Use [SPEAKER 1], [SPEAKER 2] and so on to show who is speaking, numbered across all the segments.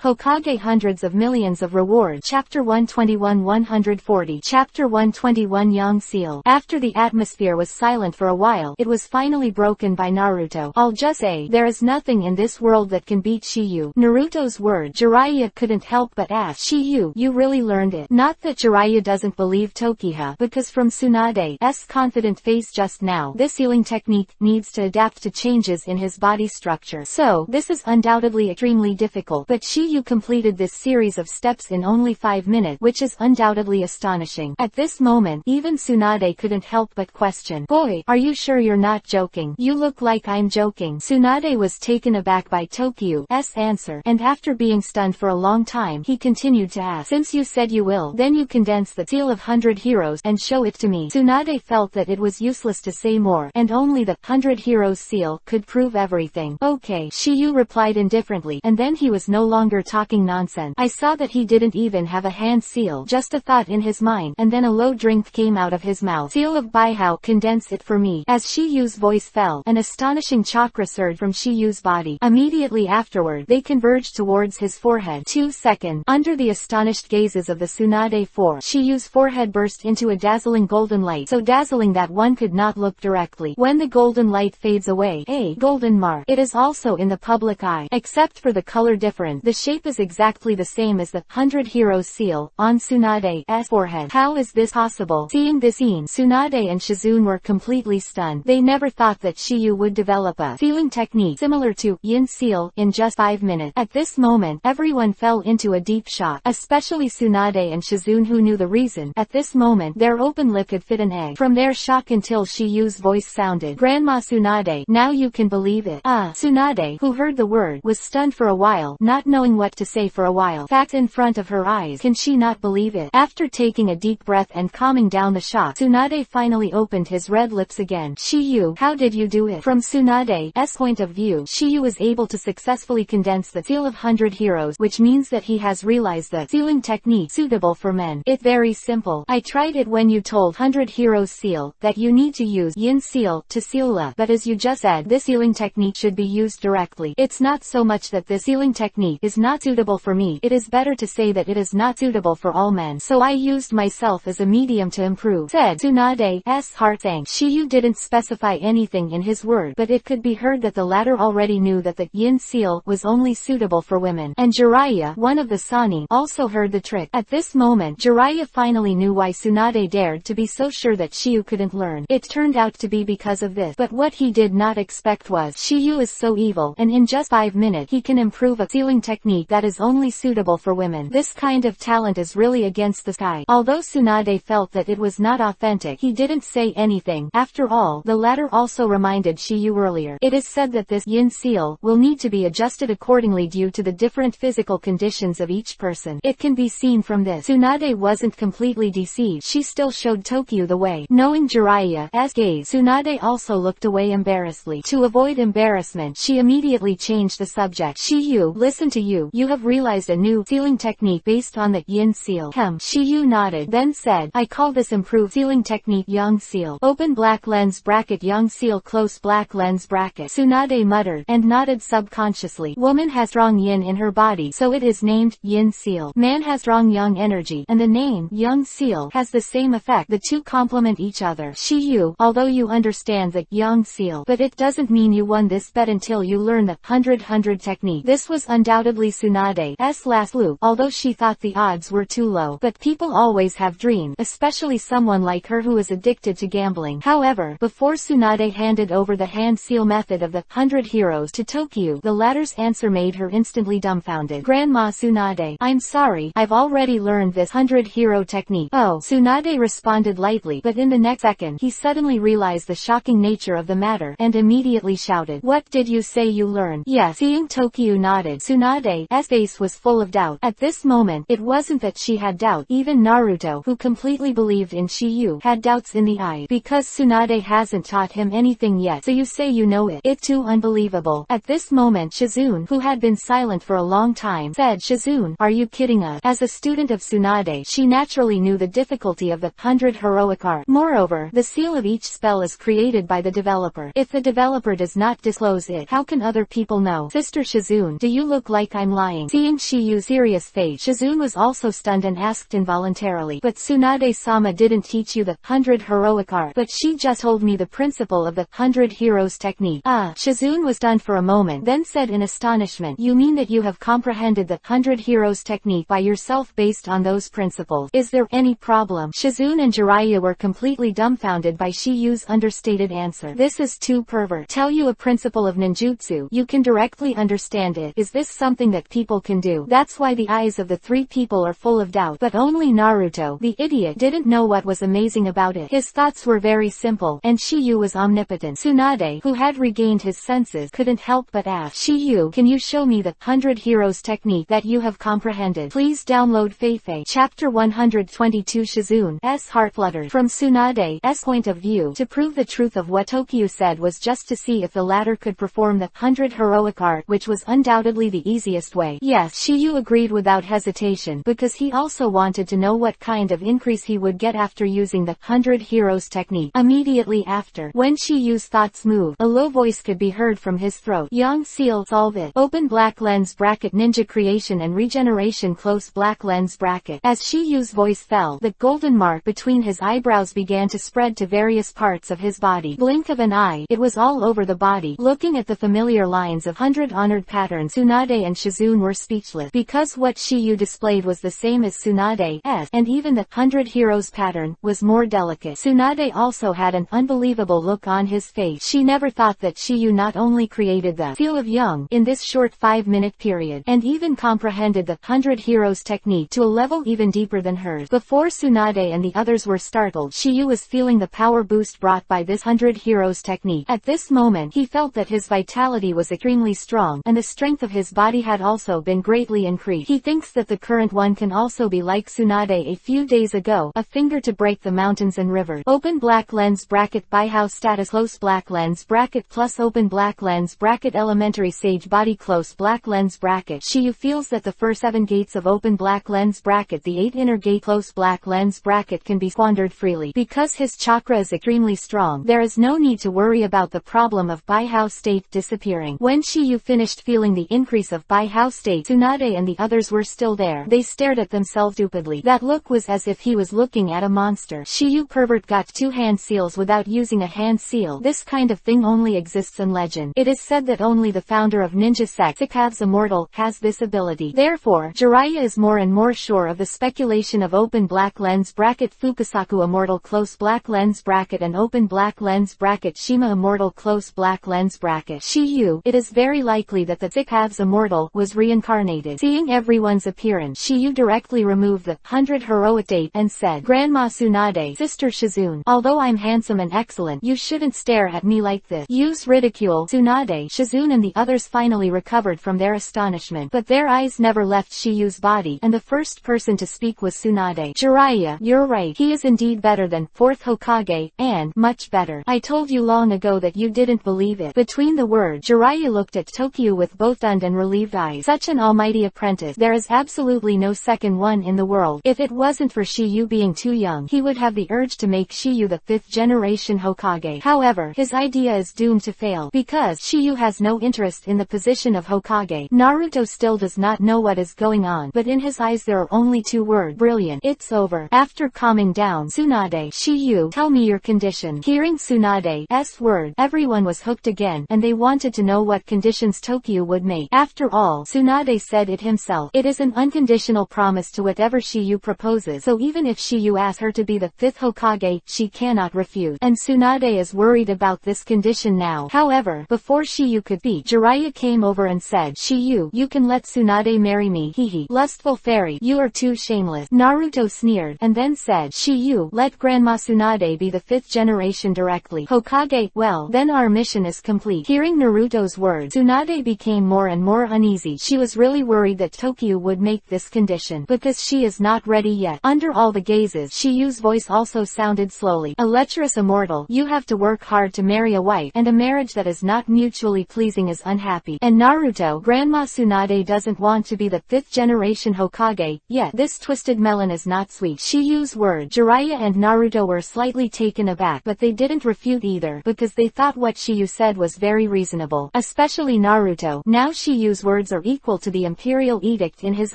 [SPEAKER 1] Hokage hundreds of millions of reward. Chapter 121-140. Chapter 121 Young Seal. After the atmosphere was silent for a while, it was finally broken by Naruto. I'll just say, there is nothing in this world that can beat Shiyu. Naruto's word. Jiraiya couldn't help but ask, Shiyu, you really learned it? Not that Jiraiya doesn't believe Tokiha, because from Tsunade's confident face just now, this sealing technique needs to adapt to changes in his body structure. So, this is undoubtedly extremely difficult, but Shiyu completed this series of steps in only 5 minutes, which is undoubtedly astonishing. At this moment, even Tsunade couldn't help but question, boy, are you sure you're not joking? You look like I'm joking. Tsunade was taken aback by Tokyu's answer, and after being stunned for a long time, he continued to ask, since you said you will, then you condense the seal of 100 heroes and show it to me. Tsunade felt that it was useless to say more, and only the 100 heroes seal could prove everything. Okay, Shiyu replied indifferently, and then he was no longer talking nonsense. I saw that he didn't even have a hand seal, just a thought in his mind, and then a low drink came out of his mouth. Seal of Baihao, condense it for me. As Shiyu's voice fell, an astonishing chakra surged from Shiyu's body. Immediately afterward, they converged towards his forehead. 2 seconds. Under the astonished gazes of the Tsunade 4, Shiyu's forehead burst into a dazzling golden light, so dazzling that one could not look directly. When the golden light fades away, a golden mark, it is also in the public eye, except for the color difference. The shape is exactly the same as the 100 heroes seal on Tsunade's forehead. How is this possible? Seeing this scene, Tsunade and Shizune were completely stunned. They never thought that Shiyu would develop a sealing technique similar to Yin seal in just 5 minutes. At this moment, everyone fell into a deep shock, especially Tsunade and Shizune, who knew the reason. At this moment, their open lip could fit an egg. From their shock until Shiyu's voice sounded, Grandma Tsunade, now you can believe it. Tsunade, who heard the word, was stunned for a while, not knowing what to say for a while. Facts in front of her eyes. Can she not believe it? After taking a deep breath and calming down the shock, Tsunade finally opened his red lips again. Shiyu, how did you do it? From Tsunade's point of view, Shiyu is able to successfully condense the seal of 100 heroes, which means that he has realized the sealing technique suitable for men. It's very simple. I tried it when you told 100 heroes seal that you need to use Yin seal to seal la, but as you just said, this sealing technique should be used directly. It's not so much that this sealing technique is not suitable for me, it is better to say that it is not suitable for all men. So I used myself as a medium to improve, said Tsunade's heart sank. Shiyu didn't specify anything in his word, but it could be heard that the latter already knew that the Yin seal was only suitable for women. And Jiraiya, one of the Sani, also heard the trick. At this moment, Jiraiya finally knew why Tsunade dared to be so sure that Shiyu couldn't learn. It turned out to be because of this. But what he did not expect was, Shiyu is so evil, and in just 5 minutes he can improve a sealing technique that is only suitable for women. This kind of talent is really against the sky. Although Tsunade felt that it was not authentic, he didn't say anything. After all, the latter also reminded Shiyu earlier. It is said that this Yin seal will need to be adjusted accordingly due to the different physical conditions of each person. It can be seen from this. Tsunade wasn't completely deceived. She still showed Tokyo the way. Knowing Jiraiya's gaze, Tsunade also looked away embarrassedly. To avoid embarrassment, she immediately changed the subject. Shiyu, listen to you. You have realized a new sealing technique based on the Yin seal. Shiyu nodded, then said, I call this improved sealing technique Young seal. Open black lens bracket Young seal close black lens bracket. Tsunade muttered, and nodded subconsciously. Woman has strong yin in her body, so it is named Yin seal. Man has strong yang energy, and the name Young seal has the same effect. The two complement each other. Shiyu, although you understand the Young seal, but it doesn't mean you won this bet until you learn the 100 technique. This was undoubtedly Tsunade's last clue, although she thought the odds were too low. But people always have dreams, especially someone like her who is addicted to gambling. However, before Tsunade handed over the hand seal method of the 100 heroes to Tokyo, the latter's answer made her instantly dumbfounded. Grandma Tsunade, I'm sorry, I've already learned this 100 hero technique. Oh, Tsunade responded lightly, but in the next second, he suddenly realized the shocking nature of the matter, and immediately shouted, what did you say you learned? Yes. Seeing Tokyo nodded, Tsunade's face was full of doubt. At this moment, it wasn't that she had doubt. Even Naruto, who completely believed in Shiyu, had doubts in the eye, because Tsunade hasn't taught him anything yet. So you say you know it? It's too unbelievable. At this moment, Shizune, who had been silent for a long time, said, Shizune, are you kidding us? As a student of Tsunade, she naturally knew the difficulty of the 100 heroic art. Moreover, the seal of each spell is created by the developer. If the developer does not disclose it, how can other people know? Sister Shizune, do you look like I'm I'm lying. Seeing Shiyu's serious face, Shizune was also stunned and asked involuntarily, but Tsunade-sama didn't teach you the 100 heroic art, but she just told me the principle of the 100 heroes technique. Shizune was stunned for a moment, then said in astonishment, you mean that you have comprehended the 100 heroes technique by yourself based on those principles? Is there any problem? Shizune and Jiraiya were completely dumbfounded by Shiyu's understated answer. This is too pervert. Tell you a principle of ninjutsu, you can directly understand it. Is this something that people can do? That's why the eyes of the three people are full of doubt, but only Naruto, the idiot, didn't know what was amazing about it. His thoughts were very simple, and Shiyu was omnipotent. Tsunade, who had regained his senses, couldn't help but ask, Shiyu, can you show me the 100 heroes technique that you have comprehended? Please download Feifei. Chapter 122. Shizune's heart fluttered. From Tsunade's point of view, to prove the truth of what Tokyo said was just to see if the latter could perform the 100 heroic art, which was undoubtedly the easiest way. Yes, Shiyu agreed without hesitation, because he also wanted to know what kind of increase he would get after using the 100 heroes technique. Immediately after, when Shiyu's thoughts moved, a low voice could be heard from his throat. Young seal, solve it. Open black lens bracket ninja creation and regeneration close black lens bracket. As Shiyu's voice fell, the golden mark between his eyebrows began to spread to various parts of his body. Blink of an eye, it was all over the body. Looking at the familiar lines of 100 honored patterns, Tsunade and Shizune were speechless, because what Shiyu displayed was the same as Tsunade's, and even the 100 heroes pattern was more delicate. Tsunade also had an unbelievable look on his face. She never thought that Shiyu not only created the feel of young in this short 5-minute period, and even comprehended the 100 heroes technique to a level even deeper than hers. Before Tsunade and the others were startled, Shiyu was feeling the power boost brought by this 100 heroes technique. At this moment, he felt that his vitality was extremely strong, and the strength of his body had also been greatly increased. He thinks that the current one can also be like Tsunade a few days ago, a finger to break the mountains and rivers. Open black lens bracket by house status close black lens bracket plus open black lens bracket elementary sage body close black lens bracket. Shiyu feels that the first 7 gates of open black lens bracket, the 8 inner gate close black lens bracket, can be squandered freely. Because his chakra is extremely strong, there is no need to worry about the problem of Bai-Hao state disappearing. When Shiyu finished feeling the increase of Bai-Hao state, Tsunade and the others were still there. They stared at themselves stupidly. That look was as if he was looking at a monster. Shiyu pervert got 2 hand seals without using a hand seal. This kind of thing only exists in legend. It is said that only the founder of ninja sect, Hokage Immortal, has this ability. Therefore, Jiraiya is more and more sure of the speculation of open black lens bracket Fukasaku Immortal close black lens bracket and open black lens bracket Shima Immortal close black lens bracket Shiyu. It is very likely that the Hokage Immortal was reincarnated. Seeing everyone's appearance, Shiyu directly removed the 100 heroic date and said, Grandma Tsunade, Sister Shizune, although I'm handsome and excellent, you shouldn't stare at me like this. Use ridicule. Tsunade, Shizune and the others finally recovered from their astonishment, but their eyes never left Shiyu's body, and the first person to speak was Tsunade. Jiraiya, you're right. He is indeed better than 4th Hokage, and much better. I told you long ago that you didn't believe it. Between the words, Jiraiya looked at Tokyo with both stunned and relieved eyes. Such an almighty apprentice. There is absolutely no second one in the world. If it wasn't for Shiyu being too young, he would have the urge to make Shiyu the 5th generation Hokage. However, his idea is doomed to fail, because Shiyu has no interest in the position of Hokage. Naruto still does not know what is going on, but in his eyes there are only 2 words. Brilliant. It's over. After calming down, Tsunade, Shiyu, tell me your condition. Hearing Tsunade's word, everyone was hooked again, and they wanted to know what conditions Tokyo would make. After all, Tsunade said it himself. It is an unconditional promise to whatever Shiyu proposes, so even if Shiyu asks her to be the 5th Hokage, she cannot refuse. And Tsunade is worried about this condition now. However, before Shiyu could speak, Jiraiya came over and said, Shiyu, you can let Tsunade marry me. Hehe. Lustful fairy, you are too shameless. Naruto sneered, and then said, Shiyu, let Grandma Tsunade be the 5th generation directly. Hokage, well, then our mission is complete. Hearing Naruto's words, Tsunade became more and more uneasy. She was really worried that Tokyo would make this condition, because she is not ready yet. Under all the gazes, Shiyu's voice also sounded slowly. A lecherous immortal, you have to work hard to marry a wife, and a marriage that is not mutually pleasing is unhappy. And Naruto, Grandma Tsunade doesn't want to be the 5th generation Hokage, yet this twisted melon is not sweet. Shiyu's word, Jiraiya and Naruto were slightly taken aback, but they didn't refute either, because they thought what Shiyu said was very reasonable. Especially Naruto. Now Shiyu's words are are equal to the imperial edict in his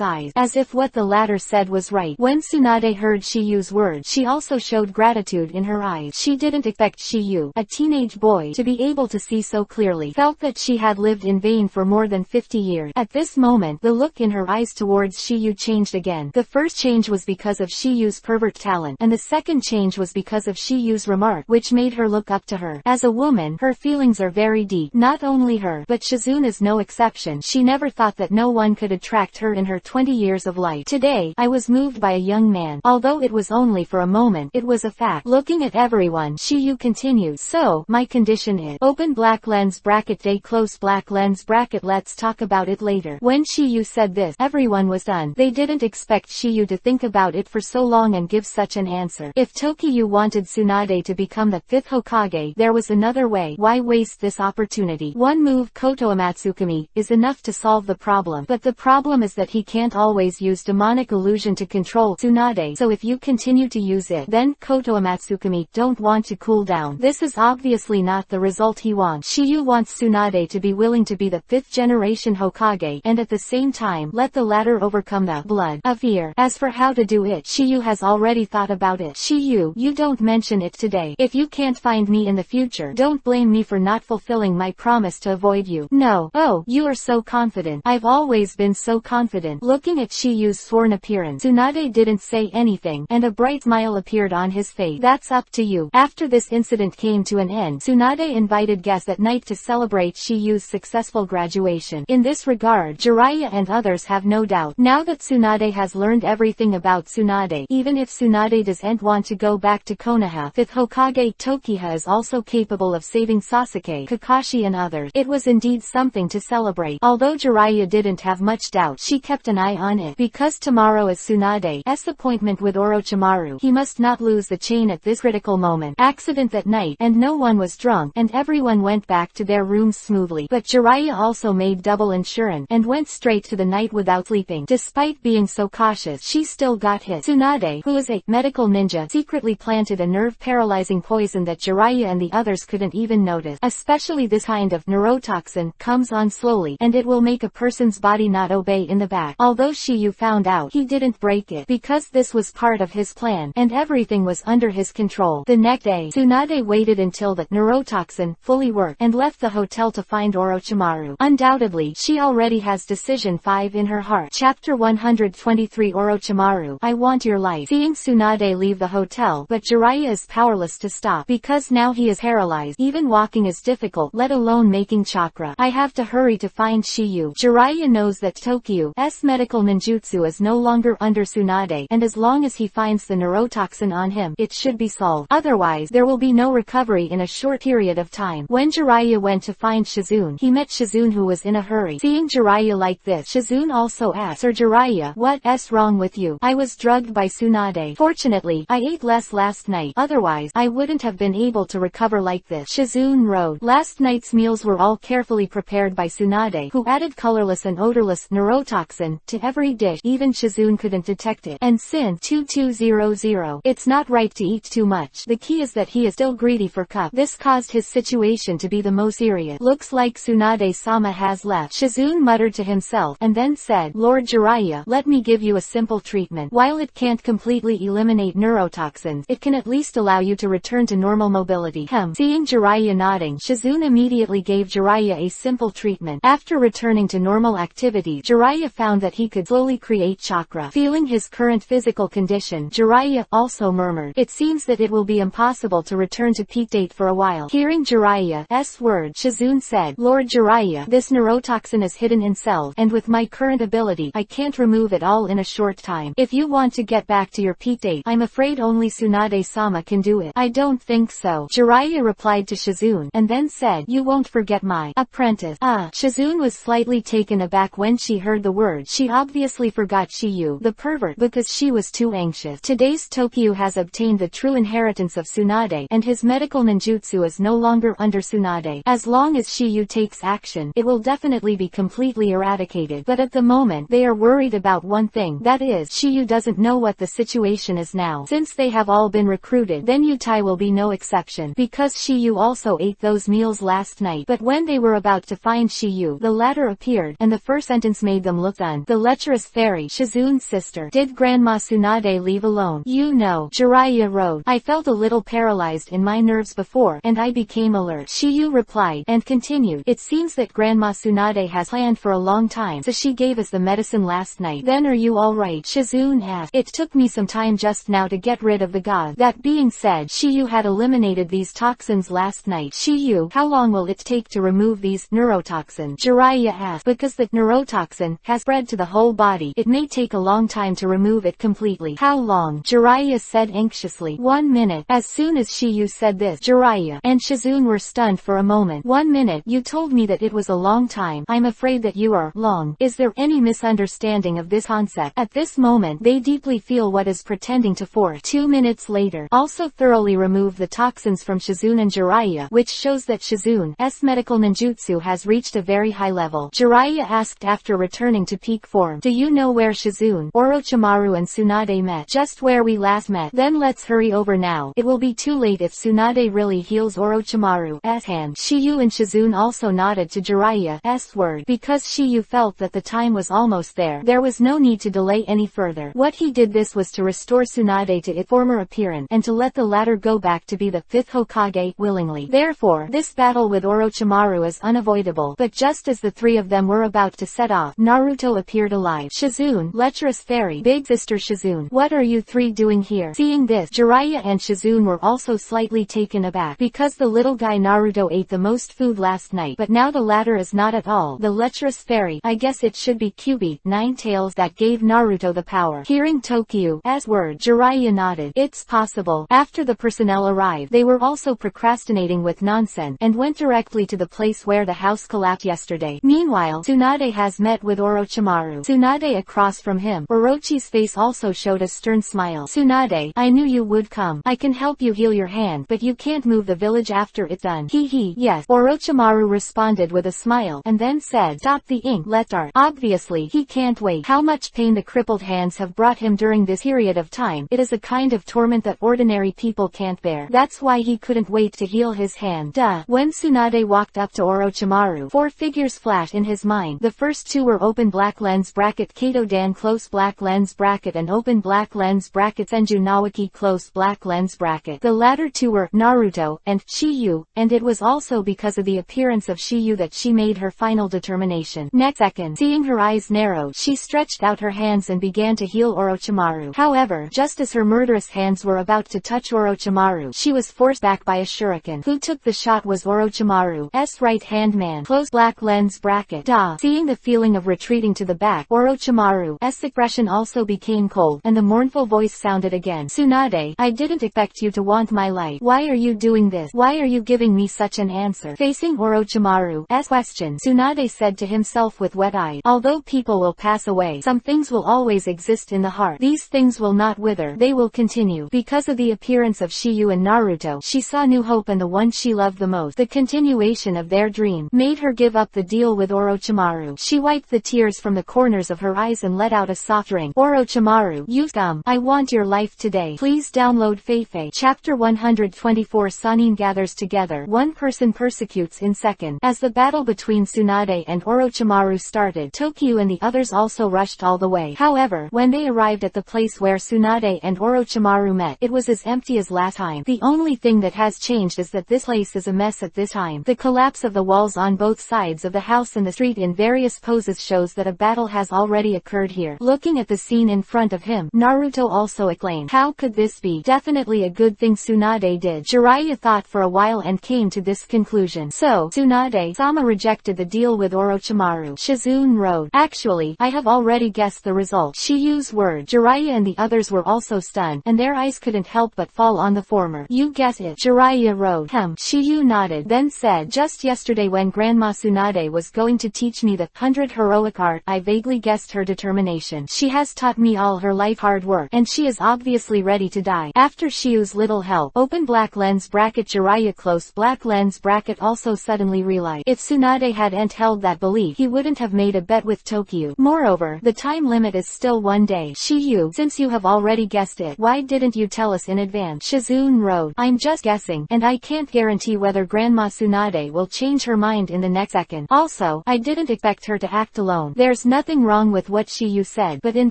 [SPEAKER 1] eyes, as if what the latter said was right. When Tsunade heard Shiyu's words, she also showed gratitude in her eyes. She didn't expect Shiyu, a teenage boy, to be able to see so clearly, felt that she had lived in vain for more than 50 years. At this moment, the look in her eyes towards Shiyu changed again. The first change was because of Shiyu's pervert talent, and the second change was because of Shiyu's remark, which made her look up to her. As a woman, her feelings are very deep. Not only her, but Shizune is no exception. She never thought that no one could attract her in her 20 years of life. Today, I was moved by a young man. Although it was only for a moment, it was a fact. Looking at everyone, Shiyu continues. So, my condition is open black lens bracket day close black lens bracket, let's talk about it later. When Shiyu said this, everyone was stunned. They didn't expect Shiyu to think about it for so long and give such an answer. If Tokiyu wanted Tsunade to become the 5th Hokage, there was another way. Why waste this opportunity? One move, Koto Amatsukami, is enough to solve the problem. But the problem is that he can't always use demonic illusion to control Tsunade, so if you continue to use it, then Koto Amatsukami don't want to cool down. This is obviously not the result he wants. Shiyu wants Tsunade to be willing to be the 5th generation Hokage, and at the same time, let the latter overcome the blood of fear. As for how to do it, Shiyu has already thought about it. Shiyu, you don't mention it today. If you can't find me in the future, don't blame me for not fulfilling my promise to avoid you. No. Oh, you are so confident. I've always been so confident. Looking at Shiyu's sworn appearance, Tsunade didn't say anything, and a bright smile appeared on his face. That's up to you. After this incident came to an end, Tsunade invited guests at night to celebrate Shiyu's successful graduation. In this regard, Jiraiya and others have no doubt. Now that Tsunade has learned everything about Tsunade, even if Tsunade doesn't want to go back to Konoha, 5th Hokage Tokiha is also capable of saving Sasuke, Kakashi and others. It was indeed something to celebrate. Although Jiraiya didn't have much doubt, she kept an eye on it. Because tomorrow is Tsunade's appointment with Orochimaru, he must not lose the chain at this critical moment. Accident that night, and no one was drunk, and everyone went back to their rooms smoothly. But Jiraiya also made double insurance, and went straight to the night without sleeping. Despite being so cautious, she still got hit. Tsunade, who is a medical ninja, secretly planted a nerve-paralyzing poison that Jiraiya and the others couldn't even notice. Especially this kind of neurotoxin comes on slowly, and it will make a person's body not obey in the back. Although Shiyu found out, he didn't break it, because this was part of his plan, and everything was under his control. The next day, Tsunade waited until the neurotoxin fully worked, and left the hotel to find Orochimaru. Undoubtedly, she already has Decision 5 in her heart. Chapter 123 Orochimaru, I want your life. Seeing Tsunade leave the hotel, but Jiraiya is powerless to stop, because now he is paralyzed. Even walking is difficult, let alone making chakra. I have to hurry to find Shiyu. Jiraiya knows that Tokiu's medical ninjutsu is no longer under Tsunade, and as long as he finds the neurotoxin on him, it should be solved. Otherwise, there will be no recovery in a short period of time. When Jiraiya went to find Shizune, he met Shizune, who was in a hurry. Seeing Jiraiya like this, Shizune also asked, Sir Jiraiya, what's wrong with you? I was drugged by Tsunade. Fortunately, I ate less last night, otherwise, I wouldn't have been able to recover like this. Shizune wrote, last night's meals were all carefully prepared by Tsunade, who added colorless and odorless neurotoxin to every dish. Even Shizune couldn't detect it. And since 2200, it's not right to eat too much. The key is that he is still greedy for cup. This caused his situation to be the most serious. Looks like Tsunade-sama has left. Shizune muttered to himself, and then said, Lord Jiraiya, let me give you a simple treatment. While it can't completely eliminate neurotoxins, it can at least allow you to return to normal mobility. Seeing Jiraiya nodding, Shizune immediately gave Jiraiya a simple treatment. After returning to normal activities, Jiraiya found that he could slowly create chakra. Feeling his current physical condition, Jiraiya also murmured, it seems that it will be impossible to return to peak date for a while. Hearing Jiraiya's words, Shizune said, Lord Jiraiya, this neurotoxin is hidden in cells, and with my current ability, I can't remove it all in a short time. If you want to get back to your peak date, I'm afraid only Tsunade-sama can do it. I don't think so. Jiraiya replied to Shizune, and then said, you won't forget my apprentice. Shizune was slightly taken aback when she heard the words. She obviously forgot Shiyu, the pervert, because she was too anxious. Today's Tokyo has obtained the true inheritance of Tsunade, and his medical ninjutsu is no longer under Tsunade. As long as Shiyu takes action, it will definitely be completely eradicated. But at the moment, they are worried about one thing, that is, Shiyu doesn't know what the situation is now. Since they have all been recruited, then Yutai will be no exception, because Shiyu also ate those meals last night. But when they were about to find Shiyu, the latter appeared appeared, and the first sentence made them look stunned. The lecherous fairy, Shizune's sister. Did Grandma Tsunade leave alone? You know, Jiraiya wrote. I felt a little paralyzed in my nerves before, and I became alert. Shiyu replied, and continued. It seems that Grandma Tsunade has planned for a long time, so she gave us the medicine last night. Then are you alright? Shizune asked. It took me some time just now to get rid of the god. That being said, Shiyu had eliminated these toxins last night. Shiyu, how long will it take to remove these neurotoxins? Jiraiya asked. Because the neurotoxin has spread to the whole body, it may take a long time to remove it completely. How long? Jiraiya said anxiously. 1 minute. As soon as Shiyu said this, Jiraiya and Shizune were stunned for a moment. 1 minute? You told me that it was a long time. I'm afraid that you are long. Is there any misunderstanding of this concept? At this moment, they deeply feel what is pretending to force. 2 minutes later, also thoroughly remove the toxins from Shizune and Jiraiya, which shows that Shizune's medical ninjutsu has reached a very high level. Jiraiya asked after returning to peak form. Do you know where Shizune, Orochimaru and Tsunade met? Just where we last met. Then let's hurry over now. It will be too late if Tsunade really heals Orochimaru's hand. Shiyu and Shizune also nodded to Jiraiya's word. Because Shiyu felt that the time was almost there, there was no need to delay any further. What he did this was to restore Tsunade to its former appearance, and to let the latter go back to be the 5th Hokage willingly. Therefore, this battle with Orochimaru is unavoidable. But just as the three of them were about to set off, Naruto appeared alive. Shizune, lecherous fairy, big sister Shizune, what are you three doing here? Seeing this, Jiraiya and Shizune were also slightly taken aback, because the little guy Naruto ate the most food last night, but now the latter is not at all. The lecherous fairy, I guess it should be Kyuubi, 9 tails, that gave Naruto the power. Hearing Tokyu's word, Jiraiya nodded. It's possible. After the personnel arrived, they were also procrastinating with nonsense, and went directly to the place where the house collapsed yesterday. Meanwhile, Tsunade has met with Orochimaru. Tsunade across from him. Orochi's face also showed a stern smile. Tsunade, I knew you would come. I can help you heal your hand, but you can't move the village after it's done. Hee. Yes. Orochimaru responded with a smile, and then said, stop the ink, let's start. Obviously, he can't wait. How much pain the crippled hands have brought him during this period of time. It is a kind of torment that ordinary people can't bear. That's why he couldn't wait to heal his hand. Duh. When Tsunade walked up to Orochimaru, 4 figures flashed in his mind. The first 2 were open black lens bracket Kato Dan close black lens bracket and open black lens bracket Senju Nawaki close black lens bracket. The latter 2 were Naruto and Shiyu, and it was also because of the appearance of Shiyu that she made her final determination. Next second, seeing her eyes narrow, she stretched out her hands and began to heal Orochimaru. However, just as her murderous hands were about to touch Orochimaru, she was forced back by a shuriken. Who took the shot was Orochimaru's right-hand man. Close black lens bracket. Da. Seeing the feeling of retreating to the back, Orochimaru's expression also became cold, and the mournful voice sounded again. Tsunade, I didn't expect you to want my life. Why are you doing this? Why are you giving me such an answer? Facing Orochimaru's question, Tsunade said to himself with wet eyes, although people will pass away, some things will always exist in the heart. These things will not wither, they will continue. Because of the appearance of Shiyu and Naruto, she saw new hope in the one she loved the most. The continuation of their dream made her give up the deal with Orochimaru. She wiped the tears from the corners of her eyes and let out a soft ring. Orochimaru, you scum, I want your life today. Please download Feifei. Chapter 124. Sanin gathers together. One person persecutes in second. As the battle between Tsunade and Orochimaru started, Tokyo and the others also rushed all the way. However, when they arrived at the place where Tsunade and Orochimaru met, it was as empty as last time. The only thing that has changed is that this place is a mess at this time. The collapse of the walls on both sides of the house and the street in various poses shows that a battle has already occurred here. Looking at the scene in front of him, Naruto also exclaimed, how could this be? Definitely a good thing Tsunade did. Jiraiya thought for a while and came to this conclusion. So, Tsunade-sama rejected the deal with Orochimaru. Shizune wrote, actually, I have already guessed the result. Shiyu's word. Jiraiya and the others were also stunned, and their eyes couldn't help but fall on the former. You guessed it. Jiraiya wrote. Shiyu nodded, then said, just yesterday when Grandma Tsunade was going to teach me the 100 heroic art, I vaguely guessed her determination. She has taught me all her life hard work, and she is obviously ready to die. After Shiyu's little help, open black lens bracket Jiraiya close black lens bracket also suddenly realized, if Tsunade hadn't held that belief, he wouldn't have made a bet with Tokyo. Moreover, the time limit is still 1 day. Shiyu, since you have already guessed it, why didn't you tell us in advance? Shizune wrote, I'm just guessing, and I can't guarantee whether Grandma Tsunade will change her mind in the next second. Also, I didn't expect her to act alone. There's nothing wrong with what Shiyu said, but in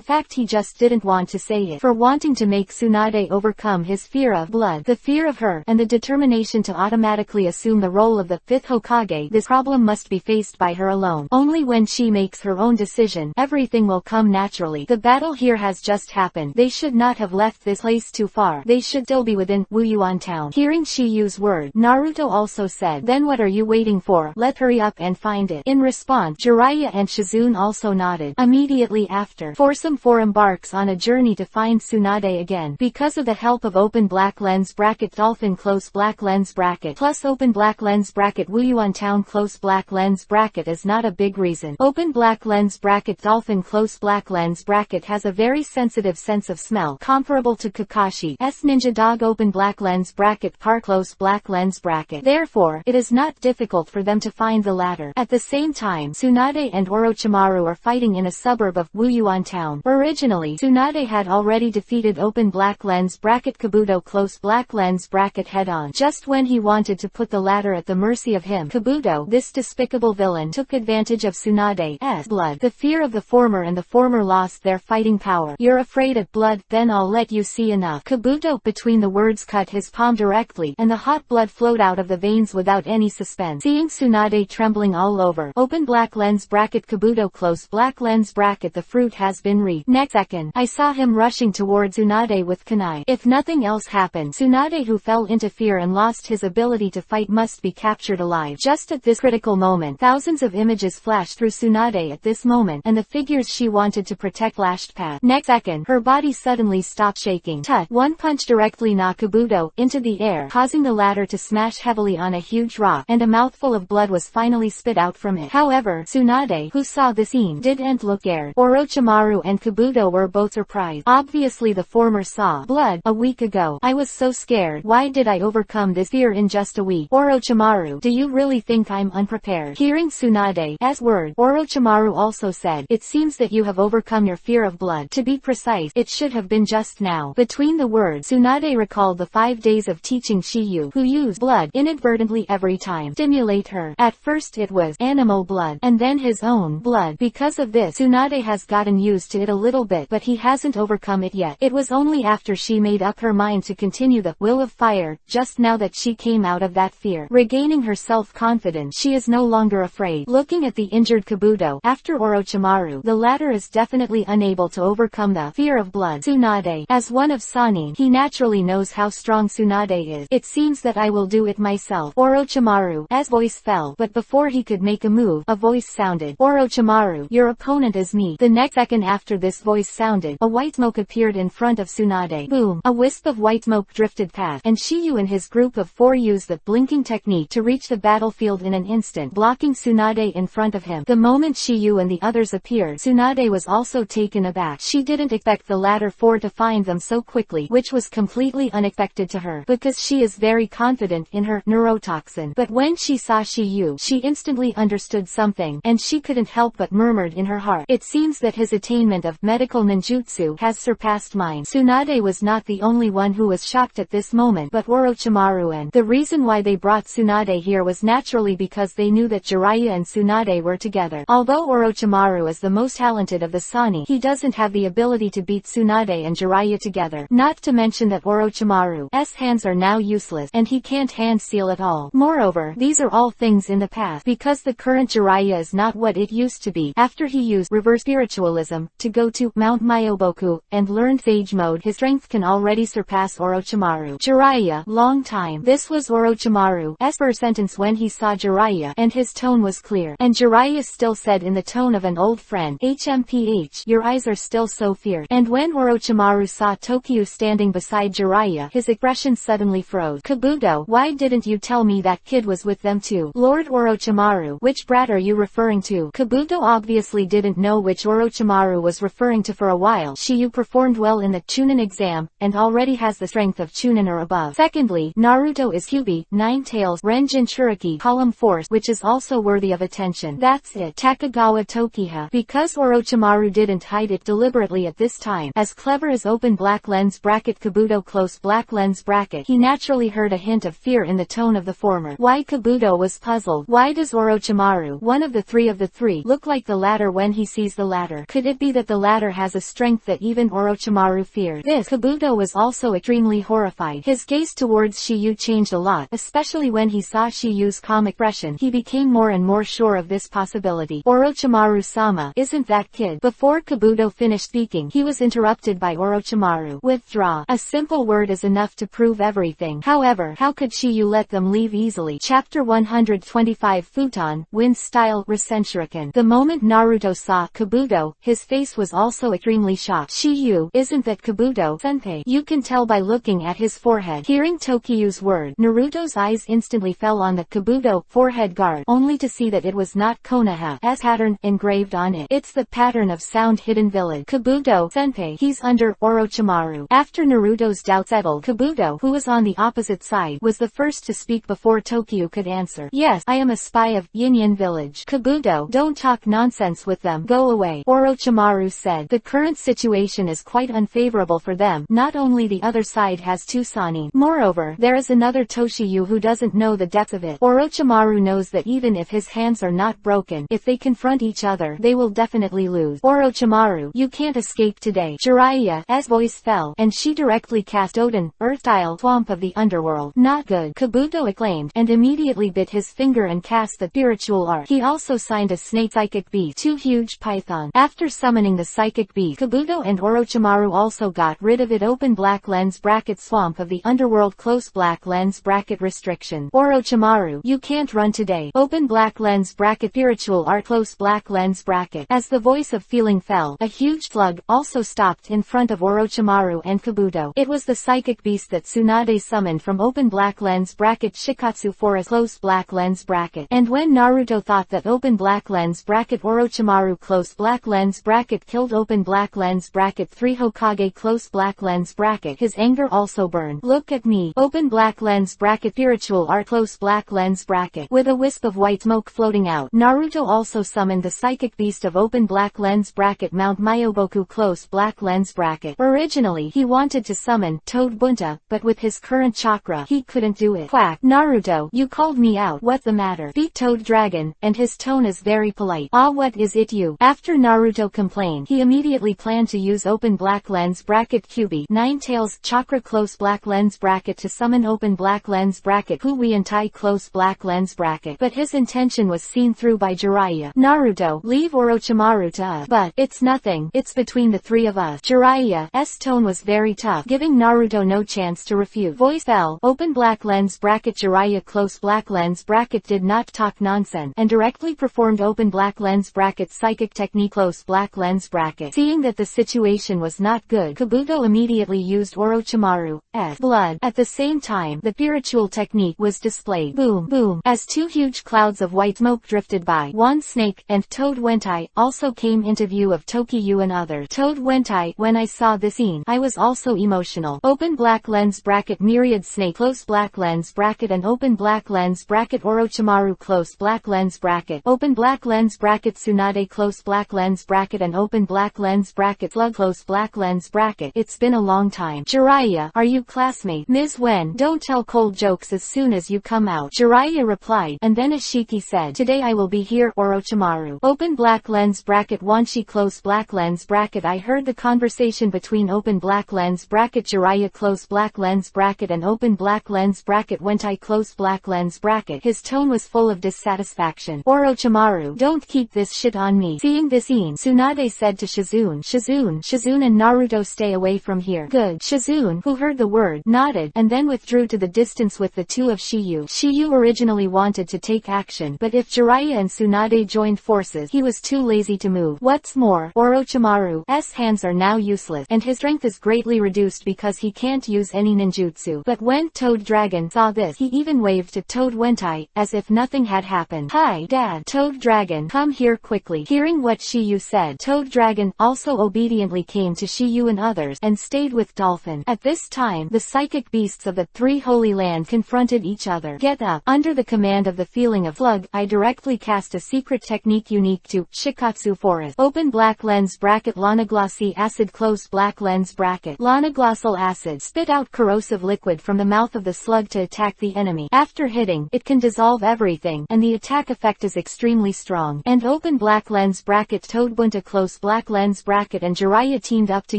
[SPEAKER 1] fact he just didn't want to say it. For wanting to make Tsunade overcome his fear of blood, the fear of her, and the determination to automatically assume the role of the 5th Hokage, this problem must be faced by her alone. Only when she makes her own decision, everything will come naturally. The battle here has just happened. They should not have left this place too far. They should still be within Wuyuan town. Hearing Shiyu's word, Naruto also said, then what are you waiting for? Let's hurry up and find it. In response, Jiraiya and Shizune also nodded. Immediately after, Foursome 4 embarks on a journey to find Tsunade again. Because of the help of open black lens bracket dolphin close black lens bracket plus open black lens bracket Wuyuan town close black lens bracket is not a big reason. Open black lens bracket dolphin close black lens bracket has a very sensitive sense of smell comparable to Kakashi's ninja dog open black lens bracket par close black lens bracket. Therefore, it is not difficult for them to find the latter. At the same time, Tsunade and Orochimaru are fighting in a suburb of Wuyuan town. Originally, Tsunade had already defeated open black lens bracket Kabuto close black lens bracket head-on. Just when he wanted to put the latter at the mercy of him, Kabuto, this despicable villain, took advantage of Tsunade's blood. The fear of the former and the former lost their fighting power. You're afraid of blood? Then I'll let you see enough. Kabuto, between the words, cut his palm directly, and the hot blood flowed out of the veins without any suspense. Seeing Tsunade trembling all over, open black lens bracket Kabuto close black lens bracket the fruit has been reaped. Next second, I saw him rushing towards Tsunade with kunai. If nothing else happened, Tsunade, who fell into fear and lost his ability to fight, must be captured alive. Just at this critical moment, thousands of images flashed through Tsunade at this moment, and the figures she wanted to protect flashed past. Next second, her body suddenly stopped shaking. Tut! One punch directly knocked Kabuto into the air, causing the latter to smash heavily on a huge rock, and a mouthful of blood was finally spit out from it. However, Tsunade, who saw the scene, didn't look scared. Orochimaru and Kabuto were both surprised. Obviously the former saw blood a week ago. I was so scared. Why did I overcome this fear in just a week? Orochimaru, do you really think I'm unprepared? Hearing Tsunade's word, Orochimaru also said, it seems that you have overcome your fear of blood. To be precise, it should have been just now. Between the words, Tsunade recalled the 5 days of teaching Shiyu, who used blood inadvertently every time to stimulate her. At first it was animal blood, and then his own blood. Because of this, Tsunade has gotten used to it a little bit, but he hasn't overcome it yet. It was only after she made up her mind to continue the will of fire, just now, that she came out of that fear. Regaining her self-confidence, she is no longer afraid. Looking at the injured Kabuto, after Orochimaru, the latter is definitely unable to overcome the fear of blood. Tsunade, as one of Sanin, he naturally knows how strong Tsunade is. It seems that I will do it myself. Orochimaru's voice fell, but before he could make a move, a voice sounded. Orochimaru, your opponent is me. The next second after this voice sounded, a white smoke appeared in front of Tsunade. Boom! A wisp of white smoke drifted past, and Shiyu and his group of 4 used the blinking technique to reach the battlefield in an instant, blocking Tsunade in front of him. The moment Shiyu and the others appeared, Tsunade was also taken aback. She didn't expect the latter 4 to find them so quickly, which was completely unexpected to her, because she is very confident in her neurotoxin. But when she saw Shiyu, she instantly understood something, and she couldn't help but murmured in her heart, it seems that his attainment of medical ninjutsu has surpassed mine. Tsunade was not the only one who was shocked at this moment, but Orochimaru, and the reason why they brought Tsunade here was naturally because they knew that Jiraiya and Tsunade were together. Although Orochimaru is the most talented of the Sani, he doesn't have the ability to beat Tsunade and Jiraiya together. Not to mention that Orochimaru's hands are now useless, and he can't hand seal at all. Moreover, these are all things in the past, because the current Jiraiya is not what it used to be. After he used reverse spiritualism to go to Mount Myoboku and learned Sage mode, his strength can already surpass Orochimaru. Jiraiya, long time. This was Orochimaru's first sentence when he saw Jiraiya, and his tone was clear. And Jiraiya still said in the tone of an old friend, HMPH, your eyes are still so fierce. And when Orochimaru saw Tokyo standing beside Jiraiya, his expression suddenly froze. Kabuto, why didn't you tell me that kid was with them too? Lord Orochimaru, which brat are you referring to? Kabuto obviously didn't know which Orochimaru was referring to. For a while, Shiyu performed well in the Chunin exam, and already has the strength of Chunin or above. Secondly, Naruto is Kyuubi, Nine Tails, Renjin Churiki, Column Force, which is also worthy of attention. That's it. Takagawa Tokiha. Because Orochimaru didn't hide it deliberately at this time, as clever as open black lens bracket Kabuto close black lens bracket, he naturally heard a hint of fear in the tone of the former. Why? Kabuto was puzzled. Why does Orochimaru Orochimaru, one of the three, look like the latter when he sees the latter. Could it be that the latter has a strength that even Orochimaru feared? This Kabuto was also extremely horrified. His gaze towards Shiyu changed a lot, especially when he saw Shiyu's calm expression. He became more and more sure of this possibility. Orochimaru-sama, isn't that kid? Before Kabuto finished speaking, he was interrupted by Orochimaru. Withdraw. A simple word is enough to prove everything. However, how could Shiyu let them leave easily? Chapter 125 Futon, Wind Style, Rasenshuriken. The moment Naruto saw Kabuto, his face was also extremely shocked. Shiyu, isn't that Kabuto-senpai? You can tell by looking at his forehead. Hearing Tokiyu's word, Naruto's eyes instantly fell on the Kabuto forehead guard, only to see that it was not Konoha's pattern engraved on it. It's the pattern of Sound Hidden Village. Kabuto-senpai, he's under Orochimaru. After Naruto's doubt settled, Kabuto, who was on the opposite side, was the first to speak before Tokiyu could answer. Yes, I am a spy of Yin Village. Kabuto, don't talk nonsense with them. Go away. Orochimaru said. The current situation is quite unfavorable for them. Not only the other side has two Sannin. Moreover, there is another Toshiyu who doesn't know the depth of it. Orochimaru knows that even if his hands are not broken, if they confront each other, they will definitely lose. Orochimaru, you can't escape today. Jiraiya's voice fell, and she directly cast Odin, Earth-style swamp of the underworld. Not good. Kabuto acclaimed, and immediately bit his finger and cast the spiritual art. He also signed a snake psychic beast, two huge pythons. After summoning the psychic beast, Kabuto and Orochimaru also got rid of it. Open black lens bracket swamp of the underworld, close black lens bracket restriction. Orochimaru, you can't run today. Open black lens bracket spiritual art, close black lens bracket. As the voice of feeling fell, a huge slug also stopped in front of Orochimaru and Kabuto. It was the psychic beast that Tsunade summoned from open black lens bracket Shikatsu Forest, close black lens bracket. And when Naruto thought that open black lens bracket Orochimaru close black lens bracket killed open black lens bracket 3 Hokage close black lens bracket, his anger also burned. Look at me. Open black lens bracket spiritual art, close black lens bracket. With a wisp of white smoke floating out, Naruto also summoned the psychic beast of open black lens bracket Mount Myoboku close black lens bracket. Originally he wanted to summon Toad Bunta, but with his current chakra he couldn't do it. Quack. Naruto, you called me out. What the matter? Speak Toad Dragon, and his tone is very polite. Ah, what is it you? After Naruto complained, he immediately planned to use open black lens bracket Kyubi Nine Tails chakra close black lens bracket to summon open black lens bracket Hui and Tai close black lens bracket. But his intention was seen through by Jiraiya. Naruto, leave Orochimaru to us. But it's nothing. It's between the three of us. Jiraiya's tone was very tough, giving Naruto no chance to refute. Voice fell. Open black lens bracket Jiraiya close black lens bracket did not talk nonsense, and directly performed open black lens bracket psychic technique close black lens bracket. Seeing that the situation was not good, Kabuto immediately used Orochimaru's blood. At the same time, the spiritual technique was displayed. Boom, boom, as two huge clouds of white smoke drifted by. One snake and Toad Wentai also came into view of Tokiyu and others. Toad Wentai, when I saw this scene, I was also emotional. Open black lens bracket myriad snake close black lens bracket and open black lens bracket Orochimaru close black lens bracket. Open black lens bracket Tsunade close black lens bracket and open black lens bracket slug close black lens bracket. It's been a long time. Jiraiya, are you classmate? Ms. Wen, don't tell cold jokes as soon as you come out. Jiraiya replied, and then Ashiki said, today I will be here. Orochimaru. Open black lens bracket Wanshi close black lens bracket. I heard the conversation between open black lens bracket Jiraiya close black lens bracket and open black lens bracket Wentai close black lens bracket. His tone was full of dissatisfaction. Orochimaru, don't keep this shit on me. Seeing this scene, Tsunade said to Shizune and Naruto, stay away from here. Good. Shizune, who heard the word, nodded, and then withdrew to the distance with the two of Shiyu. Shiyu originally wanted to take action, but if Jiraiya and Tsunade joined forces, he was too lazy to move. What's more, Orochimaru's hands are now useless, and his strength is greatly reduced because he can't use any ninjutsu. But when Toad Dragon saw this, he even waved to Toad Wentai, as if nothing had happened. Hi, Dad. Toad Dragon, come here quickly. Hearing what Shiyu said, Toad Dragon also obediently came to Shiyu and others, and stayed with Dolphin. At this time, the psychic beasts of the three Holy Lands confronted each other. Get up. Under the command of the feeling of slug, I directly cast a secret technique unique to Shikatsu Forest. Open black lens bracket Lonaglossy acid close black lens bracket. Lonaglossal acid spit out corrosive liquid from the mouth of the slug to attack the enemy. After hitting, it can dissolve everything, and the attack effect effect is extremely strong. And open black lens bracket Toad Bunta close black lens bracket and Jiraiya teamed up to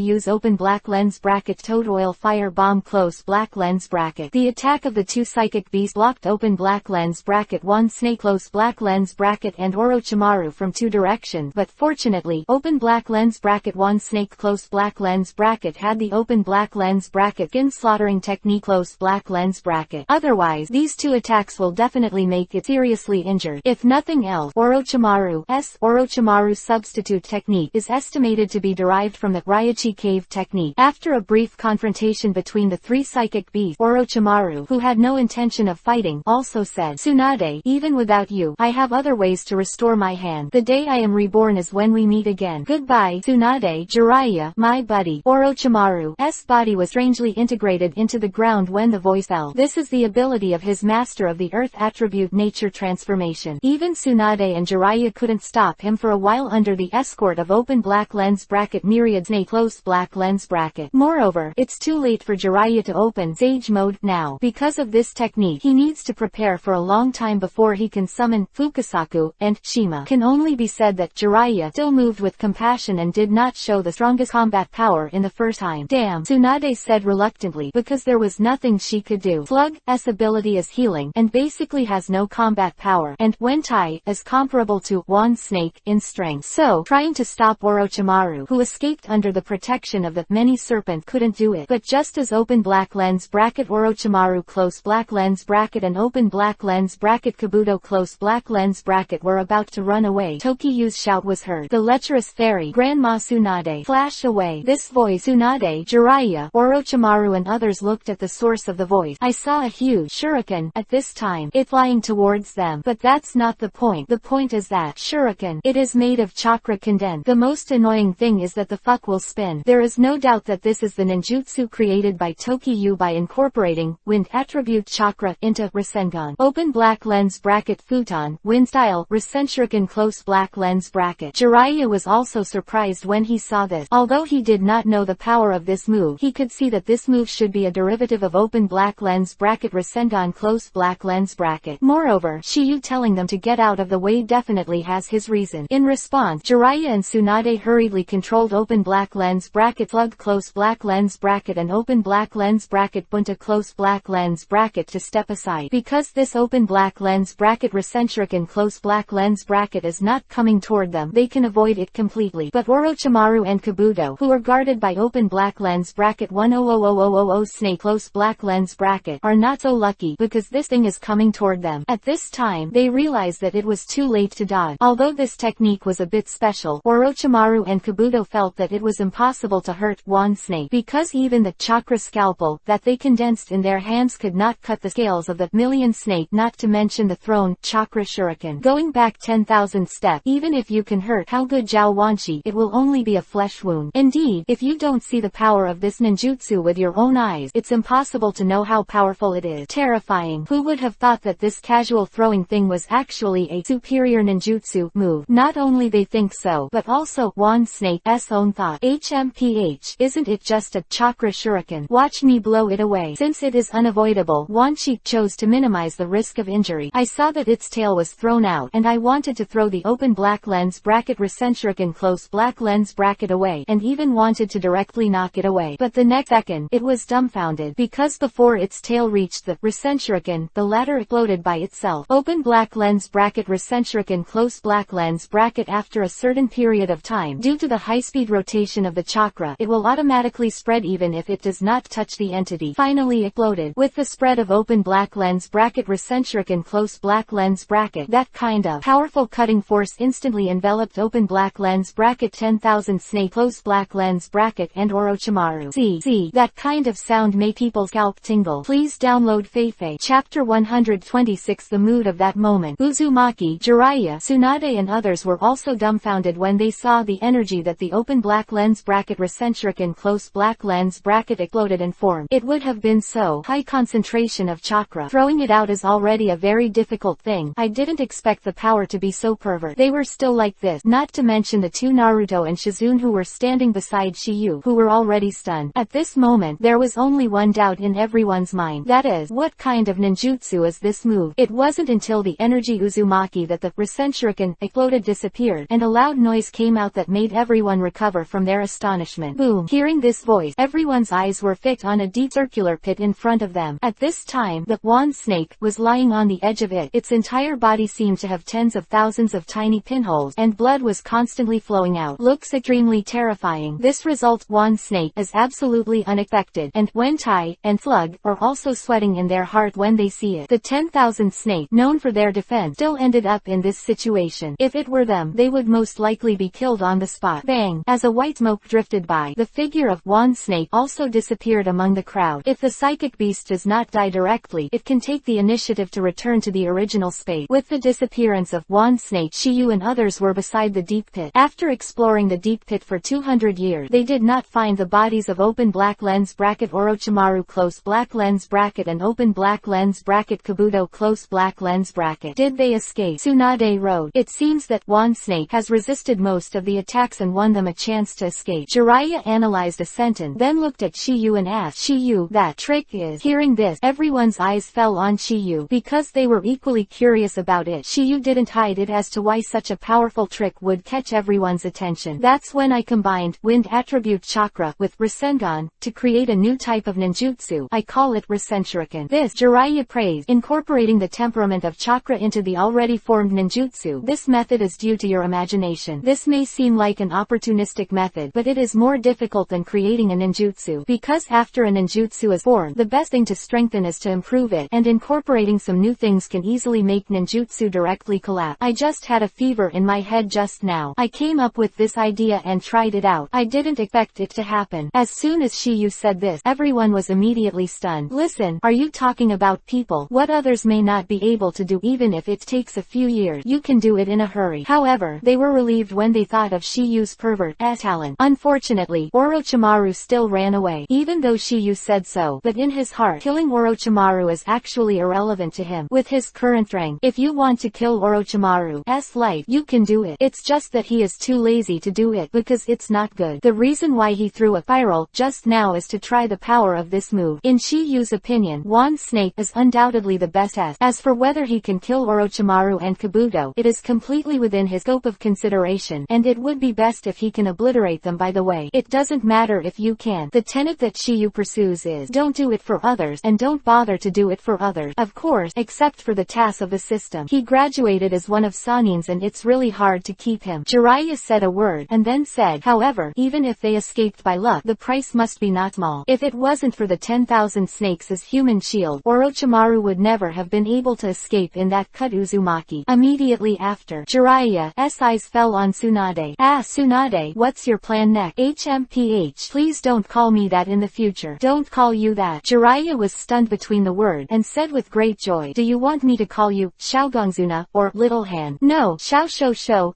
[SPEAKER 1] use open black lens bracket Toad oil fire bomb close black lens bracket. The attack of the two psychic beasts blocked open black lens bracket one snake close black lens bracket and Orochimaru from two directions, but fortunately, open black lens bracket one snake close black lens bracket had the open black lens bracket skin slaughtering technique close black lens bracket. Otherwise, these two attacks will definitely make it seriously injured. If nothing else, Orochimaru's substitute technique is estimated to be derived from the Raichi cave technique. After a brief confrontation between the three psychic beasts, Orochimaru, who had no intention of fighting, also said, "Tsunade, even without you, I have other ways to restore my hand. The day I am reborn is when we meet again. Goodbye, Tsunade." Jiraiya, my buddy. Orochimaru's body was strangely integrated into the ground when the voice fell. This is the ability of his master of the earth attribute nature transformation. Even Tsunade and Jiraiya couldn't stop him for a while under the escort of open black lens bracket myriad snake close black lens bracket. Moreover, it's too late for Jiraiya to open Sage mode now. Because of this technique, he needs to prepare for a long time before he can summon Fukasaku and Shima. Can only be said that Jiraiya still moved with compassion and did not show the strongest combat power in the first time. Damn, Tsunade said reluctantly, because there was nothing she could do. Slug's ability is healing and basically has no combat power, and Wentai is comparable to one snake in strength. So, trying to stop Orochimaru, who escaped under the protection of the many serpent, couldn't do it. But just as open black lens bracket Orochimaru close black lens bracket and open black lens bracket Kabuto close black lens bracket were about to run away, Tokiyu's shout was heard. The lecherous fairy, Grandma Tsunade, flash away. This voice, Tsunade, Jiraiya, Orochimaru and others looked at the source of the voice. I saw a huge shuriken at this time, it flying towards them. But that's not the point. The point is that shuriken, it is made of chakra condensed. The most annoying thing is that the fuck will spin. There is no doubt that this is the ninjutsu created by Tokiyu by incorporating wind attribute chakra into Rasengan. Open black lens bracket futon, wind style, Rasenshuriken close black lens bracket. Jiraiya was also surprised when he saw this. Although he did not know the power of this move, he could see that this move should be a derivative of open black lens bracket Rasengan close black lens bracket. Moreover, Shiyu telling them to get out of the way definitely has his reason. In response, Jiraiya and Tsunade hurriedly controlled open black lens bracket Slug close black lens bracket and open black lens bracket Bunta close black lens bracket to step aside. Because this open black lens bracket Rasenshuriken close black lens bracket is not coming toward them, they can avoid it completely. But Orochimaru and Kabuto, who are guarded by open black lens bracket 100000 snake close black lens bracket, are not so lucky because this thing is coming toward them. At this time, they realize that it was too late to dodge. Although this technique was a bit special, Orochimaru and Kabuto felt that it was impossible to hurt one snake because even the chakra scalpel that they condensed in their hands could not cut the scales of the million snake, not to mention the thrown chakra shuriken. Going back 10,000 steps, even if you can hurt how good Jiao Wanshi, it will only be a flesh wound. Indeed, if you don't see the power of this ninjutsu with your own eyes, it's impossible to know how powerful it is. Terrifying. Who would have thought that this casual throwing thing was actually a superior ninjutsu move? Not only they think so, but also one snake's own thought. HMPH, isn't it just a chakra shuriken? Watch me blow it away. Since it is unavoidable, Wanshi chose to minimize the risk of injury. I saw that its tail was thrown out, and I wanted to throw the open black lens bracket Rasenshuriken close black lens bracket away, and even wanted to directly knock it away. But the next second, it was dumbfounded, because before its tail reached the Rasenshuriken, the latter exploded by itself. Open black lens bracket Rasenshuriken close black lens bracket. After a certain period of time, due to the high-speed rotation of the chakra, it will automatically spread even if it does not touch the entity. Finally exploded. With the spread of open black lens bracket Rasenshuriken close black lens bracket, that kind of powerful cutting force instantly enveloped open black lens bracket 10,000 snake close black lens bracket and Orochimaru. See, that kind of sound made people's scalp tingle. Please download Feifei. Chapter 126. The mood of that moment. Uzumaki, Jiraiya, Tsunade and others were also dumbfounded when they saw the energy that the open black lens bracket Rasenshuriken close black lens bracket exploded and formed. It would have been so high concentration of chakra. Throwing it out is already a very difficult thing. I didn't expect the power to be so pervert. They were still like this, not to mention the two Naruto and Shizune who were standing beside Shiyu, who were already stunned. At this moment, there was only one doubt in everyone's mind. That is, what kind of ninjutsu is this move? It wasn't until the energy energy Uzumaki that the Rasenshuriken exploded disappeared, and a loud noise came out that made everyone recover from their astonishment. Boom! Hearing this voice, everyone's eyes were fixed on a deep circular pit in front of them. At this time, the wand snake was lying on the edge of it. Its entire body seemed to have tens of thousands of tiny pinholes, and blood was constantly flowing out. Looks extremely terrifying. This result, wand snake, is absolutely unaffected, and Wentai and Flug are also sweating in their heart when they see it. The 10,000 snake, known for their defense, still ended up in this situation. If it were them, they would most likely be killed on the spot. Bang! As a white smoke drifted by, the figure of wand snake also disappeared among the crowd. If the psychic beast does not die directly, it can take the initiative to return to the original state. With the disappearance of wand snake, Shiyu and others were beside the deep pit. After exploring the deep pit for 200 years, they did not find the bodies of open black lens bracket Orochimaru close black lens bracket and open black lens bracket Kabuto close black lens bracket. Did they escape? Tsunade wrote. It seems that wand snake has resisted most of the attacks and won them a chance to escape. Jiraiya analyzed a sentence, then looked at Shiyu and asked, Shiyu, that trick is... Hearing this, everyone's eyes fell on Shiyu, because they were equally curious about it. Shiyu didn't hide it as to why such a powerful trick would catch everyone's attention. That's when I combined wind attribute chakra with Rasengan to create a new type of ninjutsu. I call it Rasenshuriken. This, Jiraiya praised, incorporating the temperament of chakra into the already formed ninjutsu. This method is due to your imagination. This may seem like an opportunistic method, but it is more difficult than creating a ninjutsu, because after a ninjutsu is formed, the best thing to strengthen is to improve it, and incorporating some new things can easily make ninjutsu directly collapse. I just had a fever in my head just now. I came up with this idea and tried it out. I didn't expect it to happen. As soon as Shiyu said this, everyone was immediately stunned. Listen, are you talking about people? What others may not be able to do even if it takes a few years, you can do it in a hurry. However, they were relieved when they thought of Shiyu's pervert talent. Unfortunately, Orochimaru still ran away, even though Shiyu said so, but in his heart, killing Orochimaru is actually irrelevant to him. With his current rank, if you want to kill Orochimaru's life, you can do it. It's just that he is too lazy to do it because it's not good. The reason why he threw a spiral just now is to try the power of this move. In Shiyu's opinion, wand snake is undoubtedly the best test. As for whether he can kill Orochimaru and Kabuto, it is completely within his scope of consideration, and it would be best if he can obliterate them. By the way, it doesn't matter if you can. The tenet that Shiyu pursues is, don't do it for others, and don't bother to do it for others. Of course, except for the tasks of the system. He graduated as one of Sanin's and it's really hard to keep him. Jiraiya said a word, and then said, however, even if they escaped by luck, the price must be not small. If it wasn't for the 10,000 snakes as human shield, Orochimaru would never have been able to escape in that cut Uzumaki. Immediately after, Jiraiya's eyes fell on Tsunade. Tsunade, what's your plan next? HMPH, please don't call me that in the future. Don't call you that. Jiraiya was stunned between the word, and said with great joy, do you want me to call you Shaogongzuna, or Little Hand? No, Shao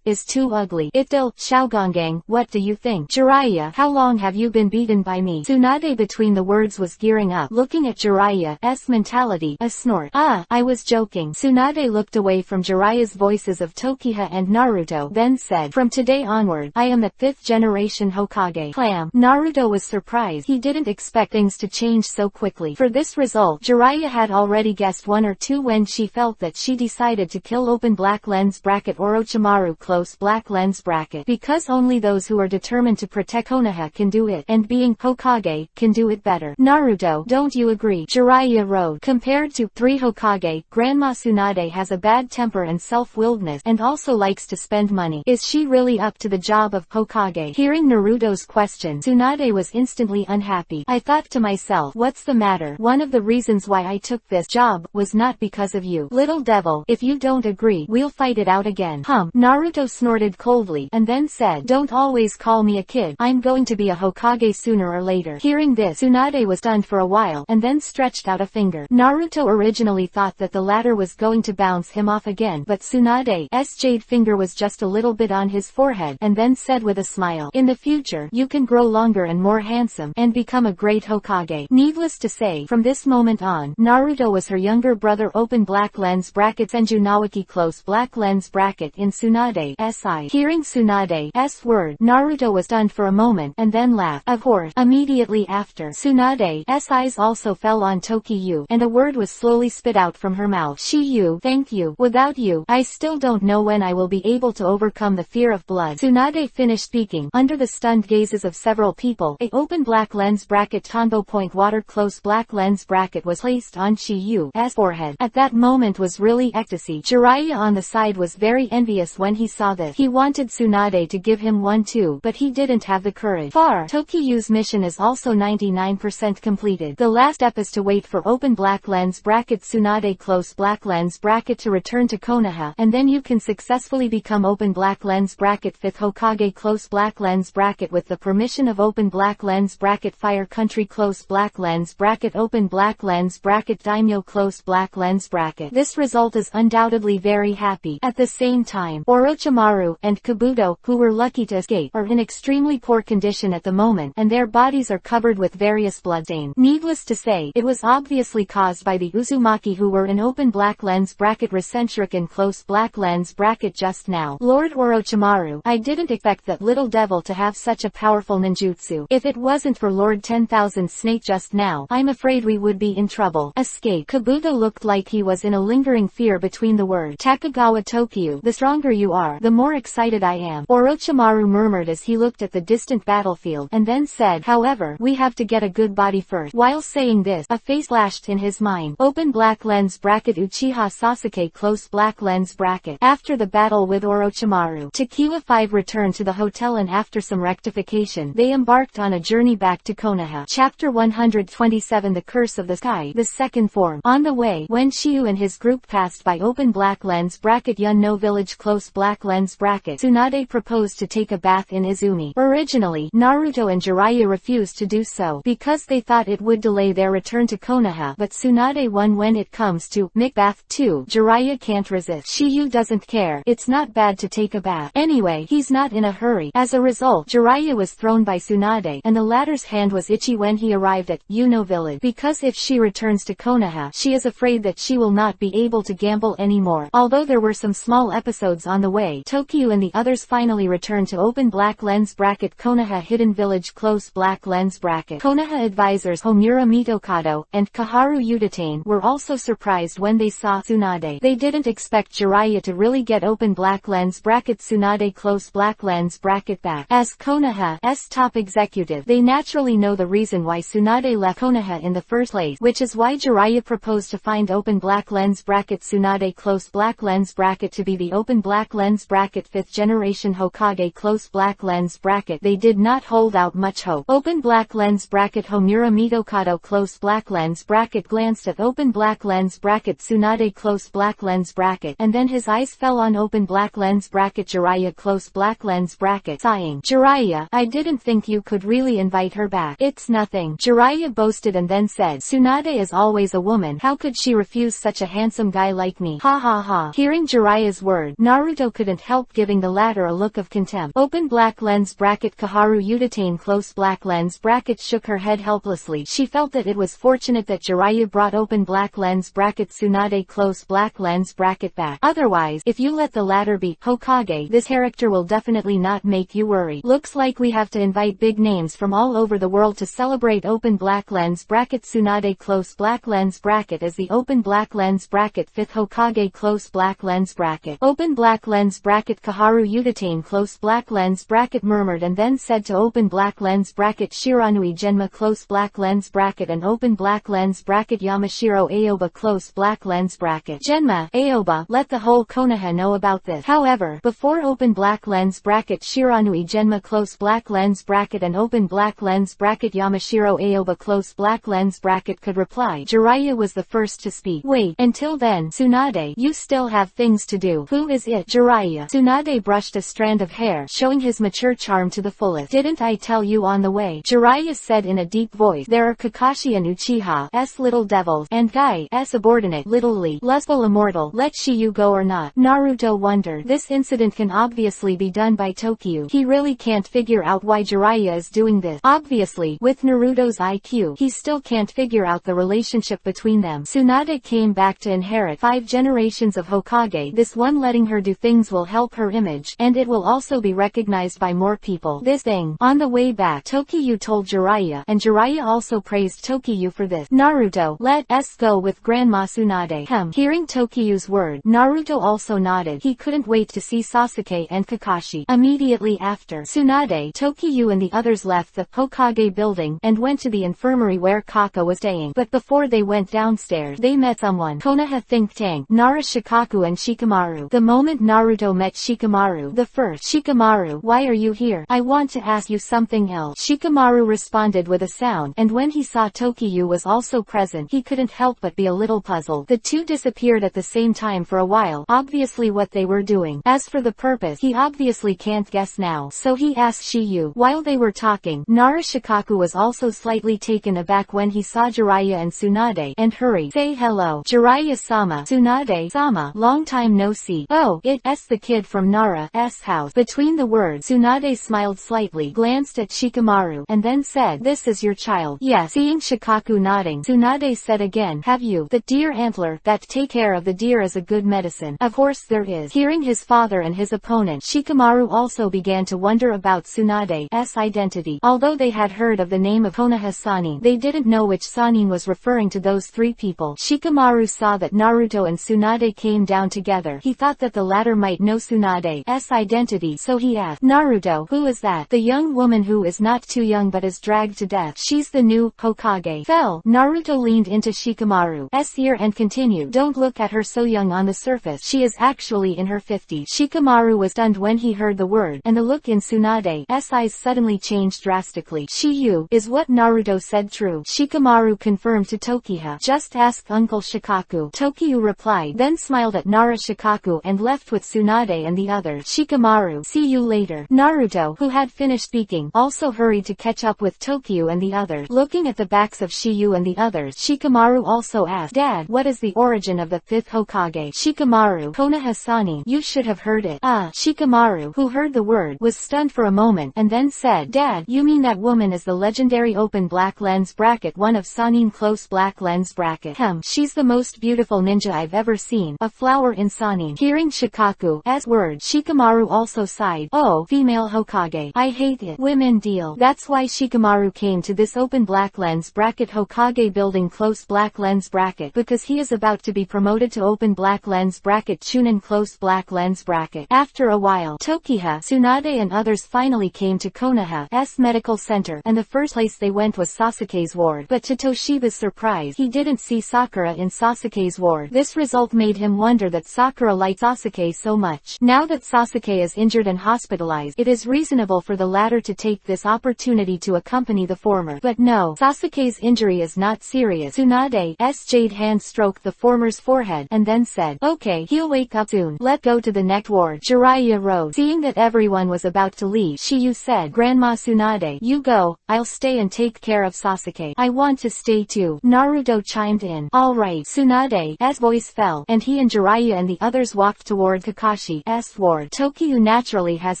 [SPEAKER 1] is too ugly. It'll, Shaogongang, what do you think? Jiraiya, how long have you been beaten by me? Tsunade between the words was gearing up, looking at Jiraiya's mentality, a snort. I was joking. Tsunade looked away from Jiraiya's voices of Tokiha and Naruto, then said, from today onward, I am the 5th generation Hokage. Clam. Naruto was surprised. He didn't expect things to change so quickly. For this result, Jiraiya had already guessed one or two when she felt that she decided to kill open black lens bracket Orochimaru close black lens bracket, because only those who are determined to protect Konoha can do it, and being Hokage can do it better. Naruto, don't you agree? Jiraiya wrote. Compared to 3 Hokage, Grandma Tsunade has a bad temper and self-willedness, and also likes to spend money. Is she really up to the job of Hokage? Hearing Naruto's question, Tsunade was instantly unhappy. I thought to myself, what's the matter? One of the reasons why I took this job was not because of you. Little devil, if you don't agree, we'll fight it out again. Naruto snorted coldly, and then said, don't always call me a kid. I'm going to be a Hokage sooner or later. Hearing this, Tsunade was stunned for a while, and then stretched out a finger. Naruto originally thought that the latter was going to bounce him off again, but Tsunade's jade finger was just a little bit on his forehead, and then said with a smile, in the future, you can grow longer and more handsome, and become a great Hokage. Needless to say, from this moment on, Naruto was her younger brother. Open black lens bracket Senju Nawaki close black lens bracket in Tsunade's eye. Hearing Tsunade's word, Naruto was stunned for a moment, and then laughed. Of course, immediately after, Tsunade's eyes also fell on Tokiyu, and a word was slowly spit out from her mouth. Shiyu, thank Thank you. Without you, I still don't know when I will be able to overcome the fear of blood. Tsunade finished speaking. Under the stunned gazes of several people, a open black lens bracket Tonbo point water close black lens bracket was placed on Chi-Yu's forehead. At that moment was really ecstasy. Jiraiya on the side was very envious when he saw this. He wanted Tsunade to give him one too, but he didn't have the courage. Tokiyu's mission is also 99% completed. The last step is to wait for open black lens bracket Tsunade close black lens bracket to return to Konoha, and then you can successfully become open black lens bracket 5th Hokage close black lens bracket with the permission of open black lens bracket Fire Country close black lens bracket open black lens bracket Daimyo close black lens bracket. This result is undoubtedly very happy. At the same time, Orochimaru and Kabuto, who were lucky to escape, are in extremely poor condition at the moment, and their bodies are covered with various bloodstains. Needless to say, it was obviously caused by the Uzumaki who were in open black lens bracket Recentric and close black lens bracket just now. Lord Orochimaru, I didn't expect that little devil to have such a powerful ninjutsu. If it wasn't for Lord 10,000 Snake just now, I'm afraid we would be in trouble. Escape. Kabuto looked like he was in a lingering fear between the words. Takagawa Tokiyu, the stronger you are, the more excited I am. Orochimaru murmured as he looked at the distant battlefield, and then said, however, we have to get a good body first. While saying this, a face flashed in his mind. Open black lens bracket Uchiha Sasuke close black lens bracket. After the battle with Orochimaru, Tequila 5 returned to the hotel, and after some rectification, they embarked on a journey back to Konoha. Chapter 127 The Curse of the Sky, the second form. On the way, when Shiyu and his group passed by open black lens bracket Yunno village close black lens bracket, Tsunade proposed to take a bath in Izumi. Originally, Naruto and Jiraiya refused to do so, because they thought it would delay their return to Konoha, but Tsunade won when it comes to bath too. Jiraiya can't resist. Shiyu doesn't care. It's not bad to take a bath. Anyway, he's not in a hurry. As a result, Jiraiya was thrown by Tsunade, and the latter's hand was itchy when he arrived at Yunno village, because if she returns to Konoha, she is afraid that she will not be able to gamble anymore. Although there were some small episodes on the way, Tokiyu and the others finally returned to open black lens bracket Konoha hidden village close black lens bracket. Konoha advisors Homura Mitokado and Kaharu Udatane were also surprised when they saw Tsunade. They didn't expect Jiraiya to really get open black lens bracket Tsunade close black lens bracket back. As Konoha's top executive, they naturally know the reason why Tsunade left Konoha in the first place, which is why Jiraiya proposed to find open black lens bracket Tsunade close black lens bracket to be the open black lens bracket 5th generation Hokage close black lens bracket. They did not hold out much hope. Open black lens bracket Homura Mitokado close black lens bracket glanced at open black lens bracket Tsunade close black lens bracket, and then his eyes fell on open black lens bracket Jiraiya close black lens bracket, sighing. Jiraiya, I didn't think you could really invite her back. It's nothing, Jiraiya boasted, and then said, Tsunade is always a woman. How could she refuse such a handsome guy like me? Ha ha ha. Hearing Jiraiya's word, Naruto couldn't help giving the latter a look of contempt. Open black lens bracket Kaharu Udatane close black lens bracket shook her head helplessly. She felt that it was fortunate that Jiraiya brought open black lens bracket Tsunade close black lens bracket back. Otherwise, if you let the latter be Hokage, this character will definitely not make you worry. Looks like we have to invite big names from all over the world to celebrate open black lens bracket Tsunade close black lens bracket as the open black lens bracket 5th Hokage close black lens bracket. Open black lens bracket Kaharu Udatane close black lens bracket murmured, and then said to open black lens bracket Shiranui Genma close black lens bracket and open black lens bracket Yamashiro Aoba close black lens bracket. Genma, Aoba, let the whole Konoha know about this. However, before open black lens bracket Shiranui Genma close black lens bracket and open black lens bracket Yamashiro Aoba close black lens bracket could reply, Jiraiya was the first to speak. Wait, until then, Tsunade, you still have things to do. Who is it? Jiraiya. Tsunade brushed a strand of hair, showing his mature charm to the fullest. Didn't I tell you on the way? Jiraiya said in a deep voice. There are Kakashi and Uchiha's little devils, and Gai's subordinate, Little Lee, lustful immortal. Let Shiyu go or not? Naruto wondered. This incident can obviously be done by Tokiyu. He really can't figure out why Jiraiya is doing this. Obviously, with Naruto's IQ, he still can't figure out the relationship between them. Tsunade came back to inherit 5 generations of Hokage. This one letting her do things will help her image, and it will also be recognized by more people. This thing. On the way back, Tokiyu told Jiraiya, and Jiraiya also praised Tokiyu for this. Naruto, let us go with Grandma Tsunade. Hearing Tokiyu's word, Naruto also nodded. He couldn't wait to see Sasuke and Kakashi. Immediately after, Tsunade, Tokiyu and the others left the Hokage building and went to the infirmary where Kaka was staying. But before they went downstairs, they met someone. Konoha think tank, Nara Shikaku and Shikamaru. The moment Naruto met Shikamaru, the first, Shikamaru, why are you here? I want to ask you something else. Shikamaru responded with a sound, and when he saw Tokiyu was also present, he couldn't help but be a little puzzled. The two disappeared at the same time for a while, obviously what they were doing. As for the purpose, he obviously can't guess now, so he asked Shiyu. While they were talking, Nara Shikaku was also slightly taken aback when he saw Jiraiya and Tsunade, and hurried. Say hello. Jiraiya-sama. Tsunade-sama. Long time no see. Oh, it's the kid from Nara's house. Between the words, Tsunade smiled slightly, glanced at Shikamaru, and then said, this is your child. Yes. Seeing Shikaku nodding, Tsunade said again, have you, the deer antler, that take care of the deer is a good medicine. Of course there is. Hearing his father and his opponent, Shikamaru also began to wonder about Tsunade's identity. Although they had heard of the name of Konoha Sannin, they didn't know which Sannin was referring to those three people. Shikamaru saw that Naruto and Tsunade came down together. He thought that the latter might know Tsunade's identity, so he asked, Naruto, who is that? The young woman who is not too young but is dragged to death. She's the new Hokage. Fell. Naruto leaned into Shikamaru's ear and continued, don't look at her so young on the surface. She is actually in her 50s. Shikamaru was stunned when he heard the word, and the look in Tsunade's eyes suddenly changed drastically. Shiyu, is what Naruto said true? Shikamaru confirmed to Tokiha. Just ask Uncle Shikaku. Tokiyu replied, then smiled at Nara Shikaku and left with Tsunade and the others. Shikamaru, see you later. Naruto, who had finished speaking, also hurried to catch up with Tokiyu and the others. Looking at the backs of Shiyu and the others, Shikamaru also asked, Dad, what is the origin of the 5th Hokage? Shikamaru, Konoha Sannin. You should have heard it. Shikamaru, who heard the word, was stunned for a moment, and then said, Dad, you mean that woman is the legendary open black lens bracket one of Sannin close black lens bracket. She's the most beautiful ninja I've ever seen. A flower in Sannin. Hearing Shikaku's words, Shikamaru also sighed. Oh, female Hokage. I hate it. Women deal. That's why Shikamaru came to this open black lens bracket Hokage building close black lens bracket, because he is about to be promoted to open black lens bracket Chunin close black lens bracket. After a while, Tokiha, Tsunade and others finally came to Konoha's medical center, and the first place they went was Sasuke's ward. But to Toshiba's surprise, he didn't see Sakura in Sasuke's ward. This result made him wonder that Sakura liked Sasuke so much. Now that Sasuke is injured and hospitalized, it is reasonable for the latter to take this opportunity to accompany the former. But no, Sasuke's injury is not serious. Tsunade's jade hand stroked the former's forehead, and then said, okay, he'll wake up soon. Let go to the next ward. Jiraiya rose. Seeing that everyone was about to leave, Shiyu said, Grandma Tsunade, you go, I'll stay and take care of Sasuke. I want to stay too. Naruto chimed in. Alright. Tsunade's voice fell, and he and Jiraiya and the others walked toward Kakashi's ward. Tokiyu naturally has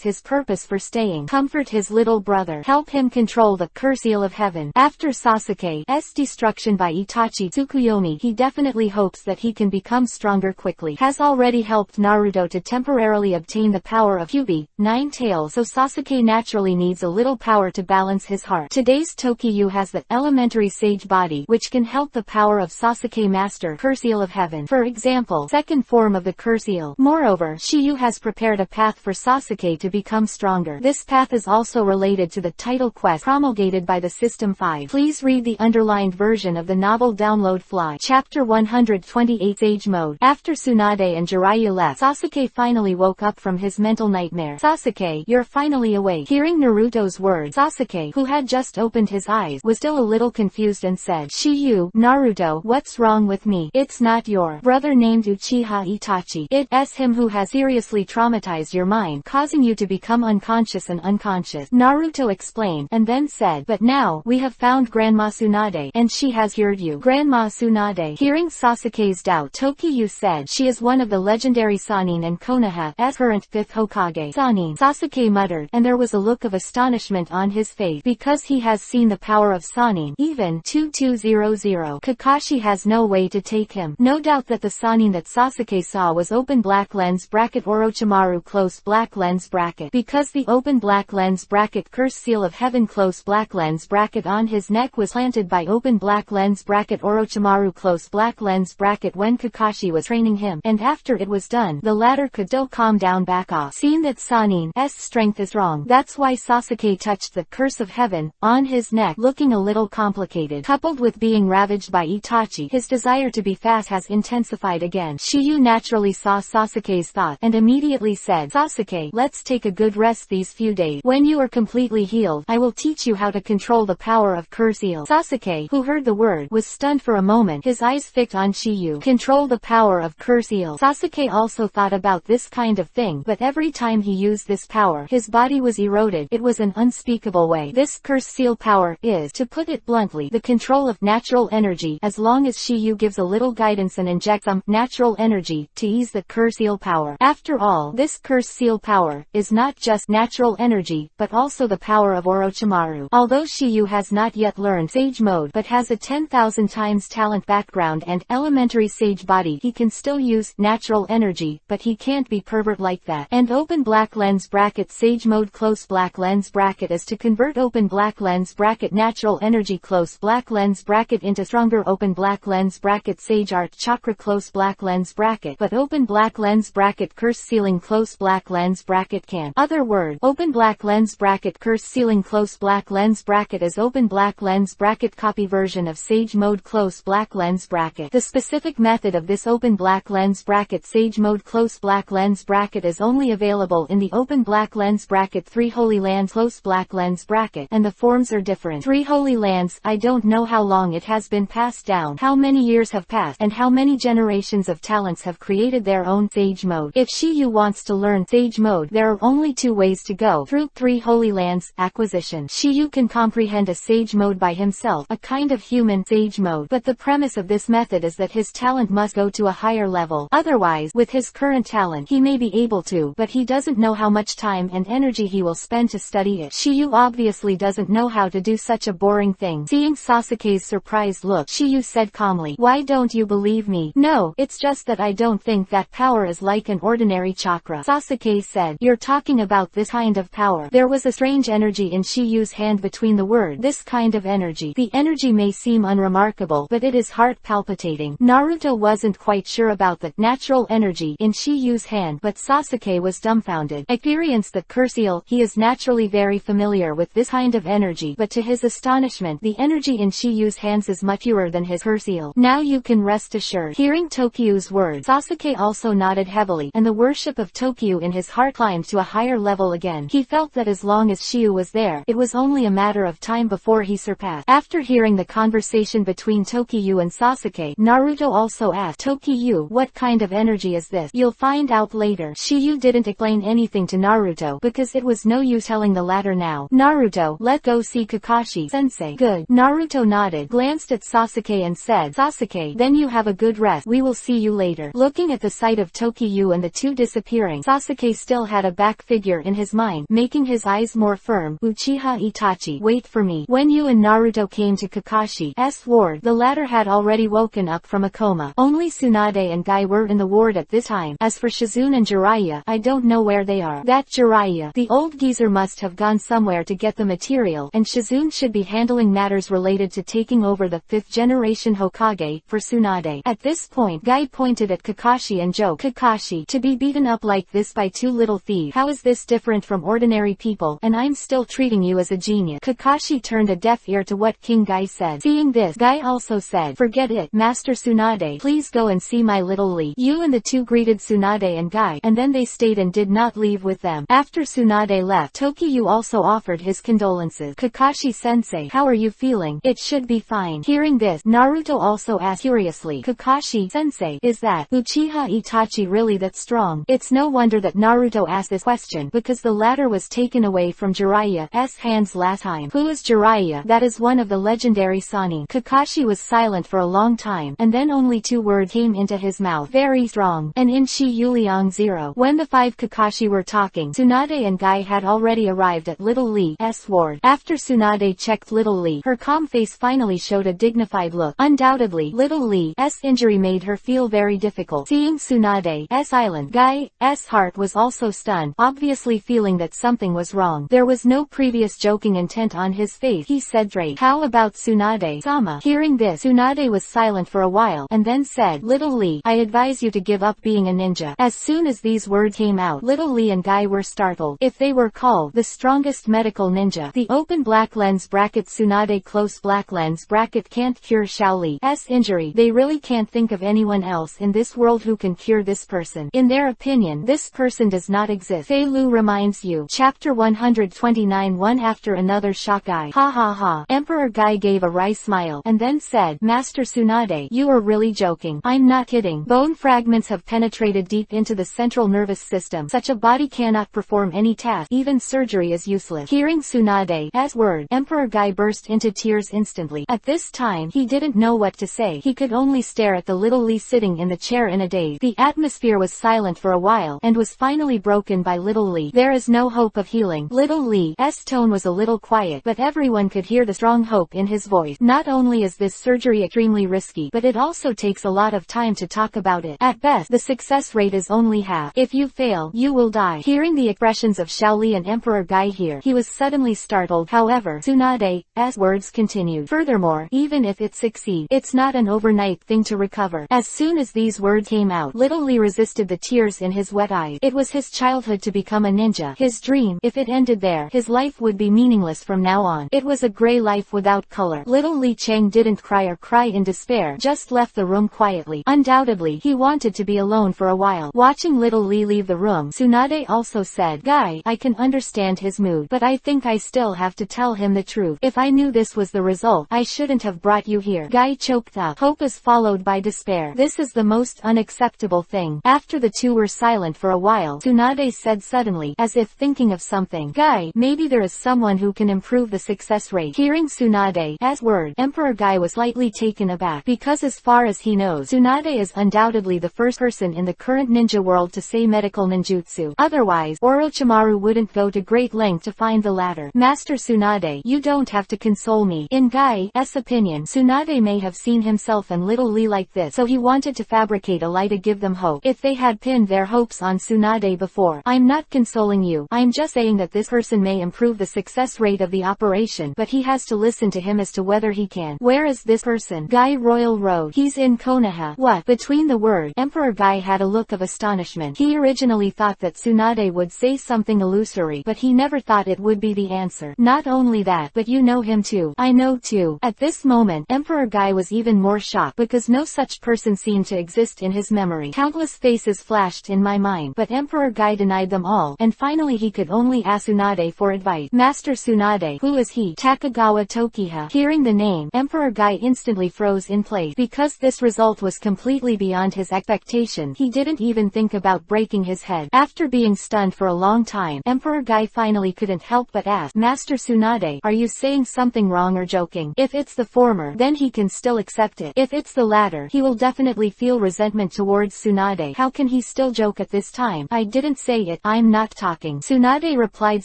[SPEAKER 1] his purpose for staying. Comfort his little brother. Help him control the curse seal of heaven. After Sasuke's destruction by Itachi Tsukuyomi, he definitely hopes that he can become stronger quickly. Has already helped Naruto to temporarily obtain the power of EPUB, 9 tails, so Sasuke naturally needs a little power to balance his heart. Today's Tokiyu has the elementary sage body, which can help the power of Sasuke master curse seal of heaven. For example, second form of the curse seal. Moreover, Shiyu has prepared a path for Sasuke to become stronger. This path is also related to the title quest promulgated by the System 5. Please read the underlined version of the novel download fly. Chapter 128 Sage Mode. After Tsunade and Jiraiya left, Sasuke finally woke up from his mental nightmare. Sasuke, you're finally awake. Hearing Naruto's words, Sasuke, who had just opened his eyes, was still a little confused and said, Shiyu, Naruto, what's wrong with me? It's not your brother named Uchiha Itachi. It's him who has seriously traumatized your mind, causing you to become unconscious and unconscious. Naruto explained, and then said, but now, we have found Grandma Tsunade, and she has cured you. Grandma Tsunade. Hearing Sasuke's doubt, Tokiyu said, she is one of the legendary Sannin and Konoha's current 5th Hokage. Sannin. Sasuke muttered, and there was a look of astonishment on his face, because he has seen the power of Sannin. Even 2200. Kakashi has no way to take him. No doubt that the Sannin that Sasuke saw was open black lens bracket Orochimaru close black lens bracket, because the open black lens bracket curse seal of heaven close black lens bracket on his neck was planted by open black lens bracket Orochimaru close black lens bracket when Kakashi was training him, and after it was done, the latter could still calm down back off. Seeing that Sanin's strength is wrong, that's why Sasuke touched the curse of heaven on his neck, looking a little complicated. Coupled with being ravaged by Itachi, his desire to be fast has intensified again. Shiryu naturally saw Sasuke's thought, and immediately said, Sasuke, let's take a good rest these few days. When you are completely healed, I will teach you how to control the power of curse seal. Sasuke, who heard the word, was stunned for a moment, his eyes fixed on Shiryu. Control the power of curse seal. Sasuke also thought about this kind of thing, but every time he used this power, his body was eroded. It was an unspeakable way. This curse seal power is, to put it bluntly, the control of natural energy, as long as Shiryu gives a little guidance and injects some natural energy to ease the curse seal power. After all, this curse seal power is not just natural energy, but also the power of Orochimaru. Although Shiryu has not yet learned Sage Mode but has a 10,000 times talent background and elementary Sage body, he can still use natural energy, but he can't be pervert like that. And open black lens bracket Sage Mode close black lens bracket is to convert open black lens bracket natural energy close black lens bracket into stronger open black lens bracket Sage Art Chakra close black lens bracket, but open black lens bracket curse sealing close black lens bracket can't. Other word, open black lens bracket curse sealing close black lens bracket is open black lens bracket copy version of Sage Mode close black lens bracket. The specific method of this open black lens bracket Sage Mode close black lens bracket is only available in the open black lens bracket 3 Holy Lands close black lens bracket, and the forms are different. 3 Holy Lands, I don't know how long it has been passed down, how many years have passed, and how many generations of talents have created their own Sage Mode. If Shiryu wants to learn Sage Mode, there are only 2 ways to go: through 3 Holy Lands acquisition. Shiryu can comprehend a Sage Mode by himself, a kind of human Sage Mode, but the premise of this method is that his talent must go to a higher level. Otherwise, with his current talent, he may be able to, but he doesn't know how much time and energy he will spend to study it. Shiryu obviously doesn't know how to do such a boring thing. Seeing Sasuke's surprised look, Shiryu said calmly, why don't you believe me? No, it's just that I don't think that power is like an ordinary chakra. Sasuke said, you're talking about this kind of power. There was a strange energy in Shiryu's hand between the word, this kind of energy. The energy may seem unremarkable, but it is heart palpitating. Naruto wasn't quite sure about the natural energy in Shiryu's hand, but Sasuke was dumbfounded. Experienced the curse seal, he is naturally very familiar with this kind of energy, but to his astonishment, the energy in Shiryu's hands is much purer than his curse seal. Now you can rest assured. Hearing Tokyu's words, Sasuke also nodded heavily, and the worship of Tokyu in his heart climbed to a higher level again. He felt that as long as Shiryu was there, it was only a matter of time before he surpassed. After hearing the conversation between Tokyu and Sasuke, Naruto also asked, Tokyu, what kind of energy is this? You'll find out later. Shiryu didn't explain anything to Naruto, because it was no use telling the latter now. Naruto, let's go see Kakashi-sensei. Good. Naruto nodded, glanced at Sasuke and said, Sasuke, then you have a good rest. We will see you later. Looking at the sight of Tokyu and the two disappearing, Sasuke still had a back figure in his mind, making his eyes more firm. Uchiha Itachi, wait for me. When you and Naruto came to Kakashi's ward, the latter had already woken up from a coma. Only Tsunade and Guy were in the ward at this time. As for Shizune and Jiraiya, I don't know where they are. That Jiraiya, the old geezer, must have gone somewhere to get the material, and Shizune should be handling matters related to taking over the 5th generation Hokage for Tsunade. At this point, Guy pointed at Kakashi and joked, Kakashi, to be beaten up like this by 2 little thieves. How is this different from ordinary people, and I'm still treating you as a genius? Kakashi turned a deaf ear to what King Guy said. Seeing this, Guy also said, forget it, Master Tsunade, please go and see my little Lee. You and the two greeted Tsunade and Guy, and then they stayed and did not leave with them. After Tsunade left, Tokyu also offered his condolences. Kakashi-sensei, how are you feeling? It should be fine. Hearing this, Naruto also asked curiously, Kakashi-sensei, is that Uchiha Itachi really that strong? It's no wonder that Naruto asked this question, because the latter was taken away from Jiraiya's hands last time. Who is Jiraiya? That is one of the legendary Sannin. Kakashi was silent for a long time, and then only 2 words came into his mouth. Very strong. And in Shi Yuliang 0. When the 5 Kakashi were talking, Tsunade and Guy had already arrived at Little Lee's ward. After Tsunade checked Little Lee, her calm face finally showed a dignified look. Undoubtedly, Little Lee's injury made her feel very difficult. Seeing Tsunade's silent, Guy's heart was also stunned, obviously feeling that something was wrong. There was no previous joking intent on his face. He said straight, how about Tsunade-sama? Hearing this, Tsunade was silent for a while, and then said, "Little Lee, I advise you to give up being a ninja." As soon as these words came out, Little Lee and Guy were startled. If they were called the strongest medical ninja, the open black lens bracket Tsunade close black lens bracket can't cure Xiao Li's injury, they really can't think of anyone else in this world who can cure this person. In their opinion, this person does not exist. Fei Lu reminds you. Chapter 129. One after another shock Guy. Ha ha ha. Emperor Guy gave a wry smile, and then said, "Master Tsunade, you are really joking." "I'm not kidding. Bone fragments have penetrated deep into the central nervous system. Such a body cannot perform any task. Even surgery is useless." Hearing Tsunade's word, Emperor Guy burst into tears instantly. At this time, he didn't know what to say. He could only stare at the Little Lee sitting in the chair in a daze. The atmosphere was silent for a while, and was finally broken by Little Lee. "There is no hope of healing." Little Lee's tone was a little quiet, but everyone could hear the strong hope in his voice. "Not only is this surgery extremely risky, but it also takes a lot of time to talk about it. At best, the success rate is only half. If you fail, you will die." Hearing the expressions of Xiao Li and Emperor Guy here, he was suddenly startled. However, Tsunade's words continued. "Furthermore, even if it succeeds, it's not an overnight thing to recover." As soon as these words came out, Little Lee resisted the tears in his wet eyes. It was his childhood to become a ninja. His dream. If it ended there, his life would be meaningless from now on. It was a gray life without color. Little Lee Cheng didn't cry in despair, just left the room quietly. Undoubtedly, he wanted to be alone for a while. Watching Little Lee leave the room, Tsunade also said, "Guy, I can understand his mood, but I think I still have to tell him the truth. If I knew this was the result, I shouldn't have brought you here." Guy choked up. Hope is followed by despair. This is the most unacceptable thing. After the two were silent for a while, Tsunade said suddenly, as if thinking of something, "Guy, maybe there is someone who can improve the success rate." Hearing Tsunade's word, Emperor Guy was slightly taken aback, because as far as he knows, Tsunade is undoubtedly the first person in the current ninja world to say medical ninjutsu. Otherwise, Orochimaru wouldn't go to great length to find the latter. "Master Tsunade, you don't have to console me." In Guy's opinion, Tsunade may have seen himself and Little Lee like this, so he wanted to fabricate a lie to give them hope. If they had pinned their hopes on Tsunade before, "I'm not consoling you. I'm just saying that this person may improve the success rate of the operation, but he has to listen to him as to whether he can." "Where is this person?" "Guy Royal Road. He's in Konoha." "What?" Between the word, Emperor Guy had a look of astonishment. He originally thought that Tsunade would say something illusory, but he never thought it would be the answer. "Not only that, but you know him too." "I know too." At this moment, Emperor Guy was even more shocked, because no such person seemed to exist in his memory. Countless faces flashed in my mind, but Emperor Guy denied them all, and finally he could only ask Tsunade for advice. "Master Tsunade, who is he?" "Takagawa Tokiha." Hearing the name, Emperor Guy instantly froze in place. Because this result was completely beyond his expectation, he didn't even think about breaking his head. After being stunned for a long time, Emperor Guy finally couldn't help but ask, "Master Tsunade, are you saying something wrong or joking?" If it's the former, then he can still accept it. If it's the latter, he will definitely feel resentment towards Tsunade. How can he still joke at this time? "I didn't say it. I'm not talking." Tsunade replied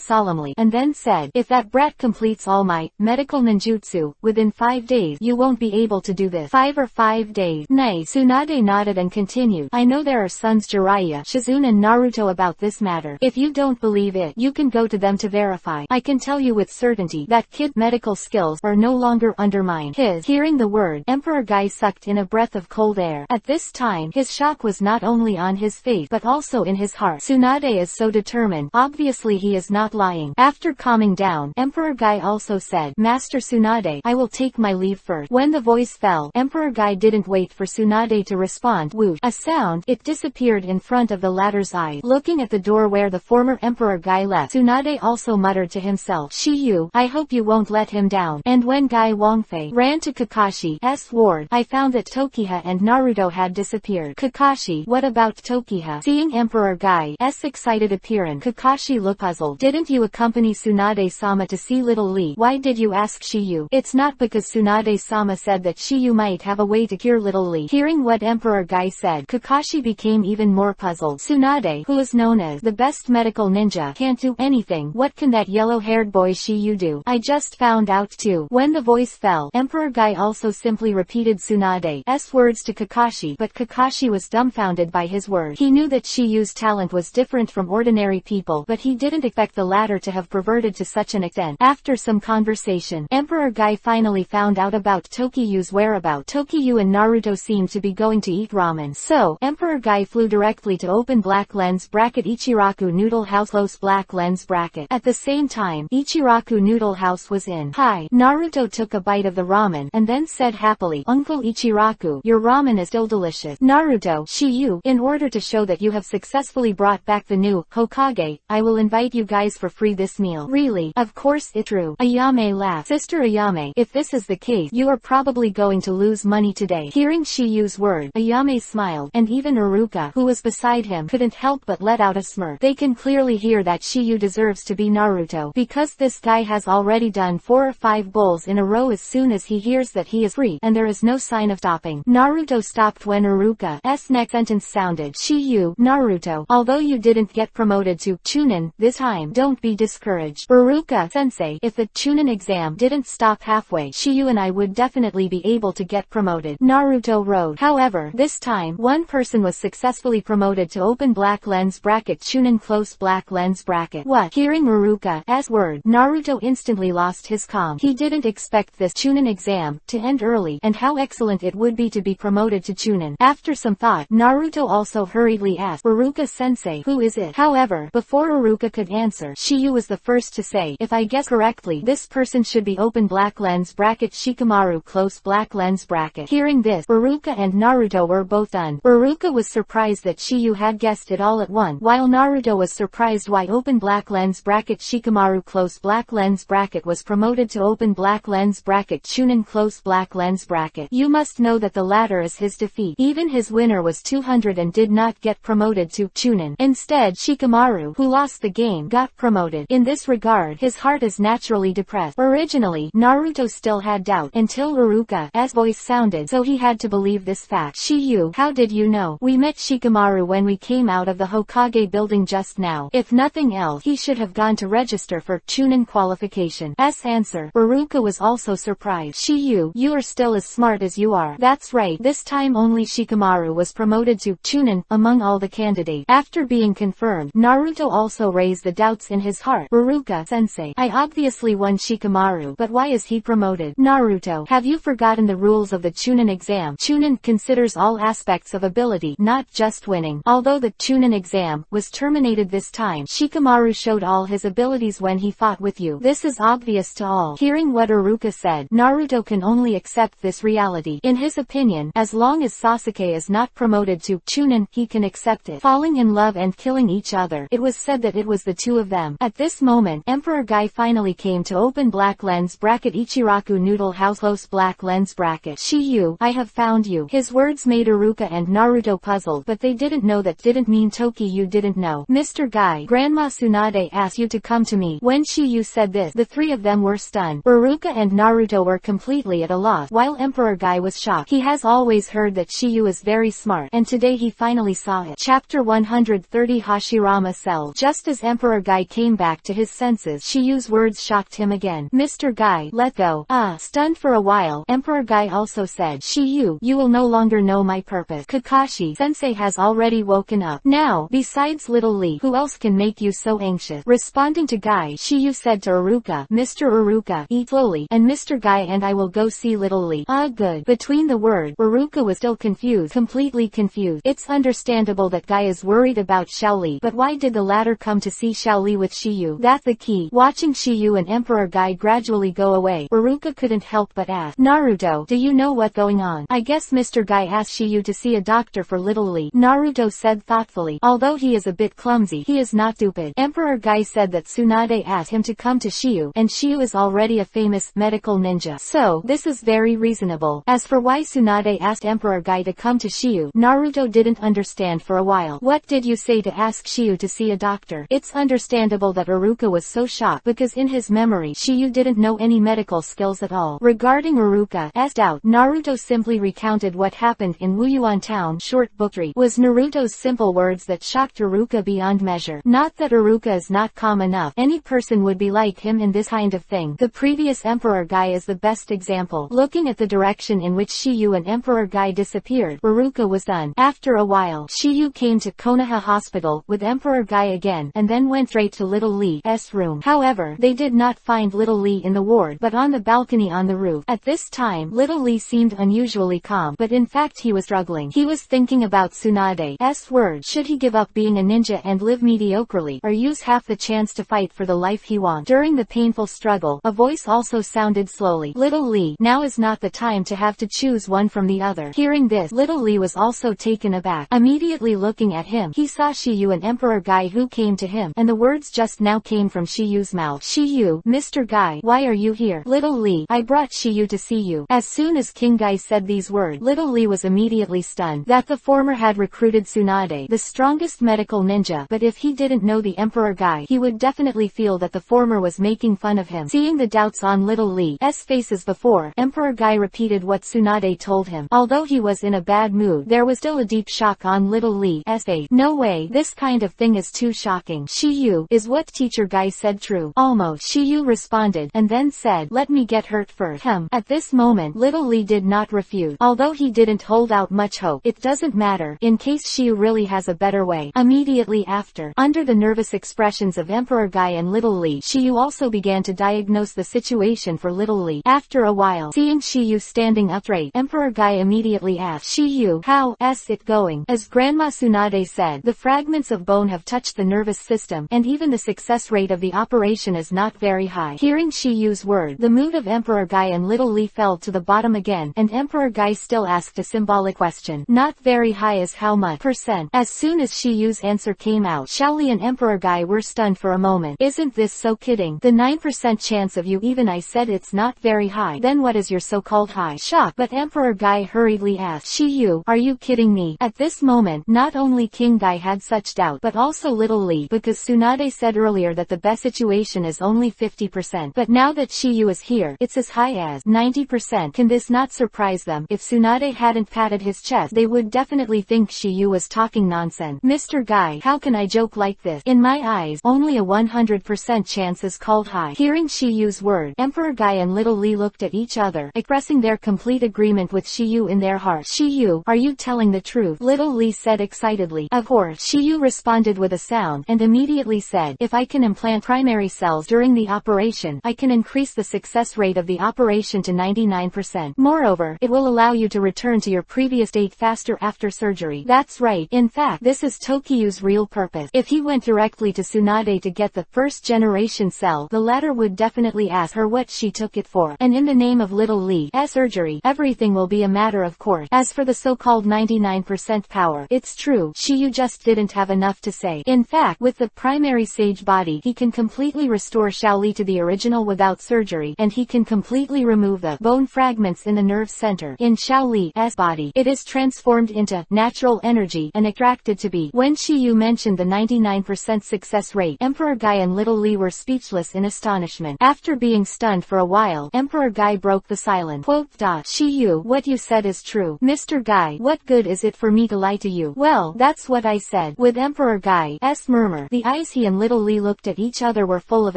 [SPEAKER 1] solemnly, and then said, "If that brat completes all my medical ninjutsu within 5 days, you won't be able to do this." 5 days. Nice. Tsunade nodded and continued, "I know there are sons Jiraiya, Shizune and Naruto about this matter. If you don't believe it, you can go to them to verify. I can tell you with certainty that kid's medical skills are no longer undermined." Hearing the word, Emperor Guy sucked in a breath of cold air. At this time, his shock was not only on his face but also in his heart. Tsunade is so determined. Obviously he is not lying. After calming down, Emperor Guy also said, "Master Tsunade, I will take my leave first." When the voice fell, Emperor Guy didn't wait for Tsunade to respond. Whoosh! A sound, it disappeared in front of the latter's eyes. Looking at the door where the former Emperor Guy left, Tsunade also muttered to himself, "Shiyu, I hope you won't let him down." And when Guy Wangfei ran to Kakashi's ward, I found that Tokiha and Naruto had disappeared. "Kakashi, what about Tokiha?" Seeing Emperor Guy's excited appearance, Kakashi looked puzzled. "Didn't you accompany Tsunade-sama to see Little Lee? Why did you ask Shiyu?" "It's not because Tsunade-sama said that Shiyu might have a way to cure Little Lee." Hearing what Emperor Guy said, Kakashi became even more puzzled. "Tsunade, who is known as the best medical ninja, can't do anything. What can that yellow-haired boy Shiyu do? I just found out too." When the voice fell, Emperor Guy also simply repeated Tsunade's words to Kakashi, but Kakashi was dumbfounded by his words. He knew that Shiyu's talent was different from ordinary people, but he didn't expect the latter to have perverted to such an extent. After some conversation, Emperor Guy finally found out about Tokiyu's whereabouts. Tokiyu and Naruto Naruto seemed to be going to eat ramen. So, Emperor Guy flew directly to open black lens bracket Ichiraku Noodle House close black lens bracket. At the same time, Ichiraku Noodle House was in. Hi. Naruto took a bite of the ramen and then said happily, Uncle Ichiraku, your ramen is still delicious. Naruto, Shiyu, in order to show that you have successfully brought back the new Hokage, I will invite you guys for free this meal. Really? Of course it's true. Ayame laughed. Sister Ayame, if this is the case, you are probably going to lose money today. Hearing Shiyu's word, Ayame smiled, and even Iruka, who was beside him, couldn't help but let out a smirk. They can clearly hear that Shiyu deserves to be Naruto, because this guy has already done 4 or 5 bowls in a row as soon as he hears that he is free, and there is no sign of stopping. Naruto stopped when Iruka's next sentence sounded. Shiyu, Naruto, although you didn't get promoted to Chunin this time, don't be discouraged. Iruka-sensei, if the Chunin exam didn't stop halfway, Shiyu and I would definitely be able to get promoted. Naruto wrote. However, this time, one person was successfully promoted to open black lens bracket Chunin close black lens bracket. What? Hearing Iruka's word, Naruto instantly lost his calm. He didn't expect this Chunin exam to end early, and how excellent it would be to be promoted to Chunin. After some thought, Naruto also hurriedly asked, Iruka-sensei, who is it? However, before Iruka could answer, Shiyu was the first to say, if I guess correctly, this person should be open black lens bracket Shikamaru close black lens bracket. Hearing this, Iruka and Naruto were both stunned. Iruka was surprised that Shiyu had guessed it all at once, while Naruto was surprised why open black lens bracket Shikamaru close black lens bracket was promoted to open black lens bracket Chunin close black lens bracket. You must know that the latter is his defeat. Even his winner was 200 and did not get promoted to Chunin. Instead, Shikamaru, who lost the game, got promoted. In this regard, his heart is naturally depressed. Originally, Naruto still had doubt until Iruka's voice sounded, so he had to believe this fact. Shiyu, how did you know? We met Shikamaru when we came out of the Hokage building just now. If nothing else, he should have gone to register for Chunin qualification. Answer. Iruka was also surprised. Shiyu, you are still as smart as you are. That's right. This time only Shikamaru was promoted to Chunin among all the candidates. After being confirmed, Naruto also raised the doubts in his heart. Iruka-sensei, I obviously won Shikamaru, but why is he promoted? Naruto, have you forgotten the rules of the Chunin exam? Chunin considers all aspects of ability, not just winning. Although the Chunin exam was terminated this time, Shikamaru showed all his abilities when he fought with you. This is obvious to all. Hearing what Iruka said, Naruto can only accept this reality. In his opinion, as long as Sasuke is not promoted to Chunin, he can accept it. Falling in love and killing each other. It was said that it was the two of them. At this moment, Emperor Guy finally came to open black lens bracket Ichiraku Noodle House close black lens bracket. Shiyu, I have found you. His words made Iruka and Naruto puzzled, but they didn't know that didn't mean Toki you didn't know. Mr. Guy, Grandma Tsunade asked you to come to me. When Shiyu said this, the three of them were stunned. Iruka and Naruto were completely at a loss, while Emperor Guy was shocked. He has always heard that Shiyu is very smart, and today he finally saw it. Chapter 130 Hashirama Cells. Just as Emperor Guy came back to his senses, Shiyu's words shocked him again. Mr. Guy, let go. Stunned for a while, Emperor Guy also said, Shiyu, you will no longer know my purpose. Kakashi-sensei has already woken up. Now, besides Little Lee, who else can make you so anxious? Responding to Guy, Shiyu said to Iruka, Mr. Iruka, eat slowly, and Mr. Guy and I will go see Little Lee. Good. Between the word, Iruka was still confused, completely confused. It's understandable that Guy is worried about Xiaoli, but why did the latter come to see Xiaoli with Shiyu? That's the key. Watching Shiyu and Emperor Guy gradually go away, Iruka couldn't help but ask, Naruto, do you know what's going on? I guess Mr. Guy asked Shiyu to see a doctor for Little Lee. Naruto said thoughtfully, although he is a bit clumsy, he is not stupid. Emperor Guy said that Tsunade asked him to come to Shiyu, and Shiyu is already a famous medical ninja. So, this is very reasonable. As for why Tsunade asked Emperor Guy to come to Shiyu, Naruto didn't understand for a while. What did you say to ask Shiyu to see a doctor? It's understandable that Iruka was so shocked, because in his memory Shiyu didn't know any medical skills at all. Regarding Iruka's doubt, Naruto simply recounted what happened in Wuyuan Town. Short book 3 was Naruto's simple words that shocked Iruka beyond measure. Not that Iruka is not calm enough. Any person would be like him in this kind of thing. The previous Emperor Guy is the best example. Looking at the direction in which Shiyu and Emperor Guy disappeared, Iruka was stunned. After a while, Shiyu came to Konoha Hospital with Emperor Guy again, and then went straight to Little Lee's room. However, they did not find Little Lee in the ward, but on the balcony on the roof. At this time, Little Lee seemed unusually calm, but in fact he was struggling. He was thinking about Tsunade's words. Should he give up being a ninja and live mediocrely, or use half the chance to fight for the life he wants? During the painful struggle, a voice also sounded slowly. Little Lee, now is not the time to have to choose one from the other. Hearing this, Little Lee was also taken aback. Immediately looking at him, he saw Shiyu and Emperor Guy who came to him, and the words just now came from Shiyu's mouth. Shiyu, Mr. Guy, why are you here? Little Lee, I brought Shiyu to see you. As soon as King Guy said these words, Little Lee was immediately stunned that the former had recruited Tsunade, the strongest medical ninja, but if he didn't know the Emperor Guy, he would definitely feel that the former was making fun of him. Seeing the doubts on Little Lee's faces before, Emperor Guy repeated what Tsunade told him. Although he was in a bad mood, there was still a deep shock on Little Lee's face. No way, this kind of thing is too shocking. Shiyu, is what Teacher Guy said true? Almost, Shiyu responded, and then said, let me get hurt first. At this moment, Little Lee did not refuse. Although he didn't hold out much hope, it doesn't matter, in case Shiyu really has a better way. Immediately after, under the nervous expressions of Emperor Guy and Little Lee, Shiyu also began to diagnose the situation for Little Lee. After a while, seeing Shiyu standing up straight, Emperor Guy immediately asked, Shiyu, how's it going? As Grandma Tsunade said, the fragments of bone have touched the nervous system, and even the success rate of the operation is not very high. Hearing Shiyu's word, the mood of Emperor Guy and Little Lee fell to the bottom again, and Emperor Guy still asked a symbolic question. Not very high is how much %? As soon as Shiyu's answer came out, Xiaoli and Emperor Guy were stunned for a moment. Isn't this so kidding? The 9% chance of you even I said it's not very high. Then what is your so-called high? Shock. But Emperor Guy hurriedly asked, Shiyu, are you kidding me? At this moment, not only King Guy had such doubt, but also Little Lee, because Tsunade said earlier that the best situation is only 50%. But now that Shiyu is here, it's as high as 90%. Can this not surprise them? If Tsunade hadn't patted his chest, they would definitely think Shiyu was talking nonsense. Mr. Guy, how can I joke like this? In my eyes, only a 100% chance is called high. Hearing Shiyu's word, Emperor Guy and Little Lee looked at each other, expressing their complete agreement with Shiyu in their hearts. Shiyu, are you telling the truth? Little Lee said excitedly. Of course. Shiyu responded with a sound, and immediately said, if I can implant primary cells during the operation, I can increase the success rate of the operation to 99%. Moreover, it will allow you to return to your previous state faster after surgery. That's right. In fact, this is Tokiyu's real purpose. If he went directly to Tsunade to get the first generation cell, the latter would definitely ask her what she took it for. And in the name of Little Lee's surgery, everything will be a matter of course. As for the so-called 99% power, it's true, Shiyu just didn't have enough to say. In fact, with the primary sage body, he can completely restore Xiaoli to the original without surgery, and he can completely remove the bone fragments in the nerve center. In Xiaoli's body, it is transformed into natural energy and attracted to be. When Shiyu mentioned the 99% success rate, Emperor Guy and Little Lee were speechless in astonishment. After being stunned for a while, Emperor Guy broke the silence. Shiyu, what you said is true. Mr. Guy, what good is it for me to lie to you? Well, that's what I said. With Emperor Guy's murmur, the eyes he and Little Lee looked at each other were full of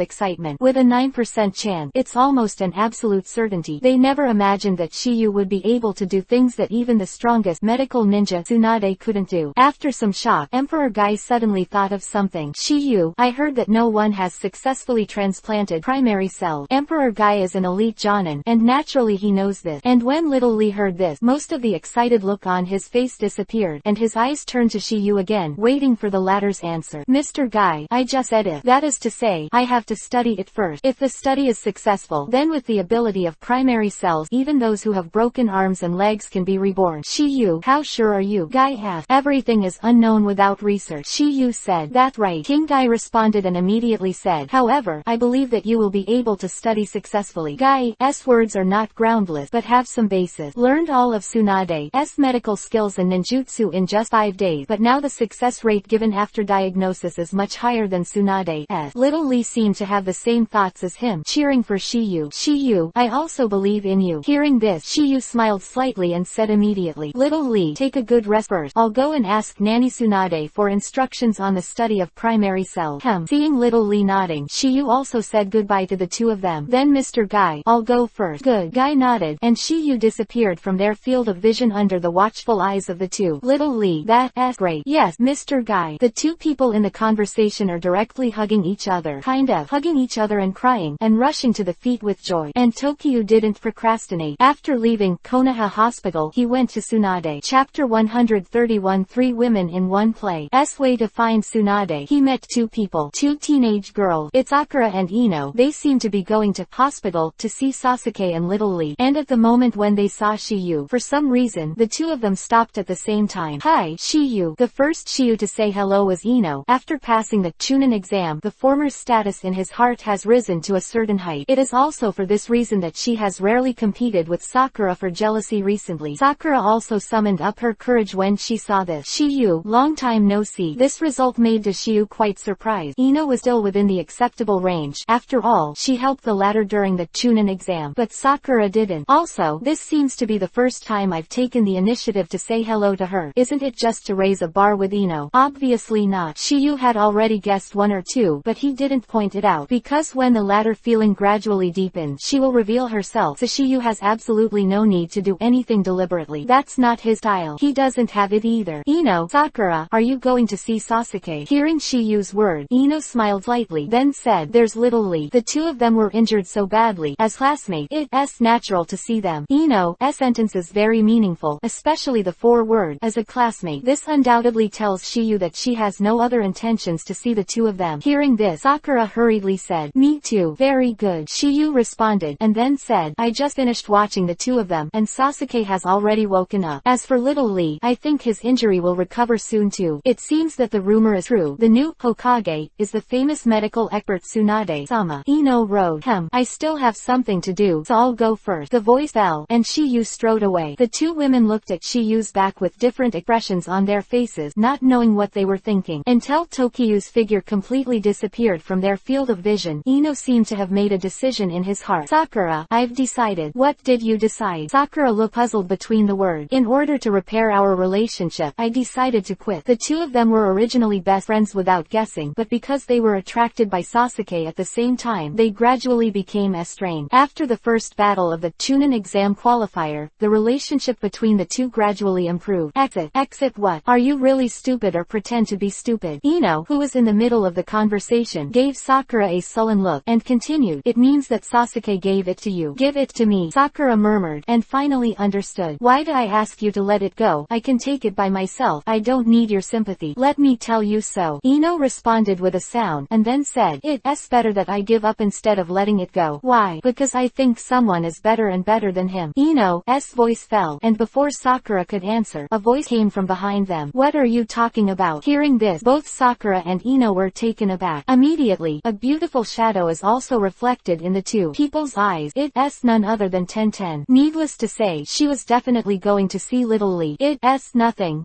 [SPEAKER 1] excitement. With a 9% chance, it's almost an absolute certainty. They never imagined that Shiyu would be able to do things that even the strongest medical ninja Tsunade couldn't do. After some shock, Emperor Guy suddenly thought of something. Shiyu, I heard that no one has successfully transplanted primary cells. Emperor Guy is an elite Jonin, and naturally he knows this. And when Little Lee heard this, most of the excited look on his face disappeared, and his eyes turned to Shiyu again, waiting for the latter's answer. Mr. Guy, I just said if. That is to say, I have to study it first. If the study is successful, then with the ability of primary cells, even those who have broken arms and legs can be reborn. Shiyu, how sure are you? Guy asked. Everything is unknown without research. Shiyu said. That's right. King Guy responded and immediately said, however, I believe that you will be able to study successfully. Guy's words are not groundless, but have some basis. Learned all of Tsunade's medical skills and ninjutsu in just 5 days, but now the success rate given after diagnosis is much higher than Tsunade's. Little Lee seemed to have the same thoughts as him, cheering for Shiyu. Shiyu, I also believe in you. Hearing this, Shiyu smiled slightly and said immediately, Little Lee, take a good rest first. I'll go and ask Nanny Tsunade for instructions on the study of primary cells. Seeing Little Lee nodding, Shiyu also said goodbye to the two of them. Then Mr. Guy, I'll go first. Good. Guy nodded, and Shiyu disappeared from their field of vision under the watchful eyes of the two. Little Lee, that's great. Yes, Mr. Guy. The two people in the conversation are directly hugging each other, kind of hugging each other and crying, and rushing to the feet with joy. And Tokiyu didn't procrastinate. After leaving, Konoha Konoha Hospital, he went to Tsunade. Chapter 131 3 Women in One Play. Way to find Tsunade. He met two people, two teenage girls. It's Sakura and Ino. They seem to be going to hospital to see Sasuke and Little Lee. And at the moment when they saw Shiyu, for some reason, the two of them stopped at the same time. Hi, Shiyu. The first Shiyu to say hello was Ino. After passing the Chunin exam, the former's status in his heart has risen to a certain height. It is also for this reason that she has rarely competed with Sakura for jealousy recently. Sakura also summoned up her courage when she saw this. Shiyu, long time no see. This result made Shiyu quite surprised. Ino was still within the acceptable range. After all, she helped the latter during the Chunin exam, but Sakura didn't. Also, this seems to be the first time I've taken the initiative to say hello to her. Isn't it just to raise a bar with Ino? Obviously not. Shiyu had already guessed one or two, but he didn't point it out, because when the latter feeling gradually deepens, she will reveal herself, so Shiyu has absolutely no need to do anything deliberately. That's not his style. He doesn't have it either. Ino, Sakura, are you going to see Sasuke? Hearing Shiyu's word, Ino smiled slightly, then said, there's Little Lee. The two of them were injured so badly. As classmates, it's natural to see them. Ino's sentence is very meaningful, especially the foreword, as a classmate. This undoubtedly tells Shiyu that she has no other intentions to see the two of them. Hearing this, Sakura hurriedly said, me too. Very good. Shiyu responded, and then said, I just finished watching the two of them, and Sasuke has already woken up. As for Little Lee, I think his injury will recover soon too. It seems that the rumor is true. The new Hokage is the famous medical expert Tsunade-sama. Ino wrote, I still have something to do, so I'll go first. The voice fell, and Shiyu strode away. The two women looked at Shiyu's back with different expressions on their faces, not knowing what they were thinking, until Tokiyu's figure completely disappeared from their field of vision. Ino seemed to have made a decision in his heart. Sakura, I've decided. What did you decide? Sakura looked puzzled between the words. In order to repair our relationship, I decided to quit. The two of them were originally best friends without guessing, but because they were attracted by Sasuke at the same time, they gradually became estranged. After the first battle of the Chunin exam qualifier, the relationship between the two gradually improved. Exit what? Are you really stupid or pretend to be stupid? Ino, who was in the middle of the conversation, gave Sakura a sullen look, and continued, it means that Sasuke gave it to you. Give it to me. Sakura murmured, and finally understood. Why did I ask you to let it go? I can take it by myself. I don't need your sympathy. Let me tell you so. Ino responded with a sound, and then said, it's better that I give up instead of letting it go. Why? Because I think someone is better and better than him. Ino's voice fell, and before Sakura could answer, a voice came from behind them. What are you talking about? Hearing this, both Sakura and Ino were taken aback. Immediately, a beautiful shadow is also reflected in the two people's eyes. It's none other than Tenten. Needless to say, she was definitely going to see Little Lee. It's nothing.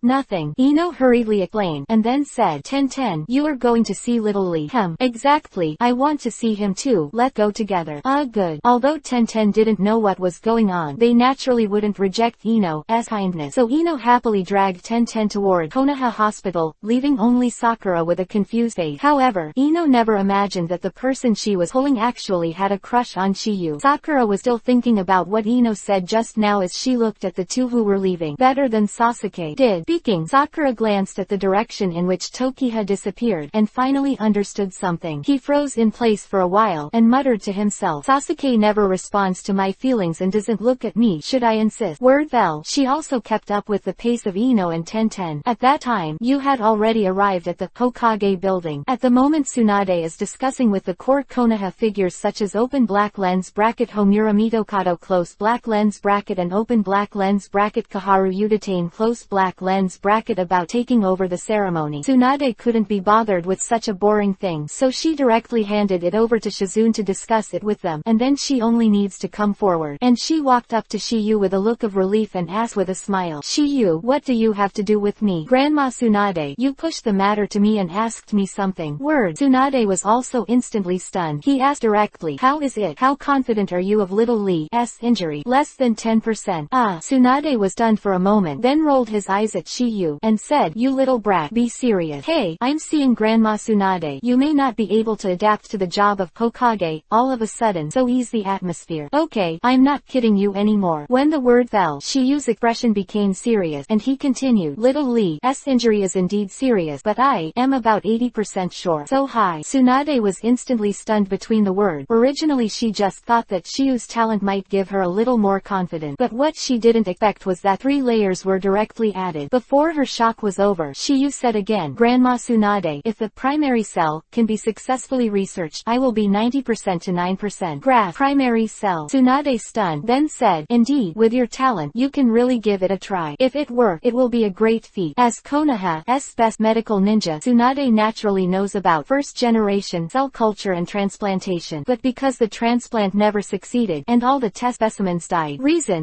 [SPEAKER 1] Ino hurriedly explained, and then said, Tenten, you are going to see Little Lee. Exactly. I want to see him too. Let's go together. Good. Although Tenten didn't know what was going on, they naturally wouldn't reject Ino's kindness. So Ino happily dragged Tenten toward Konoha Hospital, leaving only Sakura with a confused face. However, Ino never imagined that the person she was pulling actually had a crush on Shiyu. Sakura was still thinking about what Ino said just now as she looked at the two who were leaving. Better than Sasuke did. Speaking, Sakura glanced at the direction in which Toki had disappeared, and finally understood something. He froze in place for a while, and muttered to himself, Sasuke never responds to my feelings and doesn't look at me, should I insist? Word fell. She also kept up with the pace of Ino and Tenten. At that time, Yu had already arrived at the Hokage building. At the moment Tsunade is discussing with the core Konoha figures such as open black lens bracket Homura Mitokado close black lens bracket and open black lens bracket Kaharu Udatane close black lens bracket about taking over the ceremony. Tsunade couldn't be bothered with such a boring thing, so she directly handed it over to Shizune to discuss it with them, and then she only needs to come forward. And she walked up to Shiyu with a look of relief and asked with a smile, Shiyu, what do you have to do with me? Grandma Tsunade, you pushed the matter to me and asked me something. Word. Tsunade was also instantly stunned. He asked directly, how is it? How confident are you of Little Lee's injury? Less than 10%. Tsunade was stunned for a moment, then rolled his eyes at Shiyu, and said, you little brat, be serious. Hey, I'm seeing Grandma Tsunade. You may not be able to adapt to the job of Hokage, all of a sudden, so ease the atmosphere. Okay, I'm not kidding you anymore. When the word fell, Shiyu's expression became serious, and he continued, Little Lee's injury is indeed serious, but I am about 80% sure. So high. Tsunade was instantly stunned between the words. Originally she just thought that Shiyu's talent might give her a little more confidence. heaven. But what she didn't expect was that 3 layers were directly added. Before her shock was over, Shiyu said again, Grandma Tsunade, if the primary cell can be successfully researched, I will be 90% to 9%. Graph. Primary cell. Tsunade stunned, then said, indeed, with your talent, you can really give it a try. If it works, it will be a great feat. As Konoha's best medical ninja, Tsunade naturally knows about first-generation cell culture and transplantation. But because the transplant never succeeded, and all the test specimens died,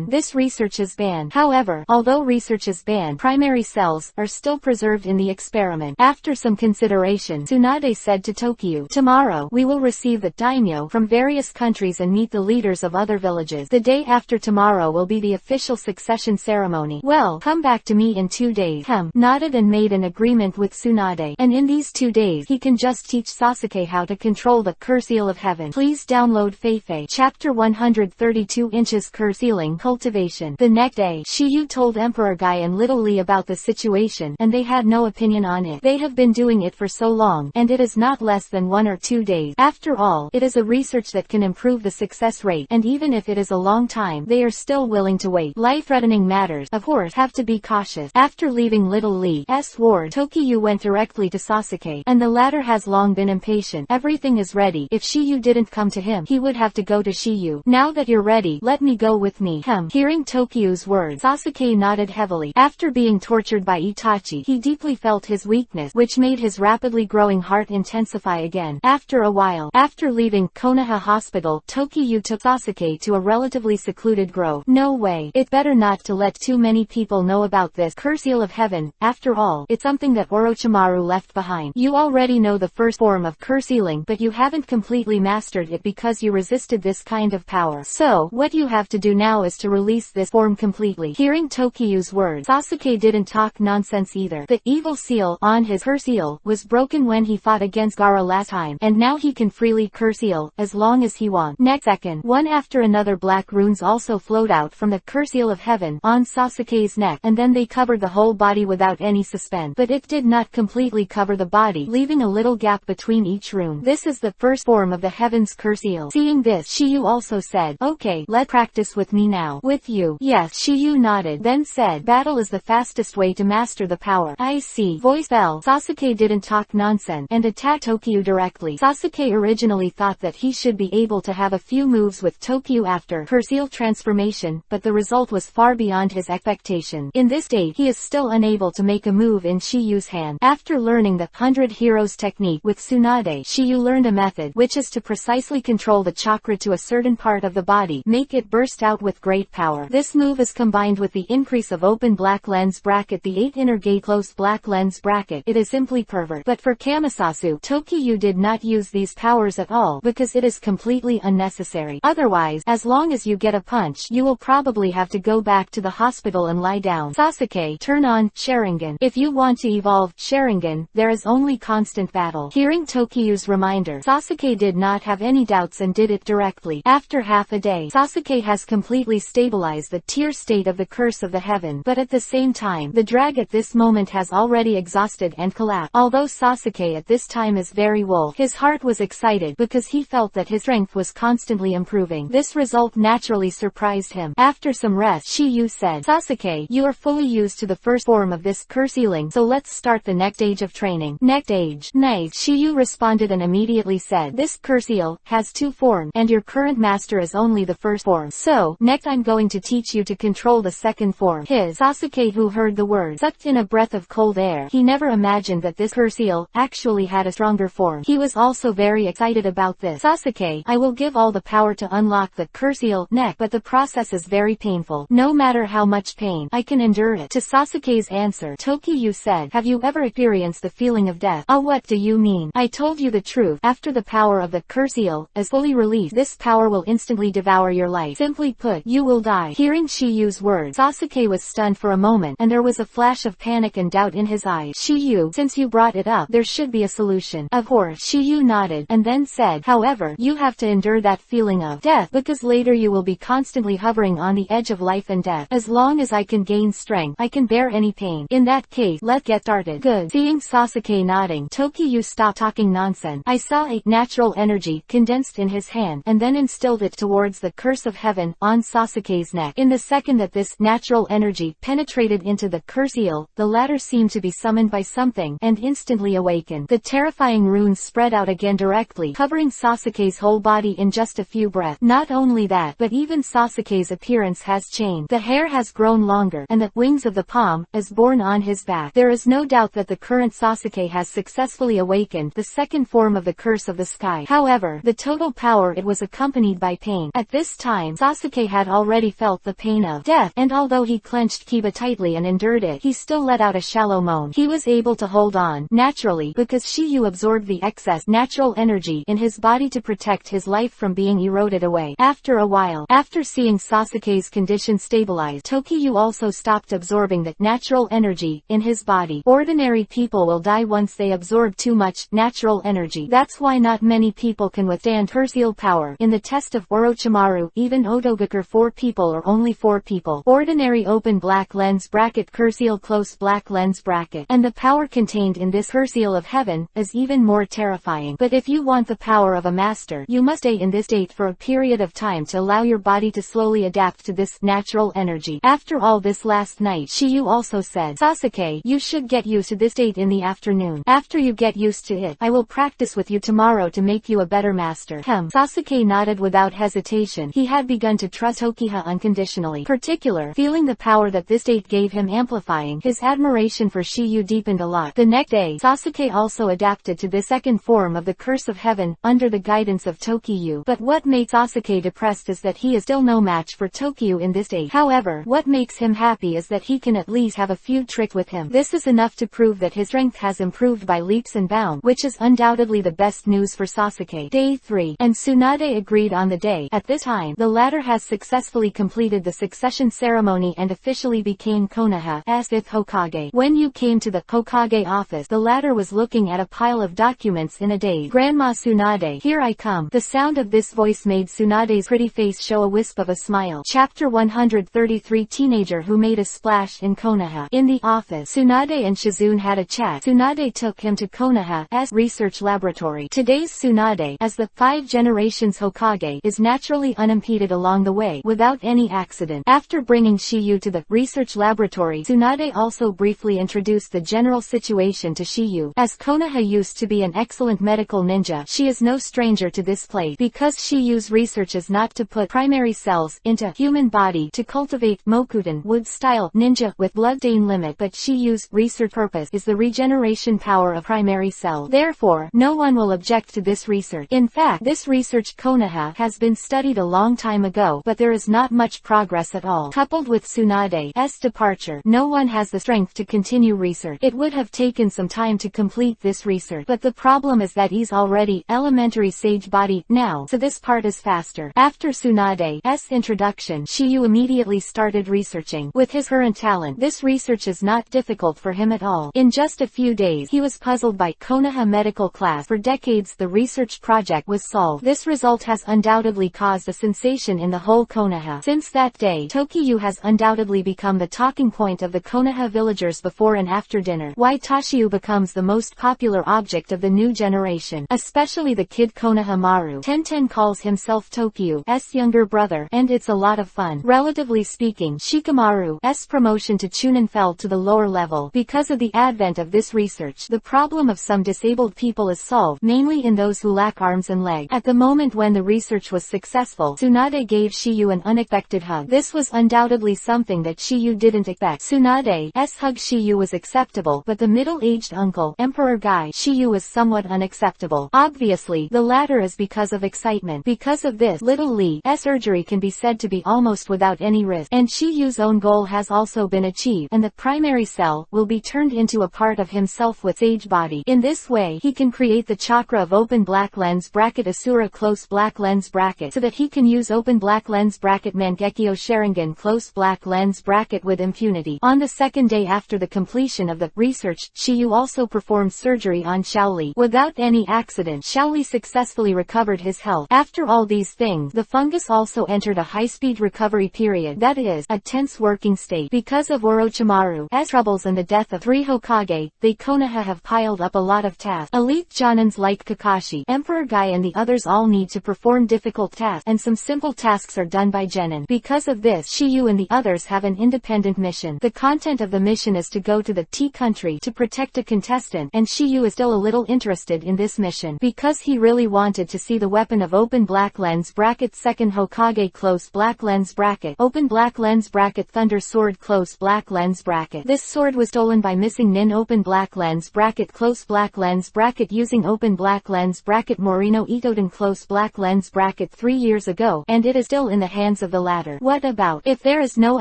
[SPEAKER 1] this research is banned. However, although research is banned, primary cells are still preserved in the experiment. After some consideration, Tsunade said to Tokyo, tomorrow, we will receive the daimyo from various countries and meet the leaders of other villages. The day after tomorrow will be the official succession ceremony. Well, come back to me in 2 days. Nodded and made an agreement with Tsunade, and in these 2 days he can just teach Sasuke how to control the Curse-Seal of Heaven. Please download Feifei. Chapter 132 Inches Curse-Sealing Cultivation. The next day, Shiyu told Emperor Guy and Little Lee about the situation, and they had no opinion on it. They have been doing it for so long, and it is not less than 1 or 2 days. After all, it is a research that can improve the success rate, and even if it is a long time, they are still willing to wait. Life-threatening matters, of course, have to be cautious. After leaving Little Lee's ward, Tokyo went directly to Sasuke, and the latter has long been impatient. Everything is ready. If Shiyu didn't come to him, he would have to go to Shiyu. Now that you're ready, let me go with me. Hearing Tokyo's words, Sasuke nodded heavily. After being tortured by Itachi, he deeply felt his weakness, which made his rapidly growing heart intensify again. After a while, after leaving Konoha Hospital, Tokyo took Sasuke to a relatively secluded grove. No way. It better not to let too many people know about this Curse-Seal of Heaven. After all, it's something that Orochimaru left behind. You already know the first form of curse-sealing, but you haven't completely mastered it because you resisted this kind of power. So, what you have to do now is to release this form completely. Hearing Tokyo's words, Sasuke didn't talk nonsense either. The evil seal on his curse-seal was broken when he fought against Gaara last time, and now he can freely curse-seal as long as he wants. Next second, one after another black runes also flowed out from the Curse-Seal of Heaven on Sasuke's neck, and then they covered the whole body without any suspense. But it did not completely cover the body, leaving a little gap between each rune. This is the first form of the Heaven's Curse-Seal. Seeing this, Shiyu also said, okay, let's practice with me now. With you? Yes. Shiyu nodded, then said, battle is the fastest way to master the power. I see. Voice fell. Sasuke didn't talk nonsense, and attacked Tokyo directly. Sasuke originally thought that he should be able to have a few moves with Tokyo after Curse-Seal transformation, but the result was far beyond his expectation. In this state, he is still unable to make a move in Shiyu's hand. After learning the 100 Heroes technique with Tsunade, Shiyu learned a method, which is to precisely control the chakra to a certain part of the body, make it burst out with great power. This move is combined with the increase of open black lens bracket, the 8 inner gate closed black lens bracket. It is simply pervert. But for Kamisasu, Tokyo did not use these powers at all, because it is completely unnecessary. Otherwise, as long as you get a punch, you will probably have to go back to the hospital and lie down. Sasuke, turn on Sharingan. If you want to evolve Sharingan, there is only constant battle. Hearing Tokyo's reminder, Sasuke did not have any doubts and did it directly. After half a day, Sasuke has completely stabilized the tier state of the Curse of the Heaven, but at the same time, the drag at this moment has already exhausted and collapsed. Although Sasuke at this time is very wolf, his heart was excited because he felt that his strength was constantly improving. This result naturally surprised him. After some rest, Shiyu said, Sasuke, you are fully used to the first form of this curse-sealing, so let's start the next stage of training. Next stage. Nice. Shiyu responded and immediately said, this curse-seal has 2 forms, and your current master is only the first form. So, next I'm going to teach you to control the second form. Sasuke, who heard the words, sucked in a breath of cold air. He never imagined that this curse-seal actually had a stronger form. He was also very excited about this. Sasuke, I will give all the power to unlock the curse-seal neck, but the process is very painful. No matter how much pain, I can endure it. To Sasuke's answer, Tokyo said, have you ever experienced the feeling of death? What do you mean? I told you the truth. After the power of the curse-seal is fully released, this power will instantly devour your life. Simply put, you will die. Hearing Shiyu's words, Sasuke was stunned for a moment, and there was a flash of panic and doubt in his eyes. Shiyu, since you brought it up, there should be a solution. Of course. Shiyu nodded, and then said, however, you have to endure that feeling of death, because later you will be constantly hovering on the edge of life and death. As long as I can gain strength, I can bear any pain. In that case, let's get started. Good. Seeing Sasuke nodding, Tokyo stopped talking nonsense. I saw a natural energy condensed in his hand, and then instilled it towards the Curse of Heaven on Sasuke. Sasuke's neck. In the second that this natural energy penetrated into the curse eel, the latter seemed to be summoned by something, and instantly awakened. The terrifying runes spread out again directly, covering Sasuke's whole body in just a few breaths. Not only that, but even Sasuke's appearance has changed. The hair has grown longer, and the wings of the palm is born on his back. There is no doubt that the current Sasuke has successfully awakened the second form of the curse of the sky. However, the total power it was accompanied by pain. At this time, Sasuke had already felt the pain of death, and although he clenched Kiba tightly and endured it, he still let out a shallow moan. He was able to hold on, naturally, because Shiyu absorbed the excess natural energy in his body to protect his life from being eroded away. After a while, after seeing Sasuke's condition stabilize, Tokiyu also stopped absorbing the natural energy in his body. Ordinary people will die once they absorb too much natural energy. That's why not many people can withstand curse eel power. In the test of Orochimaru, even Otogaker 4 people or only 4 people. Ordinary open black lens bracket curse eel close black lens bracket. And the power contained in this curse eel of heaven is even more terrifying. But if you want the power of a master, you must stay in this state for a period of time to allow your body to slowly adapt to this natural energy. After all this last night, Shiyu also said, Sasuke, you should get used to this state in the afternoon. After you get used to it, I will practice with you tomorrow to make you a better master. Sasuke nodded without hesitation. He had begun to trust Uchiha unconditionally. Feeling the power that this state gave him amplifying, his admiration for Shiyu deepened a lot. The next day, Sasuke also adapted to the second form of the curse of heaven, under the guidance of Tokiyu. But what makes Sasuke depressed is that he is still no match for Tokiyu in this state. However, what makes him happy is that he can at least have a few tricks with him. This is enough to prove that his strength has improved by leaps and bounds, which is undoubtedly the best news for Sasuke. Day 3, and Tsunade agreed on the day. At this time, the latter has successfully completed the succession ceremony and officially became Konoha's 5th Hokage. When you came to the Hokage office, the latter was looking at a pile of documents in a daze. Grandma Tsunade, here I come. The sound of this voice made Tsunade's pretty face show a wisp of a smile. Chapter 133 Teenager who made a splash in Konoha. In the office, Tsunade and Shizune had a chat. Tsunade took him to Konoha's research laboratory. Today's Tsunade, as the 5 generations Hokage, is naturally unimpeded along the way, without any accident. After bringing Shiyu to the research laboratory, Tsunade also briefly introduced the general situation to Shiyu. As Konoha used to be an excellent medical ninja, she is no stranger to this place. Because Shiyu's research is not to put primary cells into human body to cultivate Mokudan wood-style ninja with blood-stain limit, but Shiyu's research purpose is the regeneration power of primary cells. Therefore, no one will object to this research. In fact, this research Konoha has been studied a long time ago, but there is not much progress at all. Coupled with Tsunade's departure, no one has the strength to continue research. It would have taken some time to complete this research, but the problem is that he's already elementary sage body now, so this part is faster. After Tsunade's introduction, Shiyu immediately started researching. With his current talent, this research is not difficult for him at all. In just a few days, he was puzzled by Konoha medical class. For decades the research project was solved. This result has undoubtedly caused a sensation in the whole Konoha. Since that day, Tokiyu has undoubtedly become the talking point of the Konoha villagers before and after dinner. Why Tashiyu becomes the most popular object of the new generation, especially the kid Konohamaru. Tenten calls himself Tokiyu's younger brother, and it's a lot of fun. Relatively speaking, Shikamaru's promotion to Chunin fell to the lower level. Because of the advent of this research, the problem of some disabled people is solved, mainly in those who lack arms and legs. At the moment when the research was successful, Tsunade gave Shiyu an unexpected hug. This was undoubtedly something that Shiyu didn't expect. Tsunade's hug Shiyu was acceptable, but the middle-aged uncle, Emperor Guy Shiyu was somewhat unacceptable. Obviously, the latter is because of excitement. Because of this, little Lee's surgery can be said to be almost without any risk, and Shiyu's own goal has also been achieved, and the primary cell will be turned into a part of himself with sage body. In this way, he can create the chakra of open black lens bracket Asura close black lens bracket, so that he can use open black lens bracket Mangekyo Sharingan close black lens bracket with impunity. On the second day after the completion of the research, Shiyu also performed surgery on Shaoli. Without any accident, Shaoli successfully recovered his health. After all these things, the fungus also entered a high-speed recovery period, that is, a tense working state. Because of Orochimaru's troubles and the death of 3 Hokage, they Konoha have piled up a lot of tasks. Elite Jonins like Kakashi, Emperor Guy and the others all need to perform difficult tasks, and some simple tasks are done by genin. Because of this, Shiyu and the others have an independent mission. The content of the mission is to go to the T country to protect a contestant, and Shiyu is still a little interested in this mission because he really wanted to see the weapon of open black lens bracket second Hokage close black lens bracket open black lens bracket thunder sword close black lens bracket. This sword was stolen by missing nin open black lens bracket close black lens bracket using open black lens bracket Morino Itoden close black lens bracket 3 years ago, and it is still in the hands of the latter. What about if there is no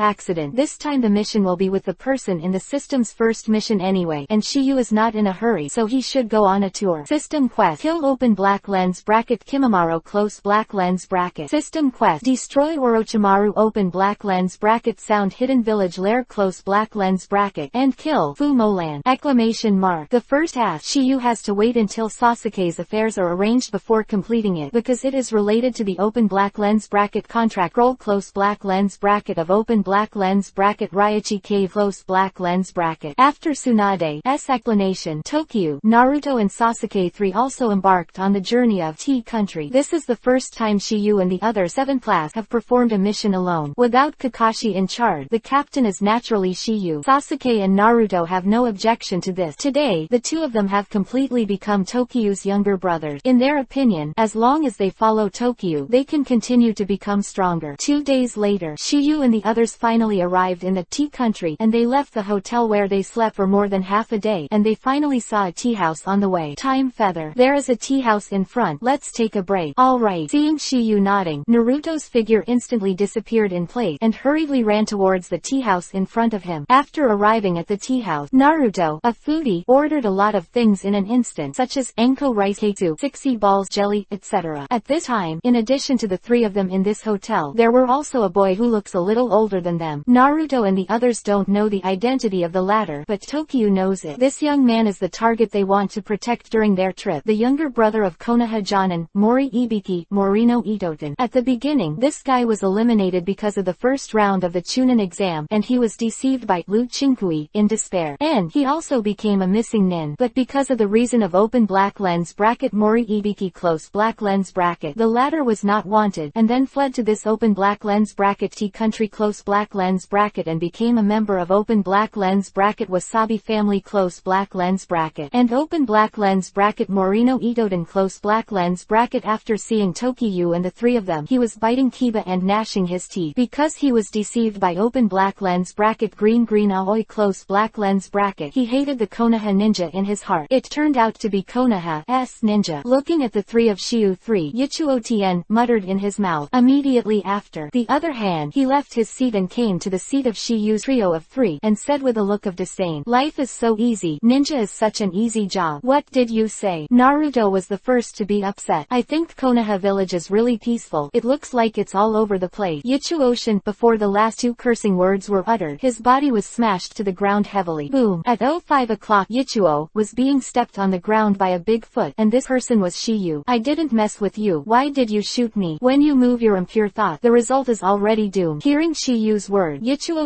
[SPEAKER 1] accident? This time the mission will be with the person in the system's first mission anyway, and Shiyu is not in a hurry, so he should go on a tour. System quest: kill open black lens bracket Kimimaro close black lens bracket. System quest: destroy Orochimaru open black lens bracket sound hidden village lair close black lens bracket and kill Fu Molan! Exclamation mark. The first task, Shiyu has to wait until Sasuke's affairs are arranged before completing it because it is related to the open black lens bracket contract roll close black lens bracket of open black lens bracket Raichi cave close black lens bracket. After Tsunade's explanation, Tokyo, Naruto and Sasuke 3 also embarked on the journey of T country. This is the first time Shiyu and the other 7 class have performed a mission alone, without Kakashi in charge. The captain is naturally Shiyu. Sasuke and Naruto have no objection to this. Today, the two of them have completely become Tokyo's younger brothers. In their opinion, as long as they follow Tokyo, they can continue to become stronger. 2 days later, Shiyu and the others finally arrived in the T country, and they left the hotel where they slept for more than half a day, and they finally saw a tea house on the way. Time feather. There is a tea house in front. Let's take a break. Alright. Seeing Shiyu nodding, Naruto's figure instantly disappeared in place and hurriedly ran towards the tea house in front of him. After arriving at the tea house, Naruto, a foodie, ordered a lot of things in an instant, such as Enko rice ketsu, 60 balls jelly, etc. At this time, in addition to the 3 of them in this hotel, there were also a boy who looks a little older than them. Naruto and the others don't know the identity of the latter, but Tokyo knows it. This young man is the target they want to protect during their trip, the younger brother of Konoha Jonin, Mori Ibiki, Morino Itoden. At the beginning, this guy was eliminated because of the first round of the Chunin exam, and he was deceived by Lu Chinkui in despair. And he also became a missing nin, but because of the reason of open black lens bracket Mori Ibiki close black lens bracket, the latter was not wanted, and then fled to this open black lens bracket T country close black lens bracket and became a member of open black lens bracket Wasabi family close black lens bracket and open black lens bracket Morino Itoden close black lens bracket. After seeing Tokyo and the 3 of them, he was biting Kiba and gnashing his teeth because he was deceived by open black lens bracket green Aoi close black lens bracket. He hated the Konoha ninja in his heart. It turned out to be Konoha's ninja. Looking at the 3 of Shiyu 3, Yichuo muttered in his mouth. Immediately after, the other hand, he left his seat and came to the seat of Shiyu's trio of 3 and said with a look of disdain, "Life is so easy. Ninja is such an easy job." "What did you say?" Naruto was the first to be upset. "I think Konoha village is really peaceful. It looks like it's all over the place." Yichuo, before the last 2 cursing words were uttered, his body was smashed to the ground heavily. Boom. At 05 o'clock, Yichuo was being stepped on the ground by a big foot, and this person was Shiyu. "I didn't mess with you. Why did you shoot me? When you move your impure thought, the result is already doomed." Hearing Shiyu's word, Yichuo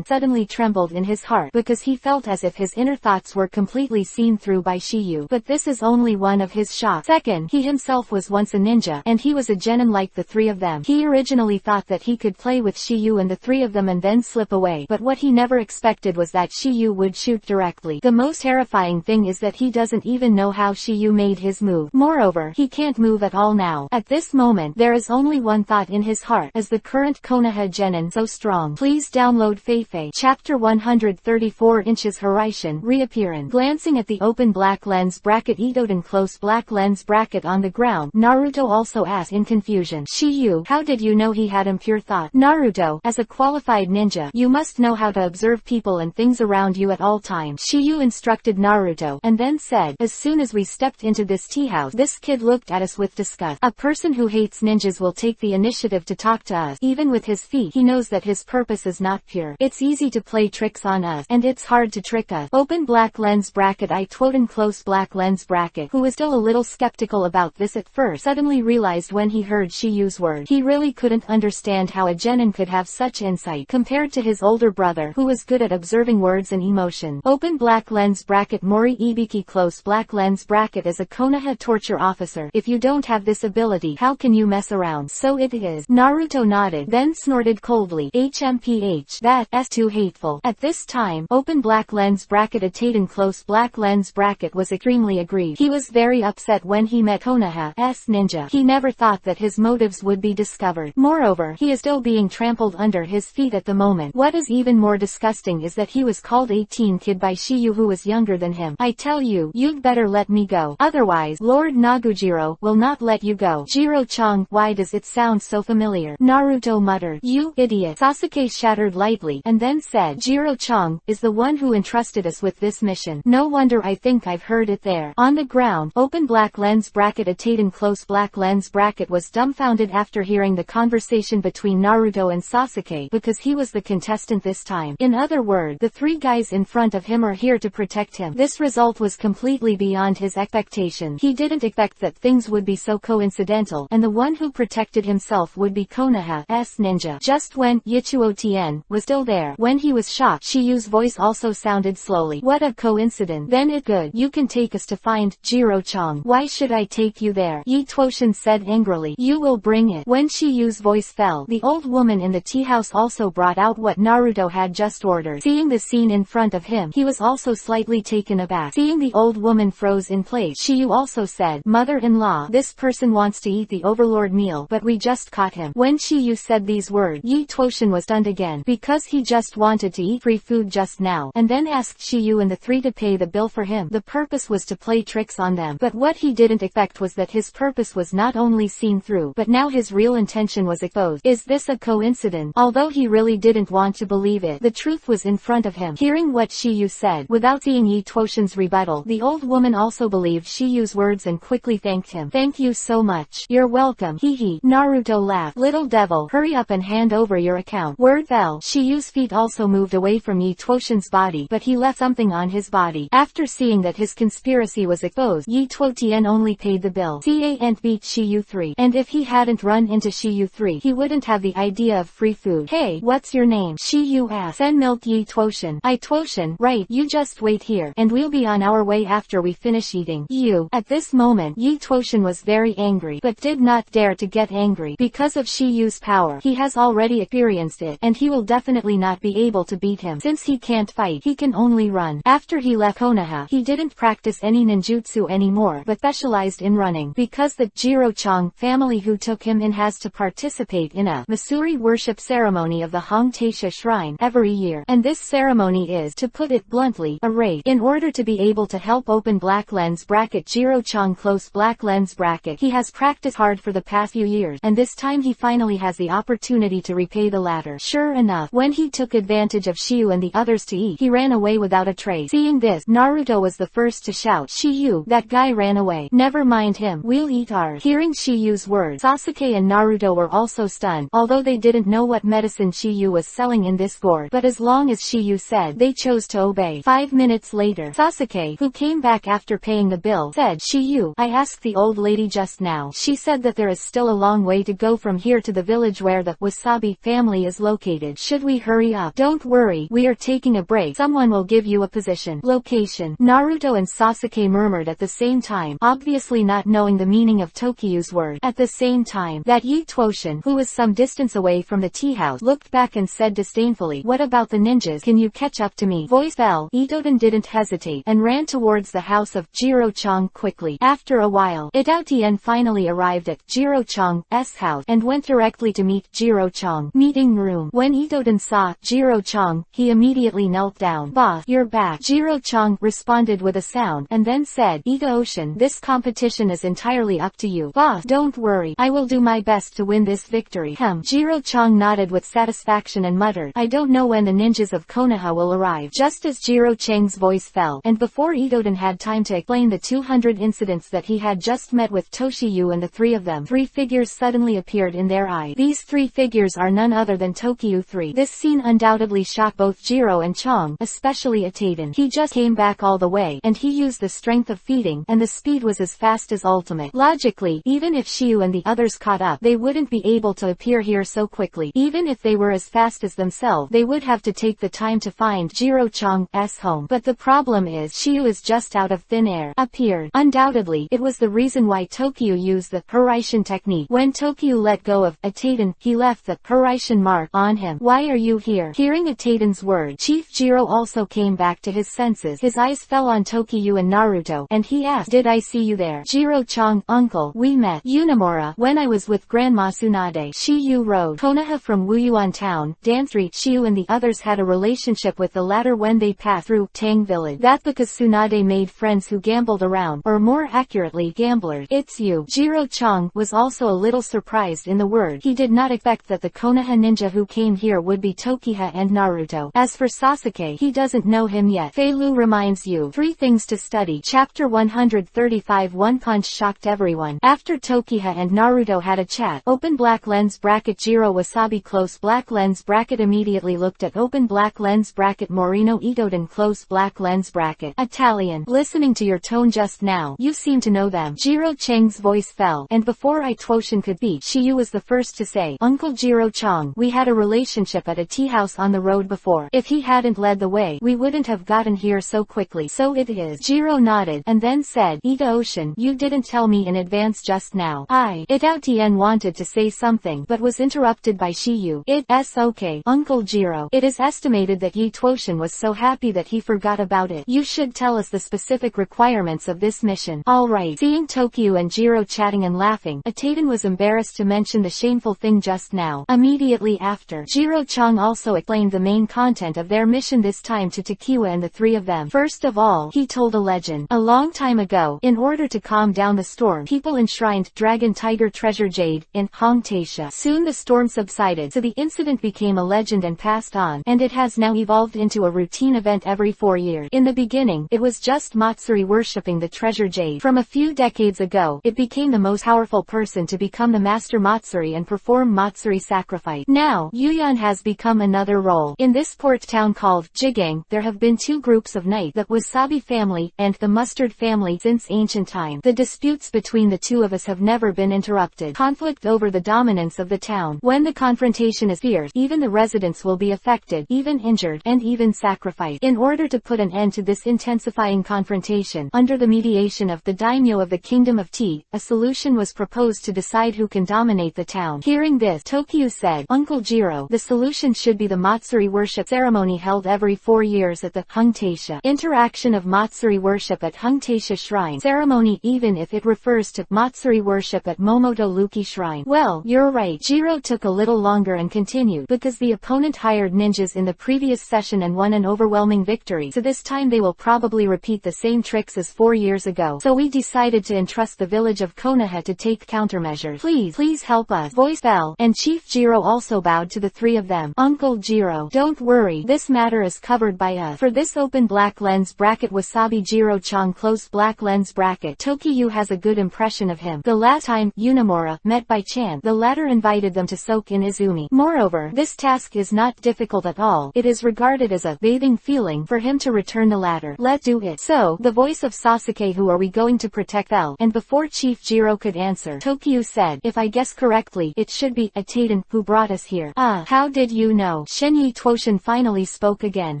[SPEAKER 1] suddenly trembled in his heart because he felt as if his inner thoughts were completely seen through by Shiyu. But this is only one of his shocks. Second, he himself was once a ninja, and he was a genin like the 3 of them. He originally thought that he could play with Shiyu and the 3 of them and then slip away, but what he never expected was that Shiyu would shoot directly. The most terrifying thing is that he doesn't even know how Shiyu made his move. Moreover, he can't move at all now. At this moment, there is only one thought in his heart: is the current Konoha genin so strong? Please download Feifei. Chapter 134 Inches Horaishin Reappearance. Glancing at the open black lens bracket Itoden close black lens bracket on the ground, Naruto also asked in confusion, "Shiyu, how did you know he had impure thought?" Naruto, as a qualified ninja, you must know how to observe people and things around you at all times. Shiyu instructed Naruto, and then said, "As soon as we stepped into this tea house, this kid looked at us with disgust. A person who hates ninjas will take the initiative to talk to us. Even with his feet, he knows that his purpose is not pure. It's easy to play tricks on us, and it's hard to trick us." Open black lens bracket I Twoden close black lens bracket, who was still a little skeptical about this at first, suddenly realized when he heard Shiyu's word. He really couldn't understand how a genin could have such insight compared to his older brother, who was good at observing words and emotions. Open black lens bracket Mori Ibiki close black lens bracket is a Konoha torture officer. If you don't have this ability, how can you mess around? So it is. Naruto Naruto nodded, then snorted coldly. HMPH, that's too hateful. At this time, open black lens bracket Ataden close black lens bracket was extremely aggrieved. He was very upset when he met Konoha's ninja. He never thought that his motives would be discovered. Moreover, he is still being trampled under his feet at the moment. What is even more disgusting is that he was called a teen kid by Shiyu who was younger than him. I tell you, you'd better let me go. Otherwise, Lord Nagujiro will not let you go. Jiro-chan, why does it sound so familiar? Naruto muttered. You idiot. Sasuke shattered lightly, and then said, Jiro-chan is the one who entrusted us with this mission. No wonder I think I've heard it there. On the ground, open black lens bracket Ataden close black lens bracket was dumbfounded after hearing the conversation between Naruto and Sasuke because he was the contestant this time. In other words, the three guys in front of him are here to protect him. This result was completely beyond his expectation. He didn't expect that things would be so coincidental, and the one who protected himself would be Konoha's ninja. Just when Yichuo Tien was still there, when he was shocked, Shiyu's voice also sounded slowly. What a coincidence. Then it good. You can take us to find Jiro-chan. Why should I take you there? Yi Tuoshin said angrily. You will bring it. When Shiyu's voice fell, the old woman in the tea house also brought out what Naruto had just ordered. Seeing the scene in front of him, he was also slightly taken aback. Seeing the old woman froze in place, Shiyu also said, Mother-in-law, this person wants to eat the overlord meal, but we just caught him. When Shiyu said these words, Yi Tuoshin was stunned again, because he just wanted to eat free food just now, and then asked Shiyu and the three to pay the bill for him. The purpose was to play tricks on them, but what he didn't expect was that his purpose was not only seen through, but now his real intention was exposed. Is this a coincidence? Although he really didn't want to believe it, the truth was in front of him. Hearing what Shiyu said, without seeing Yi Tuoshin's rebuttal, the old woman also believed Shiyu's words and quickly thanked him. Thank you so much. You're welcome. Hee hee. Naruto laughed. Little devil, hurry up and hand over your account. Word fell. Shiyu's feet also moved away from Yi Tuoshin's body, but he left something on his body. After seeing that his conspiracy was exposed, Yi Tuotien only paid the bill. Can't beat Shiyu 3. And if he hadn't run into Shiyu 3, he wouldn't have the idea of free food. Hey, what's your name? Shiyu asked. Sen milk Yi Tuoshin. I Tuoshin, right, you just wait here, and we'll be on our way after we finish eating. You. At this moment, Yi Tuoshin was very angry, but did not dare to get angry. Because of Shiyu's power, he has already experienced it, and he will definitely not be able to beat him. Since he can't fight, he can only run. After he left Konoha, he didn't practice any ninjutsu anymore, but specialized in running. Because the Jiro-chan family who took him in has to participate in a Masuri worship ceremony of the Hongtaisha shrine every year, and this ceremony is, to put it bluntly, a raid. In order to be able to help open black lens bracket Jiro-chan close black lens bracket, he has practiced hard for the past few years, and this time he finally has the opportunity to repay the latter. Sure enough, when he took advantage of Shiyu and the others to eat, he ran away without a trace. Seeing this, Naruto was the first to shout, Shiyu, that guy ran away. Never mind him, we'll eat ours. Hearing Shiyu's words, Sasuke and Naruto were also stunned, although they didn't know what medicine Shiyu was selling in this gourd, but as long as Shiyu said, they chose to obey. 5 minutes later, Sasuke, who came back after paying the bill, said, Shiyu, I asked the old lady just now. She said that there is still a long way to go from here to the village where the Wasabi family is located. Should we hurry up? Don't worry, we are taking a break. Someone will give you a position. Location. Naruto and Sasuke murmured at the same time, obviously not knowing the meaning of Tokiyu's word. At the same time, that Yi Tuoshin, who was some distance away from the tea house, looked back and said disdainfully, what about the ninjas? Can you catch up to me? Voice fell. Itoden didn't hesitate, and ran towards the house of Jiro-chan quickly. After a while, Itautien finally arrived at Jiro-chan's house, and went directly to meet Jiro-chan. Meeting room. When Itoden saw Jiro-chan, he immediately knelt down. Boss, you're back. Jiro-chan responded with a sound, and then said, Ito-ocean, this competition is entirely up to you. Boss, don't worry, I will do my best to win this victory. Jiro-chan nodded with satisfaction and muttered, I don't know when the ninjas of Konoha will arrive. Just as Jiro-chan's voice fell, and before Itoden had time to explain the 200 incidents that he had just met with Toshiyu and the three of them, three figures suddenly appeared in their eye. These three figures are none other than Tokiyu 3. This scene undoubtedly shocked both Jiro and Chong, especially Itaden. He just came back all the way, and he used the strength of feeding, and the speed was as fast as ultimate. Logically, even if Shiyu and the others caught up, they wouldn't be able to appear here so quickly. Even if they were as fast as themselves, they would have to take the time to find Jiro-chan's home. But the problem is, Shiyu is just out of thin air. Appeared. Undoubtedly, it was the reason why Tokiyu used the Horaishin technique. When Tokiyu let go of Ataden, he left the Parisian mark on him. Why are you here? Hearing Ataden's word, Chief Jiro also came back to his senses. His eyes fell on Tokiyu and Naruto, and he asked, did I see you there? Jiro-chan, uncle, we met Unimura when I was with Grandma Tsunade. Shiyu Road, Konoha from Wuyuan Town, Dansri. Shiyu and the others had a relationship with the latter when they passed through Tang Village. That because Tsunade made friends who gambled around, or more accurately gamblers. It's you. Jiro-chan was also a little surprised in the word. He did not expect that the Konoha ninja who came here would be Tokiha and Naruto. As for Sasuke, he doesn't know him yet. Feilu reminds you 3 things to study. Chapter 135. One Punch shocked everyone. After Tokiha and Naruto had a chat, open black lens bracket Jiro Wasabi close black lens bracket immediately looked at open black lens bracket Morino Itoden close black lens bracket. Italian. Listening to your tone just now, you seem to know them. Jiro Chang's voice fell, and before Itoshin could speak, Shiyu was the first to say, Uncle Jiro-chan, we had a relationship at a tea house on the road before. If he hadn't led the way, we wouldn't have gotten here so quickly. So it is. Jiro nodded, and then said, Ito-ocean, you didn't tell me in advance just now. Itautien wanted to say something, but was interrupted by Shiyu. It's okay, Uncle Jiro. It is estimated that Ito-ocean was so happy that he forgot about it. You should tell us the specific requirements of this mission. Alright. Seeing Tokiyu and Jiro chatting and laughing, Ataden was embarrassed to mention the shameful thing just now. Immediately after, Jiro-chan also explained the main content of their mission, this time to Tokiwa and the 3 of them. First of all, he told a legend. A long time ago, in order to calm down the storm, people enshrined Dragon Tiger Treasure Jade in Hongtaisha. Soon the storm subsided, so the incident became a legend and passed on, and it has now evolved into a routine event every 4 years. In the beginning, it was just Matsuri worshipping the treasure jade. From a few decades ago, it became the most powerful person to become the master Matsuri and perform Matsuri sacrifice. Now, Yuyan has become another role. In this port town called Jigang, there have been 2 groups of knights, the Wasabi family and the Mustard family, since ancient time. The disputes between the 2 of us have never been interrupted. Conflict over the dominance of the town. When the confrontation is fierce, even the residents will be affected, even injured, and even sacrificed. In order to put an end to this intensifying confrontation, under the mediation of the daimyo of the Kingdom of Tea, a solution was proposed to decide who can dominate the town. Hearing this, Tokiyu said, Uncle Jiro, the solution should be the Matsuri worship ceremony held every 4 years at the Hongtaisha. Interaction of Matsuri worship at Hongtaisha Shrine ceremony, even if it refers to Matsuri worship at Momoto Luki Shrine. Well, you're right. Jiro took a little longer and continued, because the opponent hired ninjas in the previous session and won an overwhelming victory, so this time they will probably repeat the same tricks as 4 years ago. So we decided to entrust the village of Konoha to take countermeasures. Please help us. Voice fell, and Chief Jiro also bowed to the 3 of them. Uncle Jiro, don't worry, this matter is covered by us. For this open black lens bracket Wasabi Jiro-chan close black lens bracket Tokiyu has a good impression of him. The last time Unimura met by chance, the latter invited them to soak in Izumi. Moreover, this task is not difficult at all. It is regarded as a bathing feeling for him to return the latter. Let's do it. So, the voice of Sasuke, who are we going to protect, fell, and before Chief Jiro could answer, Tokiyu said, if I guess correctly, it should be Ataden who brought us here. How did you know? Shenyi Tuoshin finally spoke again.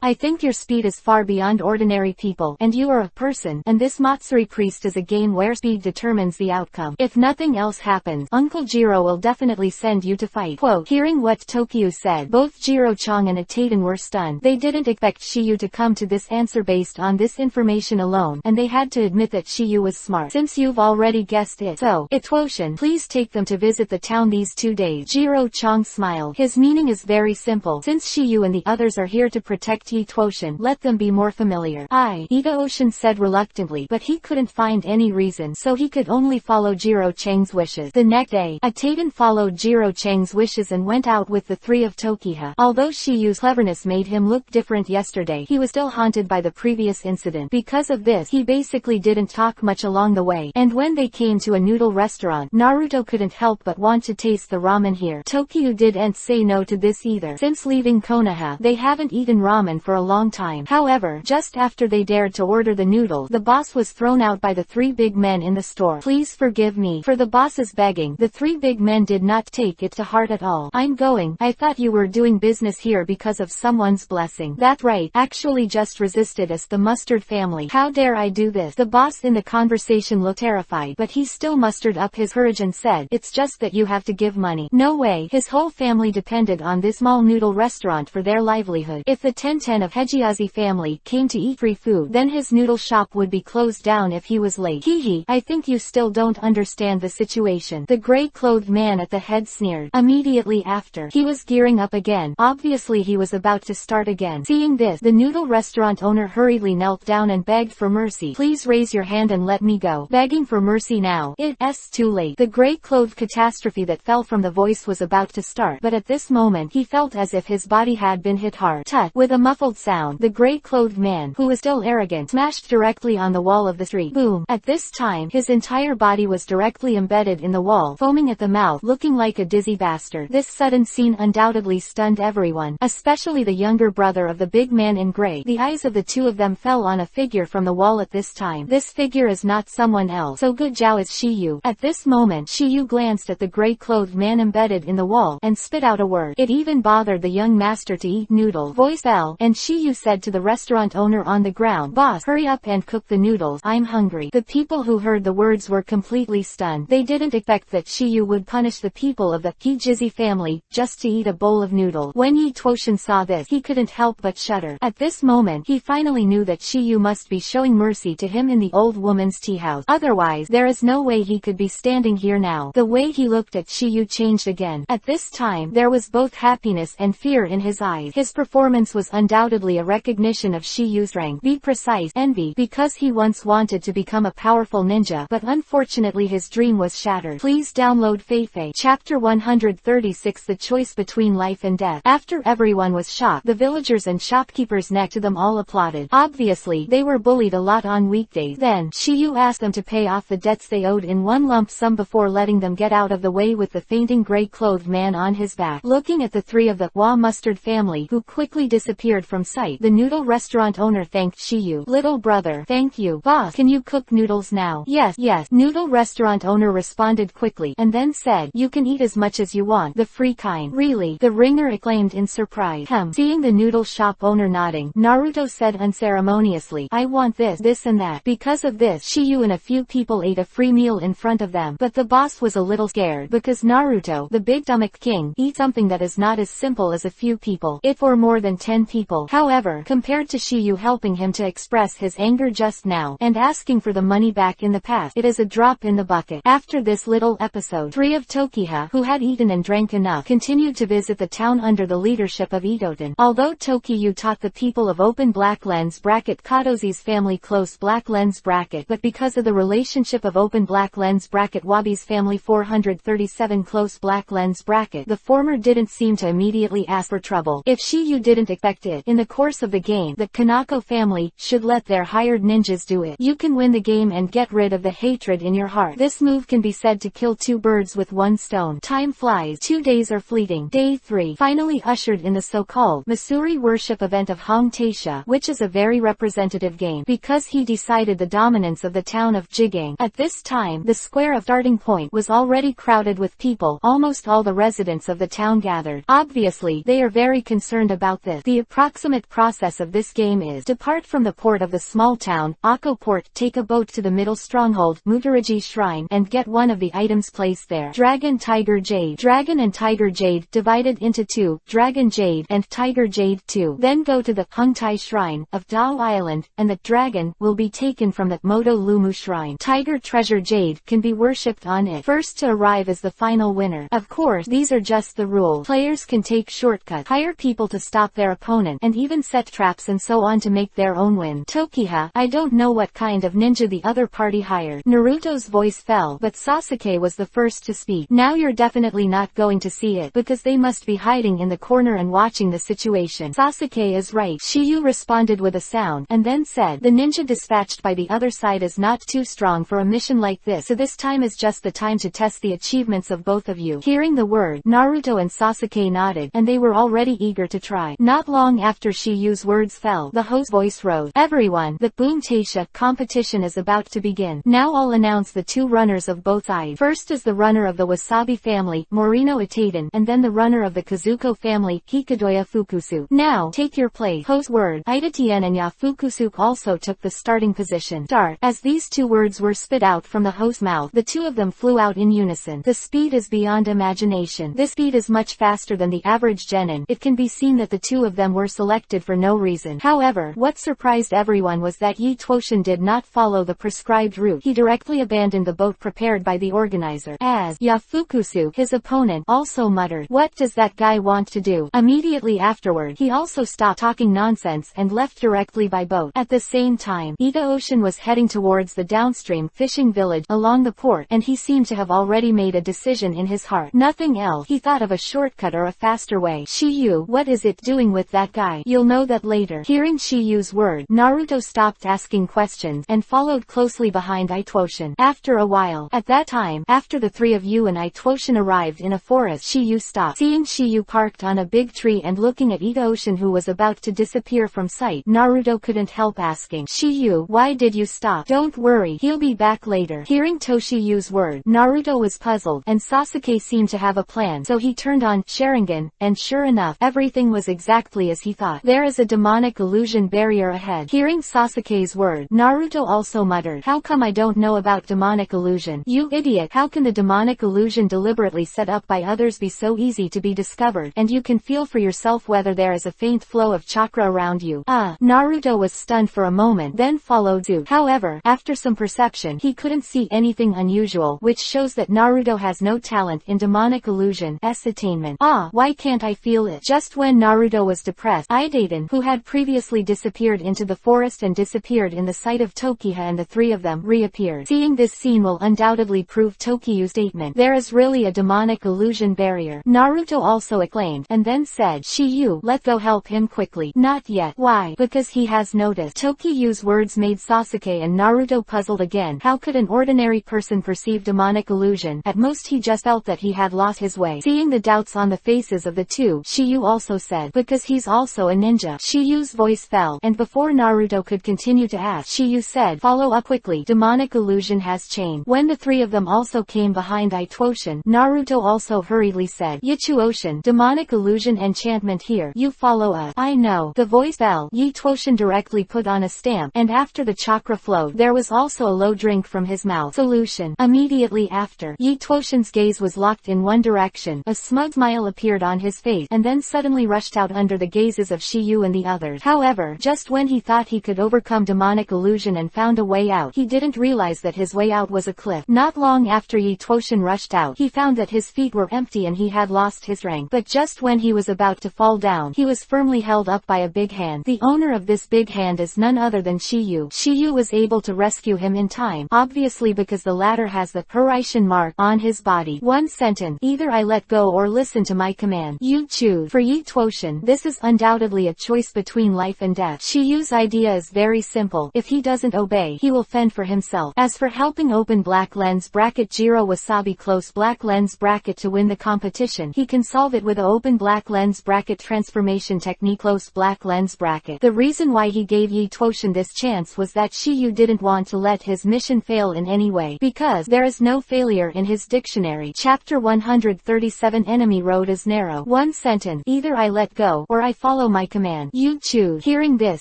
[SPEAKER 1] I think your speed is far beyond ordinary people, and you are a person, and this Matsuri priest is a game where speed determines the outcome. If nothing else happens, Uncle Jiro will definitely send you to fight. Quote, hearing what Tokiyu said, both Jiro-chan and Ataden were stunned. They didn't expect Shiyu to come to this answer based on this information alone, and they had to admit that Shiyu was smart. Since you've already guessed it, so, Itooshin, please take them to visit the town these 2 days. Jiro-chan smiled. His meaning is very simple. Since Shiyu and the others are here to protect Itooshin, let them be more familiar. Itooshin said reluctantly, but he couldn't find any reason, so he could only follow Jiro-chan's wishes. The next day, Ataden followed Jiro-chan's wishes and went out with the 3 of Tokiha. Although Shiyu's cleverness made him look different yesterday, he was still haunted by the previous incident. Because of this, he basically didn't talk much along the way, and when they came to a noodle restaurant, Naruto couldn't help but want to taste the ramen here. Tokiyu didn't say no to this either. Since leaving Konoha, they haven't eaten ramen for a long time. However, just after they dared to order the noodles, the boss was thrown out by the 3 big men in the store. Please forgive me for the boss's begging. The 3 big men did not take it to heart at all. I'm going. I thought you were doing business here because of someone's blessing. That's right. Actually just resisted as the Mustard family. How dare I do this? The boss in the conversation looked terrified, but he still mustered up his courage and said, it's just that you have to to give money. No way. His whole family depended on this small noodle restaurant for their livelihood. If the 10 of Hejiazi family came to eat free food, then his noodle shop would be closed down if he was late. Hehe, I think you still don't understand the situation. The gray-clothed man at the head sneered. Immediately after, he was gearing up again. Obviously he was about to start again. Seeing this, the noodle restaurant owner hurriedly knelt down and begged for mercy. Please raise your hand and let me go. Begging for mercy now. It's too late. The gray-clothed catastrophe that fell from the voice was about to start, but at this moment he felt as if his body had been hit hard. Tut! With a muffled sound, the gray-clothed man, who was still arrogant, smashed directly on the wall of the street. Boom! At this time, his entire body was directly embedded in the wall, foaming at the mouth, looking like a dizzy bastard. This sudden scene undoubtedly stunned everyone, especially the younger brother of the big man in gray. The eyes of the two of them fell on a figure from the wall at this time. This figure is not someone else. So good Zhao is Shiyu. At this moment, Shiyu glanced at the gray-clothed man embedded in the wall, and spit out a word. It even bothered the young master to eat noodles. Voice fell, and Shiyu said to the restaurant owner on the ground, "Boss, hurry up and cook the noodles. I'm hungry." The people who heard the words were completely stunned. They didn't expect that Shiyu would punish the people of the Hejiazi family just to eat a bowl of noodles. When Yi Tuoshan saw this, he couldn't help but shudder. At this moment, he finally knew that Shiyu must be showing mercy to him in the old woman's tea house. Otherwise, there is no way he could be standing here now. The way he looked at Shiyu changed again. At this time, there was both happiness and fear in his eyes. His performance was undoubtedly a recognition of Shiyu's rank. Be precise, envy, because he once wanted to become a powerful ninja, but unfortunately his dream was shattered. Please download Feifei. Chapter 136, The Choice Between Life and Death. After everyone was shocked, the villagers and shopkeepers next to them all applauded. Obviously, they were bullied a lot on weekdays. Then, Shiyu asked them to pay off the debts they owed in one lump sum before letting them get out of the way with the fainting gray-clothed man on his back. Looking at the three of the Wa Mustard family who quickly disappeared from sight, the noodle restaurant owner thanked Shiyu. Little brother, thank you. Boss, can you cook noodles now? Yes. Noodle restaurant owner responded quickly, and then said, you can eat as much as you want, the free kind. Really? The ringer exclaimed in surprise. Seeing the noodle shop owner nodding, Naruto said unceremoniously, I want this and that. Because of this, Shiyu and a few people ate a free meal in front of them, but the boss was a little scared because Naruto, the big stomach king, eats something that is not as simple as a few people. It for more than 10 people. However, compared to Shiyu helping him to express his anger just now, and asking for the money back in the past, it is a drop in the bucket. After this little episode, 3 of Tokiha, who had eaten and drank enough, continued to visit the town under the leadership of Itoten. Although Tokiyu taught the people of open black lens bracket Kadozi's family close black lens bracket, but because of the relationship of open black lens bracket Wabi's family 437 close black lens bracket, the former didn't seem to immediately ask for trouble. If Shiyu didn't expect it, in the course of the game, the Kanako family should let their hired ninjas do it. You can win the game and get rid of the hatred in your heart. This move can be said to kill 2 birds with 1 stone. Time flies. 2 days are fleeting. Day 3 finally ushered in the so-called Masuri worship event of Hong Taisha, which is a very representative game, because he decided the dominance of the town of Jigang. At this time, the square of starting point was already crowded with people. Almost all the residents of the town gathered. Obviously, they are very concerned about this. The approximate process of this game is, depart from the port of the small town, Akko Port, take a boat to the middle stronghold, Mutariji Shrine, and get one of the items placed there. Dragon, Tiger, Jade. Dragon and Tiger Jade, divided into 2, Dragon Jade and Tiger Jade 2. Then go to the Hungtai Shrine of Dao Island, and the dragon will be taken from the Moto Lumu Shrine. Tiger Treasure Jade can be worshipped on it. First to arrive is the final winner. Of course, these are just the rules. Players can take shortcuts, hire people to stop their opponent, and even set traps and so on to make their own win. Tokiha, I don't know what kind of ninja the other party hired. Naruto's voice fell, but Sasuke was the first to speak. Now you're definitely not going to see it, because they must be hiding in the corner and watching the situation. Sasuke is right. Shiyu responded with a sound, and then said, the ninja dispatched by the other side is not too strong for a mission like this, so this time is just the time to test the achievements of both of you. Hearing the word, Naruto and Sasuke nodded, and they were already eager to try. Not long after Shiyu's words fell, the host's voice rose. Everyone, the Boom Taisha competition is about to begin. Now I'll announce the 2 runners of both sides. First is the runner of the Wasabi family, Morino Itaden, and then the runner of the Kazuko family, Hikadoya Fukusu. Now, take your place. Host word. Idatien and Yafukusuk also took the starting position. Start. As these 2 words were spit out from the host's mouth, the 2 of them flew out in unison. The speed speed is beyond imagination. This speed is much faster than the average genin. It can be seen that the two of them were selected for no reason. However, what surprised everyone was that Yi Tuoshin did not follow the prescribed route. He directly abandoned the boat prepared by the organizer. As Yafukusu, his opponent, also muttered, "What does that guy want to do?" Immediately afterward, he also stopped talking nonsense and left directly by boat. At the same time, Itaoshin was heading towards the downstream fishing village along the port, and he seemed to have already made a decision in his heart. Nothing else. He thought of a shortcut or a faster way. "Shiyu, what is it doing with that guy? You'll know that later." Hearing Shiyu's word, Naruto stopped asking questions and followed closely behind Itaoshin. After a while, at that time, after the three of Yu and Itaoshin arrived in a forest, Shiyu stopped. Seeing Shiyu parked on a big tree and looking at Itaoshin who was about to disappear from sight, Naruto couldn't help asking, "Shiyu, why did you stop?" "Don't worry, he'll be back later." Hearing Toshiyu's word, Naruto was puzzled, and Sasuke seemed to have a plan, so he turned on Sharingan, and sure enough, everything was exactly as he thought. There is a demonic illusion barrier ahead. Hearing Sasuke's word, Naruto also muttered, "How come I don't know about demonic illusion? You idiot, how can the demonic illusion deliberately set up by others be so easy to be discovered, and you can feel for yourself whether there is a faint flow of chakra around you?" Naruto was stunned for a moment, then followed suit. However, after some perception, he couldn't see anything unusual, which shows that Naruto has no talent in demonic illusion attainment. Why can't I feel it? Just when Naruto was depressed, Idaten, who had previously disappeared into the forest and disappeared in the sight of Tokiha, and the three of them reappeared. Seeing this scene will undoubtedly prove Tokiyu's statement. There is really a demonic illusion barrier. Naruto also exclaimed, and then said, "Shiyu, let go, help him quickly." "Not yet." "Why?" "Because he has noticed." Tokiyu's words made Sasuke and Naruto puzzled again. How could an ordinary person perceive demonic illusion? At most he just felt that he had lost his way. Seeing the doubts on the faces of the two, Shiyu also said, "Because he's also a ninja." Shiyu's voice fell, and before Naruto could continue to ask, Shiyu said, "Follow up quickly, demonic illusion has changed." When the three of them also came behind Itaoshin, Naruto also hurriedly said, "Itaoshin, demonic illusion enchantment here, you follow up." "I know." The voice fell. Itaoshin directly put on a stamp, and after the chakra flowed, there was also a low drink from his mouth. Solution. Immediately after, Itaoshin's gaze was locked in one direction. A smug smile appeared on his face, and then suddenly rushed out under the gazes of Shiyu and the others. However, just when he thought he could overcome demonic illusion and found a way out, he didn't realize that his way out was a cliff. Not long after Itaoshin rushed out, he found that his feet were empty and he had lost his strength. But just when he was about to fall down, he was firmly held up by a big hand. The owner of this big hand is none other than Shiyu. Shiyu was able to rescue him in time, obviously because the latter has the Hiraishin mark on his body. One sentence, either I let go or listen to my command. You choose. For Itaoshin, this is undoubtedly a choice between life and death. Shiyu's idea is very simple. If he doesn't obey, he will fend for himself. As for helping open black lens bracket Jiro Wasabi close black lens bracket to win the competition, he can solve it with a open black lens bracket transformation technique close black lens bracket. The reason why he gave Itaoshin this chance was that Shiyu didn't want to let his mission fail in any way, because there is no failure in his dictionary. Chapter 137 Enemy road is narrow. One sentence, either I let go, or I follow my command. You choose. Hearing this,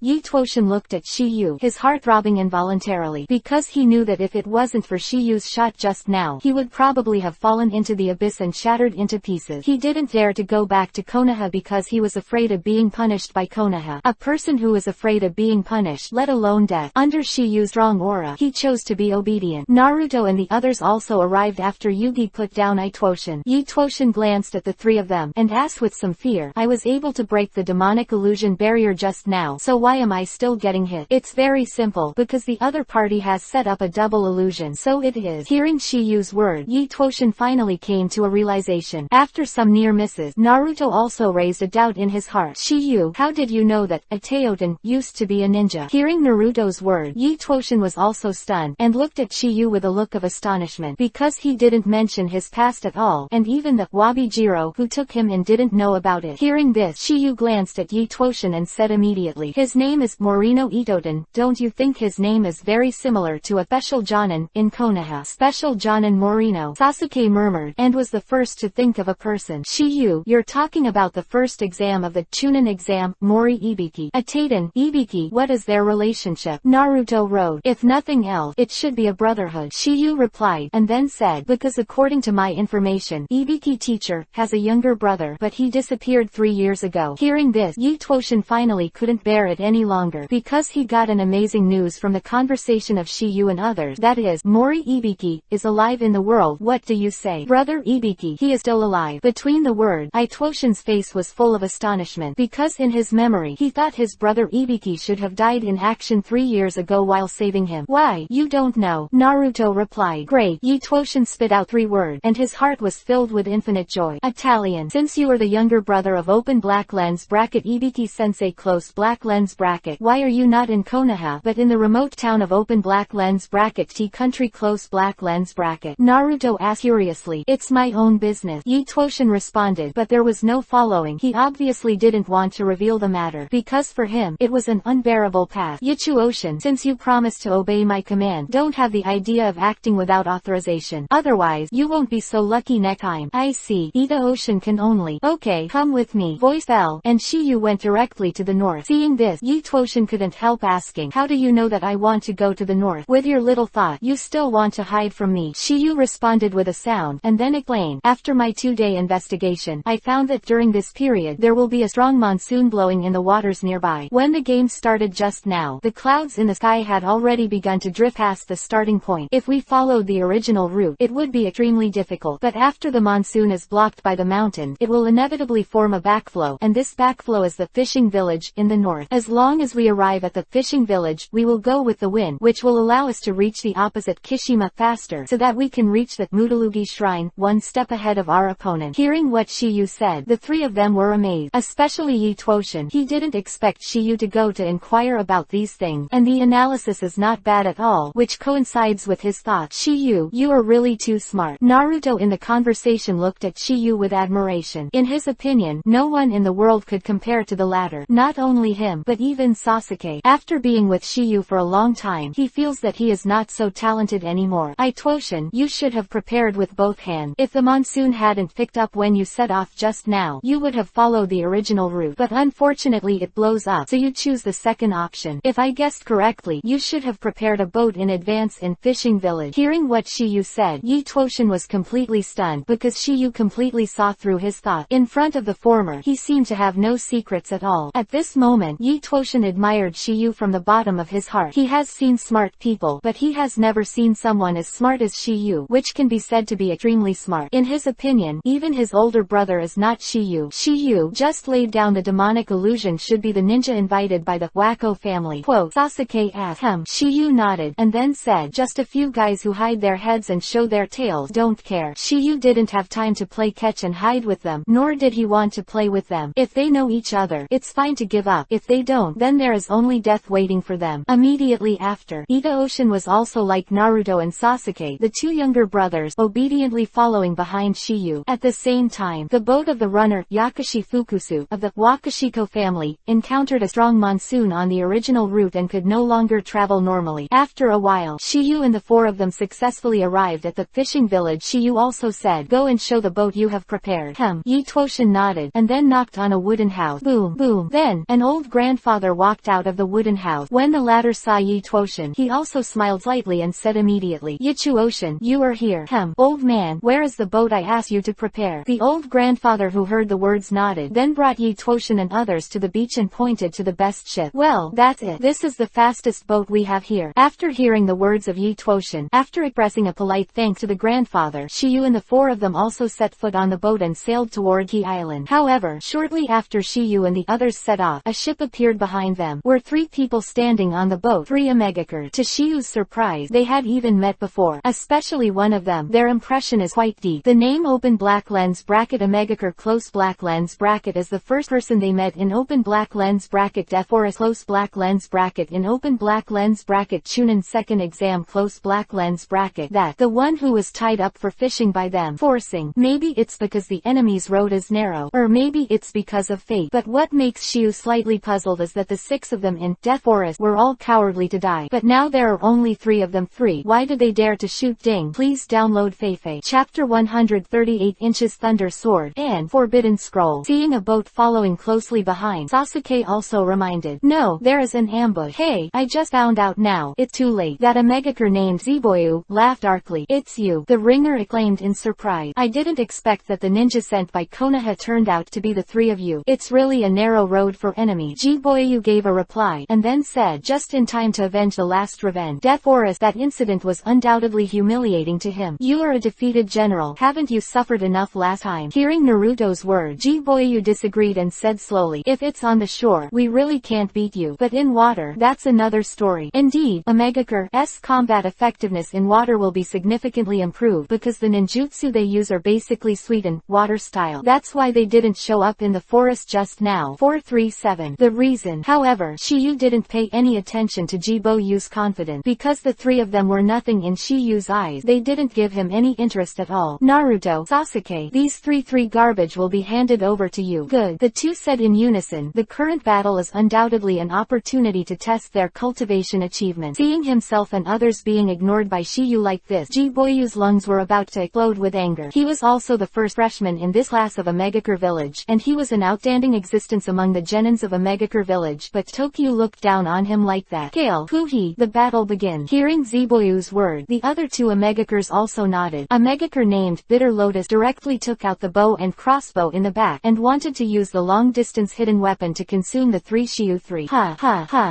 [SPEAKER 1] Itaoshin looked at Shiyu, his heart throbbing involuntarily, because he knew that if it wasn't for Shiyu's shot just now, he would probably have fallen into the abyss and shattered into pieces. He didn't dare to go back to Konoha because he was afraid of being punished by Konoha. A person who is afraid of being punished, let alone death. Under Shiyu's strong aura, he chose to be obedient. Naruto and the others also arrived after Yugi put down Itaoshin. Itaoshin glanced at the three of them, and asked with some fear, I was able to break the demonic illusion barrier just now, so why am I still getting hit? It's very simple, because the other party has set up a double illusion, so it is. Hearing Shiyu's word, Itaoshin finally came to a realization. After some near misses, Naruto also raised a doubt in his heart. Shiyu, how did you know that Itaoten used to be a ninja? Hearing Naruto's word, Itaoshin was also stunned, and looked at Shiyu with a look of astonishment, because he didn't mention his past at all, and even the Wabijiro who took him in didn't know about it. Hearing this, Shiyu glanced at Itaoshin and said immediately, his name is Morino Itoten. Don't you think his name is very similar to a special Jonin in Konoha? Special Jonin Morino, Sasuke murmured, and was the first to think of a person. Shiyu, you're talking about the first exam of the Chunin exam, Mori Ibiki. Itaten, Ibiki, what is their relationship? Naruto wrote, if nothing else, it should be a brotherhood. Shiyu replied, and then said, because according according to my information, Ibiki teacher has a younger brother, but he disappeared 3 years ago. Hearing this, Yi Tuoshin finally couldn't bear it any longer, because he got an amazing news from the conversation of Shiyu and others. That is, Mori Ibiki is alive in the world. What do you say? Brother Ibiki, he is still alive. Between the words, Yi Tuoshin's face was full of astonishment, because in his memory, he thought his brother Ibiki should have died in action 3 years ago while saving him. Why? You don't know. Naruto replied. Great. Yi Tuoshin spit out 3 words, and his heart was filled with infinite joy. Italian. Since you are the younger brother of open black lens bracket Ibiki sensei close black lens bracket, why are you not in Konoha but in the remote town of open black lens bracket T country close black lens bracket? Naruto asked curiously. It's my own business, Yi Tuoshin responded, but there was no following. He obviously didn't want to reveal the matter, because for him, it was an unbearable path. Yichuoshin, since you promised to obey my command, don't have the idea of acting without authorization. Otherwise, you won't be so lucky next time. I see. Ida Ocean can only. Okay, come with me. Voice fell, and Shiyu went directly to the north. Seeing this, Yi Tuoshin couldn't help asking, how do you know that I want to go to the north? With your little thought, you still want to hide from me. Shiyu responded with a sound, and then explained, after my 2-day investigation, I found that during this period there will be a strong monsoon blowing in the waters nearby. When the game started just now, the clouds in the sky had already begun to drift past the starting point. If we followed the original route, it would be extremely difficult, but after the monsoon is blocked by the mountain, it will inevitably form a backflow, and this backflow is the fishing village in the north. As long as we arrive at the fishing village, we will go with the wind, which will allow us to reach the opposite Kishima faster, so that we can reach the Mutalugi shrine 1 step ahead of our opponent. Hearing what Shiyu said, the 3 of them were amazed, especially Yi Tuoshin. He didn't expect Shiyu to go to inquire about these things, and the analysis is not bad at all, which coincides with his thoughts. Shiyu, you are really too smart. Naruto in the conversation looked at Shiyu with admiration. In his opinion, no one in the world could compare to the latter. Not only him, but even Sasuke. After being with Shiyu for a long time, he feels that he is not so talented anymore. Yi Tuoshin, you should have prepared with both hands. If the monsoon hadn't picked up when you set off just now, you would have followed the original route, but unfortunately it blows up, so you choose the second option. If I guessed correctly, you should have prepared a boat in advance in fishing village. Hearing what Shiyu said, Yi Tuoshin was completely stunned, because Shiyu completely saw through his thought. In front of the former, he seemed to have no secrets at all. At this moment, Yi Tuoshin admired Shiyu from the bottom of his heart. He has seen smart people, but he has never seen someone as smart as Shiyu, which can be said to be extremely smart. In his opinion, even his older brother is not Shiyu. Shiyu just laid down the demonic illusion should be the ninja invited by the Wako family. Quote, Sasuke asked. Shiyu nodded, and then said, just a few guys who hide their heads and show their tails don't care. Shiyu didn't have time to play catch and hide with them, nor did he want to play with them. If they know each other, it's fine to give up. If they don't, then there is only death waiting for them. Immediately after, Ida Ocean was also like Naruto and Sasuke, the 2 younger brothers, obediently following behind Shiyu. At the same time, the boat of the runner, Yakashi Fukusu, of the Wakashiko family, encountered a strong monsoon on the original route and could no longer travel normally. After a while, Shiyu and the 4 of them successfully arrived at the fishing village. Shiyu also said, go and show the boat you have prepared. Yi Tuoshin nodded, and then knocked on a wooden house. Boom, boom. Then, an old grandfather walked out of the wooden house. When the latter saw Yi Tuoshin, he also smiled slightly and said immediately, Yichuoshin, you are here. Old man, where is the boat I asked you to prepare? The old grandfather who heard the words nodded, then brought Yi Tuoshin and others to the beach and pointed to the best ship. Well, that's it. This is the fastest boat we have here. After hearing the words of Yi Tuoshin, after expressing a polite thanks to the grandfather, Shiyu and the 4 of them also set foot on the boat and sailed toward Key Island. However, shortly after Shiyu and the others set off, a ship appeared behind them. Were 3 people standing on the boat, 3 Omegakers. To Shiyu's surprise, they had even met before, especially one of them. Their impression is quite deep. The name open black lens bracket Omegaker close black lens bracket is the first person they met in open black lens bracket Deforest close black lens bracket in open black lens bracket Chunin second exam close black lens bracket that the one who was tied up for fishing by them forcing. Maybe it's because the enemy's road is narrow, or maybe it's because of fate. But what makes Shiyu slightly puzzled is that the 6 of them in Death Forest were all cowardly to die. But now there are only 3 of them. 3. Why did they dare to shoot? Ding. Please download Feifei. Chapter 138 Inches Thunder Sword and Forbidden Scroll. Seeing a boat following closely behind, Sasuke also reminded, no, there is an ambush. Hey, I just found out now. It's too late. That Omegaker named Zeboyu laughed darkly. It's you. The ringer exclaimed in surprise. I didn't expect that the ninja sent by Konoha turned out to be the three of you. It's really a narrow road for enemies. Jiboyu gave a reply, and then said just in time to avenge the last revenge. Death Forest. That incident was undoubtedly humiliating to him. You are a defeated general. Haven't you suffered enough last time? Hearing Naruto's words, Jiboyu disagreed and said slowly, if it's on the shore, we really can't beat you. But in water, that's another story. Indeed, Omegaku's combat effectiveness in water will be significantly improved because the ninjutsu they use are basically sweetened, water style. That's why they didn't show up in the forest just now. 437. The reason, however, Shiyu didn't pay any attention to Jiboyu's confidence. Because the three of them were nothing in Shiyu's eyes, they didn't give him any interest at all. Naruto, Sasuke, these three garbage will be handed over to you. Good. The two said in unison. The current battle is undoubtedly an opportunity to test their cultivation achievement. Seeing himself and others being ignored by Shiyu like this, Jiboyu's lungs were about to explode with anger. He was also the first freshman in this class of Omegakur village, and he was an outstanding existence among the genins of Omegakur village, but Tokyo looked down on him like that. Kale, Kuhi, the battle begins. Hearing Jiboyu's word, the other two Omegakurs also nodded. A Omegakur named Bitter Lotus directly took out the bow and crossbow in the back, and wanted to use the long-distance hidden weapon to consume the three Shiyu.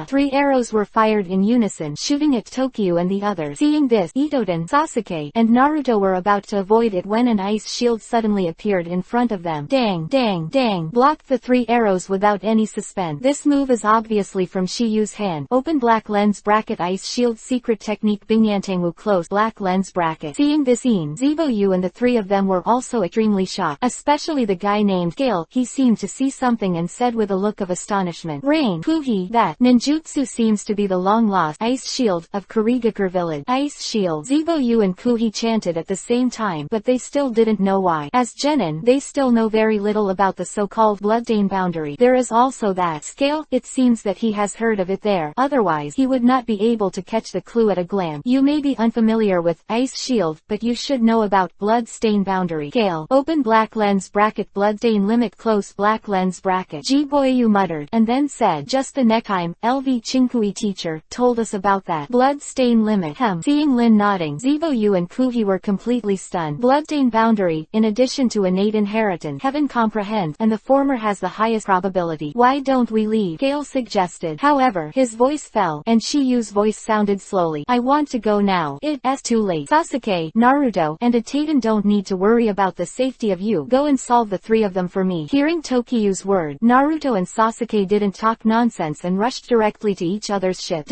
[SPEAKER 1] Three arrows were fired in unison, shooting at Tokyo and the others. Seeing this, Itoden, Sasuke, and Naruto were about to avoid it when an ice shield suddenly appeared in front of them. Dang, blocked the three arrows without any suspense. This move is obviously from Shiyu's hand. Open black lens bracket ice shield secret technique Binyantengu close black lens bracket. Seeing this scene, Jiboyu and the three of them were also extremely shocked, especially the guy named Gale. He seemed to see something and said with a look of astonishment, Rain, Kuhi, that ninjutsu seems to be the long-lost ice shield of Kurigakur village. Ice shield. Jiboyu and Kuhi chanted at the same time, but they still didn't know why. As genin, they still know very little about the so-called bloodstain boundary. There is also that scale. It seems that he has heard of it there, otherwise he would not be able to catch the clue at a glance. You may be unfamiliar with ice shield, but you should know about bloodstain boundary. Scale. Open black lens bracket bloodstain limit close black lens bracket. Jiboyu muttered, and then said, just the next time, LV Chinkui teacher told us about that bloodstain limit. Seeing Lin nodding, Jiboyu and Kuhi were completely stunned. Bloodstain boundary, in addition to innate inheritance, heaven comprehend, and the former has the highest probability. Why don't we leave? Gale suggested. However, his voice fell, and Shiyu's voice sounded slowly. I want to go now. It's too late. Sasuke, Naruto, and Itaden don't need to worry about the safety of you. Go and solve the three of them for me. Hearing Tokyo's word, Naruto and Sasuke didn't talk nonsense and rushed directly to each other's ship.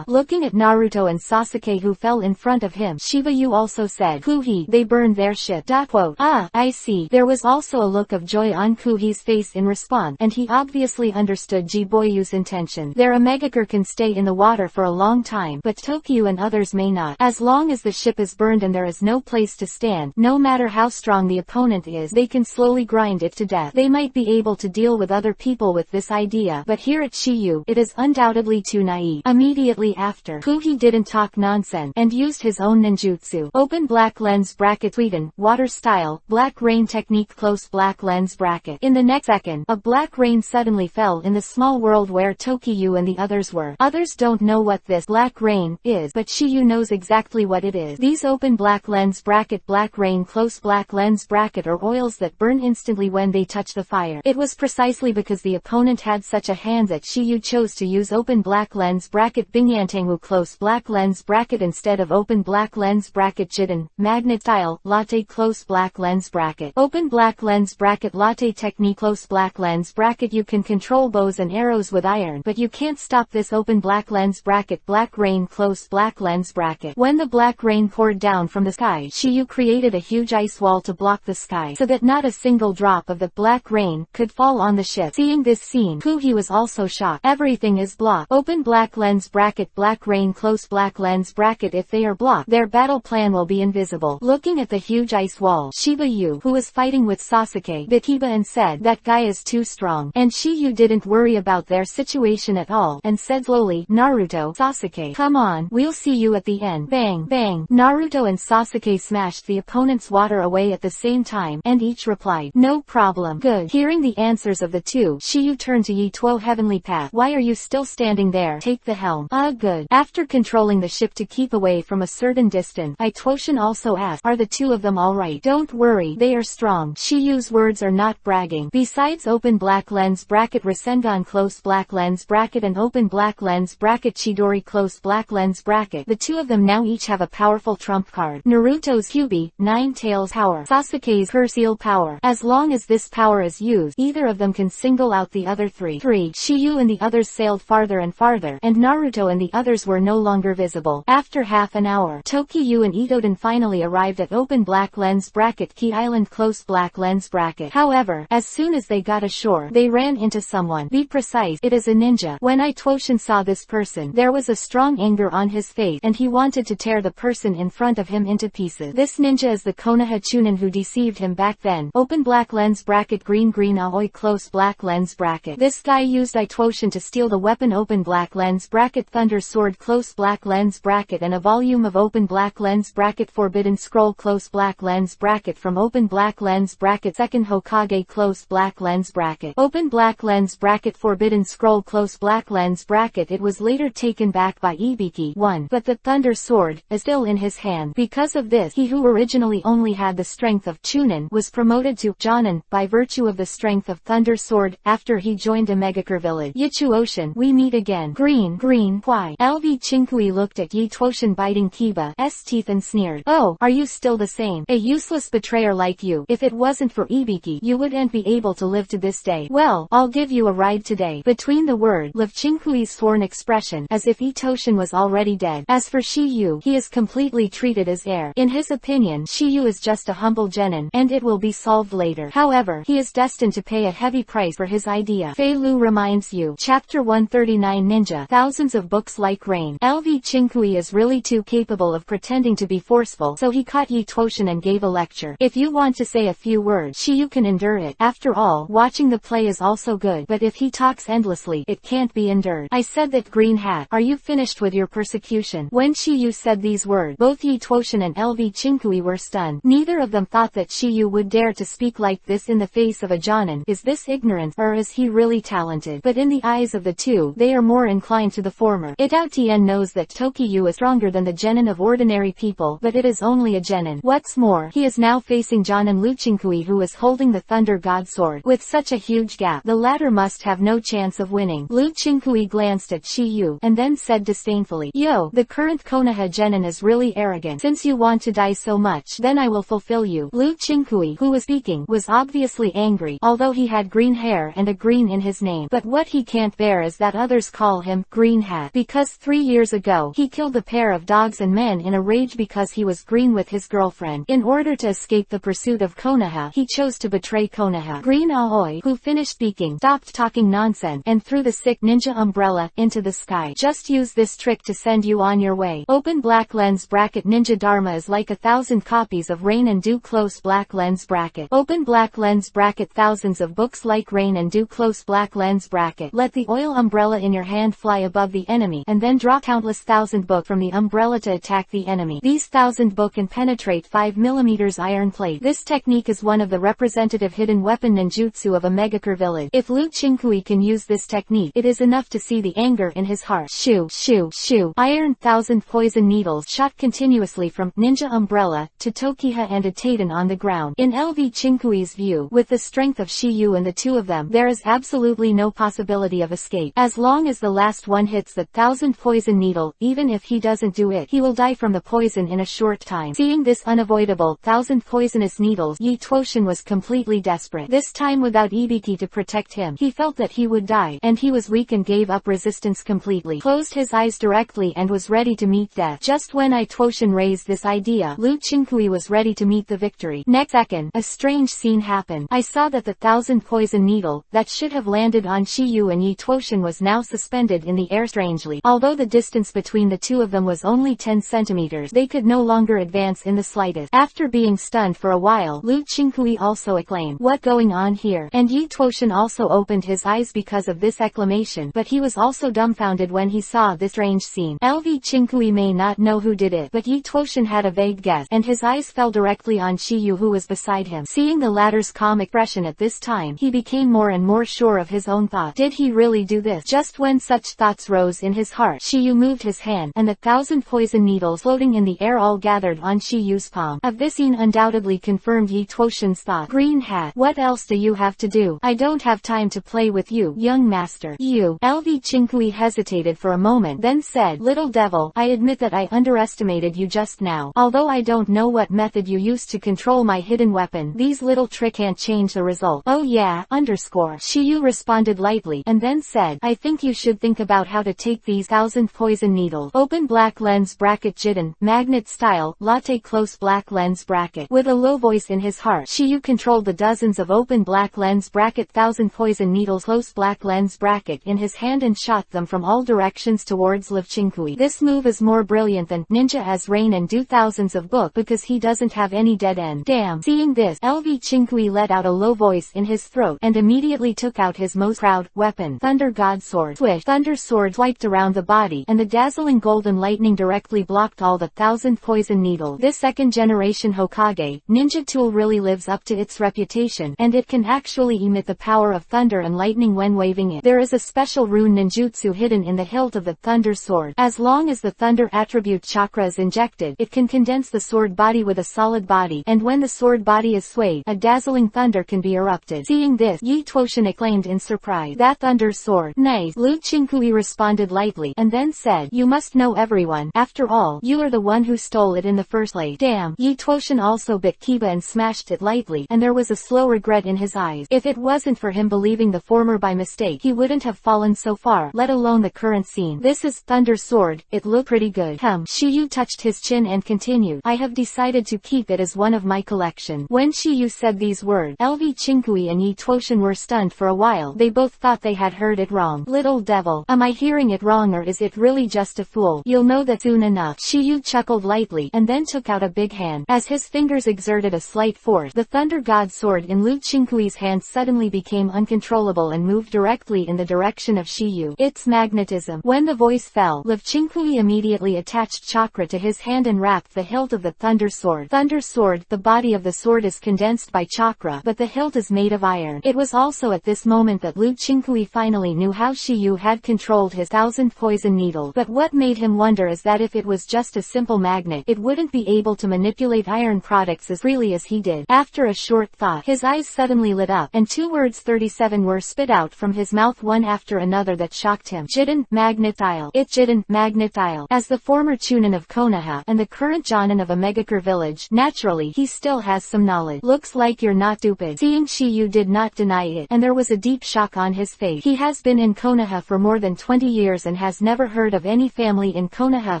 [SPEAKER 1] Looking at Naruto and Sasuke who fell in front of him, Shibuya also said, Kuhi, they burned their ship. Quote, I see. There was also a look of joy on Kuhi's face in response, and he obviously understood Jiboyu's intention. Their Omegakur can stay in the water for a long time, but Tokyo and others may not. As long as the ship is burned and there is no place to stand, no matter how strong the opponent is, they can slowly grind it to death. They might be able to deal with other people with this idea, but here at Shiyu, it is undoubtedly too naive. Immediately after, Kuhi didn't talk nonsense, and used his own ninjutsu. Open black lens bracket Sweden, water style, black rain technique close black lens bracket. In the next second, a black rain suddenly fell in the small world where Tokyo and the others were. Others don't know what this black rain is, but Shiyu knows exactly what it is. These open black lens bracket black rain close black lens bracket are oils that burn instantly when they touch the fire. It was precisely because the opponent had such a hand that Shiyu chose to use open black lens bracket Binyantengu close black lens bracket instead of open black lens bracket Jiden, magnet style, latte close black lens bracket. Open black lens bracket latte technique close black lens bracket. You can control bows and arrows with iron, but you can't stop this open black lens bracket black rain close black lens bracket. When the black rain poured down from the sky, Shiyu created a huge ice wall to block the sky, so that not a single drop of the black rain could fall on the ship. Seeing this scene, Kuhi was also shocked. Everything is blocked. Open black lens bracket black rain close black lens bracket. If they are blocked, their battle plan will be invisible. Looking at the huge ice wall, Shibuya, who was fighting with Sasuke, bit Hiba and said, that guy is too strong. And Shiyu didn't worry about their situation at all, and said slowly, Naruto, Sasuke, come on, we'll see you at the end. Bang, bang. Naruto and Sasuke smashed the opponent's water away at the same time, and each replied, no problem. Good. Hearing the answers of the two, Shiyu turned to Yituo Heavenly Path. Why are you still standing there? Take the helm. Good. After controlling the ship to keep away from a certain distance, Itoshin Jonan also asked, are the two of them alright? Don't worry, they are strong. Shiyu's words are not bragging. Besides open black lens bracket Rasengan close black lens bracket and open black lens bracket Chidori close black lens bracket, the two of them now each have a powerful trump card. Naruto's Kyuubi, 9 tails power. Sasuke's Curseal power. As long as this power is used, either of them can single out the other three. Shiyu and the others sailed farther and farther, and Naruto and the others were no longer visible. After half an hour, Tokiyu and Itoden finally arrived at open black lens bracket Key Island close black lens bracket. However, as soon as they got ashore, they ran into someone. Be precise, it is a ninja. When Itoshin saw this person, there was a strong anger on his face, and he wanted to tear the person in front of him into pieces. This ninja is the Konoha Chunin who deceived him back then. Open black lens bracket green Aoi close black lens bracket. This guy used Itoshin to steal the weapon open black lens bracket Thunder Sword close black lens bracket and a volume of open black lens bracket Forbidden Scroll close black lens bracket from open black lens bracket second Hokage close black lens bracket. Open black lens bracket Forbidden Scroll close black lens bracket. It was later taken back by Ibiki 1, but the Thunder Sword is still in his hand. Because of this, he who originally only had the strength of Chunin was promoted to Jonin by virtue of the strength of Thunder Sword after he joined a Megakure village. Yichu Ocean, we meet again. Green, why? LV Chinkui looked at Yi Twoshin biting Kiba's teeth and sneered. Oh, are you still the same? A useless betrayer like you. If it wasn't for Ibiki, you wouldn't be able to live to this day. Well, I'll give you a ride today. Between the word, Liv Chinkui's sworn expression, as if Itoshin was already dead. As for Shiyu, he is completely treated as heir. In his opinion, Shiyu is just a humble genin, and it will be solved later. However, he is destined to pay a heavy price for his idea. Fei Lu reminds you. Chapter 139 Ninja. Thousands of books like rain. LV Chinkui is really too capable of pretending to be forceful, so he caught Yi Twoshin and gave a lecture. If you want to say a few words, Shiyu can endure it. After all, watching the play is also good, but if he talks endlessly, it can't be endured. I said that Green Hat, are you finished with your persecution? When Shiyu said these words, both Yi Twoshin and LV Chinkui were stunned. Neither of them thought that Shiyu would dare to speak like this in the face of a Jonin. Is this ignorance, or is he really talented? But in the eyes of the two, they are more inclined to the former. Itao Tien knows that Tokiyu is stronger than the genin of ordinary people, but it is only a genin. What's more, he is now facing Jonin Lu Chinkui who is holding the Thunder God Sword. With such a huge gap, the latter must have no chance of winning. Lu Chinkui glanced at Shiyu, and then said disdainfully, Yo, the current Konoha genin is really arrogant. Since you want to die so much, then I will fulfill you. Lu Chinkui, who was speaking, was obviously angry, although he had green hair and a green in his name. But what he can't bear is that others call him Green Hat, because 3 years ago, he killed a pair of dogs and men in a rage because he was green with his girlfriend. In order to escape the pursuit of Konoha, he chose to betray Konoha. Green Aoi, who finished speaking, stopped talking nonsense, and threw the sick ninja umbrella into the sky. Just use this trick to send you on your way. Open black lens bracket Ninja Dharma is like 1,000 copies of Rain and Dew close black lens bracket. Open black lens bracket thousands of books like Rain and Dew close black lens bracket. Let the oil umbrella in your hand fly above the enemy, and then draw countless thousand book from the umbrella to attack the enemy. These 1,000 book can penetrate 5mm iron plate. This technique is one of the representative hidden weapon ninjutsu of a Megakure village. If Lu Chinkui can use this technique, it is enough to see the anger in his heart. Shoo, shoo, shoo. Iron 1,000 poison needles shot continuously from Ninja Umbrella to Tokiha and Itaden on the ground. In LV Chinkui's view, with the strength of Shiyu and the two of them, there is absolutely no possibility of escape. As long as the last one hits the 1,000 poison needle, even if he doesn't do it, he will die from the poison in a short time. Seeing this unavoidable 1,000 poisonous needles, Yi Twoshin was completely desperate. This time without Ibiki to protect him, he felt that he would die, and he was weak and gave up resistance completely. Closed his eyes directly and was ready to meet death. Just when Yi Twoshin raised this idea, Lu Chinkui was ready to meet the victory. Next second, a strange scene happened. I saw that the 1,000 poison needle, that should have landed on Shiyu and Yi Twoshin was now suspended in the air strangely. Although the distance between the two of them was only 10 centimeters, they could no longer advance in the slightest. After being stunned for a while, Lu Chinkui also exclaimed, "What going on here?" And Yi Twoshin also opened his eyes because of this exclamation, but he was also dumbfounded when he saw this strange scene. LV Chinkui may not know who did it, but Yi Twoshin had a vague guess, and his eyes fell directly on Shiyu who was beside him. Seeing the latter's calm expression at this time, he became more and more sure of his own thought. Did he really do this? Just when such thoughts rose in his heart, Shiyu moved his hand, and the 1,000 poison needles floating in the air all gathered on Shiyu's palm. A Vicine undoubtedly confirmed Yi Tuoshan's thought. Green hat. What else do you have to do? I don't have time to play with you, young master. You. LV Chinkui hesitated for a moment, then said, little devil, I admit that I underestimated you just now. Although I don't know what method you used to control my hidden weapon, these little tricks can't change the result. Oh yeah, underscore. Shiyu responded lightly, and then said, I think you should think about how to take these 1,000 poison needles. Open black lens bracket Jiden, magnet style, latte close black lens bracket. With a low voice in his heart, Shiyu controlled the dozens of open black lens bracket 1,000 poison needles close black lens bracket in his hand and shot them from all directions towards Liv Chinkui. This move is more brilliant than Ninja as Rain and do thousands of book because he doesn't have any dead end. Damn. Seeing this, LV Chinkui let out a low voice in his throat and immediately took out his most proud weapon, Thunder God Sword. Swish. Thunder Sword swiped around the body, and the dazzling golden lightning directly blocked all the 1,000 poison needles. This second generation Hokage ninja tool really lives up to its reputation, and it can actually emit the power of thunder and lightning when waving it. There is a special rune ninjutsu hidden in the hilt of the Thunder Sword. As long as the thunder attribute chakra is injected, it can condense the sword body with a solid body, and when the sword body is swayed, a dazzling thunder can be erupted. Seeing this, Yi Tuoshan exclaimed in surprise, that Thunder Sword. Nice. Liu Chinkui responded lightly, and then said, you must know everyone. After all, you are the one who stole it in the first place. Damn. Yi Tuoshan also bit Kiba and smashed it lightly, and there was a slow regret in his eyes. If it wasn't for him believing the former by mistake, he wouldn't have fallen so far, let alone the current scene. This is Thunder Sword, it looked pretty good. Shiyu touched his chin and continued, I have decided to keep it as one of my collection. When Shiyu said these words, LV Chinkui and Yi Tuoshan were stunned for a while. They both thought they had heard it wrong. Little devil, am I hearing it wrong or is it really just a fool? You'll know that soon enough. Shiyu chuckled lightly, and then took out a big hand. As his fingers exerted a slight force, the Thunder God Sword in Liu Chinkui's hand suddenly became uncontrollable and moved directly in the direction of Shiyu. It's magnetism. When the voice fell, Liu Chinkui immediately attached chakra to his hand and wrapped the hilt of the Thunder Sword. Thunder Sword, the body of the sword is condensed by chakra, but the hilt is made of iron. It was also at this moment that Liu Chinkui finally knew how Shiyu had controlled his 1,000 poison needles. But what made him wonder is that if it was just a simple magnet, it wouldn't be able to manipulate iron products as freely as he did. After a short thought, his eyes suddenly lit up, and two words 37 were spit out from his mouth one after another that shocked him. Jiden, magnetile. It Jiden, magnetile. As the former Chunin of Konoha, and the current Jonin of a Megakure village, naturally, he still has some knowledge. Looks like you're not stupid. Seeing Shiyu did not deny it, and there was a deep shock on his face. He has been in Konoha for more than 20 years and has never heard of any family in Konoha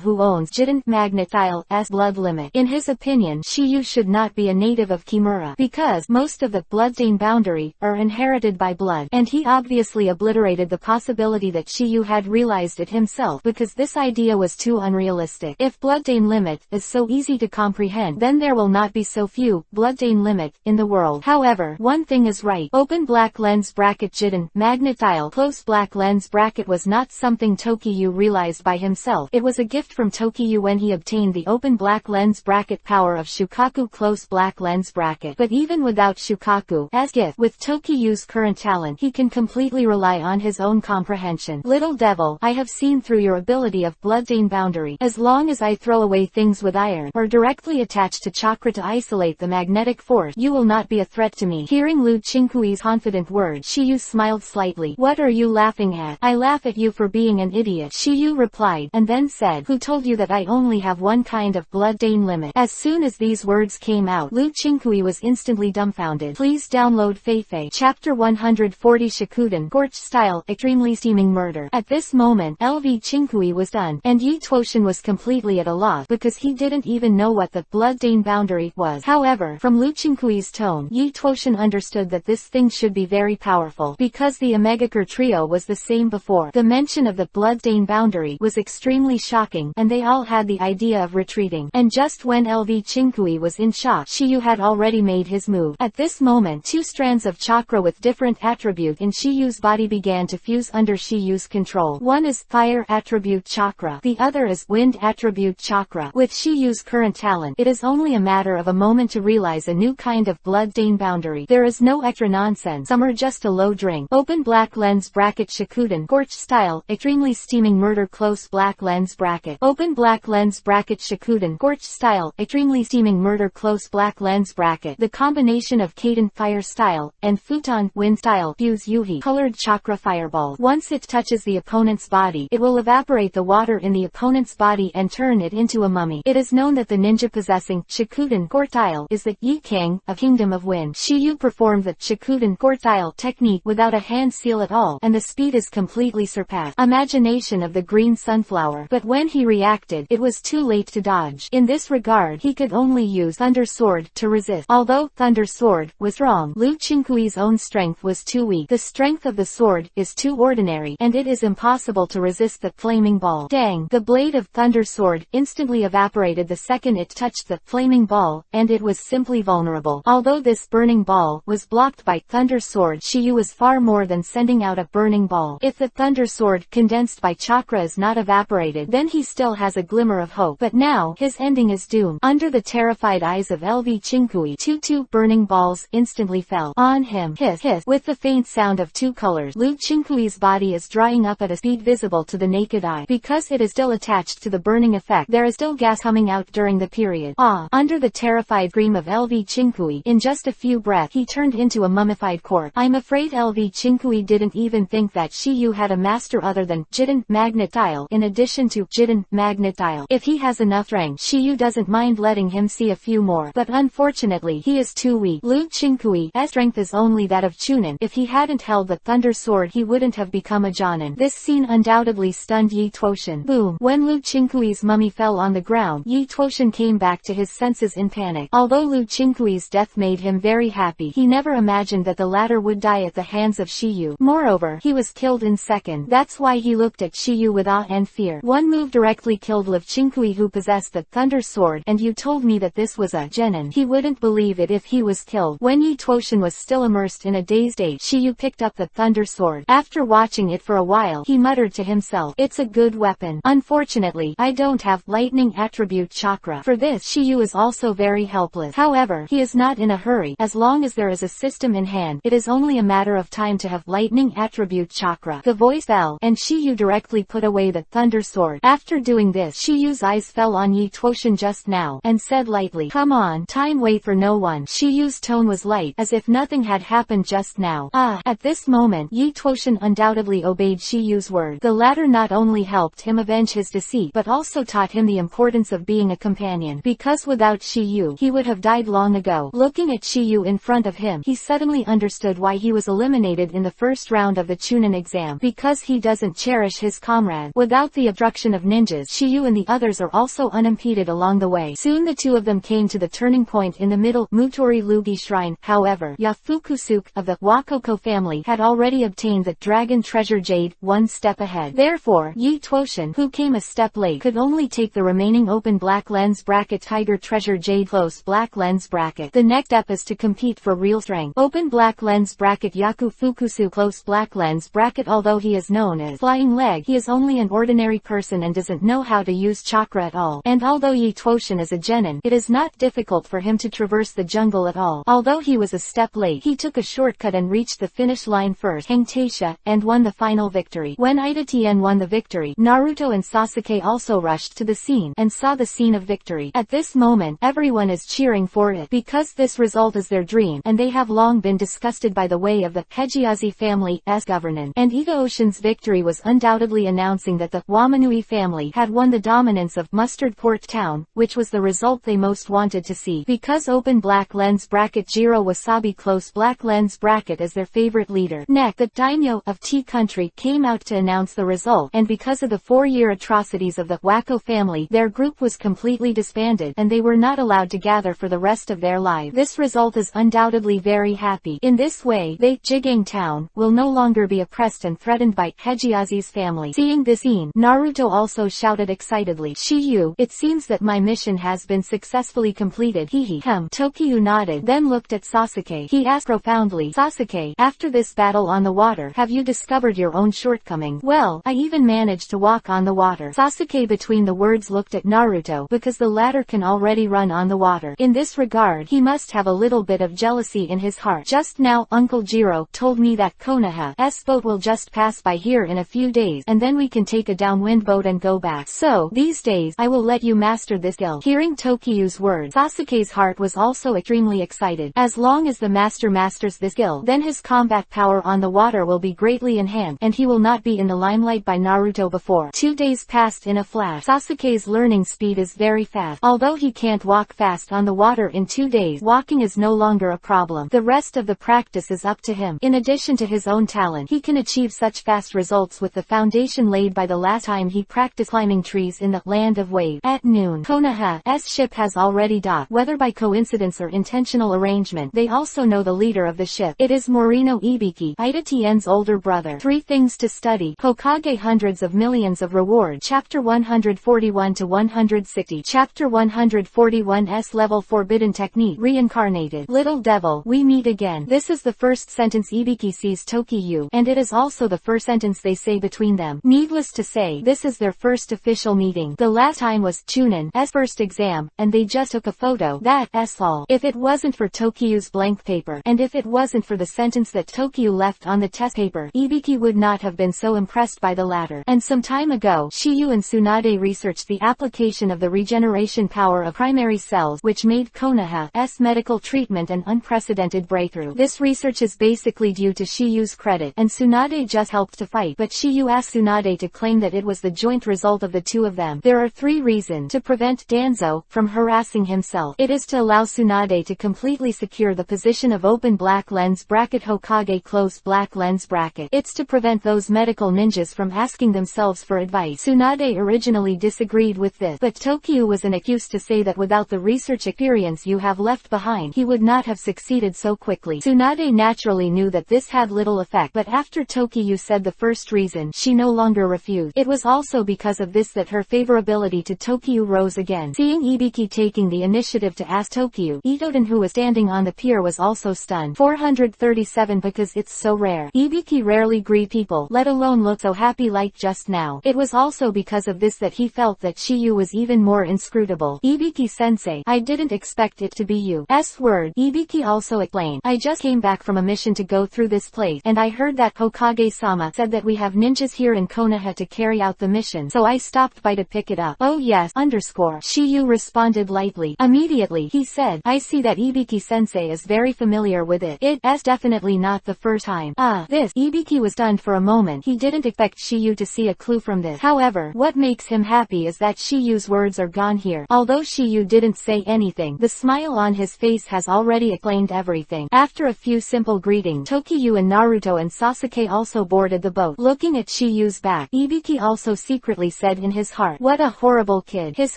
[SPEAKER 1] who owns Jiden, magnetile's blood limit. In his opinion, Shiyu should not be a native of Kimura, because most of the bloodstain boundary are inherited by blood, and he obviously obliterated the possibility that Shiyu had realized it himself because this idea was too unrealistic. If bloodstain limit is so easy to comprehend, then there will not be so few bloodstain limit in the world. However, one thing is right. Open black lens bracket Jiden, magnetile close black lens bracket was not something Tokiyu realized by himself. It was a gift from Tokiyu when he obtained the open black lens bracket power of Shukaku close black lens bracket. But even without Shukaku as gift, with Tokiyu's current talent, he can completely rely on his own comprehension. Little devil, I have seen through your ability of bloodstain boundary. As long as I throw away things with iron, or directly attached to chakra to isolate the magnetic force, you will not be a threat to me. Hearing Liu Chinkui's confident words, Shiyu smiled slightly. What are you laughing at? I laugh at you for being an idiot, Shiyu replied, and then said, who told you that I only have one kind of bloodstain limit? As soon as these words came out, Liu Chinkui was instantly dumbfounded. Please download Feifei. Chapter 140 Shikuden, Scorched Style, Extremely Steaming Murder. At this moment, LV Chinkui was done, and Yi Tuoshan was completely at a loss because he didn't even know what the bloodstain boundary was. However, from Liu Chinkui's tone, Yi Tuoshan understood that this thing should be very powerful, because the Omegakure trio was the same before. The mention of the bloodstain boundary was extremely shocking, and they all had the idea of retreating. And just when LV Chinkui was in shock, Shiyu had already made his move. At this moment, two strands of chakra with different attribute in Shiyu's body began to fuse under Shiyu's control. One is fire attribute chakra, the other is wind attribute chakra. With Shiyu's current talent, it is only a matter of a moment to realize a new kind of bloodstain boundary. There is no extra nonsense, some are just a low drink. Open black lens bracket Shikuden, Scorched Style, Extremely Steaming Murder close black lens bracket. Open black lens bracket Shikuden. Shikuden Scorched style, extremely steaming murder close black lens bracket. The combination of Kaden fire style and Futon wind style fuse Yuhi colored chakra fireball. Once it touches the opponent's body, it will evaporate the water in the opponent's body and turn it into a mummy. It is known that the ninja possessing Shikuden core style is the Yi King of Kingdom of Wind. Shiyu performed the Shikuden core style technique without a hand seal at all, and the speed is completely surpassed imagination of the green sunflower. But when he reacted, it was too late to dodge. In this regard, he could only use Thunder Sword to resist. Although Thunder Sword was strong, Lu Qingkui's own strength was too weak. The strength of the sword is too ordinary, and it is impossible to resist the flaming ball. Dang! The blade of Thunder Sword instantly evaporated the second it touched the flaming ball, and it was simply vulnerable. Although this burning ball was blocked by Thunder Sword, Shiyu was far more than sending out a burning ball. If the Thunder Sword condensed by chakra is not evaporated, then he still has a glimmer of hope. But now, his ending is doomed. Under the terrified eyes of LV Qingkui, two burning balls instantly fell on him. Hiss, hiss. With the faint sound of two colors, Lu Qingkui's body is drying up at a speed visible to the naked eye. Because it is still attached to the burning effect, there is still gas coming out during the period. Under the terrified scream of LV Qingkui, in just a few breaths, he turned into a mummified corpse. I'm afraid LV Qingkui didn't even think that Shiyu had a master other than Jiden Magnet Tile. In addition to Jiden Magnet Tile, if he has enough strength, Shiyu doesn't mind letting him see a few more. But unfortunately, he is too weak. Lu Qingkui's strength is only that of Chunin. If he hadn't held the Thunder Sword, he wouldn't have become a Jonin. This scene undoubtedly stunned Yi Tuoshan. Boom! When Lu Qingkui's mummy fell on the ground, Yi Tuoshan came back to his senses in panic. Although Lu Qingkui's death made him very happy, he never imagined that the latter would die at the hands of Shiyu. Moreover, he was killed in second. That's why he looked at Shiyu with awe and fear. One move directly killed Lu Qingkui, who possessed the Thunder Sword, and you told me that this was a genin. He wouldn't believe it if he was killed. When Yi Tuoshan was still immersed in a dazed state, Shiyu picked up the Thunder Sword. After watching it for a while, he muttered to himself, "It's a good weapon. Unfortunately, I don't have lightning attribute chakra." For this, Shiyu is also very helpless. However, he is not in a hurry. As long as there is a system in hand, it is only a matter of time to have lightning attribute chakra. The voice fell, and Shiyu directly put away the Thunder Sword. After doing this, Shiyu's eyes fell on Yi Tuoshan just now, and said lightly, "Come on, time wait for no one." Shiyu's tone was light, as if nothing had happened just now. At this moment, Yi Tuoshan undoubtedly obeyed Shiyu's word. The latter not only helped him avenge his deceit, but also taught him the importance of being a companion. Because without Shiyu, he would have died long ago. Looking at Shiyu in front of him, he suddenly understood why he was eliminated in the first round of the Chunin exam. Because he doesn't cherish his comrade. Without the obstruction of ninjas, Shiyu and the others are also unimpeded along the way. Soon the two of them came to the turning point in the middle Mutori Lugi Shrine. However, Yafukusuke of the Wakoko family had already obtained the Dragon Treasure Jade one step ahead. Therefore, Yi Tuoshan, who came a step late, could only take the remaining open black lens bracket Tiger Treasure Jade close black lens bracket. The next step is to compete for real strength. Open black lens bracket Yaku Fukusu close black lens bracket. Although he is known as Flying Leg, he is only an ordinary person and doesn't know how to use chakra at all. And although Yi Tuoshan is a genin, it is not difficult for him to traverse the jungle at all. Although he was a step late, he took a shortcut and reached the finish line first, Hangtasia, and won the final victory. When Ida Tien won the victory, Naruto and Sasuke also rushed to the scene and saw the scene of victory. At this moment, everyone is cheering for it, because this result is their dream, and they have long been disgusted by the way of the Hejiazi family's governance. And Igaoshin's victory was undoubtedly announcing that the Wamanui family had won the dominance of Mustard Port Town, which was the result they most wanted to see. Because open black lens bracket Jiro Wasabi close black lens bracket is their favorite leader. Next, the daimyo of Tea Country came out to announce the result, and because of the 4-year atrocities of the Wako family, their group was completely disbanded, and they were not allowed to gather for the rest of their lives. This result is undoubtedly very happy. In this way, they, Jigang Town, will no longer be oppressed and threatened by Hejiazi's family. Seeing this scene, Naruto also shouted excitedly, "Shiyu, it seems that my mission has been successfully completed." Hehe. Tokyu nodded, then looked at Sasuke. He asked profoundly, "Sasuke, after this battle on the water, have you discovered your own shortcomings?" "Well, I even managed to walk on the water." Sasuke between the words looked at Naruto, because the latter can already run on the water. In this regard, he must have a little bit of jealousy in his heart. "Just now Uncle Jiro told me that Konoha's boat will just pass by here in a few days, and then we can take a downwind boat and go back. So, these days, I will let let you master this skill. Hearing Tokiyu's words, Sasuke's heart was also extremely excited. As long as the master masters this skill, then his combat power on the water will be greatly enhanced, and he will not be in the limelight by Naruto before. 2 days passed in a flash. Sasuke's learning speed is very fast. Although he can't walk fast on the water in 2 days, walking is no longer a problem. The rest of the practice is up to him. In addition to his own talent, he can achieve such fast results with the foundation laid by the last time he practiced climbing trees in the land of waves. At noon, Konoha's ship has already docked. Whether by coincidence or intentional arrangement, they also know the leader of the ship. It is Morino Ibiki, Ida Tien's older brother. 3 things to study. Hokage, hundreds of millions of reward. Chapter 141 to 160. Chapter 141's level forbidden technique. Reincarnated. Little devil, we meet again. This is the first sentence Ibiki sees Tokiyu, and it is also the first sentence they say between them. Needless to say, this is their first official meeting. The last time was Chunan's first exam, and they just took a photo. That's all. If it wasn't for Tokiyu's blank paper, and if it wasn't for the sentence that Tokiyu left on the test paper, Ibiki would not have been so impressed by the latter. And some time ago, Shiyu and Tsunade researched the application of the regeneration power of primary cells, which made Konoha's medical treatment an unprecedented breakthrough. This research is basically due to Shiyu's credit, and Tsunade just helped to fight, but Shiyu asked Tsunade to claim that it was the joint result of the two of them. There are 3 reasons to prevent Danzo from harassing himself. It is to allow Tsunade to completely secure the position of open black lens bracket Hokage close black lens bracket. It's to prevent those medical ninjas from asking themselves for advice. Tsunade originally disagreed with this, but Tokiyu was an excuse to say that without the research experience you have left behind, he would not have succeeded so quickly. Tsunade naturally knew that this had little effect, but after Tokiyu said the first reason, she no longer refused. It was also because of this that her favorability to Tokiyu rose again. Seeing Ibiki taking the initiative to ask Tokiyu, Itoden, who was standing on the pier, was also stunned. 437 because it's so rare. Ibiki rarely greet people, let alone look so happy like just now. It was also because of this that he felt that Shiyu was even more inscrutable. Ibiki-sensei, I didn't expect it to be you. Word. Ibiki also explained, I just came back from a mission to go through this place, and I heard that Hokage-sama said that we have ninjas here in Konoha to carry out the mission, so I stopped by to pick it up. Oh yes, Shiyu responded lightly. Immediately, he said, I see that Ibiki-sensei is very familiar with it. It's definitely not the first time. This. Ibiki was stunned for a moment. He didn't expect Shiyu to see a clue from this. However, what makes him happy is that Shiyu's words are gone here. Although Shiyu didn't say anything, the smile on his face has already explained everything. After a few simple greetings, Tokiyu and Naruto and Sasuke also boarded the boat. Looking at Shiyu's back, Ibiki also secretly said in his heart, what a horrible kid. His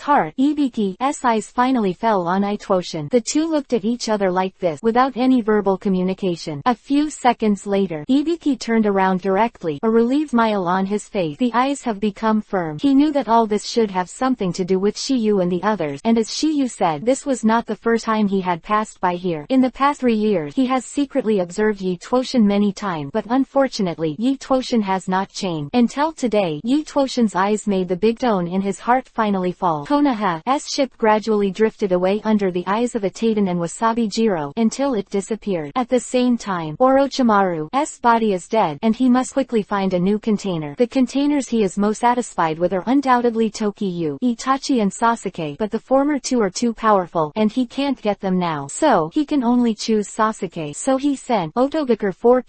[SPEAKER 1] heart. Ibiki's eyes finally fell on Itoshin. The two looked at each other like this, without any verbal communication. A few seconds later, Ibiki turned around directly, a relieved smile on his face. The eyes have become firm. He knew that all this should have something to do with Shiyu and the others, and as Shiyu said, this was not the first time he had passed by here. In the past 3 years, he has secretly observed Yi Tuoshin many times, but unfortunately, Yi Tuoshin has not changed. Until today, Yi Tuoshin's eyes made the big stone in his heart finally fall. Konoha's ship gradually drifted away under the eyes of Itaden and Wasabi Jiro, until it disappeared. At the same time, Orochimaru's body is dead, and he must quickly find a new container. The containers he is most satisfied with are undoubtedly Tokiyu, Itachi and Sasuke, but the former two are too powerful, and he can't get them now. So, he can only choose Sasuke. So he sent Otogakure 4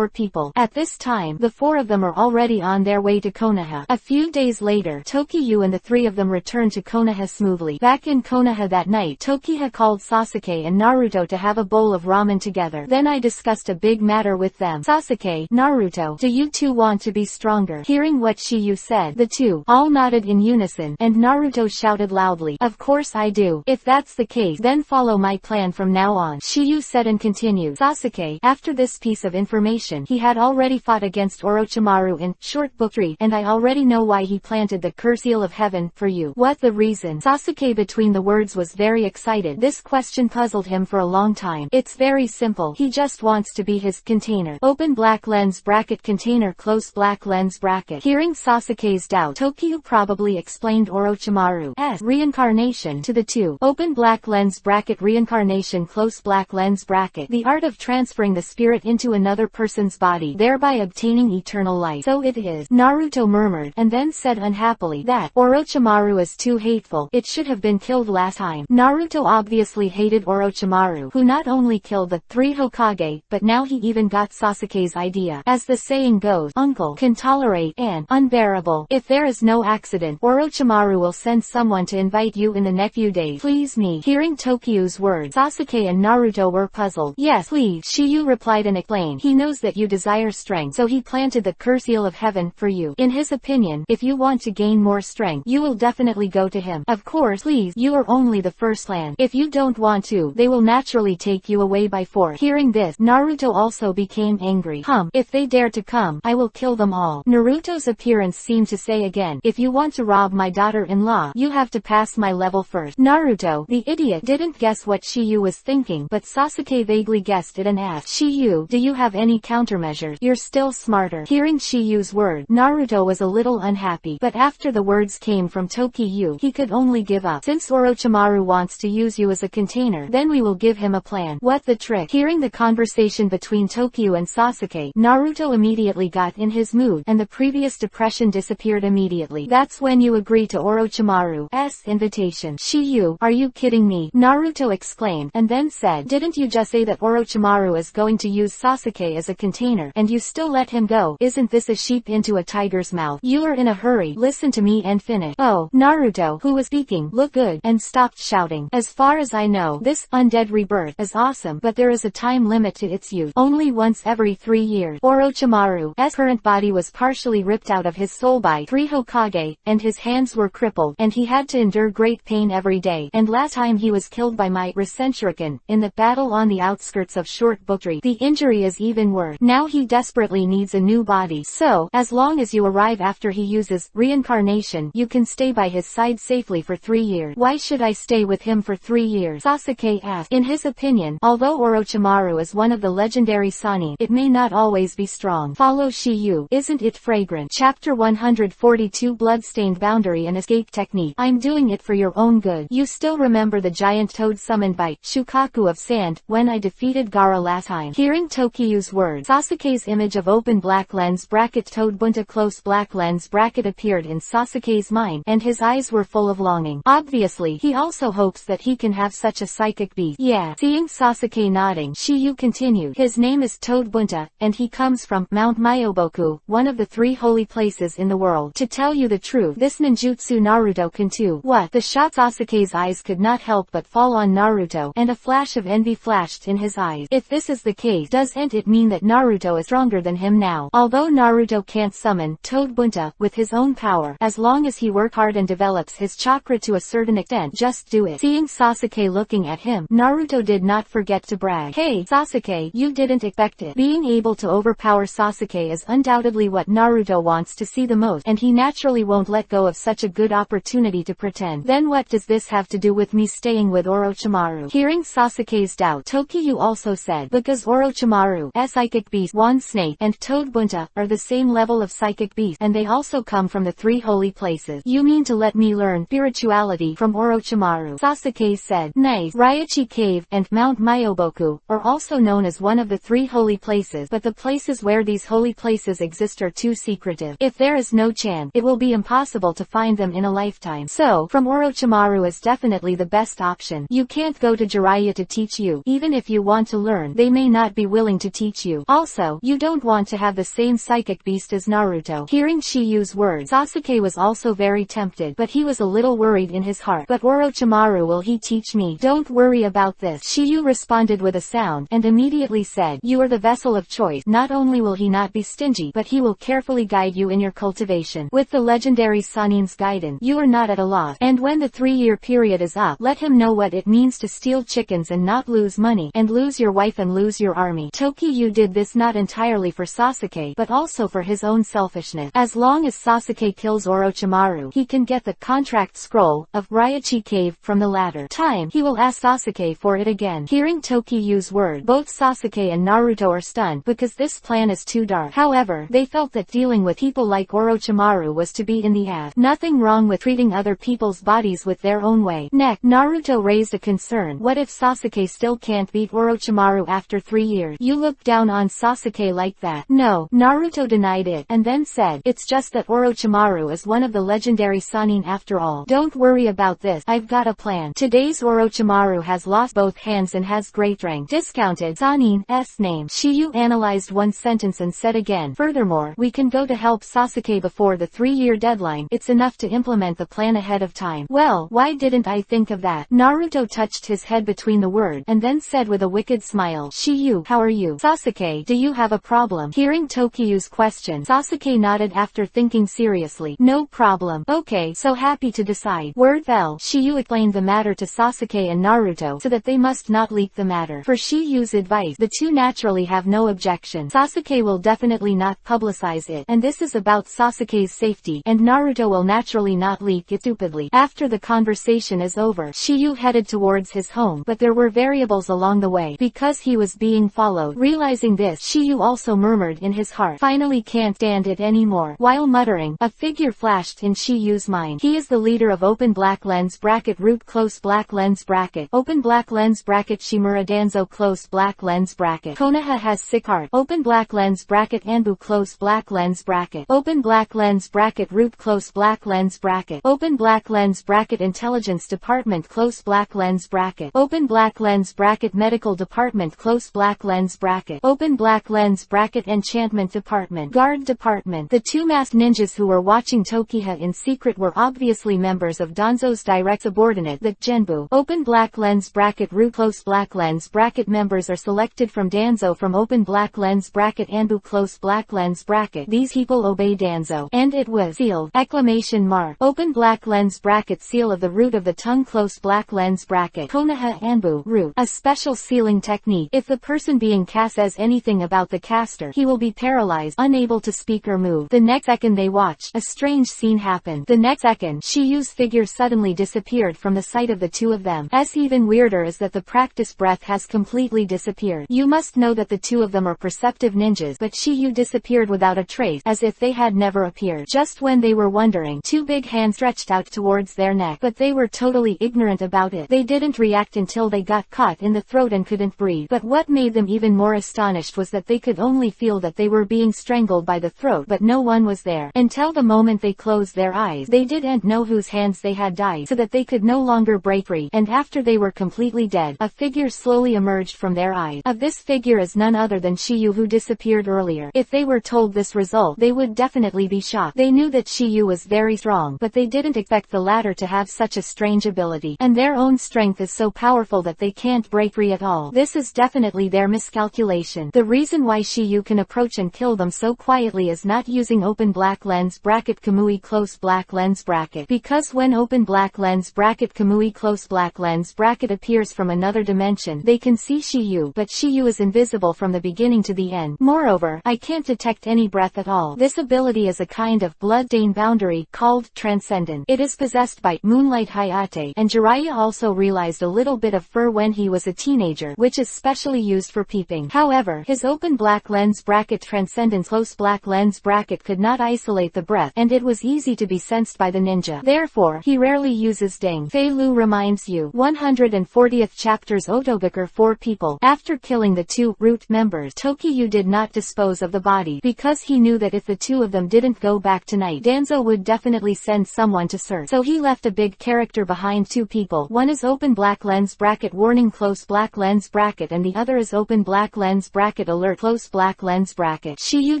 [SPEAKER 1] people. At this time, the 4 of them are already on their way to Konoha. A few days later, Tokiyu and the 3 of them returned to Konoha smoothly. Back in Konoha that night, Tokiha called Sasuke and Naruto to have a bowl of ramen together. Then I discussed a big matter with them. Sasuke, Naruto, do you two want to be stronger? Hearing what Shiyu said, the two all nodded in unison, and Naruto shouted loudly, of course I do. If that's the case, then follow my plan from now on, Shiyu said and continued. Sasuke, after this piece of information, he had already fought against Orochimaru in Short Book 3, and I already know why he planted the curse seal of heaven for you. What the reason? Sasuke between the words was very excited. This question puzzled him for a long time. It's very simple. He just wants to be his container. Open black lens bracket container close black lens bracket. Hearing Sasuke's doubt, Tokiyu probably explained Orochimaru's reincarnation to the two. Open black lens bracket reincarnation close black lens bracket. The art of transferring the spirit into another person's body, thereby obtaining eternal life. So it is. Naruto murmured, and then said unhappily that Orochimaru Orochimaru is too hateful. It should have been killed last time. Naruto obviously hated Orochimaru, who not only killed the 3 Hokage, but now he even got Sasuke's idea. As the saying goes, uncle can tolerate an unbearable. If there is no accident, Orochimaru will send someone to invite you in the next few days. Please me. Hearing Tokyu's words, Sasuke and Naruto were puzzled. Yes, please, Shiyu replied and explained. He knows that you desire strength, so he planted the curse seal of heaven for you. In his opinion, if you want to gain more strength, you will definitely go to him. Of course, please, you are only the first land. If you don't want to, they will naturally take you away by force. Hearing this, Naruto also became angry. If they dare to come, I will kill them all. Naruto's appearance seemed to say again, if you want to rob my daughter-in-law, you have to pass my level first. Naruto, the idiot, didn't guess what Shiyu was thinking, but Sasuke vaguely guessed it and asked, Shiyu, do you have any countermeasures? You're still smarter. Hearing Shiyu's word, Naruto was a little unhappy, but after the words came from Tokyu, he could only give up. Since Orochimaru wants to use you as a container, then we will give him a plan. What the trick? Hearing the conversation between Tokyu and Sasuke, Naruto immediately got in his mood, and the previous depression disappeared immediately. That's when you agree to Orochimaru's invitation. Shiyu, are you kidding me? Naruto exclaimed, and then said, didn't you just say that Orochimaru is going to use Sasuke as a container, and you still let him go? Isn't this a sheep into a tiger's mouth? You are in a hurry. Listen to me and finish. Oh, Naruto, who was speaking, looked good, and stopped shouting. As far as I know, this undead rebirth is awesome, but there is a time limit to its use. Only once every 3 years. Orochimaru's current body was partially ripped out of his soul by 3 Hokage, and his hands were crippled, and he had to endure great pain every day. And last time he was killed by my Rasenshuriken, in the battle on the outskirts of Short Booktree. The injury is even worse. Now he desperately needs a new body. So, as long as you arrive after he uses reincarnation, you can stay by his side safely for 3 years. Why should I stay with him for 3 years? Sasuke asked. In his opinion, although Orochimaru is one of the legendary Sannin, it may not always be strong. Follow Shiyu. Isn't it fragrant? Chapter 142 Bloodstained Boundary and Escape Technique. I'm doing it for your own good. You still remember the giant toad summoned by Shukaku of Sand, when I defeated Gaara last time? Hearing Tokyu's words, Sasuke's image of open black lens bracket toad bunta close black lens bracket appeared in Sasuke's mind, and his eyes were full of longing. Obviously, he also hopes that he can have such a psychic beast. Yeah. Seeing Sasuke nodding, Shiyu continued, his name is Toad Bunta, and he comes from Mount Myoboku, one of the 3 holy places in the world. To tell you the truth, this ninjutsu Naruto can too. What? The shot? Sasuke's eyes could not help but fall on Naruto, and a flash of envy flashed in his eyes. If this is the case, doesn't it mean that Naruto is stronger than him now? Although Naruto can't summon Toad Bunta with his own power, as long as he works hard and develops his chakra to a certain extent, just do it. Seeing Sasuke looking at him, Naruto did not forget to brag. Hey, Sasuke, you didn't expect it. Being able to overpower Sasuke is undoubtedly what Naruto wants to see the most, and he naturally won't let go of such a good opportunity to pretend. Then what does this have to do with me staying with Orochimaru? Hearing Sasuke's doubt, Tokyu also said, because Orochimaru's psychic beast, One Snake, and Toad Bunta, are the same level of psychic beast, and they also come from the 3 holy places. You mean to let me learn spirituality from Orochimaru? Sasuke said. Nice. Raichi Cave and Mount Myoboku are also known as one of the 3 holy places, but the places where these holy places exist are too secretive. If there is no chance, it will be impossible to find them in a lifetime. So, from Orochimaru is definitely the best option. You can't go to Jiraiya to teach you. Even if you want to learn, they may not be willing to teach you. Also, you don't want to have the same psychic beast as Naruto. Hearing Shiyu's words, Sasuke was also very tempted, but he was a little worried in his heart. But Orochimaru, will he teach me? Don't worry about this. Shiyu responded with a sound, and immediately said, you are the vessel of choice. Not only will he not be stingy, but he will carefully guide you in your cultivation. With the legendary Sannin's guidance, you are not at a loss. And when the 3-year period is up, let him know what it means to steal chickens and not lose money, and lose your wife and lose your army. Tokyu did this not entirely for Sasuke, but also for his own selfishness. As long as Sasuke kills Orochimaru, he can get the contract scroll of Raichi Cave from the latter time. He will ask Sasuke for it again. Hearing Tokyu's word, both Sasuke and Naruto are stunned, because this plan is too dark. However, they felt that dealing with people like Orochimaru was to be in the ass. Nothing wrong with treating other people's bodies with their own way. Next, Naruto raised a concern. What if Sasuke still can't beat Orochimaru after 3 years? You look down on Sasuke like that? No. Naruto denied it, and then said, it's just that Orochimaru is one of the legendary Sanin after all. Don't worry about this, I've got a plan. Today's Orochimaru has lost both hands and has great rank. Discounted Sanin's name. Shiyu analyzed one sentence and said again, furthermore, we can go to help Sasuke before the 3-year deadline. It's enough to implement the plan ahead of time. Well, why didn't I think of that? Naruto touched his head between the word, and then said with a wicked smile, Shiyu, how are you? Sasuke, do you have a problem? Hearing Tokiyu's question, Sasuke nodded after thinking seriously. No problem. Okay, so happy to decide. Word fell. Shiyu explained the matter to Sasuke and Naruto so that they must not leak the matter. For Shiyu's advice, the two naturally have no objection. Sasuke will definitely not publicize it, and this is about Sasuke's safety, and Naruto will naturally not leak it stupidly. After the conversation is over, Shiyu headed towards his home, but there were variables along the way, because he was being followed. Realizing this, Shiyu also murmured in his heart, finally can't stand it anymore. While muttering, a figure flashed in Shiyu's mind. He is the leader of open black lens bracket root close black lens bracket open black lens bracket Shimura Danzo close black lens bracket Konoha has sick heart open black lens bracket Anbu close black lens bracket open black lens bracket root close black lens bracket open black lens bracket intelligence department close black lens bracket open black lens bracket medical department close black lens bracket open black lens bracket enchantment department guard department. The two masked ninjas who were watching Tokiha in secret were obviously members of Danzo's direct subordinate, the Genbu. Open black lens bracket root close black lens bracket members are selected from Danzo from open black lens bracket Anbu close black lens bracket. These people obey Danzo, and it was sealed! Exclamation mark. Open black lens bracket seal of the root of the tongue close black lens bracket Konoha Anbu root. A special sealing technique. If the person being cast says anything about the caster, he will be paralyzed, unable to speak or move. The next second they watched, a strange scene happened. The next second, Shiyu's figure suddenly disappeared from the sight of the two of them. Even weirder is that the practice breath has completely disappeared. You must know that the two of them are perceptive ninjas, but Shiyu disappeared without a trace, as if they had never appeared. Just when they were wondering, two big hands stretched out towards their neck, but they were totally ignorant about it. They didn't react until they got caught in the throat and couldn't breathe. But what made them even more astonished was that they could only feel that they were being strangled by the throat, but no one was there. Until the moment they closed their eyes, they didn't know whose hands they had died, so that they could no longer break free, and after they were completely dead, a figure slowly emerged from their eyes. This figure is none other than Shiyu, who disappeared earlier. If they were told this result, they would definitely be shocked. They knew that Shiyu was very strong, but they didn't expect the latter to have such a strange ability, and their own strength is so powerful that they can't break free at all. This is definitely their miscalculation. The reason why Shiyu can approach and kill them so quietly is not using open black lens bracket Kamui close black lens bracket, because when open black lens bracket Kamui close black lens bracket appears from another dimension, they can see Shiyu, but Shiyu is invisible from the beginning to the end. Moreover, I can't detect any breath at all. This ability is a kind of blood-stain boundary, called Transcendent. It is possessed by Moonlight Hayate, and Jiraiya also realized a little bit of fur when he was a teenager, which is specially used for peeping. However, his open black lens bracket Transcendent close black lens bracket could not isolate the breath, and it was easy to be sensed by the ninja. Therefore, he rarely uses Ding. Fei Lu reminds you. 140th chapter's Audiobook are 4 people. After killing the 2 root members, Tokiyu did not dispose of the body, because he knew that if the 2 of them didn't go back tonight, Danzo would definitely send someone to search. So he left a big character behind 2 people. One is open black lens bracket warning close black lens bracket, and the other is open black lens bracket alert close black lens bracket. Shiyu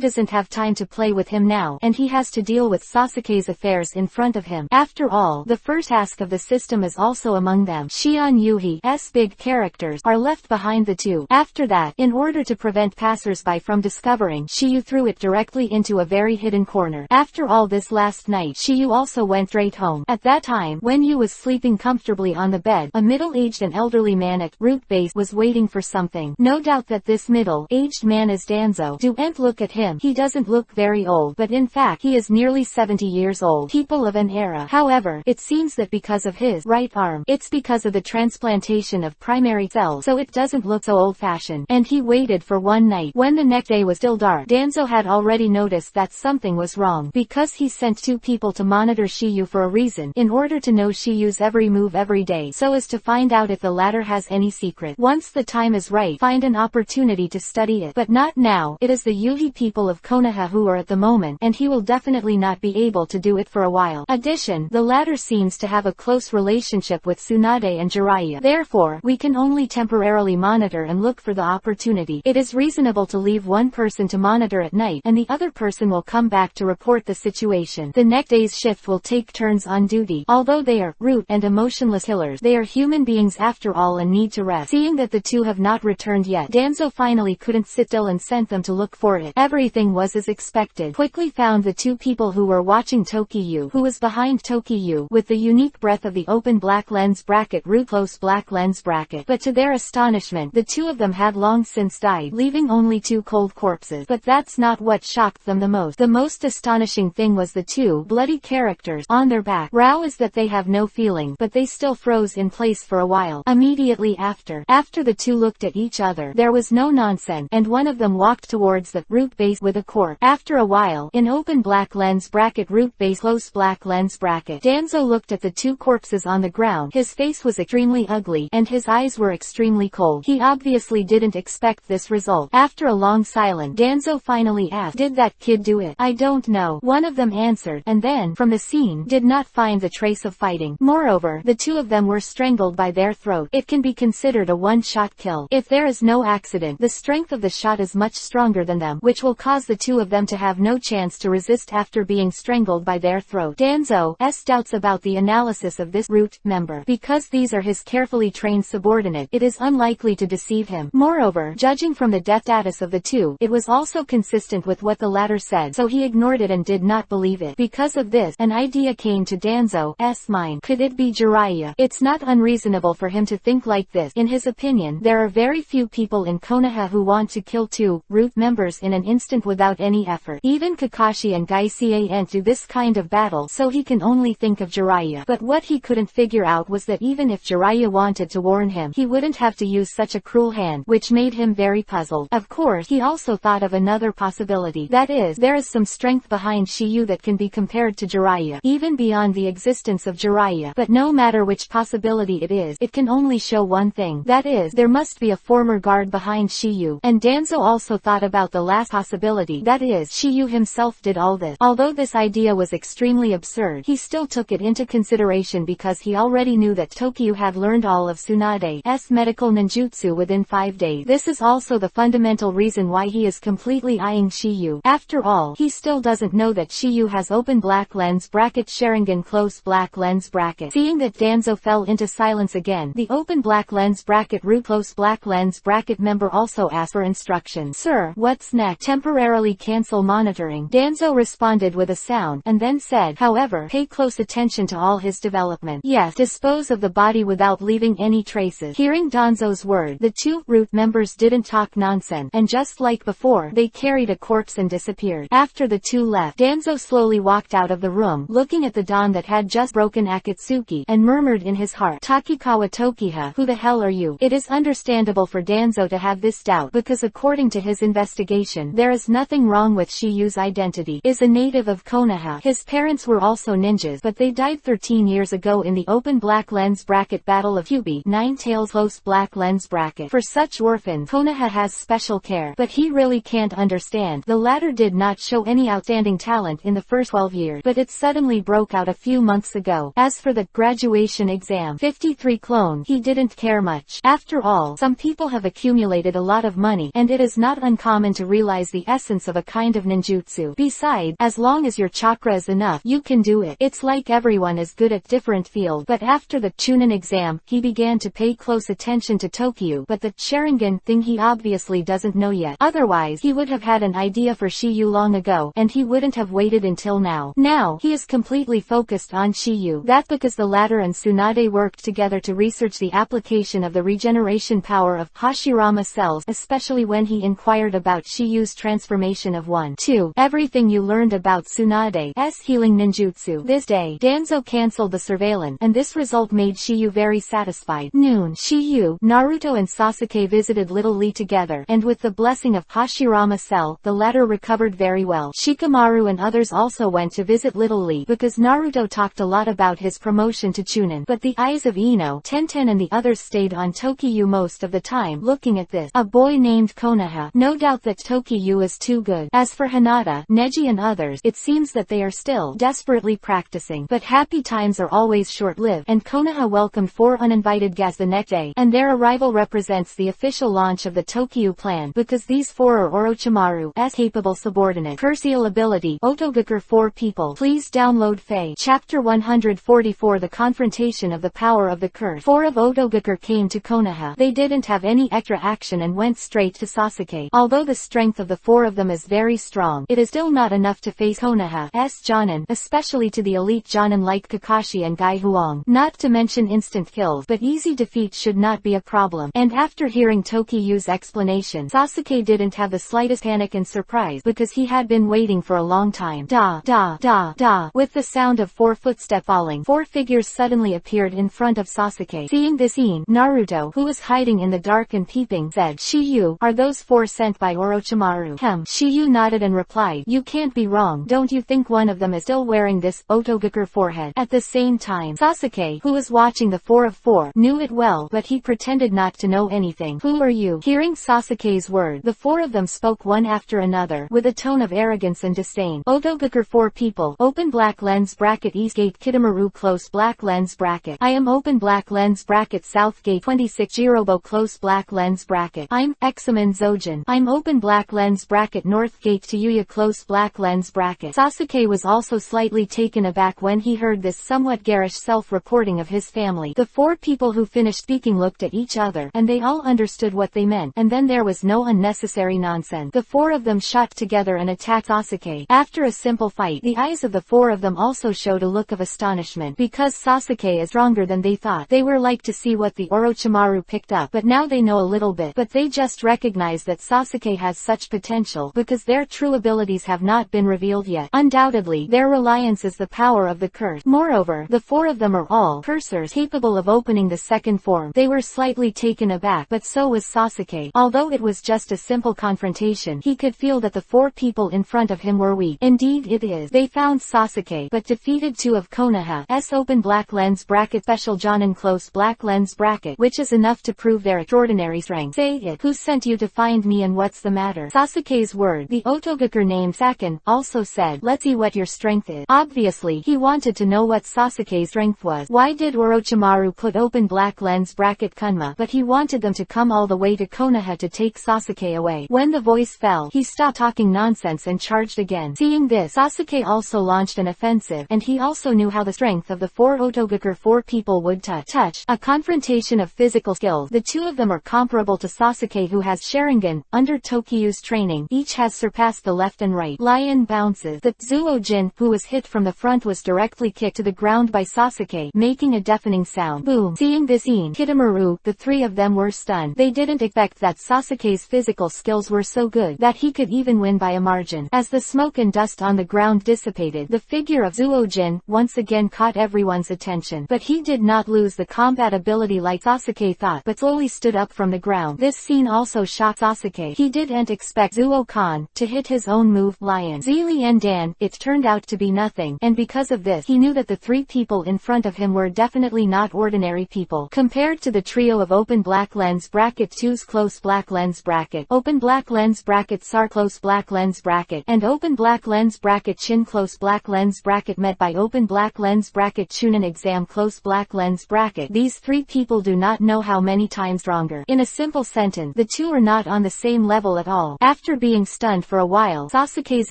[SPEAKER 1] doesn't have time to play with him now, and he has to deal with Sasuke's affairs in front of him. After all, the first task of the system is also among them. Shion Yuhi's big characters are left behind the 2. After that, in order to prevent passersby from discovering, Shiyu threw it directly into a very hidden corner. After all this last night, Shiyu also went straight home. At that time, when Yu was sleeping comfortably on the bed, a middle-aged and elderly man at root base was waiting for something. No doubt that this middle-aged man is Danzo. Don't look at him. He doesn't look very old, but in fact he is nearly 70 years old. People of an era. However, it seems that because of his right arm, it's because of the transplantation of primary cells, so it doesn't look so old-fashioned. And he waited for one night. When the next day was still dark, Danzo had already noticed that something was wrong, because he sent 2 people to monitor Shiyu for a reason, in order to know Shiyu's every move every day, so as to find out if the latter has any secret. Once the time is right, find an opportunity to study it. But not now. It is the Yuhi people of Konoha who are at the moment, and he will definitely not be able to do it for a while. while. Addition, the latter seems to have a close relationship with Tsunade and Jiraiya. Therefore, we can only temporarily monitor and look for the opportunity. It is reasonable to leave one person to monitor at night, and the other person will come back to report the situation. The next day's shift will take turns on duty. Although they are root and emotionless killers, they are human beings after all and need to rest. Seeing that the two have not returned yet, Danzo finally couldn't sit still and sent them to look for it. Everything was as expected. Quickly found the two people who were watching Tokiyu, who was behind Tokiyu, with the unique breath of the open black lens bracket root close black lens bracket. But to their astonishment, the two of them had long since died, leaving only two cold corpses. But that's not what shocked them the most. The most astonishing thing was the two bloody characters on their back. Row is that they have no feeling, but they still froze in place for a while. Immediately after the two looked at each other, there was no nonsense, and one of them walked towards the root base with a corpse. After a while, in open black lens bracket root base close black lens bracket, Danzo looked at the two corpses on the ground. His face was extremely ugly, and his eyes were extremely cold. He obviously didn't expect this result. After a long silence, Danzo finally asked, "Did that kid do it?" "I don't know," one of them answered, and then, from the scene, did not find the trace of fighting. Moreover, the two of them were strangled by their throat. It can be considered a one-shot kill. If there is no accident, the strength of the shot is much stronger than them, which will cause the two of them to have no chance to resist after being strangled by their throat. Danzo's doubts about the analysis of this root member. Because these are his carefully trained subordinate, it is unlikely to deceive him. Moreover, judging from the death status of the two, it was also consistent with what the latter said, so he ignored it and did not believe it. Because of this, an idea came to Danzo's mind. Could it be Jiraiya? It's not unreasonable for him to think like this. In his opinion, there are very few people in Konoha who want to kill two root members in an instant without any effort. Even Kakashi and Gai can't do this kind of battle, so he can only think of Jiraiya. But what he couldn't figure out was that even if Jiraiya wanted to warn him, he wouldn't have to use such a cruel hand, which made him very puzzled. Of course, he also thought of another possibility. That is, there is some strength behind Shiyu that can be compared to Jiraiya, even beyond the existence of Jiraiya. But no matter which possibility it is, it can only show one thing. That is, there must be a former guard behind Shiyu. And Danzo also thought about the last possibility. That is, Shiyu himself did all this. Although this idea was extremely absurd, he still took it into consideration because he already knew that Tokiyu had learned all of Tsunade's medical ninjutsu within 5 days. This is also the fundamental reason why he is completely eyeing Shiyu. After all, he still doesn't know that Shiyu has open black lens bracket Sharingan close black lens bracket. Seeing that Danzo fell into silence again, the open black lens bracket root close black lens bracket member also asked for instructions. "Sir, what's next?" "Temporarily cancel monitoring." Danzo responded with a sound, and then said, "However, pay close attention to all his development. Yes, dispose of the body without leaving any traces." Hearing Danzo's word, the two root members didn't talk nonsense, and just like before, they carried a corpse and disappeared. After the two left, Danzo slowly walked out of the room, looking at the dawn that had just broken Akatsuki, and murmured in his heart, "Takikawa Tokiha, who the hell are you?" It is understandable for Danzo to have this doubt, because according to his investigation, there is nothing wrong with Shiyu's identity. Is a native of Konoha. His parents were also ninjas, but they died 13 years ago in the open black lens bracket Battle of EPUB, 9 tails close black lens bracket. For such orphans, Konoha has special care, but he really can't understand. The latter did not show any outstanding talent in the first 12 years, but it suddenly broke out a few months ago. As for the graduation exam, 53 clone, he didn't care much. After all, some people have accumulated a lot of money, and it is not uncommon to realize the essence of a kind of ninjutsu. Besides, as long as your chakra is enough, you can do it. It's like everyone is good at different fields. But after the Chunin exam, he began to pay close attention to Tokiyu, but the Sharingan thing he obviously doesn't know yet. Otherwise, he would have had an idea for Shiyu long ago, and he wouldn't have waited until now. Now, he is completely focused on Shiyu. That's because the latter and Tsunade worked together to research the application of the regeneration power of Hashirama cells, especially when he inquired about Shiyu's transformation of 1-2. Everything you learned about Tsunade's healing ninjutsu. This day, Danzo cancelled the surveillance, and this result made Shiyu very satisfied. Noon, Shiyu, Naruto and Sasuke visited Little Lee together, and with the blessing of Hashirama cell, the latter recovered very well. Shikamaru and others also went to visit Little Lee, because Naruto talked a lot about his promotion to Chunin, but the eyes of Ino, Tenten and the others stayed on Tokiyu most of the time, looking at this, a boy named Konoha. No doubt that Tokiyu is too good. As for Hinata, Neji and others, it seems that they are still desperate desperately practicing. But happy times are always short-lived, and Konoha welcomed 4 uninvited guests the next day, and their arrival represents the official launch of the Tokyu plan, because these 4 are Orochimaru's capable subordinate. Curseal ability, Otogakure 4 people. Please download Fae. Chapter 144 The Confrontation of the Power of the Curse. 4 of Otogakure came to Konoha. They didn't have any extra action and went straight to Sasuke. Although the strength of the 4 of them is very strong, it is still not enough to face Konoha's Jonin, especially to the elite Jonin like Kakashi and Gai Huang. Not to mention instant kills, but easy defeat should not be a problem. And after hearing Tokiyu's explanation, Sasuke didn't have the slightest panic and surprise, because he had been waiting for a long time. Da, da, da, da. With the sound of 4 footsteps falling, 4 figures suddenly appeared in front of Sasuke. Seeing this scene, Naruto, who was hiding in the dark and peeping, said, "Shiyu, are those 4 sent by Orochimaru?" Shiyu nodded and replied, "You can't be wrong. Don't you think one of them is still wearing this Otogakure forehead?" At the same time, Sasuke, who was watching the 4 of 4, knew it well, but he pretended not to know anything. "Who are you?" Hearing Sasuke's word, the 4 of them spoke one after another, with a tone of arrogance and disdain. Otogakure 4 people, open black lens bracket East Gate Kitamaru close black lens bracket. I am open black lens bracket South Gate 26 Jirobo close black lens bracket. I'm Examen Zojin. I'm open black lens bracket North Gate Tayuya close black lens bracket. Sasuke was also slightly taken aback when he heard this somewhat garish self-reporting of his family. The 4 people who finished speaking looked at each other, and they all understood what they meant, and then there was no unnecessary nonsense. The 4 of them shot together and attacked Sasuke. After a simple fight, the eyes of the 4 of them also showed a look of astonishment, because Sasuke is stronger than they thought. They were like to see what the Orochimaru picked up, but now they know a little bit, but they just recognize that Sasuke has such potential, because their true abilities have not been revealed yet. Undoubtedly, their reliance is the power of the curse. Moreover, the 4 of them are all cursors capable of opening the second form. They were slightly taken aback, but so was Sasuke. Although it was just a simple confrontation, he could feel that the 4 people in front of him were weak. Indeed it is. They found Sasuke, but defeated 2 of Konoha's open black lens bracket special Jonin close black lens bracket, which is enough to prove their extraordinary strength. Say it. Who sent you to find me and what's the matter? Sasuke's word. The Otogakure named Saken also said, let's see what your strength is. Obviously, he wanted to know what Sasuke's strength was. Why did Orochimaru put open black lens bracket Kunma? But he wanted them to come all the way to Konoha to take Sasuke away. When the voice fell, he stopped talking nonsense and charged again. Seeing this, Sasuke also launched an offensive, and he also knew how the strength of the 4 Otogakure 4 people would touch. A confrontation of physical skills. The 2 of them are comparable to Sasuke, who has Sharingan. Under Tokyu's training, each has surpassed the left and right. Lion bounces. The Zuo-jin, who was hit from the front, was directly kicked to the ground by Sasuke, making a deafening sound. Boom. Seeing this scene, Kitamaru, the 3 of them were stunned. They didn't expect that Sasuke's physical skills were so good that he could even win by a margin. As the smoke and dust on the ground dissipated, the figure of Zuo-jin once again caught everyone's attention. But he did not lose the combat ability like Sasuke thought, but slowly stood up from the ground. This scene also shocked Sasuke. He didn't expect Zuo-kan to hit his own move, Lion. Zili and Dan. It turned out to be nothing, and because of this, he knew that the 3 people in front of him were definitely not ordinary people. Compared to the trio of open black lens bracket 2's close black lens bracket, open black lens bracket Sar close black lens bracket, and open black lens bracket Shin close black lens bracket met by open black lens bracket Chunin exam close black lens bracket, these 3 people do not know how many times stronger. In a simple sentence, the 2 are not on the same level at all. After being stunned for a while, Sasuke's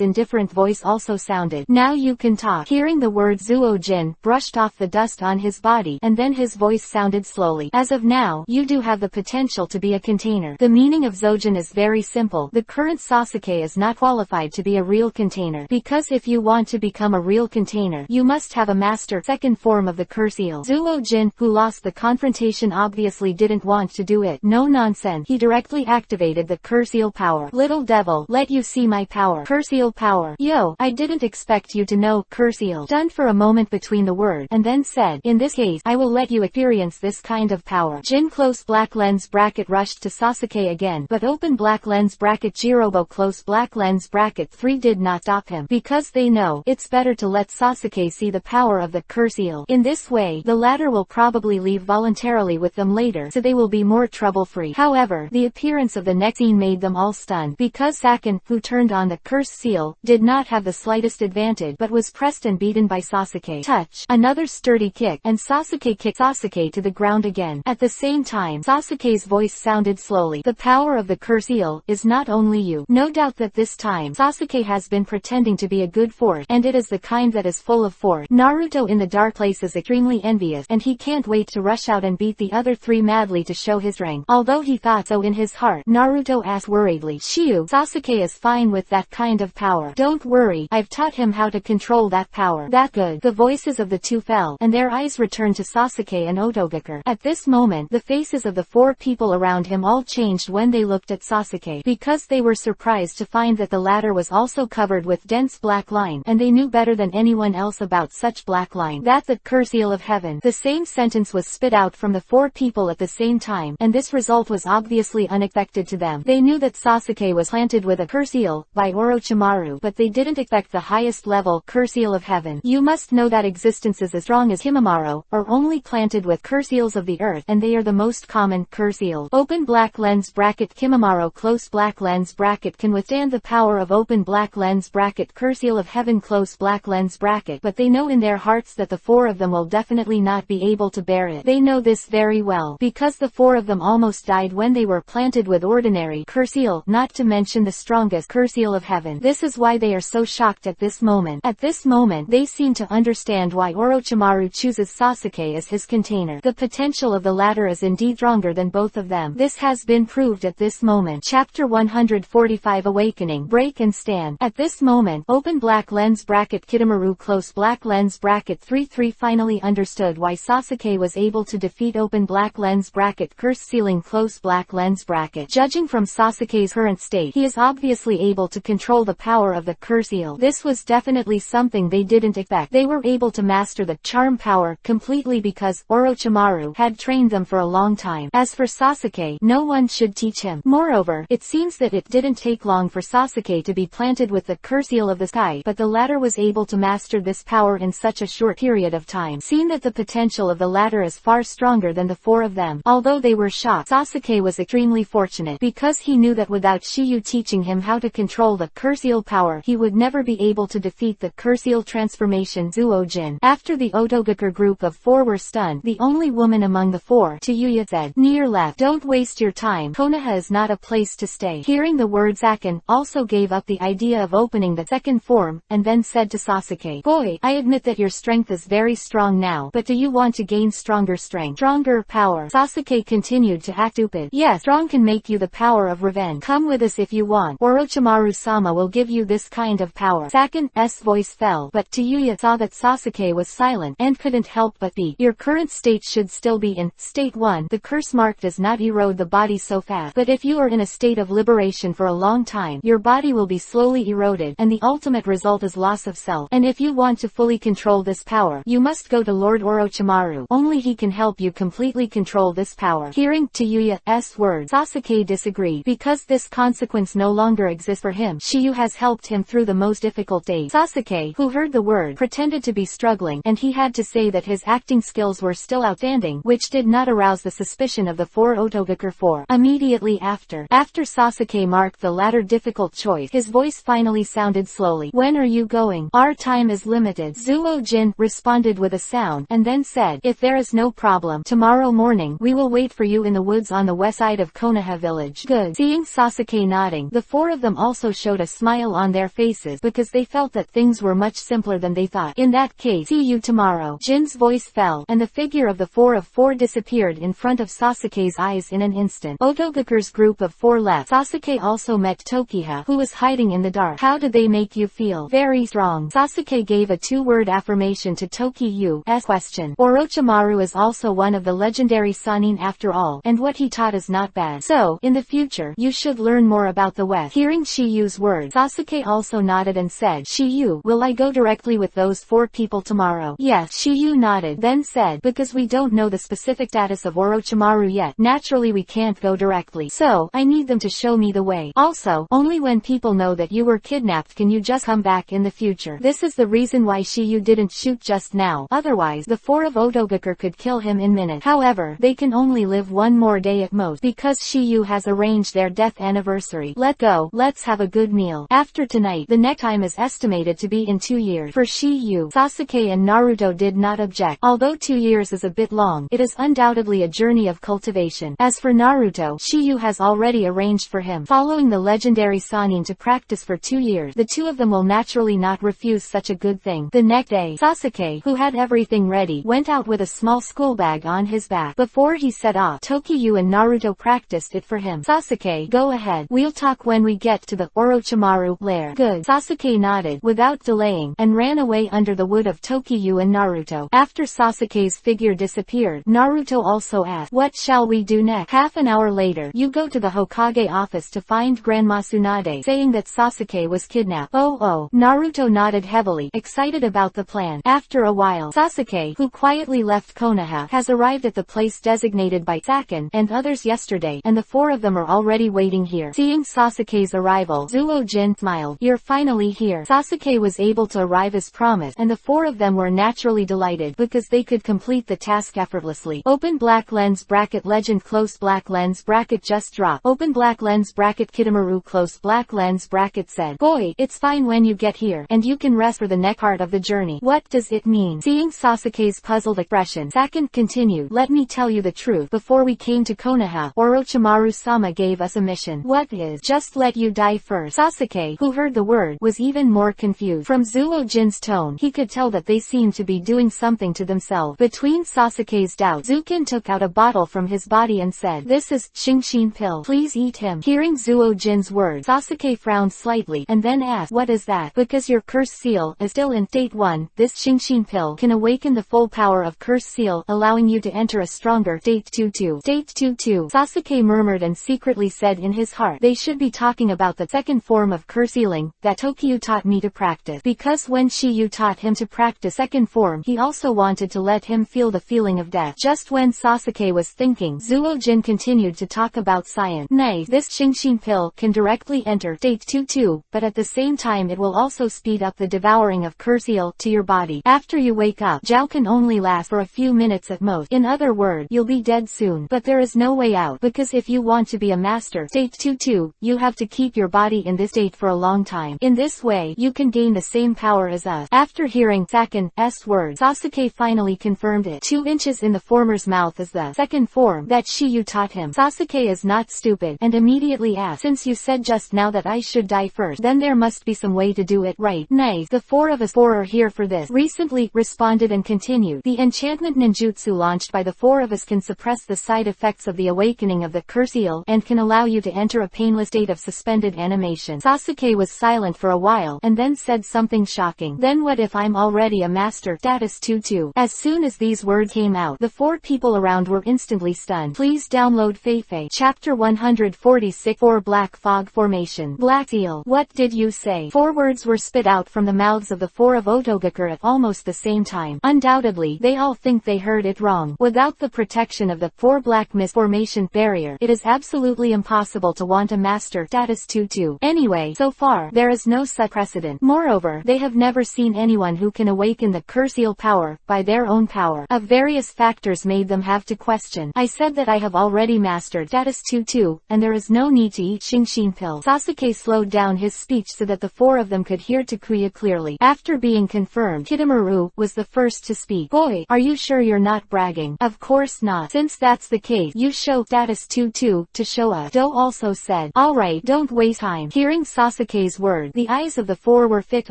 [SPEAKER 1] indifferent voice also sounded, now you can talk. Hearing the word Zuo-jin, brushed off the dust on his body, and then his voice sounded slowly. As of now, you do have the potential to be a container. The meaning of Zojin is very simple. The current Sasuke is not qualified to be a real container, because if you want to become a real container, you must have a master second form of the curse eel. Zuo-jin, who lost the confrontation, obviously didn't want to do it. No nonsense. He directly activated the curse eel power. Little devil, let you see my power. Curse eel power. Yo, I didn't expect you to know. Curse eel. Stunned for a moment between the word, and then said, in this case, I will let you experience this kind of power. Jin close black lens bracket rushed to Sasuke again, but open black lens bracket Jirobo close black lens bracket 3 did not stop him, because they know, it's better to let Sasuke see the power of the curse eel. In this way, the latter will probably leave voluntarily with them later, so they will be more trouble-free. However, the appearance of the next scene made them all stunned, because Saken, who turned on the curse seal, did not have the slightest advantage, but but was pressed and beaten by Sasuke. Touch. Another sturdy kick, and Sasuke kicked Sasuke to the ground again. At the same time, Sasuke's voice sounded slowly. The power of the curse eel is not only you. No doubt that this time, Sasuke has been pretending to be a good force, and it is the kind that is full of force. Naruto in the dark place is extremely envious, and he can't wait to rush out and beat the other three madly to show his strength. Although he thought so in his heart, Naruto asked worriedly, Shiyu, Sasuke is fine with that kind of power. Don't worry, I've taught him how to control that power. That good. The voices of the two fell, and their eyes returned to Sasuke and Otogaker. At this moment, the faces of the four people around him all changed when they looked at Sasuke, because they were surprised to find that the latter was also covered with dense black line, and they knew better than anyone else about such black line. That the curse eel of heaven. The same sentence was spit out from the four people at the same time, and this result was obviously unexpected to them. They knew that Sasuke was planted with a curse eel by Orochimaru, but they didn't expect the highest level curse eel of heaven. You must know that existences as strong as Himamaro are only planted with curse eels of the earth, and they are the most common curse eels. Open black lens bracket Himamaro close black lens bracket can withstand the power of open black lens bracket curse eel of heaven close black lens bracket, but they know in their hearts that the four of them will definitely not be able to bear it. They know this very well, because the four of them almost died when they were planted with ordinary curse eel, not to mention the strongest curse eel of heaven. This is why they are so shocked at this moment. At this moment, they seem to understand why Orochimaru chooses Sasuke as his container. The potential of the latter is indeed stronger than both of them. This has been proved at this moment. Chapter 145 Awakening. Break and stand. At this moment, open black lens bracket Kidomaru close black lens bracket 3-3 finally understood why Sasuke was able to defeat open black lens bracket curse ceiling close black lens bracket. Judging from Sasuke's current state, he is obviously able to control the power of the curse eel. This was definitely something they didn't expect. They were able to master the charm power completely because Orochimaru had trained them for a long time. As for Sasuke, no one should teach him. Moreover, it seems that it didn't take long for Sasuke to be planted with the curse eel of the sky, but the latter was able to master this power in such a short period of time. Seeing that the potential of the latter is far stronger than the four of them. Although they were shocked, Sasuke was extremely fortunate, because he knew that without Shiyu teaching him how to control the curse eel power, he would never be able to defeat the curse eel transformation Zuo-jin. After the Otogaker group of four were stunned, the only woman among the four, Tayuya, said, "Near left, don't waste your time. Konoha is not a place to stay." Hearing the words, Akin also gave up the idea of opening the second form, and then said to Sasuke, "Boy, I admit that your strength is very strong now, but do you want to gain stronger strength, stronger power?" Sasuke continued to act stupid. "Yes, strong can make you the power of revenge. Come with us if you want. Orochimaru-sama will give you this kind of power." Sakin's voice fell, but Tayuya saw that Sasuke was silent, and couldn't help but be. "Your current state should still be in state 1. The curse mark does not erode the body so fast, but if you are in a state of liberation for a long time, your body will be slowly eroded, and the ultimate result is loss of self. And if you want to fully control this power, you must go to Lord Orochimaru. Only he can help you completely control this power." Hearing Tayuya's words, Sasuke disagreed, because this consequence no longer exists for him. Shiyu has helped him through the most difficult days. Sasuke, who heard the word, pretended to be struggling, and he had to say that his acting skills were still outstanding, which did not arouse the suspicion of the four Otogaker four. Immediately after Sasuke marked the latter difficult choice, his voice finally sounded slowly. "When are you going? Our time is limited." Zuo-jin responded with a sound, and then said, "If there is no problem, tomorrow morning we will wait for you in the woods on the west side of Konoha village." "Good." Seeing Sasuke nodding, the four of them also showed a smile on their faces, because they felt that things were much simpler than they thought. "In that case, see you tomorrow." Jin's voice fell, and the figure of the four disappeared in front of Sasuke's eyes in an instant. Otogaker's group of four left. Sasuke also met Tokiha, who was hiding in the dark. "How did they make you feel?" "Very strong." Sasuke gave a two-word affirmation to Tokiyu's question. "Orochimaru is also one of the legendary Sannin after all, and what he taught is not bad. So, in the future, you should learn more about the West." Hearing Shiyu's words, Sasuke also nodded and said, "Shiyu, will I go directly with those four people tomorrow?" "Yes." Shiyu nodded, then said, "Because we don't know the specific status of Orochimaru yet, naturally we can't go directly. So, I need them to show me the way. Also, only when people know that you were kidnapped can you just come back in the future." This is the reason why Shiyu didn't shoot just now. Otherwise, the four of Otogaker could kill him in minutes. However, they can only live one more day at most, because Shiyu has arranged their death anniversary. "Let go. Let's have a good meal. After tonight, the next time is estimated to be be in 2 years. For Shiyu, Sasuke and Naruto did not object. Although 2 years is a bit long, it is undoubtedly a journey of cultivation. As for Naruto, Shiyu has already arranged for him, following the legendary Sannin, to practice for 2 years. The two of them will naturally not refuse such a good thing. The next day, Sasuke, who had everything ready, went out with a small school bag on his back. Before he set off, Tokiyu and Naruto practiced it for him. Sasuke, go ahead. We'll talk when we get to the Orochimaru lair. Good. Sasuke nodded, without delaying, and ran away under the wood of Tokiyu and Naruto. After Sasuke's figure disappeared, Naruto also asked, what shall we do next? Half an hour later, you go to the Hokage office to find Grandma Tsunade, saying that Sasuke was kidnapped. Oh. Naruto nodded heavily, excited about the plan. After a while, Sasuke, who quietly left Konoha, has arrived at the place designated by Sakin and others yesterday, and the four of them are already waiting here. Seeing Sasuke's arrival, Zuo-jin smiled. You're finally here. Sasuke was able to arrive as promised, and the four of them were naturally delighted because they could complete the task effortlessly. Open black lens bracket legend close black lens bracket just drop. Open black lens bracket Kitamaru close black lens bracket said. Boy, it's fine when you get here, and you can rest for the next part of the journey. What does it mean? Seeing Sasuke's puzzled expression, Sakin continued, let me tell you the truth. Before we came to Konoha, Orochimaru-sama gave us a mission. What is? Just let you die first. Sasuke, who heard the word, was even more confused. From Zuo-jin's tone, he could tell that they seemed to be doing something to themselves. Between Sasuke's doubts, Zukin took out a bottle from his body and said, this is Shinshin pill. Please eat him. Hearing Zuo-jin's words, Sasuke frowned slightly, and then asked, what is that? Because your curse seal is still in state 1, this Shinshin pill can awaken the full power of curse seal, allowing you to enter a stronger state 2-2. State 2-2. Sasuke murmured and secretly said in his heart, they should be talking about the second form of curse sealing that Tokiyu taught me to practice. Because when Shiyu taught him to practice second form, he also wanted to let him feel the feeling of death. Just when Sasuke was thinking, Zuo-jin continued to talk about science. Nay, this Shinshin pill can directly enter state 2-2, but at the same time it will also speed up the devouring of curse seal to your body. After you wake up, Jiao can only last for a few minutes at most. In other words, you'll be dead soon. But there is no way out, because if you want to be a master state 2-2, you have to keep your body in this state for a long time. In this way, you can gain the same power as us. After hearing Sakin's words, Sasuke finally confirmed it. 2 inches in the former's mouth is the second form that Shiyu taught him. Sasuke is not stupid, and immediately asked, since you said just now that I should die first, then there must be some way to do it, right? Nice. The four of us are here for this. Recently, responded and continued. The enchantment ninjutsu launched by the four of us can suppress the side effects of the awakening of the curse seal, and can allow you to enter a painless state of suspended animation. Sasuke was silent for a while, and then said something shocking. Then what if I'm already a master status 2-2? As soon as these words came out, the four people around were instantly stunned. Please download Feifei. Chapter 146 4 Black Fog Formation. Black Seal. What did you say? 4 words were spit out from the mouths of the four of Otogakure at almost the same time. Undoubtedly, they all think they heard it wrong. Without the protection of the 4 Black Mist Formation barrier, it is absolutely impossible to want a master status 2-2. Anyway, so far, there is no such precedent. Moreover, they have never seen anyone who can awaken the curse seal power by their own power. Of various factors made them have to question. I said that I have already mastered status 2-2, and there is no need to eat Shinshin pill. Sasuke slowed down his speech so that the four of them could hear Takuya clearly. After being confirmed, Kitamaru was the first to speak. Boy, are you sure you're not bragging? Of course not. Since that's the case, you show status 2-2 to show us. Do also said, alright, don't waste time. Hearing Sasuke's word, the eyes of the four were fixed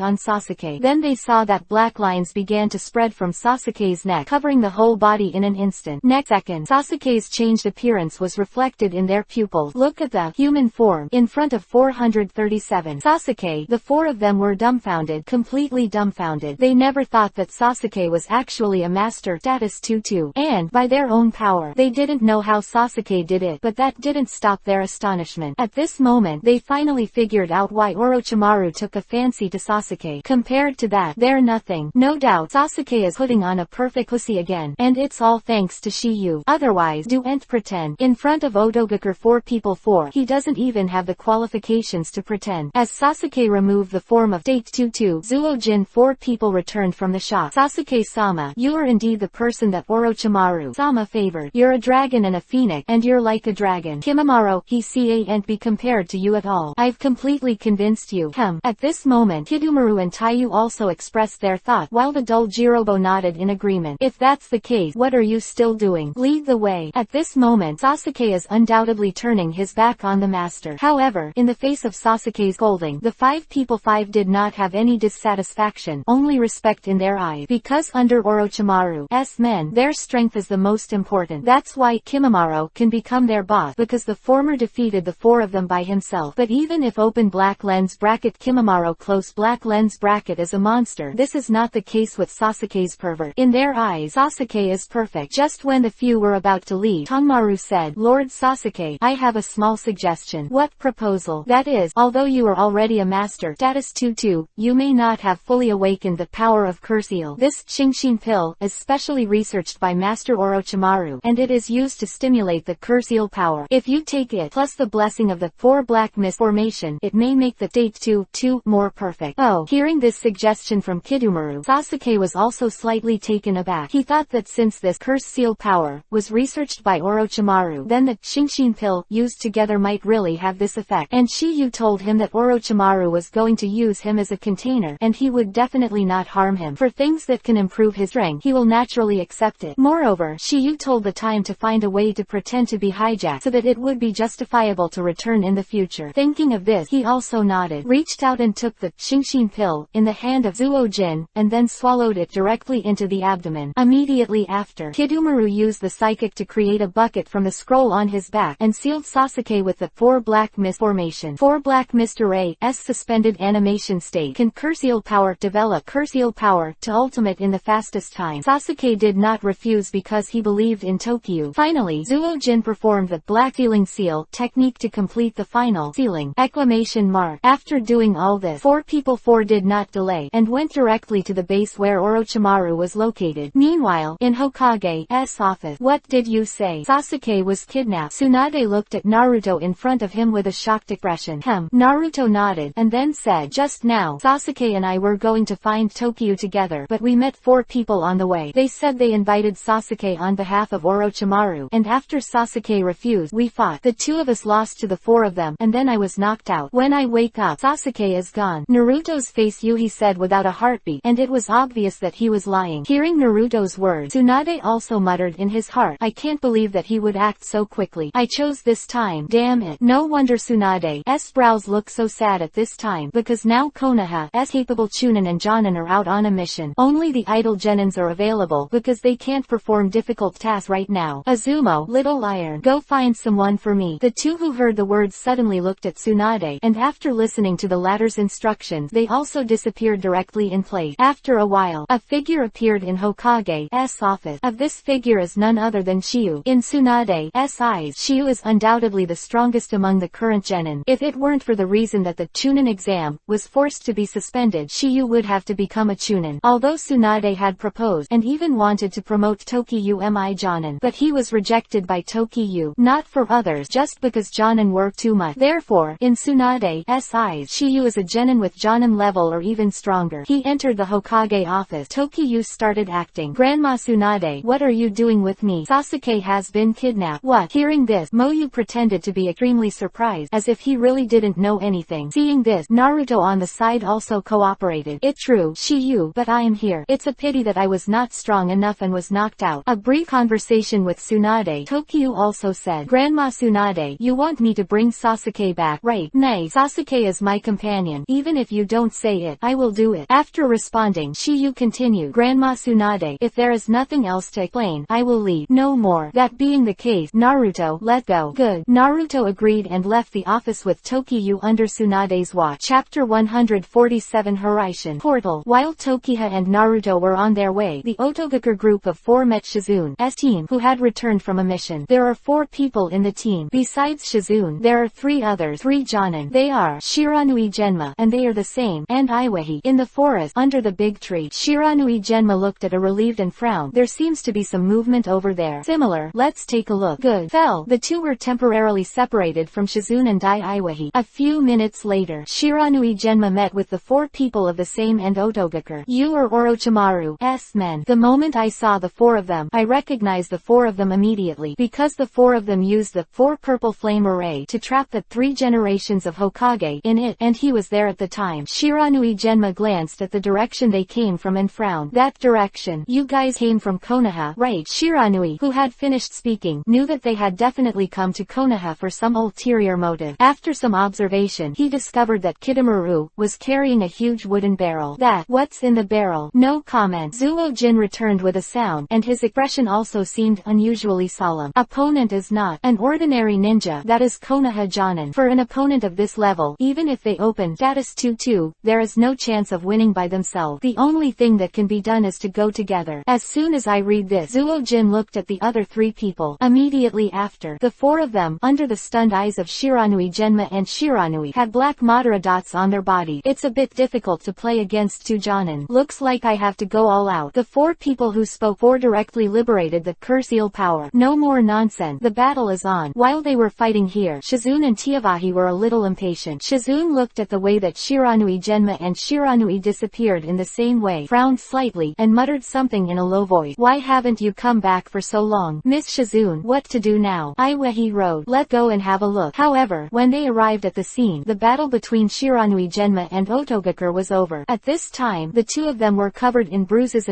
[SPEAKER 1] on Sasuke. Then they saw that black lines began to spread from Sasuke's neck, covering the whole body in an instant. Next second, Sasuke's changed appearance was reflected in their pupils. Look at the human form in front of 437. Sasuke, the four of them were dumbfounded, completely dumbfounded. They never thought that Sasuke was actually a master status 2-2, and, by their own power, they didn't know how Sasuke did it, but that didn't stop their astonishment. At this moment, they finally figured out why Orochimaru took a fancy to Sasuke. Compared to that, they're nothing. No doubt, Sasuke is putting on a perfect pussy again, and it's all thanks to Shiyu. Otherwise, don't pretend. In front of Otogakure 4 people 4, he doesn't even have the qualifications to pretend. As Sasuke removed the form of state 2-2, Zuo-jin 4 people returned from the shop. Sasuke-sama, you are indeed the person that Orochimaru-sama favored. You're a dragon and a phoenix, and you're like a dragon. Kimimaro, he can't be compared to you at all. I've completely convinced you. At this moment, Hidemaru Kidomaru and Taiyu also expressed their thought, while the dull Jirobo nodded in agreement. If that's the case, what are you still doing? Lead the way. At this moment, Sasuke is undoubtedly turning his back on the master. However, in the face of Sasuke's scolding, the five did not have any dissatisfaction, only respect in their eyes, because under Orochimaru's men, their strength is the most important. That's why Kimimaro can become their boss, because the former defeated the four of them by himself. But even if open black lens bracket Kimimaro close black lens bracket is a monster, this is not the case with Sasuke's pervert. In their eyes, Sasuke is perfect. Just when the few were about to leave, Tonmaru said, Lord Sasuke, I have a small suggestion. What proposal? That is, although you are already a master, status 2-2, you may not have fully awakened the power of Curseal. This Shinshin pill is specially researched by Master Orochimaru, and it is used to stimulate the Curseal power. If you take it, plus the blessing of the 4 black mist formation, it may make the state 2-2 more perfect. Oh, hearing this suggestion from Kidomaru, Sasuke was also slightly taken aback. He thought that since this Curseal power was researched by Orochimaru, then the Shinshin pill used together might really have this effect. And Shiyu told him that Orochimaru was going to use him as a container, and he would definitely not harm him. For things that can improve his strength, he will naturally accept it. Moreover, Shiyu told the time to find a way to pretend to be hijacked so that it would be justifiable to return in the future. Thinking of this, he also nodded, reached out and took the Shinshin pill in the hand of Zuo-jin, and then swallowed it directly into the abdomen. Immediately after, Kidomaru used the psychic to create a bucket from the scroll on his back, and sealed Sasuke with the 4 black mist formation. 4 black mist array's suspended animation state can Curseal power develop Curseal power to ultimate in the fastest time. Sasuke did not refuse because he believed in Tokyo. Finally, Zuo-jin performed the black sealing seal technique to complete the final sealing! After doing all this, 4 did not delay, and went directly to the base where Orochimaru was located. Meanwhile, in Hokage's office, what did you say? Sasuke was kidnapped. Tsunade looked at Naruto in front of him with a shocked expression. Naruto nodded, and then said, just now, Sasuke and I were going to find Tokyo together, but we met 4 people on the way. They said they invited Sasuke on behalf of Orochimaru, and after Sasuke refused, we fought. The 2 of us lost to the 4 of them, and then I was knocked out. When I wake up, Sasuke is gone. Naruto's face he said without a heartbeat, and it was obvious that he was lying. Hearing Naruto's words, Tsunade also muttered in his heart, I can't believe that he would act so quickly. I chose this time. Damn it. No wonder Tsunade's brows look so sad at this time, because now Konoha's capable Chunin and Jonin are out on a mission. Only the idle Genins are available, because they can't perform difficult tasks right now. Azumo, Little Iron, go find someone for me. The 2 who heard the words suddenly looked at Tsunade, and after listening to the latter's instructions, they also disappeared directly in place. After a while, a figure appeared in Hokage's office. Of this figure is none other than Shiyu. In Tsunade's eyes, Shiyu is undoubtedly the strongest among the current Genin. If it weren't for the reason that the Chunin exam was forced to be suspended, Shiyu would have to become a Chunin. Although Tsunade had proposed, and even wanted to promote Tokyu Mi Jonin, but he was rejected by Tokyu, not for others, just because Jonin were too much. Therefore, in Tsunade's eyes, Shiyu is a Genin with Jonin level or even stronger. He entered the Hokage office. Tokyu started acting. Grandma Tsunade, what are you doing with me? Sasuke has been kidnapped. What? Hearing this, Moyu pretended to be extremely surprised, as if he really didn't know anything. Seeing this, Naruto on the side also cooperated. It's true, Shiyu, but I am here. It's a pity that I was not strong enough and was knocked out. A brief conversation with Tsunade, Tokyu also said, Grandma Tsunade, you want me to bring Sasuke back, right? Nay, Sasuke is my companion. Even if you don't say it, I will do it. After responding, Shiyu continued, Grandma Tsunade, if there is nothing else to explain, I will leave. No more. That being the case, Naruto, let go. Good. Naruto agreed and left the office with Tokyu under Tsunade's watch. Chapter 147 Horaishin Portal. While Tokiha and Naruto were on their way, the Otogakure group of 4 met Shizune's team, who had returned from a mission. There are 4 people in the team. Besides Shizune, there are 3 others, 3 Jonin. They are Shiranui Genma, and they are the same, and Iwahi. In the forest, under the big tree, Shiranui Genma looked at a relieved and frowned. There seems to be some movement over there. Similar. Let's take a look. Good. Fell. The 2 were temporarily separated from Shizune and Iwahi. A few minutes later, Shiranui Genma met with the 4 people of the same and Otogakure. You are Orochimaru's men. The moment I saw the 4 of them, I recognized the 4 of them immediately, because the 4 of them used the 4 purple flame array to trap the 3 generations of Hokage in it, and he was there at the time. Shiranui Genma glanced at the direction they came from and frowned. That direction? You guys came from Konoha, right? Shiranui, who had finished speaking, knew that they had definitely come to Konoha for some ulterior motive. After some observation, he discovered that Kitamaru was carrying a huge wooden barrel. What's in the barrel? No comment. Zuo-jin returned with a sound, and his expression also seemed unusually solemn. Opponent is not an ordinary ninja, that is Konoha Jonin. For an opponent of this level, even if they open status 2-2, there is no chance of winning by themselves. The only thing that can be done is to go together. As soon as I read this, Zuo-jin looked at the other three people. Immediately after, the four of them, under the stunned eyes of Shiranui Genma and Shiranui, had black Madara dots on their body. It's a bit difficult to play against two Jonin. Looks like I have to go all out. The four people who spoke for directly liberated the curse-eel power. No more nonsense. The battle is on. While they were fighting here, Shizune and Tiavahi were a little impatient. Shizune looked at the way that Shiranui Genma and Shiranui disappeared in the same way, frowned slightly, and muttered something in a low voice. Why haven't you come back for so long? Miss Shizune, what to do now? Iwehi Road. Let go and have a look. However, when they arrived at the scene, the battle between Shiranui Genma and Otogakure was over. At this time, the two of them were covered in bruises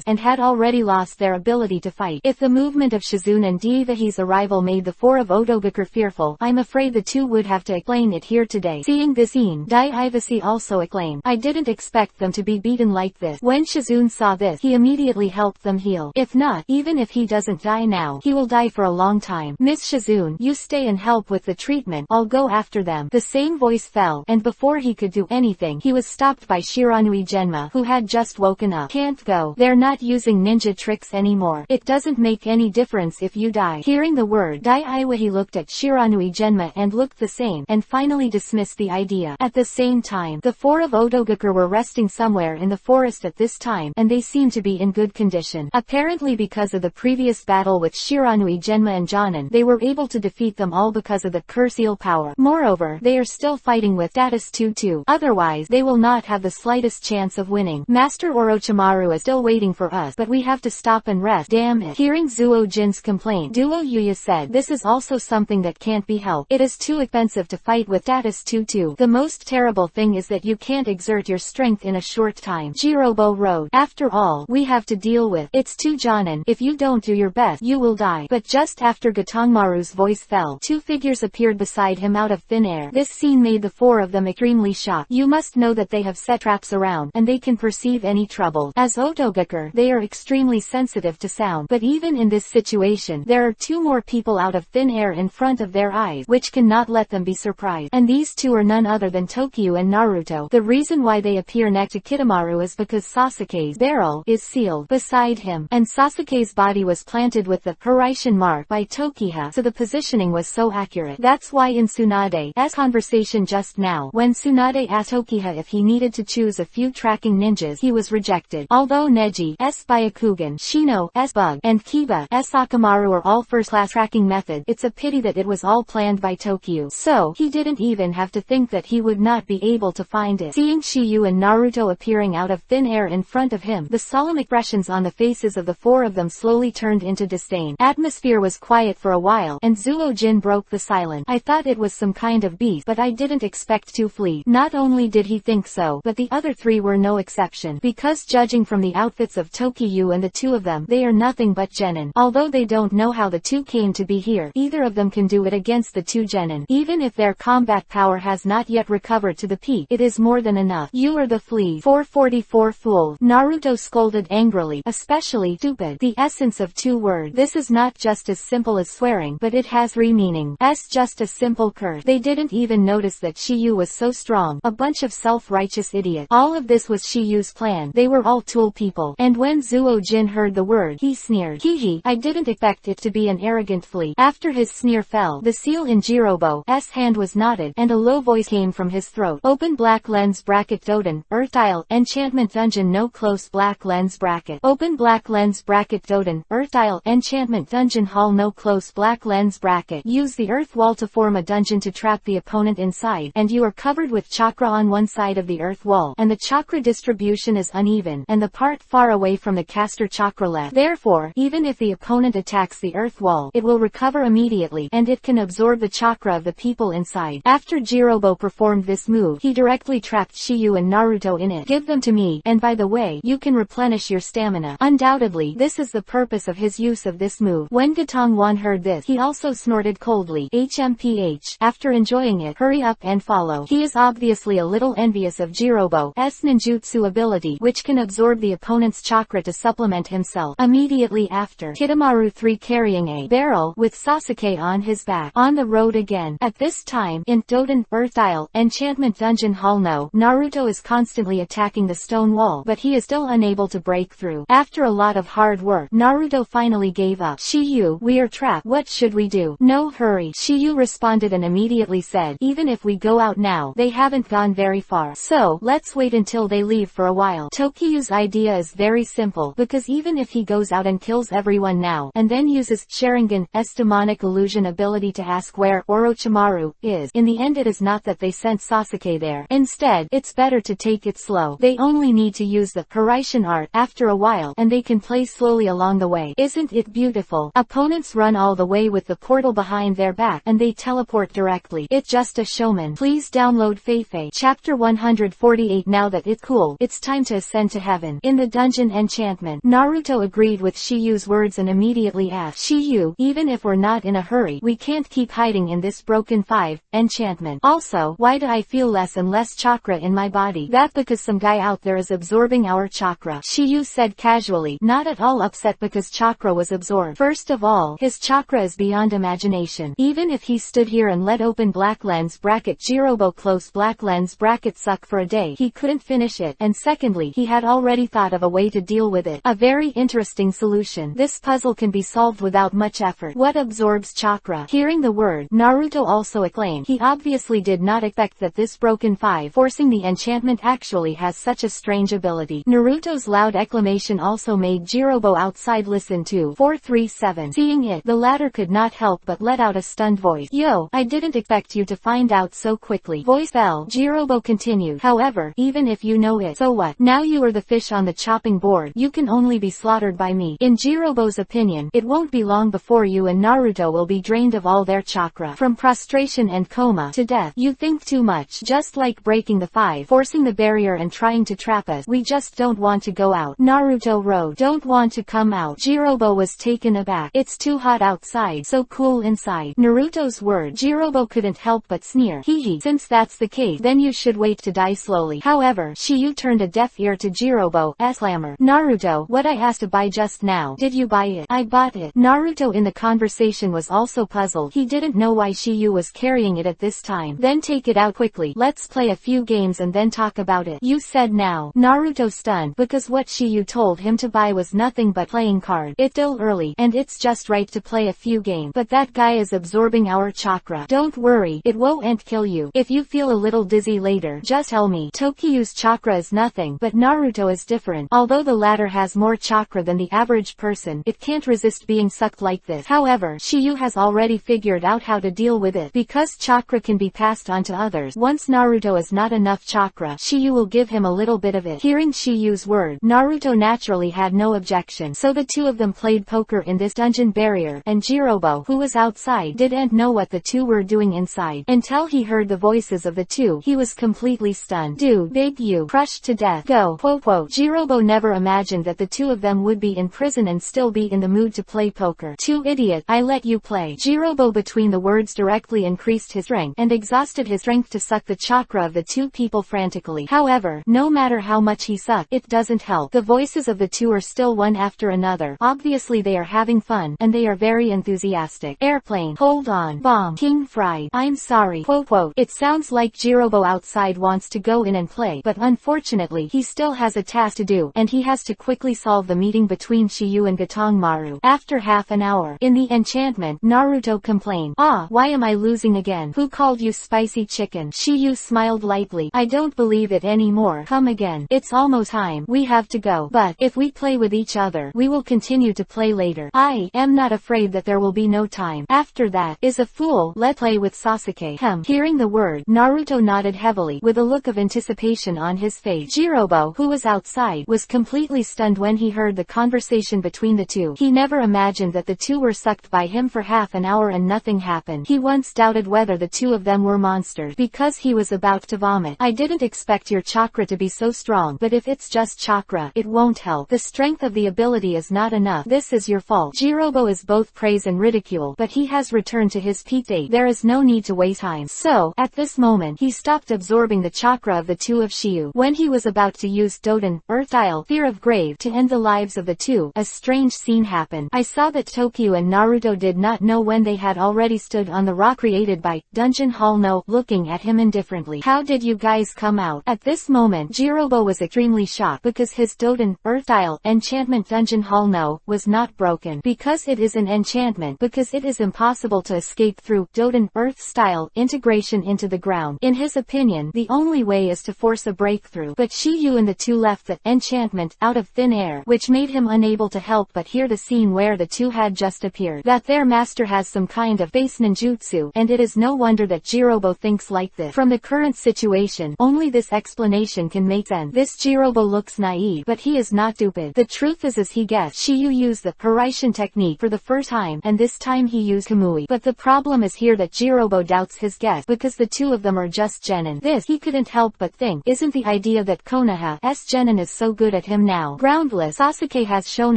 [SPEAKER 1] and had already lost their ability to fight. If the movement of Shizune and Dievahi's arrival made the four of Otogakure fearful, I'm afraid the two would have to explain it here today. Seeing this scene, Daivashi also exclaimed, I didn't expect them to be beaten like this. When Shizune saw this, he immediately helped them heal. If not, even if he doesn't die now, he will die for a long time. Miss Shizune, you stay and help with the treatment. I'll go after them. The same voice fell, and before he could do anything, he was stopped by Shiranui Genma, who had just woken up. Can't go. They're not using ninja tricks anymore. It doesn't make any difference if you die. Hearing the word, Daiwahi looked at Shiranui Genma and looked the same, and finally dismissed the idea. At the same time, the four of Otogakure were resting somewhere in the forest at this time, and they seemed to be in good condition. Apparently because of the previous battle with Shiranui Genma and Jonin, they were able to defeat them all because of the curse-eel power. Moreover, they are still fighting with status 2-2. Otherwise, they will not have the slightest chance of winning. Master Orochimaru is still waiting for us, but we have to stop and rest. Damn it. Hearing Zuo-jin's complaint, Duo Yuya said, this is also something that can't be helped. It is too expensive to fight with status 2-2. The most terrible thing is that you can't exert your strength in a short time. Jirobo Road. After all, we have to deal with. It's two Jonin. If you don't do your best, you will die. But just after Gatongmaru's voice fell, two figures appeared beside him out of thin air. This scene made the four of them extremely shocked. You must know that they have set traps around, and they can perceive any trouble. As Otogakure, they are extremely sensitive to sound. But even in this situation, there are two more people out of thin air in front of their eyes, which cannot let them be surprised. And these two are none other than Tokyo and Naruto. The reason why they appear next to Kitamaru is because Sasuke's barrel is sealed beside him, and Sasuke's body was planted with the Hiraishin mark by Tokiha, so the positioning was so accurate. That's why in Tsunade's conversation just now, when Tsunade asked Tokiha if he needed to choose a few tracking ninjas, he was rejected. Although Neji's Byakugan, Shino's Bug, and Kiba's Akamaru are all first-class tracking methods, it's a pity that it was all planned by Tokyo. So, he didn't even have to think that he would not be able to find it. Seeing Shiyu and Naruto appearing out of thin air in front of him, the solemn expressions on the faces of the four of them slowly turned into disdain. Atmosphere was quiet for a while, and Zuo-jin broke the silence. I thought it was some kind of beast, but I didn't expect to flee. Not only did he think so, but the other three were no exception, because judging from the outfits of Tokyo and the two of them, they are nothing but genin. Although they don't know how the two came to be here, either of them can do it against the two genin. Even if their combat power has not yet recovered to the peak, it is more than enough. You are the fleas. 444 fool. Naruto scolded angrily, especially stupid. The essence of two words. This is not just as simple as swearing, but it has three meanings. Just a simple curse. They didn't even notice that Shiyu was so strong. A bunch of self-righteous idiots. All of this was Shiyu's plan. They were all tool people. And when Zuo-jin heard the word, he sneered. Hehe, I didn't expect it to be an arrogant flea. After his sneer fell, the seal in Jirobo's hand was knotted, and a low voice came from his throat. Open black lens bracket Doden, Earth-style, enchantment dungeon no close black lens bracket. Open black lens bracket Doden, Earth-style, enchantment dungeon hall no close black lens bracket. Use the earth wall to form a dungeon to trap the opponent inside, and you are covered with chakra on one side of the earth wall, and the chakra distribution is uneven, and the part far away from the caster chakra left. Therefore, even if the opponent attacks the earth wall, it will recover immediately, and it can absorb the chakra of the people inside. After Jirobo performed this move, he directly basically trapped Shiyu and Naruto in it. Give them to me, and by the way, you can replenish your stamina. Undoubtedly, this is the purpose of his use of this move. When Gatong-wan heard this, he also snorted coldly. HMPH. After enjoying it, hurry up and follow. He is obviously a little envious of Jirobo's ninjutsu ability, which can absorb the opponent's chakra to supplement himself. Immediately after, Kitamaru 3 carrying a barrel with Sasuke on his back. On the road again. At this time, in Doden Earth-style Enchantment Dungeon Hall no, Naruto is constantly attacking the stone wall, but he is still unable to break through. After a lot of hard work, Naruto finally gave up. Shiyu, we are trapped. What should we do? No hurry. Shiyu responded and immediately said, even if we go out now, they haven't gone very far. So, let's wait until they leave for a while. Tokiyu's idea is very simple, because even if he goes out and kills everyone now, and then uses Sharingan's demonic illusion ability to ask where Orochimaru is, in the end it is not that they sent Sasuke there. Instead, it's better to take it slow. They only need to use the Hiraishin art after a while, and they can play slowly along the way. Isn't it beautiful? Opponents run all the way with the portal behind their back, and they teleport directly. It's just a showman. Please download Feifei. Chapter 148. Now that it's cool, it's time to ascend to heaven. In the dungeon enchantment, Naruto agreed with Shiyu's words and immediately asked, Shiyu, even if we're not in a hurry, we can't keep hiding in this broken 5 enchantment. Also, why do I feel less and less chakra in my body? That because some guy out there is absorbing our chakra, Shiyu said casually, not at all upset because chakra was absorbed. First of all, his chakra is beyond imagination. Even if he stood here and let open black lens bracket Jirobo close black lens bracket suck for a day, he couldn't finish it. And secondly, he had already thought of a way to deal with it. A very interesting solution. This puzzle can be solved without much effort. What absorbs chakra? Hearing the word, Naruto also exclaimed. He obviously did not expect that this broken 5 forcing the enchantment actually has such a strange ability. Naruto's loud exclamation also made Jirobo outside listen to 437. Seeing it, the latter could not help but let out a stunned voice. Yo, I didn't expect you to find out so quickly. Voice fell. Jirobo continued. However, even if you know it, so what? Now you are the fish on the chopping board. You can only be slaughtered by me. In Jirobo's opinion, it won't be long before you and Naruto will be drained of all their chakra. From prostration and coma to death. You think too much. Just like breaking the 5, forcing the barrier and trying to trap us. We just don't want to go out. Naruto wrote, don't want to come out. Jirobo was taken aback. It's too hot outside, so cool inside. Naruto's word. Jirobo couldn't help but sneer. Hehe, since that's the case, then you should wait to die slowly. However, Shiyu turned a deaf ear to Jirobo's clamor. Naruto, what I asked to buy just now, did you buy it? I bought it. Naruto in the conversation was also puzzled. He didn't know why Shiyu was carrying it at this time. Then take it out quickly. Let's play a few games and then talk about it. You said now. Naruto stunned, because what Shiyu told him to buy was nothing but playing card. It's still early, and it's just right to play a few games. But that guy is absorbing our chakra. Don't worry, it won't kill you. If you feel a little dizzy later, just tell me. Tokiyu's chakra is nothing, but Naruto is different. Although the latter has more chakra than the average person, it can't resist being sucked like this. However, Shiyu has already figured out how to deal with it. Because chakra can be passed on to others, once Naruto is not enough chakra, Shiyu will give him a little bit of it. Hearing Shiyu's word, Naruto naturally had no objection. So the two of them played poker in this dungeon barrier, and Jirobo, who was outside, didn't know what the two were doing inside. Until he heard the voices of the two, he was completely stunned. Dude, big you, crushed to death. Go, quote. Jirobo never imagined that the two of them would be in prison and still be in the mood to play poker. Too idiot, I let you play. Jirobo between the words directly increased his strength, and exhausted his strength to suck the chakra of the two people frantically. However, no matter how much he sucked, it doesn't help. The voices of the two are still one after another. Obviously they are having fun, and they are very enthusiastic. Airplane, hold on, bomb, king fried, I'm sorry, quote. It sounds like Jirobo outside wants to go in and play, but unfortunately he still has a task to do, and he has to quickly solve the meeting between Shiyu and Gatongmaru. After half an hour, in the enchantment, Naruto complained, why am I losing again? Who called you spicy chicken? Shiyu smiled lightly. I don't believe it anymore. Come again. It's almost time. We have to go. But, if we play with each other, we will continue to play later. I am not afraid that there will be no time. After that, is a fool. Let's play with Sasuke. Hearing the word, Naruto nodded heavily, with a look of anticipation on his face. Jirobo, who was outside, was completely stunned when he heard the conversation between the two. He never imagined that the two were sucked by him for half an hour and nothing happened. He once doubted whether the two of them were monsters, because he was about to vomit. I didn't expect your chakra to be so strong, but if it's just chakra, it won't help. The strength of the ability is not enough. This is your fault. Jirobo is both praise and ridicule, but he has returned to his peak state. There is no need to waste time. So, at this moment, he stopped absorbing the chakra of the two of Shiyu. When he was about to use Doden, Earth-style, Fear of Grave, to end the lives of the two, a strange scene happened. I saw that Tokyo and Naruto did not know when they had already stood on the rock created by Dungeon Hall No, looking at him indifferently. How did you guys come out? At this moment, Jirobo was extremely shocked because his Doden, Earth-style, enchantment Dungeon Hall No, was not broken. Because it is an enchantment, because it is impossible to escape through Doden, Earth-style, integration into the ground. In his opinion, the only way is to force a breakthrough. But Shiyu and the two left the enchantment out of thin air, which made him unable to help but hear the scene where the two had just appeared. That their master has some kind of base ninjutsu, and it is no wonder that Jirobo thinks like this. From the current situation, only this explanation can make sense. This Jirobo looks naive, but he is not stupid. The truth is, as he guessed, Shiyu used the Haraishin technique for the first time, and this time he used Kamui. But the problem is here that Jirobo doubts his guess, because the two of them are just genin. This, he couldn't help but think, isn't the idea that Konoha's genin is so good at him now groundless? Sasuke has shown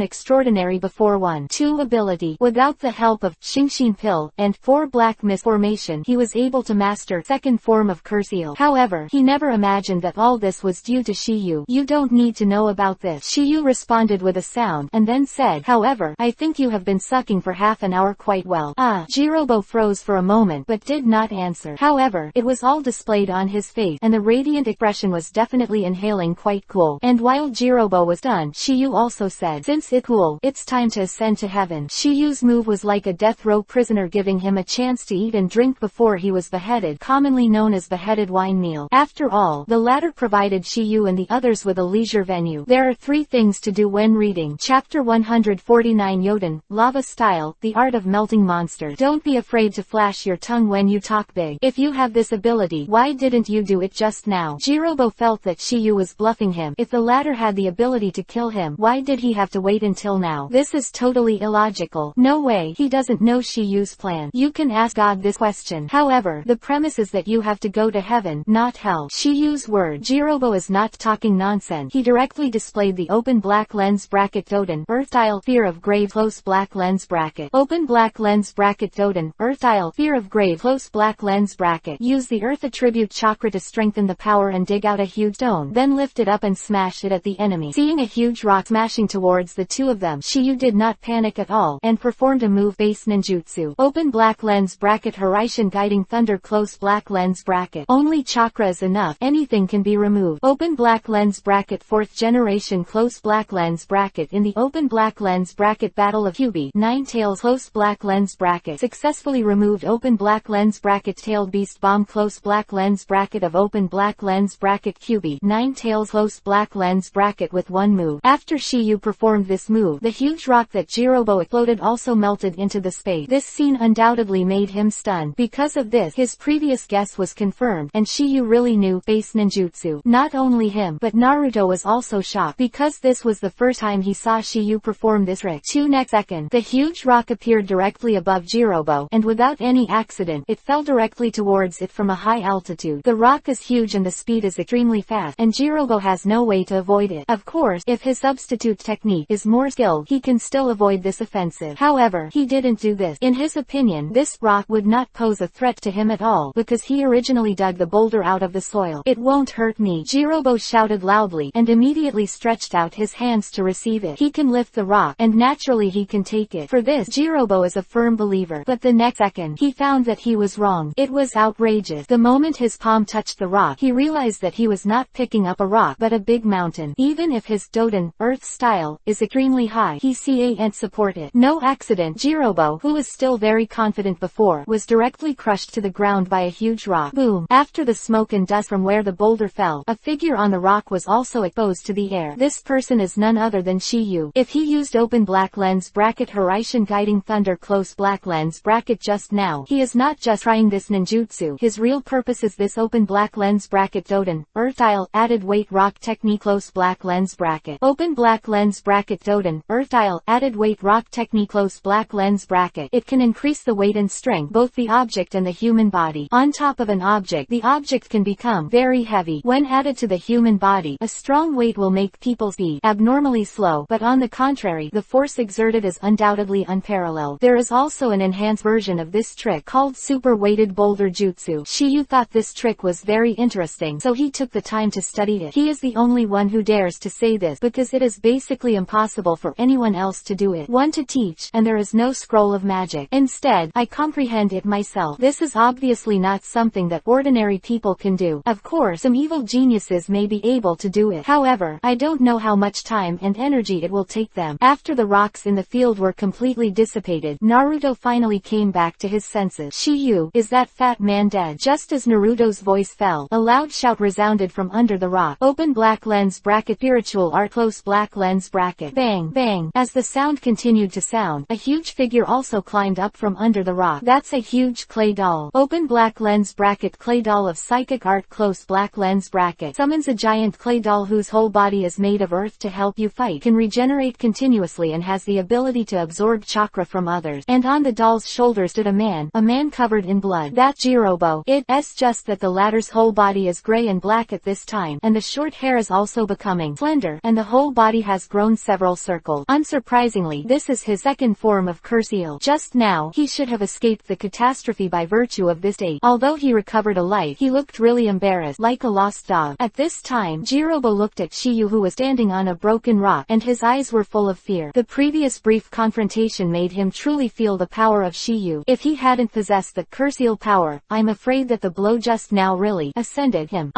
[SPEAKER 1] extraordinary before 1-2 ability. Without the help of Shinshin Pill and 4 Black Mist formation, he was able to master second form of Curse Eel. However, he never imagined that all this was due to Shiyu. You don't need to know about this. Shiyu responded with a sound, and then said, however, I think you have been sucking for half an hour quite well. Jirobo froze for a moment but did not answer. However, it was all displayed on his face, and the radiant expression was definitely inhaling quite cool. And while Jirobo was done, Shiyu also said, since it's cool, it's time to ascend to heaven. Shiyu's move was like a death row prisoner giving him a chance to eat and drink before he was beheaded, commonly known as beheaded wine meal. After all, the latter provided Shiyu and the others with a leisure venue. There are 3 things to do when reading. Chapter 149 Yoden, Lava Style, The Art of Melting Monsters. Don't be afraid to flash your tongue when you talk big. If you have this ability, why didn't you do it just now? Jirobo felt that Shiyu was bluffing him. If the latter had the ability to kill him, why did he have to wait until now? This is totally illogical. No way, he doesn't know Shiyu's plan. You can ask God this question. However, the premise is that you have to go to heaven, not hell. Shiyu's word. Jirobo is not talking nonsense. He directly displayed the open black lens bracket Doden, Earth-style, Fear of Grave, close black lens bracket. Open black lens bracket Doden, Earth-style, Fear of Grave, close black lens bracket. Use the Earth attribute chakra to strengthen the power and dig out a huge stone, then lift it up and smash it at the enemy. Seeing a huge rock smashing towards the two of them, Shiyu did not panic at all, and performed a move base ninjutsu. Open black lens bracket Haraishin guiding thunder close black lens bracket. Only chakra is enough, anything can be removed. Open black lens bracket 4th generation close black lens bracket. In the open black lens bracket Battle of EPUB, 9 tails close black lens bracket. Successfully removed open black lens bracket tailed beast bomb close black lens bracket of open black lens bracket EPUB, 9 tails close black lens bracket with 1 move. After Shiyu performed this move, the huge rock that Jirobo exploded also melted into the space. This scene undoubtedly made him stunned. Because of this, his previous guess was confirmed, and Shiyu really knew base ninjutsu. Not only him, but Naruto was also shocked, because this was the first time he saw Shiyu perform this trick. Next second, the huge rock appeared directly above Jirobo, and without any accident, it fell directly towards it from a high altitude. The rock is huge and the speed is extremely fast, and Jirobo has no way to avoid it. Of course, if his substitute technique is more skilled, he can still avoid this offensive. However, he didn't do this. In his opinion, this rock would not pose a threat to him at all, because he originally dug the boulder out of the soil. It won't hurt me, Jirobo shouted loudly, and immediately stretched out his hands to receive it. He can lift the rock, and naturally he can take it. For this, Jirobo is a firm believer. But the next second, he found that he was wrong. It was outrageous. The moment his palm touched the rock, he realized that he was not picking up a rock but a big mountain. Even if his Doden, Earth style, is extremely high, he can't support it. No accident, Jirobo, who was still very confident before, was directly crushed to the ground by a huge rock. Boom! After the smoke and dust from where the boulder fell, a figure on the rock was also exposed to the air. This person is none other than Shiyu. If he used open black lens bracket Haraishin guiding thunder close black lens bracket just now, he is not just trying this ninjutsu. His real purpose is this open black lens bracket Doden, Earth style, added weight rock technique close black lens bracket. Open black lens bracket Doden, Earth style, added weight rock technique close black lens bracket. It can increase the weight and strength both the object and the human body. On top of an object, the object object can become very heavy. When added to the human body, a strong weight will make people's speed abnormally slow, but on the contrary, the force exerted is undoubtedly unparalleled. There is also an enhanced version of this trick called super weighted boulder jutsu. Shiyu thought this trick was very interesting, so he took the time to study it. He is the only one who dares to say this because it is basically impossible for anyone else to do it. One to teach, and there is no scroll of magic. Instead, I comprehend it myself. This is obviously not something that ordinary people can do. Of course, some evil geniuses may be able to do it. However, I don't know how much time and energy it will take them. After the rocks in the field were completely dissipated, Naruto finally came back to his senses. Shiyu, is that fat man dead? Just as Naruto's voice fell, a loud shout resounded from under the rock. Open black lens bracket spiritual art close black lens bracket. Bang, bang. As the sound continued to sound, a huge figure also climbed up from under the rock. That's a huge clay doll. Open black lens bracket clay doll of psychic art close black lens bracket. Summons a giant clay doll whose whole body is made of earth to help you fight, can regenerate continuously and has the ability to absorb chakra from others. And on the doll's shoulders stood a man covered in blood. That's Jirobo. It's just that the latter's whole body is gray and black at this time, and the short hair is also becoming slender, and the whole body has grown several circles. Unsurprisingly, this is his second form of curse eel. Just now, he should have escaped the catastrophe by virtue of this state. Although he recovered alive, he looked really embarrassed, like a lost dog. At this time, Jirobo looked at Shiyu who was standing on a broken rock, and his eyes were full of fear. The previous brief confrontation made him truly feel the power of Shiyu. If he hadn't possessed the curse eel power, I'm afraid that the blow just now really ascended him.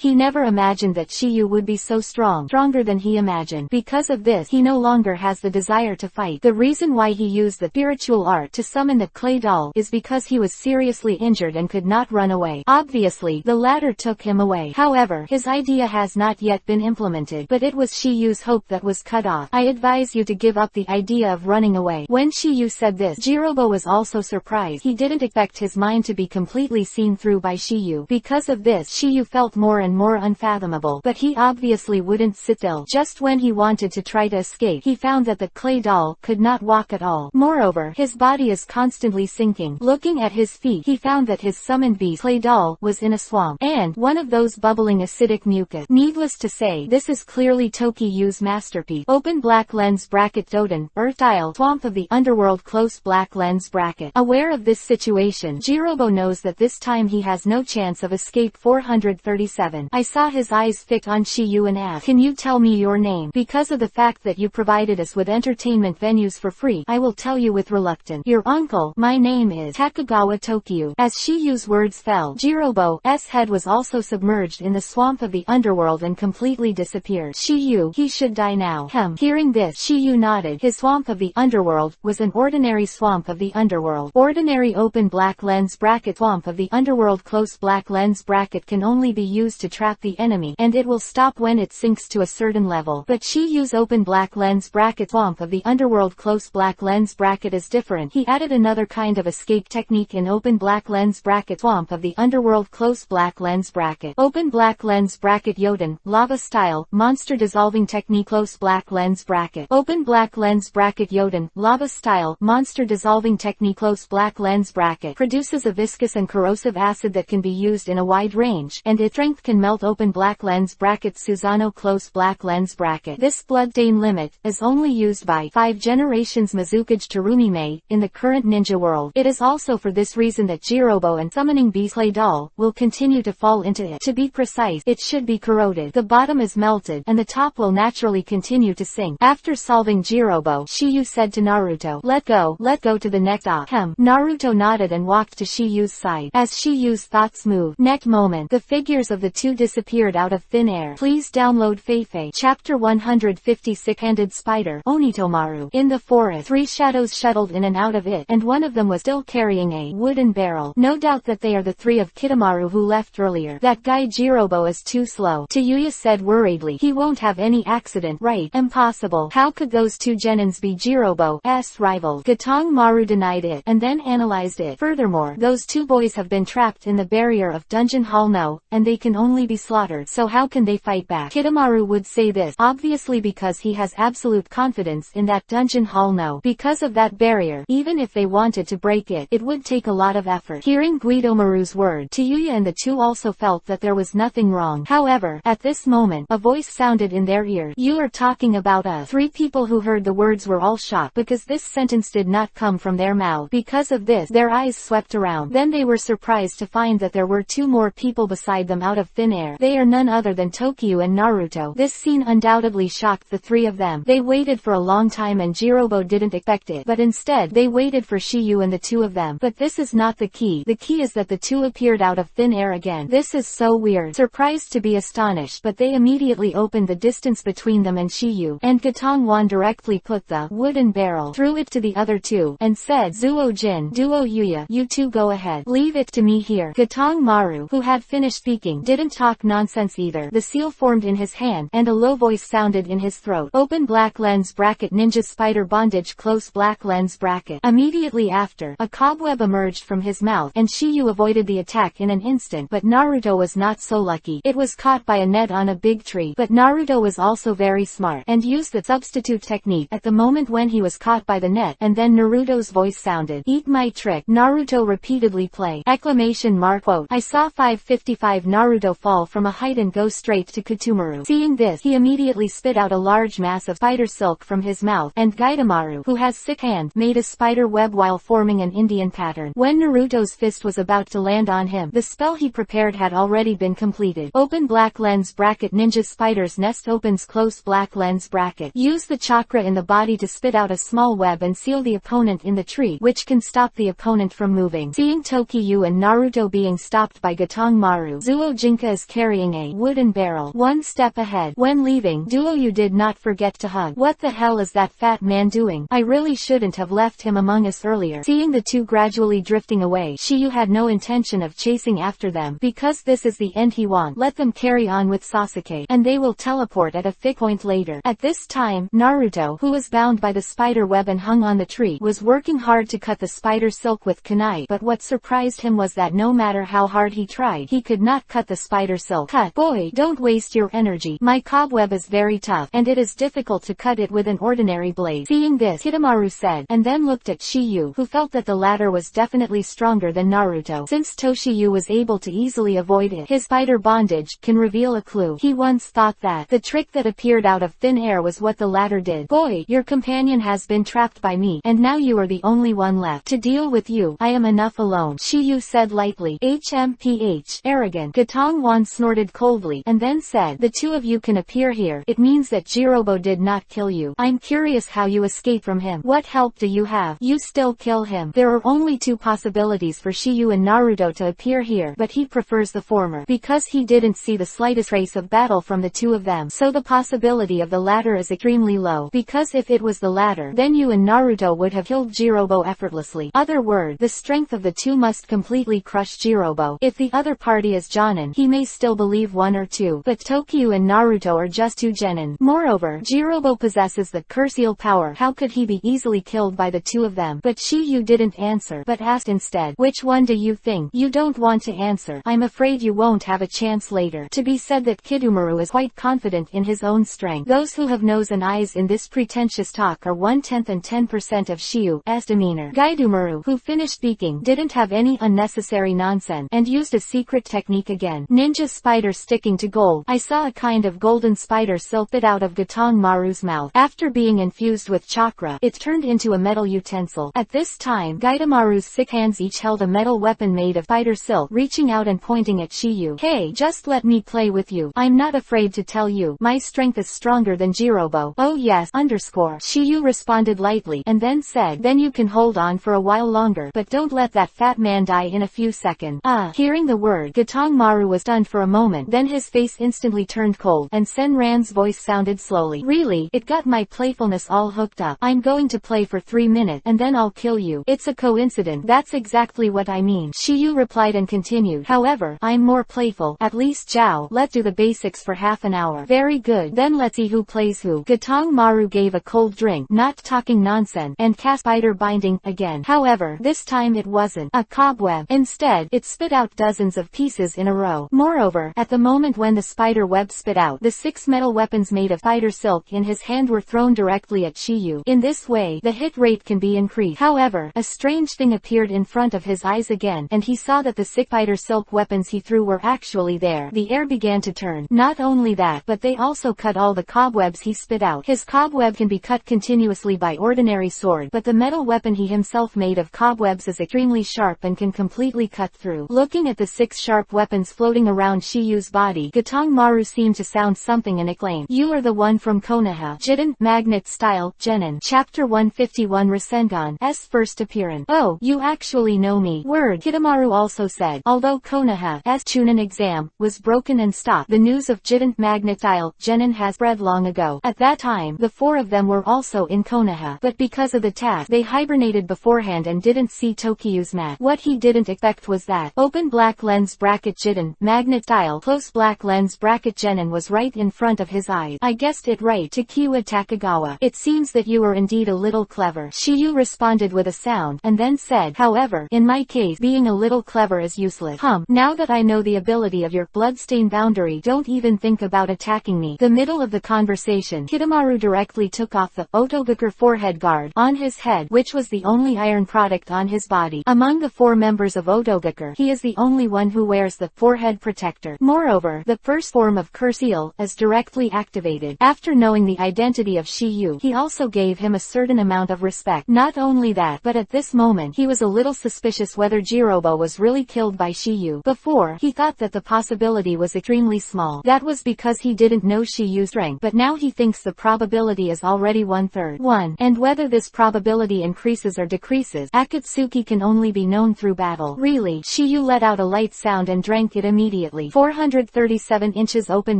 [SPEAKER 1] He never imagined that Shiyu would be so stronger than he imagined. Because of this, he no longer has the desire to fight. The reason why he used the spiritual art to summon the clay doll is because he was seriously injured and could not run away. Obviously, the latter took him away. However, his idea has not yet been implemented, but it was Shiyu's hope that was cut off. I advise you to give up the idea of running away. When Shiyu said this, Jirobo was also surprised. He didn't expect his mind to be completely seen through by Shiyu. Because of this, Shiyu felt more and more unfathomable, but he obviously wouldn't sit still. Just when he wanted to try to escape, he found that the clay doll could not walk at all. Moreover, his body is constantly sinking. Looking at his feet, he found that his summoned beast clay doll was in a swamp, and one of those bubbling acidic mucus. Needless to say, this is clearly Tokiyu's masterpiece. Open black lens bracket Doden, Earth Isle, Swamp of the Underworld close black lens bracket. Aware of this situation, Jirobo knows that this time he has no chance of escape. 437. I saw his eyes fixed on Shiyu and asked, "Can you tell me your name? Because of the fact that you provided us with entertainment venues for free, I will tell you with reluctance. Your uncle, my name is Takagawa Tokyu." As Shiyu's words fell, Jirobo's head was also submerged in the swamp of the underworld and completely disappeared. Shiyu, he should die now. Hearing this, Shiyu nodded. His swamp of the underworld was an ordinary swamp of the underworld. Ordinary open black lens bracket swamp of the underworld close black lens bracket can only be used to trap the enemy, and it will stop when it sinks to a certain level. But Shiyu's open black lens bracket swamp of the underworld close black lens bracket is different. He added another kind of escape technique in open black lens bracket swamp of the underworld close black lens bracket. Open black lens bracket Yoden, lava style, monster dissolving technique close black lens bracket. Open black lens bracket Yoden, lava style, monster dissolving technique close black lens bracket. Produces a viscous and corrosive acid that can be used in a wide range, and its strength can melt open black lens bracket Susano close black lens bracket. This bloodstain limit is only used by 5 generations Mizukage Terumime in the current ninja world. It is also for this reason that Jirobo and summoning beast clay doll will continue to fall into it. To be precise, it should be corroded. The bottom is melted, and the top will naturally continue to sink. After solving Jirobo, Shiyu said to Naruto, let go to the next op." Naruto nodded and walked to Shiyu's side. As Shiyu's thoughts moved, next moment, the figures of the two disappeared out of thin air. Please download Feifei. Chapter 156 Handed Spider, Onitomaru. In the forest, 3 shadows shuttled in and out of it, and one of them was still carrying a wooden barrel. No doubt that they are the 3 of Kitamaru who left earlier. That guy Jirobo is too slow, Tayuya said worriedly. He won't have any accident, right? Impossible. How could those 2 genins be Jirobo's rivals? Gatong Maru denied it, and then analyzed it. Furthermore, those 2 boys have been trapped in the barrier of Dungeon Hall No, and they can only be slaughtered, so how can they fight back? Kitamaru would say this, obviously because he has absolute confidence in that Dungeon Hall No. Because of that barrier, even if they wanted to break it, it would take a lot of effort. Hearing Guidomaru's word, Tayuya Yuya and the two also felt that there was nothing wrong. However, at this moment, a voice sounded in their ear. You are talking about us. Three people who heard the words were all shocked because this sentence did not come from their mouth. Because of this, their eyes swept around. Then they were surprised to find that there were two more people beside them out of thin air. They are none other than Tokyo and Naruto. This scene undoubtedly shocked the three of them. They waited for a long time and Jirobo didn't expect it, but instead, they waited for Shiyu and the two of them. But this is not the key. The key is that the two appeared out of thin air again. This is so weird. Surprised to be astonished, but they immediately opened the distance between them and Shiyu, and Gatongwan directly put the wooden barrel through it to the other two, and said, Zuo Jin, Duo Yuya, you two go ahead. Leave it to me here. Gatong Maru, who had finished speaking, didn't talk nonsense either. The seal formed in his hand, and a low voice sounded in his throat. Open black lens bracket ninja spider bondage close black lens bracket. Immediately after, a cobweb emerged from his mouth, and Shiyu avoided the attack in an instant, but Naruto was not so lucky. It was caught by a net on a big tree. But Naruto was also very smart, and used the substitute technique at the moment when he was caught by the net, and then Naruto's voice sounded. Eat my trick. Naruto repeatedly play! Exclamation mark quote. I saw 555 Naruto fall from a height and go straight to Kutumaru. Seeing this, he immediately spit out a large mass of spider silk from his mouth, and Gaidamaru, who has sick hand, made a spider web while forming an Indian pattern. When Naruto's fist was about to land on him, the spell he prepared had already been completed. Open black lens bracket ninja spider's nest opens close black lens bracket. Use the chakra in the body to spit out a small web and seal the opponent in the tree, which can stop the opponent from moving. Seeing Tokyo and Naruto being stopped by Gatong Maru, Zuo Jinka is carrying a wooden barrel one step ahead. When leaving, Duo you did not forget to hug. What the hell is that fat man doing? I really shouldn't have left him among us earlier. Seeing the two gradually drifting away, Shiyu had no intention of chasing after them, because this is the end he wants. Let them carry on with Sasuke, and they will teleport at a fixed point later. At this time, Naruto, who was bound by the spider web and hung on the tree, was working hard to cut the spider silk with kunai, but what surprised him was that no matter how hard he tried, he could not cut the spider silk. Cut! Boy, don't waste your energy. My cobweb is very tough, and it is difficult to cut it with an ordinary blade. Seeing this, Hidamaru said, and then looked at Shiyu, who felt that the latter was definitely stronger than Naruto. Since Toshiyu was able to easily avoid it, his spider bondage can reveal a clue. He once thought that the trick that appeared out of thin air was what the latter did. Boy, your companion has been trapped by me, and now you are the only one left. To deal with you, I am enough alone, Shiyu said lightly. HMPH. Arrogant. Gatongwan snorted coldly, and then said, the two of you can appear here. It means that Jirobo did not kill you. I'm curious how you escaped from him. What help do you have? You still kill him. There are only two possibilities for Shiyu and Naruto to appear here, but he prefers the former, because he didn't see the slightest trace of battle from the two of them, so the possibility of the latter is extremely low, because if it was the latter, then you and Naruto would have killed Jirobo effortlessly. Other word, the strength of the two must completely crush Jirobo. If the other party is Jonin, he may still believe one or two, but Tokyo and Naruto are just two genin. Moreover, Jirobo possesses the curseal power. How could he be easily killed by the two of them? But Shiyu didn't answer, but asked instead, which one do you think? You don't want to answer. I'm afraid you won't have a chance later. To be said that Kidumaru is quite confident in his own strength. Those who have nose and eyes in this pretentious talk are 1/10 and 10% of Shiyu's demeanor. Gaidumaru, who finished speaking, didn't have any unnecessary nonsense, and used a secret technique again. Ninja spider sticking to gold. I saw a kind of golden spider silk bit out of Gatong Maru's mouth. After being infused with chakra, it turned into a metal utensil. At this time, Gaidamaru's sick hands each held a metal weapon made of spider silk, reaching out and pointing at Shiyu. Hey, just let me play with you. I'm not afraid to tell you. My strength is stronger than Jirobo. Oh yes, underscore. Shiyu responded lightly, and then said, then you can hold on for a while longer, but don't let that fat man die in a few seconds. Hearing the word, Gatong Maru was stunned for a moment, then his face instantly turned cold, and Senran's voice sounded slowly. Really? It got my playfulness all hooked up. I'm going to play for 3 minutes, and then I'll kill you. It's a coincidence. That's exactly what I mean. Shiyu replied and continued, however, I'm more playful. At least Zhao, let's do the basics for half an hour. Very good. Then let's see who plays who. Gatong Maru gave a cold drink, not talking nonsense, and cast spider binding again. However, this time it wasn't a cobweb. Instead, it spit out dozens of pieces in a row. Moreover, at the moment when the spider web spit out, the 6 metal weapons made of spider silk in his hand were thrown directly at Shiyu. In this way, the hit rate can be increased. However, a strange thing appeared in front of his eyes again, and he saw that the spider silk weapons he threw were actually there. The air began to turn. Not only that, but they also cut all the cobwebs he spit out. His cobweb can be cut continuously by ordinary sword, but the metal weapon he himself made of cobwebs is extremely sharp and can completely cut through. Looking at the 6 sharp weapons floating around Shiyu's body, Gatong Maru seemed to sound something and exclaimed, "You are the one from Konoha." Jiden, Magnet Style, Genin. Chapter 151 Rasengan's first appearance. "Oh, you actually know me." Word. Kitamaru also said, although Konoha's Chunin exam was broken and stopped, the news of Jiden, Magnet Style, Genin has spread long ago. At that time, the 4 of them were also in Konoha, but because of the task, they hibernated beforehand and didn't see Tokiyu's mat. What he didn't expect was that open black lens bracket Jiden, Magnet Style, close black lens bracket Genin was right in front of his eyes. "I guessed it right, Takiwa Takagawa. It seems that you are indeed a little clever." Shiyu responded with a sound, and then said, "However, in my case, being a little clever is useless. Now that I know the ability of your bloodstain boundary, don't even think about attacking me." The middle of the conversation, Kitamaru directly took off the Otobooker forehead guard on his head, which was the only iron product on his body. Among the 4 members of Otobooker, he is the only one who wears the forehead protector. Moreover, the first form of Curse Seal is directly activated. After knowing the identity of Shiyu, he also gave him a certain amount of respect. Not only that, but at this moment, he was a little suspicious whether Jirobo was really killed by Shiyu. Before, he thought that the possibility was extremely small. That was because he didn't know Shiyu's strength, but now he thinks the probability is already 1/3. And whether this probability increases or decreases, Akatsuki can only be known through battle. Really, Shiyu let out a light sound and drank it immediately. 437 inches open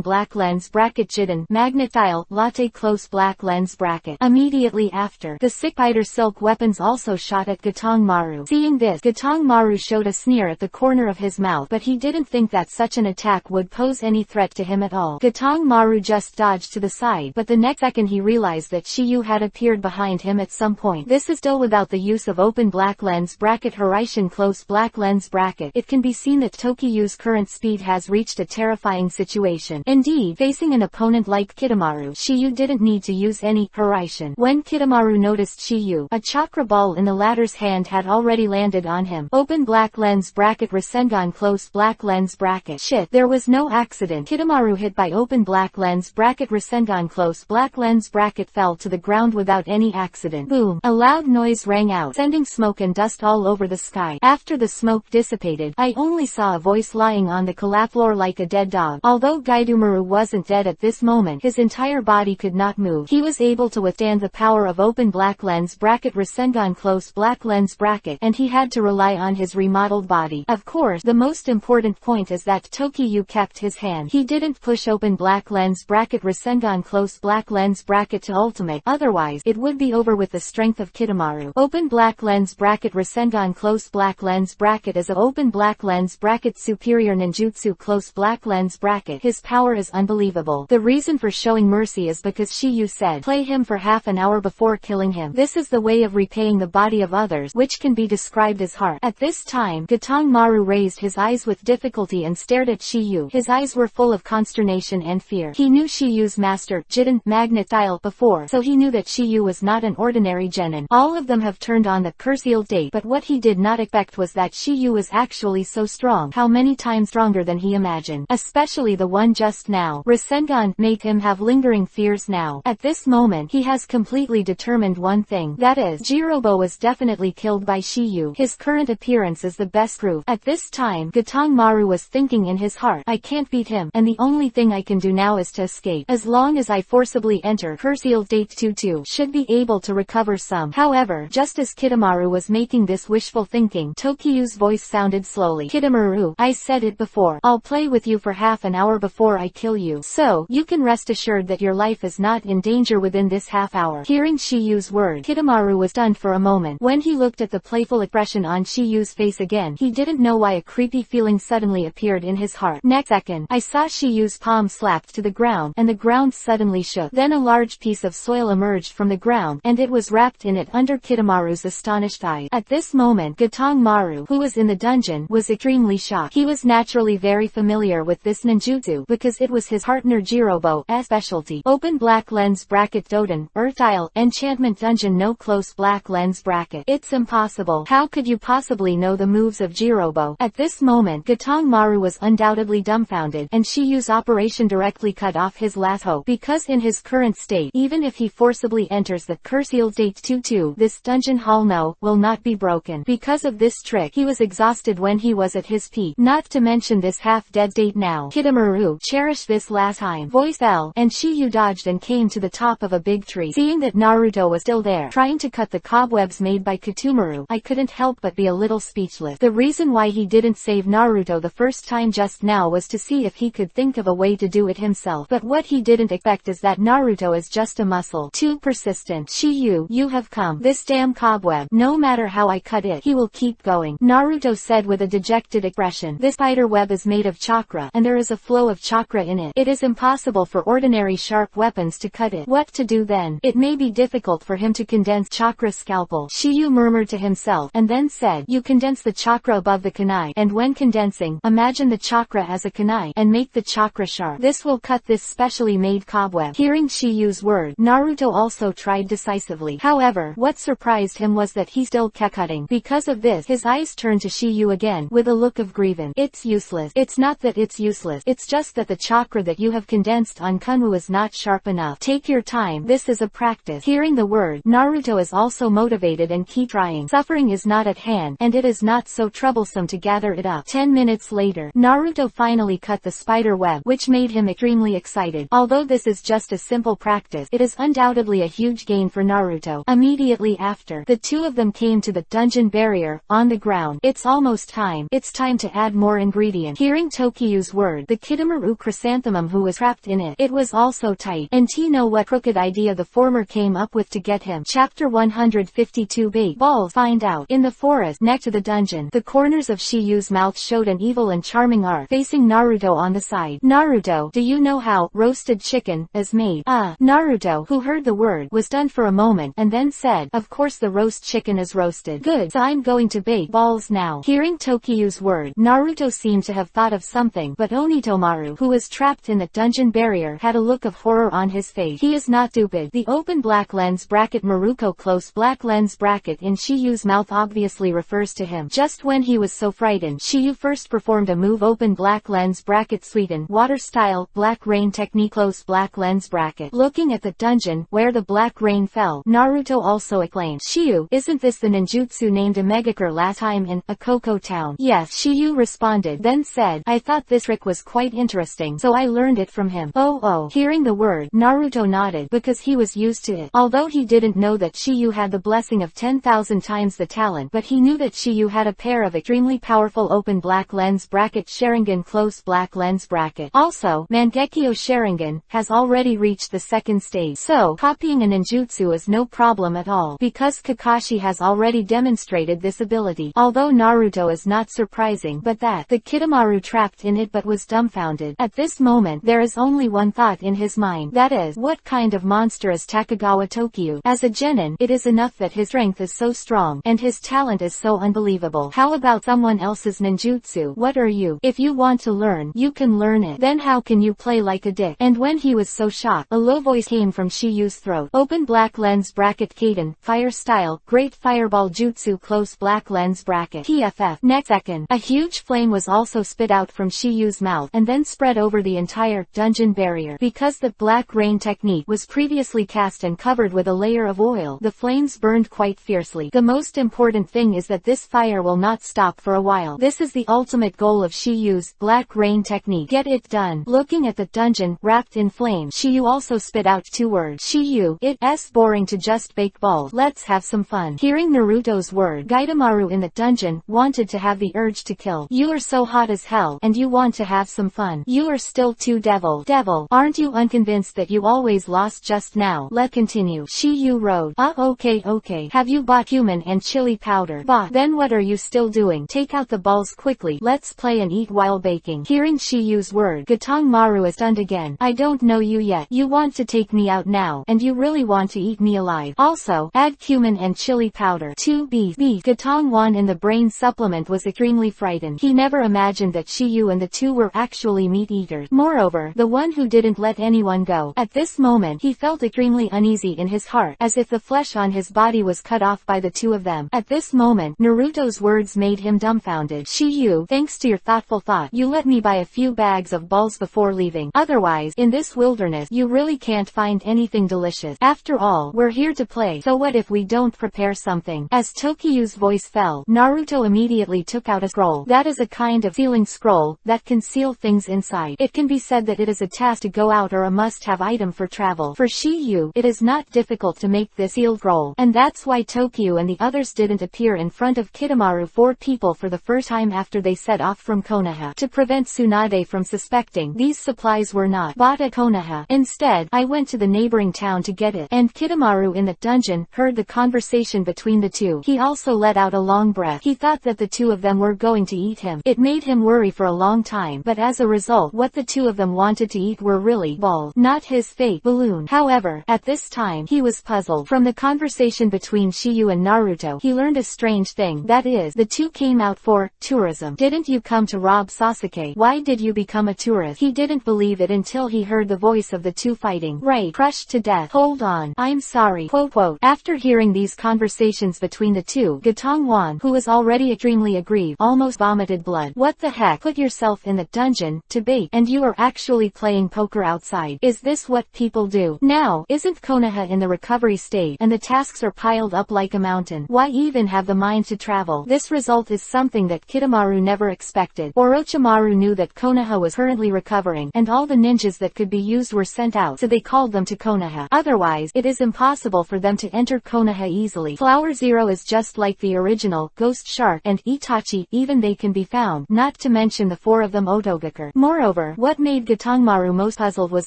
[SPEAKER 1] black lens bracket Jiden, Magnet Style, latte close black lens bracket. Immediately after, the spider silk weapons also shot at Gatong Maru. Seeing this, Gatong Maru showed a sneer at the corner of his mouth, but he didn't think that such an attack would pose any threat to him at all. Gatong Maru just dodged to the side, but the next second he realized that Shiyu had appeared behind him at some point. This is still without the use of open black lens bracket Horaishin close black lens bracket. It can be seen that Tokiyu's current speed has reached a terrifying situation. Indeed, facing an opponent like Kitamaru, Shiyu didn't need to use any Horaishin. When Kitamaru noticed Shiyu, a chakra ball in the latter's hand had already landed on him. Open black lens bracket Rasengan close black lens bracket. Shit, there was no accident. Kitamaru hit by open black lens bracket Rasengan close black lens bracket fell to the ground without any accident. Boom! A loud noise rang out, sending smoke and dust all over the sky. After the smoke dissipated, I only saw a voice lying on the collapsed floor like a dead dog. Although Gaidumaru wasn't dead at this moment, his entire body could not move. He was able to withstand the power of open black lens bracket Rasengan close black lens bracket, and he had to rely on his remodeled body. Of course, the most important point is that Tokiyu kept his hand. He didn't push open black lens bracket Rasengan close black lens bracket to ultimate, otherwise, it would be over with the strength of Kitamaru. Open black lens bracket Rasengan close black lens bracket is a open black lens bracket superior ninjutsu close black lens bracket. His power is unbelievable. The reason for showing mercy is because Shiyu said, play him for half an hour before killing him. This is the way of repaying the body of others, which can be described as heart. At this time, Gatong Maru raised his eyes with difficulty and stared at Shiyu. His eyes were full of consternation and fear. He knew Shiyu's master, Jiden, Magnet Style, before, so he knew that Shiyu was not an ordinary genin. All of them have turned on the curse-sealed date, but what he did not expect was that Shiyu was actually so strong. How many times stronger than he imagined. Especially the one just now. Rasengan made him have lingering fears now. At this moment, he has completely determined one thing. That is, Jirobo was definitely killed by Shiyu. His current appearance is the best proof. At this time, Gatong Maru was thinking in his heart, I can't beat him, and the only thing I can do now is to escape. As long as I forcibly enter curse-sealed date 2-2, should be able to recover some. However, just as Kitamaru was making this wishful thinking, Tokiyu's voice sounded slowly. Kitamaru, I said it before. I'll play with you for half an hour before I kill you. So, you can rest assured that your life is not in danger within this half hour. Hearing Shiyu's word, Kitamaru was stunned for a moment. When he looked at the playful expression on Shiyu's face again, he didn't know why a creepy feeling suddenly appeared in his heart. Next second, I saw Shiyu's palm slapped to the ground, and the ground suddenly shook. Then a large piece of soil emerged from the ground, and it was wrapped in it under Kitamaru's astonished eyes. At this moment, Gatong Maru, who was in the dungeon, was extremely shocked. He was naturally very familiar with this ninjutsu, because it was his partner Jirobo's specialty. Open black lens bracket Doden, Earth Isle, enchantment dungeon no close black lens bracket. It's impossible. How could you possibly know the moves of Jirobo? Kobo. At this moment Gatong Maru was undoubtedly dumbfounded, and Shiyu's operation directly cut off his last hope, because in his current state, even if he forcibly enters the sealed date 22, this dungeon hall will not be broken. Because of this trick, he was exhausted when he was at his peak, not to mention this half-dead state now. Kitamaru, cherish this last time. Voice fell, and Shiyu dodged and came to the top of a big tree. Seeing that Naruto was still there, trying to cut the cobwebs made by Kitamaru, I couldn't help but be a little speechless. The reason why he didn't save Naruto the first time just now was to see if he could think of a way to do it himself. But what he didn't expect is that Naruto is just a muscle. Too persistent. Shiyu, you have come. This damn cobweb, no matter how I cut it, he will keep going. Naruto said with a dejected expression. This spider web is made of chakra, and there is a flow of chakra in it. It is impossible for ordinary sharp weapons to cut it. What to do then? It may be difficult for him to condense chakra scalpel. Shiyu murmured to himself, and then said, you condense the chakra above the kunai, and when condensing, imagine the chakra as a kunai, and make the chakra sharp. This will cut this specially made cobweb. Hearing Shiyu's word, Naruto also tried decisively. However, what surprised him was that he still kept cutting. Because of this, his eyes turned to Shiyu again, with a look of grievance. It's useless. It's not that it's useless. It's just that the chakra that you have condensed on Kunwu is not sharp enough. Take your time. This is a practice. Hearing the word, Naruto is also motivated and keep trying. Suffering is not at hand, and it is not so troublesome to gather it up. 10 minutes later, Naruto finally cut the spider web, which made him extremely excited. Although this is just a simple practice, it is undoubtedly a huge gain for Naruto. Immediately after, the two of them came to the dungeon barrier, on the ground. It's almost time. It's time to add more ingredient. Hearing Tokiyu's word, the Kitamaru chrysanthemum who was trapped in it, it was also tight. And to know what crooked idea the former came up with to get him. Chapter 152 Bait Balls. Find out. In the forest, next to the dungeon, the corners of Shiyu's mouth showed an evil and charming arc, facing Naruto on the side. Naruto, do you know how roasted chicken is made? Naruto, who heard the word, was stunned for a moment, and then said, of course the roast chicken is roasted. Good, so I'm going to bake balls now. Hearing Tokiyu's word, Naruto seemed to have thought of something, but Onitomaru, who was trapped in the dungeon barrier, had a look of horror on his face. He is not stupid. The open black lens bracket Maruko close black lens bracket in Shiyu's mouth obviously refers to him. Just when he was so frightened, Shiyu first performed a move open black lens bracket Sweden water style black rain technique close black lens bracket. Looking at the dungeon where the black rain fell, Naruto also exclaimed, Shiyu, isn't this the ninjutsu named Omegakure last time in Akoko town? Yes, Shiyu responded, then said, I thought this trick was quite interesting, so I learned it from him. Oh. Hearing the word, Naruto nodded, because he was used to it. Although he didn't know that Shiyu had the blessing of 10,000 times the talent, but he knew that Shiyu had a pair of extremely powerful open black lens bracket Sharingan close black lens bracket. Also, Mangekyo Sharingan has already reached the second stage, so copying a ninjutsu is no problem at all, because Kakashi has already demonstrated this ability. Although Naruto is not surprising, but that the Kitamaru trapped in it but was dumbfounded. At this moment, there is only one thought in his mind, that is, what kind of monster is Takagawa Tokyu? As a genin, it is enough that his strength is so strong, and his talent is so unbelievable. How about someone else's ninjutsu? What are you? If you want to learn, you can learn it. Then how can you play like a dick? And when he was so shocked, a low voice came from Shiyu's throat. Open black lens bracket Kaden, fire style, great fireball jutsu close black lens bracket TFF. Next second, a huge flame was also spit out from Shiyu's mouth, and then spread over the entire dungeon barrier. Because the black rain technique was previously cast and covered with a layer of oil, the flames burned quite fiercely. The most important thing is that this fire will not stop for a while. This is the ultimate goal of Shiyu's black rain technique. Get it done. Looking at the dungeon, wrapped in flames, Shiyu also spit out two words. Shiyu, it's boring to just bake balls. Let's have some fun. Hearing Naruto's word, Gaidamaru in the dungeon wanted to have the urge to kill. You are so hot as hell, and you want to have some fun. You are still too devil. Aren't you unconvinced that you always lost just now? Let's continue. Shiyu wrote, okay. Have you bought cumin and chili powder? Bought. Then what are you still doing? Take out the balls quickly. Let's play and eat while baking. Hearing Shiyu's word, Gatong Maru is stunned again. I don't know you yet. You want to take me out now, and you really want to eat me alive. Also, add cumin and chili powder. 2B. Gatong Wan in the brain supplement was extremely frightened. He never imagined that Shiyu and the two were actually meat eaters. Moreover, the one who didn't let anyone go. At this moment, he felt extremely uneasy in his heart, as if the flesh on his body was cut off by the two of them. At this moment, Naruto's words made him dumbfounded. Shiyu, thanks to your thoughtful thought, you let me buy a few bags of balls before leaving. Otherwise, in this wilderness, you really can't find anything delicious. After all, we're here to play, so what if we don't prepare something? As Tokiyu's voice fell, Naruto immediately took out a scroll. That is a kind of sealing scroll that can seal things inside. It can be said that it is a task to go out or a must-have item for travel. For Shiyu, it is not difficult to make this sealed scroll, and that's why Tokiyu and the others didn't appear in front of Kitamaru 4 people for the first time after they set off from Konoha. To prevent Tsunade from suspecting, these supplies were not bought at Konoha. Instead, I went to the neighboring town to get it. And Kitamaru in the dungeon heard the conversation between the two. He also let out a long breath. He thought that the two of them were going to eat him. It made him worry for a long time, but as a result, what the two of them wanted to eat were really balls, not his fake balloon. However, at this time, he was puzzled. From the conversation between Shiyu and Naruto, he learned a strange thing. That is, the two came out for tourism. Didn't you come to rob Sasuke? Why did you become a tourist? He didn't believe it until he heard the voice of the two fighting. Right, crushed to death. Hold on, I'm sorry. Quote quote. After hearing these conversations between the two, Gatongwan, who was already extremely aggrieved, almost vomited blood. What the heck? Put yourself in the dungeon to bait, and you are actually playing poker outside. Is this what people do? Now, isn't Konoha in the recovery state, and the tasks are piled up like a mountain? Why even have the mind to travel? This result is something that Kitamaru never expected. Orochimaru knew that Konoha was currently recovering, and all the ninjas that could be used were sent out, so they called them to Konoha. Otherwise, it is impossible for them to enter Konoha easily. Flower Zero is just like the original, Ghost Shark, and Itachi, even they can be found, not to mention the 4 of them Otogakure. Moreover, what made Gatongmaru most puzzled was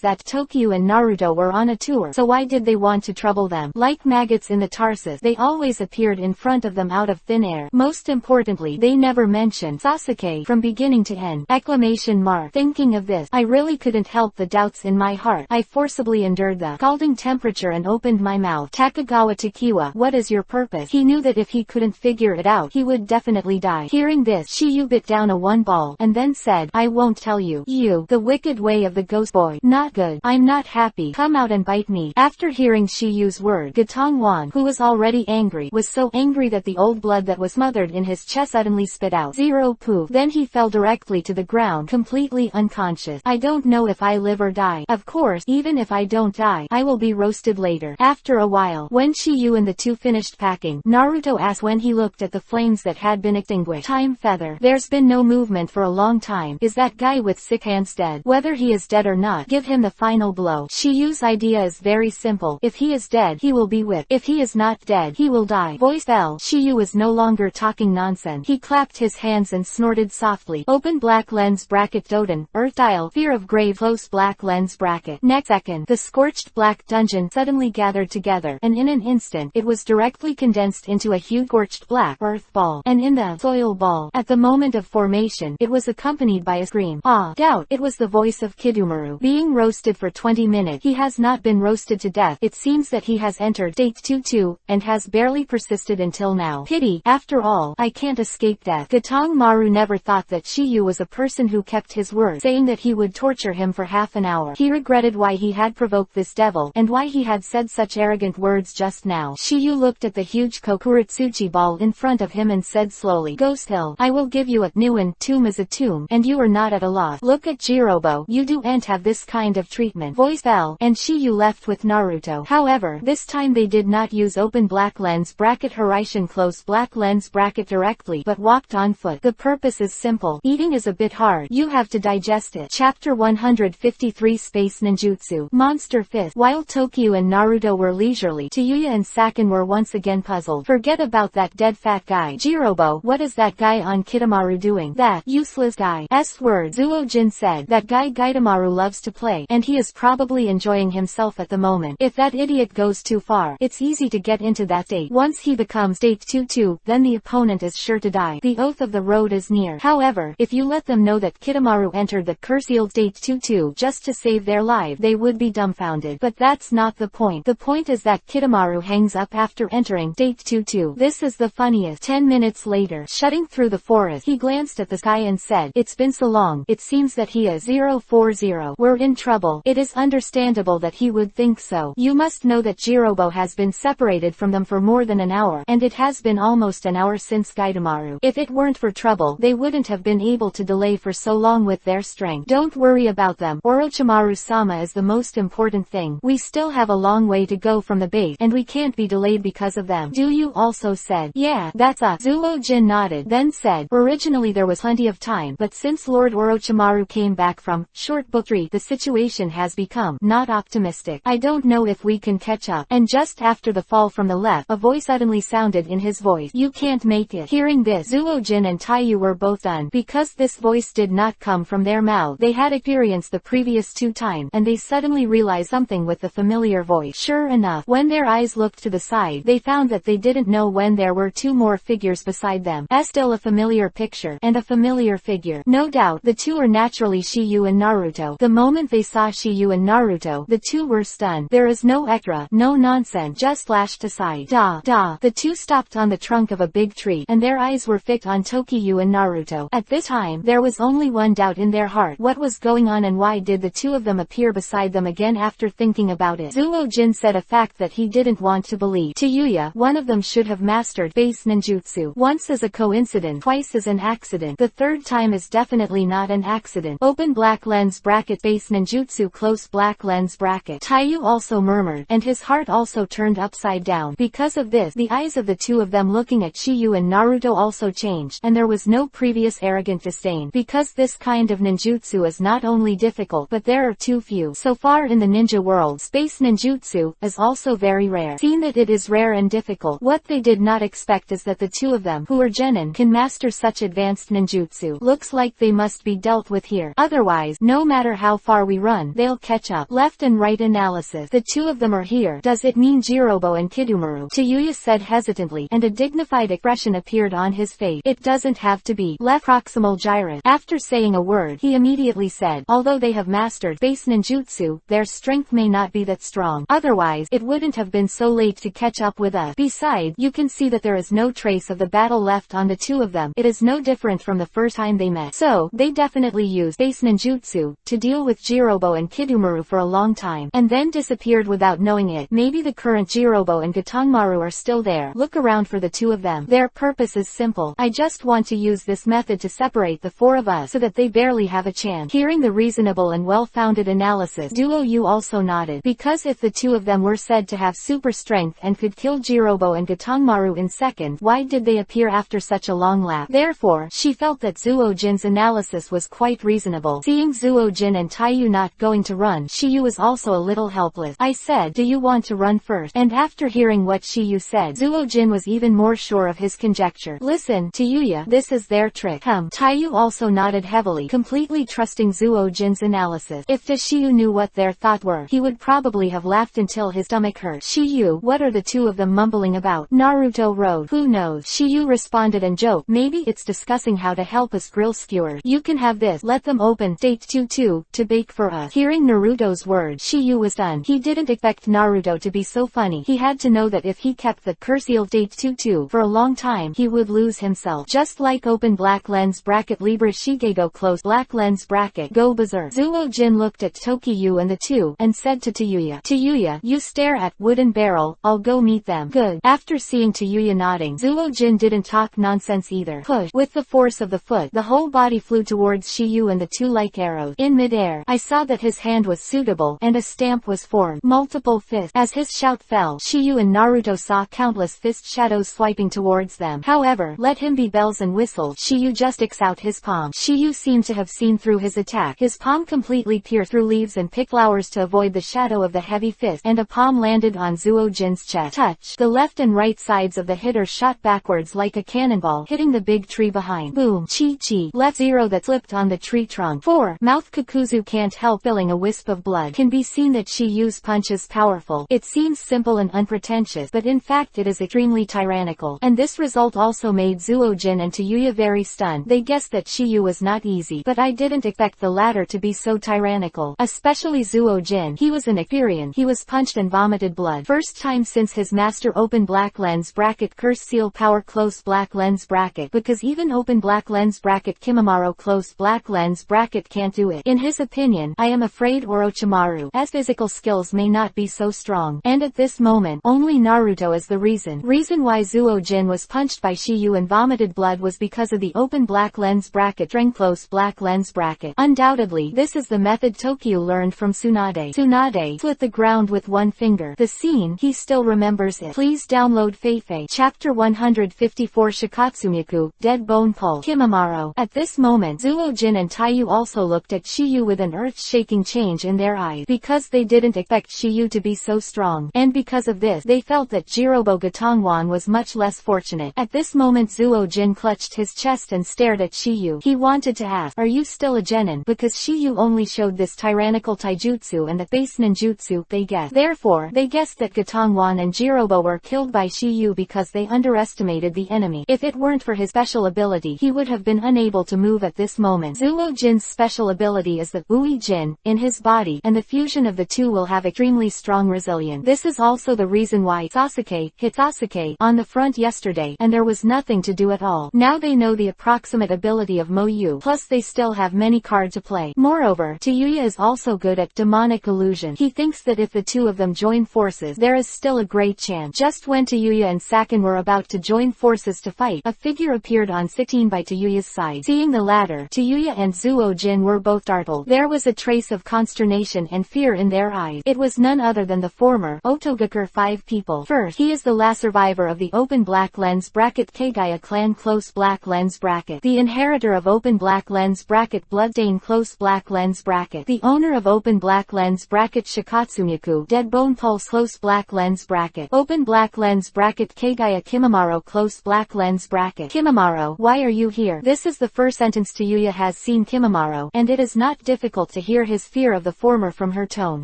[SPEAKER 1] that Tokiyu and Naruto were on a tour, so why did they want to trouble them? Like maggots in the Tarsus, they always appeared in front of them out of thin air. Most importantly, they never mentioned Sasuke from beginning to end. Exclamation mark. Thinking of this, I really couldn't help the doubts in my heart. I forcibly endured the scalding temperature and opened my mouth. Takagawa Takiwa, what is your purpose? He knew that if he couldn't figure it out, he would definitely die. Hearing this, Shiyu bit down a 1 ball, and then said, I won't tell you. You, the wicked way of the ghost boy. Not good. I'm not happy. Come out and bite me. After hearing Shiyu's word, Gatongwan, who was already angry, was so angry that the old blood that was smothered in his chest suddenly spit out. Zero poof. Then he fell directly to the ground, completely unconscious. I don't know if I live or die. Of course, even if I don't die, I will be roasted later. After a while, when Shiyu and the two finished packing, Naruto asked when he looked at the flames that had been extinguished. Time feather. There's been no movement for a long time. Is that guy with sick hands dead? Whether he is dead or not, give him the final blow. Shiyu's idea is very simple. If he is dead, he will be whipped. If he is not dead, he will die. Voice fell. Shiyu was no longer talking nonsense. He clapped his hands and snorted softly. Open black lens bracket Doden, Earth dial, fear of grave close black lens bracket. Next second, the scorched black dungeon suddenly gathered together, and in an instant, it was directly condensed into a huge scorched black earth ball. And in the soil ball, at the moment of formation, it was accompanied by a scream. Ah, doubt, it was the voice of Kidumaru. Being roasted for 20 minutes, he has not been roasted to death. It seems that he has entered state 2-2, and has barely persisted until now. Pity, after all, I can't escape death. Gatongmaru never thought that Shiyu was a person who kept his word, saying that he would torture him for half an hour. He regretted why he had provoked this devil, and why he had said such arrogant words just now. Shiyu looked at the huge Kokuritsuchi ball in front of him and said slowly, Ghost Hill, I will give you a new one. Tomb is a tomb, and you are not at a loss. Look at Jirobo, you don't have this kind of treatment. Voice fell, and Shiyu left with Naruto. However, this time they did not use open black lens bracket Horizon close black lens bracket directly, but walked on foot. The purpose is simple. Eating is a bit hard. You have to digest it. Chapter 153 Space Ninjutsu. Monster Fist. While Tokiyu and Naruto were leisurely, Tayuya and Sakin were once again puzzled. Forget about that dead fat guy. Jirobo, what is that guy on Kitamaru doing? That useless guy. S-word. Zuojin said. That guy Gaitamaru loves to play, and he is probably enjoying himself at the moment. If that idiot goes too far, it's easy to get into that state. Once he becomes state 2-2, then the opponent is sure to die. The oath of the road is near. However, if you let them know that Kitamaru entered the curse-sealed state 2-2 just to save their life, they would be dumbfounded. But that's not the point. The point is that Kitamaru hangs up after entering state 2-2. This is the funniest. 10 minutes later, shutting through the forest, he glanced at the sky and said, It's been so long. It seems that he is 040. We're in trouble. It is understandable that he would think so. You must know that Jirobo has been separated from them for more than an hour, and it has been almost an hour since Gaitamaru Orochimaru. If it weren't for trouble, they wouldn't have been able to delay for so long with their strength. Don't worry about them. Orochimaru-sama is the most important thing. We still have a long way to go from the base, and we can't be delayed because of them. Do you also said, yeah, that's us. Zuo-jin nodded, then said, originally there was plenty of time, but since Lord Orochimaru came back from short book 3, the situation has become not optimistic. I don't know if we can catch up. And just after the fall from the left, a voice suddenly sounded in his voice. You can't make it. Hearing this, Zuo-jin and Taiyu were both done. Because this voice did not come from their mouth. They had experienced the previous 2 times, and they suddenly realized something with the familiar voice. Sure enough, when their eyes looked to the side, they found that they didn't know when there were 2 more figures beside them. Still a familiar picture, and a familiar figure. No doubt, the 2 are naturally Shiyu and Naruto. The moment they saw Shiyu and Naruto, the 2 were stunned. There is no extra, no nonsense, just flashed aside. The 2 stopped on the trunk of a big tree, and their eyes were fixed on Tokiyu and Naruto. At this time, there was only one doubt in their heart. What was going on and why did the 2 of them appear beside them again after thinking about it? Zuo-jin said a fact that he didn't want to believe. To Yuya, one of them should have mastered base ninjutsu. Once is a coincidence, twice is an accident. The 3rd time is definitely not an accident. Open black lens bracket base ninjutsu close black lens bracket. Taiyu also murmured, and his heart also turned upside down. Because of this, the eyes of the 2 of them looking at Shiyu and Naruto also changed, and there was no previous arrogant disdain. Because this kind of ninjutsu is not only difficult, but there are too few. So far in the ninja world, space ninjutsu is also very rare. Seeing that it is rare and difficult, what they did not expect is that the 2 of them, who are genin, can master such advanced ninjutsu. Looks like they must be dealt with here. Otherwise, no matter how far we run, they'll catch up. Left and right analysis. The 2 of them are here. Does it mean Jirobo and Kidomaru? Tayuya said hesitantly, and a dignified expression appeared on his face. It doesn't have to be. Left proximal gyrus. After saying a word, he immediately said, although they have mastered base ninjutsu, their strength may not be that strong. Otherwise, it wouldn't have been so late to catch up with us. Besides, you can see that there is no trace of the battle left on the 2 of them. It is no different from the first time they met. So, they definitely used base ninjutsu to deal with Jirobo and Kidomaru for a long time, and then disappeared without knowing it. Maybe the current Jirobo and Gatonmaru are still there. Look around for the 2 of them. Their purpose is simple. I just want to use this method to separate the 4 of us so that they barely have a chance. Hearing the reasonable and well-founded analysis, Duo Yu also nodded. Because if the 2 of them were said to have super strength and could kill Jirobo and Gatonmaru in seconds, why did they appear after such a long lapse? Therefore, she felt that Zuo-jin's analysis was quite reasonable. Seeing Zuo-jin and Taiyu not going to run, Shiyu was also a little helpless. I said, do you want to run first? And after hearing what Shiyu said, Zuo-jin was even more sure of his conjecture. Listen, to Yuya, this is their trick. Taiyu also nodded heavily, completely trusting Zuo-jin's analysis. If Shiyu knew what their thoughts were, he would probably have laughed until his stomach hurt. Shiyu, what are the 2 of them mumbling about? Naruto wrote, who knows? Shiyu responded and joked, maybe it's discussing how to help us grill skewers. You can have this. Let them open State 2-2 to bake for us. Hearing Naruto's words, Shiyu was stunned. He didn't expect Naruto to be so funny. He had to know that if he kept the curseal State 2-2 for a long time, he would lose himself. Just like open black lens bracket Libra Shigego close black lens bracket go berserk. Zuo-jin looked at Tokiyu and the 2, and said to Tayuya, Tayuya, you stare at wooden barrel, I'll go meet them. Good. After seeing Tayuya nodding, Zuo-jin didn't talk nonsense either. Push. With the force of the foot, the whole body flew towards Shiyu and the 2 like arrows. In midair, I saw that his hand was suitable, and a stamp was formed. Multiple fists. As his shout fell, Shiyu and Naruto saw countless fist shadows swiping towards them. However, let him be bells and whistles. Shiyu just sticks out his palm. Shiyu seemed to have seen through his attack. His palm completely pierced through leaves and pick flowers to avoid the shadow of the heavy fist, and a palm landed on Zuo-jin's chest. Touch. The left and right sides of the hitter shot backwards like a cannonball, hitting the big tree behind. Boom. Chi-chi. Left 0 that slipped on the tree trunk. 4. Mouth Kukuzu can't help feeling a wisp of blood. Can be seen that Shiyu's punch is powerful. It seems simple and unpretentious, but in fact it is extremely tyrannical. And this result also made Zuo-jin and Tayuya very stunned. They guessed that Shiyu was not easy, but I didn't expect the latter to be so tyrannical. Especially Zuo-jin. He was inexperienced. He was punched and vomited blood. First time since his master open black lens bracket curse seal power close black lens bracket, because even open black lens bracket Kimimaro close black lens bracket can't do it. In his opinion, I am afraid Orochimaru's physical skills may not be so strong. And at this moment, only Naruto is the reason why Zuo-jin was punched by Shiyu Shiyu and vomited blood was because of the open black lens bracket and close black lens bracket. Undoubtedly, this is the method Tokyo learned from Tsunade. Tsunade split the ground with one finger. The scene, he still remembers it. Please download Feifei. Chapter 154 Shikatsumiku, Dead Bone Pulse. Kimimaro. At this moment, Zuo-jin and Taiyu also looked at Shiyu with an earth-shaking change in their eyes, because they didn't expect Shiyu to be so strong, and because of this, they felt that Jirobo Gatongwan was much less fortunate. At this moment Zuo-jin clutched his chest and stared at Shiyu. He wanted to ask, "Are you still a genin?" because Shiyu only showed this tyrannical taijutsu and the base ninjutsu, they guessed. Therefore, they guessed that Gatongwan and Jirobo were killed by Shiyu because they underestimated the enemy. If it weren't for his special ability, he would have been unable to move at this moment. Zuo-jin's special ability is the Ui-jin in his body, and the fusion of the two will have extremely strong resilience. This is also the reason why Sasuke hit Sasuke on the front yesterday, and there was nothing to do at all. Now they know the approximate ability of Moyu, plus they still have many cards to play. Moreover, Tayuya is also good at demonic illusion. He thinks that if the two of them join forces, there is still a great chance. Just when Tayuya and Saken were about to join forces to fight, a figure appeared on 16 by Tayuya's side. Seeing the latter, Tayuya and Zuo-jin were both startled. There was a trace of consternation and fear in their eyes. It was none other than the former Otogakure 5 people. First, he is the last survivor of the open black lens bracket Kagaya clan close black lens bracket, the inheritor of open black lens bracket Bloodstain close black lens bracket, the owner of open black lens bracket Shikatsumiku Dead Bone Pulse close black lens bracket, open black lens bracket Kagaya Kimimaro close black lens bracket. Kimimaro, why are you here? This is the first sentence Tayuya has seen Kimimaro, and it is not difficult to hear his fear of the former from her tone.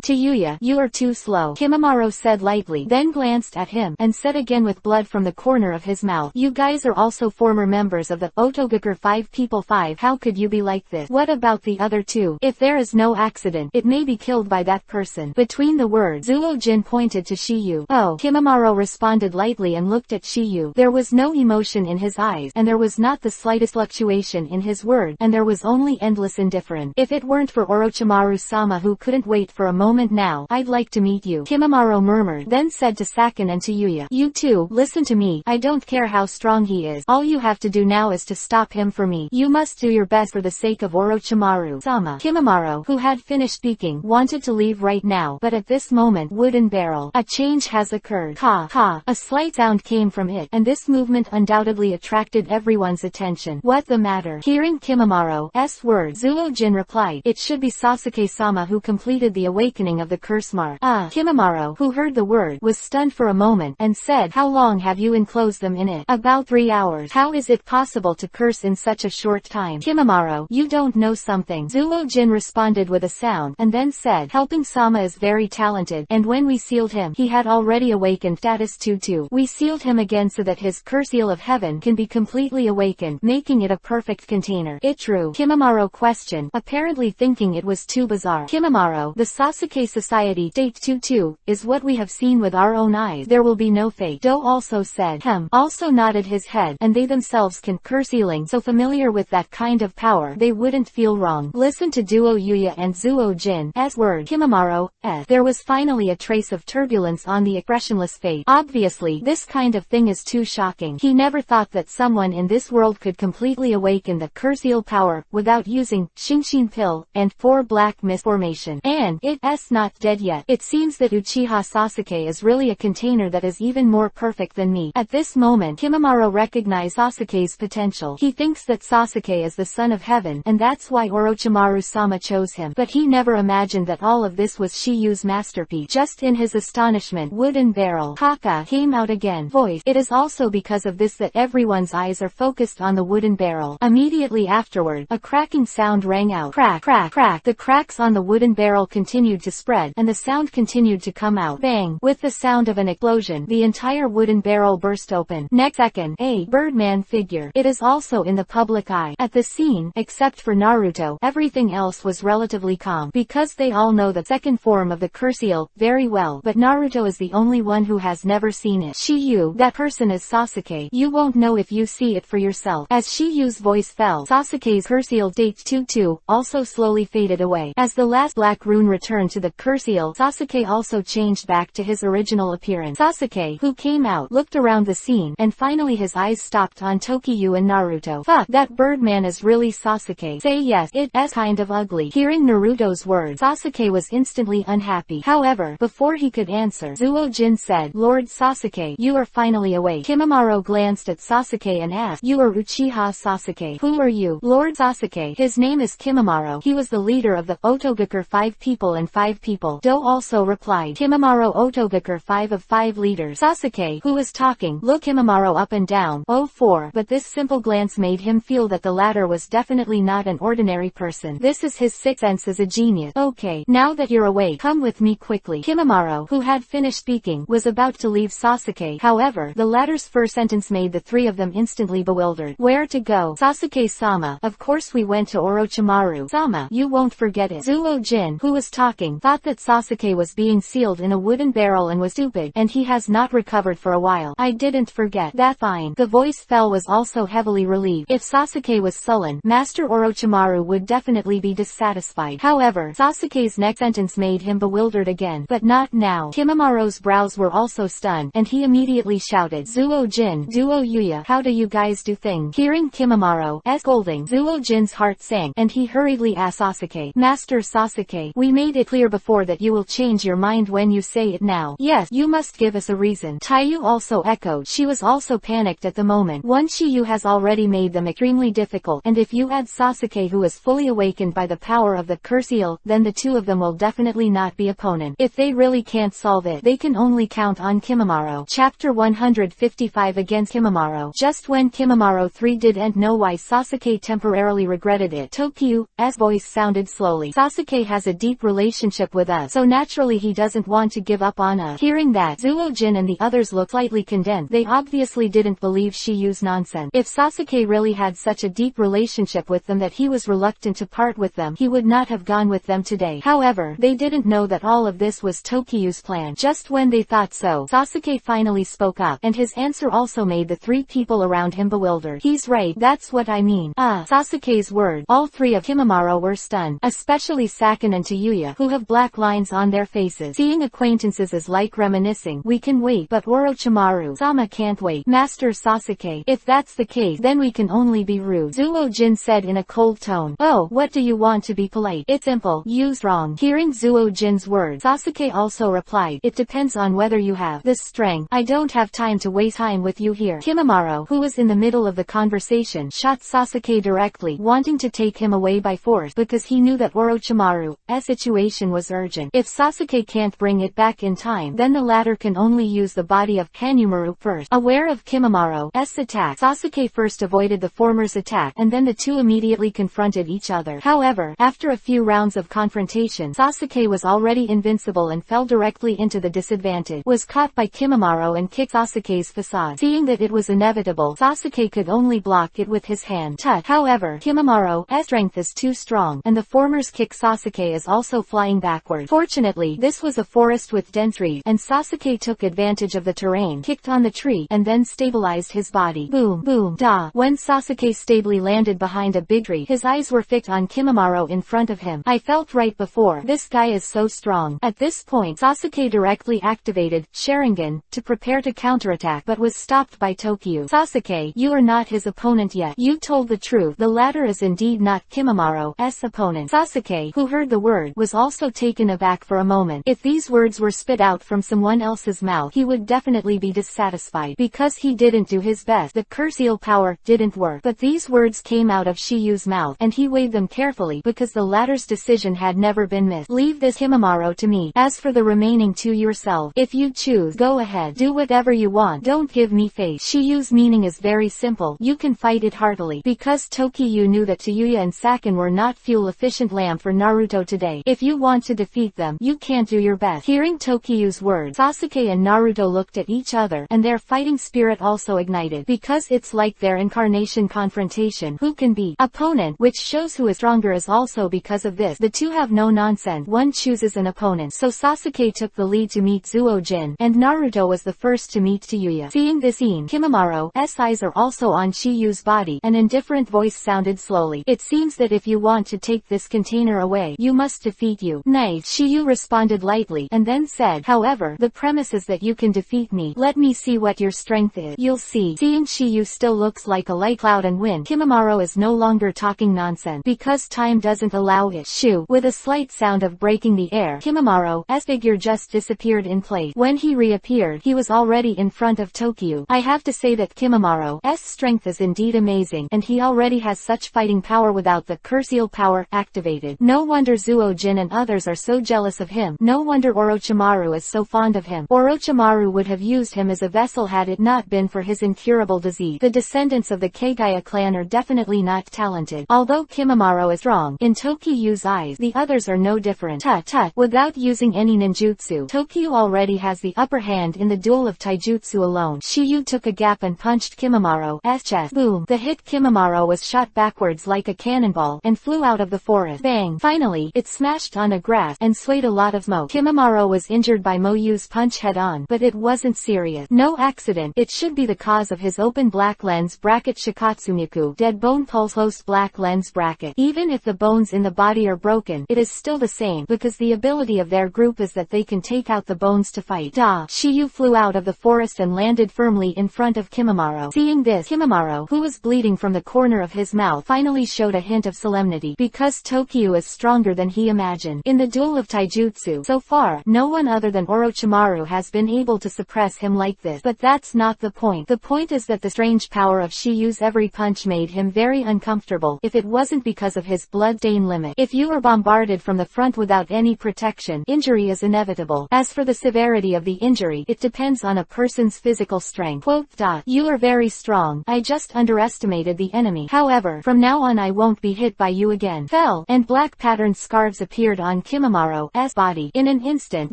[SPEAKER 1] Tayuya, you are too slow, Kimimaro said lightly, then glanced at him, and said again with blood from the corner of his mouth, you guys are also former members of the Otogakure 5 people 5. How could you be like this? What about the other two? If there is no accident, it may be killed by that person. Between the words, Zuo-jin pointed to Shiyu. Oh, Kimimaro responded lightly and looked at Shiyu. There was no emotion in his eyes, and there was not the slightest fluctuation in his word, and there was only endless indifference. If it weren't for Orochimaru-sama who couldn't wait for a moment now, I'd like to meet you, Kimimaro murmured, then said to Saken and Tayuya, you two, listen to me, I don't care how strong he is, all you have to do now is to stop him for me. You must do your best for the sake of Orochimaru-sama. Kimimaro, who had finished speaking, wanted to leave right now, but at this moment, wooden barrel, a change has occurred. Ha ha, a slight sound came from it, and this movement undoubtedly attracted everyone's attention. What the matter? Hearing Kimimaro's words, Zuo-jin replied, it should be Sasuke-sama who completed the awakening of the curse mark. Kimimaro, who heard the word, was stunned for a moment, and said, how long have you enclosed them in it? About 3 hours. How is it possible to curse in such a short time? Kimimaro, you don't know something. Zuo-jin responded with a sound, and then said, helping Sama is very talented, and when we sealed him, he had already awakened status 2-2. We sealed him again so that his curse seal of heaven can be completely awakened, making it a perfect container. It true? Kimimaro questioned, apparently thinking it was too bizarre. Kimimaro, the Sasuke Society State 2-2, is what we have seen with our own eyes. There will be no fate. Do also said, also nodded his head, and they themselves can curse sealing, so familiar with that kind of power, they wouldn't feel wrong. Listen to Duo Yuya and Zuo-jin's word. Kimimaro, there was finally a trace of turbulence on the expressionless face. Obviously, this kind of thing is too shocking. He never thought that someone in this world could completely awaken the curse seal power, without using Shinshin pill, and 4 black mist formation. And, it's not dead yet. It seems that Uchiha Sasuke is really a container that is even more perfect than me. At this moment, Kimimaro recognized Sasuke's potential. He thinks that Sasuke is the son of heaven, and that's why Orochimaru-sama chose him. But he never imagined that all of this was Shiyu's masterpiece. Just in his astonishment, wooden barrel Haka came out again. Voice. It is also because of this that everyone's eyes are focused on the wooden barrel. Immediately afterward, a cracking sound rang out. Crack, crack, crack. The cracks on the wooden barrel continued to spread, and the sound continued to come out. Bang! With the sound of an explosion, the entire wooden barrel burst open. Next second, a Birdman figure. It is also in the public eye. At the scene, except for Naruto, everything else was relatively calm, because they all know the second form of the curse seal very well, but Naruto is the only one who has never seen it. Shiyu, that person is Sasuke. You won't know if you see it for yourself. As Shiyu's voice fell, Sasuke's curse seal date 2-2 also slowly faded away. As the last black rune returned to the curse seal, Sasuke also changed back to his original appearance. Sasuke, who came out, looked around the scene, and finally his his eyes stopped on Tokiyu and Naruto. Fuck, that Birdman is really Sasuke. Say yes, it's kind of ugly. Hearing Naruto's words, Sasuke was instantly unhappy. However, before he could answer, Zuo-jin said, Lord Sasuke, you are finally awake. Kimimaro glanced at Sasuke and asked, you are Uchiha Sasuke. Who are you? Lord Sasuke. His name is Kimimaro. He was the leader of the Otogakur 5 people and 5 people. Do also replied, Kimimaro Otogakur 5 of 5 leaders. Sasuke, who was talking, looked Kimimaro up and down. 4, but this simple glance made him feel that the latter was definitely not an ordinary person. This is his sixth sense as a genius. Okay, now that you're awake, come with me quickly. Kimimaro, who had finished speaking, was about to leave Sasuke. However, the latter's first sentence made the three of them instantly bewildered. Where to go? Sasuke-sama. Of course we went to Orochimaru-sama. You won't forget it. Zuo-jin, who was talking, thought that Sasuke was being sealed in a wooden barrel and was stupid, and he has not recovered for a while. I didn't forget. That fine. The voice fell was also heavily relieved. If Sasuke was sullen, Master Orochimaru would definitely be dissatisfied. However, Sasuke's next sentence made him bewildered again. But not now. Kimimaro's brows were also stunned, and he immediately shouted, Zuo-jin, Zuo-yuya, how do you guys do things? Hearing Kimimaro's scolding, Zuo-jin's heart sank, and he hurriedly asked Sasuke, Master Sasuke, we made it clear before that you will change your mind when you say it now. Yes, you must give us a reason. Taiyu also echoed. She was also panicked at the moment. One Shiyu has already made them extremely difficult, and if you add Sasuke who is fully awakened by the power of the Curseal, then the two of them will definitely not be opponent. If they really can't solve it, they can only count on Kimimaro. Chapter 155 Against Kimimaro. Just when Kimimaro 3 didn't know why Sasuke temporarily regretted it, Tokiyu's voice sounded slowly. Sasuke has a deep relationship with us, so naturally he doesn't want to give up on us. Hearing that, Zuo-jin and the others looked slightly condemned. They obviously didn't believe Shiyu's nonsense. If Sasuke really had such a deep relationship with them that he was reluctant to part with them, he would not have gone with them today. However, they didn't know that all of this was Tokiyu's plan. Just when they thought so, Sasuke finally spoke up, and his answer also made the three people around him bewildered. He's right, that's what I mean. Sasuke's word. All three of Kimimaro were stunned, especially Sakin and Tayuya, who have black lines on their faces. Seeing acquaintances is like reminiscing. We can wait, but Orochimaru-sama can't wait. Master Sasuke, if that's the case, then we can only be rude. Zuo-jin said in a cold tone. Oh, what do you want to be polite? It's simple. Use wrong. Hearing Zuo-jin's words, Sasuke also replied, it depends on whether you have the strength. I don't have time to waste time with you here. Kimimaro, who was in the middle of the conversation, shot Sasuke directly, wanting to take him away by force because he knew that Orochimaru's situation was urgent. If Sasuke can't bring it back in time, then the latter can only use the body of Kanemaru first. Aware of Kimimaro's attack, Sasuke first avoided the former's attack, and then the two immediately confronted each other. However, after a few rounds of confrontation, Sasuke was already invincible and fell directly into the disadvantage. Was caught by Kimimaro and kicked Sasuke's facade. Seeing that it was inevitable, Sasuke could only block it with his hand. However, Kimimaro's strength is too strong, and the former's kick Sasuke is also flying backward. Fortunately, this was a forest with dense trees, and Sasuke took advantage of the terrain, kicked on the tree, and then stabilized his body. Boom, boom, da. When Sasuke stably landed behind a big tree, his eyes were fixed on Kimimaro in front of him. I felt right before. This guy is so strong. At this point, Sasuke directly activated Sharingan to prepare to counterattack, but was stopped by Tokiyu. Sasuke, you are not his opponent yet. You told the truth. The latter is indeed not Kimimaro's opponent. Sasuke, who heard the word, was also taken aback for a moment. If these words were spit out from someone else's mouth, he would definitely be dissatisfied because he didn't do his best. The Curseal power didn't work. But these words came out of Shiyu's mouth, and he weighed them carefully because the latter's decision had never been missed. Leave this Kimimaro to me. As for the remaining two yourself, if you choose, go ahead. Do whatever you want. Don't give me face. Shiyu's meaning is very simple. You can fight it heartily. Because Tokiyu knew that Tayuya and Sakin were not fuel-efficient lamb for Naruto today. If you want to defeat them, you can't do your best. Hearing Tokiyu's words, Sasuke and Naruto looked at each other, and their fighting spirit also ignited. Because it's like their incarnation confrontation. Who can be opponent, which shows who is stronger is also because of this. The two have no nonsense. One chooses an opponent. So Sasuke took the lead to meet Zuo-jin, and Naruto was the first to meet Tayuya. Seeing this scene, Kimimaro's eyes are also on Shiyu's body. An indifferent voice sounded slowly. It seems that if you want to take this container away, you must defeat you. Nice. Shiyu responded lightly, and then said, however, the premise is that you can defeat me. Let me see what your strength is. You'll see. Seeing Shiyu still looks like a light cloud and wind, Kimimaro is no longer talking nonsense, because time doesn't allow it. Shoo! With a slight sound of breaking the air, Kimimaro's figure just disappeared in place. When he reappeared, he was already in front of Tokyo. I have to say that Kimimaro's strength is indeed amazing, and he already has such fighting power without the Curseal power activated. No wonder Zuo-jin and others are so jealous of him. No wonder Orochimaru is so fond of him. Orochimaru would have used him as a vessel had it not been for his incurable disease. The descendants of the Kagaya clan are definitely not talented. Although Kimimaro is strong, in Tokyu's eyes, the others are no different. Tut. Without using any ninjutsu, Tokyo already has the upper hand in the duel of taijutsu alone. Shiyu took a gap and punched Kimimaro's chest. Boom! The hit Kimimaro was shot backwards like a cannonball and flew out of the forest. Bang! Finally, it smashed on a grass and swayed a lot of smoke. Kimimaro was injured by Moyu's punch head-on, but it wasn't serious. No accident. It should be the cause of his open black lens bracket Shikatsumiku dead bone pulse host black lens bracket. Even if the bones in the body are broken, it is still the same, because the ability of their group is that they can take out the bones to fight. Shiyu flew out of the forest and landed firmly in front of Kimimaro. Seeing this, Kimimaro, who was bleeding from the corner of his mouth, finally showed a hint of solemnity, because Tokyo is stronger than he imagined. In the duel of taijutsu, so far, no one other than Orochimaru has been able to suppress him like this. But that's not the point. The point is that the strange power of Shiyu's every punch made him very uncomfortable, if it wasn't because of his blood-stain limit. If you are bombarded from the front without any protection, injury is inevitable. As for the severity of the injury, it depends on a person's physical strength. Quote, You are very strong. I just underestimated the enemy. However, from now on I won't be hit by you again. Fell, and black patterned scarves appeared on Kimimaro's body. In an instant,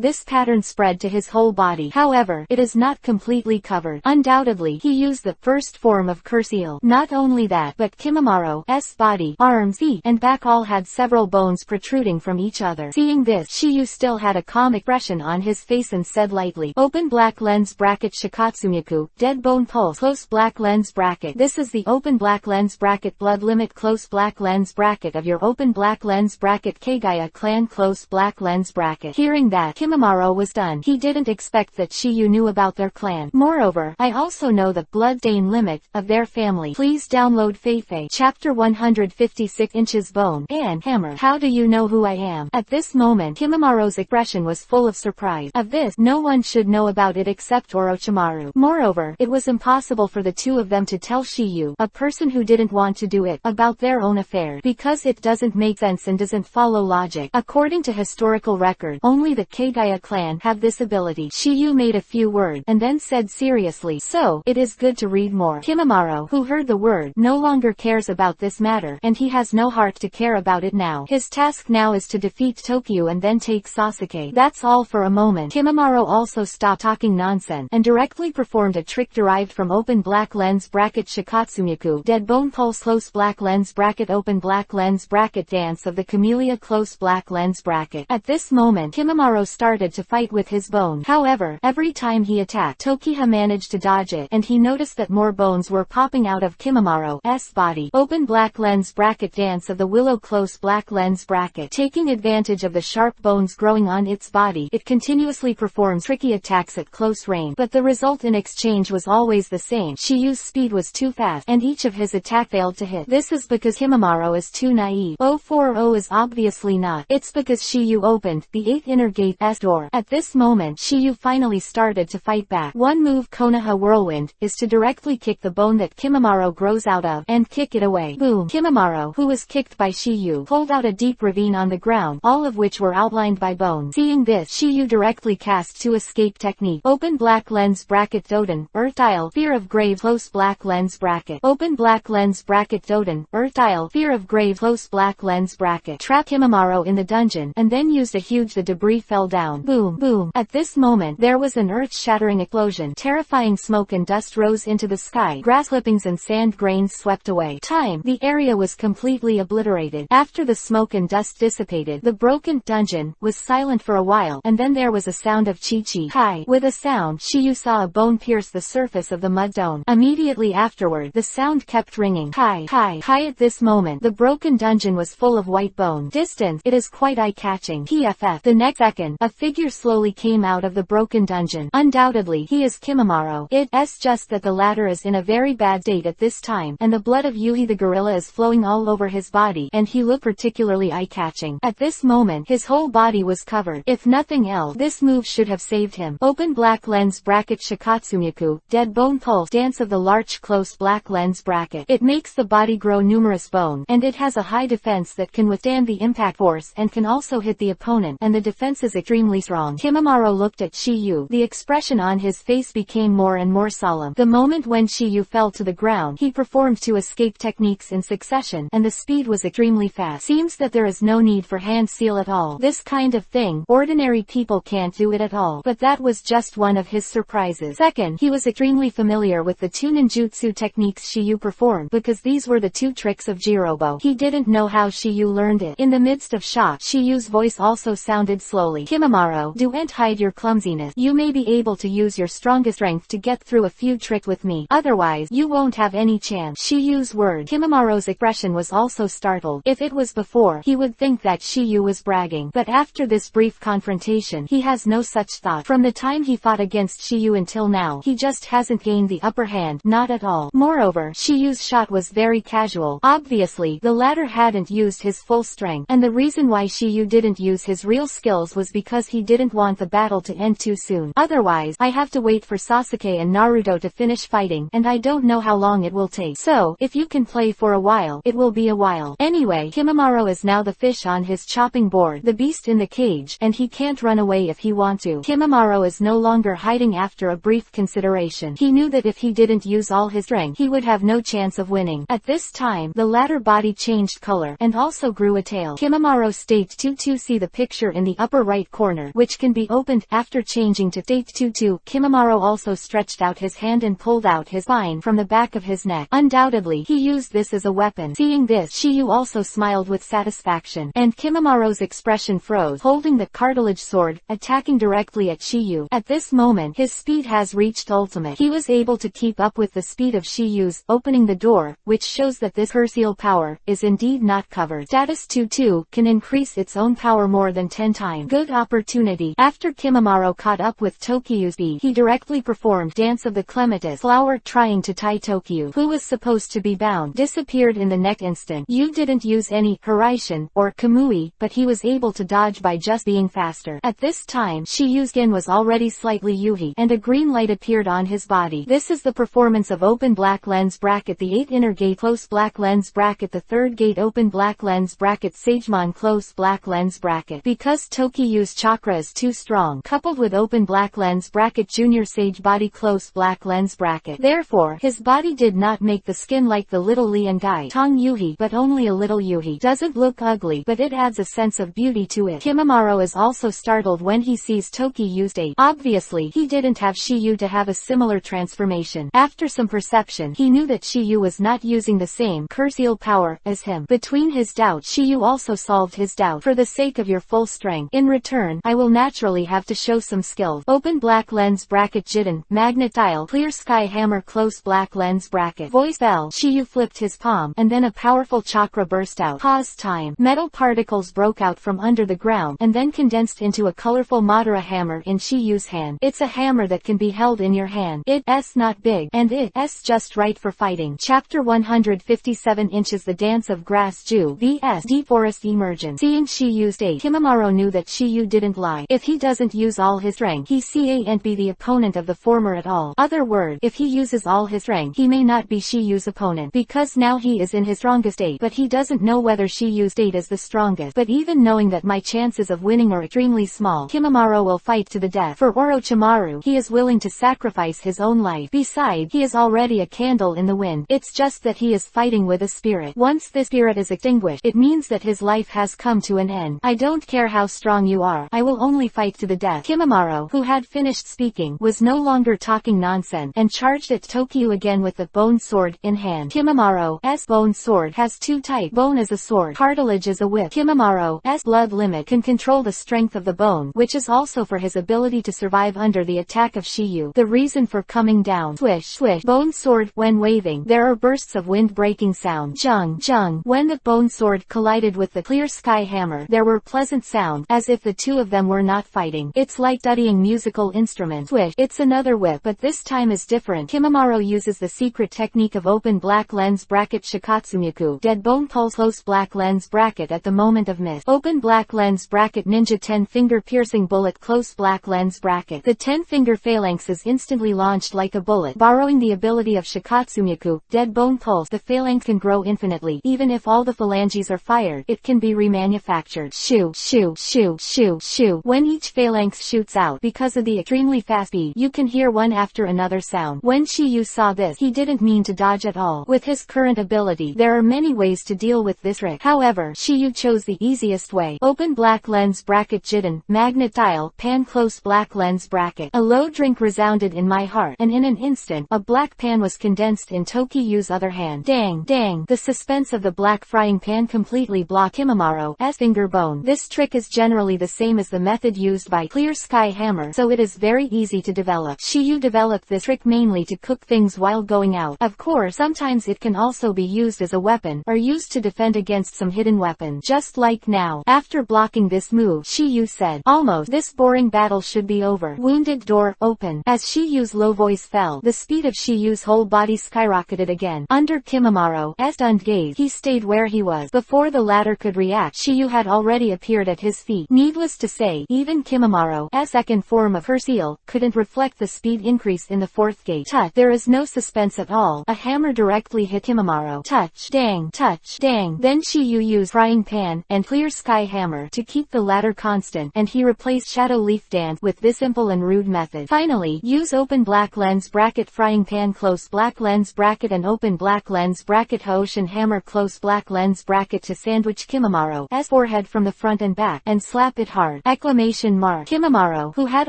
[SPEAKER 1] this pattern spread to his whole body. However, it is not completely covered. Undoubtedly, he used the first form of Curseal. Not only that, but Kimimaro's body, arms, feet, and back all had several bones protruding from each other. Seeing this, Shiyu still had a calm expression on his face and said lightly, Open black lens bracket Shikatsumiku, dead bone pulse, close black lens bracket. This is the open black lens bracket blood limit close black lens bracket of your open black lens bracket Kagaya clan close black lens bracket. Hearing that, Kimimaro was stunned. He didn't expect that Shiyu knew about their clan. Moreover, I also know the blood-stain limit of their family. Please download Feifei. Chapter 156 Inches Bone and Hammer. How do you know who I am? At this moment, Kimimaro's expression was full of surprise. Of this, no one should know about it except Orochimaru. Moreover, it was impossible for the two of them to tell Shiyu, a person who didn't want to do it, about their own affairs, because it doesn't make sense and doesn't follow logic. According to historical record, only the Kagaya clan have this ability. Shiyu made a few words, and then said seriously, so, it is good to read more. Kimimaro, who heard the word, no longer cares about this matter, and he has no heart to care about it now. His task now is to defeat Tokyo and then take Sasuke. That's all for a moment. Kimimaro also stopped talking nonsense, and directly performed a trick derived from open black lens bracket Shikatsumiku dead bone pulse close black lens bracket open black lens bracket dance of the camellia close black lens bracket. At this moment, Kimimaro started to fight with his bone. However, every time he attacked, Tokiha managed to dodge it, and he noticed that more bones were popping out of Kimimaro's body. Open black lens bracket dance of the willow close black lens bracket. Taking advantage of the sharp bones growing on its body, it continuously performed tricky attacks at close range, but the result in exchange was always the same. Shiyu's speed was too fast, and each of his attack failed to hit. This is because Kimimaro is too naive. 040 is obviously not. It's because Shiyu opened the 8th inner gate's door. At this moment, Shiyu finally started to fight back. One move Konoha Whirlwind is to directly kick the bone that Kimimaro grows out of, and kick it away. Boom! Kimimaro, who was kicked by Shiyu, pulled out a deep ravine on the ground, all of which were outlined by bones. Seeing this, Shiyu directly cast 2 escape technique. Open black lens bracket Doden, Earthile, fear of grave close black lens bracket. Open black lens bracket Doden, Earthile, fear of grave close black lens bracket. Trap Kimimaro in the dungeon, and then used a huge the debris fell down. Boom! Boom! At this moment, there was an earth-shattering explosion. Terrifying smoke and dust rose into the sky. Grass clippings and sand grains swept away. The area was completely obliterated. After the smoke and dust dissipated, the broken dungeon was silent for a while, and then there was a sound of chi-chi. Hi! With a sound, Shiyu saw a bone pierce the surface of the mud dome. Immediately afterward, the sound kept ringing. Hi! Hi! Hi! At this moment, the broken dungeon was full of white bone. Distance, it is quite eye-catching. PFF. The next second, a figure slowly came out of the broken dungeon. Undoubtedly, he is Kimimaro. It's just that the latter is in a very bad state at this time, and the blood of Yuhi the gorilla is flowing all over his body, and he looked particularly eye-catching. At this moment, his whole body was covered. If nothing else, this move should have saved him. Open black lens bracket Shikatsumyaku, dead bone pulse, dance of the large close black lens bracket. It makes the body grow numerous bone, and it has a high defense that can withstand the impact force and can also hit the opponent, and the defense is extremely strong. Kimimaro looked at Shiyu. The expression on his face became more and more solemn. The moment when Shiyu fell to the ground, he performed 2 escape techniques in succession, and the speed was extremely fast. Seems that there is no need for hand seal at all. This kind of thing, ordinary people can't do it at all. But that was just one of his surprises. Second, he was extremely familiar with the 2 ninjutsu techniques Shiyu performed, because these were the 2 tricks of Jirobo. He didn't know how Shiyu learned it. In the midst of shock, Shiyu's voice also sounded slowly. Kimimaro, don't hide your clumsiness. You may be able to use your strongest strength to get through a few tricks with me. Otherwise, you won't have any chance. Shiyu's word. Kimimaro's expression was also startled. If it was before, he would think that Shiyu was bragging. But after this brief confrontation, he has no such thought. From the time he fought against Shiyu until now, he just hasn't gained the upper hand. Not at all. Moreover, Shiyu's shot was very casual. Obviously, the latter hadn't used his full strength, and the reason why Shiyu didn't use his real skills was because he didn't want the battle to end too soon. Otherwise, I have to wait for Sasuke and Naruto to finish fighting, and I don't know how long it will take. So, if you can play for a while, it will be a while. Anyway, Kimimaro is now the fish on his chopping board, the beast in the cage, and he can't run away if he wants to. Kimimaro is no longer hiding after a brief consideration. He knew that if he didn't use all his strength, he would have no chance of winning. At this time, the latter body changed color, and also grew a tail. Kimimaro state 2 see the picture in the upper right corner, which can be opened. After changing to state 2, Kimimaro also stretched out his hand and pulled out his spine from the back of his neck. Undoubtedly, he used this as a weapon. Seeing this, Shiyu also smiled with satisfaction, and Kimimaro's expression froze, holding the cartilage sword, attacking directly at Shiyu. At this moment, his speed has reached ultimate. He was able to keep up with the speed of Shiyu's, opening the door, which shows that this Curseal power is indeed not covered. Status 2 can increase its own power more than 10 times. Good opportunity. After Kimimaro caught up with Tokiyu's speed, he directly performed Dance of the Clematis flower, trying to tie Tokiyu, who was supposed to be bound, disappeared in the next instant. You didn't use any Hiraishin or Kamui, but he was able to dodge by just being faster. At this time, Shiyu's skin was already slightly Yuhi, and a green light appeared on his body. This is the performance of open black lens bracket the 8 inner gate close black lens bracket the 3rd gate open black lens bracket Sagemon close black lens bracket. Because Tokiyu's chakra is too strong, coupled with open black lens bracket junior sage body close black lens bracket. Therefore, his body did not make the skin like the little Lian Gai Tong Yuhi, but only a little Yuhi. Doesn't look ugly, but it adds a sense of beauty to it. Kimimaro is also startled when he sees Tokiyu's state. Obviously, he didn't have Shiyu to have a similar transformation. After some perception, he knew that Shiyu was not using the same Curseal power as him. Between his doubt, Shiyu also solved his doubt. For the sake of your full strength, in return, I will naturally have to show some skill. Open black lens bracket Jiden, magnet tile, clear sky hammer close black lens bracket. Voice fell. Shiyu flipped his palm, and then a powerful chakra burst out. Pause time. Metal particles broke out from under the ground, and then condensed into a colorful Madara hammer in Shiyu's hand. It's a hammer that can be held in your hand. It's not big, and it's just right for fighting. Chapter 157 inches The Dance of Grass Ju vs Deep Forest Emergence. Seeing Shiyu's state, Kimimaro knew that Shiyu didn't lie. If he doesn't use all his strength, he can't be the opponent of the former at all. Other word, if he uses all his strength, he may not be Shiyu's opponent, because now he is in his strongest state, but he doesn't know whether Shiyu's state is the strongest. But even knowing that my chances of winning are extremely small, Kimimaro will fight to the death. For Orochimaru, he is willing to sacrifice his own life. Besides, he is already a candle in the wind. It's just that he is fighting with a spirit. Once this spirit is extinguished, it means that his life has come to an end. I don't care how strong you are, I will only fight to the death. Kimimaro, who had finished speaking, was no longer talking nonsense, and charged at Tokiyu again with the bone sword in hand. Kimimaro's bone sword has 2 types. Bone is a sword, cartilage is a whip. Kimimaro's blood limit can control the strength of the bone, which is also for his ability to survive under the attack of Shiyu. The reason for coming down. Swish, swish. Bone sword. When waving, there are bursts of wind-breaking sound. Jung, jung. When the bone sword collided with the clear sky hammer, there were pleasant sound, as if the two of them were not fighting. It's like studying musical instruments. Swish. It's another whip, but this time is different. Kimimaro uses the secret technique of open black lens bracket Shikatsumyaku, dead bone pulse close black lens bracket at the moment of miss. Open black lens bracket ninja 10-finger piercing bullet close black lens bracket. The 10-finger phalanx is instantly launched like a bullet. Borrowing the ability of Shikatsumyaku, dead bone pulse, the phalanx can grow infinitely. Even if all the phalanges are fired, it can be remanufactured. Shoo, shoo, shoo, shoo, shoo. When each phalanx shoots out, because of the extremely fast speed, you can hear one after another sound. When Shiyu saw this, he didn't mean to dodge at all. With his current ability, there are many ways to deal with this trick. However, Shiyu chose the easiest way. Open black lens bracket Jiden, magnet dial, pan close black lens bracket. A low drink resounded in my heart, and in an instant, a black pan was condensed in Tokiyu's other hand. Dang, dang. The suspense of the black frying pan completely blocked Kimamaro's finger bone. This trick is generally the same as the method used by Clear Sky Hammer, so it is very easy to develop. Shiyu developed this trick mainly to cook things while going out. Of course, sometimes it can also be used as a weapon, or used to defend against some hidden weapon. Just like now. After blocking this move, Shiyu said, "Almost. This boring battle should be over." Wounded door, open. As Shiyu's low voice fell, the speed of Shiyu's whole body skyrocketed again. Under Kimamaro's stunned gaze, he stayed where he was. Before the latter could react, Shiyu had already appeared at his feet. Needless to say, even Kimamaro's second form of her seal couldn't reflect the speed increase in the fourth gate. Touch. There is no suspense at all. A hammer directly hit Kimamaro. Touch. Dang. Touch. Dang. Then Shiyu used frying pan and Clear Sky Hammer to keep the latter constant, and he replaced Shadow Leaf Dance with this simple and rude method. Finally, use open black lens bracket frying pan close black lens bracket and open black lens bracket Hoshin hammer close black lens bracket to sandwich Kimamaro's forehead from the front and back, and slap it hard. Exclamation mark. Kimamaro, who had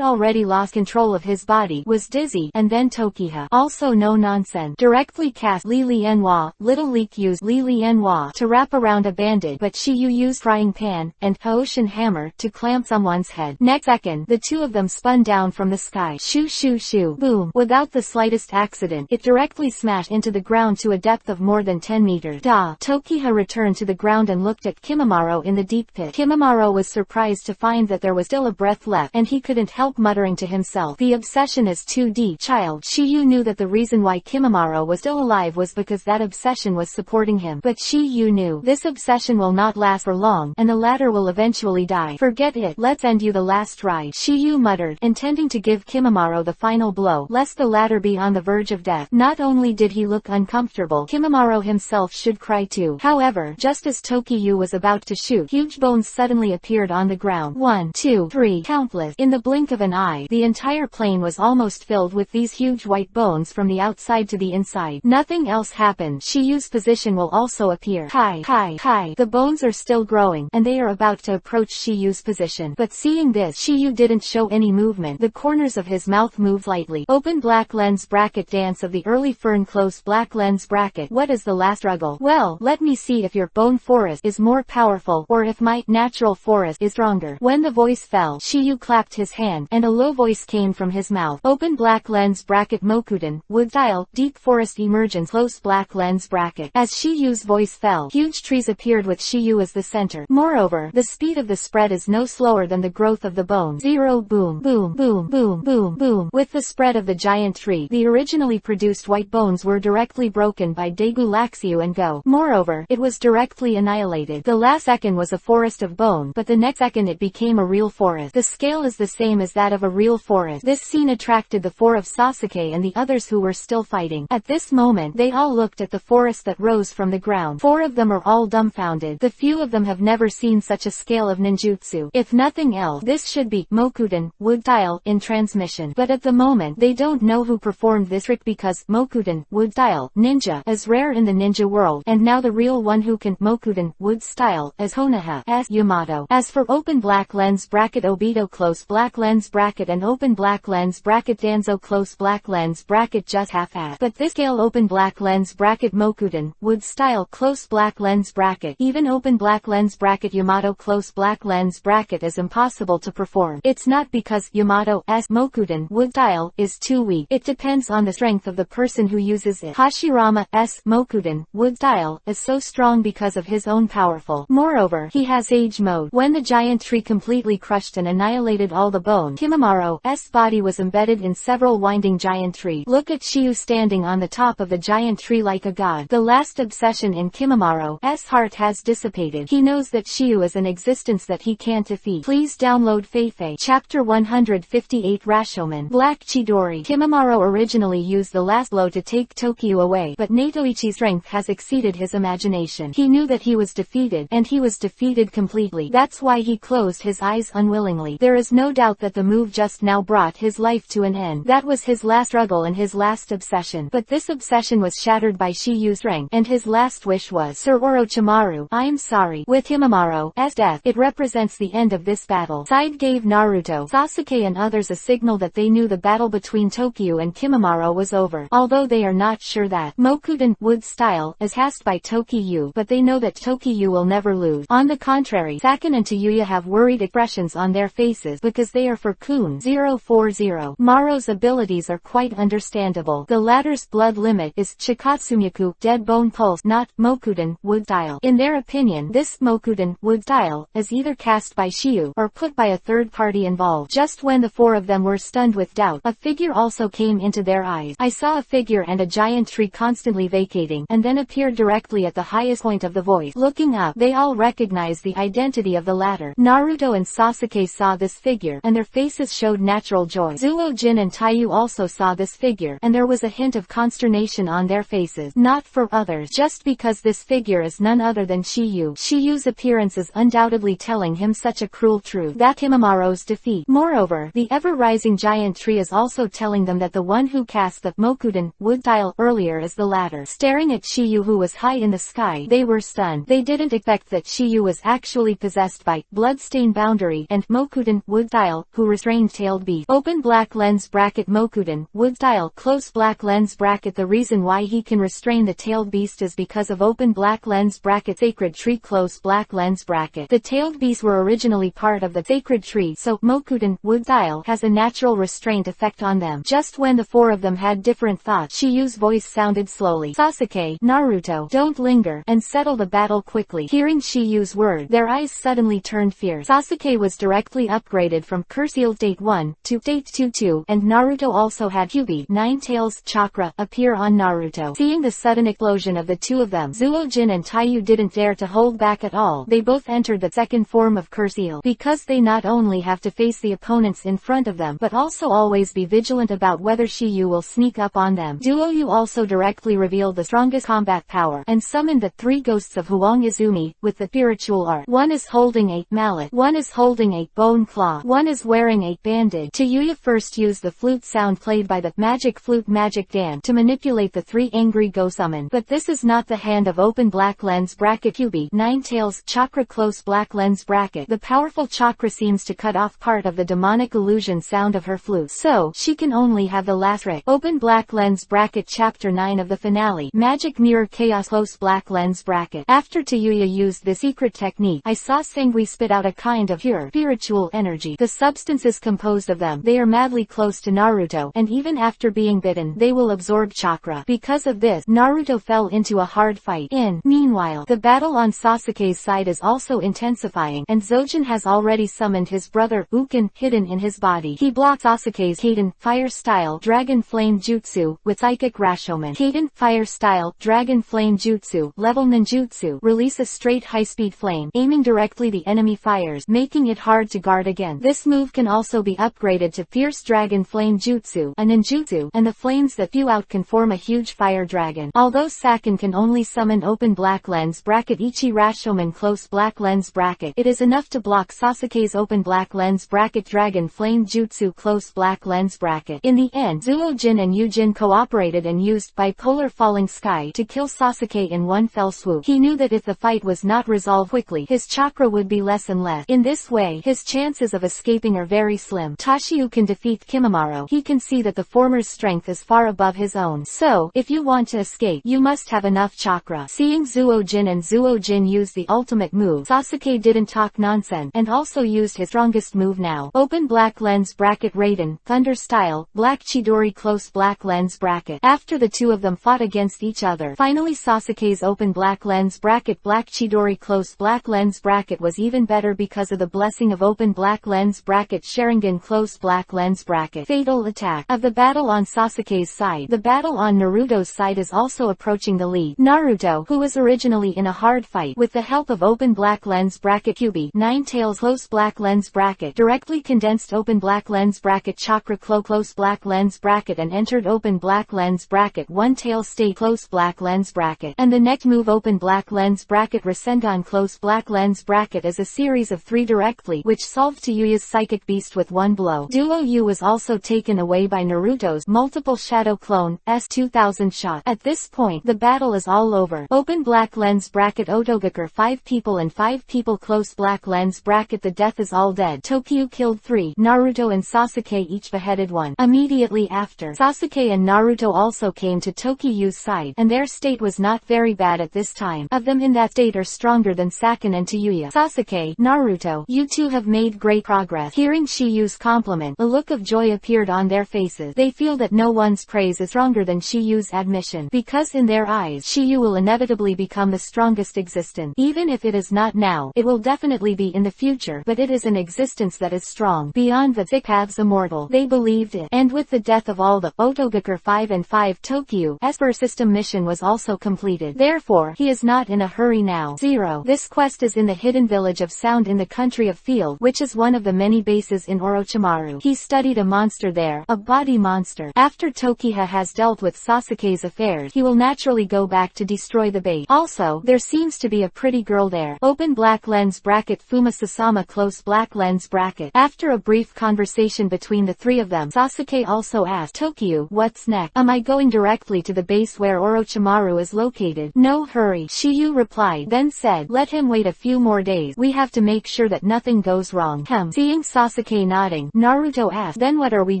[SPEAKER 1] already lost control of his body, was dizzy, and then Tokiha, also no nonsense, directly cast Li Lianhua. Little Leak used Li Lianhua to wrap around a bandit, but Shiyu used frying pan and Hoshin hammer to clamp someone's head. Next second, the two of them spun down from the sky. Shoo shoo shoo. Boom. Without the slightest accident, it directly smashed into the ground to a depth of more than 10 meters. Da. Tokiha returned to the ground and looked at Kimamaro in the deep pit. Kimamaro was surprised to find that there was still a breath left, and he couldn't help muttering to himself, "The obsession is too deep, child." Shiyu knew that the reason why Kimamaro was still alive was because that obsession was supporting him. But Shiyu knew this obsession will not last for long, and the latter will eventually die. "Forget it. Let's end you the last ride," Shiyu muttered, intending to give Kimamaro the final blow, lest the latter be on the verge of death. Not only did he look uncomfortable, Kimamaro himself should cry too. However, just as Tokiyu was about to shoot, huge bones suddenly appeared on the ground. 1, 2, 3, countless. In the blink of an eye, the entire plane was almost filled with these huge white bones from the outside to the inside. Nothing else happened. Shiyu's position will also appear. Hi, hi, hi. The bones are still growing, and they are about to approach Shiyu's position. But seeing this, Shiyu didn't show any movement. The corners of his mouth moved lightly. Open black lens bracket dance of the early fern close black lens bracket. What is the last struggle? Well, let me see if your bone forest is more powerful, or if my natural forest is stronger. When the voice fell, Shiyu clapped his hand, and a low voice came from his mouth. Open black lens bracket Mokuden, wood style, deep forest emergence close black lens bracket. As Shiyu's voice fell, huge trees appeared with Shiyu as the center. Moreover, the speed of the spread is no slower than the growth of the bone. 0 boom, boom, boom, boom, boom, boom. With the spread of the giant tree, the originally produced white bones were directly broken by Daegu Laxiu and Go. Moreover, it was directly annihilated. The last second was a forest of bone, but the next second it became a real forest. The scale is the same as that of a real forest. This scene attracted the four of Sasuke and the others who were still fighting. At this moment, they all looked at the forest that rose from the ground. 4 of them are all dumbfounded. The few of them have never seen such a scale of ninjutsu. If nothing else, this should be Mokuden, wood style, in transmission. But at the moment, they don't know who performed this trick because Mokuden, wood style, ninja, is rare in the ninja world, and now the real one who can Mokuden, wood style, is Honoha, as Yamato. As for open black lens bracket Obito close black lens bracket and open black lens bracket Danzo close black lens bracket just half-assed. But this scale open black lens bracket Mokuden, wood style close black lens bracket, even open black lens bracket Yamato close black lens bracket is impossible to perform. It's not because Yamato's Mokuden, wood style, is too weak. It depends on the strength of the person who uses it. Hashirama's Mokuden, wood style, is so strong because of his own powerful. Moreover, he has age mode. When the giant tree completely crushed and annihilated all the bone, Kimamaro's body was embedded in several winding giant tree. Look at Shiyu standing on the top of the giant tree like a god. The last obsession in Kimamaro's heart has dissipated. He knows that Shiyu is an existence that he can't defeat. Please download Feifei. Chapter 158 Rashomon. Black Chidori. Kimamaro originally used the last blow to take Tokyo away, but Natoichi's strength has exceeded his imagination. He knew that he was defeated, and he was defeated completely. That's why he closed his eyes unwillingly. There is no doubt that the move just now brought his life to an end. That was his last struggle and his last obsession. But this obsession was shattered by Shiyu's strength, and his last wish was, Sir Orochimaru, I'm sorry. With Kimamaro's death, it represents the end of this battle. Side gave Naruto, Sasuke and others a signal that they knew the battle between Tokyo and Kimamaro was over, although they are not sure that Mokuden would style is cast by Tokyo, but they know that Tokyo will never lose. On the contrary, Sakin and Tayuya have worried expressions on their faces because they are for Kun 040. Maro's abilities are quite understandable. The latter's blood limit is Shikatsumyaku, dead bone pulse, not Mokuden wood style. In their opinion, this Mokuden wood style is either cast by Shiyu or put by a third party involved. Just when the four of them were stunned with doubt, a figure also came into their eyes. I saw a figure and a giant tree constantly vacating, and then appeared directly at the highest point of the voice. Looking up, they all recognized the identity of the latter. Naruto and Sasuke saw this figure, and their faces showed natural joy. Zuo-jin and Taiyu also saw this figure, and there was a hint of consternation on their faces. Not for others, just because this figure is none other than Shiyu. Shiyu's appearance is undoubtedly telling him such a cruel truth, that Kimamaro's defeat. Moreover, the ever-rising giant tree is also telling them that the one who cast the Mokuden wood style earlier is the latter. Staring at Shiyu, who was high in the sky, they were stunned. They didn't expect that Shiyu was actually possessed by Bloodstain Boundary and Mokuden wood style, who restrained Tailed Beast. Open black lens bracket Mokuden wood style close black lens bracket. The reason why he can restrain the Tailed Beast is because of open black lens bracket Sacred Tree close black lens bracket. The Tailed Beasts were originally part of the Sacred Tree, so Mokuden wood style has a natural restraint effect on them. Just when the four of them had different thoughts, Shiyu's voice sounded slowly. Sasuke, Naruto, don't linger, and settle the battle quickly. Hearing Shiyu's word, their eyes suddenly turned fierce. Sasuke was directly upgraded from Cursealed State 1 to State 2, and Naruto also had Kyubi, Nine Tails chakra, appear on Naruto. Seeing the sudden explosion of the two of them, Zuo-jin and Taiyu didn't dare to hold back at all. They both entered the second form of Curseal, because they not only have to face the opponents in front of them, but also always be vigilant about whether Shiyu will sneak up on them. Duoyu also directly revealed the strongest combat power, and summoned the three ghosts of Huang Izumi, with the spiritual art. One is holding a mallet, one is holding a bone claw, one is wearing a bandage. Tayuya first used the flute sound played by the magic flute Magic Dan to manipulate the three angry ghosts summoned. But this is not the hand of open black lens bracket Kyubi, Nine Tails chakra close black lens bracket. The powerful chakra seems to cut off part of the demonic illusion sound of her flute, so she can only have the last trick. Open black lens bracket chapter 9 of the finale, Magic Mirror Chaos close black lens bracket. After Tayuya used the secret technique, I saw Sangui spit out a kind of pure spiritual energy. The substance is composed of them. They are madly close to Naruto, and even after being bitten, they will absorb chakra. Because of this, Naruto fell into a hard fight. Meanwhile, the battle on Sasuke's side is also intensifying, and Zojin has already summoned his brother, Uken, hidden in his body. He blocks Sasuke's Kaden, Fire Style, Dragon Flame Jutsu, with Psychic Rashomon. Kaden, Fire Style, Dragon Flame Jutsu, level ninjutsu, release a straight high-speed flame, aiming directly the enemy fires, making it hard to guard against. This move can also be upgraded to Fierce Dragon Flame Jutsu, a ninjutsu, and the flames that spew out can form a huge fire dragon. Although Sakin can only summon open black lens bracket Ichi Rashomon close black lens bracket, it is enough to block Sasuke's open black lens bracket Dragon Flame Jutsu close black lens bracket. In the end, Zuo-jin and Yujin cooperated and used Bipolar Falling Sky to kill Sasuke in one fell swoop. He knew that if the fight was not resolved quickly, his chakra would be less and less. In this way, his chances of escaping are very slim. Tashiyu can defeat Kimamaro. He can see that the former's strength is far above his own. So, if you want to escape, you must have enough chakra. Seeing Zuo-jin and Zuo-jin use the ultimate move, Sasuke didn't talk nonsense, and also used his strongest move now. Open black lens bracket Raiden, Thunder Style, Black Chidori close black lens bracket. After the two of them fought against each other, finally Sasuke's open black lens bracket Black Chidori close black lens bracket was even better because of the blessing of open black lens bracket Sharingan close black lens bracket. Fatal attack of the battle on Sasuke's side. The battle on Naruto's side is also approaching the lead. Naruto, who was originally in a hard fight, with the help of open black lens bracket QB, 9 tails close black lens bracket, directly condensed open black lens bracket chakra close black lens bracket and entered open black lens bracket 1 tail stay close black lens bracket, and the next move open black lens bracket Rasengan close black lens bracket as a series of 3 directly, which solved to Yuya's psychic beast with 1 blow. Duo Yu was also taken away by Naruto's multiple shadow clone S2000 shot. At this point the battle is all over. Open black lens bracket Otogakure 5 people and 5 people close black lens bracket the death is all dead. Tokyo killed 3. Naruto and Sasuke each beheaded 1. Immediately after, Sasuke and Naruto also came to Tokyu's side, and their state was not very bad at this time. Of them in that state are stronger than Saken and Tayuya. Sasuke, Naruto, you two have made great progress. Hearing Shiyu's compliment, a look of joy appeared on their faces. They feel that no one's praise is stronger than Shiyu's admission, because in their eyes Shiyu will inevitably become the strongest existence. Even if it is not now, it will definitely be in the future, but it is an existence that is strong, beyond the thick paths immortal. They believed it. And with the death of all the Otogakure 5 and 5 Tokyu's Esper system mission was also completed. Therefore, he is not in a hurry now. 0. This quest is in the hidden village of Sound in the country of Field, which is one of the many bases in Orochimaru. He studied a monster there, a body monster. After Tokiha has dealt with Sasuke's affairs, he will naturally go back to destroy the base. Also, there seems to be a pretty girl there. Open black lens bracket Fuma Sasama close black lens bracket. After a brief conversation between the 3 of them, Sasuke also asked Tokyo, what's next? Am I going directly to the base where Orochimaru is located? No hurry, Shiyu replied, then said, let him wait a few more days. We have to make sure that nothing goes wrong. Seeing Sasuke nodding, Naruto asked, then what are we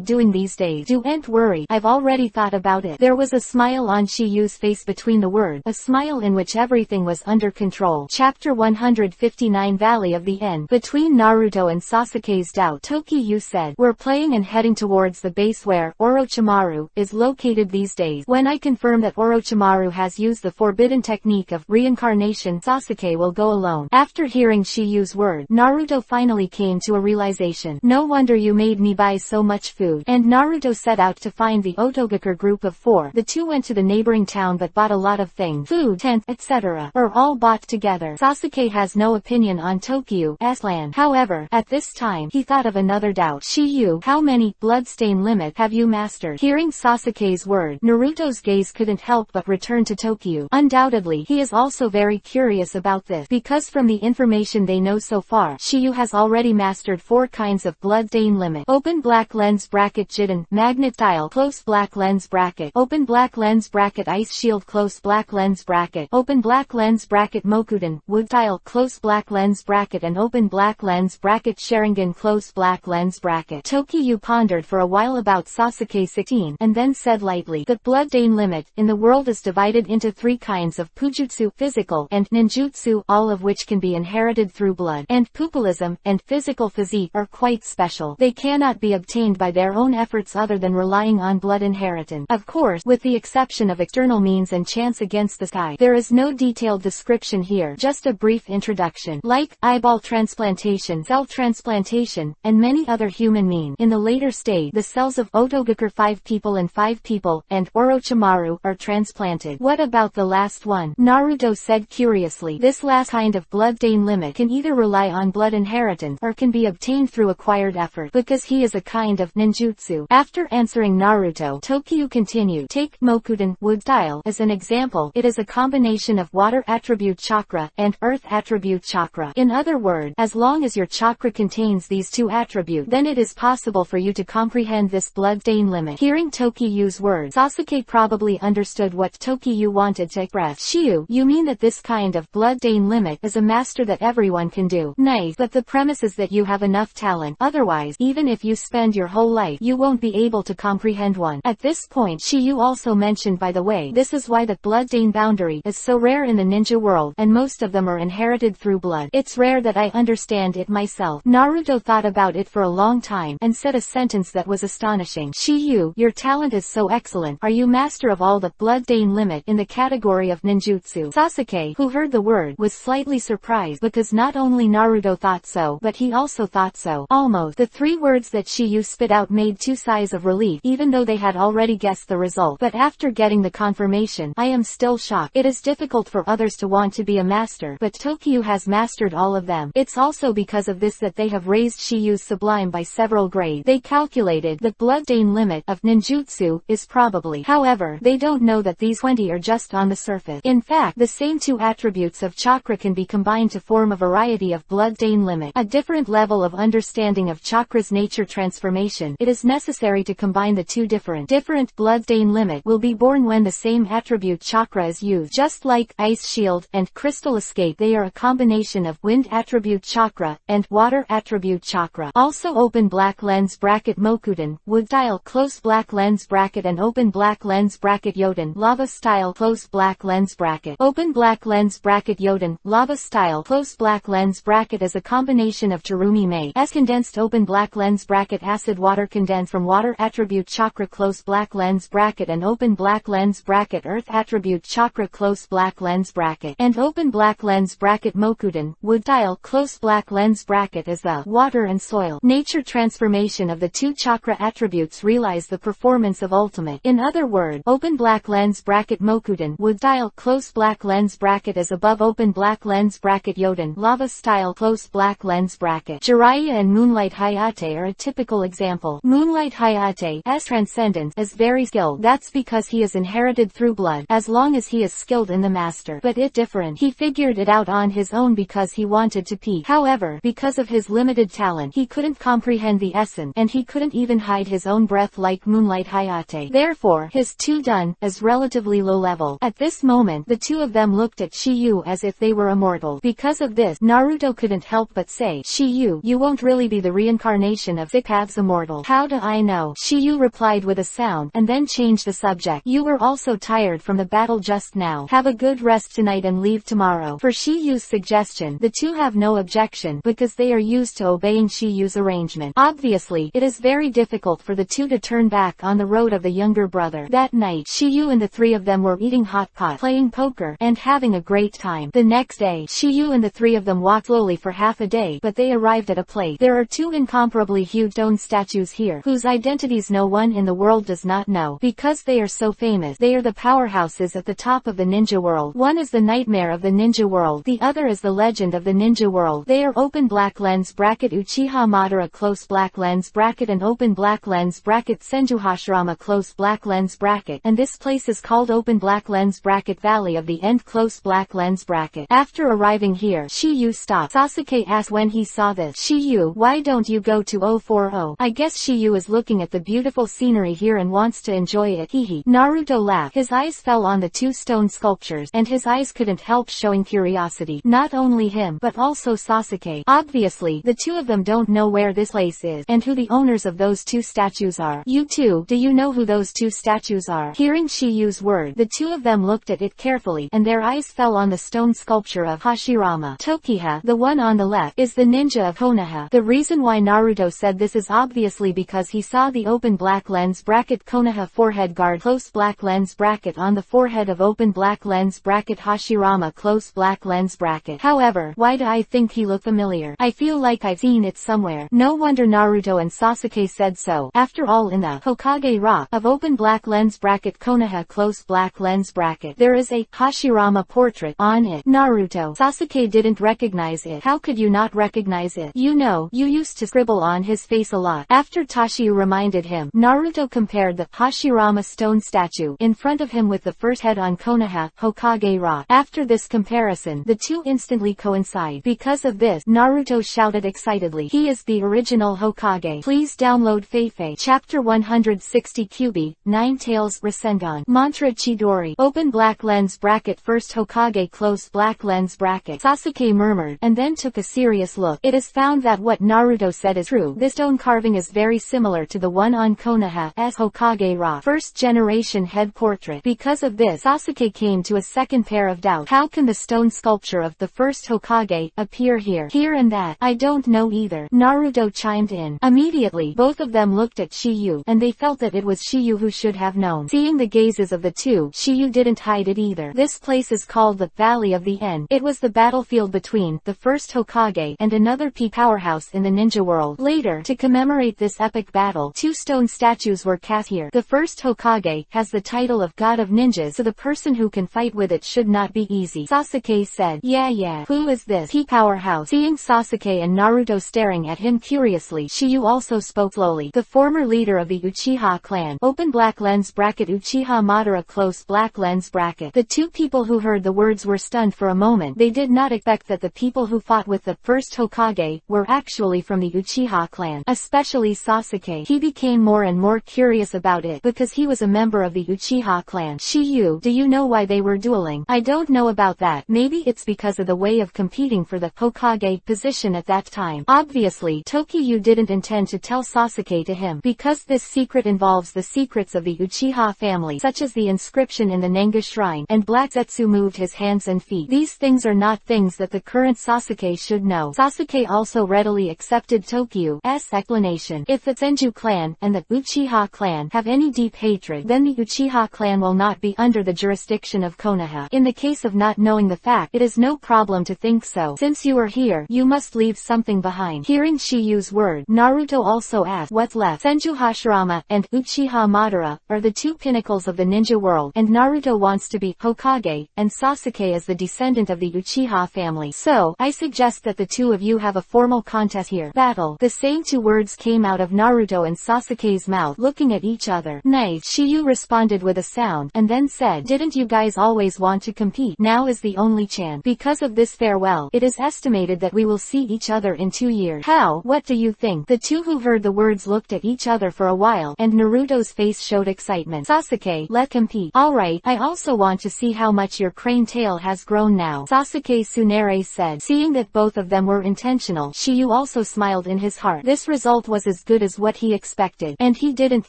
[SPEAKER 1] doing these days? Don't worry, I've already thought about it. There was a smile on Shiyu's face between the words, a smile in which everything was under control. Chapter 159 Valley of the End. Between Naruto and Sasuke's doubt, Tokyo said, we're playing and heading towards the base where Orochimaru is located these days. When I confirm that Orochimaru has used the forbidden technique of reincarnation, Sasuke will go alone. After hearing Shiyu's word, Naruto finally came to a realization. No wonder you made me buy so much food. And Naruto set out to find the Otogakure group of 4. The 2 went to the neighboring town but bought a lot of things. Food, tents, etc. are all bought together. Sasuke has no opinion on Tokyo's plan. However, at this time, he thought of another doubt. Shiyu, how many bloodstain limit have you mastered? Hearing Sasuke's word, Naruto's gaze couldn't help but return to Tokyo. Undoubtedly, he is also very curious about this, because from the information they know so far, Shiyu has already mastered 4 kinds of bloodstain limit. Open black lens bracket Jiden, magnet style close black lens bracket. Open black lens bracket ice shield close black lens bracket. Open black lens bracket Mokuden, wood style close black lens bracket and open black lens bracket Sharingan close black lens bracket. Tokyo pondered for a while about Sasuke 16, and then said lightly, that bloodstain limit in the world is divided into 3 kinds of pujutsu, physical, and ninjutsu, all of which can be inherited through blood, and pugilism, and physical physique are quite special. They cannot be obtained by their own efforts other than relying on blood inheritance. Of course, with the exception of external means and chance against the sky. There is no detailed description here, just a brief introduction. Like eyeball transplantation, cell transplantation, and many other human means. In the later stage, the cells of Otogakure 5 people and 5 people, and Orochimaru, are transplanted. What about the last one? Naruto said curiously. This last kind of bloodstain limit can either rely on blood inheritance, or can be obtained through acquired effort, because he is a kind of ninjutsu. After answering Naruto, Tokyo continued, take Mokuden, wood style, as an example. It is a combination of water attribute chakra, and earth attribute chakra. In other words, as long as your chakra contains these 2 attributes, then it is possible for you to comprehend this bloodstain limit. Hearing Tokyo's words, Sasuke probably understood what Tokyo wanted to express. Shiyu, you mean that this kind of bloodstain limit is a master that everyone can do? Nice, but the premise is that you have enough talent. Otherwise, even if you spend your whole life, you won't be able to comprehend one. At this point, Shiyu also mentioned, by the way, this is why the bloodstain boundary is so rare in the ninja world, and most of them are inherited through blood. It's rare that I understand it myself. Naruto thought about it for a long time, and said a sentence that was astonishing. Shiyu, your talent is so excellent. Are you master of all the bloodstain limit in the category of ninjutsu? Sasuke, who heard the word, was slightly surprised, because not only Naruto thought so, but he also thought so. Almost. The 3 words that Shiyu spit out made two sighs of relief, even though they had already guessed the result. But after getting the confirmation, I am still shocked. It is difficult for others to want to be a master, but Tokyo has mastered all of them. It's also because of this that they have raised Shiyu's sublime by several grades. They calculated the bloodstain limit of ninjutsu is probably. However, they don't know that these 20 are just on the surface. In fact, the same two attributes of chakra can be combined to form a variety of bloodstain limit. A different level of understanding of chakra's nature transformation. It is necessary to combine the two different bloodstain limit will be born when the same attribute chakra is used. Just like ice shield and crystal escape, they are a combination of wind attribute chakra and water attribute chakra. Also open black lens bracket Mokuden, wood style close black lens bracket and open black lens bracket Yoden, lava style close black lens bracket. Open black lens bracket Yoden, lava style close black lens bracket is a combination of Terumi Mei's condensed open black lens bracket acid water condensed from water attribute chakra close black lens bracket and open black lens bracket earth attribute chakra close black lens bracket and open black lens bracket Mokuden, wood style close black lens bracket is the water and soil nature transformation of the two chakra attributes realize the performance of ultimate. In other words, open black lens bracket Mokuden, wood style close black lens bracket is above open black lens bracket Yoden, lava style close black lens bracket. Jiraiya and Moonlight Hayate are a typical example. Moonlight Hayate's transcendence is very skilled. That's because he is inherited through blood, as long as he is skilled in the master. But it different. He figured it out on his own because he wanted to peak. However, because of his limited talent, he couldn't comprehend the essence, and he couldn't even hide his own breath like Moonlight Hayate. Therefore, his done is relatively low level. At this moment, the two of them looked at Shiyu as if they were immortal. Because of this, Naruto couldn't help but say, Shiyu, you won't really be the reincarnation of EPUB's immortal. How do I know? Shiyu replied with a sound, and then changed the subject. You were also tired from the battle just now. Have a good rest tonight and leave tomorrow. For Shiyu's suggestion, the two have no objection, because they are used to obeying Shiyu's arrangement. Obviously, it is very difficult for the two to turn back on the road of the younger brother. That night, Shiyu and the three of them were eating hot pot, playing poker, and having a great time. The next day, Shiyu and the three of them walked slowly for half a day, but they arrived at a place. There are two incomparably huge stone statues here, whose identities no one in the world does not know. Because they are so famous, they are the powerhouses at the top of the ninja world. One is the nightmare of the ninja world, the other is the legend of the ninja world. They are open black lens bracket Uchiha Madara close black lens bracket and open black lens bracket Senju Hashirama close black lens bracket, and this place is called open black lens bracket Valley of the End close black lens bracket. After arriving here, Shiyu stopped. Sasuke asked when he saw this, Shiyu, why don't you go to 040? I guess Shiyu is looking at the beautiful scenery here and wants to enjoy it. Hehe. Naruto laughed. His eyes fell on the two stone sculptures, and his eyes couldn't help showing curiosity. Not only him, but also Sasuke. Obviously, the two of them don't know where this place is, and who the owners of those two statues are. You two, do you know who those two statues are? Hearing Shiyu's word, the two of them looked at it carefully, and their eyes fell on the stone sculpture of Hashirama. Tokiha, the one on the left, is the ninja of Konoha. The reason why Naruto said this is obviously because he saw the open black lens bracket Konoha forehead guard close black lens bracket on the forehead of open black lens bracket Hashirama close black lens bracket. However, why do I think he looked familiar? I feel like I've seen it somewhere. No wonder Naruto and Sasuke said so. After all, in the Hokage rock of open black lens bracket Konoha close black lens bracket, there is a Hashirama portrait on it. Naruto, Sasuke didn't recognize it. How could you not recognize it? You know, you used to scribble on his face a lot. After Tashiyu reminded him, Naruto compared the Hashirama stone statue in front of him with the first head on Konoha Hokage rock. After this comparison, the two instantly coincide. Because of this, Naruto shouted excitedly, he is the original Hokage. Please download Feifei. Chapter 160 Kyubi, Nine Tails Rasengan. Mantra Chidori. Open black lens bracket first Hokage close black lens bracket. Sasuke murmured, and then took a serious look. It is found that what Naruto said is true. This stone carving is very similar to the one on Konoha's Hokage rock first generation head portrait. Because of this, Sasuke came to a second pair of doubts. How can the stone sculpture of the first Hokage appear here? Here and that. I don't know either. Naruto chimed in. Immediately, both of them looked at Shiyu, and they felt that it was Shiyu who should have known. Seeing the gazes of the two, Shiyu didn't hide it either. This place is called the Valley of the End. It was the battlefield between the first Hokage and another powerhouse in the ninja world. Later, to commemorate this epic battle. 2 stone statues were cast here. The first Hokage has the title of God of Ninjas, so the person who can fight with it should not be easy. Sasuke said, yeah. Who is this? He powerhouse. Seeing Sasuke and Naruto staring at him curiously, Shiyu also spoke slowly. The former leader of the Uchiha clan. Open black lens bracket Uchiha Madara close black lens bracket. The 2 people who heard the words were stunned for a moment. They did not expect that the people who fought with the first Hokage were actually from the Uchiha clan. Especially Sasuke. He became more and more curious about it because he was a member of the Uchiha clan. Shiyu, do you know why they were dueling? I don't know about that. Maybe it's because of the way of competing for the Hokage position at that time. Obviously, Tokiyu didn't intend to tell Sasuke to him because this secret involves the secrets of the Uchiha family, such as the inscription in the Nenga shrine, and Black Zetsu moved his hands and feet. These things are not things that the current Sasuke should know. Sasuke also readily accepted Tokiyu's explanation. If the Senju clan and the Uchiha clan have any deep hatred, then the Uchiha clan will not be under the jurisdiction of Konoha. In the case of not knowing the fact, it is no problem to think so. Since you are here, you must leave something behind. Hearing Shiyu's word, Naruto also asked, what's left? Senju Hashirama and Uchiha Madara are the 2 pinnacles of the ninja world, and Naruto wants to be Hokage, and Sasuke is the descendant of the Uchiha family. So, I suggest that the 2 of you have a formal contest here. Battle. The same 2 words came out of Naruto and Sasuke's mouth, looking at each other. Nice. Shiyu responded with a sound, and then said, didn't you guys always want to compete? Now is the only chance. Because of this farewell, it is estimated that we will see each other in 2 years. How? What do you think? The 2 who heard the words looked at each other for a while, and Naruto's face showed excitement. Sasuke, let's compete. Alright, I also want to see how much your crane tail has grown now. Sasuke Tsunade said. Seeing that both of them were intentional, Shiyu also smiled in his heart. This result was as good as what he expected, and he didn't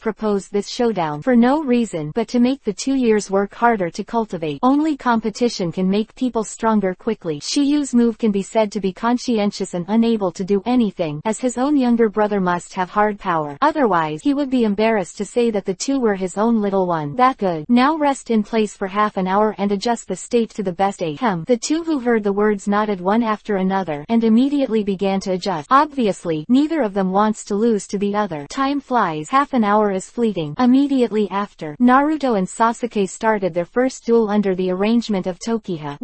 [SPEAKER 1] propose this showdown for no reason but to make the 2 years work harder to cultivate. Only competition can make people stronger quickly. Shiyu's move can be said to be conscientious and unable to do anything, as his own younger brother must have hard power. Otherwise, he would be embarrassed to say that the 2 were his own little one. That good. Now rest in place for half an hour and adjust the state to the best 8. The 2 who heard the words nodded one after another, and immediately began to adjust. Obviously, neither of them wants to lose to the other. Time flies. Half an hour is fleeting. Immediately after, Naruto and Sasuke started their first duel under the arrangement of Tokiha.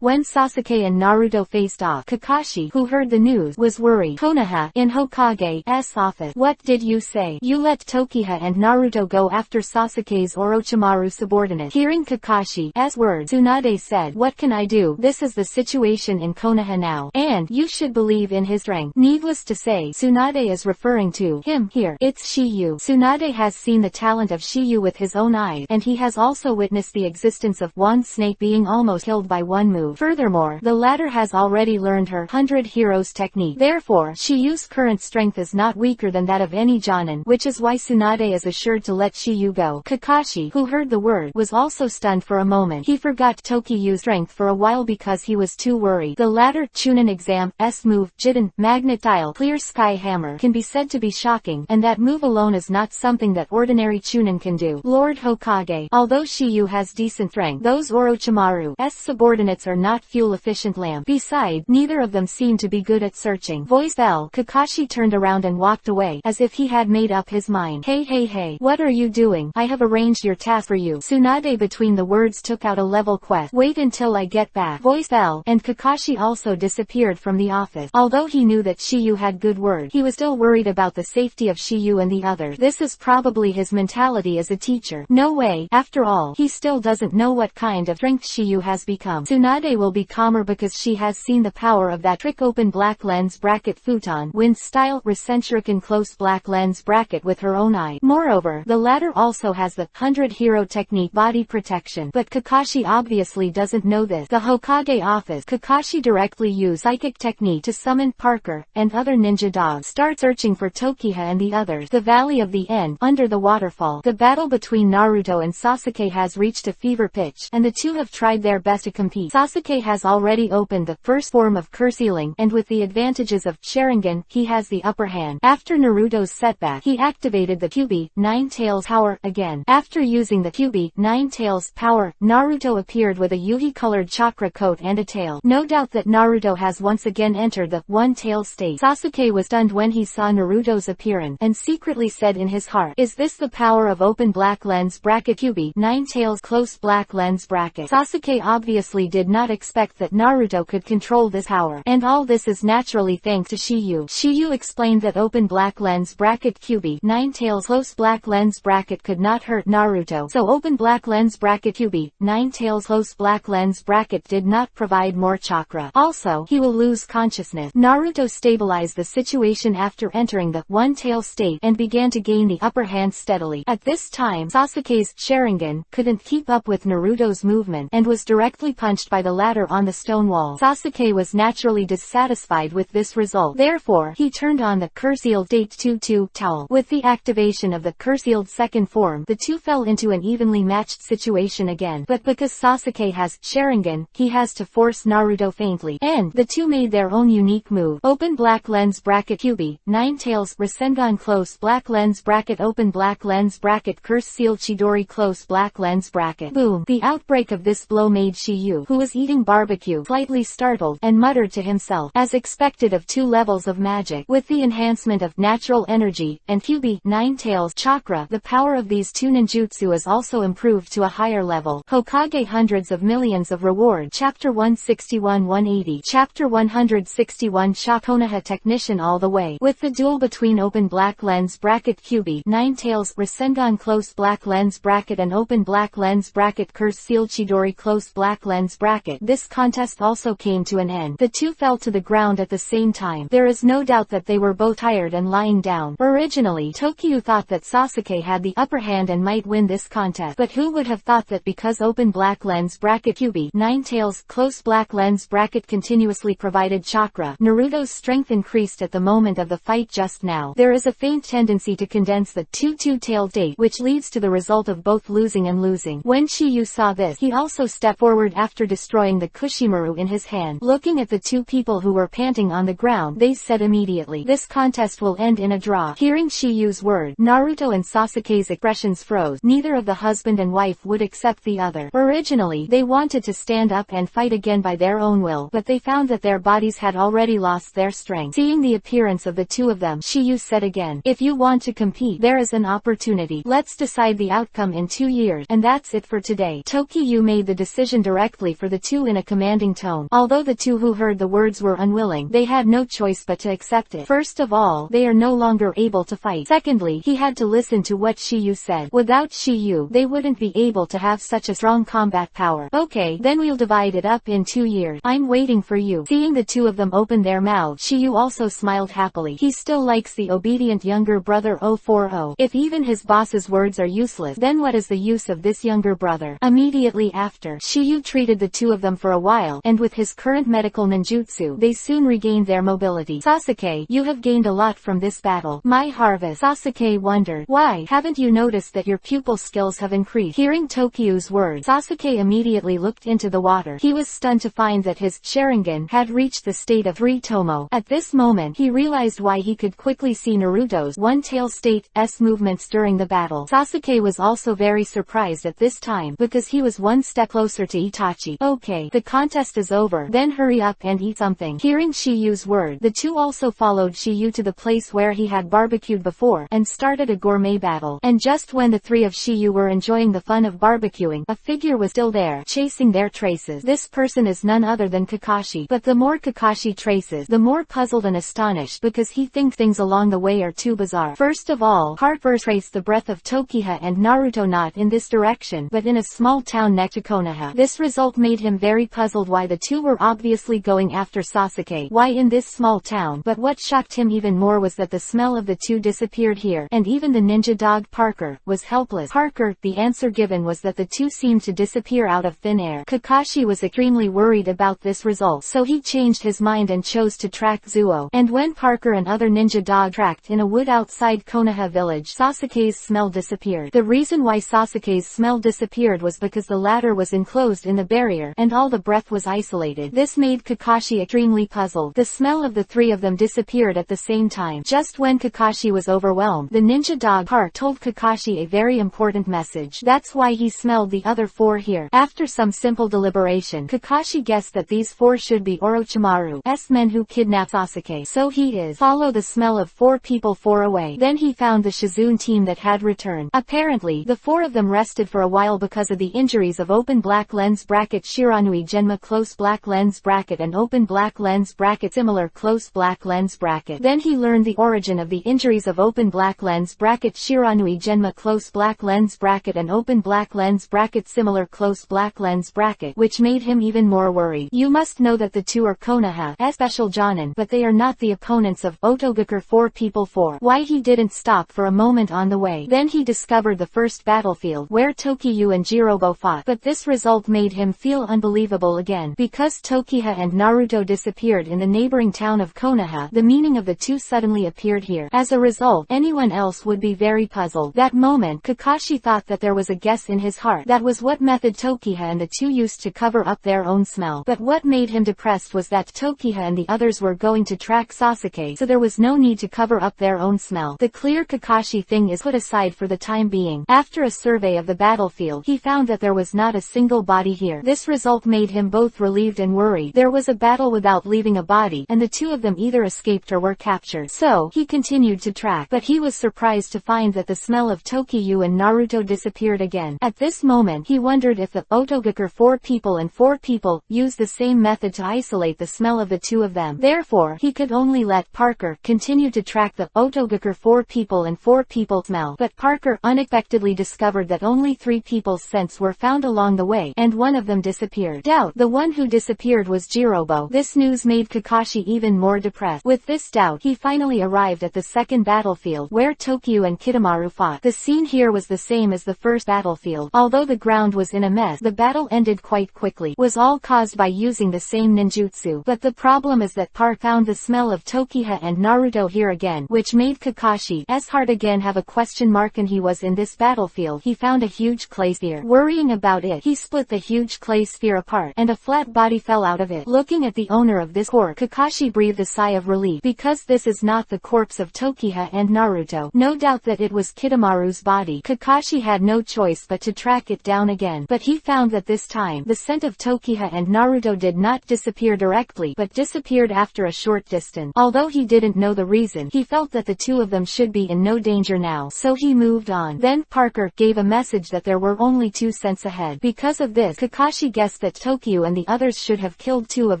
[SPEAKER 1] When Sasuke and Naruto faced off, Kakashi, who heard the news, was worried. Konoha, in Hokage's office. What did you say? You let Tokiha and Naruto go after Sasuke's Orochimaru subordinate. Hearing Kakashi's words, Tsunade said, what can I do? This is the situation in Konoha now, and you should believe in his strength. Needless to say, Tsunade is referring to him here. It's Shiyu. Tsunade has seen the talent of Shiyu with his own eyes, and he has also witnessed the existence of one snake being almost killed by one move. Furthermore, the latter has already learned her 100 Heroes technique. Therefore, Shiyu's current strength is not weaker than that of any Jonin, which is why Tsunade is assured to let Shiyu go. Kakashi, who heard the word, was also stunned for a moment. He forgot Tokiyu's strength for a while because he was too worried. The latter Chunin exam's move, Jiden, Magnet Tile, Clear Sky Hammer, can be said to be shocking, and that move alone is not something that ordinary Chunin can do. Lord Hokage, although Shiyu has decent strength, those Orochimaru's subordinates are not fuel-efficient lamp. Besides, neither of them seem to be good at searching. Voice fell. Kakashi turned around and walked away, as if he had made up his mind. Hey, what are you doing? I have arranged your task for you. Tsunade between the words took out a level quest. Wait until I get back. Voice fell, and Kakashi also disappeared from the office. Although he knew that Shiyu had good word, he was still worried about the safety of Shiyu and the others. This is probably his mentality as a teacher. No way. After all, he still doesn't know what kind of strength Shiyu has become. Tsunade will be calmer because she has seen the power of that trick open black lens bracket futon wind style recentric and close black lens bracket with her own eye. Moreover, the latter also has the 100 hero technique body protection, but Kakashi obviously doesn't know this. The Hokage office. Kakashi directly used psychic technique to summon Parker and other ninja dogs. Start searching for Tokiha and the others. The Valley of the End, under the waterfall. The battle between Naruto and Sasuke has reached a fever pitch, and the two have tried their best to compete. Sasuke has already opened the first form of Curse Healing, and with the advantages of Sharingan, he has the upper hand. After Naruto's setback, he activated the Kyuubi, Nine Tails power again. After using the Kyuubi, Nine Tails power, Naruto appeared with a Yuhi-colored chakra coat and a tail. No doubt that Naruto has once again entered the One Tail state. Sasuke was stunned when he saw Naruto's appearance appearance, and secretly said in his heart, "Is this the power of open black lens bracket QB 9 tails close black lens bracket?" Sasuke obviously did not expect that Naruto could control this power, and all this is naturally thanks to Shiyu. Shiyu explained that open black lens bracket QB 9 tails close black lens bracket could not hurt Naruto, so open black lens bracket QB 9 tails close black lens bracket did not provide more chakra. Also, he will lose consciousness. Naruto stabilized the situation after entering the one-tail state and began to gain the upper hand steadily. At this time, Sasuke's Sharingan couldn't keep up with Naruto's movement and was directly punched by the latter on the stone wall. Sasuke was naturally dissatisfied with this result. Therefore, he turned on the Cursealed Date 2-2 Towel. With the activation of the Cursealed second form, the two fell into an evenly matched situation again. But because Sasuke has Sharingan, he has to force Naruto faintly, and the two made their own unique move. Open black lens bracket QB 9 tails Rasengan close black lens bracket open black lens bracket Curse Sealed Chidori close black lens bracket. Boom! The outbreak of this blow made Shiyu, who was eating barbecue, slightly startled, and muttered to himself, as expected of two levels of magic. With the enhancement of natural energy and QB 9 tails chakra, the power of these two ninjutsu is also improved to a higher level. Hokage hundreds of millions of reward. Chapter 161-180. Chapter 161 Shakonoha Technician all the way. With the duel between open black lens bracket QB 9 tails Rasengan close black lens bracket and open black lens bracket Curse Sealed Chidori close black lens bracket, this contest also came to an end. The two fell to the ground at the same time. There is no doubt that they were both tired and lying down. Originally, Tokyo thought that Sasuke had the upper hand and might win this contest, but who would have thought that because open black lens bracket QB 9 tails close black lens bracket continuously provided chakra, Naruto's strength increased at the moment of the fight just now. There is a faint tendency to condense the two-tailed date, which leads to the result of both losing and losing. When Shiyu saw this, he also stepped forward after destroying the Kushimaru in his hand. Looking at the two people who were panting on the ground, they said immediately, "This contest will end in a draw." Hearing Shiyu's word, Naruto and Sasuke's expressions froze. Neither of the husband and wife would accept the other. Originally, they wanted to stand up and fight again by their own will, but they found that their bodies had already lost their strength. Seeing the appearance of the two of them, Shiyu said again, "If you want to compete, there is an opportunity. Let's decide the outcome in 2 years, and that's it for today." Tokyo made the decision directly for the two in a commanding tone. Although the two who heard the words were unwilling, they had no choice but to accept it. First of all, they are no longer able to fight. Secondly, he had to listen to what Shiyu said. Without Shiyu, they wouldn't be able to have such a strong combat power. "Okay, then we'll divide it up in 2 years. I'm waiting for you." Seeing the two of them open their mouths, Shiyu also smiled happily. He still likes the obedient younger brother 040. If even his boss's words are useless, then what is the use of this younger brother? Immediately after, Shiyu treated the two of them for a while, and with his current medical ninjutsu, they soon regained their mobility. "Sasuke, you have gained a lot from this battle." "My harvest." Sasuke wondered, "Why, haven't you noticed that your pupil skills have increased?" Hearing Tokyo's words, Sasuke immediately looked into the water. He was stunned to find that his Sharingan had reached the state of 3 Tomo. At this moment, he realized why he could quickly see Naruto's one-tail state's movements during the battle. Sasuke was also very surprised at this time, because he was one step closer to Itachi. "Okay, the contest is over, then hurry up and eat something." Hearing Shiyu's word, the two also followed Shiyu to the place where he had barbecued before, and started a gourmet battle. And just when the three of Shiyu were enjoying the fun of barbecuing, a figure was still there, chasing their traces. This person is none other than Kakashi. But the more Kakashi traces, the more puzzled and astonished, because he thinks things along the way are too bizarre. First of all, Harper traced the breath of Tokyo and Naruto not in this direction, but in a small town next to Konoha. This result made him very puzzled why the two were obviously going after Sasuke. Why in this small town? But what shocked him even more was that the smell of the two disappeared here, and even the ninja dog Parker was helpless. Parker, the answer given was that the two seemed to disappear out of thin air. Kakashi was extremely worried about this result, so he changed his mind and chose to track Zuo. And when Parker and other ninja dog tracked in a wood outside Konoha village, Sasuke's smell disappeared. The reason why Sasuke's smell disappeared was because the latter was enclosed in the barrier, and all the breath was isolated. This made Kakashi extremely puzzled. The smell of the three of them disappeared at the same time. Just when Kakashi was overwhelmed, the ninja dog Park told Kakashi a very important message. That's why he smelled the other four here. After some simple deliberation, Kakashi guessed that these four should be Orochimaru's men who kidnapped Sasuke. So he is follow the smell of 4 people 4 away. Then he found the Shizune team that had returned. Apparently, the 4 of them rested for a while because of the injuries of open black lens bracket Shiranui Genma close black lens bracket and open black lens bracket similar close black lens bracket. Then he learned the origin of the injuries of open black lens bracket Shiranui Genma close black lens bracket and open black lens bracket similar close black lens bracket, which made him even more worried. You must know that the 2 are Konoha, special Jonin, but they are not the opponents of Otogakure 4 people 4. Why he didn't stop for a moment on the way. Then he discovered the first battlefield where Tokiyu and Jirobo fought, but this result made him feel unbelievable again. Because Tokiha and Naruto disappeared in the neighboring town of Konoha, the meaning of the 2 suddenly appeared here. As a result, anyone else would be very puzzled. That moment, Kakashi thought that there was a guess in his heart. That was what method Tokiha and the 2 used to cover up their own smell. But what made him depressed was that Tokiha and the others were going to track Sasuke, so there was no need to cover up their own smell. The clear Kakashi thing is put aside for the time being. After a survey of the battlefield, he found that there was not a single body here. This result made him both relieved and worried. There was a battle without leaving a body, and the 2 of them either escaped or were captured. So, he continued to track, but he was surprised to find that the smell of Tokiyu and Naruto disappeared again. At this moment, he wondered if the Otogakure 4 people and 4 people used the same method to isolate the smell of the 2 of them. Therefore, he could only let Parker continue to track the Otogakure 4 people and 4 people smell. But Parker unexpectedly discovered that only 3 people's scents were found along the way, and one of them disappeared. Doubt. The one who disappeared was Jirobo. This news made Kakashi even more depressed. With this doubt, he finally arrived at the second battlefield where Tokiyu and Kitamaru fought. The scene here was the same as the first battlefield. Although the ground was in a mess, the battle ended quite quickly. Was all caused by using the same ninjutsu. But the problem is that Park found the smell of Tokiha and Naruto here again, which made Kakashi's heart again have a question mark, and he was in this battlefield. He found a huge clay sphere. Worrying about it, he split the huge clay sphere apart, and a flat body fell out of it. Looking at the owner of this corpse, Kakashi breathed a sigh of relief, because this is not the corpse of Tokiha and Naruto. No doubt that it was Kitamaru's body. Kakashi had no choice but to track it down again, but he found that this time, the scent of Tokiha and Naruto did not disappear directly, but disappeared after a short distance. Although he didn't know the reason, he felt that the 2 of them should be in no danger now, so he moved on. Then Parker gave a message that there were only 2 scents ahead. Because of this, Kakashi guessed that Tokiyu and the others should have killed 2 of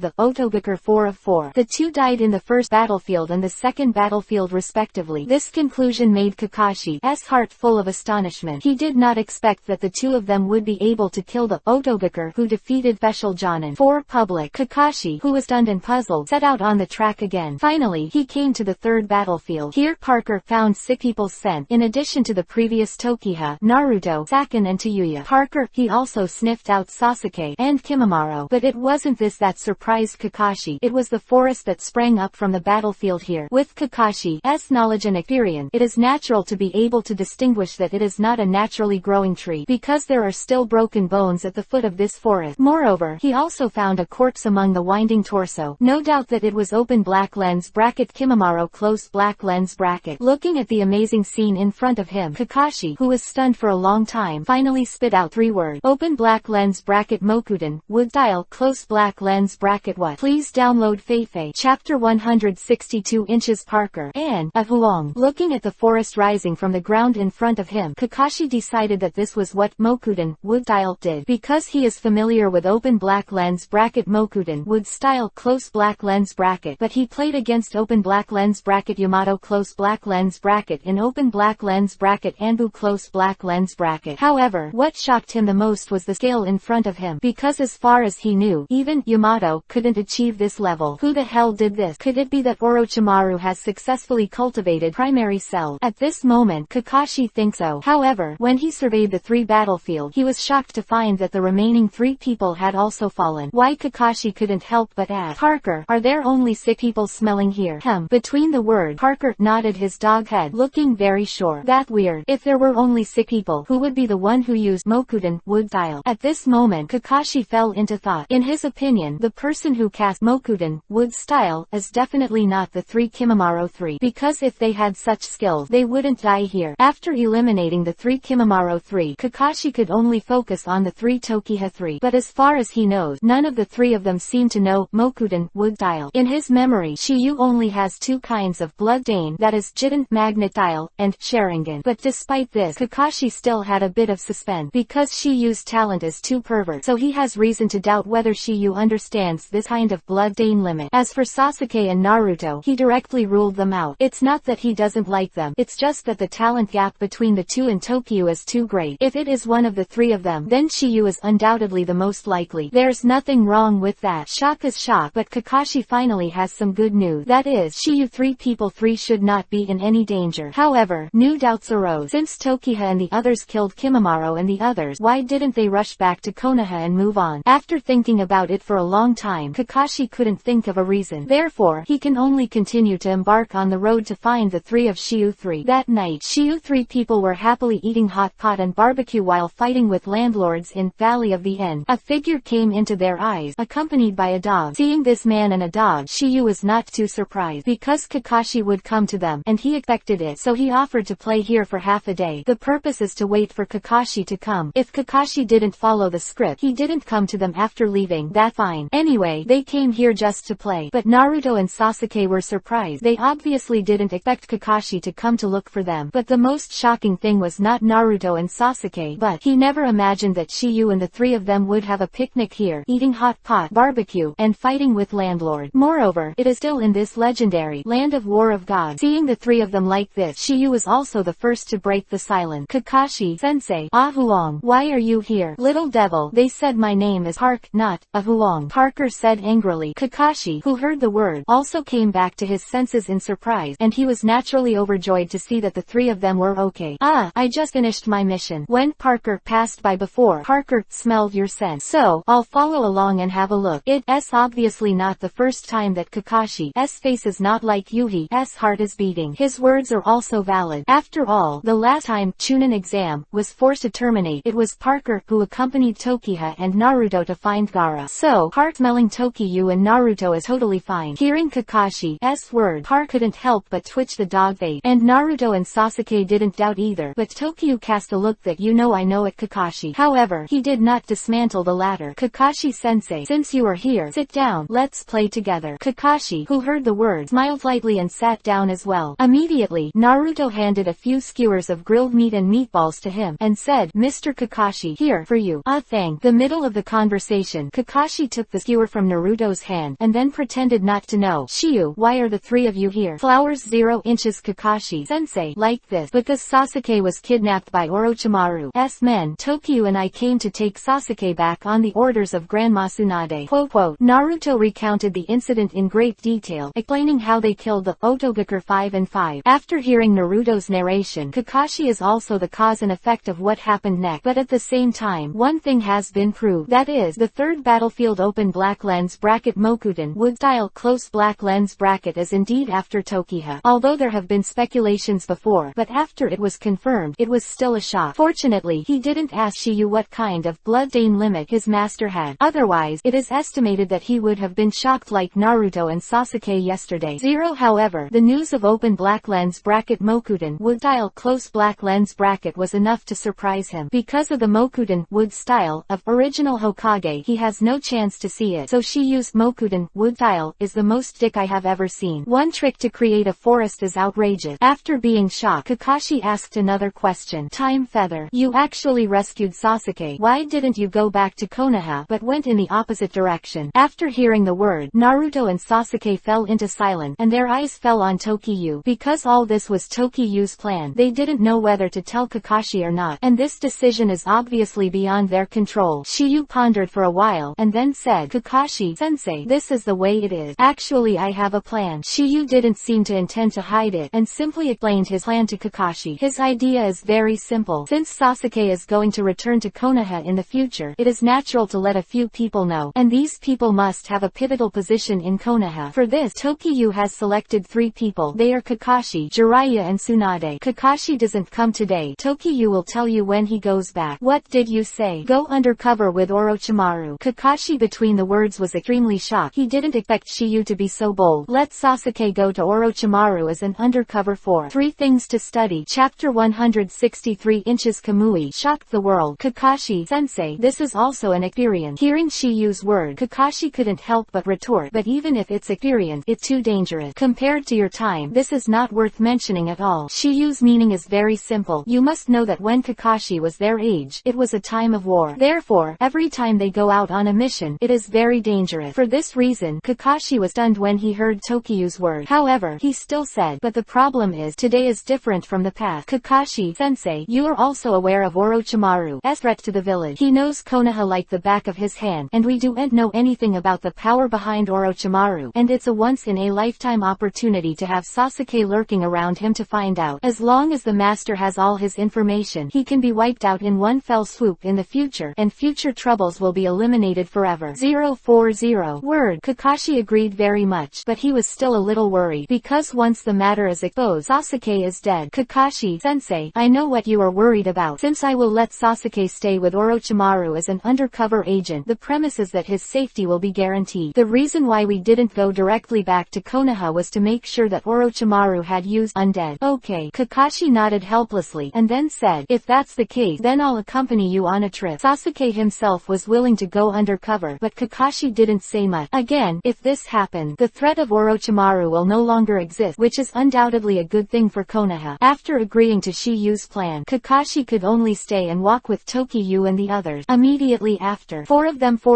[SPEAKER 1] the Otogakure 4 of 4. The 2 died in the first battlefield and the second battlefield respectively. This conclusion made Kakashi's heart full of astonishment. He did not expect that the 2 of them would be able to kill the Otogakure who defeated Special Jonin. For public, Kakashi, who was stunned and puzzled, set out on the track again. Finally, he came to the third battlefield. Here Parker found 6 people's scent, in addition to the previous Tokiha, Naruto, Sakin and Tayuya. Parker, he also sniffed out Sasuke and Kimimaro. But it wasn't this that surprised Kakashi, it was the forest that sprang up from the battlefield here. With Kakashi's knowledge and experience, it is natural to be able to distinguish that it is not a naturally growing tree, because there are still broken bones at the foot of this forest. Moreover, he also found a corpse among the winding torso. No doubt that it was open black lens bracket Kimimaro close black lens bracket. Looking at the amazing scene in front of him, Kakashi, who was stunned for a long time, finally spit out 3 words. Open black lens bracket Mokuden, wood style close black lens bracket what? Please download Feifei. Chapter 162 inches Parker and a Huang. Looking at the forest rising from the ground in front of him, Kakashi decided that this was what Mokuden, wood style, did. Because he is familiar with open black lens bracket Mokuden, wood style close black lens bracket, but he played against open black lens bracket Yamato close black lens bracket in open black lens bracket Anbu close black lens bracket. However, what shocked him the most was the scale in front of him, because as far as he knew, even Yamato couldn't achieve this level. Who the hell did this? Could it be that Orochimaru has successfully cultivated primary cells? At this moment, Kakashi thinks so. However, when he surveyed the 3 battlefield, he was shocked to find that the remaining 3 people had also fallen. Why? Kakashi couldn't help but ask, Parker, are there only 6 people smelling here? Between the word, Parker nodded his dog head, looking very sure. That weird. If there were only 6 people, who would be the one who used Mokuden, wood style? At this moment, Kakashi fell into thought. In his opinion, the person who cast Mokuden, wood style, is definitely not the 3 Kimimaro 3, because if they had such skills, they wouldn't die here. After eliminating the 3 Kimimaro 3, Kakashi could only focus on the 3 Tokiha 3, but as far as he knows, none of the 3 of them seem to know Mokuden, wood style. In his memory, Shiyu only has 2 kinds of Blooddane, that is Jident Magnetile, and Sharingan. But despite this, Kakashi still had a bit of suspense, because Shiu's talent is too pervert, so he has reason to doubt whether Shiu understands this kind of Blooddane limit. As for Sasuke and Naruto, he directly ruled them out. It's not that he doesn't like them, it's just that the talent gap between the two in Tokyo is too great. If it is one of the three of them, then Shiu is undoubtedly the most likely. There's nothing wrong with that. Shock is shock, but Kakashi finally has some good news. That is, Shiu 3 should not be in any danger. However, new doubts arose. Since Tokiha and the others killed Kimimaro and the others, why didn't they rush back to Konoha and move on? After thinking about it for a long time, Kakashi couldn't think of a reason. Therefore, he can only continue to embark on the road to find the three of Shiu 3. That night, Shiu 3 people were happily eating hot pot and barbecue while fighting with landlords in Valley of the End. A figure came into their eyes, accompanied by a dog. Seeing this man and a dog, Shiu was not too surprised, because Kakashi would come to them, and he expected it, so he offered to play here for half a day. The purpose is to wait for Kakashi to come. If Kakashi didn't follow the script, he didn't come to them after leaving, that's fine. Anyway, they came here just to play. But Naruto and Sasuke were surprised. They obviously didn't expect Kakashi to come to look for them. But the most shocking thing was not Naruto and Sasuke, but he never imagined that Shiu and the three of them would have a picnic here, eating hot pot, barbecue, and fighting with landlord. Moreover, it is still in this legendary land of War of Gods. Seeing the three of them like this, Shiu was also the first to break the silence. Kakashi-sensei, Ahuong, why are you here? Little devil, they said my name is Park, not Ahuong, Parker said angrily. Kakashi, who heard the word, also came back to his senses in surprise, and he was naturally overjoyed to see that the three of them were okay. Ah, I just finished my mission. When Parker passed by before, Parker smelled your scent, so I'll follow along and have a look. It's obviously not the first time that Kakashi's face is not like Yuhi's heart is beating. His words are also valid. After all, the last time Chunin exam was forced to terminate, it was Parker who accompanied Tokiha and Naruto to find Gaara. So, heart-smelling Tokiyu and Naruto is totally fine. Hearing Kakashi's word, Park couldn't help but twitch the dog face, and Naruto and Sasuke didn't doubt either, but Tokiyu cast a look that I know at Kakashi. However, he did not dismantle the latter. Kakashi-sensei, since you are here, sit down, let's play together. Kakashi, who heard the word, smiled lightly and sat down as well. Immediately, Naruto handed a few skewers of grilled meat and meatballs to him, and said, Mr. Kakashi, here, for you. Thank. The middle of the conversation, Kakashi took the skewer from Naruto's hand, and then pretended not to know. Shiu, why are the three of you here? Flowers 0 inches. Kakashi-sensei, like this, because Sasuke was kidnapped by Orochimaru's men. Tokiyu and I came to take Sasuke back on the orders of Grandma Tsunade. Naruto recounted the incident in great detail, explaining how they killed the Otogakure 5 and 5. After hearing Naruto's narration, Kakashi is also the cause and effect of what happened next, but at the same time, one thing has been proved, that is, the third battlefield open black lens bracket Mokuten wood style close black lens bracket is indeed after Tokiha. Although there have been speculations before, but after it was confirmed, it was still a shock. Fortunately, he didn't ask Shiu what kind of Blooddane limit his master had. Otherwise, it is estimated that he would have been shocked like Naruto and Sasuke yesterday. However, the news of open black lens bracket Mokuten wood style close black lens bracket was enough to surprise him. Because of the Mokuten wood style of original Hokage, he has no chance to see it. So Shiu's Mokuten wood style is the most sick I have ever seen. One trick to create a forest is outrageous. After being shocked, Kakashi asked another question. Time Feather, you actually rescued Sasuke. Why didn't you go back to Konoha but went in the opposite direction? After hearing the word, Naruto and Sasuke fell into silence, and their eyes fell on Tokiyu. Because all this was Tokiyu's plan, they didn't know whether to tell Kakashi or not, and this decision is obviously beyond their control. Shiu pondered for a while, and then said, Kakashi-sensei, this is the way it is. Actually, I have a plan. Shiu didn't seem to intend to hide it, and simply explained his plan to Kakashi. His idea is very simple. Since Sasuke is going to return to Konoha in the future, it is natural to let a few people know, and these people must have a pivotal position in Konoha. For this, Tokiyu has selected 3 people. They are Kakashi, Jiraiya and Tsunade. Kakashi doesn't come today. Tokiyu will tell you when he goes back. What did you say? Go undercover with Orochimaru. Kakashi between the words was extremely shocked. He didn't expect Shiu to be so bold. Let Sasuke go to Orochimaru as an undercover for 3 things to study. Chapter 163 inches. Kamui shocked the world. Kakashi-sensei, this is also an experience. Hearing Shiu's word, Kakashi couldn't help but retort, but even if it's experience, it's too dangerous. Compared to your time. This is not worth mentioning at all. Shiyu's meaning is very simple. You must know that when Kakashi was their age, it was a time of war. Therefore, every time they go out on a mission, it is very dangerous. For this reason, Kakashi was stunned when he heard Tokiyu's word. However, he still said, but the problem is, today is different from the past. Kakashi-sensei, you are also aware of Orochimaru's threat to the village. He knows Konoha like the back of his hand, and we don't know anything about the power behind Orochimaru, and it's a once-in-a-lifetime opportunity to have Sasuke lurking around him to find out. As long as the master has all his information, he can be wiped out in one fell swoop in the future, and future troubles will be eliminated forever. 040 word. Kakashi agreed very much, but he was still a little worried, because once the matter is exposed, Sasuke is dead. Kakashi-sensei, I know what you are worried about. Since I will let Sasuke stay with Orochimaru as an undercover agent, the premise is that his safety will be guaranteed. The reason why we didn't go directly back to Konoha was to make sure that Orochimaru had used undead. Okay. Kakashi nodded helplessly, and then said, if that's the case, then I'll accompany you on a trip. Sasuke himself was willing to go undercover, but Kakashi didn't say much. Again, if this happens, the threat of Orochimaru will no longer exist, which is undoubtedly a good thing for Konoha. After agreeing to Shiyu's plan, Kakashi could only stay and walk with Tokiyu and the others. Immediately after, four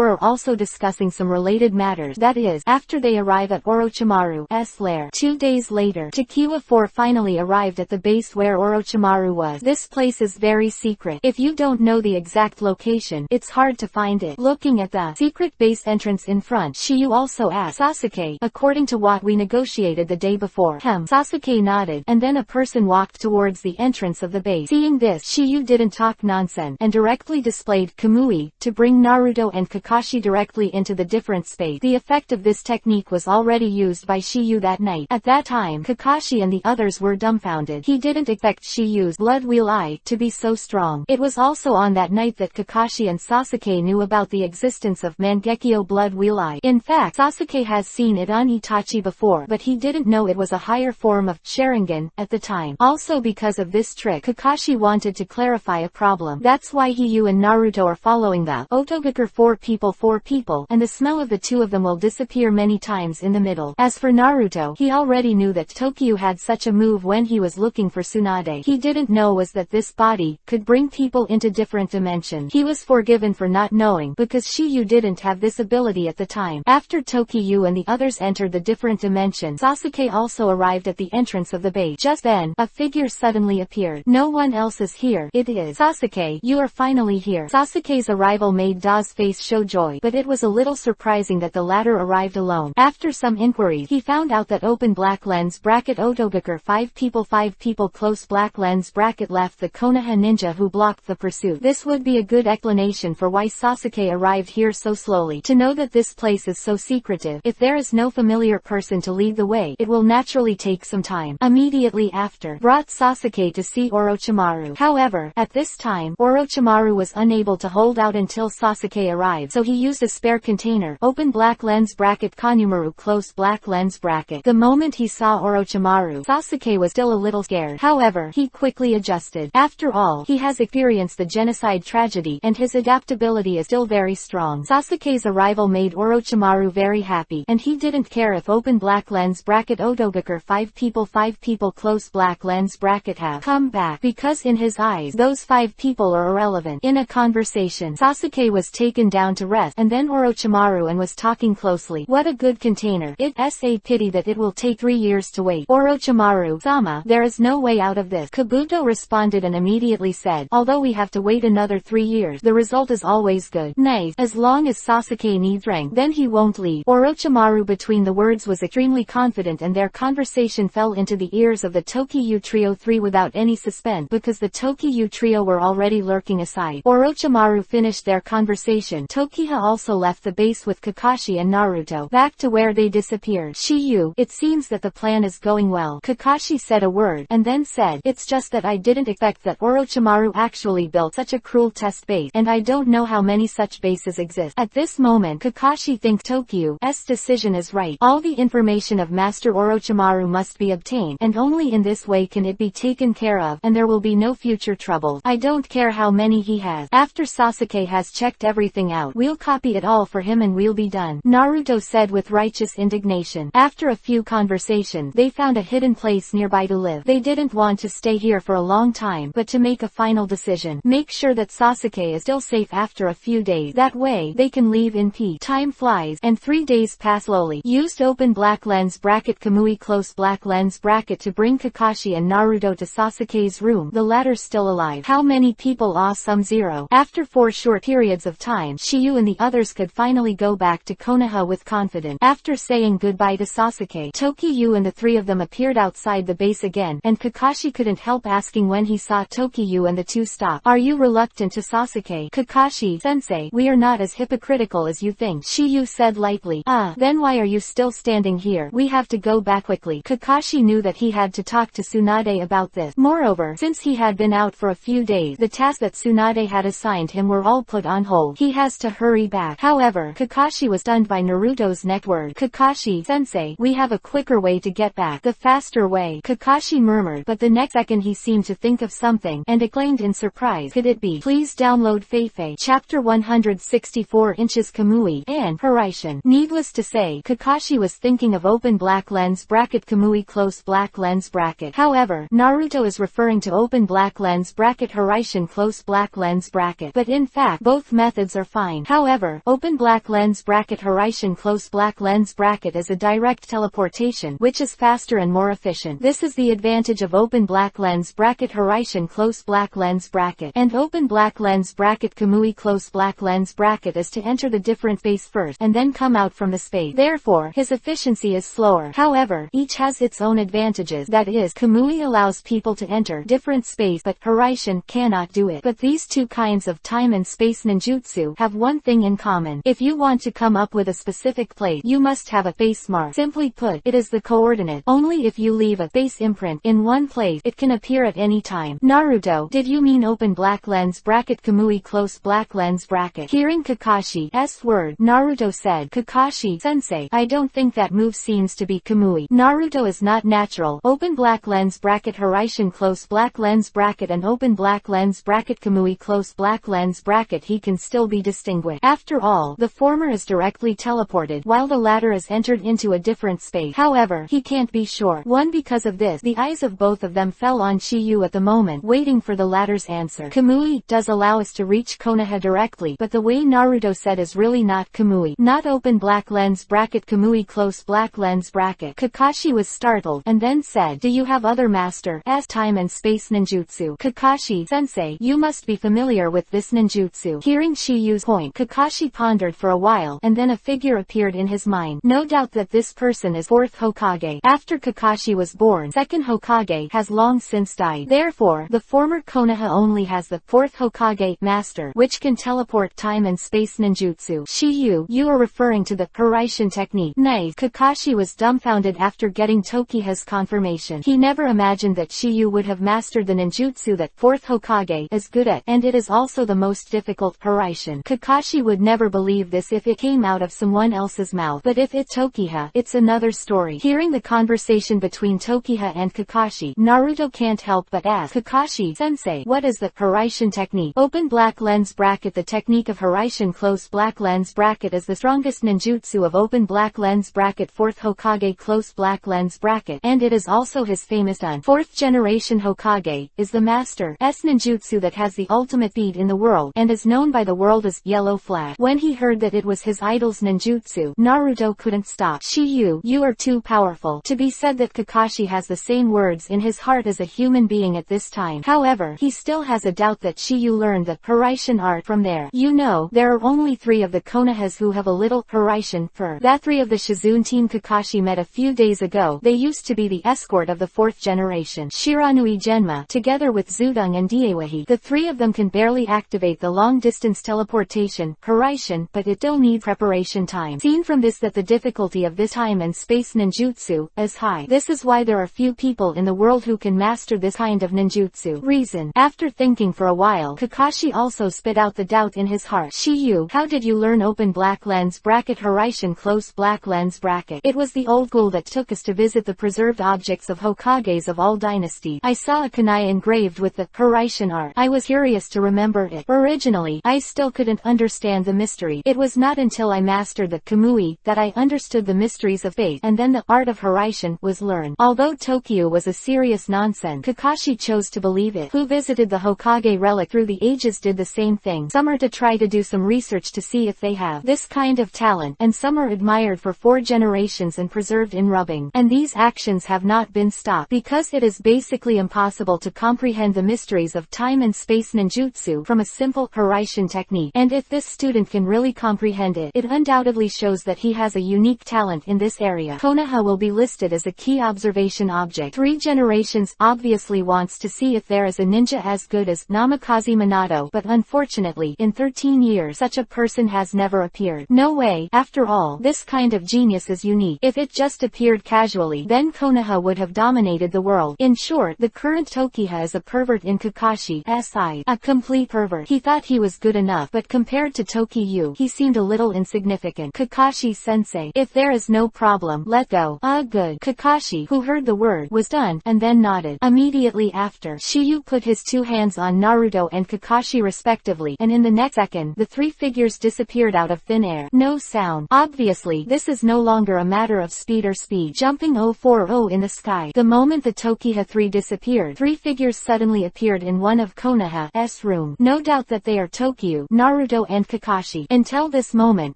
[SPEAKER 1] are also discussing some related matters. That is, after they arrive at Orochimaru's lair. 2 days later, Tokiwa 4 finally arrived at the base where Orochimaru was. This place is very secret. If you don't know the exact location, it's hard to find it. Looking at the secret base entrance in front, Shiyu also asked, Sasuke, according to what we negotiated the day before. Sasuke nodded, and then a person walked towards the entrance of the base. Seeing this, Shiyu didn't talk nonsense, and directly displayed Kamui, to bring Naruto and Kakashi directly into the different space. The effect of this technique was already used by Shiyu that night. At that time, Kakashi and the others were dumbfounded. He didn't expect Shiyu's blood wheel eye to be so strong. It was also on that night that Kakashi and Sasuke knew about the existence of Mangekyo blood wheel eye. In fact, Sasuke has seen it on Itachi before, but he didn't know it was a higher form of Sharingan at the time. Also because of this trick, Kakashi wanted to clarify a problem. That's why Hiyu and Naruto are following the Otogakur 4 people, and the smell of the two of them will disappear many times in the middle. As for Naruto, he already knew that Tokiyu had such a move when he was looking for Tsunade. He didn't know was that this body could bring people into different dimensions. He was forgiven for not knowing, because Shiyu didn't have this ability at the time. After Tokiyu and the others entered the different dimensions, Sasuke also arrived at the entrance of the base. Just then, a figure suddenly appeared. No one else is here. It is Sasuke. You are finally here. Sasuke's arrival made Da's face show joy, but it was a little surprising that the latter arrived alone. After some inquiries, he found out that open black lens bracket Otogakur 5 people close black lens bracket left the Konoha ninja who blocked the pursuit. This would be a good explanation for why Sasuke arrived here so slowly. To know that this place is so secretive, if there is no familiar person to lead the way, it will naturally take some time. Immediately after, brought Sasuke to see Orochimaru. However, at this time, Orochimaru was unable to hold out until Sasuke arrived, so he used a spare container. Open black lens bracket Konohamaru close black lens bracket. The moment he saw Orochimaru, Sasuke was still a little scared. However, he quickly adjusted. After all, he has experienced the genocide tragedy, and his adaptability is still very strong. Sasuke's arrival made Orochimaru very happy, and he didn't care if open black lens bracket Otogakur 5 people close black lens bracket have come back, because in his eyes, those 5 people are irrelevant. In a conversation, Sasuke was taken down to rest, and then Orochimaru and was talking closely. What a good container. It's a pity that it will take 3 years to wait. Orochimaru-sama, there is no way out of this. Kabuto responded and immediately said, although we have to wait another 3 years, the result is always good. Nice. As long as Sasuke needs rank, then he won't leave. Orochimaru between the words was extremely confident, and their conversation fell into the ears of the Tokiyu Trio 3 without any suspense, because the Tokiyu Trio were already lurking aside. Orochimaru finished their conversation. Tokiha also left the base with Kakashi and Naruto, back to where they disappeared. Shiyu, it seems that the plan is going well. Kakashi said a word, and then said, it's just that I didn't expect that Orochimaru actually built such a cruel test base, and I don't know how many such bases exist. At this moment, Kakashi thinks Tokiyu's decision is right. All the information of Master Orochimaru must be obtained, and only in this way can it be taken care of, and there will be no future trouble. I don't care how many he has. After Sasuke has checked everything out, we'll copy it all for him and we'll be done. Naruto said with righteous indignation. After a few conversation, they found a hidden place nearby to live. They didn't want to stay here for a long time, but to make a final decision. Make sure that Sasuke is still safe after a few days. That way, they can leave in peace. Time flies, and 3 days pass slowly. Used open black lens bracket Kamui close black lens bracket to bring Kakashi and Naruto to Sasuke's room. The latter still alive. How many people? Awesome 0. After 4 short periods of time, Shiyu and the others could finally go back to Konoha with confidence. After saying goodbye to Sasuke, Tokiyu and the 3 of them appeared outside the base again, and Kakashi couldn't help asking when he saw Tokiyu and the 2 stop. Are you reluctant to Sasuke? Kakashi-sensei, we are not as hypocritical as you think, Shiyu said lightly. Then why are you still standing here? We have to go back quickly. Kakashi knew that he had to talk to Tsunade about this. Moreover, since he had been out for a few days, the tasks that Tsunade had assigned him were all put on hold. He has to hurry back. However, Kakashi was stunned by Naruto's next word. Kakashi-sensei, we have a quicker way to get back. The faster way, Kakashi murmured, but the next second he seemed to think of something, and exclaimed in surprise, could it be? Please download Feifei. Chapter 164 Inches Kamui and Horaishin. Needless to say, Kakashi was thinking of open black lens bracket Kamui close black lens bracket. However, Naruto is referring to open black lens bracket Horaishin close black lens bracket. But in fact, both methods are fine. However, open black lens bracket Horaishin close black lens bracket is a direct teleportation, which is faster and more efficient. This is the advantage of open black lens bracket Horaishin close black lens bracket. And open black lens bracket Kamui close black lens bracket is to enter the different space first, and then come out from the space. Therefore, his efficiency is slower. However, each has its own advantages. That is, Kamui allows people to enter different space, but Horaishin cannot do it. But these two kinds of time and space ninjutsu have one thing in common. If you want to come up with a specific place, you must have a face mark. Simply put, it is the coordinate. Only if you leave a face imprint in one place, it can appear at any time. Naruto, did you mean open black lens bracket Kamui close black lens bracket? Hearing Kakashi's word, Naruto said, Kakashi-sensei, I don't think that move seems to be Kamui. Naruto is not natural. Open black lens bracket Horaishin close black lens bracket and open black lens bracket Kamui close black lens bracket he can still be distinguished. After all, the former is directly teleported, while the latter is entered into a different space. However, he can't be sure. Because of this, the eyes of both of them fell on Shiyu at the moment, waiting for the latter's answer. Kamui does allow us to reach Konoha directly, but the way Naruto said is really not Kamui. Not open black lens bracket Kamui close black lens bracket. Kakashi was startled, and then said, do you have other master as time and space ninjutsu? Kakashi-sensei, you must be familiar with this ninjutsu. Hearing Shiyu's point, Kakashi pondered for a while, and then a figure appeared in his mind. No doubt that this person is 4th Hokage. After Kakashi was born, 2nd Hokage has long since died. Therefore, the former Konoha only has the 4th Hokage master, which can teleport time and space ninjutsu. Shiyu, you are referring to the Horaishin technique. Nice. Kakashi was dumbfounded after getting Tokiha's confirmation. He never imagined that Shiyu would have mastered the ninjutsu that 4th Hokage is good at, and it is also the most difficult Horaishin. Kakashi would never believe this if it came out of someone else's mouth, but if it's Tokiha, it's another story. Hearing the conversation between Tokiha and Kakashi, Naruto can't help but ask, Kakashi-sensei, what is the Horaishin technique? Open black lens bracket. The technique of Horaishin close black lens bracket is the strongest ninjutsu of open black lens bracket 4th Hokage close black lens bracket, and it is also his famous son. 4th generation Hokage is the master's ninjutsu that has the ultimate speed in the world, and is known by the world as Yellow Flash. When he heard that it was his idol's ninjutsu, Naruto couldn't stop. Shiyu, you are too powerful. To be said that Kakashi has the same words in his heart as a human being at this time. However, he still has a doubt that Shiyu learned the Horaishin art from there. You know, there are only 3 of the Konohas who have a little Horaishin fur. That 3 of the Shizune team Kakashi met a few days ago. They used to be the escort of the 4th generation Shiranui Genma, together with Zudong and Diewahi. The 3 of them can barely activate the long-distance teleportation, Horaishin, but it still needs preparation time. Seen from this that the difficulty of this time and space ninjutsu is high. This is why there are few people in the world who can master this kind of ninjutsu. Reason. After thinking for a while, Kakashi also spit out the doubt in his heart. Shiyu, how did you learn open black lens bracket Horaishin close black lens bracket? It was the old ghoul that took us to visit the preserved objects of Hokages of all dynasties. I saw a kunai engraved with the Horaishin art. I was curious to remember it. Originally, I still couldn't understand the mystery. It was not until I mastered the Kamui that I understood the mysteries of fate, and then when the art of Hiraishin was learned. Although Tokyo was a serious nonsense, Kakashi chose to believe it. Who visited the Hokage relic through the ages did the same thing. Some are to try to do some research to see if they have this kind of talent, and some are admired for 4 generations and preserved in rubbing. And these actions have not been stopped, because it is basically impossible to comprehend the mysteries of time and space ninjutsu from a simple Hiraishin technique. And if this student can really comprehend it, it undoubtedly shows that he has a unique talent in this area. Konoha will be listed as a key observation object. 3 generations obviously wants to see if there is a ninja as good as Namikaze Minato, but unfortunately, in 13 years such a person has never appeared. No way. After all, this kind of genius is unique. If it just appeared casually, then Konoha would have dominated the world. In short, the current Tokiha is a pervert in Kakashi's eye. A complete pervert. He thought he was good enough, but compared to Tokiyu, he seemed a little insignificant. Kakashi-sensei, if there is no problem, let go. Ah, good. Kakashi, who heard the word, was done, and then nodded. Immediately after, Shiyu put his 2 hands on Naruto and Kakashi respectively, and in the next second, the 3 figures disappeared out of thin air. No sound. Obviously, this is no longer a matter of speed or speed jumping 040 in the sky. The moment the Tokiha 3 disappeared, 3 figures suddenly appeared in one of Konoha's room. No doubt that they are Tokyo, Naruto and Kakashi. Until this moment,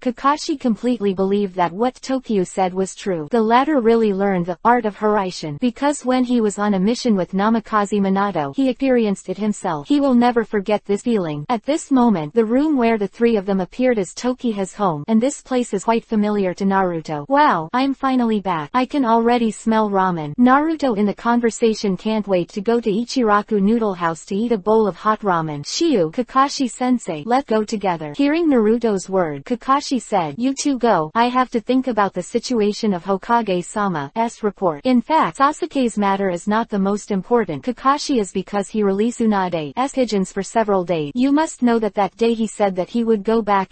[SPEAKER 1] Kakashi completely believed that what Tokyo said was true. The latter really learned the art of Hiraishin, because when he was on a mission with Namikaze Minato, he experienced it himself. He will never forget this feeling. At this moment, the room where the 3 of them appeared is Tokiha's home, and this place is quite familiar to Naruto. Wow, I'm finally back. I can already smell ramen. Naruto in the conversation can't wait to go to Ichiraku Noodle House to eat a bowl of hot ramen. Shiyu, Kakashi-sensei, let's go together. Hearing Naruto's word, Kakashi said, you 2 go. I have to think about the situation of Hokage-sama's report. In fact, Sasuke's matter is not the most important. Kakashi is because he released Tsunade's pigeons for several days. You must know that that day he said that he would go back,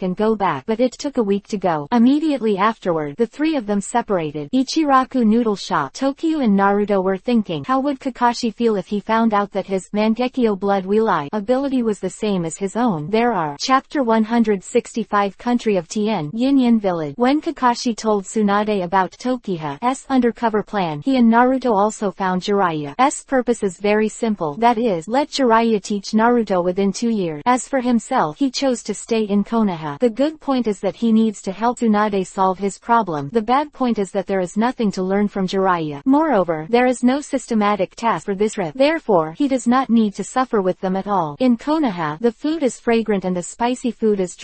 [SPEAKER 1] but it took a week to go. Immediately afterward, the 3 of them separated. Ichiraku Noodle Shop. Tokyo and Naruto were thinking, how would Kakashi feel if he found out that his Mangekyo Blood Wheeleye ability was the same as his own? There are. Chapter 165 Country of Tien, Yin Village. When Kakashi told Tsunade about Tokiha's undercover plan, he and Naruto also found Jiraiya's purpose is very simple. That is, let Jiraiya teach Naruto within 2 years. As for himself, he chose to stay in Konoha. The good point is that he needs to help Tsunade solve his problem. The bad point is that there is nothing to learn from Jiraiya. Moreover, there is no systematic task for this trip. Therefore, he does not need to suffer with them at all. In Konoha, the food is fragrant and the spicy food is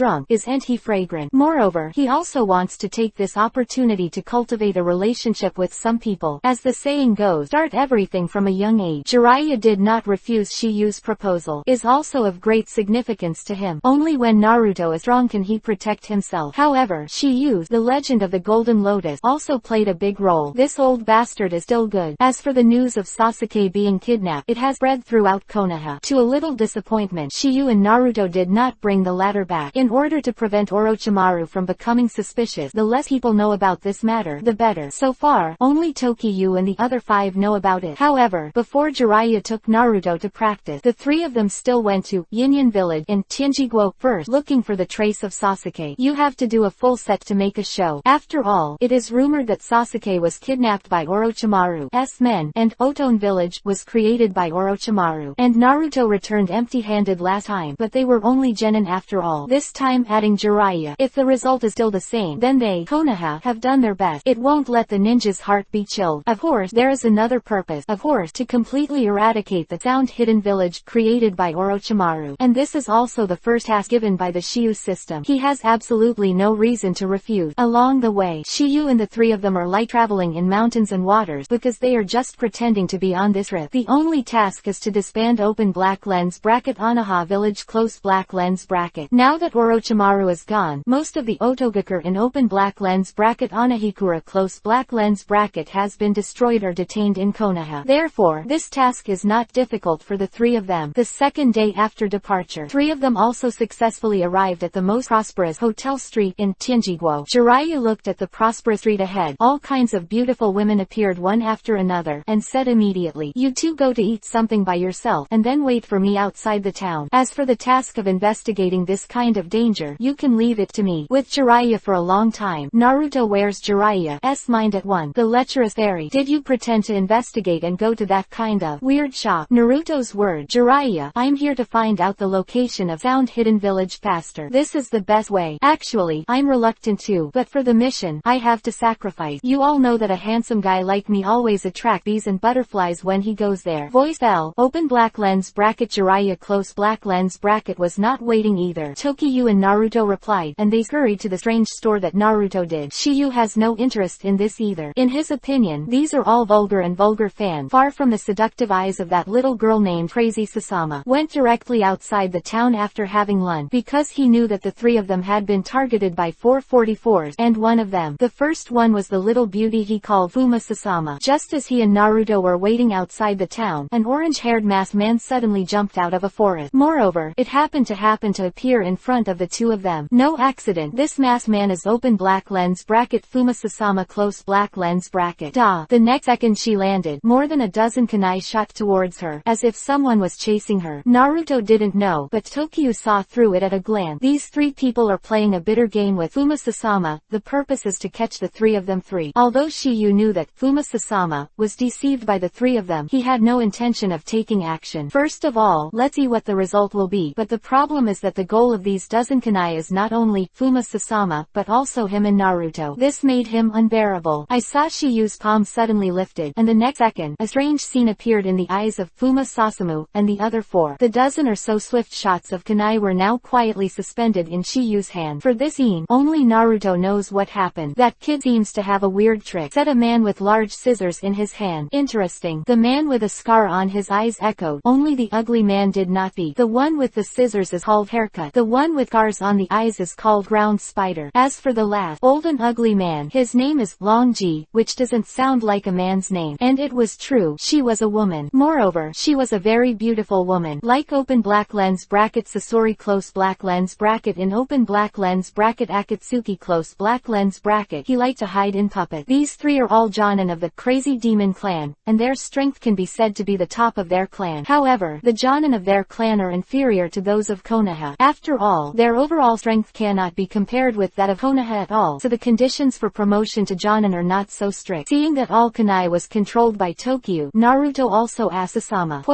[SPEAKER 1] anti-fragrant. Moreover, he also wants to take this opportunity to cultivate a relationship with some people. As the saying goes, start everything from a young age. Jiraiya did not refuse Shiyu's proposal. Is also of great significance to him. Only when Naruto is strong can he protect himself. However, Shiyu's The Legend of the Golden Lotus also played a big role. This old bastard is still good. As for the news of Sasuke being kidnapped, it has spread throughout Konoha. To a little disappointment, Shiyu and Naruto did not bring the latter back. In order to prevent Orochimaru from becoming suspicious, the less people know about this matter, the better. So far, only Tokiyu and the other 5 know about it. However, before Jiraiya took Naruto to practice, the 3 of them still went to Yin Village in Tianjiguo first, looking for the trace of Sasuke. You have to do a full set to make a show. After all, it is rumored that Sasuke was kidnapped by Orochimaru's men, and Oton Village was created by Orochimaru. And Naruto returned empty-handed last time, but they were only genin after all. This time adding Jiraiya. If the result is still the same, then they, Konoha, have done their best. It won't let the ninja's heart be chilled. Of course, there is another purpose. Of course, to completely eradicate the sound hidden village created by Orochimaru. And this is also the first task given by the Shiyu system. He has absolutely no reason to refuse. Along the way, Shiyu and the 3 of them are light traveling in mountains and waters because they are just pretending to be on this trip. The only task is to disband open black lens bracket Anaha village close black lens bracket. Now that Orochimaru is gone, most of the Otogakure in open black lens bracket Anahikura close black lens bracket has been destroyed or detained in Konoha. Therefore, this task is not difficult for the 3 of them. The second day after departure, 3 of them also successfully arrived at the most prosperous hotel street in Tianjiguo. Jiraiya looked at the prosperous street ahead. All kinds of beautiful women appeared one after another, and said immediately, you 2 go to eat something by yourself, and then wait for me outside the town. As for the task of investigating this kind of danger, you can leave it to me. With Jiraiya for a long time, Naruto wears Jiraiya's yes mind at one. The lecherous fairy. Did you pretend to investigate and go to that kind of weird shop? Naruto's word. Jiraiya, I'm here to find out the location of found hidden village faster. This is the best way. Actually, I'm reluctant to, but for the mission, I have to sacrifice. You all know that a handsome guy like me always attract bees and butterflies when he goes there. Voice fell. Open black lens bracket. Jiraiya close black lens bracket was not waiting either. Tokyu and Naruto replied, and they hurried to the strange store that Naruto did. Shiyu has no interest in this either. In his opinion, these are all vulgar and vulgar fans. Far from the seductive eyes of that little girl named Crazy Sasama. Went directly outside the town after having lunch, because he knew that the three of them had been targeted by 444s, and one of them, the first one, was the little beauty he called Fuma Sasama. Just as he and Naruto were waiting outside the town, an orange-haired masked man suddenly jumped out of a forest. Moreover, it happened to appear in front of the two of them. No accident. This masked man is open black lens bracket Fuma Sasama close black lens bracket. The next second she landed. More than a dozen kunai shot towards her, as if someone was chasing her. Naruto didn't know, but Tokyu saw through it at a glance. These three people are playing a bitter game with Fuma Sasama. The purpose is to catch the three of them free. Although Shiyu knew that Fuma Sasama was deceived by the three of them, he had no intention of taking action. First of all, let's see what the result will be. But the problem is that the goal of these dozen kunai is not only Fuma Sasama, but also him and Naruto. This made him unbearable. I saw Shiyu's palm suddenly lifted, and the next second, a strange scene appeared in the eyes of Fuma Sasamu and the other four. The dozen or so swift shots of kunai were now quietly suspended in Shiyu's hand. For this scene, only Naruto knows what happened. That kid seems to have a weird trick, said a man with large scissors in his hand. Interesting. The man with a scar on his eyes echoed. Only the ugly man did not speak. The one with the scissors is called haircut. The one with scars on the eyes is called ground spider. As for the last, old and ugly man, his name is Longji, which doesn't sound like a man's name. And it was true. She was a woman. Moreover, she was a very beautiful woman. Like open black lens bracket Sasori close black lens bracket in open black lens bracket Akatsuki close black lens bracket. He liked to hide in puppet. These three are all Jonin of the Crazy Demon clan, and their strength can be said to be the top of their clan. However, the Jonin of their clan are inferior to those of Konoha. After all, their overall strength cannot be compared with that of Konoha at all, so the conditions for promotion to Jonin are not so strict. Seeing that all kunai was controlled by Tokyu, Naruto also asked Sasama,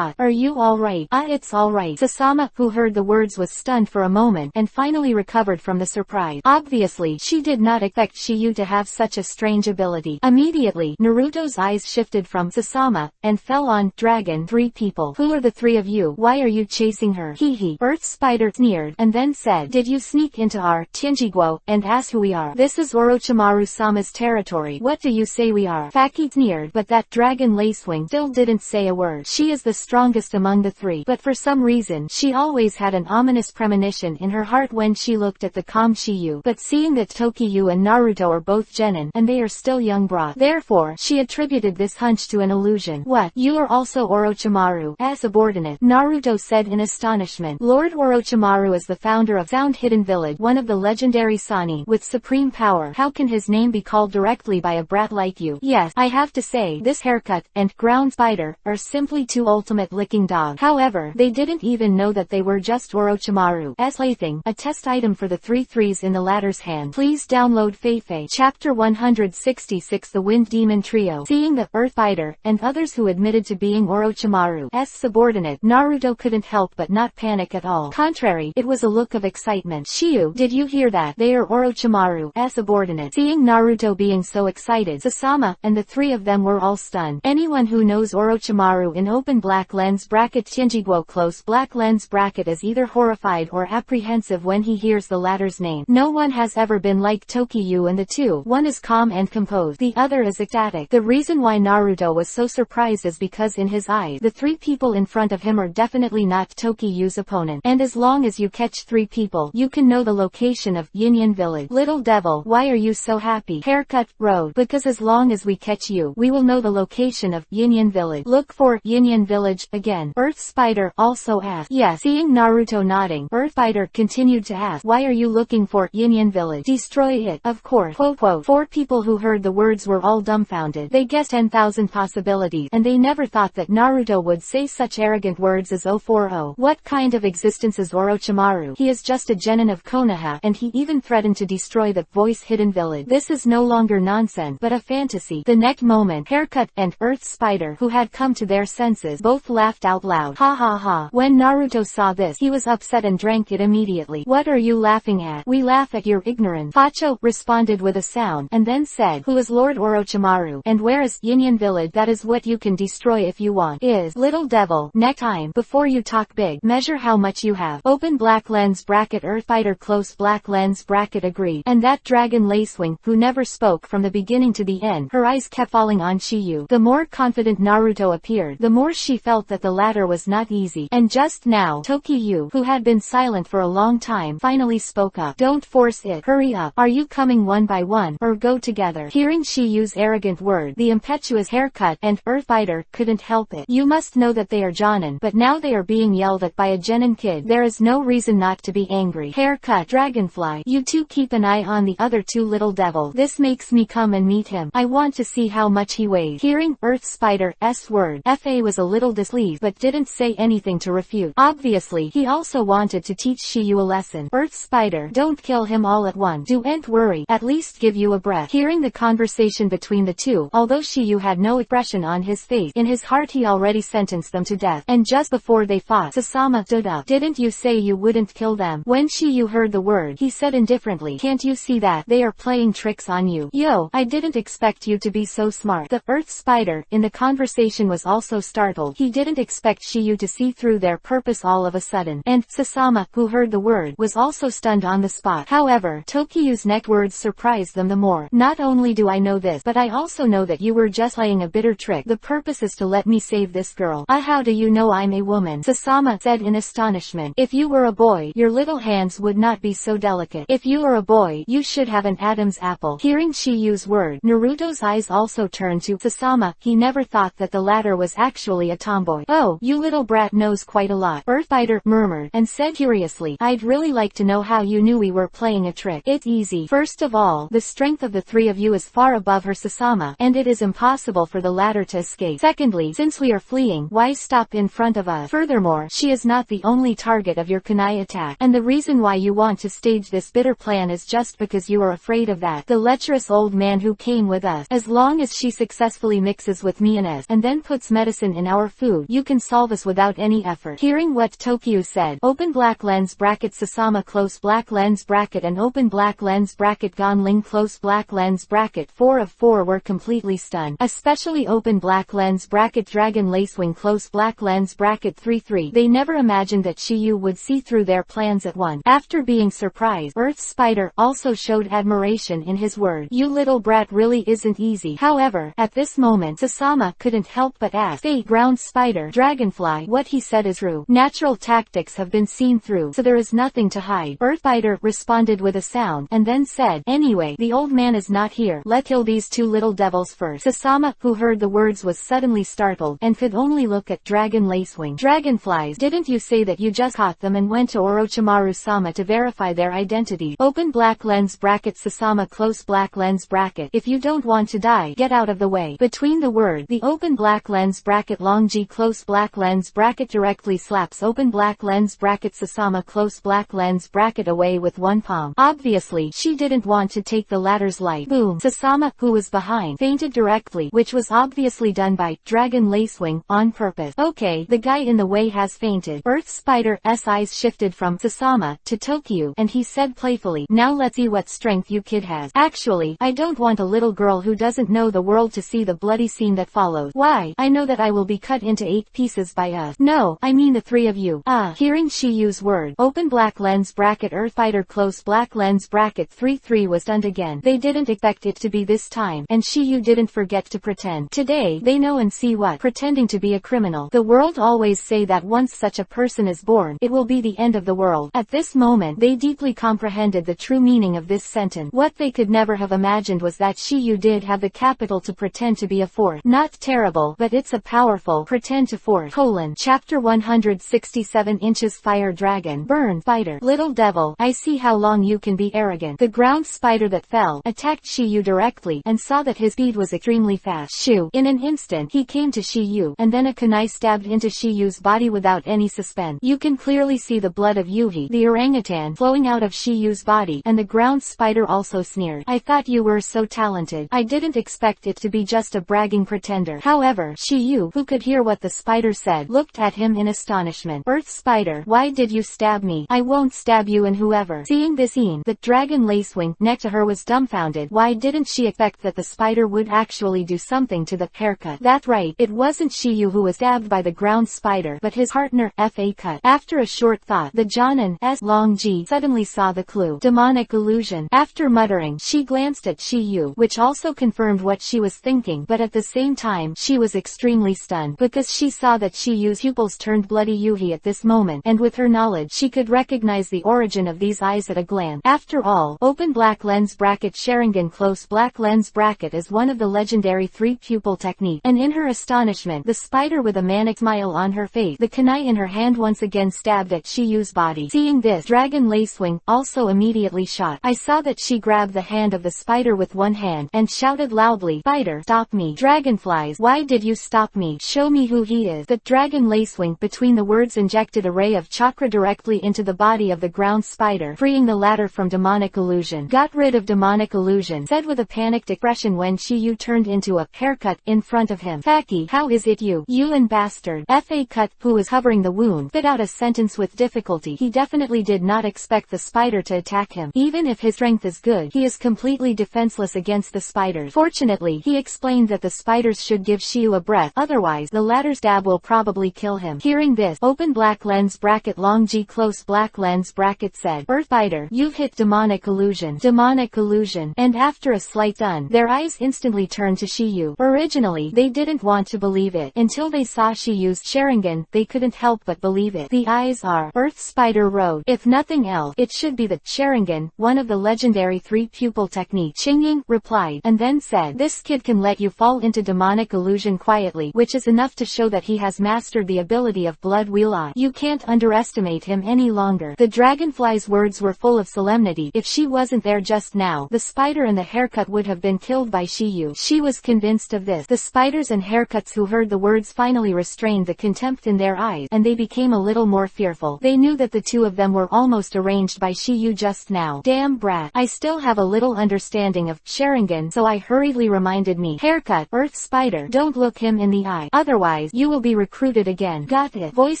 [SPEAKER 1] "Are you alright?" It's alright." Sasama, who heard the words, was stunned for a moment, and finally recovered from the surprise. Obviously, she did not expect Shiyu to have such a strange ability. Immediately, Naruto's eyes shifted from Sasama, and fell on Dragon. "Three people. Who are the three of you? Why are you chasing her?" Hee. Earth Spider sneered, and then said, "Did you sneak into our Tianjiguo, and ask who we are? This is Orochimaru-sama's territory. What do you say we are?" Faki sneered, but that Dragon Lacewing still didn't say a word. She is the strongest among the three, but for some reason, she always had an ominous premonition in her heart when she looked at the calm Shiyu. But seeing that Tokyu and Naruto are both genin, and they are still young brat, therefore, she attributed this hunch to an illusion. "What? You are also Orochimaru's subordinate?" Naruto said in astonishment. "Lord Orochimaru is the founder of Sound Hidden Village, one of the legendary Sani, with supreme power. How can his name be called directly by a brat like you?" "Yes, I have to say, this haircut, and ground spider, are simply two ultimate licking dogs." However, they didn't even know that they were just Orochimaru's plaything, a test item for the three threes in the latter's hand. Please download Feifei. Chapter 166 The Wind Demon Trio. Seeing the Earth Spider, and others who admitted to being Orochimaru's subordinate, Naruto couldn't help but not panic at all. Contrary, it was a look of excitement. "Shiyu, did you hear that? They are Orochimaru's subordinate." Seeing Naruto being so excited, Sasama, and the three of them were all stunned. Anyone who knows Orochimaru in open black lens bracket Tianjiguo close black lens bracket is either horrified or apprehensive when he hears the latter's name. No one has ever been like Tokyu and the two. One is calm and composed, the other is ecstatic. The reason why Naruto was so surprised is because in his eyes, the three people in front of him are definitely not Tokyu's opponent. And as long as you catch three people, you can know the location of Yinyan Village. "Little devil, why are you so happy?" Haircut, Road. "Because as long as we catch you, we will know the location of Yinyan Village." "Look for Yinyan Village again?" Earth Spider also asked. "Yes." Seeing Naruto nodding, Earth Spider continued to ask, "Why are you looking for Yinyan Village?" "Destroy it, of course." Four people who heard the words were all dumbfounded. They guessed 10,000 possibilities, and they never thought that Naruto would say such arrogant words as 040. What kind of existence is Orochimaru? He is just a genin of Konoha, and he even threatened to destroy the voice hidden village. This is no no longer nonsense but a fantasy. The next moment, Haircut and Earth Spider, who had come to their senses, both laughed out loud. Ha ha ha. When Naruto saw this, he was upset and drank it immediately. What are you laughing at? We laugh at your ignorance. Facho responded with a sound, and then said, who is Lord Orochimaru, and where is Yin Village? That is what you can destroy if you want. Is little devil. Next time, before you talk big, measure how much you have. Open black lens bracket. Earth Spider close black lens bracket agreed. And that dragon Lacewing, who never spoke from the beginning to the end, her eyes kept falling on Shiyu. The more confident Naruto appeared, the more she felt that the latter was not easy. And just now, Tokiyu, who had been silent for a long time, finally spoke up. Don't force it. Hurry up. Are you coming one by one, or go together? Hearing Shiyu's arrogant word, the impetuous Haircut and Earth Spider couldn't help it. You must know that they are Jonin, but now they are being yelled at by a genin kid. There is no reason not to be angry. Haircut, Dragonfly, you two keep an eye on the other two little devil. This makes me come and meet him. I want to see how much he weighs. Hearing Earth Spider's word, Fa was a little displeased but didn't say anything to refute. Obviously, he also wanted to teach Shiyu a lesson. Earth Spider, don't kill him all at once. Don't worry, at least give you a breath. Hearing the conversation between the two, although Shiyu had no expression on his face, in his heart he already sentenced them to death. And just before they fought, Sasama stood up. Didn't you say you wouldn't kill them? When Shiyu heard the word, he said indifferently, can't you see that they are playing tricks on you? Yo, I didn't expect you to be so smart. The Earth Spider in the conversation was also startled. He didn't expect Shiyu to see through their purpose all of a sudden. And Sasama, who heard the word, was also stunned on the spot. However, Tokiyu's next words surprised them the more. Not only do I know this, but I also know that you were just playing a bitter trick. The purpose is to let me save this girl. How do you know I'm a woman? Sasama said in astonishment. If you were a boy, your little hands would not be so delicate. If you are a boy, you should have an Adam's apple. Hearing Shiyu's word, Naruto's eyes also turned to Sasama. He never thought that the latter was actually a tomboy. Oh, you little brat knows quite a lot. Earth Spider murmured, and said curiously, I'd really like to know how you knew we were playing a trick. It's easy. First of all, the strength of the three of you is far above her Sasama, and it is impossible for the latter to escape. Secondly, since we are fleeing, why stop in front of us? Furthermore, she is not the only target of your kunai attack, and the reason why you want to stage this bitter plan is just because you are afraid of that, the lecherous old man who came with us. As long as she successfully mixes with me and then puts medicine in our food, you can solve us without any effort. Hearing what Tokiyu said, open black lens bracket Sasama close black lens bracket and open black lens bracket Gonling close black lens bracket 4 of 4 were completely stunned, especially open black lens bracket Dragon Lacewing close black lens bracket 3-3. They never imagined that Shiyu would see through their plans at once. After being surprised, Earth Spider also showed admiration in his word. You little brat really isn't easy. However, at this moment Sasama couldn't help but ask, Fate Ground Spider Dragonfly, what he said is true. Natural tactics have been seen through, so there is nothing to hide. Earth Spider responded with a sound, and then said, anyway, the old man is not here. Let's kill these two little devils first. Sasama, who heard the words, was suddenly startled, and could only look at Dragon Lacewing. Dragonflies, didn't you say that you just caught them and went to Orochimaru-sama to verify their identity? Open black lens bracket Sasama close black lens bracket. If you don't want to die, get out of the way. Between the word, the open black lens bracket long G close black lens bracket directly slaps open black lens bracket Sasama close black lens bracket away with one palm. Obviously, she didn't want to take the latter's life. Boom. Sasama, who was behind, fainted directly, which was obviously done by Dragon Lacewing on purpose. Okay, the guy in the way has fainted. Earth Spider's eyes shifted from Sasama to Tokiyu, and he said playfully, now let's see what strength you kid has. Actually, I don't want a little girl who doesn't know the world to see the bloody scene that follows. Why? I know that I will be cut into 8 pieces by us. No, I mean the 3 of you. Hearing Shiyu's word, open black lens bracket Earth Spider close black lens bracket 3-3 was stunned again. They didn't expect it to be this time, and Shiyu didn't forget to pretend. Today, they know and see what pretending to be a criminal. The world always say that once such a person is born, it will be the end of the world. At this moment, they deeply comprehended the true meaning of this sentence. What they could never have imagined was that Shiyu did have the capital to pretend to be a force. Not terrible, but it's a powerful pretend to force. Chapter 167 Inches Fire Dragon Burn Spider. Little devil, I see how long you can be arrogant. The ground spider that fell attacked Shiyu directly, and saw that his speed was extremely fast. Shoo! In an instant, he came to Shiyu, and then a kunai stabbed into Shiyu's body without any suspense. You can clearly see the blood of Yuhi, the orangutan, flowing out of Shiyu's body, and the ground spider also sneered. I thought you were so talented. I didn't expect it to be just a bragging pretender. However, Shiyu, who could hear what the spider said, looked at him in astonishment. Earth Spider, why did you stab me? I won't stab you and whoever. Seeing this scene, the dragon Lacewing next to her was dumbfounded. Why didn't she expect that the spider would actually do something to the haircut? That's right, it wasn't Shiyu who was stabbed by the ground spider, but his partner, Fa Cut. After a short thought, the Jonin S. Long Ji suddenly saw the clue. Demonic illusion. After muttering, she glanced at Shiyu, which also confirmed what she was thinking, but at the same time, she was extremely stunned, because she saw that Shiyu's pupils turned bloody Yuhi at this moment, and with her knowledge she could recognize the origin of these eyes at a glance. After all, open black lens bracket Sharingan close black lens bracket is one of the legendary three-pupil technique, and in her astonishment, the spider with a manic smile on her face, the kunai in her hand once again stabbed at Shiyu's body. Seeing this, Dragon Lacewing also immediately shot. I saw that she grabbed the hand of the spider with one hand, and shouted loudly, "Spider, stop me! Dragonflies, why did you stop me? Show me who he is." The Dragon Lacewing between the words injected a ray of chakra directly into the body of the ground spider, freeing the latter from demonic illusion. Got rid of demonic illusion, said with a panicked expression when Shiyu turned into a haircut in front of him. "Faki, how is it you and bastard?" Fa Cut, who was hovering the wound, spit out a sentence with difficulty. He definitely did not expect the spider to attack him. Even if his strength is good, he is completely defenseless against the spiders. Fortunately, he explained that the spiders should give Shiyu a breath, otherwise the latter's stab will probably kill him. Hearing this, open black lens bracket long G close black lens bracket said, "Earth Spider, you've hit demonic illusion." Demonic illusion. And after a slight stun, their eyes instantly turned to Shiyu. Originally, they didn't want to believe it. Until they saw Shiyu's Sharingan, they couldn't help but believe it. The eyes are Earth Spider Road. If nothing else, it should be the Sharingan, one of the legendary three-pupil technique. Xingying replied, and then said, "This kid can let you fall into demonic illusion quietly, which is enough to show that he has mastered the ability of Blood Wheel Eye. You can't underestimate him any longer." The dragonfly's words were full of solemnity. If she wasn't there just now, the spider and the haircut would have been killed by Shiyu. She was convinced of this. The spiders and haircuts who heard the words finally restrained the contempt in their eyes, and they became a little more fearful. They knew that the two of them were almost arranged by Shiyu just now. Damn brat. I still have a little understanding of Sharingan, so I hurriedly reminded me. Haircut, Earth Spider, don't look him in the eye. Otherwise, you will be recruited again. Got it. Voice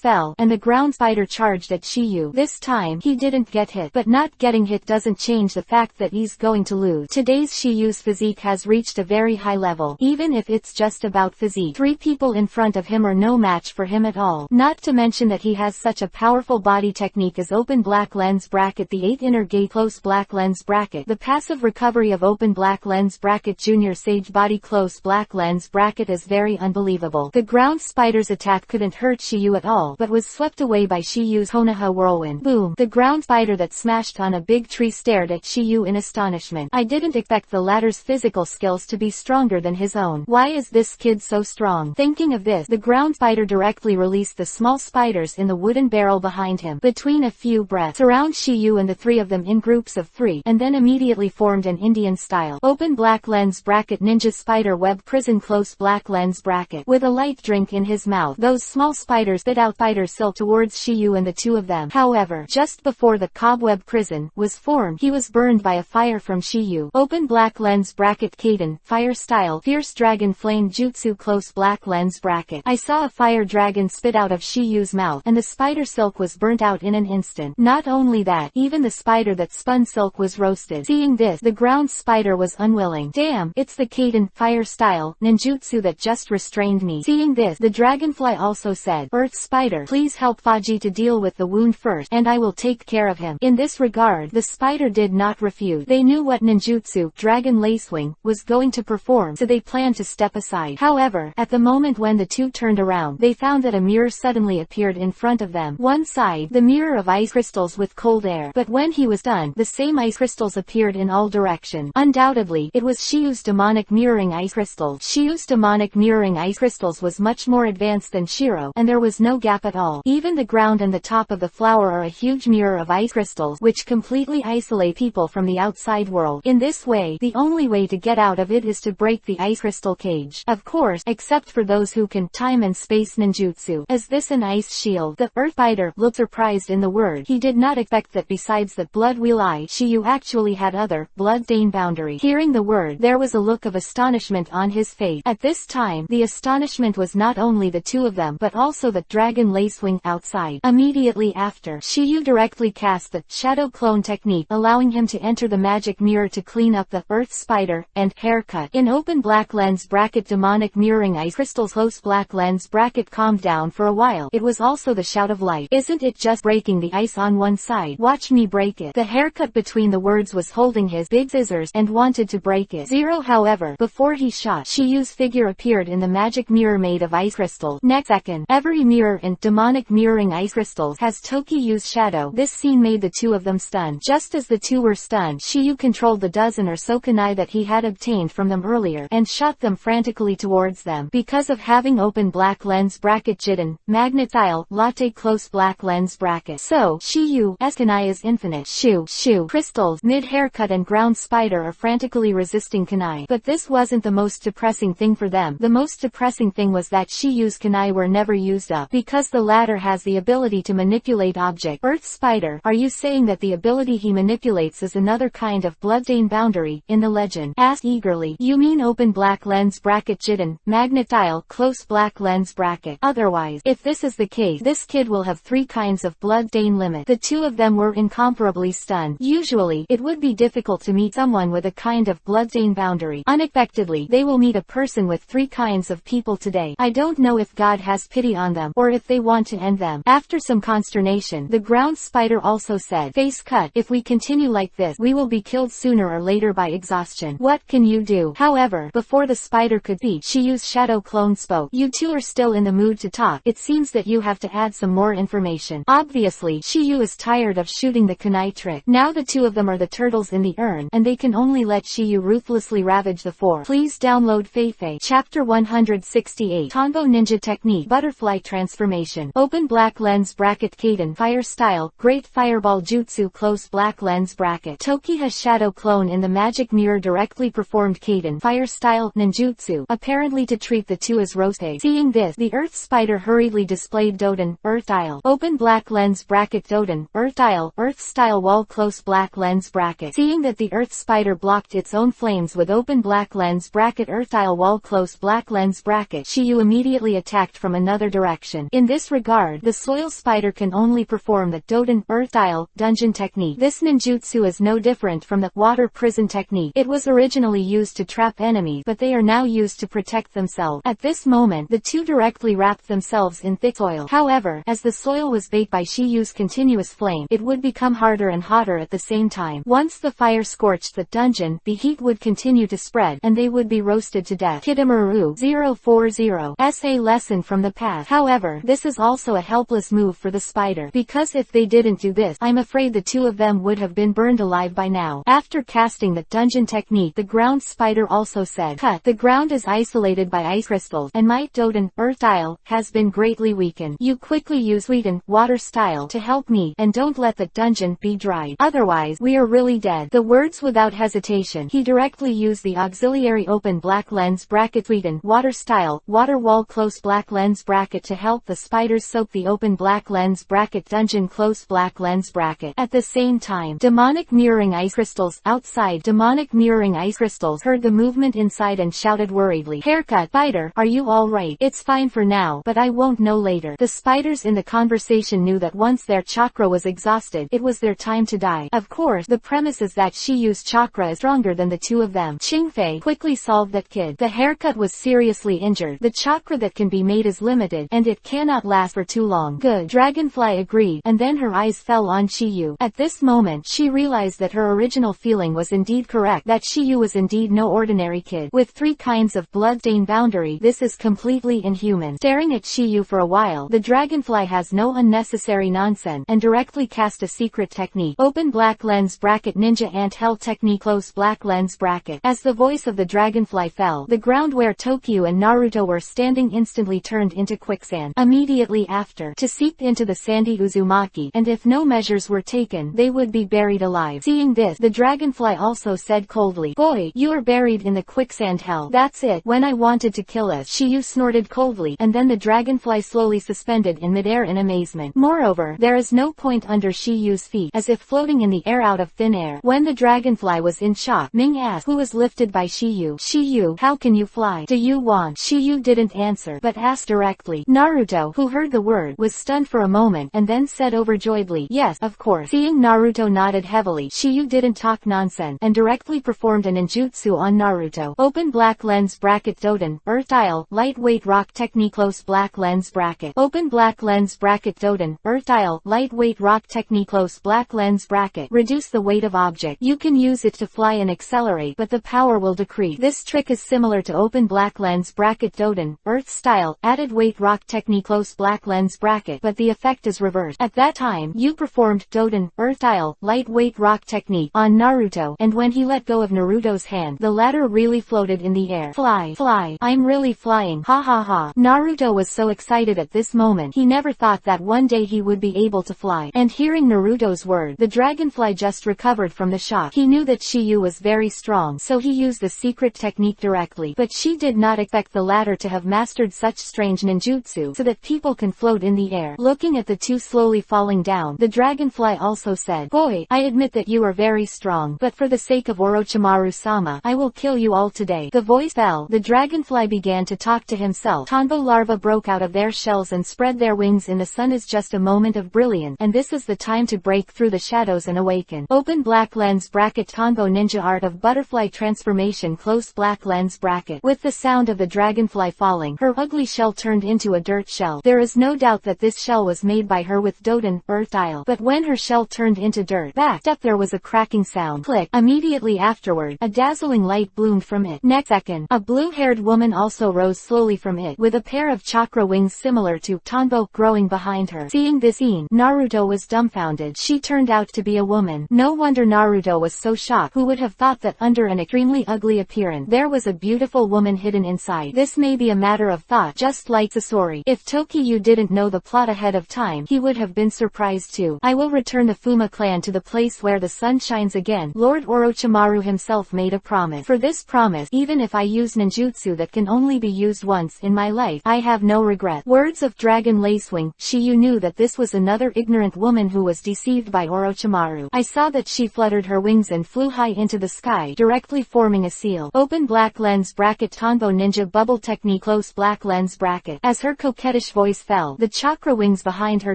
[SPEAKER 1] fell, and the ground spider charged at Shiyu. This time, he didn't get hit, but not getting hit doesn't change the fact that he's going to lose. Today's Shiyu's physique has reached a very high level. Even if it's just about physique, three people in front of him are no match for him at all. Not to mention that he has such a powerful body technique as open black lens bracket the 8 inner gate close black lens bracket. The passive recovery of open black lens bracket junior sage body close black lens bracket is very unbelievable. The ground spider's attack couldn't hurt Shiyu at all, but was swept away by Shiyu's Honoha whirlwind. Boom! The ground spider that smashed on a big tree stared at Shiyu in astonishment. I didn't expect the latter's physical skills to be stronger than his own. Why is this kid so strong? Thinking of this, the ground spider directly released the small spiders in the wooden barrel behind him. Between a few breaths, surround Shiyu and the three of them in groups of 3, and then immediately formed an Indian style open black lens bracket ninja spider web prison close black lens bracket. With a light drink in his mouth, those small spiders spit out spider silk towards Shiyu and the two of them. However, just before the cobweb prison was formed, he was burned by a fire from Shiyu. Open black lens bracket Kaden, fire style, fierce dragon flame jutsu close black lens bracket. I saw a fire dragon spit out of Shiyu's mouth, and the spider silk was burnt out in an instant. Not only that, even the spider that spun silk was roasted. Seeing this, the ground spider was unwilling. Damn, it's the Kaden, fire style, ninjutsu that just restrained me. Seeing this, the dragonfly also said, Earth Spider, please help Faji to deal with the wound first, and I will take care of him. In this regard, the spider did not refuse. They knew what ninjutsu, Dragon Lacewing, was going to perform, so they planned to step aside. However, at the moment when the two turned around, they found that a mirror suddenly appeared in front of them. One side, the mirror of ice crystals with cold air, but when he was done, the same ice crystals appeared in all directions. Undoubtedly, it was Shiyu's demonic mirroring ice crystals. Shiyu's demonic mirroring ice crystals was much more advanced than Shiro, and there was no gap at all. Even the ground and the top of the flower are a huge mirror of ice crystals, which completely isolate people from the outside world. In this way, the only way to get out of it is to break the ice crystal cage. Of course, except for those who can time and space ninjutsu. Is this an ice shield? The Earth Spider looked surprised in the word. He did not expect that besides the Blood Wheel Eye, Shiyu actually had other blood Blood-Dane boundary. Hearing the word, there was a look of astonishment on his face. At this time, the astonishment was not only the two of them but also the dragon lacewing outside. Immediately after, Shiyu directly cast the shadow clone technique, allowing him to enter the magic mirror to clean up the earth spider and haircut. In open black lens bracket demonic mirroring ice crystals close black lens bracket calmed down for a while. It was also the shout of light. Isn't it just breaking the ice on one side? Watch me break it. The haircut between the words was holding his big scissors and wanted to break it. Zero, however, before he shot, Shiyu's figure appeared in the magic mirror made of ice crystals. Next second, every mirror in demonic mirroring ice crystals has Tokiyu's shadow. This scene made the two of them stunned. Just as the two were stunned, Shiyu controlled the dozen or so kunai that he had obtained from them earlier and shot them frantically towards them. Because of having open black lens bracket Jiden, magnet style, latte close black lens bracket. So, Shiyu's kunai is infinite. Shu, crystals, mid haircut and ground spider are frantically resisting kunai. But this wasn't the most depressing thing for them. The most depressing thing was that Shiyu's kunai were never used up, because the latter has the ability to manipulate object. Earth spider, are you saying that the ability he manipulates is another kind of Blood-Dane boundary in the legend? Asked eagerly. You mean open black lens bracket Jiden, magnet style, close black lens bracket. Otherwise, if this is the case, this kid will have 3 kinds of Blood-Dane limit. The two of them were incomparably stunned. Usually, it would be difficult to meet someone with a kind of Blood-Dane boundary. Unexpectedly, they will meet a person with 3 kinds of people today. I don't know if God has pity on them, or if they want to end them. After some consternation, the ground spider also said, face cut, if we continue like this, we will be killed sooner or later by exhaustion. What can you do? However, before the spider could speak, Shiyu's shadow clone spoke. You two are still in the mood to talk. It seems that you have to add some more information. Obviously, Shiyu is tired of shooting the kunai trick. Now the two of them are the turtles in the urn, and they can only let Shiyu ruthlessly ravage the 4. Please download Feifei. Chapter 168. Tonbo Ninja Technique. Butterfly Transformation. Open black lens bracket Kaden. Fire style. Great Fireball Jutsu. Close black lens bracket. Tokiha's shadow clone in the magic mirror directly performed Kaden. Fire style. Ninjutsu. Apparently to treat the two as roasted. Seeing this, the earth spider hurriedly displayed Doden. Earth style. Open black lens bracket Doden. Earth style. Earth style wall close black lens bracket. Seeing that the earth spider blocked its own flames with open black lens bracket earth style wall close black lens bracket, Shiyu immediately attacked from another direction. In this regard, the soil spider can only perform the Doden earth style dungeon technique. This ninjutsu is no different from the water prison technique. It was originally used to trap enemies, but they are now used to protect themselves. At this moment, the two directly wrapped themselves in thick soil. However, as the soil was baked by Shiyu's continuous flame, it would become harder and hotter at the same time. Once the fire scorched the dungeon, the heat would continue to spread, and they would be roasted to death. Kitamuru 040 SA lesson from the past. However, this is also a helpless move for the spider, because if they didn't do this, I'm afraid the two of them would have been burned alive by now. After casting the dungeon technique, the ground spider also said, cut. The ground is isolated by ice crystals, and my Doden earth style has been greatly weakened. You quickly use Wheaton water style to help me, and don't let the dungeon be dried. Otherwise, we are really dead. The words without hesitation, he directly used the auxiliary open black lens bracket Wheaton water style, water wall close black lens bracket to help the spiders soak the open black lens bracket dungeon close black lens bracket. At the same time, demonic mirroring ice crystals outside. Demonic mirroring ice crystals heard the movement inside and shouted worriedly, haircut, spider, are you alright? It's fine for now, but I won't know later. The spiders in the conversation knew that once their chakra was exhausted, it was their time to die. Of course, the premise is that Shiyu's chakra is stronger than the two of them. Qingfei quickly solved that kid. The haircut was seriously injured. The chakra that can be made is limited, and it cannot last for too long. Good. Dragonfly agreed, and then her eyes fell on Shiyu. At this moment, she realized that her original feeling was indeed correct, that Shiyu was indeed no ordinary kid. With 3 kinds of Blood-Dane boundary, this is completely inhuman. Staring at Shiyu for a while, the dragonfly has no unnecessary nonsense, and directly cast a secret technique. Open black lens bracket ninja ant hell technique close black lens bracket. As the voice of the dragonfly fell, the ground where Tokyo and Naruto were standing instantly turned into quicksand. Immediately after, to seep into the sandy Uzumaki, and if no measures were taken, they would be buried alive. Seeing this, the dragonfly also said coldly, boy, you are buried in the quicksand hell. That's it. When I wanted to kill us, Shiyu snorted coldly, and then the dragonfly slowly suspended in midair in amazement. Moreover, there is no point under Shiyu's feet, as if floating in the air out of thin air. When the dragon dragonfly was in shock. Ming asked, who was lifted by Shiyu. Shiyu, how can you fly? Do you want? Shiyu didn't answer, but asked directly. Naruto, who heard the word, was stunned for a moment and then said overjoyedly, yes, of course. Seeing Naruto nodded heavily, Shiyu didn't talk nonsense and directly performed a ninjutsu on Naruto. Open black lens bracket Doden, Earth Style, lightweight rock technique close black lens bracket. Open black lens bracket Doden, Earth Style, lightweight rock technique close black lens bracket. Reduce the weight of object. You can use it to fly and accelerate, but the power will decrease. This trick is similar to open black lens bracket Doden, Earth Style, added weight rock technique close black lens bracket, but the effect is reversed. At that time, you performed Doden, Earth Style, lightweight rock technique on Naruto, and when he let go of Naruto's hand, the latter really floated in the air. Fly, fly, I'm really flying, ha ha ha. Naruto was so excited at this moment, he never thought that one day he would be able to fly. And hearing Naruto's word, the dragonfly just recovered from the shock. He knew that Shiyu was very strong, so he used the secret technique directly, but she did not expect the latter to have mastered such strange ninjutsu so that people can float in the air. Looking at the two slowly falling down, the dragonfly also said, boy, I admit that you are very strong, but for the sake of Orochimaru-sama, I will kill you all today. The voice fell. The dragonfly began to talk to himself. Tonbo larvae broke out of their shells and spread their wings in the sun is just a moment of brilliance, and this is the time to break through the shadows and awaken. Open black lens bracket Tonbo ninja art of butterfly transformation close black lens bracket. With the sound of the dragonfly falling, her ugly shell turned into a dirt shell. There is no doubt that this shell was made by her with Doden, Earth Style, but when her shell turned into dirt, backed up there was a cracking sound. Click. Immediately afterward, a dazzling light bloomed from it. Next second, a blue-haired woman also rose slowly from it, with a pair of chakra wings similar to Tonbo growing behind her. Seeing this scene, Naruto was dumbfounded. She turned out to be a woman. No wonder Naruto was so shocked. Who would have thought that under an extremely ugly appearance, there was a beautiful woman hidden inside? This may be a matter of thought, just like Sasori. If Tokiyu didn't know the plot ahead of time, he would have been surprised too. I will return the Fuma clan to the place where the sun shines again. Lord Orochimaru himself made a promise. For this promise, even if I use ninjutsu that can only be used once in my life, I have no regret. Words of Dragon Lacewing. Shiyu knew that this was another ignorant woman who was deceived by Orochimaru. I saw that she fluttered her wings and flew high into the sky, directly forming a seal. Open black lens bracket Tonbo ninja bubble technique close black lens bracket. As her coquettish voice fell, the chakra wings behind her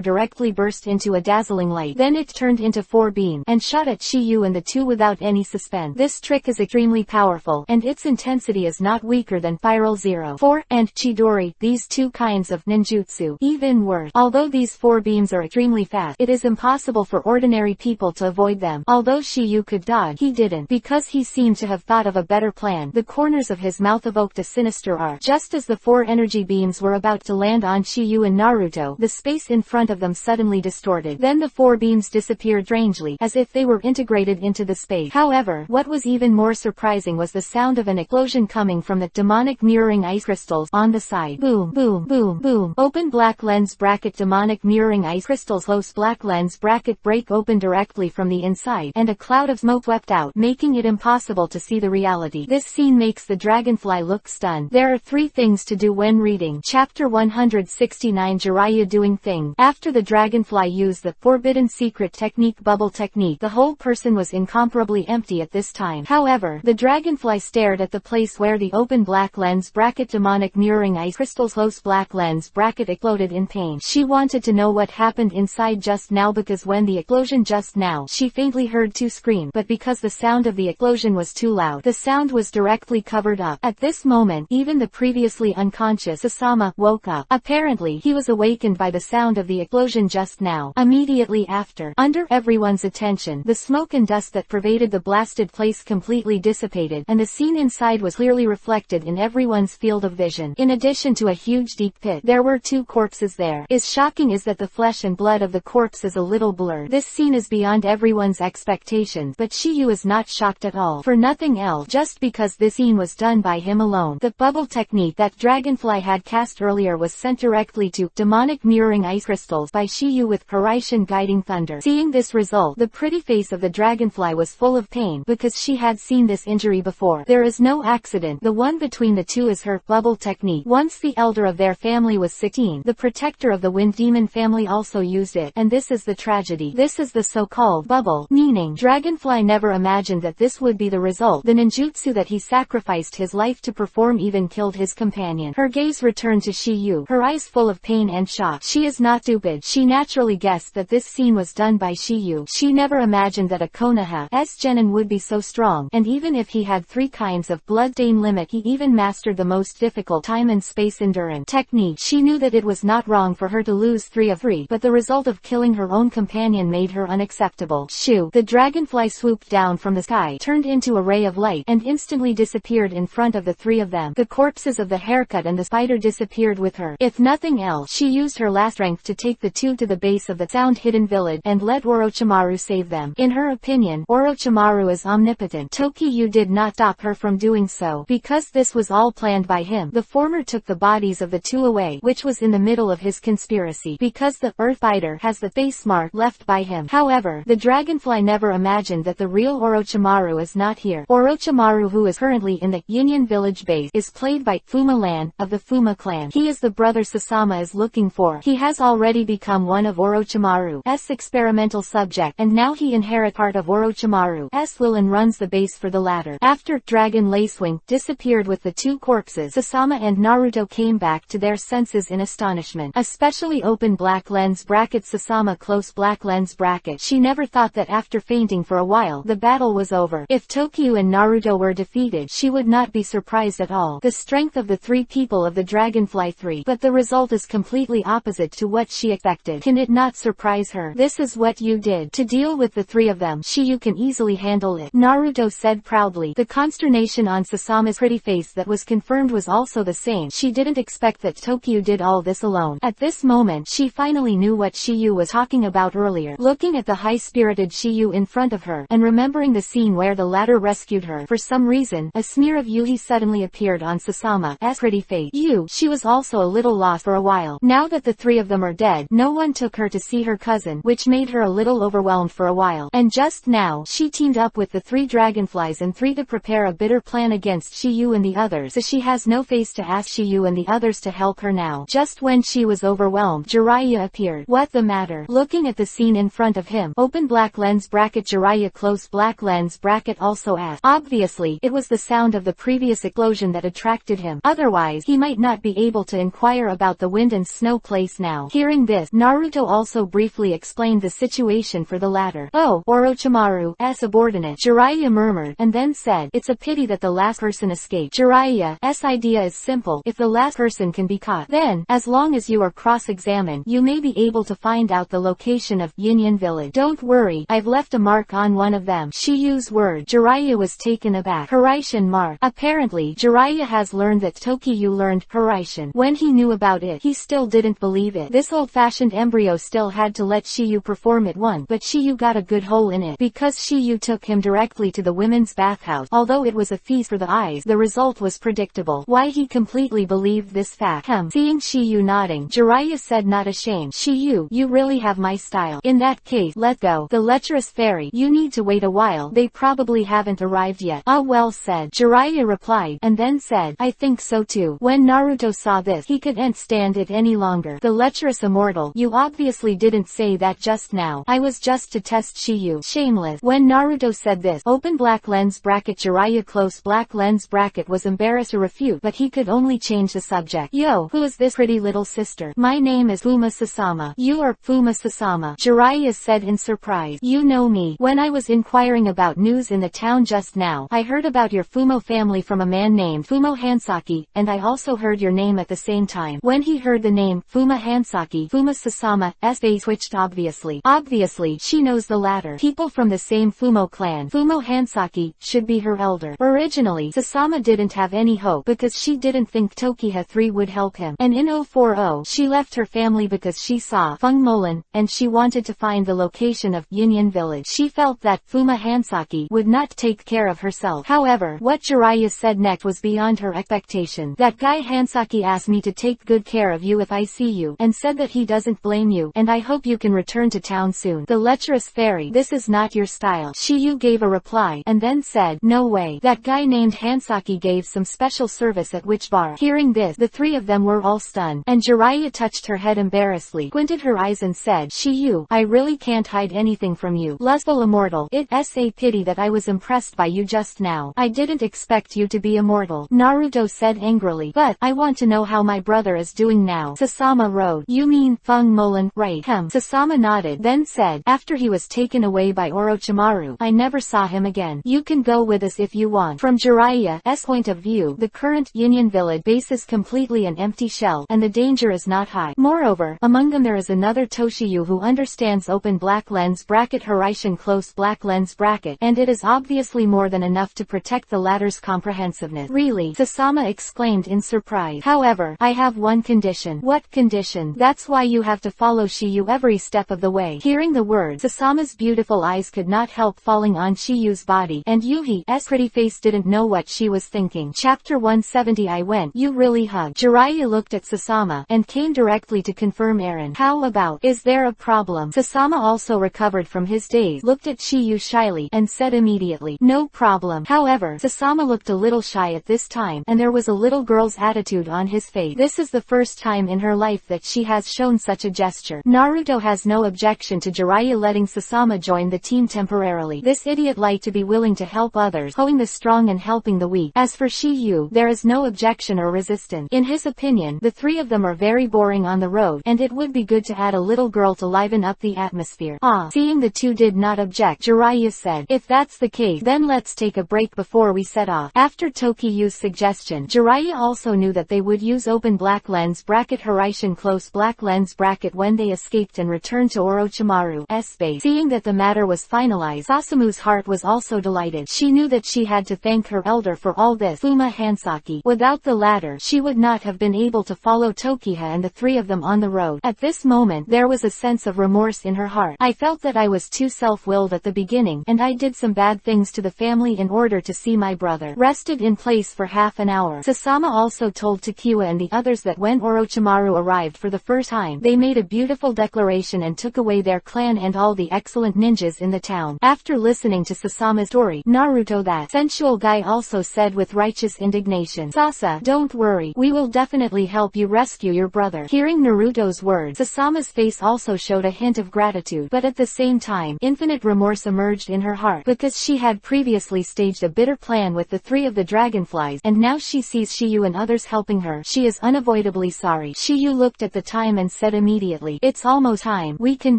[SPEAKER 1] directly burst into a dazzling light. Then it turned into 4 beams and shot at Shiyu and the two without any suspense. This trick is extremely powerful, and its intensity is not weaker than Spiral 0, 4, and Chidori, these two kinds of ninjutsu. Even worse, although these 4 beams are extremely fast, it is impossible for ordinary people to avoid them. Although Shiyu could dodge, he didn't, because he seemed to have thought of a better plan. The corners of his mouth evoked a sinister arc. Just as the 4 energy beams were about to land on Shiyu and Naruto, the space in front of them suddenly distorted. Then the 4 beams disappeared strangely, as if they were integrated into the space. However, what was even more surprising was the sound of an explosion coming from the demonic mirroring ice crystals on the side. Boom, boom, boom, boom. Open black lens bracket demonic mirroring ice crystals close black lens bracket break open directly from the inside, and a cloud of smoke swept out, making it impossible to see the reality. This scene makes the dragonfly look stunned. There are 3 things to do when reading. Chapter 169 Jiraiya doing things. After the dragonfly used the forbidden secret technique bubble technique, the whole person was incomparably empty at this time. However, the dragonfly stared at the place where the open black lens bracket demonic mirroring ice crystals close black lens bracket exploded in pain. She wanted to know what happened inside just now, because when the explosion just now, she faintly heard 2 screams, but because the sound of the explosion was too loud, the sound was directly covered up. At this moment, even the previously unconscious Asama woke up. Apparently, he was awakened by the sound of the explosion just now. Immediately after, under everyone's attention, the smoke and dust that pervaded the blasted place completely dissipated, and the scene inside was clearly reflected in everyone's field of vision. In addition to a huge deep pit, there were 2 corpses there. Is shocking is that the flesh and blood of the corpse is a little blurred. This scene is beyond everyone's expectations, but Shiyu is not shocked at all. For nothing else, just because this scene was done by him alone. The bubble technique that Dragonfly had cast earlier was sent directly to demonic mirroring ice crystals by Shiyu with Hiraishin guiding thunder. Seeing this result, the pretty face of the dragonfly was full of pain, because she had seen this injury before. There is no accident. The one between the two is her bubble technique. Once the elder of their family was 16, the protector of the wind demon family also used it, and this is the tragedy. This is the so-called bubble, meaning Dragonfly dragonfly never imagined that this would be the result. The ninjutsu that he sacrificed his life to perform even killed his companion. Her gaze returned to Shiyu, her eyes full of pain and shock. She is not stupid. She naturally guessed that this scene was done by Shiyu. She never imagined that a Konoha's genin would be so strong, and even if he had 3 kinds of blood-stain limit, he even mastered the most difficult time and space endurance technique. She knew that it was not wrong for her to lose 3 of 3, but the result of killing her own companion made her unacceptable. Shoo! The dragonfly swooped down from the sky, turned into a ray of light, and instantly disappeared in front of the 3 of them. The corpses of the haircut and the spider disappeared with her. If nothing else, she used her last strength to take the 2 to the base of the sound-hidden village and let Orochimaru save them. In her opinion, Orochimaru is omnipotent. Tokiyu did not stop her from doing so, because this was all planned by him. The former took the bodies of the 2 away, which was in the middle of his conspiracy, because the earth spider has the face mark left by him. However, the dragonfly never imagined that the real Orochimaru is not here. Orochimaru, who is currently in the Union Village base, is played by Fuma Lan of the Fuma clan. He is the brother Sasama is looking for. He has already become one of Orochimaru's experimental subject, and now he inherits part of Orochimaru's will and runs the base for the latter. After Dragon Lacewing disappeared with the 2 corpses, Sasama and Naruto came back to their senses in astonishment. Especially open black lens bracket Sasama close black lens bracket. She never thought that after fainting for a while, the battle was over. If Tokiyu and Naruto were defeated, she would not be surprised at all. The strength of the 3 people of the Dragonfly 3, but the result is completely opposite to what she expected. Can it not surprise her? This is what you did. To deal with the 3 of them, Shiyu can easily handle it, Naruto said proudly. The consternation on Sasama's pretty face that was confirmed was also the same. She didn't expect that Tokiyu did all this alone. At this moment, she finally knew what Shiyu was talking about earlier. Looking at the high-spirited Shiyu in front of her, and remembering the scene where the latter rescued her, for some reason, a smear of Yuhi suddenly appeared on Sasama's pretty face. She was also a little lost for a while. Now that the 3 of them are dead, no one took her to see her cousin, which made her a little overwhelmed for a while. And just now, she teamed up with the 3 dragonflies and 3 to prepare a bitter plan against Shiyu and the others, so she has no face to ask Shiyu and the others to help her now. Just when she was overwhelmed, Jiraiya appeared. What the matter? Looking at the scene in front of him, open black lens bracket Jiraiya close black lens bracket also asked. Obviously, it was the sound of the previous explosion that attracted him. Otherwise, he might not be able to inquire about the wind and snow place now. Hearing this, Naruto also briefly explained the situation for the latter. Oh, Orochimaru's subordinate, Jiraiya murmured, and then said, it's a pity that the last person escaped. Jiraiya's idea is simple. If the last person can be caught, then, as long as you are cross-examined, you may be able to find out the location of Union Village. Don't worry, I've left a mark on one of them. Shiyu's word. Jiraiya was taken aback. Hiraishin mark. Apparently, Jiraiya has learned that Tokiyu learned Hiraishin. When he knew about it, he still didn't believe it. This old-fashioned embryo still had to let Shiyu perform it once, but Shiyu got a good hole in it. Because Shiyu took him directly to the women's bathhouse. Although it was a feast for the eyes, the result was predictable. Why he completely believed this fact. Seeing Shiyu nodding, Jiraiya said not ashamed. Shiyu, you really have my style. In that case, let go. The lecherous fairy, you need to wait a while. They probably haven't arrived yet. Ah well said. Jiraiya replied, and then said, I think so too. When Naruto saw this, he couldn't stand it any longer. The lecherous immortal, you obviously didn't say that just now. I was just to test Shiyu. Shameless. When Naruto said this, open black lens bracket Jiraiya close black lens bracket was embarrassed to refute, but he could only change the subject. Yo, who is this pretty little sister? My name is Fuma Sasama. You are Fuma Sasama, Jiraiya said in surprise. You know me. When I was inquiring about news in the town just now, I heard about your Fumo family from a man named Fumo Hansaki, and I also heard your name at the same time. When he heard the name, Fuma Hansaki, Fuma Sasama's face twitched obviously. Obviously, she knows the latter. People from the same Fumo clan, Fumo Hansaki, should be her elder. Originally, Sasama didn't have any hope because she didn't think Tokiha 3 would help him. And in 040, she left her family because she saw Feng Molan, and she wanted to find the location of Union Village. She felt that Fuma Hansaki would not take care of herself. However, what Jiraiya said next was beyond her expectation. That guy Hansaki asked me to take good care of you if I see you, and said that he doesn't blame you, and I hope you can return to town soon. The lecherous fairy, this is not your style. Shiyu gave a reply, and then said, no way. That guy named Hansaki gave some special service at which bar? Hearing this, the 3 of them were all stunned, and Jiraiya touched her head embarrassedly, squinted her eyes and said, Shiyu, I really can't hide anything from you. Lustful immortal, well, it's a pity that I was impressed by you just now. I didn't expect you to be immortal, Naruto said angrily. But, I want to know how my brother is doing now. Sasama wrote. You mean, Feng Molan, right? Sasama nodded, then said, after he was taken away by Orochimaru, I never saw him again. You can go with us if you want. From Jiraiya's point of view, the current Union Village base is completely an empty shell, and the danger is not high. Moreover, among them there is another Toshiyu who understands open black lens bracket Horaitian close black lens bracket, and it is obviously more than enough to protect the latter's comprehensiveness. Really? Sasama exclaimed in surprise. However, I have one condition. What condition? That's why you have to follow Shiyu every step of the way. Hearing the words, Sasama's beautiful eyes could not help falling on Shiyu's body, and Yuhi's pretty face didn't know what she was thinking. Chapter 170. I went. You really hugged. Jiraiya looked at Sasama, and came directly to confirm Eren. How about? Is there a problem? Sasama also recovered from his daze, looked at Shiyu shyly, and said immediately, no problem. However, Sasama looked a little shy at this time, and there was a little girl's attitude on his face. This is the first time in her life that she has shown such a gesture. Naruto has no objection to Jiraiya letting Sasama join the team temporarily. This idiot liked to be willing to help others, holding the strong and helping the weak. As for Shiyu, there is no objection or resistance. In his opinion, the three of them are very boring on the road, and it would be good to add a little girl to liven up the atmosphere. Seeing the two did not object, Jiraiya said, if that's the case, then let's take a break before we set off. After Tokiyu's suggestion, Jiraiya also knew that they would use open black lens bracket Horaitian close black lens bracket when they escaped and returned to Orochimaru's base. Seeing that the matter was finalized, Sasamu's heart was also delighted. She knew that she had to thank her elder for all this. Fuma Hansaki. Without the latter, she would not have been able to follow Tokiha and the three of them on the road. At this moment, there was a sense of remorse in her heart. I felt that I was too self-willed at the beginning, and I did some bad things to the family in order to see my brother rested in place for half an hour. Sasama also told Takiwa and the others that when Orochimaru arrived for the first time, they made a beautiful declaration and took away their clan and all the excellent ninjas in the town. After listening to Sasama's story, Naruto, that sensual guy, also said with righteous indignation, Sasa, don't worry, we will definitely help you rescue your brother. Hearing Naruto's words, Sasama's face also showed a hint of gratitude, but at the same time, infinite remorse emerged in her heart, because she had previously staged a bitter plan with the three of the dragonflies, and now she sees Shiyu and others helping her. She is unavoidably sorry. Shiyu looked at the time and said immediately, it's almost time, we can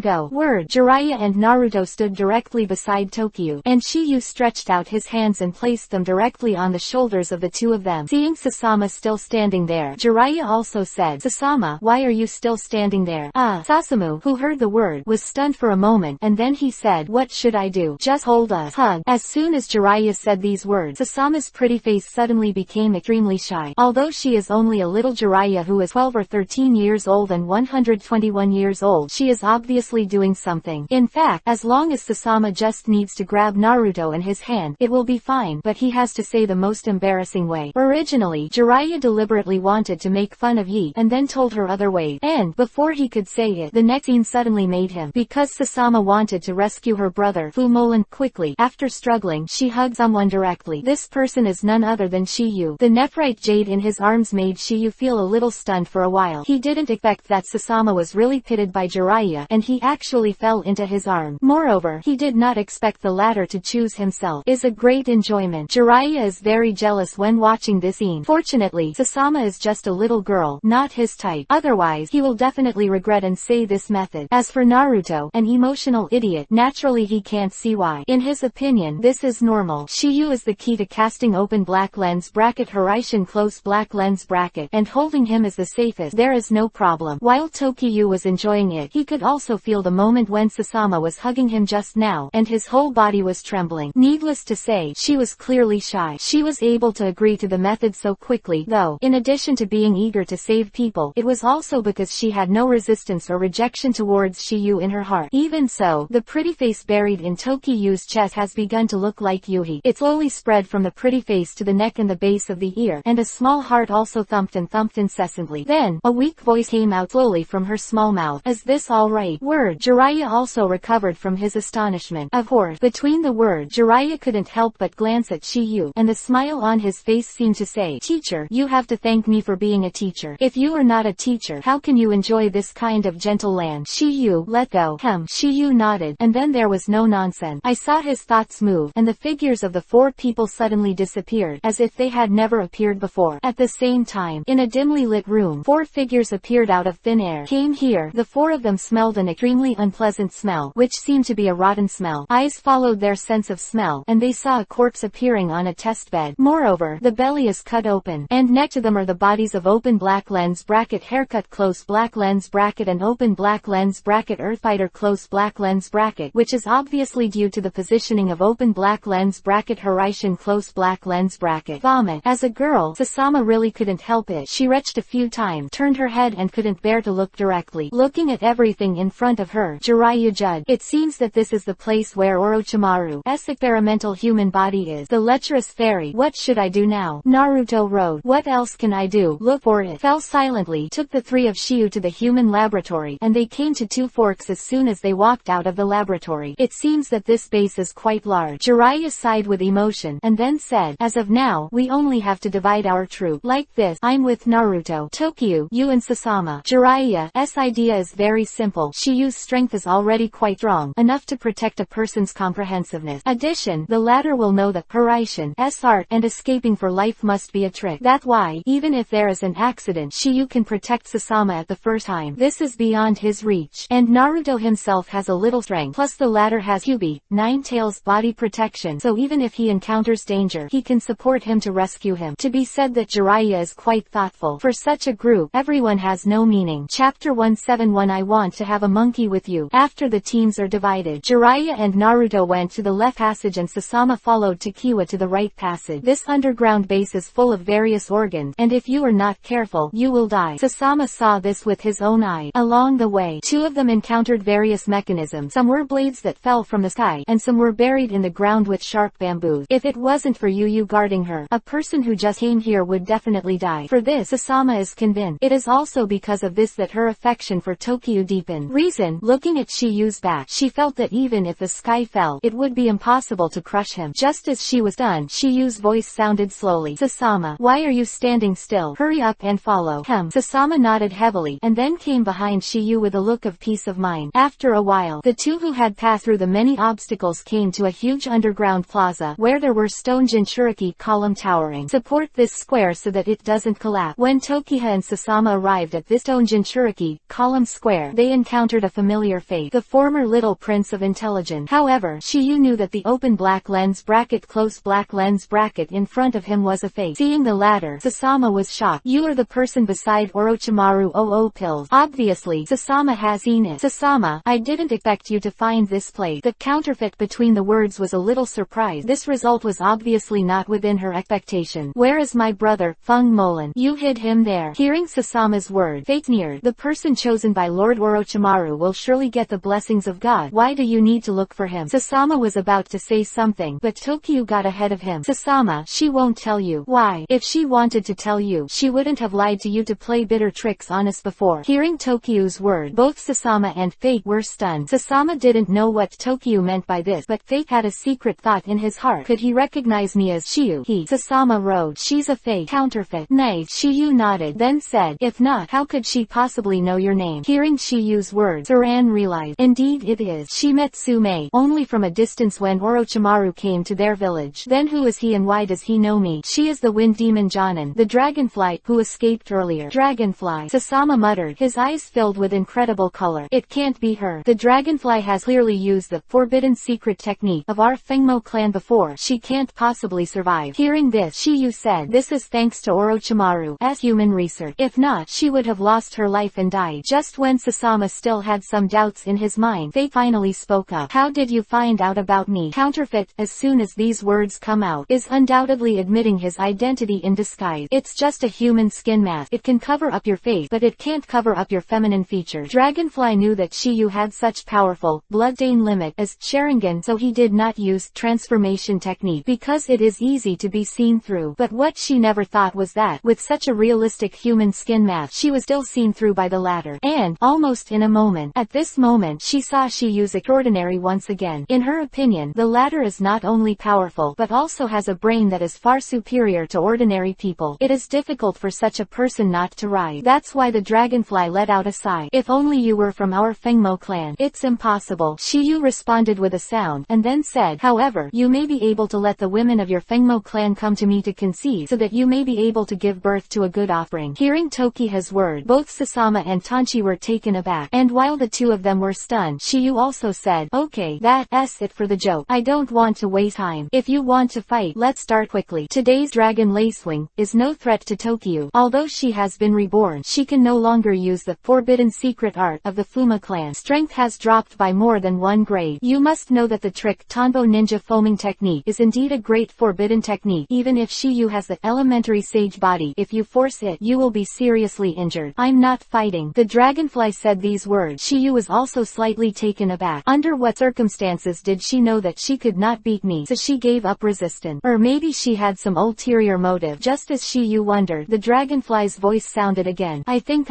[SPEAKER 1] go. Word. Jiraiya and Naruto stood directly beside Tokyo, and Shiyu stretched out his hands and placed them directly on the shoulders of the two of them. Seeing Sasama still standing there, Jiraiya also said, Sasama, why are you still standing there? Sasamu, who heard the word, was stunned for a moment, and then he said, what should I do? Just hold a hug. As soon as Jiraiya said these words, Sasama's pretty face suddenly became extremely shy. Although she is only a little Jiraiya who is 12 or 13 years old and 121 years old, she is obviously doing something. In fact, as long as Sasama just needs to grab Naruto in his hand, it will be fine, but he has to say the most embarrassing way. Originally, Jiraiya deliberately wanted to make fun of Yi, and then told her other ways, and, before he could say it, the next scene suddenly made him, because Sasama wanted to rescue her brother, Fumolan, quickly. After struggling, she hugged someone directly. This person is none other than Shiyu. The nephrite jade in his arms made Shiyu feel a little stunned for a while. He didn't expect that Sasama was really pitted by Jiraiya, and he actually fell into his arms. Moreover, he did not expect the latter to choose himself. Is a great enjoyment. Jiraiya is very jealous when watching this scene. Fortunately, Sasama is just a little girl, not his type. Otherwise, he will definitely regret and say this method. As for Naruto, an emotional idiot, naturally he can't see why. In his opinion, this is normal. Shiyu is the key to casting open black lens bracket Horaitian close black lens bracket, and holding him is the safest. There is no problem. While Tokyo was enjoying it, he could also feel the moment when Sasama was hugging him just now, and his whole body was trembling. Needless to say, she was clearly shy. She was able to agree to the method so quickly, though, in addition to being eager to save people, it was also because she had no resistance or rejection towards Shiyu in her heart. Even so, the pretty face buried in Tokyo's chest has begun to look like Yuhi. It slowly spread from the pretty face to the neck and the base of the ear, and a small heart also thumped and thumped incessantly. Then, a weak voice came out slowly from her small mouth. Is this all right? Word. Jiraiya also recovered from his astonishment. Of course, between the word, Jiraiya couldn't help but glance at Shiyu, and the smile on his face seemed to say, Teacher, you have to thank me for being a teacher. If you are not a teacher, how can you enjoy this kind of gentle land? Shiyu, let go. Shiyu nodded, and then there was no nonsense. I saw his thoughts move, and the figures of the 4 people suddenly disappeared, as if they had never appeared before. At the same time, in a dimly lit room, 4 figures appeared out of thin air. Came here. The 4 of them smelled an extremely unpleasant smell, which seemed to be a rotten smell. Eyes followed their sense of smell, and they saw a corpse appearing on a test bed. Moreover, the belly is cut open, and next to them are the bodies of open black lens bracket haircut close black lens bracket and open black lens bracket earthfighter close black lens bracket, which is obviously due to the positioning of open black lens bracket horizon close black lens bracket. Vomit. As a girl, Sasama really couldn't help it. She retched a few times, turned her head and couldn't bear to look directly. Looking at everything in front of her, Jiraiya judged. It seems that this is the place where Orochimaru's experimental human body is. The lecherous fairy. What should I do now? Naruto wrote. What else can I do? Look for it. Fell silently, took the 3 of Shiyu to the human laboratory, and they came to 2 forks as soon as they walked out of the laboratory. It seems that this base is quite large. Jiraiya sighed with emotion, and then said, as of now, we only have to divide our troop. Like this, I'm with Naruto, Tokyo, you and Sasama. Jiraiya's idea is very simple. Shiyu's strength is already quite strong, enough to protect a person's comprehensiveness. Addition, the latter will know that Horizon's art and escaping for life must be a trick. That's why, even if there is an accident, Shiyu can protect Sasama at the first time. This is beyond his reach. And Naruto himself has a little strength, plus the latter has EPUB, 9 Tails body protection, so even if he encounters danger, he can support him to rescue him. To be said that Jiraiya is quite thoughtful. For such a group, everyone has no meaning. Chapter 171. I want to have a monkey with you. After the teams are divided, Jiraiya and Naruto went to the left passage and Sasama followed Takiwa to the right passage. This underground base is full of various organs, and if you are not careful, you will die. Sasama saw this with his own eye. Along the way, 2 of them encountered various mechanisms. Some were blades that fell from the sky, and some were buried in the ground with sharp bamboos. If it wasn't for you guarding her, a person who just came here would definitely die. For this, Sasama is convinced. It is also because of this that her affection for Tokyo deepened. Reason, looking at Shiyu's back, she felt that even if the sky fell, it would be impossible to crush him. Just as she was done, Shiyu's voice sounded slowly. Sasama, why are you standing still? Hurry up and follow. Sasama nodded heavily, and then came behind Shiyu with a look of peace of mind. After a while, the 2 who had passed through the many obstacles came to a huge underground plaza, where there were stone Jinchuriki column towering. Support this square so that it doesn't collapse. When Tokiha and Sasama arrived at this stone Jinchuriki column square, they encountered a familiar fate, the former little prince of intelligence. However, Shiyu knew that the open black lens bracket close black lens bracket in front of him was a fake. Seeing the latter, Sasama was shocked. You are the person beside Orochimaru pills. Obviously, Sasama has seen it. Sasama, I didn't expect you to find this place. The counterfeit between the words was a little surprised. This result was obviously not within her expectation. Where is my brother, Feng Molan? You hid him there. Hearing Sasama's word, fate sneered. The person chosen by Lord Orochimaru will surely get the blessings of God. Why do you need to look for him? Sasama was about to say something, but Tokyo got ahead of him. Sasama, she won't tell you. Why? If she wanted to tell you, she wouldn't have lied to you to play bitter tricks on us before. Hearing Tokyo's word, both Sasama and Fate were stunned. Sasama didn't know what Tokyo meant by this, but Fate had a secret thought in his heart. Could he recognize me as Shiyu? Sasama wrote, she's a fake counterfeit. Nice. Shiyu nodded, then said, if not, how could she possibly know your name? Hearing Shiyu's words, Saran realized, indeed it is. She met Sume only from a distance when Orochimaru came to their village. Then who is he and why does he know me? She is the wind demon Jonin, the dragonfly who escaped earlier. Dragonfly, Sasama muttered, his eyes filled with incredible color. It can't be her. The dragonfly has clearly used the forbidden secret technique of our Fengmo clan before. She can't possibly survive. Hearing this, Shiyu said, this is thanks to Orochimaru's human research. If not, she would have lost her life and died. Just when Sasama still had some doubts in his mind, Fate finally spoke up. How did you find out about me? Counterfeit, as soon as these words come out, is undoubtedly admitting his identity in disguise. It's just a human skin mask. It can cover up your face, but it can't cover up your feminine features. Dragonfly knew that Shiyu had such powerful, blood-stain limit as Sharingan, so he did not use transformation technique because it is easy to be seen through. But what she never thought was that, with such a realistic human skin mask, she was still seen through by the latter. And, almost in a moment, at this moment she saw Shiyu's extraordinary once again. In her opinion, the latter is not only powerful, but also has a brain that is far superior to ordinary people. It is difficult for such a person not to rise. That's why the dragonfly let out a sigh. If only you were from our Fengmo clan. It's impossible. Shiyu responded responded with a sound, and then said, however, you may be able to let the women of your Fengmo clan come to me to conceive, so that you may be able to give birth to a good offspring. Hearing Tokiha's word, both Sasama and Tanchi were taken aback, and while the two of them were stunned, Shiyu also said, okay, that's it for the joke. I don't want to waste time. If you want to fight, let's start quickly. Today's Dragon Lacewing is no threat to Tokyo. Although she has been reborn, she can no longer use the forbidden secret art of the Fuma clan. Strength has dropped by more than 1 grade. You must know that the trick Tanbo Ninja Foaming Technique is indeed a great forbidden technique. Even if Shiyu has the elementary sage body, if you force it, you will be seriously injured. I'm not fighting. The dragonfly said these words. Shiyu was also slightly taken aback. Under what circumstances did she know that she could not beat me, so she gave up resistance? Or maybe she had some ulterior motive. Just as Shiyu wondered, the dragonfly's voice sounded again. I think.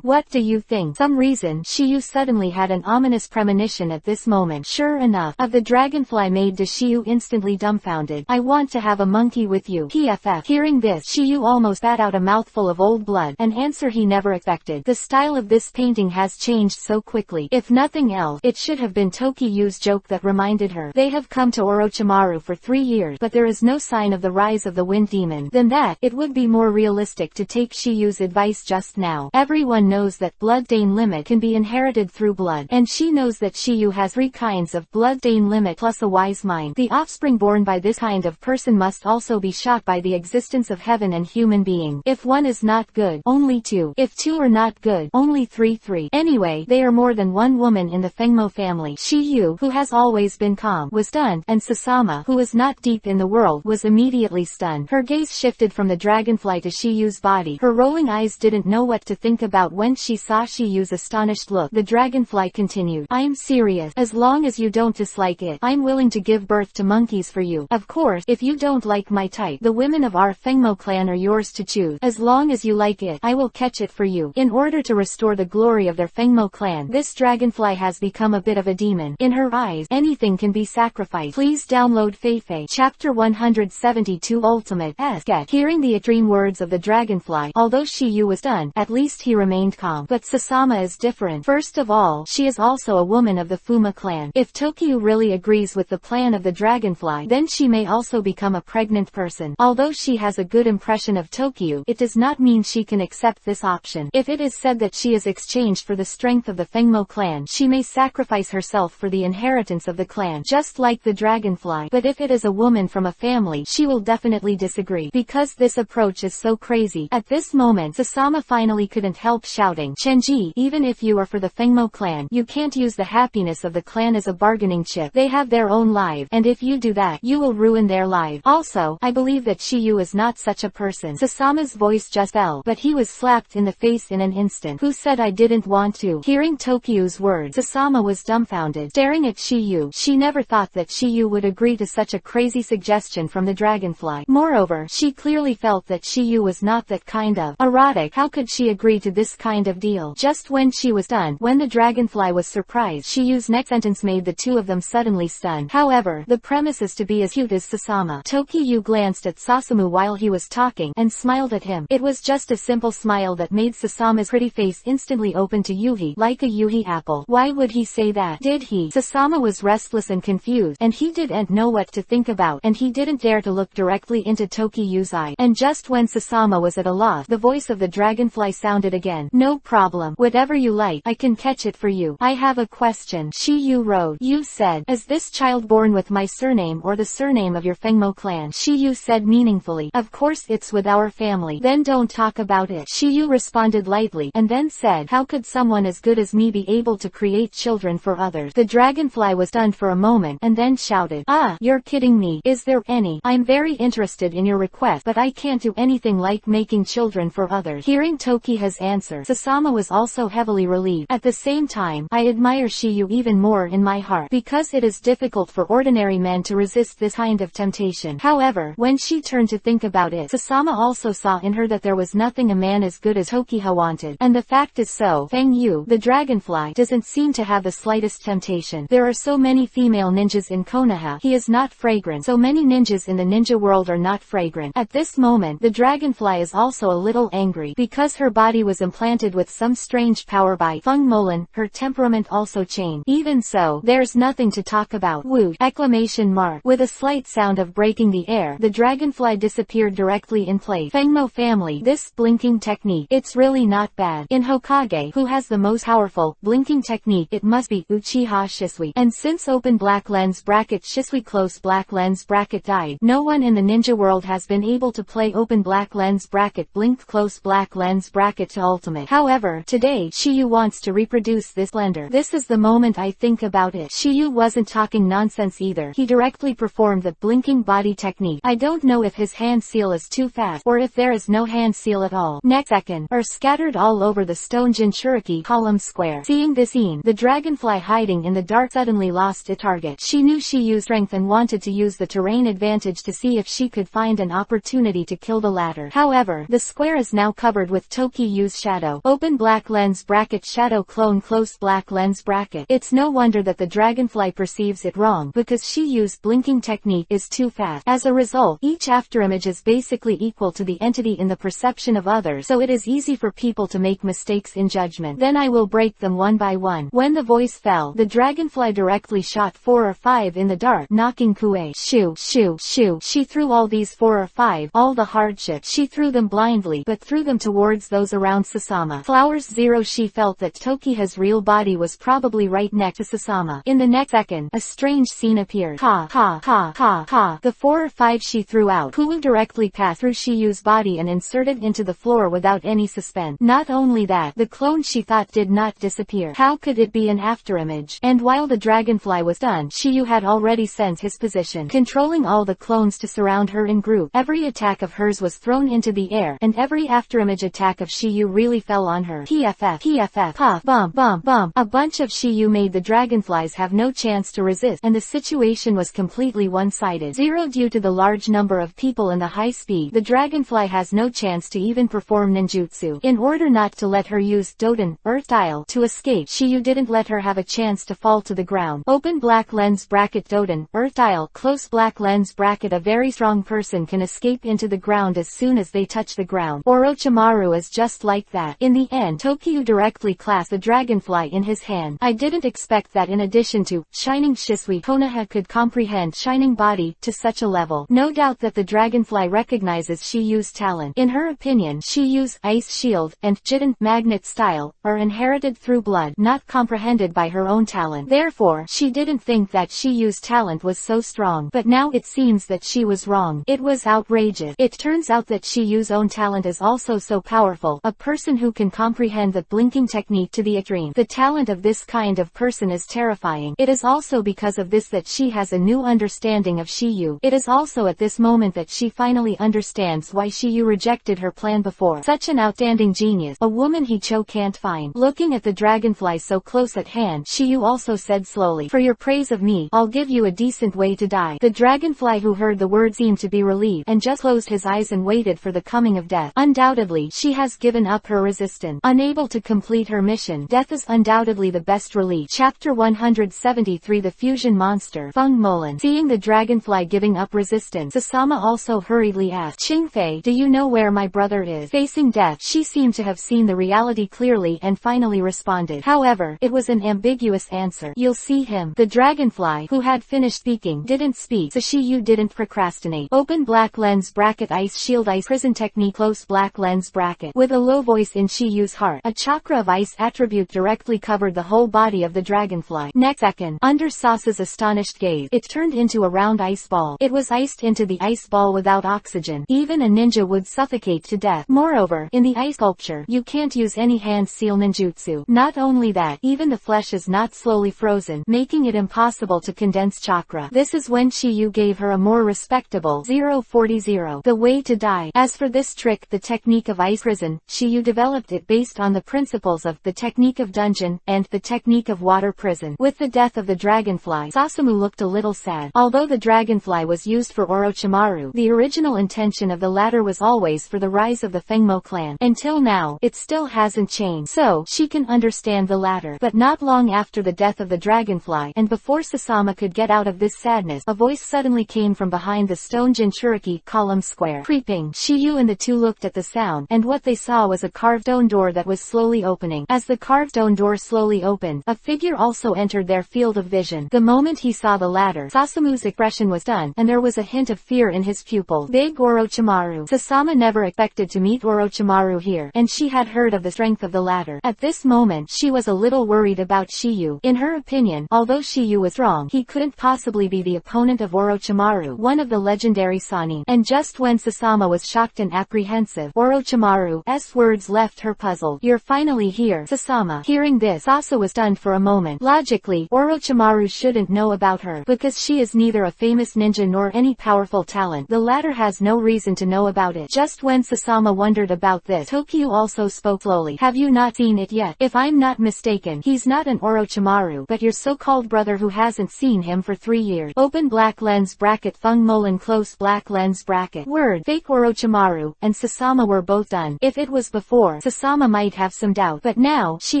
[SPEAKER 1] What do you think? Some reason, Shiyu suddenly had an ominous premonition at this moment. Sure enough, of the dragonfly made to Shiyu instantly dumbfounded. I want to have a monkey with you. PFF. Hearing this, Shiyu almost spat out a mouthful of old blood, an answer he never expected. The style of this painting has changed so quickly. If nothing else, it should have been Tokiyu's joke that reminded her. They have come to Orochimaru for 3 years, but there is no sign of the rise of the wind demon. Than that, it would be more realistic to take Shiyu's advice just now. Everyone knows that Blooddane limit can be inherited through blood, and she knows that Shiyu has 3 kinds of Blooddane limit plus a wise mind. The offspring born by this kind of person must also be shocked by the existence of heaven and human being. If 1 is not good, only 2. If 2 are not good, only 3. Anyway, they are more than 1 woman in the Fengmo family. Shiyu, who has always been calm, was stunned, and Sasama, who is not deep in the world, was immediately stunned. Her gaze shifted from the dragonfly to Shiyu's body. Her rolling eyes didn't know what to think about when she saw Shiyu's astonished look. The dragonfly continued, I'm serious. As long as you don't dislike it, I'm willing to give birth to monkeys for you. Of course, if you don't like my type, the women of our Fengmo clan are yours to choose. As long as you like it, I will catch it for you. In order to restore the glory of their Fengmo clan, this dragonfly has become a bit of a demon. In her eyes, anything can be sacrificed. Please download Feifei. Chapter 172 Ultimate Sketch. Hearing the extreme words of the dragonfly, although Shiyu was stunned, at least he remained calm. But Sasama is different. First of all, she is also a woman of the Fuma clan. If Tokyo really agrees with the plan of the dragonfly, then she may also become a pregnant person. Although she has a good impression of Tokyo, it does not mean she can accept this option. If it is said that she is exchanged for the strength of the Fengmo clan, she may sacrifice herself for the inheritance of the clan, just like the dragonfly. But if it is a woman from a family, she will definitely disagree, because this approach is so crazy. At this moment, Sasama finally couldn't help shouting, Chenji, even if you are for the Fengmo clan, you can't use the happiness of the clan as a bargaining chip. They have their own life, and if you do that, you will ruin their life. Also, I believe that Shiyu is not such a person. Sasama's voice just fell, but he was slapped in the face in an instant. Who said I didn't want to? Hearing Tokyo's words, Sasama was dumbfounded, staring at Shiyu. She never thought that Shiyu would agree to such a crazy suggestion from the dragonfly. Moreover, she clearly felt that Shiyu was not that kind of erotic. How could she agree to this kind of deal? Just when she was done, when the dragonfly was surprised, Shiyu's next sentence made the two of them suddenly stunned. However, the premise is to be as cute as Sasama. Tokyo glanced at Sasamu while he was talking, and smiled at him. It was just a simple smile that made Sasama's pretty face instantly open to Yuhi, like a Yuhi apple. Why would he say that? Did he? Sasama was restless and confused, and he didn't know what to think about, and he didn't dare to look directly into Tokyo's eye. And just when Sasama was at a loss, the voice of the dragonfly sounded again. No problem. Whatever you like, I can catch it for you. I have a question. Shiyu wrote. You said, is this child born with my surname or the surname of your Fengmo clan? Shiyu said meaningfully. Of course it's with our family. Then don't talk about it. Shiyu responded lightly, and then said, how could someone as good as me be able to create children for others? The dragonfly was stunned for a moment, and then shouted, ah, you're kidding me. Is there any? I'm very interested in your request, but I can't do anything like making children for others. Hearing Tokiha's answer, Sasama was also heavily relieved. At the same time, I admire Shiyu even more in my heart, because it is difficult for ordinary men to resist this kind of temptation. However, when she turned to think about it, Sasama also saw in her that there was nothing a man as good as Tokiha wanted. And the fact is so, Feng Yu, the dragonfly, doesn't seem to have the slightest temptation. There are so many female ninjas in Konoha. He is not fragrant. So many ninjas in the ninja world are not fragrant. At this moment, the dragonfly is also a little angry, because her body was implanted with some strange power by Feng Molan. Her temperament also changed. Even so, so there's nothing to talk about. Woot! Exclamation mark. With a slight sound of breaking the air, the dragonfly disappeared directly in place. Fengmo family, this blinking technique, it's really not bad. In Hokage, who has the most powerful blinking technique, it must be Uchiha Shisui. And since open black lens bracket Shisui close black lens bracket died, no one in the ninja world has been able to play open black lens bracket blink close black lens bracket to ultimate. However, today, Shiyu wants to reproduce this blender. This is the moment I think about it. Shiyu wasn't talking nonsense either. He directly performed the blinking body technique. I don't know if his hand seal is too fast, or if there is no hand seal at all. Next second, are scattered all over the stone Jinchuriki column square. Seeing this scene, the dragonfly hiding in the dark suddenly lost its target. She knew Shiyu's strength and wanted to use the terrain advantage to see if she could find an opportunity to kill the latter. However, the square is now covered with Tokiyu's shadow. Open black lens bracket shadow clone close black lens bracket. It's no wonder that the dragonfly perceives it wrong, because Shiyu's blinking technique is too fast. As a result, each afterimage is basically equal to the entity in the perception of others, so it is easy for people to make mistakes in judgment. Then I will break them one by one. When the voice fell, the dragonfly directly shot 4 or 5 in the dark, knocking Kue. Shoo, shoo, shoo. She threw all these 4 or 5, all the hardship. She threw them blindly, but threw them towards those around Sasama. Flowers 0. She felt that Tokiha's real body was probably right next to Sasama. In the next second, a strange scene appeared. Ha, ha, ha, ha, ha. The 4 or 5 she threw out, Kue directly passed through Shiyu's body and inserted into the floor without any suspense. Not only that, the clone she thought did not disappear. How could it be an afterimage? And while the dragonfly was done, Shiyu had already sensed his position, controlling all the clones to surround her in group. Every attack of hers was thrown into the air, and every afterimage attack of Shiyu really fell on her. PFF, PFF, puff, bum, bum, bum. A bunch of Shiyu made the dragonflies have no chance to resist, and the situation was completely one-sided. 0. Due to the large number of people and the high speed, the dragonfly has no chance to even perform ninjutsu. In order not to let her use Doden, Earth Style, to escape, Shiyu didn't let her have a chance to fall to the ground. Open black lens bracket Doden, Earth Style, close black lens bracket. A very strong person can escape into the ground as soon as they touch the ground. Orochimaru is just like that. In the end, Tokiyu directly clasped the dragonfly in his hand. I didn't expect that in addition to Shining Shisui, Konoha could comprehend Shining Body to such a level. No doubt that the dragonfly recognizes Shiyu's talent. In her opinion, Shiyu's Ice Shield and Jiden Magnet Style are inherited through blood, not comprehended by her own talent. Therefore, she didn't think that Shiyu's talent was so strong. But now it seems that she was wrong. It was outrageous. It turns out that Shiyu's own talent is also so powerful. A person who can comprehend the blinking technique to the extreme. The talent of this kind of person is terrifying. It is also because of this that she has a new understanding of Shiyu. It is also at this moment that she finally understands why Shiyu rejected her plan before. Such an outstanding genius, a woman Hicho can't find. Looking at the dragonfly so close at hand, Shiyu also said slowly, "For your praise of me, I'll give you a decent way to die." The dragonfly, who heard the word, seemed to be relieved, and just closed his eyes and waited for the coming of death. Undoubtedly, she has given up her resistance. Unable to complete her mission, death is undoubtedly the best relief. Chapter 173. The Fusion Monster. Feng Molan. Seeing the dragonfly giving up resistance, Sasama also hurriedly asked, "Qingfei, do you know where my brother is?" Facing death, she seemed to have seen the reality clearly and finally responded. However, it was an ambiguous answer. "You'll see him." The dragonfly, who had finished speaking, didn't speak, so Shiyu didn't procrastinate. Open black lens bracket Ice Shield Ice Prison Technique close black lens bracket. With a low voice in Shiyu's heart, a chakra of ice attribute directly covered the whole body of the dragonfly. Next second, under Sasa's astonished gaze, it turned into a round ice ball. It was iced into the ice ball without oxygen. Even a ninja would suffocate to death. Moreover, in the ice sculpture, you can't use any hand seal ninjutsu. Not only that, even the flesh is not slowly frozen, making it impossible to condense chakra. This is when Shiyu gave her a more respectable 040. The way to die. As for this trick, the technique of ice prison, Shiyu developed it based on the principles of the technique of dungeon and the technique of water prison. With the death of the dragonfly, Sasamu looked a little sad. Although the dragonfly was used for Orochimaru, the original intention of the latter was always for the rise of the Fengmo clan. Until now, it still hasn't changed. So, she can understand the latter. But not long after the death of the dragonfly, and before Sasama could get out of this sadness, a voice suddenly came from behind the stone Jinchuriki column square. Creeping, Shiyu and the two looked at the sound, and what they saw was a carved stone door that was slowly opening. As the carved stone door slowly opened, a figure also entered their field of vision. The moment he saw the latter, Sasamu's expression was stunned, and there was a hint of fear in his pupil. Big Orochimaru. Sasama never expected to meet Orochimaru here, and she had heard of the strength of the latter. At this moment, she was a little worried about Shiyu. In her opinion, although Shiyu was strong, he couldn't possibly be the opponent of Orochimaru, one of the legendary Sannin. And just when Sasama was shocked and apprehensive, Orochimaru's words left her puzzled. You're finally here, Sasama. Hearing this, Sasa was stunned for a moment. Logically, Orochimaru shouldn't know about her, because she is neither a famous ninja nor any powerful talent. The latter has no reason to know about it. Just when Sasama wondered about this, Tokyo also spoke slowly. Have you not seen it yet? If I'm not mistaken, he's not an Orochimaru, but your so-called brother who hasn't seen him for 3 years. Open black lens bracket Fung Molan close black lens bracket. Word. Fake Orochimaru and Sasama were both done. If it was before, Sasama might have some doubt, but now, she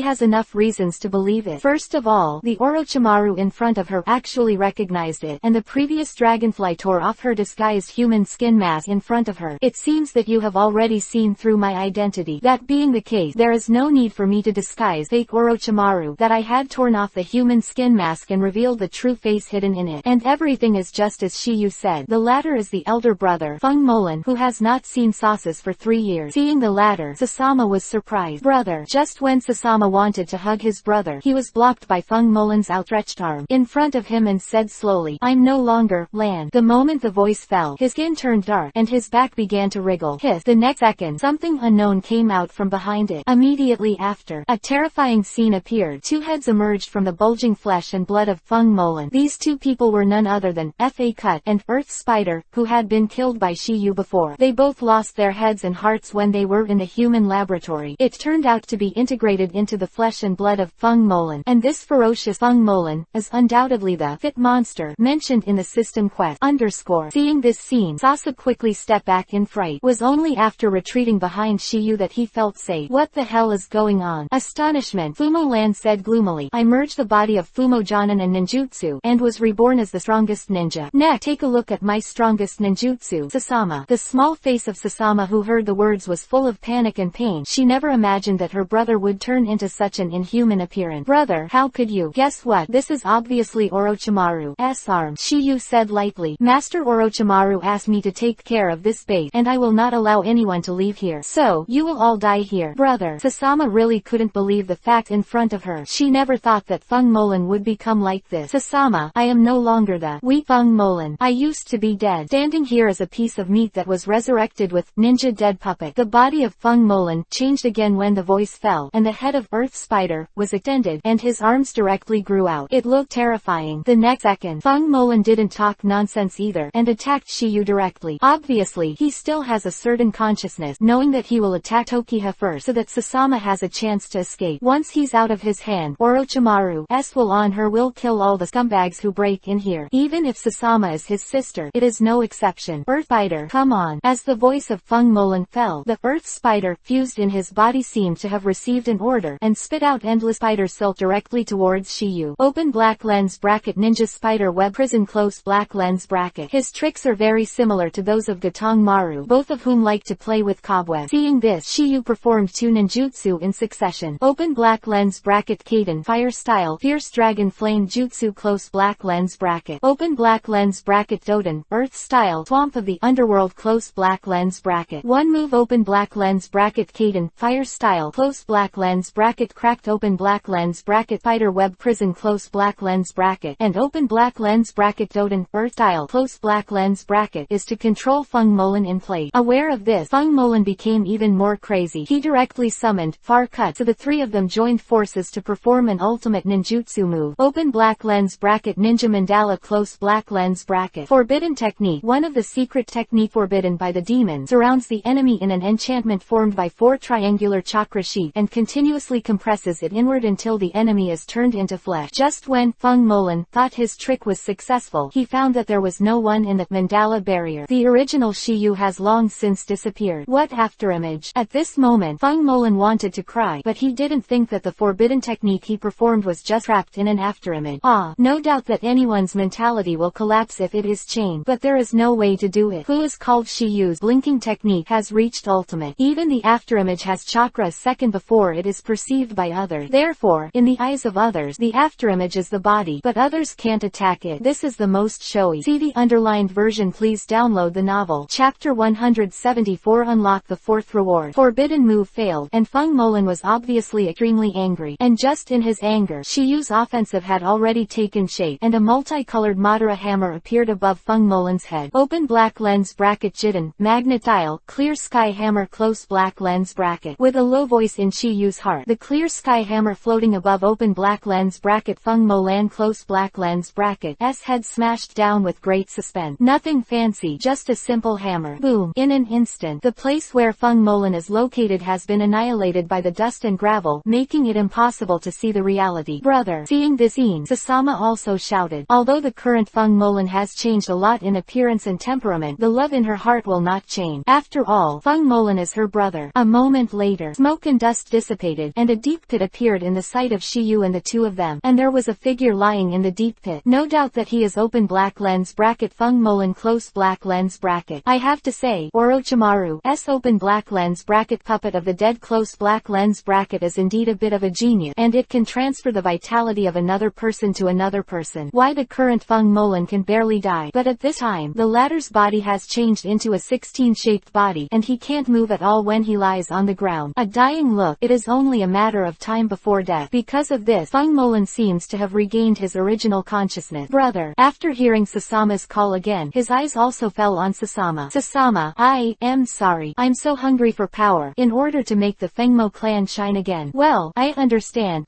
[SPEAKER 1] has enough reasons to believe it. First of all, the Orochimaru in front of her actually recognized it, and the previous dragonfly tore off her disguised human skin mask in front of her. It seems that you have already seen through my identity. That being the case, there is no need for me to disguise fake Orochimaru, that I had torn off the human skin mask and revealed the true face hidden in it. And everything is just as Shiyu said. The latter is the elder brother, Fung Molan, who has not seen Sasas for 3 years. Seeing the latter, Sasama was surprised. Brother. Just when Sasama wanted to hug his brother, he was blocked by Fung Molan's outstretched arm in front of him and said slowly, I'm no longer Lan. The moment the voice fell, his skin turned dark, and his back began to wriggle. Hiss. The next second, something unknown came out from behind it. Immediately after, a terrifying scene appeared. 2 heads emerged from the bulging flesh and blood of Fung Molan. These 2 people were none other than Fa Cut and Earth Spider, who had been killed by Shiyu before. They both lost their heads and hearts when they were in the human laboratory. It turned out to be integrated into the flesh and blood of Fung Molan, and this ferocious Fung Molan is undoubtedly the fit monster mentioned in the system quest. Seeing this scene, Sasa quickly stepped back in fright. Was only after retreating behind Shiyu that he felt safe. What the hell is going on? Astonishment. Fumo Lan said gloomily. I merged the body of Fumo Jonin and ninjutsu, and was reborn as the strongest ninja. Next, take a look at my strongest ninjutsu. Sasama. The small face of Sasama, who heard the words, was full of panic and pain. She never imagined that her brother would turn into such an inhuman appearance. Brother, how could you? Guess what? This is obviously Orochimaru's arm. Shiyu said lightly. Master Orochimaru asked me to take care of this bait, and I will not allow anyone to leave here. So, you will all die here. Brother. Sasama really couldn't believe the fact in front of her. She never thought that Fung Molan would become like this. Sasama, I am no longer the weak Fung Molan. I used to be dead. Standing here as a piece of meat that was resurrected with ninja dead puppet. The body of Fung Molan changed again when the voice fell, and the head of Earth Spider was extended, and his arms directly grew out. It looked terrifying. The next second, Fung Molan didn't talk nonsense either, and attacked Shiyu directly. Obviously, he still has a certain consciousness, knowing that he will attack Tokiha first so that Sasama has a chance to escape. Once he's out of his hand, Orochimaru's will on her will kill all the scumbags who break in here. Even if Sasama is his sister, it is no exception. Earth Spider, come on. As the voice of Fung Molan fell, the Earth Spider, fused in his body, seemed to have received an order, and spit out endless spider silk directly towards Shiyu. Open black lens bracket ninja spider web prison close black lens bracket. His tricks are very similar to those of Gatong Maru, both of whom like to play with cobwebs. Seeing this, Shiyu performed 2 ninjutsu in succession. Open black lens bracket Kaden fire style fierce dragon flame jutsu close black lens bracket. Open black lens bracket Doden earth style swamp of the underworld close black lens bracket. 1 move open black lens bracket Kaden fire style close black lens bracket cracked open black lens bracket spider web prison close black lens bracket and open black lens bracket Doden earth style close black lens bracket is to control Fung Molan in place. Aware of this, Fung Molan became even more crazy. He directly summoned Far Cut, so the 3 of them joined forces to perform an ultimate ninjutsu move. Open black lens bracket ninja mandala close black lens bracket. Forbidden technique. One of the secret technique forbidden by the demon surrounds the enemy in an enchantment formed by 4 triangular chakra sheet and continuously compresses it inward until the enemy is turned into flesh. Just when Fung Molan thought his trick was successful, he found that there was no one in the mandala barrier. The original Shiyu has long since disappeared. What afterimage? At this moment, Fung Molan wanted to cry, but he didn't think that the forbidden technique he performed was just trapped in an afterimage. No doubt that anyone's mentality will collapse if it is chained, but there is no way to do it. Who is called Shiyu's blinking technique has reached ultimate. Even the afterimage has chakra a second before it is perceived by others. Therefore, in the eyes of others, others, the afterimage is the body, but others can't attack it. This is the most showy. See the underlined version. Please download the novel. Chapter 174. Unlock the fourth reward. Forbidden move failed, and Feng Molan was obviously extremely angry, and just in his anger, Shiyu's offensive had already taken shape, and a multicolored Madara hammer appeared above Feng Molan's head. Open black lens bracket Jitten, magnetile, clear sky hammer close black lens bracket. With a low voice in Shiyu's heart, the clear sky hammer floating above open black lens bracket Feng Molan close black lens bracket S head smashed down with great suspense. Nothing fancy, just a simple hammer. Boom. In an instant, the place where Feng Molan is located has been annihilated by the dust and gravel, making it impossible to see the reality. Brother. Seeing this scene, Sasama also shouted. Although the current Feng Molan has changed a lot in appearance and temperament, the love in her heart will not change. After all, Feng Molan is her brother. A moment later, smoke and dust dissipated, and a deep pit appeared in the sight of Shiyu and the two of them, and there was a figure lying in the deep pit. No doubt that he is open black lens bracket Feng Molan close black lens bracket. I have to say, Orochimaru's open black lens bracket puppet of the dead close black lens bracket is indeed a bit of a genius, and it can transfer the vitality of another person to another person. Why the current Feng Molan can barely die, but at this time, the latter's body has changed into a 16-shaped body, and he can't move at all when he lies on the ground. A dying look. It is only a matter of time before death. Because of this, Feng Molan seems to have regained his original consciousness. Brother. After hearing Sasama's call again, his eyes also fell on Sasama. Sasama, I am sorry. I'm so hungry for power, in order to make the Fengmo clan shine again. Well, I understand.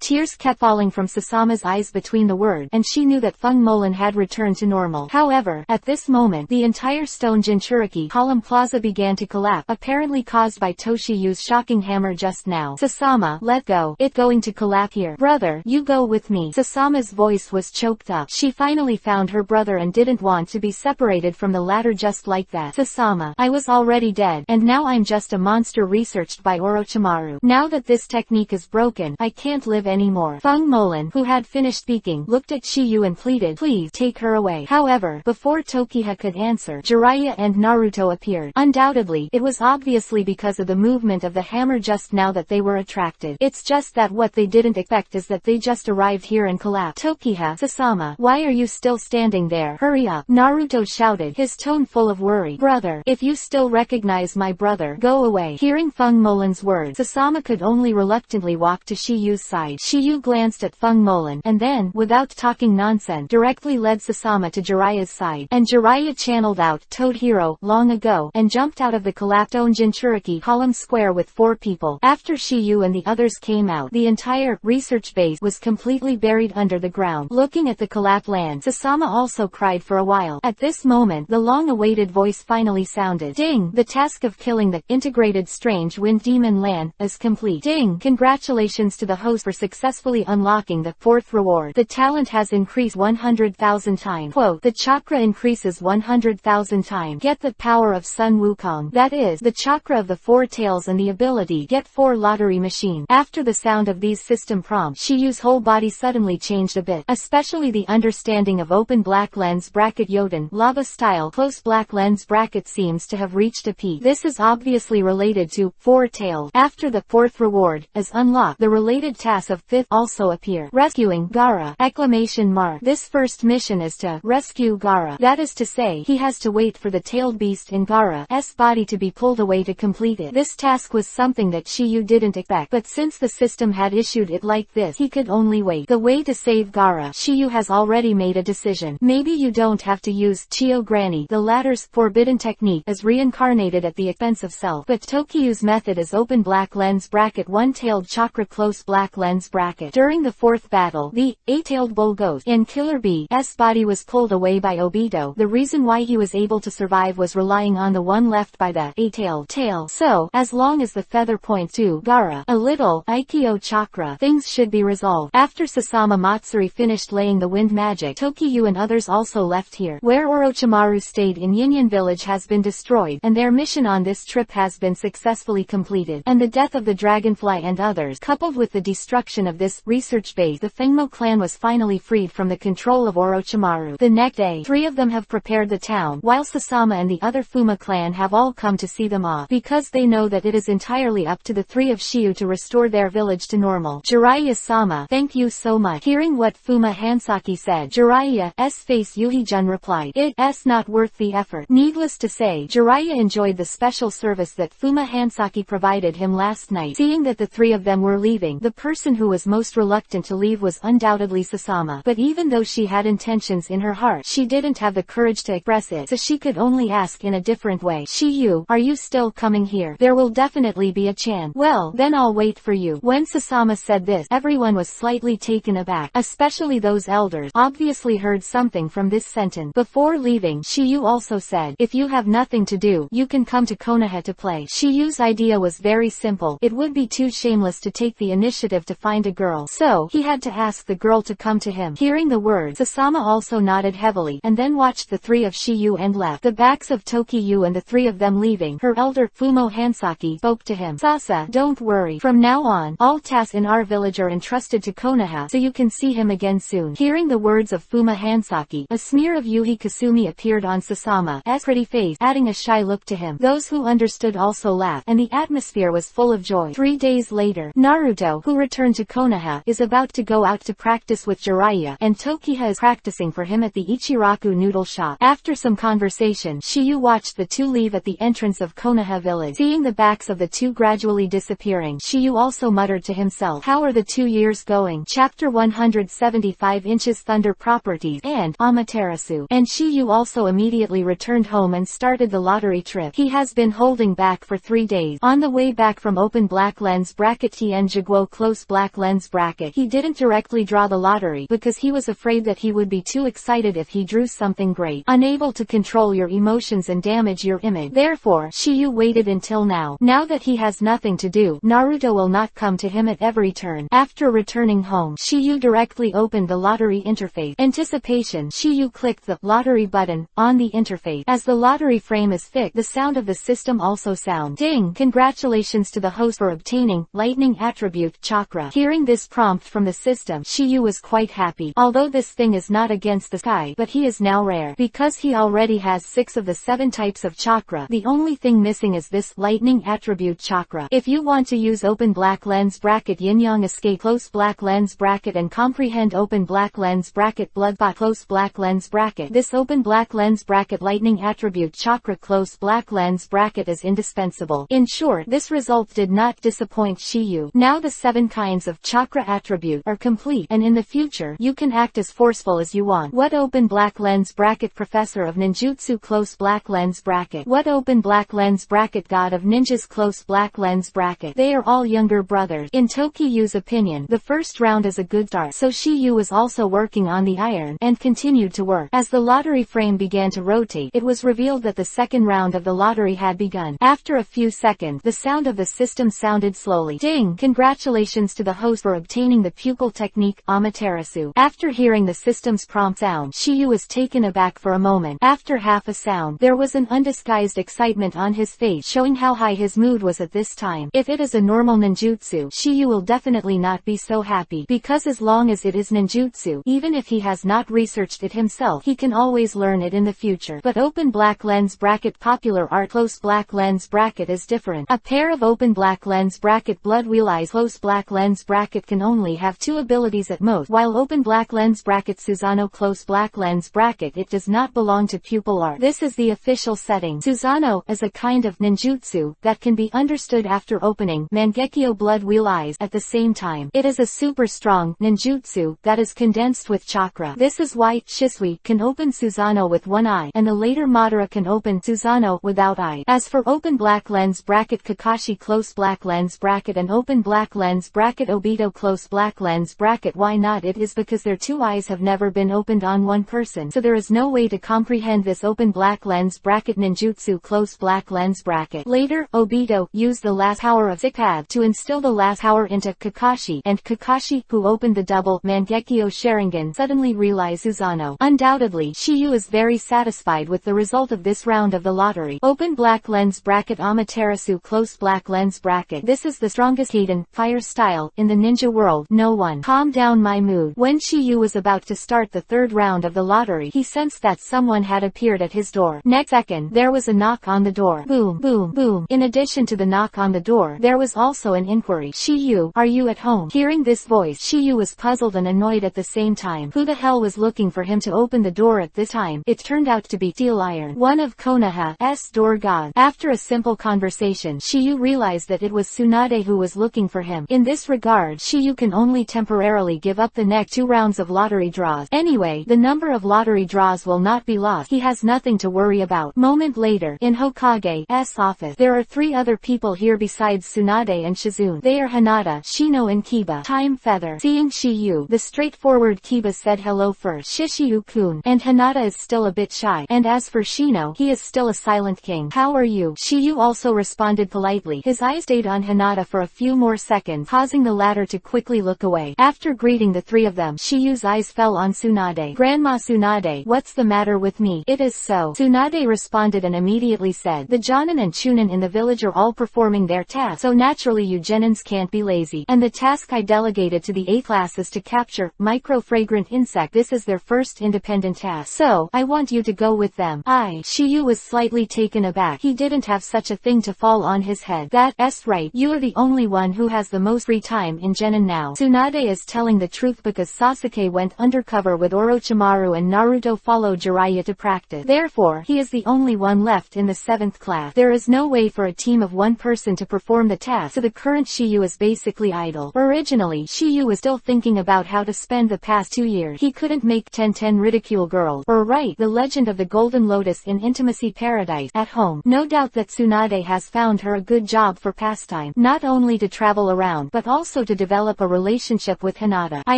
[SPEAKER 1] Tears kept falling from Sasama's eyes between the words, and she knew that Feng Molan had returned to normal. However, at this moment, the entire stone Jinchuriki column plaza began to collapse, apparently caused by Toshiyu's shocking hammer just now. Sasama, let go. It going to collapse here. Brother, you go with me. Sasama's voice was choked up. She finally found her brother and didn't want to be separated from the latter just like that. Sasama, I was already dead, and now I'm just a monster researched by Orochimaru. Now that this technique is broken, I can't live anymore. Feng Molan, who had finished speaking, looked at Shiyu and pleaded, please take her away. However, before Tokiha could answer, Jiraiya and Naruto appeared. Undoubtedly, it was obviously because of the movement of the hammer just now that they were attracted. It's just that what they didn't expect is that they just arrived here and collapsed. Tokiha, Sasama, why are you still standing there? Hurry up. Naruto shouted, his tone full of worry. Brother, if you still recognize my brother, go away. Hearing Feng Molan's words, Sasama could only reluctantly walk to Shiyu's side. Shiyu glanced at Feng Molan, and then, without talking nonsense, directly led Sasama to Jiraiya's side, and Jiraiya channeled out Toad Hero, long ago, and jumped out of the collapsed stone Jinchuriki column square with 4 people. After Shiyu and the others came out, the entire research base was completely buried under the ground. Looking at the collapsed land, Sasama also cried for a while. At this moment, the long-awaited voice finally sounded. Ding! The task of killing the integrated strange wind demon land is complete. Ding! Congratulations to the host for successfully unlocking the 4th reward. The talent has increased 100,000 times. Quote, the chakra increases 100,000 times. Get the power of Sun Wukong. That is, the chakra of the 4 tails and the ability get 4 lottery machine. After the sound of these system prompts, Shiyu's whole body suddenly changed a bit, especially the understanding of open black lens bracket Yoden, lava style close black lens bracket seems to have reached a peak. This is obviously related to 4 tails. After the 4th reward is unlocked, the related task of 5th also appear. Rescuing Gaara! Exclamation mark. This first mission is to rescue Gaara. That is to say, he has to wait for the tailed beast in Gaara's body to be pulled away to complete it. This task was something that Shiyu didn't expect, but since the system had issued it like this, he could only wait. The way to save Gaara. Shiyu has already made a decision. Maybe you don't have to use Chio Granny. The latter's forbidden technique is reincarnated at the expense of self, but Tokiyu's method is open black lens bracket 1-tailed chakra close black lens bracket. During the 4th battle, the 8-tailed bull ghost in Killer Bee's body was pulled away by Obito. The reason why he was able to survive was relying on the one left by the 8-tailed tail. So, as long as the feather points to Gaara, a little Aikyo chakra, things should be resolved. After Sasama Matsuri finished laying the wind magic, Tokiyu and others also left here. Where Orochimaru stayed in Yinyan village has been destroyed, and their mission on this trip has been successfully completed. And the death of the dragonfly and others, coupled with the destruction of this research base, the Fengmo clan was finally freed from the control of Orochimaru. The next day, 3 of them have prepared the town, while Sasama and the other Fuma clan have all come to see them off, because they know that it is entirely up to the 3 of Shiyu to restore their village to normal. Jiraiya Jiraiya-sama, thank you so much. Hearing what Fuma Hansaki said, Jiraiya's face Yuhi-jun replied, it's not worth the effort. Needless to say, Jiraiya enjoyed the special service that Fuma Hansaki provided him last night. Seeing that the three of them were leaving, the person who was most reluctant to leave was undoubtedly Sasama. But even though she had intentions in her heart, she didn't have the courage to express it, so she could only ask in a different way. Shiyu, are you still coming here? There will definitely be a chance. Well, then I'll wait for you. When Sasama said this, everyone was slightly taken aback, especially those elders, obviously heard something from this sentence. Before leaving, Shiyu also said, if you have nothing to do, you can come to Konoha to play. Shiyu's idea was very simple. It would be too shameless to take the initiative to find a girl, so he had to ask the girl to come to him. Hearing the words, Sasama also nodded heavily, and then watched the three of Shiyu and left. The backs of Tokiyu and the three of them leaving, her elder, Fumo Hansaki, spoke to him. Sasa, don't worry. From now on, all tasks in our village are entrusted to Konoha, so you can see him again soon. Hearing the words of Fuma Hansaki, a smear of Yuhi Kasumi appeared on Sasama's pretty face, adding a shy look to him. Those who understood also laughed, and the atmosphere was full of joy. 3 days later, Naruto, who returned to Konoha, is about to go out to practice with Jiraiya, and Tokiha is practicing for him at the Ichiraku noodle shop. After some conversation, Shiyu watched the two leave at the entrance of Konoha village. Seeing the backs of the two gradually disappearing, Shiyu also muttered to himself, how are the 2 years going? Chapter 175 Inches Thunder Properties and Amaterasu. And Shiyu also immediately returned home and started the lottery trip he has been holding back for 3 days. On the way back from open black lens bracket Tianjiguo close black lens bracket, he didn't directly draw the lottery because he was afraid that he would be too excited if he drew something great, unable to control your emotions and damage your image. Therefore, Shiyu waited until now. Now that he has nothing to do, Naruto will not come to him at every turn. After returning home, Shiyu directly opened the lottery interface. Anticipation, Shiyu clicked the lottery button on the interface. As the lottery frame is fixed, the sound of the system also sound. Ding! Congratulations to the host for obtaining lightning attribute chakra. Hearing this prompt from the system, Shiyu was quite happy. Although this thing is not against the sky, but he is now rare. Because he already has 6 of the 7 types of chakra, the only thing missing is this lightning attribute chakra. If you want to use open black lens bracket yin yang escape close black lens bracket and comprehend open black lens bracket bloodbath close black lens bracket, this open black lens bracket lightning attribute chakra close black lens bracket is indispensable. In short, this result did not disappoint Shiyu. Now the 7 kinds of chakra attribute are complete, and in the future, you can act as forceful as you want. What open black lens bracket professor of ninjutsu close black lens bracket? What open black lens bracket god of ninjas close black lens bracket? They are all younger brothers. In Tokiyu's opinion, the first round is a good start, so Shiyu was also working on the iron, and continued to work. As the lottery frame began to rotate, it was revealed that the second round of the lottery had begun. After a few seconds, the sound of the system sounded slowly. Ding! Congratulations to the host for obtaining the pupil technique, Amaterasu. After hearing the system's prompt sound, Shiyu was taken aback for a moment. After half a sound, there was an undisguised excitement on his face, showing how high his mood was at this time. If it is a normal ninjutsu, Shiyu will definitely not be so happy, because as long as it is ninjutsu, even if he has not researched it himself, he can always learn it in the future. But open black lens bracket popular art close black lens bracket is different. A pair of open black lens bracket blood wheel eyes close black lens bracket can only have 2 abilities at most, while open black lens bracket Susano close black lens bracket it does not belong to pupil art. This is the official setting. Susano is a kind of ninjutsu that can be understood after opening Mangekyo blood wheel eyes at the same time. It is a super strong ninjutsu that is condensed with chakra. This is why Shisui can open Susano with 1 eye, and the later Madara can open Susano without eye. As for open black lens bracket Kakashi close black lens bracket and open black lens bracket Obito close black lens bracket, why not? It is because their 2 eyes have never been opened on one person, so there is no way to comprehend this open black lens bracket ninjutsu close black lens bracket. Later, Obito used the last power of EPUB to instill the last power into Kakashi, and Kakashi, who opened the double Mangekyo Sharingan, suddenly realized Susano. Undoubtedly, Shiyu is very satisfied with the result of this round of the lottery. Open black lens bracket Amaterasu close black lens bracket. This is the strongest hidden fire style in the ninja world. No one. Calm down my mood. When Shiyu was about to start the 3rd round of the lottery, he sensed that someone had appeared at his door. Next second, there was a knock on the door. Boom, boom, boom. In addition to the knock on the door, there was also an inquiry. Shiyu, are you at home? home. Hearing this voice, Shiyu was puzzled and annoyed at the same time. Who the hell was looking for him to open the door at this time? It turned out to be Steel Iron, one of Konoha's door gods. After a simple conversation, Shiyu realized that it was Tsunade who was looking for him. In this regard, Shiyu can only temporarily give up the next 2 rounds of lottery draws. Anyway, the number of lottery draws will not be lost. He has nothing to worry about. Moment later, in Hokage's office, there are 3 other people here besides Tsunade and Shizune. They are Hinata, Shino and Kiba. Time Feather. Seeing Shiyu, the straightforward Kiba said hello first. Shishiyu-kun. And Hinata is still a bit shy. And as for Shino, he is still a silent king. How are you? Shiyu also responded politely. His eyes stayed on Hinata for a few more seconds, causing the latter to quickly look away. After greeting the 3 of them, Shiyu's eyes fell on Tsunade. Grandma Tsunade, what's the matter with me? It is so. Tsunade responded and immediately said, the Jonin and Chunin in the village are all performing their tasks, so naturally you Genins can't be lazy. And the task I delegated to the 8th class is to capture micro-fragrant insect. This is their first independent task. So, I want you to go with them. Shiyu was slightly taken aback. He didn't have such a thing to fall on his head. That's right. You are the only one who has the most free time in Genin now. Tsunade is telling the truth because Sasuke went undercover with Orochimaru and Naruto followed Jiraiya to practice. Therefore, he is the only one left in the 7th class. There is no way for a team of 1 person to perform the task, so the current Shiyu is basically idle. Originally, Shiyu was still thinking about how to spend the past 2 years. He couldn't make 10-10 ridicule girls, or write The Legend of the Golden Lotus in Intimacy Paradise at home. No doubt that Tsunade has found her a good job for pastime, not only to travel around, but also to develop a relationship with Hinata. I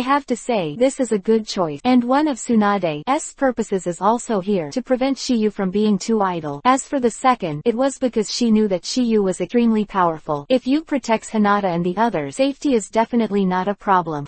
[SPEAKER 1] have to say, this is a good choice. And one of Tsunade's purposes is also here, to prevent Shiyu from being too idle. As for the second, it was because she knew that Shiyu was extremely powerful. If you protects Hinata and the others, safety is definitely not a problem.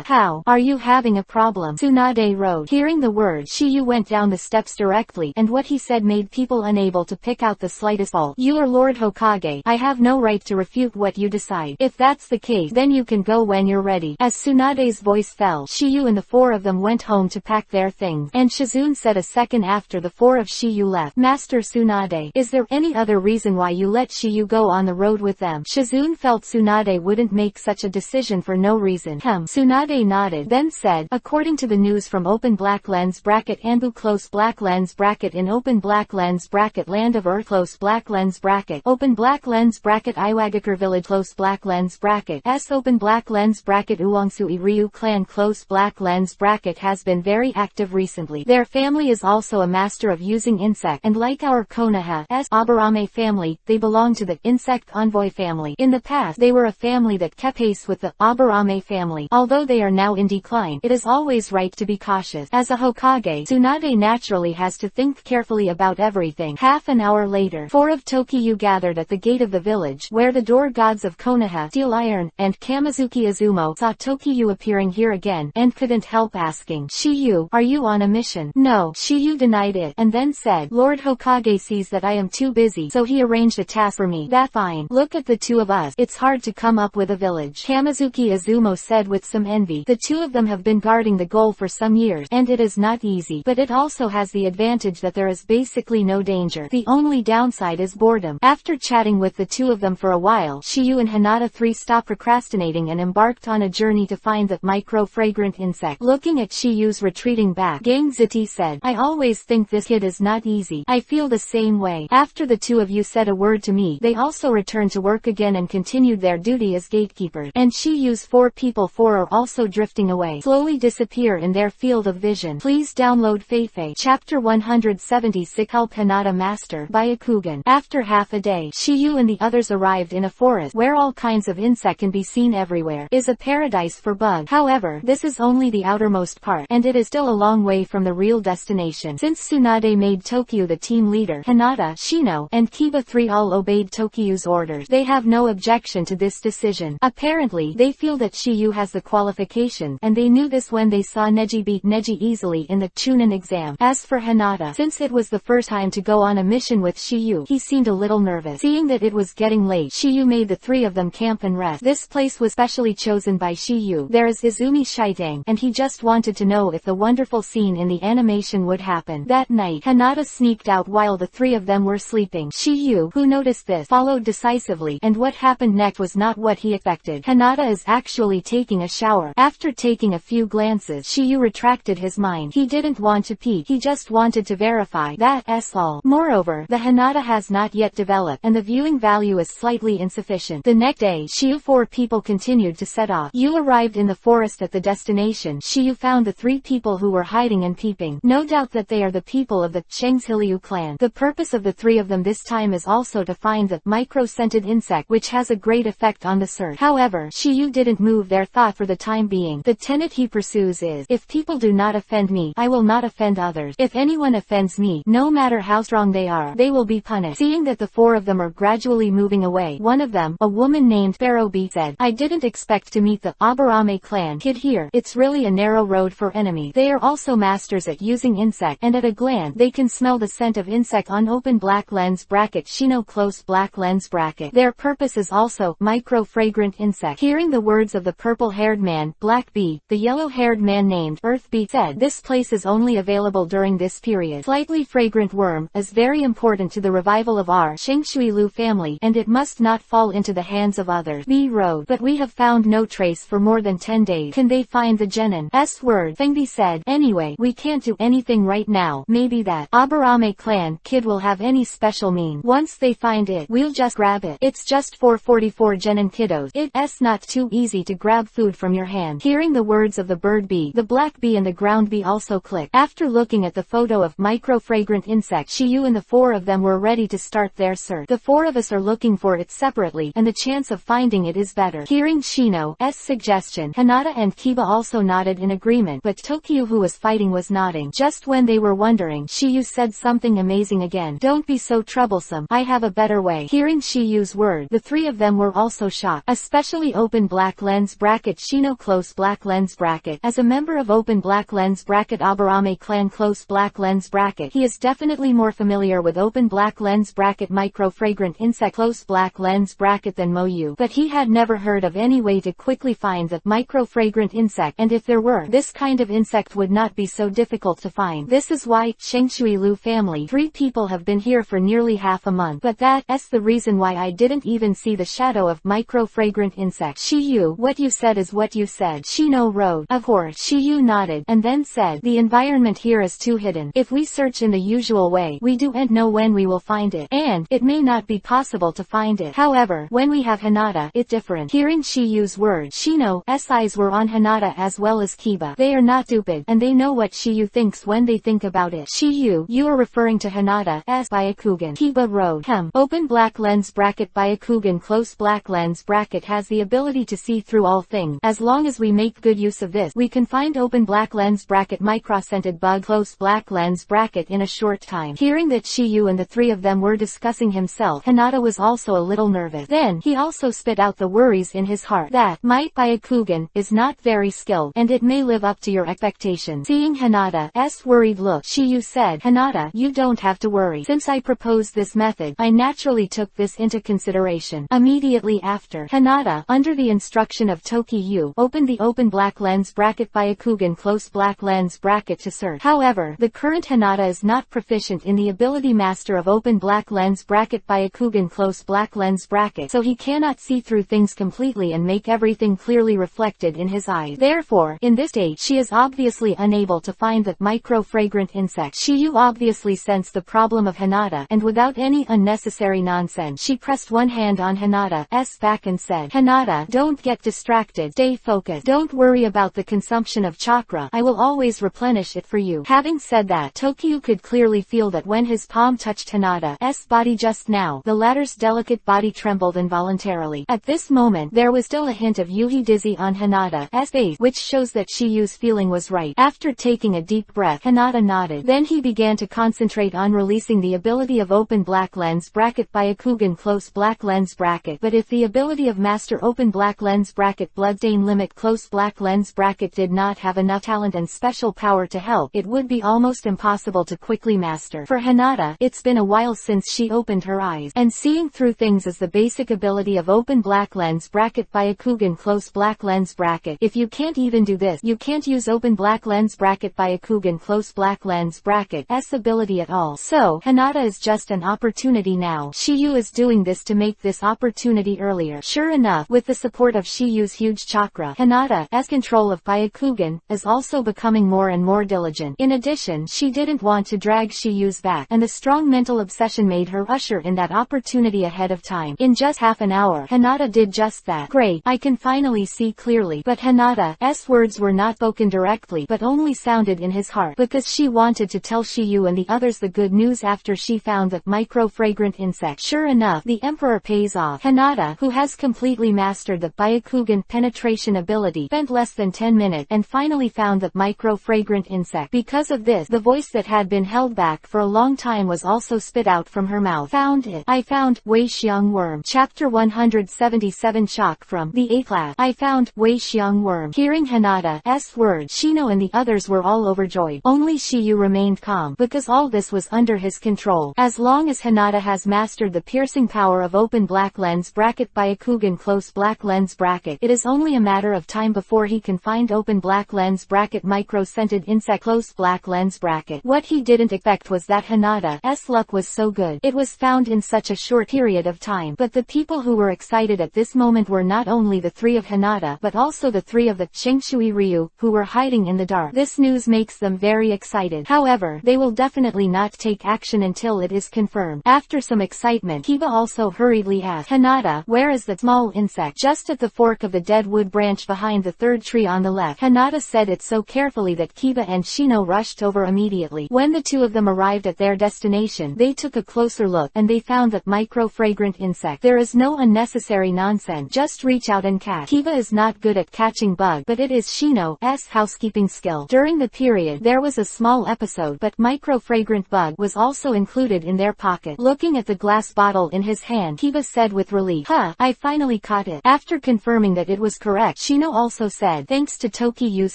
[SPEAKER 1] How are you having a problem? Tsunade wrote. Hearing the words, Shiyu went down the steps directly, and what he said made people unable to pick out the slightest fault. You are Lord Hokage. I have no right to refute what you decide. If that's the case, then you can go when you're ready. As Tsunade's voice fell, Shiyu and the 4 of them went home to pack their things, and Shizune said a second after the 4 of Shiyu left, Master Tsunade, is there any other reason why you let Shiyu go on the road with them? Shizune felt Tsunade wouldn't make such a decision for no reason. Tsunade nodded, then said, according to the news from open black lens bracket Anbu close black lens bracket in open black lens bracket Land of Earth close black lens bracket open black lens bracket Iwagakure village close black lens bracket S open black lens bracket Uongsui Ryu clan close black lens bracket has been very active recently. Their family is also a master of using insect, and like our Konoha's Aburame family, they belong to the Insect Envoy family. In the past, they were a family that kept pace with the Aburame family. Although they are now in decline, it is always right to be cautious. As a Hokage, Tsunade naturally has to think carefully about everything. Half an hour later, 4 of Tokiyu gathered at the gate of the village, where the door gods of Konoha, Steel Iron, and Kamizuki Izumo saw Tokiyu appearing here again, and couldn't help asking, Shiyu, are you on a mission? No, Shiyu denied it, and then said, Lord Hokage sees that I am too busy, so he arranged a task for me. That's fine. Look at the 2 of us. It's hard to come up with a village. Kamizuki Izumo said with some envy. The 2 of them have been guarding the goal for some years, and it is not easy, but it also has the advantage that there is basically no danger. The only downside is boredom. After chatting with the 2 of them for a while, Shiyu and Hinata 3 stopped procrastinating and embarked on a journey to find the micro-fragrant insect. Looking at Shiyu's retreating back, Gang Ziti said, I always think this kid is not easy. I feel the same way. After the 2 of you said a word to me, they also returned to work again and continued their duty as gatekeepers. And Shiyu's 4 people 4 are also drifting away, slowly disappear in their field of vision. Please download Feifei. Chapter 176 Help Hinata Master by Akugan. After half a day, Shiyu and the others arrived in a forest where all kinds of insect can be seen everywhere. Is a paradise for bugs. However, this is only the outermost part, and it is still a long way from the real destination. Since Tsunade made Tokiyu the team leader, Hinata, Shino, and Kiba 3 all obeyed Tokiyu's orders. They have no objection to this decision. Apparently, they feel that Shiyu has the qualification, and they knew this when they saw Neji beat Neji easily in the Chunin exam. As for Hinata, since it was the first time to go on a mission with Shiyu, he seemed a little nervous. Seeing that it was getting late, Shiyu made the 3 of them camp and rest. This place was specially chosen by Shiyu. There is Izumi Shitang, and he just wanted to know if the wonderful scene in the animation would happen. That night, Hinata sneaked out while the 3 of them were sleeping. Shiyu, who noticed this, followed decisively, and what happened next was not what he expected. Hinata Hinata is actually taking a shower. After taking a few glances, Shiyu retracted his mind. He didn't want to peek, he just wanted to verify. That's all. Moreover, the Hinata has not yet developed, and the viewing value is slightly insufficient. The next day, Shiyu 4 people continued to set off. You arrived in the forest at the destination. Shiyu found the 3 people who were hiding and peeping. No doubt that they are the people of the Shengshiliu clan. The purpose of the 3 of them this time is also to find the micro-scented insect, which has a great effect on the search. However, Shiyu didn't move their thought for the time being. The tenet he pursues is, if people do not offend me, I will not offend others. If anyone offends me, no matter how strong they are, they will be punished. Seeing that the 4 of them are gradually moving away, one of them, a woman named Pharaohbee, said, I didn't expect to meet the Aburame clan kid here. It's really a narrow road for enemy. They are also masters at using insect, and at a glance, they can smell the scent of insect on open black lens bracket Shino close black lens bracket. Their purpose is also micro-fragrant insect. Hearing the words of the purple-haired man, Black Bee, the yellow-haired man named Earth Bee said, this place is only available during this period. Slightly fragrant worm is very important to the revival of our Shengshui family, and it must not fall into the hands of others. B road, but we have found no trace for more than 10 days. Can they find the Genin's word? Fengbi said, anyway, we can't do anything right now. Maybe that Aburame clan kid will have any special mean. Once they find it, we'll just grab it. It's just 444 Genin kiddos. It's not too easy to grab food from your hand. Hearing the words of the bird bee, the black bee and the ground bee also clicked. After looking at the photo of micro-fragrant insect, Shiyu and the 4 of them were ready to start their search. The 4 of us are looking for it separately, and the chance of finding it is better. Hearing Shino's suggestion, Hinata and Kiba also nodded in agreement, but Tokyo, who was fighting, was nodding. Just when they were wondering, Shiyu said something amazing again. Don't be so troublesome. I have a better way. Hearing Shiyu's word, the 3 of them were also shocked. Especially open black lens bracket Shino close black lens bracket. As a member of open black lens bracket Aburame clan close black lens bracket, he is definitely more familiar with open black lens bracket micro-fragrant insect close black lens bracket than Moyu, but he had never heard of any way to quickly find the micro-fragrant insect, and if there were, this kind of insect would not be so difficult to find. This is why Shengshui family 3 people have been here for nearly half a month, but that's the reason why I didn't even see the shadow of micro-fragrant insect. Shiyu, what you said is what you said. Shino wrote. Of course. Shiyu nodded, and then said, the environment here is too hidden. If we search in the usual way, we don't know when we will find it, and it may not be possible to find it. However, when we have Hinata, it's different. Hearing Shiyu's words, Shino's eyes were on Hinata as well as Kiba. They are not stupid, and they know what Shiyu thinks when they think about it. Shiyu, you are referring to Hinata's Byakugan. Kiba wrote. Open black lens bracket Byakugan close black lens bracket has the ability to see through all things. As long as we make good use of this, we can find open black lens bracket micro-scented bug close black lens bracket in a short time. Hearing that Shiyu and the 3 of them were discussing himself, Hinata was also a little nervous. Then, he also spit out the worries in his heart that my Byakugan is not very skilled, and it may live up to your expectations. Seeing Hinata's worried look, Shiyu said, Hinata, you don't have to worry. Since I proposed this method, I naturally took this into consideration. Immediately after, Hinata, under the instruction of Tokyo, opened the open black lens bracket Byakugan close black lens bracket to search. However, the current Hinata is not proficient in the ability master of open black lens bracket Byakugan close black lens bracket, so he cannot see through things completely and make everything clearly reflected in his eyes. Therefore, in this state, she is obviously unable to find the micro-fragrant insect. Shiyu obviously sensed the problem of Hinata, and without any unnecessary nonsense, she pressed one hand on Hinata's back and said, Hinata, don't get distracted. Stay focused. Don't worry about the consumption of chakra. I will always replenish it for you. Having said that, Tokyo could clearly feel that when his palm touched Hinata's body just now, the latter's delicate body trembled involuntarily. At this moment, there was still a hint of Yuhi dizzy on Hinata's face, which shows that Shiyu's feeling was right. After taking a deep breath, Hinata nodded. Then he began to concentrate on releasing the ability of open black lens bracket Byakugan close black lens bracket. But if the ability of master open black lens bracket bloodstain limit close black lens bracket did not have enough talent and special power to help, it would be almost impossible to quickly master. For Hinata, it's been a while since she opened her eyes, and seeing through things is the basic ability of open black lens bracket Byakugan close black lens bracket. If you can't even do this, you can't use open black lens bracket Byakugan close black lens bracket's ability at all. So, Hinata is just an opportunity now. Shiyu is doing this to make this opportunity earlier. Sure enough, with with the support of Shiyu's huge chakra, Hinata's control of Byakugan is also becoming more and more diligent. In addition, she didn't want to drag Shiyu's back, and the strong mental obsession made her usher in that opportunity ahead of time. In just half an hour, Hinata did just that. Great, I can finally see clearly. But Hinata's words were not spoken directly but only sounded in his heart, because she wanted to tell Shiyu and the others the good news after she found that micro-fragrant insect. Sure enough, the Emperor pays off. Hinata, who has completely mastered the Byakugan penetration ability, spent less than 10 minutes and finally found that micro-fragrant insect. Because of this, the voice that had been held back for a long time was also spit out from her mouth. Found it. I found Wei Xiang worm. Chapter 177. Shock from the 8th class. I found Wei Xiang worm. Hearing Hinata's words, Shino and the others were all overjoyed. Only Shiyu remained calm, because all this was under his control. As long as Hinata has mastered the piercing power of open black lens bracket Byakugan close black lens bracket, it is only a matter of time before he can find open black lens bracket micro scented insect close black lens bracket. What he didn't expect was that Hinata's luck was so good. It was found in such a short period of time. But the people who were excited at this moment were not only the 3 of Hinata but also the 3 of the Shengshui Ryu, who were hiding in the dark. This news makes them very excited. However, they will definitely not take action until it is confirmed. After some excitement, Kiba also hurriedly asked, Hinata, where is the small insect? Just at the fork of the dead wood branch behind the 3rd tree on the left. Hinata said it so carefully that Kiba and Shino rushed over immediately. When the 2 of them arrived at their destination, they took a closer look, and they found that micro-fragrant insect. There is no unnecessary nonsense. Just reach out and catch. Kiba is not good at catching bug, but it is Shino's housekeeping skill. During the period, there was a small episode, but micro-fragrant bug was also included in their pocket. Looking at the glass bottle in his hand, Kiba said with relief, I finally caught it. After confirming that it was correct, Shino also said, thanks to Tokiyu's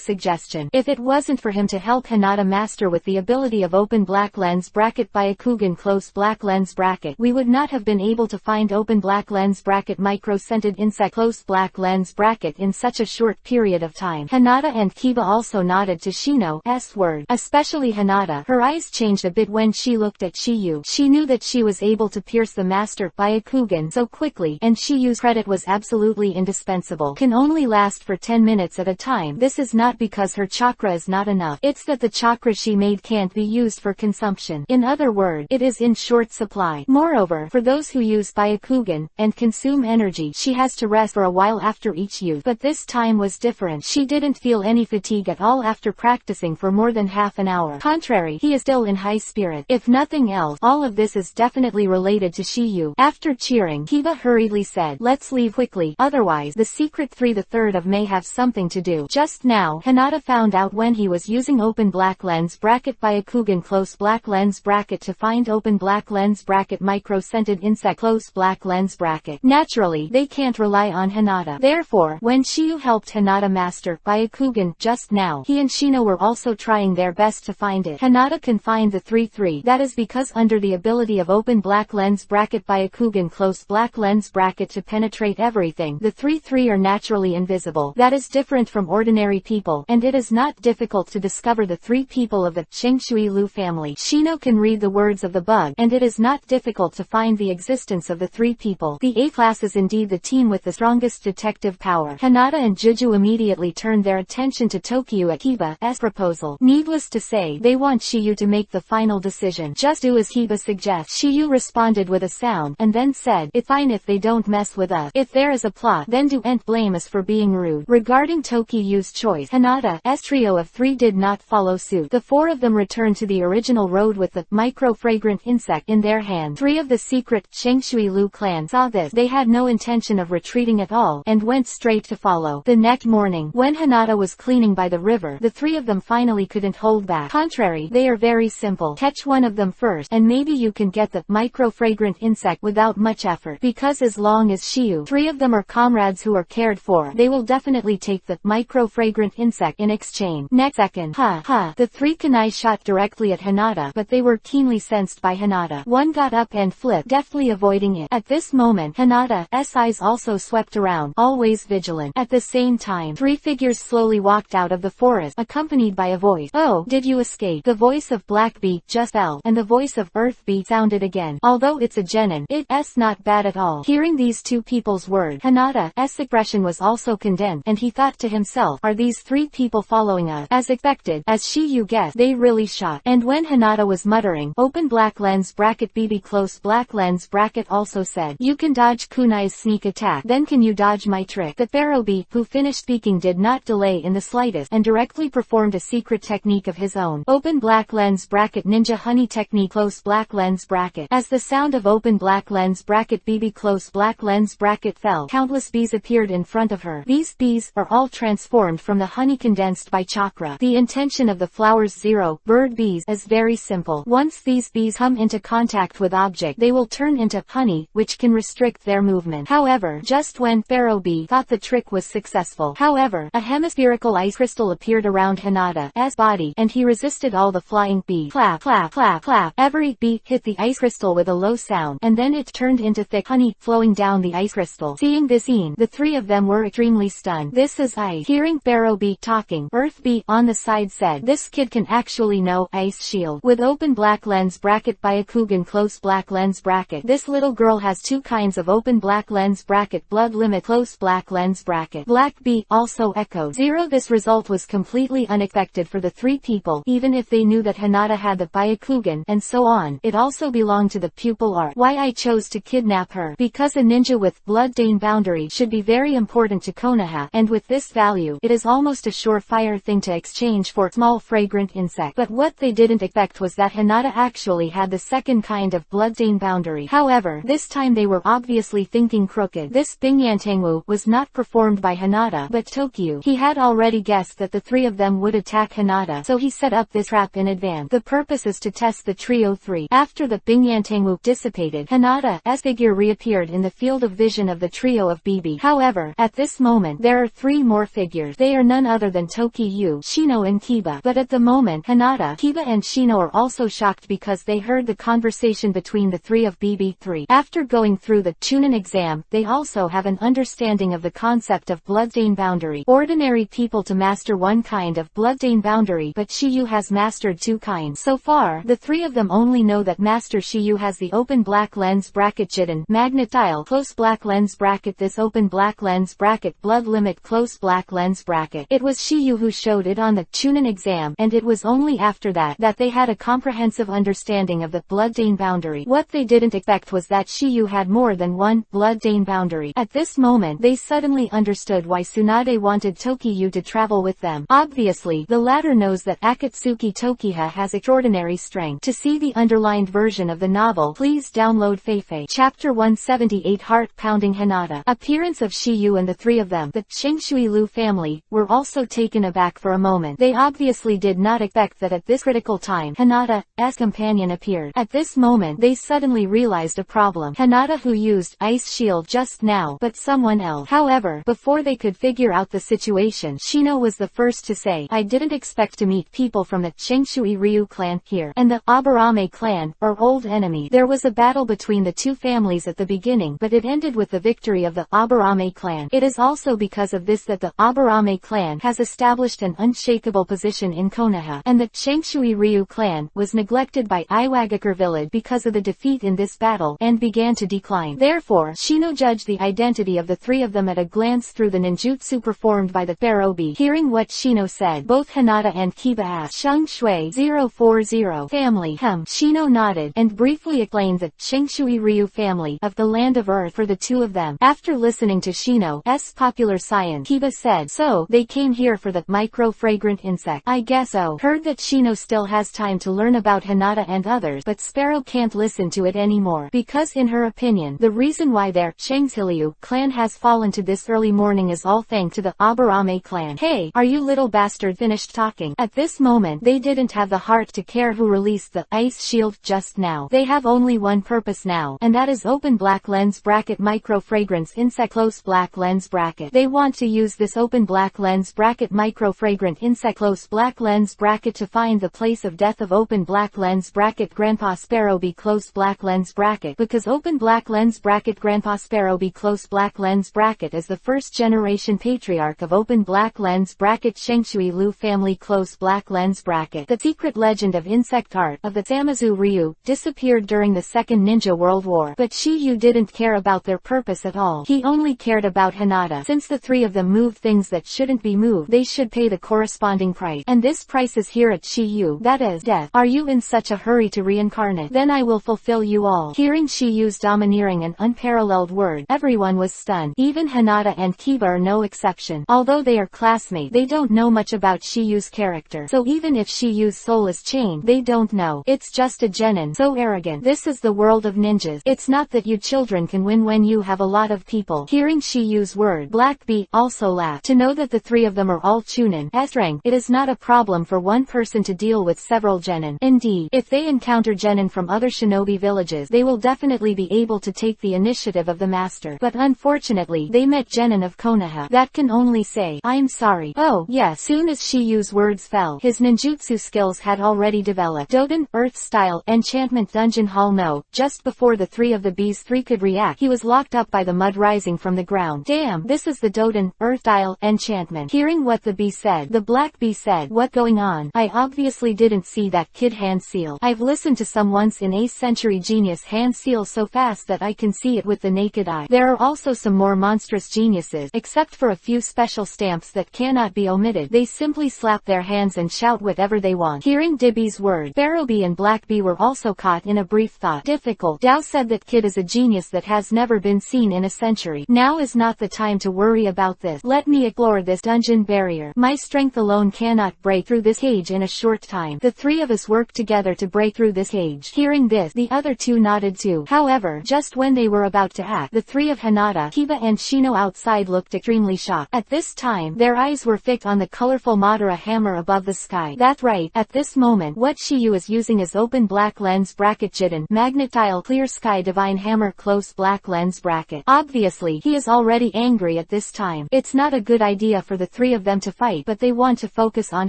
[SPEAKER 1] suggestion. If it wasn't for him to help Hinata master with the ability of open black lens bracket Byakugan close black lens bracket, we would not have been able to find open black lens bracket micro scented insect close black lens bracket in such a short period of time. Hinata and Kiba also nodded to Shino's word. Especially Hinata. Her eyes changed a bit when she looked at Shiyu. She knew that she was able to pierce the master Byakugan so quickly, and Shiyu's credit was absolutely indispensable. Can only last for 10 minutes at a time. This is not because her chakra is not enough. It's that the chakra she made can't be used for consumption. In other words, it is in short supply. Moreover, for those who use Byakugan and consume energy, she has to rest for a while after each use. But this time was different. She didn't feel any fatigue at all after practicing for more than half an hour. Contrary, he is still in high spirit. If nothing else, all of this is definitely related to Shiyu. After cheering, Kiba hurriedly said, let's leave quickly, otherwise the secret 3 the 3rd of may have something to do. Just now, Hinata found out when he was using open black lens bracket Byakugan close black lens bracket to find open black lens bracket micro scented insect close black lens bracket. Naturally, they can't rely on Hinata. Therefore, when Shiyu helped Hinata master Byakugan just now, he and Shino were also trying their best to find it. Hinata can find the 3-3. That is because under the ability of open black lens bracket Byakugan close black lens bracket to penetrate everything, the 3-3 are naturally invisible. That is different from ordinary people, and it is not difficult to discover the 3 people of the Shengshui Lu family. Shino can read the words of the bug, and it is not difficult to find the existence of the 3 people. The 8th class is indeed the team with the strongest detective power. Hinata and Juju immediately turned their attention to Tokyo at Kiba's proposal. Needless to say, they want Shiyu to make the final decision. Just do as Kiba suggests. Shiyu responded with a sound, and then said, it's fine if they don't mess with us. If there is a plot, then don't blame us for being rude. Regarding Tokyo's choice, Hinata's trio of 3 did not follow suit. The 4 of them returned to the original road with the micro-fragrant insect in their hand. 3 of the secret Shengshui Lu clan saw this. They had no intention of retreating at all, and went straight to follow. The next morning, when Hinata was cleaning by the river, the 3 of them finally couldn't hold back. Contrary, they are very simple. Catch one of them first, and maybe you can get the micro-fragrant insect without much effort. Because as long as Shiyu, 3 of them are comrades who are cared for, they will definitely take the micro-fragrant insect in exchange. Next second, the 3 kunai shot directly at Hinata, but they were keenly sensed by Hinata. One got up and flipped, deftly avoiding it. At this moment, Hinata's eyes also swept around, always vigilant. At the same time, 3 figures slowly walked out of the forest, accompanied by a voice. Oh, did you escape? The voice of Blackbeak just fell, and the voice of Earthbeak sounded again. Although it's a genin, it's not bad at all. Hearing these 2 people's words, disappeared. Hinata's expression was also condensed, and he thought to himself, are these three people following us? As expected, as Shiyu guessed, they really shot. And when Hinata was muttering, open black lens bracket BB close black lens bracket also said, you can dodge kunai's sneak attack, then can you dodge my trick? The Pharaoh B, who finished speaking, did not delay in the slightest, and directly performed a secret technique of his own. Open black lens bracket ninja honey technique close black lens bracket. As the sound of open black lens bracket BB close black lens bracket fell, countless bees appeared in front of her. These bees are all transformed from the honey condensed by chakra. The intention of the flowers 0 bird bees is very simple. Once these bees come into contact with object, they will turn into honey, which can restrict their movement. However, just when Pharaoh B thought the trick was successful, however, a hemispherical ice crystal appeared around Hinata's body, and he resisted all the flying bees. Clap, clap, clap, clap. Every bee hit the ice crystal with a low sound, and then it turned into thick honey, flowing down the ice crystal. Seeing this scene, the three of them were extremely stunned. This is ice. Hearing Pharaoh B talking, Earth B on the side said, this kid can actually know ice shield. With open black lens bracket Byakugan close black lens bracket. This little girl has two kinds of open black lens bracket blood limit close black lens bracket. Black B also echoed 0. This result was completely unexpected for the three people, even if they knew that Hinata had the Byakugan, and so on. It also belonged to the pupil art. Why I chose to kidnap her? Because a ninja with blood-stain boundary should be very important to Konoha, and with this value, it is almost a surefire thing to exchange for small fragrant insect. But what they didn't expect was that Hinata actually had the second kind of blood-stain boundary. However, this time they were obviously thinking crooked. This Bingyantengwu was not performed by Hinata, but Tokyu. He had already guessed that the three of them would attack Hinata, so he set up this trap in advance. The purpose is to test the trio 3. After the Bingyantengwu dissipated, Hinata's figure reappeared in the field of vision of the trio of BB. However, at this moment there are three more figures. They are none other than Tokyu, Shino and Kiba. But at the moment, Hinata, Kiba and Shino are also shocked because they heard the conversation between the three of BB3. After going through the Chunin exam, they also have an understanding of the concept of blood-stain boundary. Ordinary people to master one kind of blood-stain boundary, but Shiyu has mastered two kinds. So far, the three of them only know that Master Shiyu has the open black lens bracket Jiden, magnetile close black lens bracket this open black lens bracket blood limit close black lens bracket. It was Shiyu who showed it on the Chunin exam, and it was only after that they had a comprehensive understanding of the blood-stain boundary. What they didn't expect was that Shiyu had more than one blood-stain boundary. At this moment, they suddenly understood why Tsunade wanted Tokyu to travel with them. Obviously, the latter knows that Akatsuki Tokiha has extraordinary strength. To see the underlined version of the novel, please download Feifei. Chapter 178 Heart-Pounding Hinata. Appearance of Shiyu and the three of them, the Chengshui Lu family, were also taken aback for a moment. They obviously did not expect that at this critical time, Hinata's companion appeared. At this moment, they suddenly realized a problem. Hinata who used ice shield just now, but someone else. However, before they could figure out the situation, Shino was the first to say, I didn't expect to meet people from the Chengshui Ryu clan here, and the Aburame clan, our old enemy. There was a battle between the two families at the beginning, but it ended with the victory of the Aburame clan. It is also because of this that the Aburame clan has established an unshakable position in Konoha, and the Chengshui Ryu clan was neglected by Iwagakure village because of the defeat in this battle, and began to decline. Therefore, Shino judged the identity of the three of them at a glance through the ninjutsu performed by the Pharaoh B. Hearing what Shino said, both Hinata and Kiba asked, Sheng Shui 040 family. Shino nodded, and briefly explained the Chengshui Ryu family of the Land of Earth for the two of them. After listening to Shino's popular science, Kiba said, so, they came here for the micro-fragrant insect. I guess so. Heard that Shino still has time to learn about Hinata and others, but Sparrow can't listen to it anymore, because in her opinion, the reason why their Chengsiliu clan has fallen to this early morning is all thanks to the Aburame clan. Hey, are you little bastard finished talking? At this moment, they didn't have the heart to care who released the ice shield just now. They have only one purpose now, and that is open black lens bracket micro fragrance insect close black lens bracket. They want to use this open black lens bracket micro fragrant insect close black lens bracket to find the place of death of open black lens bracket Grandpa Sparrow be close black lens bracket, because open black lens bracket Grandpa Sparrow be close black lens bracket is the first generation patriarch of open black lens bracket Chengshui Lu family close black lens bracket. The secret legend of insect art of the Zamazu Ryu disappeared during the Second Ninja World War, but Shiyu didn't care about their purpose at all. all. He only cared about Hinata. Since the three of them moved things that shouldn't be moved, they should pay the corresponding price. And this price is here at Shiyu, that is, death. Are you in such a hurry to reincarnate? Then I will fulfill you all. Hearing Shiyu's domineering and unparalleled word, everyone was stunned. Even Hinata and Kiba are no exception. Although they are classmates, they don't know much about Shiyu's character. So even if Shiyu's soul is chained, they don't know. It's just a genin. So arrogant. This is the world of ninjas. It's not that you children can win when you have a lot of people. Hearing Shiyu's word, Black Bee also laughed. To know that the three of them are all Chunin S rank, it is not a problem for one person to deal with several genin. Indeed, if they encounter genin from other shinobi villages, they will definitely be able to take the initiative of the master. But unfortunately, they met genin of Konoha that can only say, I'm sorry. Oh, yes. Soon as Shiyu's words fell, his ninjutsu skills had already developed. Doden, Earth-style, enchantment dungeon hall. No, just before the three of the bees three could react, he was locked up by the mud rising from the ground. Damn, this is the Doden, Earth-style, enchantment. Hearing what the bee said, the Black Bee said, what going on? I obviously didn't see that kid hand seal. I've listened to some once in a century genius hand seal so fast that I can see it with the naked eye. There are also some more monstrous geniuses, except for a few special stamps that cannot be omitted. They simply slap their hands and shout whatever they want. Hearing Dibby's word, Barrowbee and Blackbee were also caught in a brief thought. Difficult. Dao said that kid is a genius that has never been seen in a century. Now is not the time to worry about this. Let me explore this dungeon barrier. My strength alone cannot break through this cage in a short time. The three of us worked together to break through this cage. Hearing this, the other two nodded too. However, just when they were about to act, the three of Hinata, Kiba and Shino outside looked extremely shocked. At this time, their eyes were fixed on the colorful Madara hammer above the sky. That's right, at this moment, what Shiyu is using is open black lens bracket Jiden, magnetile clear sky divine hammer close black lens bracket. Obviously, he is already angry at this time. It's not a good idea for the three of them to fight, but they want to focus on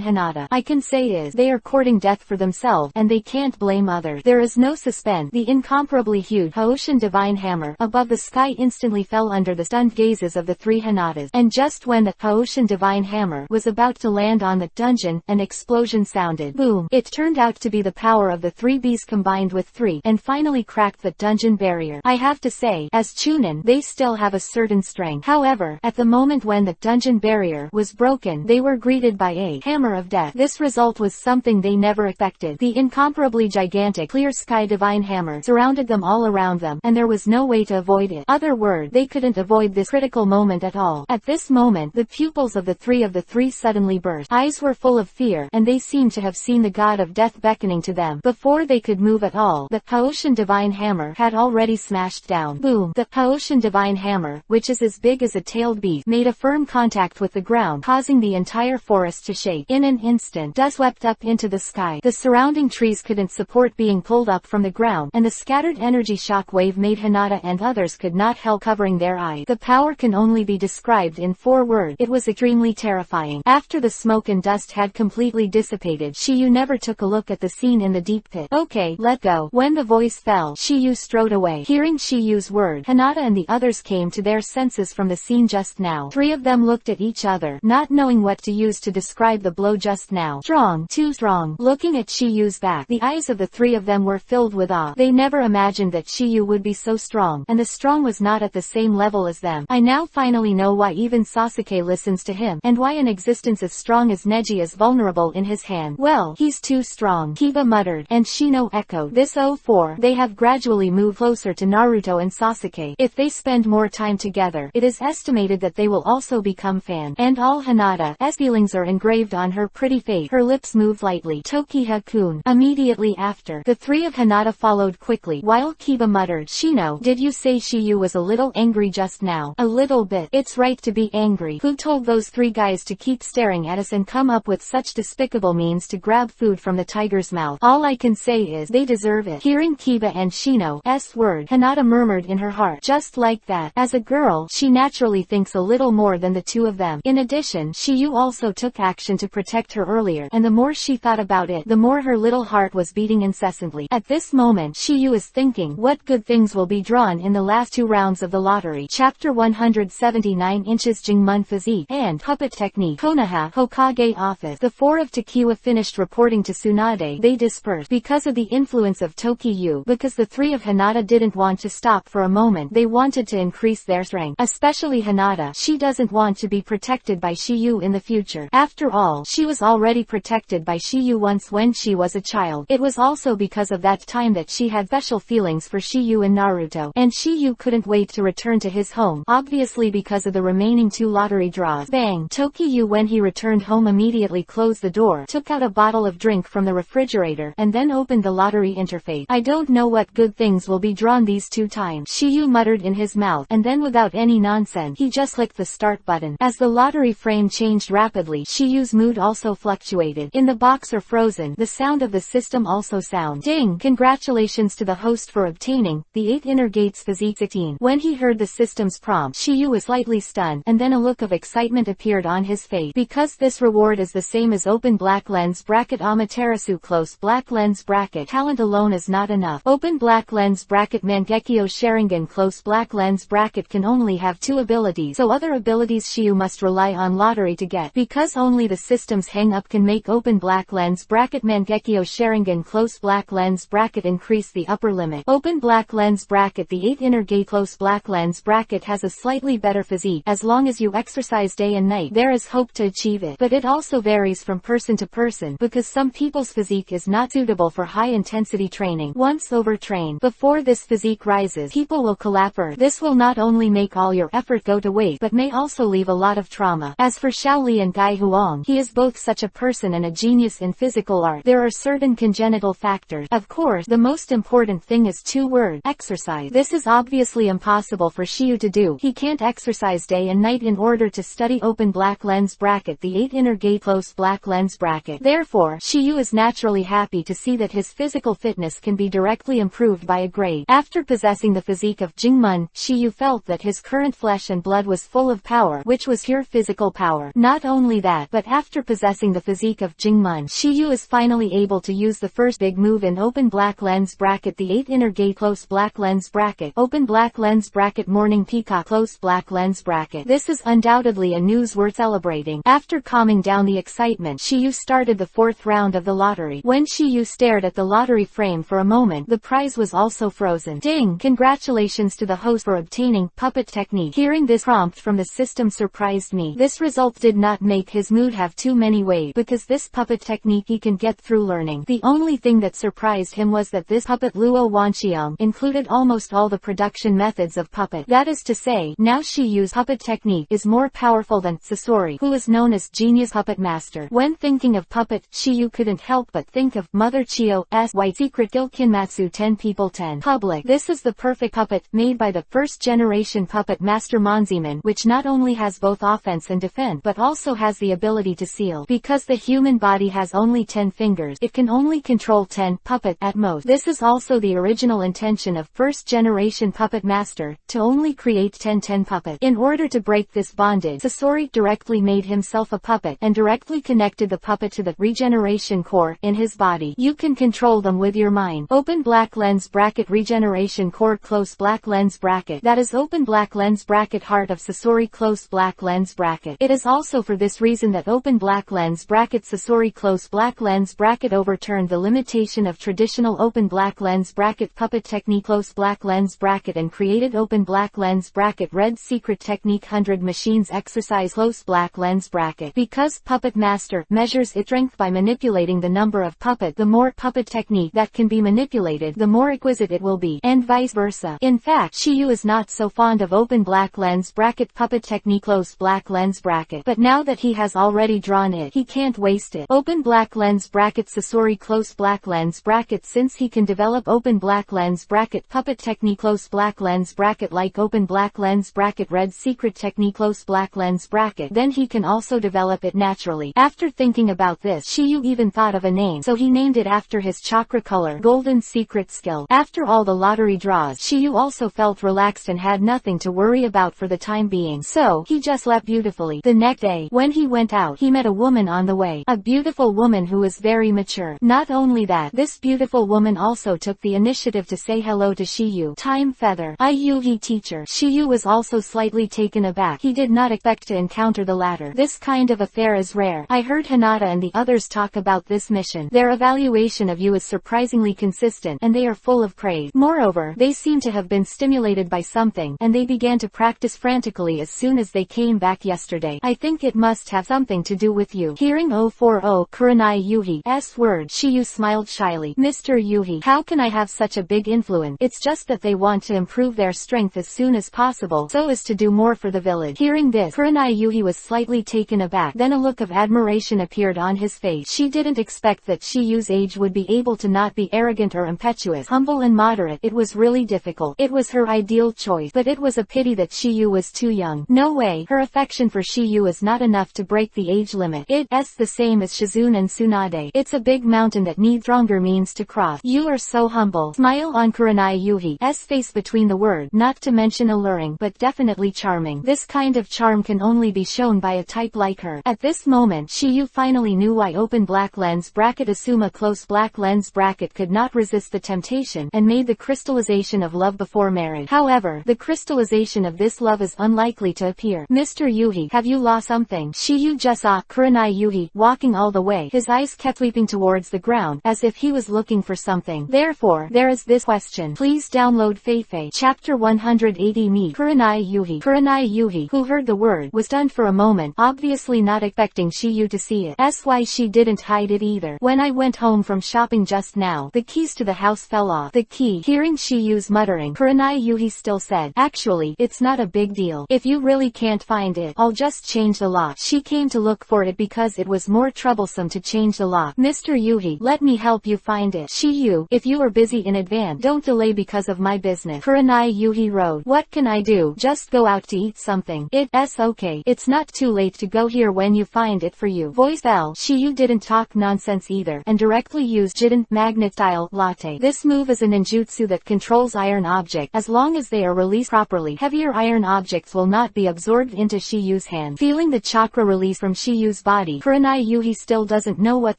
[SPEAKER 1] Hinata. I can say is, they are courting death for themselves, and they can't blame others. There is no suspense. The incomparably huge Hoshin divine hammer above the sky instantly fell under the stunned gazes of the three Hinatas. And just when the Hoshin divine hammer was about to land on the dungeon, an explosion sounded. Boom! It turned out to be the power of the three bees combined with three, and finally cracked the dungeon barrier. I have to say, as Chunin, they still have a certain strength. However, at the moment when the dungeon barrier was broken, they were greeted by a hammer of death. This result was something they never expected. The incomparably gigantic clear sky divine hammer surrounded them all around them, and there was no way to avoid it. Other word, they couldn't avoid this critical moment at all. At this moment, the pupils of the three suddenly burst. Eyes were full of fear, and they seemed to have seen the god of death beckoning to them. Before they could move at all, the Hoshin divine hammer had already smashed down. Boom! The Hoshin divine hammer, which is as big as a tailed beast, made a firm contact with the ground, causing the entire forest to shake. In an instant, dust swept up into the sky. The surrounding trees couldn't support being pulled up from the ground, and the scattered energy shock wave made Hinata and others could not help covering their eyes. The power can only be described in 4 words. It was extremely terrifying. After the smoke and dust had completely dissipated, Shiyu never took a look at the scene in the deep pit. Okay, let go. When the voice fell, Shiyu strode away. Hearing Shiyu's word, Hinata and the others came to their senses from the scene just now. 3 of them looked at each other, not knowing what to use to describe the blow just now. Strong, too strong. Looking at Shiyu's back, the eyes of the 3 of them were filled with awe. They never imagined that Shiyu would be so strong, and the strong was not at the same level as them. I now finally know why even Sasuke listens to him, and why an existence as strong as Neji is vulnerable in his hand. Well, he's too strong, Kiba muttered, and Shino echoed. This 04, they have gradually moved closer to Naruto and Sasuke. If they spend more time together, it is estimated that they will also become fans. And all Hinata's feelings are engraved on her pretty face. Her lips moved lightly. Tokiha-kun. Immediately after, the 3 of Hinata followed quickly, while Kiba muttered, Shino, did you say Shiyu was a little angry just now? A little bit. It's right to be angry. Who told those 3 guys to keep staring at us and come up with such despicable means to grab food from the tiger's mouth? All I can say is, they deserve it. Hearing Kiba and Shino's word, Hinata murmured in her heart, just like that. As a girl, she naturally thinks a little more than the 2 of them. In addition, Shiyu also took action to protect her earlier, and the more she thought about it, the more her little heart was beating incessantly. At this moment, Shiyu is thinking, what good things will be drawn in the last 2 rounds of the lottery. Chapter 179 Inches Jingmun Physique and Puppet Technique. Konoha, Hokage office. The 4 of Takiwa finished reporting to Tsunade. They dispersed because of the influence of Tokiyu. Because the 3 of Hinata didn't want to stop for a moment, they wanted to increase their strength. Especially Hinata. She doesn't want to be protected by Shiyu in the future. After all, she was already protected by Shiyu once when she was a child. It was also because of that time that she had special feelings for Shiyu and Naruto. And Shiyu couldn't wait to return to his home, obviously because of the remaining 2 lottery draws. Bang! Tokiyu, when he returned home, immediately closed the door, took out a bottle of drink from the refrigerator, and then opened the lottery interface. I don't know what good things will be drawn these 2 times, Shiyu muttered in his mouth, and then without any nonsense, he just clicked the start button. As the lottery frame changed rapidly, Shiyu's mood also fluctuated. In the box or frozen, the sound of the system also sound. Ding! Congratulations to the host for obtaining the 8 inner gates physique 16. When he heard the system's prompt, Shiyu was slightly stunned, and then a look of excitement appeared on his face. Because this reward is the same as open black lens bracket Amaterasu close black lens bracket. Talent alone is not enough. Open black lens bracket Mangekyo Sharingan close black lens bracket can only have 2 abilities, so other abilities Shiyu must rely on lottery to get. Because only the system's hang-up can make open black lens bracket Mangekyo Sharingan close black lens bracket increase the upper limit. Open black lens bracket the 8 inner gate close black lens bracket has a slightly better physique. As long as you exercise day and night, there is hope to achieve it. But it also varies from person to person, because some people's physique is not suitable for high-intensity training. Once overtrained, before this physique rises, people will collapse. This will not only make all your effort go to waste, but may also leave a lot of trauma. As for Shaoli and Gai Huang, he is both such a person and a genius in physical art. There are certain congenital factors. Of course, the most important thing is 2 words: exercise. This is obviously impossible for Shiyu to do. He can't exercise day and night in order to study open black lens bracket the 8 inner gate close black lens bracket. Therefore, Shiyu is naturally happy to see that his physical fitness can be directly improved by a grade. After possessing the physique of Jingmun, Shiyu felt that his current flesh and blood was full of power, which was pure physical power. Not only that, but after possessing the physique of Jingmun, Shiyu is finally able to use the first big move in open black lens bracket the 8 inner gate close black lens bracket open black lens bracket morning peacock close black lens bracket. This is undoubtedly a news worth celebrating. After calming down the excitement, Shiyu started the 4th round of the lottery. When Shiyu stared at the lottery frame for a moment, the prize was also frozen. Ding! Congratulations to the host for obtaining puppet technique. Hearing this prompt from the system surprised me. This result did not make his mood have too many waves, because this puppet technique he can get through learning. The only thing that surprised him was that this puppet Luo Wanxiang included almost all the production methods of puppet. That is to say, now Shiyu's puppet technique is more powerful than Sasori, who is known as Genius Puppet Master. When thinking of puppet, Shiyu couldn't help but think of Mother Chio's White Secret Gilkinmatsu 10 People 10 Public. This is the perfect puppet, made by the first-generation puppet master Monziman, which not only has both offense and defense, but also has the ability to seal. Because the human body has only 10 fingers, it can only control 10 puppet at most. This is also the original intention of first-generation puppet master, to only create 10 puppet. In order to break this bondage, Sasori directly made himself a puppet, and directly connected the puppet to the regeneration core in his body. You can control them with your mind. Open black lens bracket regeneration core close black lens bracket. That is open black lens bracket heart of Sasori close black lens bracket. It is also for this reason that open black lens bracket Sasori close black lens bracket overturned the limitation of traditional open black lens bracket puppet technique close black lens bracket and created open black lens bracket red secret technique 100 machines exercise close black lens bracket. Because puppet master measures its strength by manipulating the number of puppet, the more puppet technique that can be manipulated, the more exquisite it will be, and vice versa. In fact, Shiyu is not so fond of open black lens bracket puppet technique close black lens bracket, but now that he has already drawn it, he can't waste it. Open black lens bracket Sasori close black lens bracket. Since he can develop open black lens bracket puppet technique close black lens bracket like open black lens bracket red secret technique close black lens bracket, then he can also develop it naturally. After thinking about this, Shiyu even thought of a name, so he named it after his chakra color, golden secret skill. After all the lottery draws, Shiyu also felt relaxed and had nothing to worry about for the time being, so he just slept beautifully. The next day, when he went out, he met a woman on the way, a beautiful woman who was very mature. Not only that, this beautiful woman also took the initiative to say hello to Shiyu. Time feather. Yuhi teacher. Shiyu was also slightly taken aback. He did not expect to encounter the latter. This kind of affair is rare. I heard Hinata and the others talk about this mission. Their evaluation of you is surprisingly consistent, and they are full of praise. Moreover, they seem to have been stimulated by by something, and they began to practice frantically as soon as they came back yesterday. I think it must have something to do with you. Hearing 040 Kurenai Yuhi's word, Shiyu smiled shyly. Mr. Yuhi, how can I have such a big influence? It's just that they want to improve their strength as soon as possible, so as to do more for the village. Hearing this, Kurenai Yuhi was slightly taken aback, then a look of admiration appeared on his face. She didn't expect that Shiyu's age would be able to not be arrogant or impetuous, humble and moderate. It was really difficult. It was her ideal choice, but it was a pity that Shiyu was too young. No way, her affection for Shiyu is not enough to break the age limit. It's the same as Shizune and Tsunade. It's a big mountain that needs stronger means to cross. You are so humble. Smile on Kurenai Yuhi's face between the word, not to mention alluring, but definitely charming. This kind of charm can only be shown by a type like her. At this moment, Shiyu finally knew why open black lens bracket Asuma close black lens bracket could not resist the temptation, and made the crystallization of love before marriage. However, the crystallization of this love is unlikely to appear. Mr. Yuhi, have you lost something? Shiyu just saw Kurenai Yuhi walking all the way. His eyes kept sweeping towards the ground, as if he was looking for something. Therefore, there is this question. Please download Feifei. Chapter 180 Meet Kurenai Yuhi. Kurenai Yuhi, who heard the word, was stunned for a moment, obviously not expecting Shiyu to see it. That's why she didn't hide it either. When I went home from shopping just now, the keys to the house fell off. The key. Hearing Shiyu's muttering, Kurenai Yuhi still said, actually, it's not a big deal. If you really can't find it, I'll just change the lock. She came to look for it because it was more troublesome to change the lock. Mr. Yuhi, let me help you find it. Shiyu, if you are busy in advance, don't delay because of my business. Kurenai Yuhi wrote, what can I do? Just go out to eat something. It's okay. It's not too late to go here when you find it for you. Voice fell. Shiyu didn't talk nonsense either, and directly used Jiden magnet style latte. This move is a ninjutsu that controls iron objects. As long as they are released properly, heavier iron objects will not be absorbed into Shiyu's hand. Feeling the chakra release from Shiyu's body, Kurenai Yuhi still doesn't know what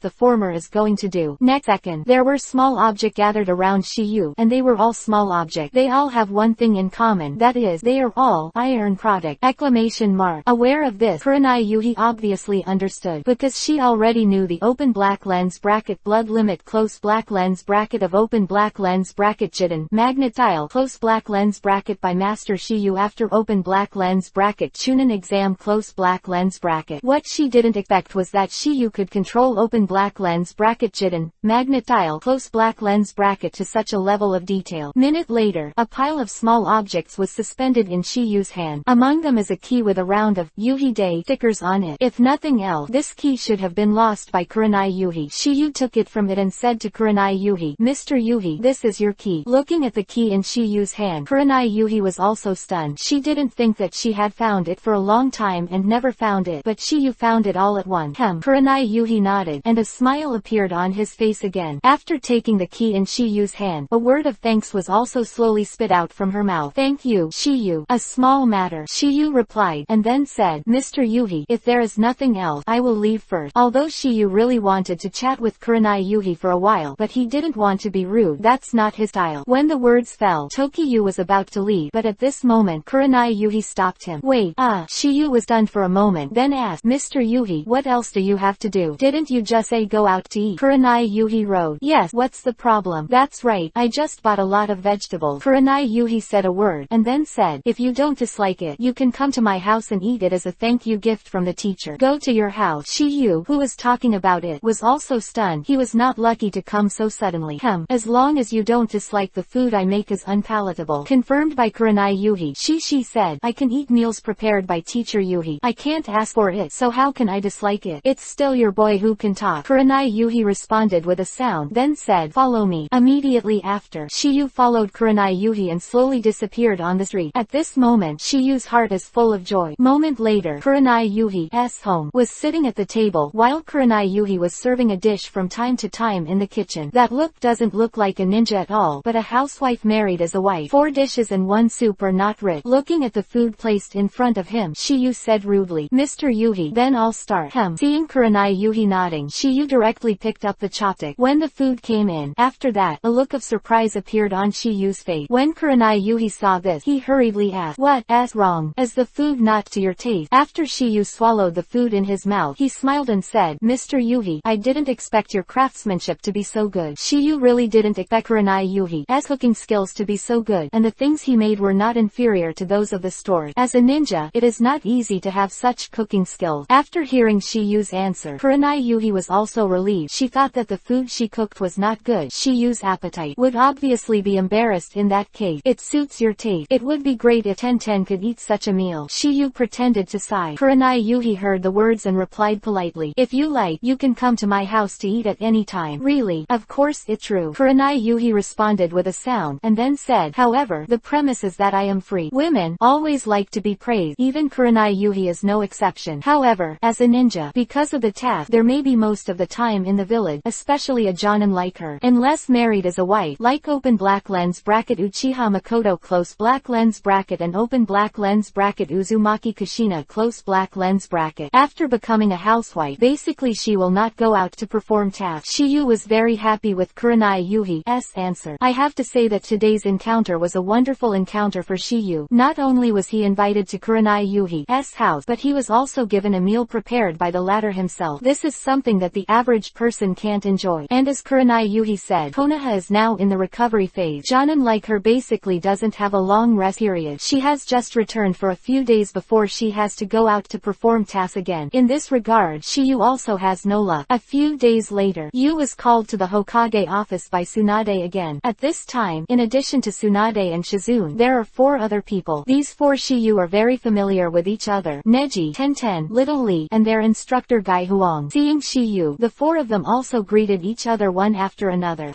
[SPEAKER 1] the former is going to do. Next second, there were small objects gathered around Shiyu, and they were all small objects. They all have one thing in common, that is, they are all iron product! Exclamation mark. Aware of this, Kurenai Yuhi obviously understood, because she already knew the open black lens bracket blood limit close black lens bracket of open black lens bracket Jiden magnet style close black lens bracket by Master Shiyu after open black lens bracket Chunin exam close black lens bracket. What she didn't expect was that Shiyu could control open black lens bracket Jiden magnet style close black lens bracket to such a level of detail. Minute later, a pile of small objects was suspended in Shiyu's hand. Among them is a key with a round of Yuhi Day stickers on it. If nothing else, this key should have been lost by Kurenai Yuhi. Shiyu took it from it and said to Kurenai Yuhi, Mr. Yuhi, this is your key. Looking at the key in Shiyu's hand, Kurenai Yuhi was also stunned. She didn't think that she had found it for a long time and never found it, but Shiyu found it all at once. Kurenai Yuhi nodded, and a smile appeared on his face again. After taking the key in Shiyu's hand, a word of thanks was also slowly spit out from her mouth. Thank you, Shiyu. A small matter, Shiyu replied, and then said, Mr. Yuhi, if there is nothing else, I will leave first. Although Shiyu really wanted to chat with Kurenai Yuhi for a while, but he didn't want to be rude. That's not his style. When the words fell, Tokiyu was about to leave, but at this moment Kurenai Yuhi stopped him. Wait, Shiyu was stunned for a moment, then asked, Mr. Yuhi, what else do you have to do? Didn't you just say go out to eat? Kurenai Yuhi wrote, yes, what's the problem? That's right, I just bought a lot of vegetables. Kurenai Yuhi said a word, and then said, if you don't dislike it, you can come to my house and eat it as a thank you gift from the teacher. Go to your house. Shiyu, who was talking about it, was also stunned. He was not lucky to come so suddenly. As long as you don't dislike the food I make is unpalatable. Confirmed by Kurenai Yuhi. She said, I can eat meals prepared by teacher Yuhi. I can't ask for it, so how can I dislike it? It's still your boy who can talk. Kurenai Yuhi responded with a sound, then said, follow me. Immediately after, Shiyu followed Kurenai Yuhi and slowly disappeared on the street. At this moment, Shiyu's heart is full of joy. Moment later, Kurenai Yuhi's home was sitting at the table, while Kurenai Yuhi was serving a dish from time to time in the kitchen. That look doesn't look like a ninja at all, but a housewife married as a wife. 4 dishes and 1 soup are not rich. Looking at the food placed in front of him, Shiyu said rudely, Mr. Yuhi, then I'll start. Seeing Kurenai Yuhi nodding, Shiyu directly picked up the chopstick. When the food came in, after that, a look of surprise appeared on Shiyu's face. When Kurenai Yuhi saw this, he hurriedly asked, what's wrong? Is the food not to your taste? After Shiyu swallowed the food in his mouth, he smiled and said, Mr. Yuhi, I didn't expect your craftsmanship to be so good. Shiyu really didn't expect Kurenai Yuhi's cooking skills to be so good, and the things he made were not inferior to those of the store. As a ninja, it is not easy to have such cooking skills. After hearing Shiyu's answer, Kurenai Yuhi was also relieved. She thought that the food she cooked was not good. Shiyu's appetite would obviously be embarrassed in that case. It suits your taste. It would be great if Tenten could eat such a meal. Shiyu pretended to sigh. Kurenai Yuhi heard the words and replied politely, "If you like, you can come to my house to eat at any time." "Really? Of course it's true." Kurenai Yuhi responded with a sound, and then said, "However, the premise is that I am free." Women always like to be praised. Even Kurenai Yuhi is no exception. However, as a ninja, because of the task there may be most of the time in the village, especially a jonin like her, unless married as a wife, like open black lens bracket Uchiha Makoto close black lens bracket and open black lens bracket Uzumaki Kushina close black lens bracket. After becoming a housewife, basically she will not go out to perform tasks. Shiyu was very happy with Kurenai Yuhi's answer. I have to say that today's encounter was a wonderful encounter for Shiyu. Not only was he invited to Kurenai Yuhi's house, but he was also given a meal prepared by the latter himself. This is something that the average person can't enjoy. And as Kurenai Yuhi said, Konoha is now in the recovery phase. Jonin like her basically doesn't have a long rest period. She has just returned for a few days before she has to go out to perform tasks again. In this regard, Shiyu also has no luck. A few days later, Yu was called to the Hokage office by Tsunade again. At this time, in addition to Tsunade and Shizune, there are 4 other people. These 4 Shiyu are very familiar with each other: Neji, Tenten, Little Li, and their instructor Gai Huang. Seeing Shiyu, the 4 of them also greeted each other one after another.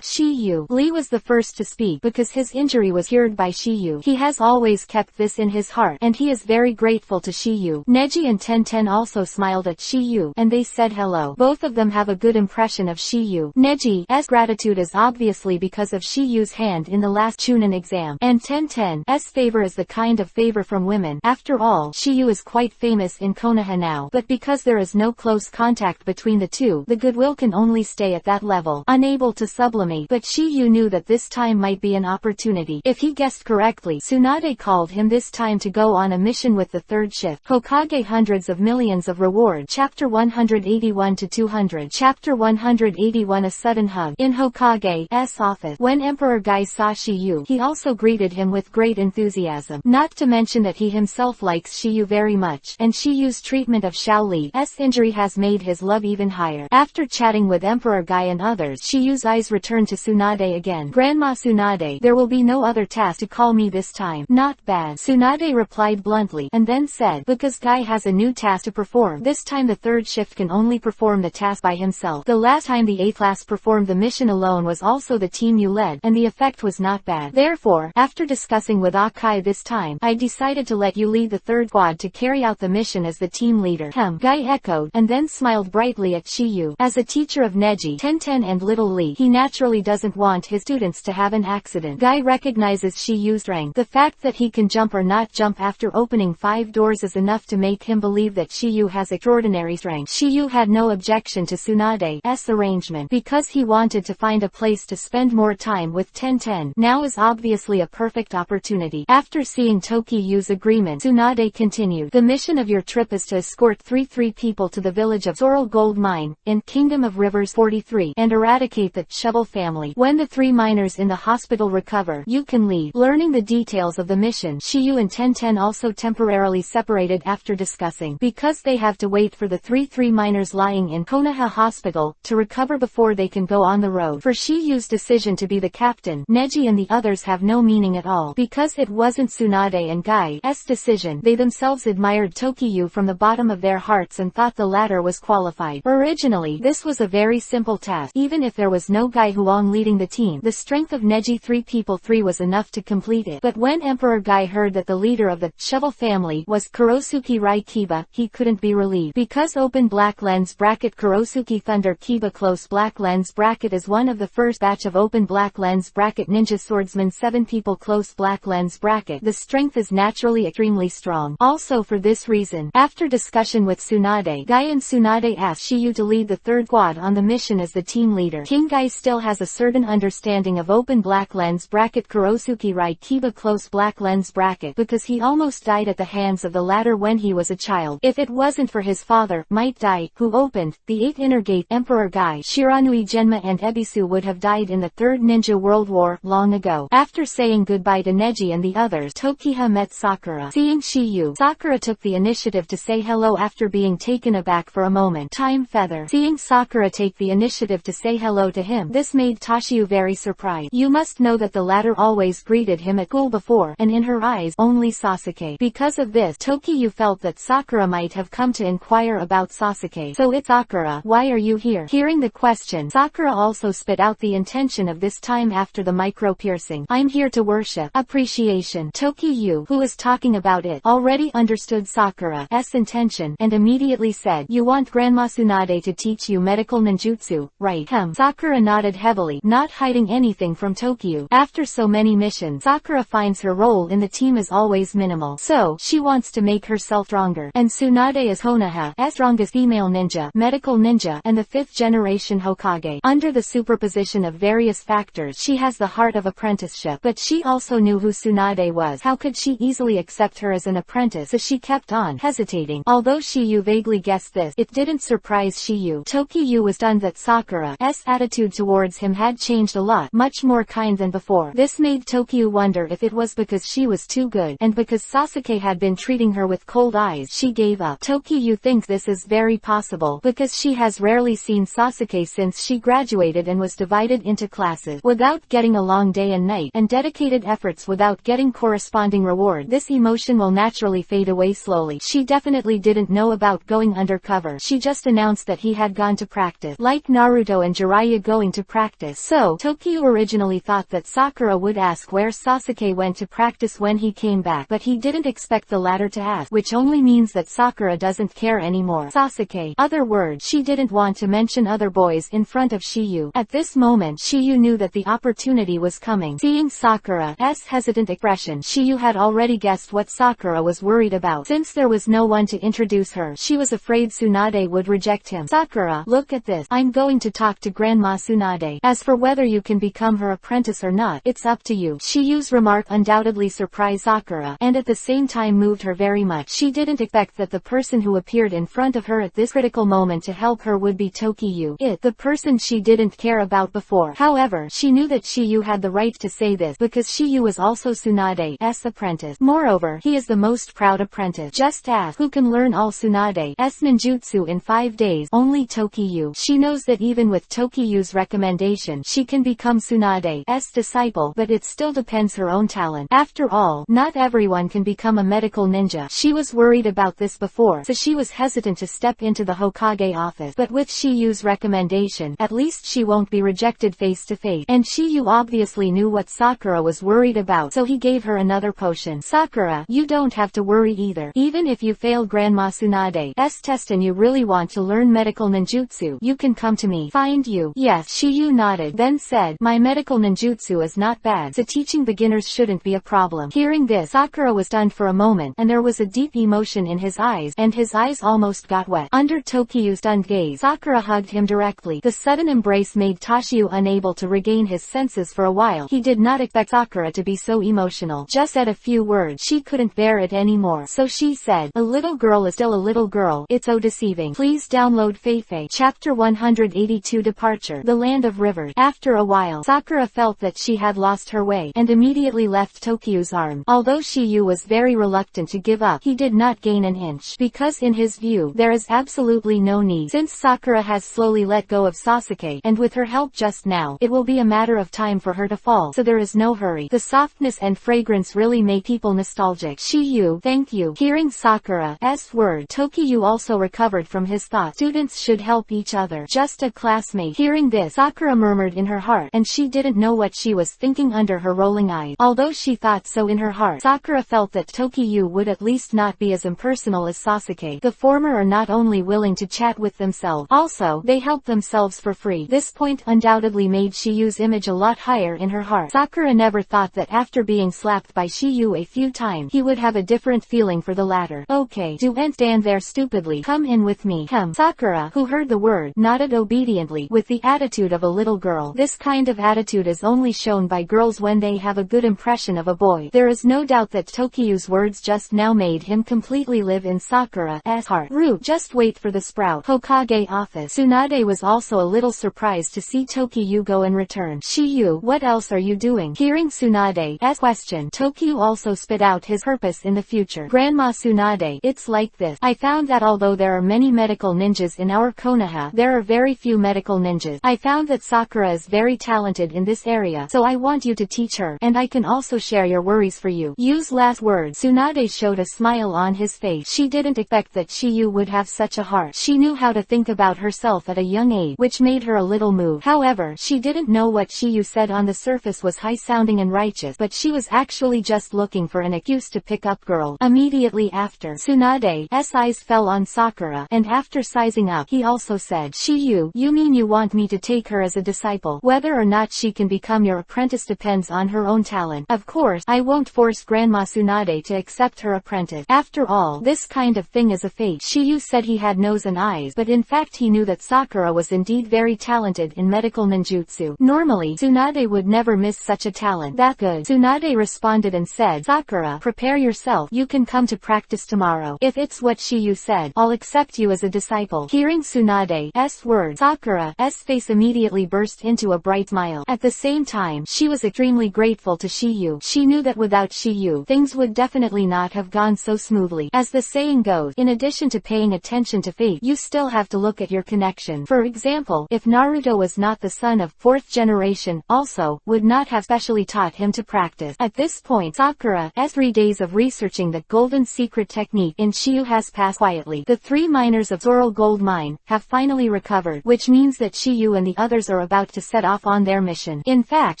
[SPEAKER 1] Shiyu. Li was the first to speak because his injury was cured by Shiyu. He has always kept this in his heart, and he is very grateful to Shiyu. Neji and Tenten also smiled at Shiyu, and they said hello. Both of them have a good impression of Shiyu. Neji's gratitude is obviously because of Shiyu's hand in the last Chunin exam, and Tenten's favor is the kind of favor from women. After all, Shiyu is quite famous in Konoha now, but because there is no close contact between the two, the goodwill can only stay at that level, unable to sublimate. But Shiyu knew that this time might be an opportunity. If he guessed correctly, Tsunade called him this time to go on a mission with the 3rd shift. Hokage hundreds of millions of reward. Chapter 181 to 200. Chapter 181 A sudden hug. In Hokage's office, when Emperor Gai saw Shiyu, he also greeted him with great enthusiasm. Not to mention that he himself likes Shiyu very much, and Shiyu's treatment of Shaoli's injury has made his love even higher. After chatting with Emperor Gai and others, Shiyu's eyes returned to Tsunade again. "Grandma Tsunade, there will be no other task to call me this time." "Not bad," Tsunade replied bluntly, and then said, "Because Gai has a new task to perform. This time the 3rd shift can only perform the task by himself. The last time the 8th class performed the mission alone was also the team you led, and the effect was not bad. Therefore, after discussing with Akai this time, I decided to let you lead the 3rd squad to carry out the mission as the team leader." Gai echoed, and then smiled brightly at Shiyu. As a teacher of Neji, Tenten and Little Li, he naturally doesn't want his students to have an accident. Gai recognizes Shiyu's strength. The fact that he can jump or not jump after opening 5 doors is enough to make him believe that Shiyu has extraordinary strength. Shiyu had no objection to Tsunade's arrangement, because he wanted to find a place to spend more time with Tenten. Now is obviously a perfect opportunity. After seeing Tokiyu's agreement, Tsunade continued, "The mission of your trip is to escort 3 people to the village of Sorrel Gold Mine, in Kingdom of Rivers 43, and eradicate the Shovel family. When the 3 miners in the hospital recover, you can leave." Learning the details of the mission, Shiyu and Tenten also temporarily separated after discussing, because they have to wait for the 3 miners lying in Konoha Hospital to recover before they can go on the road. For Shiyu's decision to be the captain, Neji and the others have no meaning at all, because it wasn't Tsunade and Gai's decision. They themselves admired Tokiyu from the bottom of their hearts and thought the latter was qualified. Originally, this was a very simple task. Even if there was no Gai Huang leading the team, the strength of Neji 3 people 3 was enough to complete it. But when Emperor Gai heard that the leader of the Shovel family was Kurosuke Rai Kiba, he couldn't be relieved. Because open black lens bracket Kurosuke Thunder Kiba close black lens bracket is one of the first batch of open black lens bracket ninja swordsmen 7 people close black lens bracket, the strength is naturally extremely strong. Also for this reason, after discussion with Tsunade, Gai and Tsunade asked Shiyu to lead the 3rd squad on the mission as the team leader. King Gai still has a certain understanding of open black lens bracket Kurosuke Rai Kiba close black lens bracket because he almost died at the hands of the latter when he was a child. If it wasn't for his father, Might Dai, who opened the 8th inner gate, Emperor Gai, Shiranui Genma and Ebisu would have died in the 3rd Ninja World War long ago. After After saying goodbye to Neji and the others, Tokiha met Sakura. Seeing Shiyu, Sakura took the initiative to say hello after being taken aback for a moment. Time Feather. Seeing Sakura take the initiative to say hello to him, this made Tashiyu very surprised. You must know that the latter always greeted him at school before, and in her eyes, only Sasuke. Because of this, Tokiyu felt that Sakura might have come to inquire about Sasuke. So it's Sakura, why are you here? Hearing the question, Sakura also spit out the intention of this time after the micro-piercing. I'm here to worship. Appreciation. Tokiyu, who was talking about it, already understood Sakura's intention, and immediately said, you want Grandma Tsunade to teach you medical ninjutsu, right? Sakura nodded heavily, not hiding anything from Tokiyu. After so many missions, Sakura finds her role in the team is always minimal, so she wants to make herself stronger. And Tsunade is Honoha's strongest female ninja, medical ninja, and the 5th generation Hokage. Under the superposition of various factors, she has the heart of apprenticeship, but she also knew who Tsunade was. How could she easily accept her as an apprentice? So she kept on hesitating. Although Shiyu vaguely guessed this, it didn't surprise Shiyu. Tokiyu was stunned that Sakura's attitude towards him had changed a lot, much more kind than before. This made Tokiyu wonder if it was because she was too good, and because Sasuke had been treating her with cold eyes, she gave up. Tokiyu thinks this is very possible, because she has rarely seen Sasuke since she graduated and was divided into classes, without getting along day and night, and dedicated efforts without getting corresponding reward. This emotion will naturally fade away slowly. She definitely didn't know about going undercover. She just announced that he had gone to practice, like Naruto and Jiraiya going to practice. So, Tokiyu originally thought that Sakura would ask where Sasuke went to practice when he came back, but he didn't expect the latter to ask, which only means that Sakura doesn't care anymore. Sasuke. Other words, she didn't want to mention other boys in front of Shiyu. At this moment, Shiyu knew that the opportunity was coming. Seeing Sakura's hesitant expression, Shiyu had already guessed what Sakura was worried about. Since there was no one to introduce her, she was afraid Tsunade would reject him. Sakura, look at this. I'm going to talk to Grandma Tsunade. As for whether you can become her apprentice or not, it's up to you. Shiyu's remark undoubtedly surprised Sakura, and at the same time moved her very much. She didn't expect that the person who appeared in front of her at this critical moment to help her would be Tokiyu, the person she didn't care about before. However, she knew that Shiyu had the right to say this, because Shiyu was also Tsunade's apprentice. Moreover, he is the most proud apprentice. Just ask, who can learn all Tsunade's ninjutsu in 5 days? Only Tokiyu. She knows that even with Tokiyu's recommendation, she can become Tsunade's disciple, but it still depends her own talent. After all, not everyone can become a medical ninja. She was worried about this before, so she was hesitant to step into the Hokage office, but with Shiyu's recommendation, at least she won't be rejected face to face. And Shiyu obviously knew what Sakura was worried about, so he gave her another potion. Sakura, you don't have to worry either. Even if you fail Grandma Tsunade's test and you really want to learn medical ninjutsu, you can come to me. Find you. Yes, Shiyu nodded, then said, my medical ninjutsu is not bad, so teaching beginners shouldn't be a problem. Hearing this, Sakura was stunned for a moment, and there was a deep emotion in his eyes, and his eyes almost got wet. Under Tokiyu's stunned gaze, Sakura hugged him directly. The sudden embrace made Tashiyu unable to regain his senses for a while. He did not expect Sakura to be so emotional. Just at a few words, she couldn't bear it anymore, so she said, a little girl is still a little girl. It's so deceiving. Please download Feifei. Chapter 182 Departure. The Land of Rivers. After a while, Sakura felt that she had lost her way, and immediately left Tokiyu's arm. Although Shiyu was very reluctant to give up, he did not gain an inch, because in his view, there is absolutely no need. Since Sakura has slowly let go of Sasuke, and with her help just now, it will be a matter of time for her to fall, so there is no hurry. The softness and fragrance really make people nostalgic. Shiyu, thank you. Hearing Sakura's word, Tokiyu also recovered from his thoughts. Students should help each other. Just a classmate. Hearing this, Sakura murmured in her heart, and she didn't know what she was thinking under her rolling eyes. Although she thought so in her heart, Sakura felt that Tokiyu would at least not be as impersonal as Sasuke. The former are not only willing to chat with themselves, also, they help themselves for free. This point undoubtedly made Shiyu's image a lot higher in her heart. Sakura never thought that after being slapped by Shiyu a few times, he would have a different feeling for the latter. Okay, don't stand there stupidly. Come in with me. Sakura, who heard the word, nodded obediently, with the attitude of a little girl. This kind of attitude is only shown by girls when they have a good impression of a boy. There is no doubt that Tokiyu's words just now made him completely live in Sakura's heart. Root, just wait for the sprout. Hokage office. Tsunade was also a little surprised to see Tokiyu go and return. Shiyu, what else are you doing? going? Hearing Tsunade's question, Tokyu also spit out his purpose in the future. Grandma Tsunade, it's like this. I found that although there are many medical ninjas in our Konoha, there are very few medical ninjas. I found that Sakura is very talented in this area, so I want you to teach her, and I can also share your worries for you. Yu's last words. Tsunade showed a smile on his face. She didn't expect that Yu would have such a heart. She knew how to think about herself at a young age, which made her a little moved. However, she didn't know what Yu said on the surface was high-sounding and righteous, but she was actually just looking for an excuse to pick up girl. Immediately after, Tsunade's eyes fell on Sakura, and after sizing up, he also said, you mean you want me to take her as a disciple? Whether or not she can become your apprentice depends on her own talent. Of course, I won't force Grandma Tsunade to accept her apprentice. After all, this kind of thing is a fate. Yu said he had nose and eyes, but in fact he knew that Sakura was indeed very talented in medical ninjutsu. Normally, Tsunade would never miss such a talent. That good. Tsunade responded and said, Sakura, prepare yourself. You can come to practice tomorrow. If it's what Yu said, I'll accept you as a disciple. Hearing Tsunade's words, Sakura's face immediately burst into a bright smile. At the same time, she was extremely grateful to Yu. She knew that without Yu, things would definitely not have gone so smoothly. As the saying goes, in addition to paying attention to fate, you still have to look at your connection. For example, if Naruto was not the son of fourth generation, also, would not have specially taught him to practice. At this point, Sakura's 3 days of researching the golden secret technique in Chiyu has passed quietly. The 3 miners of Zoral Gold Mine have finally recovered, which means that Chiyu and the others are about to set off on their mission. In fact,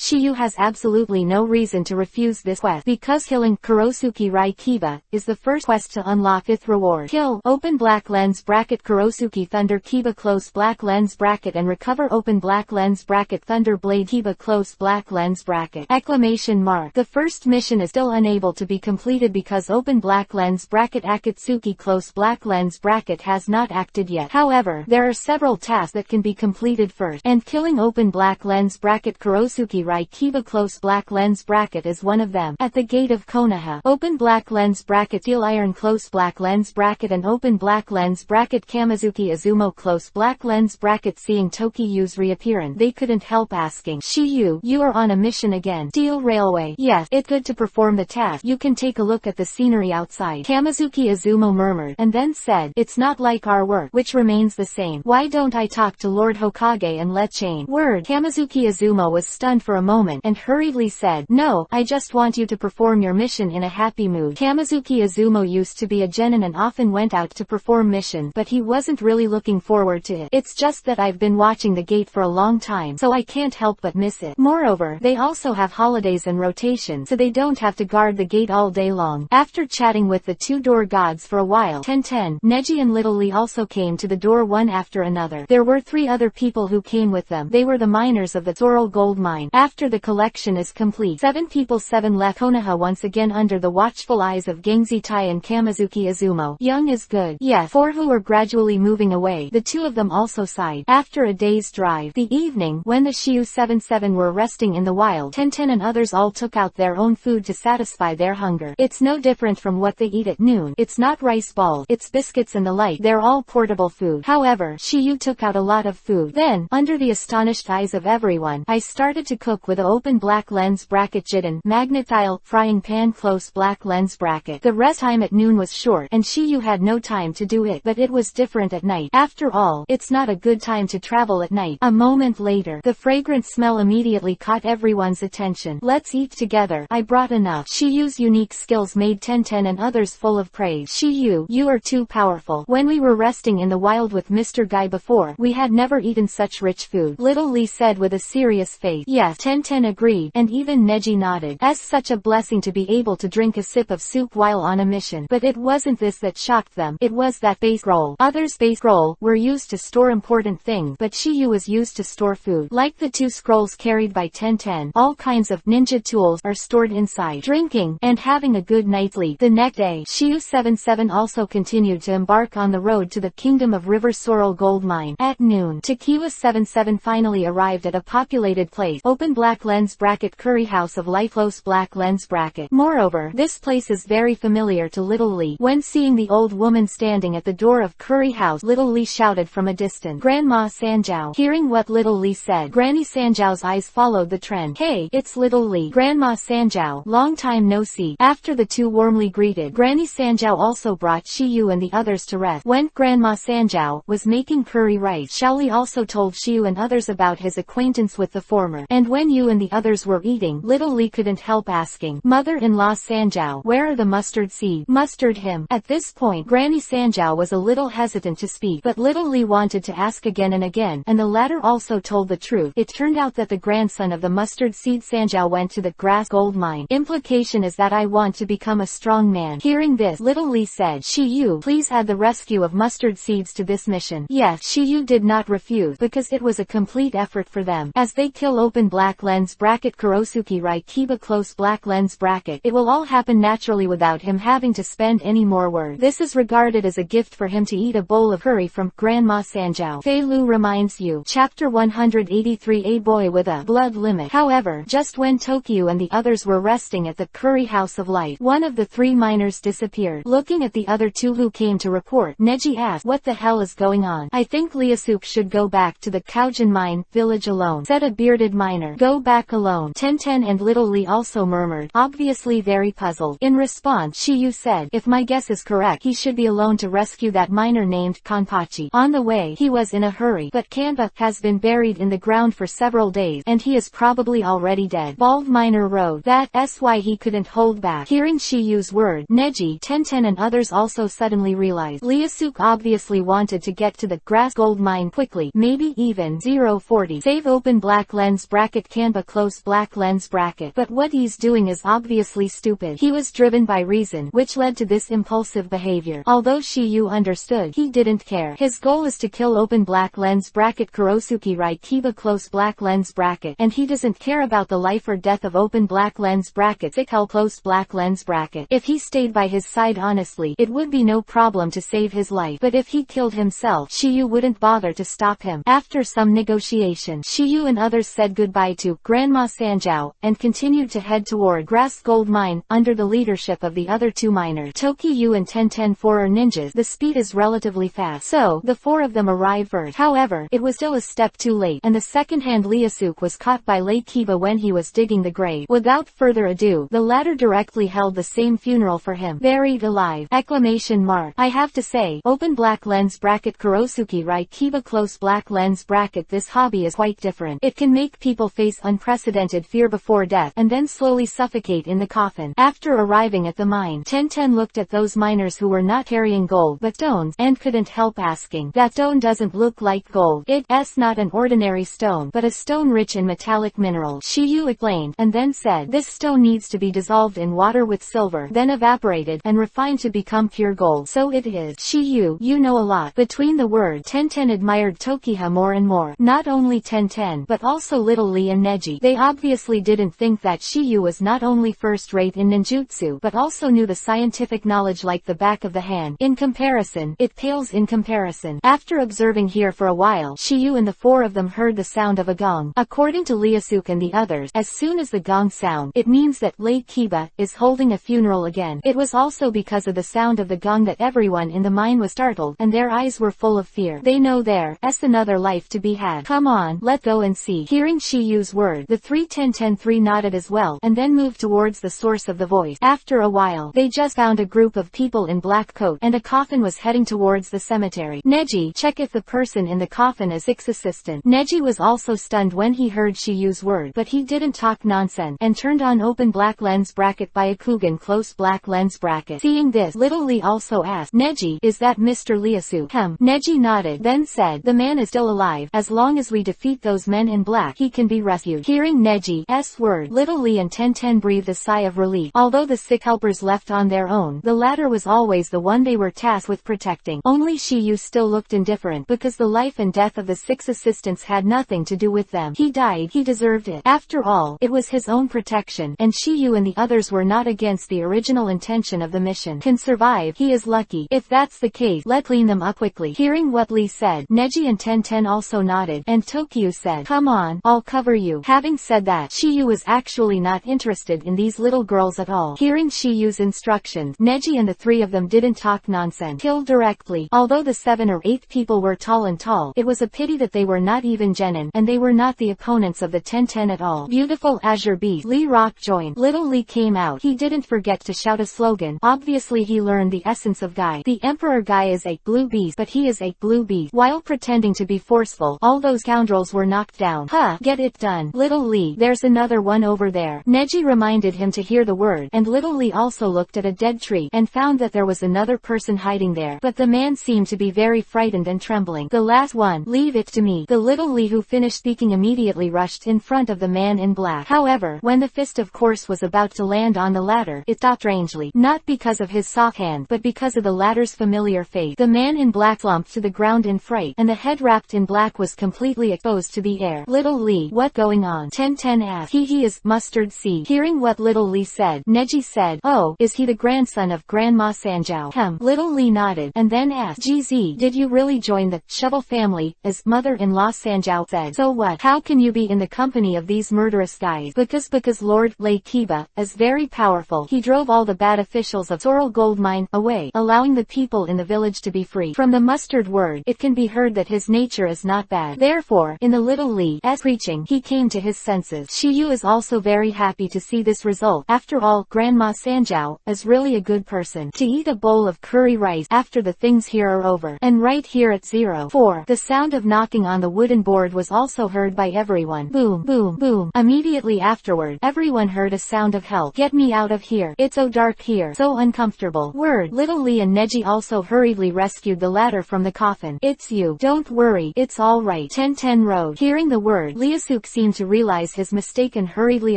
[SPEAKER 1] Chiyu has absolutely no reason to refuse this quest, because killing Kurosuke Rai Kiba is the first quest to unlock 5th reward. Kill, open black lens bracket Kurosuke Thunder Kiba close black lens bracket and recover open black lens bracket Thunder Blade Kiba close black lens bracket. Exclamation mark. The first mission is still unable to be completed because open black lens bracket Akatsuki close black lens bracket has not acted yet. However, there are several tasks that can be completed first, and killing open black lens bracket Kurosuke Rai Kiba close black lens bracket is one of them. At the gate of Konoha, open black lens bracket Steel Iron close black lens bracket and open black lens bracket Kamizuki Izumo close black lens bracket. Seeing Tokiyu's reappearance, they couldn't help asking, Yu are on a mission again. Steel Railway. Yes, it's good to perform the task. You can take a look at the scenery outside. Kamizuki Izumo murmured, and then said, it's not like our work, which remains the same. Why don't I talk to Lord Hokage and let Chain word? Kamizuki Izumo was stunned for a moment, and hurriedly said, no, I just want you to perform your mission in a happy mood. Kamizuki Izumo used to be a genin and often went out to perform missions, but he wasn't really looking forward to it. It's just that I've been watching the gate for a long time, so I can't help but miss it. Moreover, they also have holidays and rotation, so they don't have to guard the gate all day long. After chatting with the 2 door gods for a while, Tenten, Neji and Little Lee also came to the door one after another. There were 3 other people who came with them. They were the miners of the Zoral Gold Mine. After the collection is complete, 7 people 7 left Konoha once again under the watchful eyes of Gengzi Tai and Kamizuki Izumo. Young is good. Yes, 4 who were gradually moving away. The 2 of them also sighed. After a day's drive, the evening, when the Shiyu 77 were resting in the wild, Tenten and others all took out their own food to satisfy their hunger. It's no different from what they eat at noon. It's not rice balls, it's biscuits and the like. They're all portable food. However, Shiyu took out a lot of food. Then, under the astonished eyes of everyone, I started to cook with a open black lens bracket Jiden, magnetile, frying pan close black lens bracket. The rest time at noon was short, and Shiyu had no time to do it, but it was different at night. After all, it's not a good time to travel at night. A moment later, the fragrant smell immediately caught everyone's attention. Let's eat together. I brought enough. Shiyu's unique skills made Tenten and others full of praise. Shiyu, you are too powerful. When we were resting in the wild with Mr. Guy before, we had never eaten such rich food. Little Lee said with a serious face. Yes, Tenten agreed, and even Neji nodded. As such a blessing to be able to drink a sip of soup while on a mission. But it wasn't this that shocked them. It was that base scroll. Other space scroll were used to store important things, but Shiyu was used to store food. Like the 2 scrolls carried by Tenten, all kinds of ninja tools are stored inside. Drinking and having a good night's sleep. The next day, Shiyu 77 also continued to embark on the road to the kingdom of River Sorrel Gold Mine. At noon, Takiwa 77 finally arrived at a populated place. Open black lens bracket Curry House of Life close black lens bracket. Moreover, this place is very familiar to Little Lee. When seeing the old woman standing at the door of Curry House, Little Lee shouted from a distance, Grandma Sanjiao. Hearing what Little Lee said, Granny Sanjiao's eyes followed the trend. Hey, Hey, it's little Lee. Grandma Sanjiao. Long time no see. After the two warmly greeted, Granny Sanjiao also brought Shiyu and the others to rest. When Grandma Sanjiao was making curry rice, Xiaoli also told Shiyu and others about his acquaintance with the former. And when you and the others were eating, little Lee couldn't help asking, Mother-in-law Sanjiao, where are the mustard seeds? Mustard him. At this point, Granny Sanjiao was a little hesitant to speak, but little Lee wanted to ask again and again, and the latter also told the truth. It turned out that the grandson of the mustard seed Sanjiao went to the grass gold mine. Implication is that I want to become a strong man. Hearing this, little Lee said, Shiyu, please add the rescue of mustard seeds to this mission. Yes, Shiyu did not refuse, because it was a complete effort for them. As they kill open black lens bracket Kurosuke Rai Kiba close black lens bracket, it will all happen naturally without him having to spend any more words. This is regarded as a gift for him to eat a bowl of curry from Grandma Sanjiao. Fei Lu reminds you. Chapter 183. A boy with a blood limit. However, just when Tokyo and the others were resting at the curry house of light, one of the three miners disappeared. Looking at the other two who came to report, Neji asked, what the hell is going on? I think Liasuke should go back to the Kaujin mine village alone, said a bearded miner. Go back alone. Tenten and little Lee also murmured, obviously very puzzled. In response, Shiyu said, if my guess is correct, he should be alone to rescue that miner named Kanpachi. On the way, he was in a hurry, but Kanpa has been buried in the ground for several days, and he is probably already dead. Bald miner wrote, that's why he couldn't hold back. Hearing Shiyu's word, Neji, Tenten and others also suddenly realized Liasuke obviously wanted to get to the grass gold mine quickly, maybe even 040. Save open black lens bracket Kanpa close black lens bracket. But what he's doing is obviously stupid. He was driven by reason, which led to this impulsive behavior. Although Shiyu understood, he didn't care. His goal is to kill open black lens bracket Kurosuke Rai Kiba close black lens bracket, and he doesn't care about the life or death of open black lens bracket Sikkel close black lens bracket. If he stayed by his side honestly, it would be no problem to save his life, but if he killed himself, Shiyu wouldn't bother to stop him. After some negotiation, Shiyu and others said goodbye to Grandma Sanjiao, and continued to head toward Grass Gold Mine, under the leadership of the other two miners. Tokyu and Tenten 4 are ninjas. The speed is relatively fast, so the four of them arrived first. However, it was still a step too late, and the second-hand Liasuke was caught by Lei Kiba when he was digging the grave. Without further ado, the latter directly held the same funeral for him. Buried alive! Exclamation mark. I have to say, open black lens bracket Kurosuke Rai Kiba close black lens bracket, this hobby is quite different. It can make people face unprecedented fear before death, and then slowly suffocate in the coffin. After arriving at the mine, Tenten looked at those miners who were not carrying gold but stones, and couldn't help asking, that stone doesn't look like gold. It's not an ordinary stone, but a stone rich in metallic minerals. Shiyu explained, and then said, this stone needs to be dissolved in water with silver, then evaporated, and refined to become pure gold. So it is. Shiyu, you know a lot. Between the words, Tenten admired Tokiha more and more. Not only Tenten, but also little Lee and Neji. They obviously didn't think that Shiyu was not only first-rate in ninjutsu, but also knew the scientific knowledge like the back of the hand. In comparison, it pales in comparison. After observing here for a while, Shiyu and the four of them heard the sound of a gong. According to Liasuke and the others, as soon as the gong sound, it means that Lei Kiba is holding a funeral again. It was also because of the sound of the gong that everyone in the mine was startled, and their eyes were full of fear. They know there's another life to be had. Come on, let's go and see. Hearing Shiyu's word, the three Tenten-3 nodded as well, and then moved towards the source of the voice. After a while, they just found a group of people in black coat, and a coffin was heading towards the cemetery. Neji, check if the person in the coffin is Ik's assistant. Neji was also stunned when he heard Shiyu's word, but he didn't talk nonsense, and turned on open black lens bracket by Akugan close black lens bracket. Seeing this, little Lee also asked, Neji, is that Mr. Liasuke? Neji nodded, then said, the man is still alive. As long as we defeat those men in black, he can be rescued. Hearing Neji's word, little Lee and Tenten breathed a sigh of relief. Although the sick helpers left on their own, the latter was always the one they were tasked with protecting. Only Shiyu still looked indifferent, because the life and death of the 6 assistants had nothing to do with them. He died, he deserved it. After all, it was his own protection, and Shiyu and the others were not against the original intention of the mission. Can survive, he is lucky. If that's the case, let's clean them up quickly. Hearing what Lee said, Neji and Tenten also nodded, and Tokyu said, come on, I'll cover you. Having said that, Shiyu was actually not interested in these little girls at all. Hearing Shiyu's instructions, Neji and the 3 of them didn't talk nonsense. Killed directly. Although the 7 or 8 people were tall, it was a pity that they were not even genin, and they were not the opponents of the Tenten at all. all. Beautiful azure beast. Lee Rock joined. Little Lee came out. He didn't forget to shout a slogan. Obviously he learned the essence of Guy. The Emperor Guy is a blue beast, but he is a blue beast. While pretending to be forceful, all those scoundrels were knocked down. Huh, get it done. Little Lee, there's another one over there. Neji reminded him to hear the word, and Little Lee also looked at a dead tree, and found that there was another person hiding there. But the man seemed to be very frightened and trembling. The last one, leave it to me. The Little Lee who finished speaking immediately rushed in front of the man in black. However, when the fist of course was about to land on the ladder, it stopped strangely, not because of his soft hand, but because of the ladder's familiar face. The man in black slumped to the ground in fright, and the head wrapped in black was completely exposed to the air. Little Lee, what going on? Ten asked. He is mustard seed. Hearing what Little Lee said, Neji said, oh, is he the grandson of Grandma Sanjiao? Little Lee nodded, and then asked, GZ, did you really join the shovel family, as mother-in-law Sanjiao said? So what? How can you be in the company of these murderous guys? Because Lord Lei Kiba is very powerful. He drove all the bad officials of Sorrel Gold Mine away, allowing the people in the village to be free. From the mustard word, it can be heard that his nature is not bad. Therefore, in the Little Lee's preaching, he came to his senses. Shiyu is also very happy to see this result. After all, Grandma Sanjiao is really a good person. To eat a bowl of curry rice after the things here are over. And right here at 04, the sound of knocking on the wooden board was also heard by everyone. Boom, boom, boom. Immediately afterward, everyone heard a sound of help. Get me out of here. It's so dark here. So uncomfortable. Word. Little Lee and Neji also hurriedly rescued the ladder from the coffin. It's you. Don't worry. It's all right. Ten Road. Hearing the word, Liasuk seemed to realize his mistake and hurriedly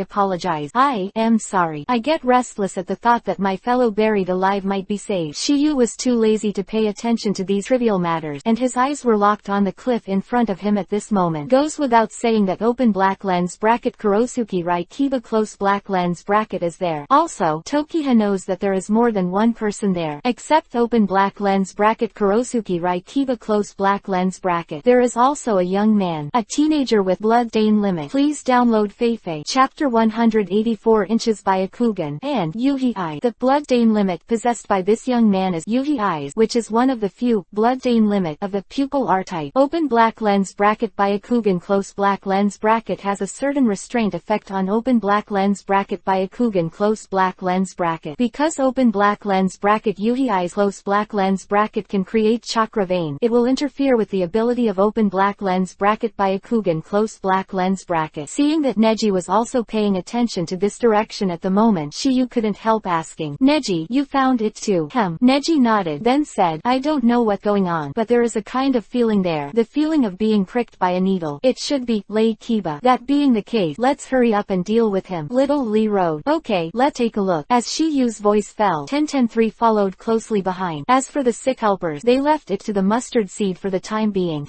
[SPEAKER 1] apologized. I am sorry. I get restless at the thought that my fellow buried alive might be saved. Shiyu was too lazy to pay attention to these trivial matters, and his eyes were locked on the cliff in front of him at this moment. Goes without saying that open black lens bracket Kurosuke Rai Kiba close black lens bracket is there. Also, Tokiha knows that there is more than one person there. Except open black lens bracket Kurosuke Rai Kiba close black lens bracket. There is also a young man, a teenager with blood stain limit. Please download Feifei Chapter 184 Inches by Akugan, and Yuhi Eye. The blood stain limit possessed by this young man is Yuhi Eyes, which is one of the few blood stain limit of the pupil R-type. Open black lens bracket by Akugan close black lens bracket has a certain restraint effect on open black lens bracket by Akugan close black lens bracket. Because open black lens bracket Yuhi Eyes close black lens bracket can create chakra vein, it will interfere with the ability of open black lens bracket by Akugan close black lens bracket. Seeing that Neji was also paying attention to this direction at the moment, Shiyu couldn't help asking, Neji, you found it too? Neji nodded, then said, I don't know what's going on, but there is a kind of feeling there, the feeling of being pricked by a needle. It should be Lei Kiba. That being the case, let's hurry up and deal with him. Little Lee wrote, okay, let's take a look. As Shiyu's voice fell, 10-3 followed closely behind. As for the sick helpers, they left it to the mustard seed for the time being.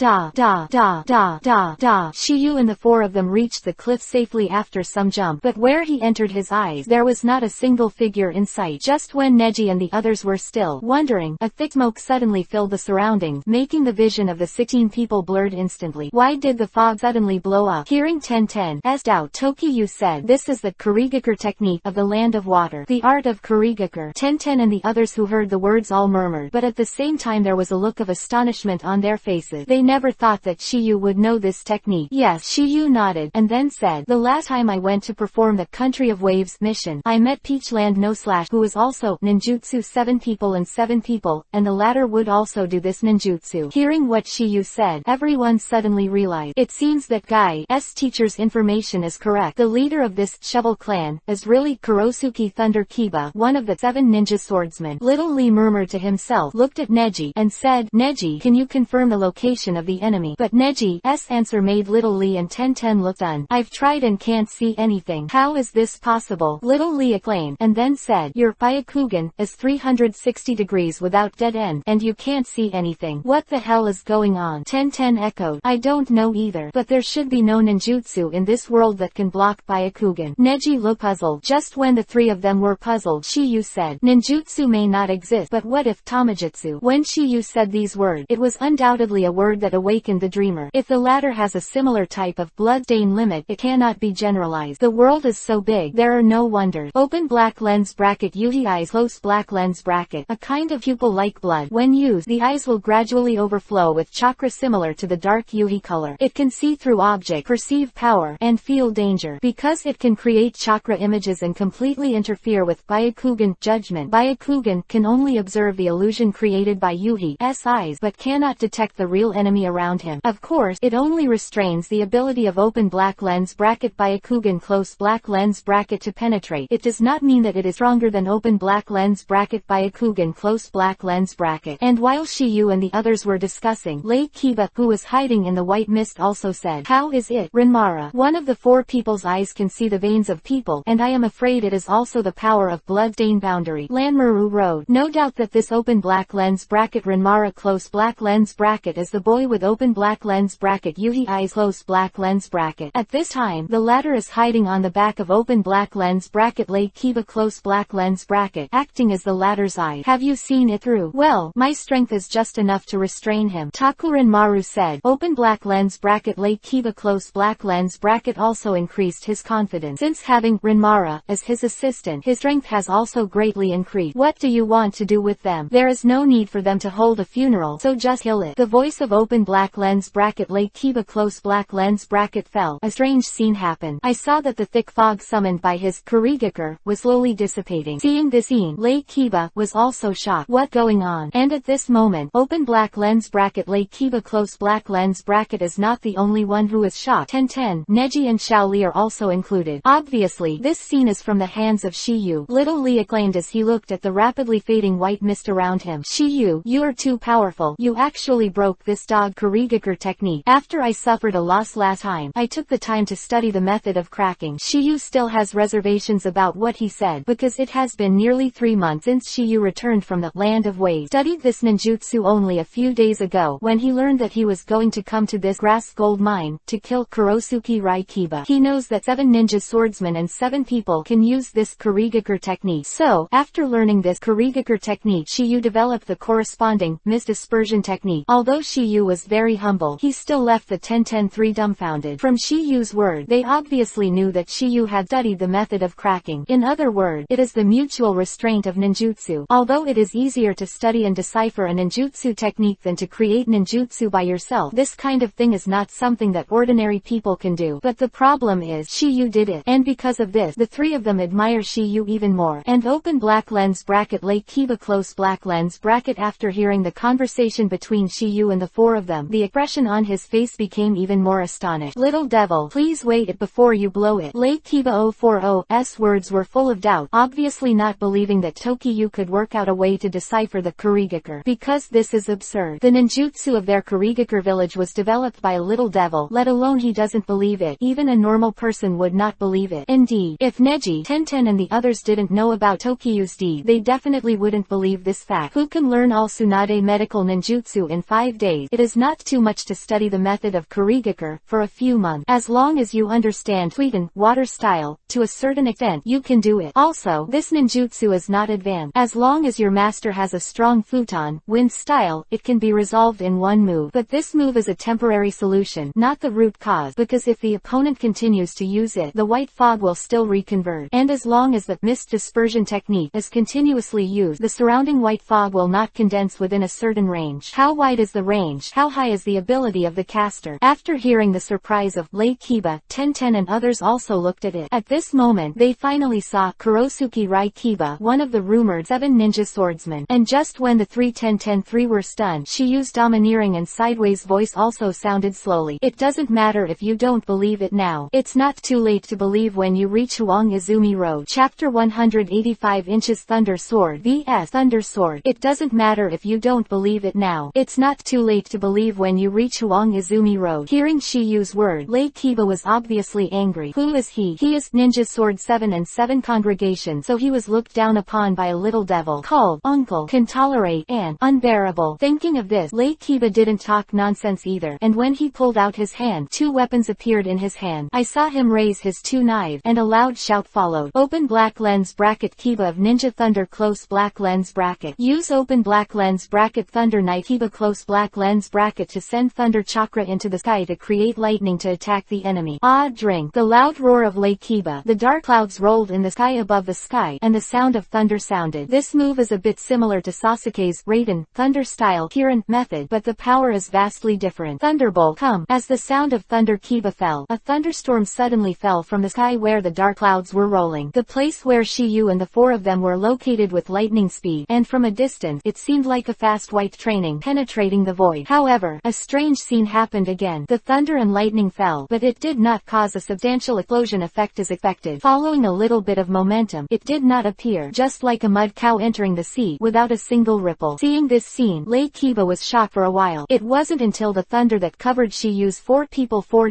[SPEAKER 1] Shiyu and the four of them reached the cliff safely after some jump, but where he entered his eyes, there was not a single figure in sight. Just when Neji and the others were still wondering, a thick smoke suddenly filled the surroundings, making the vision of the 16 people blurred instantly. Why did the fog suddenly blow up? Hearing 10-10's doubt, Tokiyu said, this is the Kurigakure technique of the land of water. The art of Kurigakure. 10-10 and the others who heard the words all murmured, but at the same time there was a look of astonishment on their faces. They never thought that Shiyu would know this technique. Yes, Shiyu nodded, and then said, the last time I went to perform the Country of Waves mission, I met Peachland No Slash, who is also ninjutsu 7 people, and the latter would also do this ninjutsu. Hearing what Shiyu said, everyone suddenly realized, it seems that Guy's teacher's information is correct. The leader of this shovel clan is really Kurosuke Thunder Kiba, one of the 7 ninja swordsmen. Little Lee murmured to himself, looked at Neji, and said, Neji, can you confirm the location of the enemy? But Neji's answer made Little Lee and 10-10 look stunned. I've tried and can't see anything. How is this possible? Little Lee exclaimed, and then said, your Byakugan is 360 degrees without dead end, and you can't see anything. What the hell is going on? 10-10 echoed, I don't know either, but there should be no ninjutsu in this world that can block Byakugan. Neji looked puzzled. Just when the three of them were puzzled, Shiyu said, ninjutsu may not exist, but what if tamajutsu? When Shiyu said these words, it was undoubtedly a word that awakened the dreamer. If the latter has a similar type of blood stain limit, it cannot be generalized. The world is so big, there are no wonders. Open black lens bracket Yuhi eyes close black lens bracket. A kind of pupil-like blood. When used, the eyes will gradually overflow with chakra similar to the dark Yuhi color. It can see through object, perceive power, and feel danger. Because it can create chakra images and completely interfere with Byakugan judgment. Byakugan can only observe the illusion created by Yuhi's eyes but cannot detect the real enemy around him. Of course, it only restrains the ability of open black lens bracket Byakugan close black lens bracket to penetrate. It does not mean that it is stronger than open black lens bracket Byakugan close black lens bracket. And while Shiyu and the others were discussing, Lei Kiba, who was hiding in the white mist, also said, "How is it, Rinmara? One of the four people's eyes can see the veins of people, and I am afraid it is also the power of blood-stain boundary." Lanmaru wrote, "No doubt that this open black lens bracket Rinmara close black lens bracket is the boy with open black lens bracket Yuhi eyes close black lens bracket. At this time, the latter is hiding on the back of open black lens bracket Lei Kiba close black lens bracket, acting as the latter's eye. Have you seen it through? Well, my strength is just enough to restrain him." Takurin Maru said, "Open black lens bracket Lei Kiba close black lens bracket also increased his confidence. Since having Rinmara as his assistant, his strength has also greatly increased. What do you want to do with them? There is no need for them to hold a funeral, so just kill it." The voice of open black lens bracket Lei Kiba close black lens bracket fell. A strange scene happened. I saw that the thick fog summoned by his Kurigakure was slowly dissipating. Seeing this scene, Lei Kiba was also shocked. What going on? And at this moment, open black lens bracket Lei Kiba close black lens bracket is not the only one who is shocked. Tenten, Neji and Xiaoli are also included. Obviously, this scene is from the hands of Shiyu. Little Lee exclaimed as he looked at the rapidly fading white mist around him. "Shiyu, you are too powerful. You actually broke this dog Kurigakure technique. After I suffered a loss last time, I took the time to study the method of cracking." Shiyu still has reservations about what he said, because it has been nearly 3 months since Shiyu returned from the Land of Waves. Studied this ninjutsu only a few days ago, when he learned that he was going to come to this grass gold mine, to kill Kurosuke Raikiba. He knows that 7 ninja swordsmen and 7 people can use this Kurigakure technique. So, after learning this Kurigakure technique, Shiyu developed the corresponding mist dispersion technique. Although Shiyu was very humble, he still left the Tenten-3 dumbfounded. From Shiyu's word, they obviously knew that Shiyu had studied the method of cracking. In other words, it is the mutual restraint of ninjutsu. Although it is easier to study and decipher a ninjutsu technique than to create ninjutsu by yourself, this kind of thing is not something that ordinary people can do. But the problem is, Shiyu did it. And because of this, the 3 of them admire Shiyu even more. And open black lens bracket Lei Kiba close black lens bracket after hearing the conversation between Shiyu and the 4 of them, the expression on his face became even more astonished. "Little devil, please wait it before you blow it." Lei Kiba 040's words were full of doubt, obviously not believing that Tokiyu could work out a way to decipher the Kurigakure. Because this is absurd. The ninjutsu of their Kurigakure village was developed by a little devil, let alone he doesn't believe it. Even a normal person would not believe it. Indeed, if Neji, Tenten and the others didn't know about Tokiyu's deed, they definitely wouldn't believe this fact. Who can learn all Tsunade medical ninjutsu in 5 days? It is not too much to study the method of Kurigakure for a few months. As long as you understand Tweeten, water style, to a certain extent, you can do it. Also, this ninjutsu is not advanced. As long as your master has a strong futon, wind style, it can be resolved in one move. But this move is a temporary solution, not the root cause, because if the opponent continues to use it, the white fog will still reconvert. And as long as the mist dispersion technique is continuously used, the surrounding white fog will not condense within a certain range. How wide is the range? How high is the ability of the caster? After hearing the surprise of Lei Kiba, Tenten and others also looked at it. At this moment, they finally saw Kurosuke Raikiba, one of the rumored 7 ninja swordsmen. And just when the 3 Tenten-3 were stunned, Shiyu's domineering and sideways voice also sounded slowly. "It doesn't matter if you don't believe it now. It's not too late to believe when you reach Huang Izumi Road." Chapter 185 Inches Thunder Sword vs Thunder Sword. It doesn't matter if you don't believe it now. It's not too late to believe when you reach Huang Izumi Road. Hearing Shiyu's word, Lei Kiba was obviously angry. Who is he? He is Ninja Sword 7 and 7 congregation, so he was looked down upon by a little devil called Uncle, can tolerate, and unbearable. Thinking of this, Lei Kiba didn't talk nonsense either, and when he pulled out his hand, 2 weapons appeared in his hand. I saw him raise his 2 knives, and a loud shout followed. Open black lens bracket Kiba of Ninja Thunder close black lens bracket. Use open black lens bracket Thunder Knight Kiba close black lens bracket to send thunder chakra into the sky to create lightning to attack the enemy. Drink. The loud roar of Lei Kiba. The dark clouds rolled in the sky above the sky, and the sound of thunder sounded. This move is a bit similar to Sasuke's Raiden, Thunder style Kirin method, but the power is vastly different. Thunderbolt come. As the sound of thunder Kiba fell, a thunderstorm suddenly fell from the sky where the dark clouds were rolling. The place where Shiyu and the four of them were located with lightning speed, and from a distance it seemed like a fast white train penetrating the void. However, a strange scene happened again. The thunder and lightning fell, but it did not cause a substantial explosion effect as expected. Following a little bit of momentum, it did not appear, just like a mud cow entering the sea, without a single ripple. Seeing this scene, Lake Kiba was shocked for a while. It wasn't until the thunder that covered Shiyu's four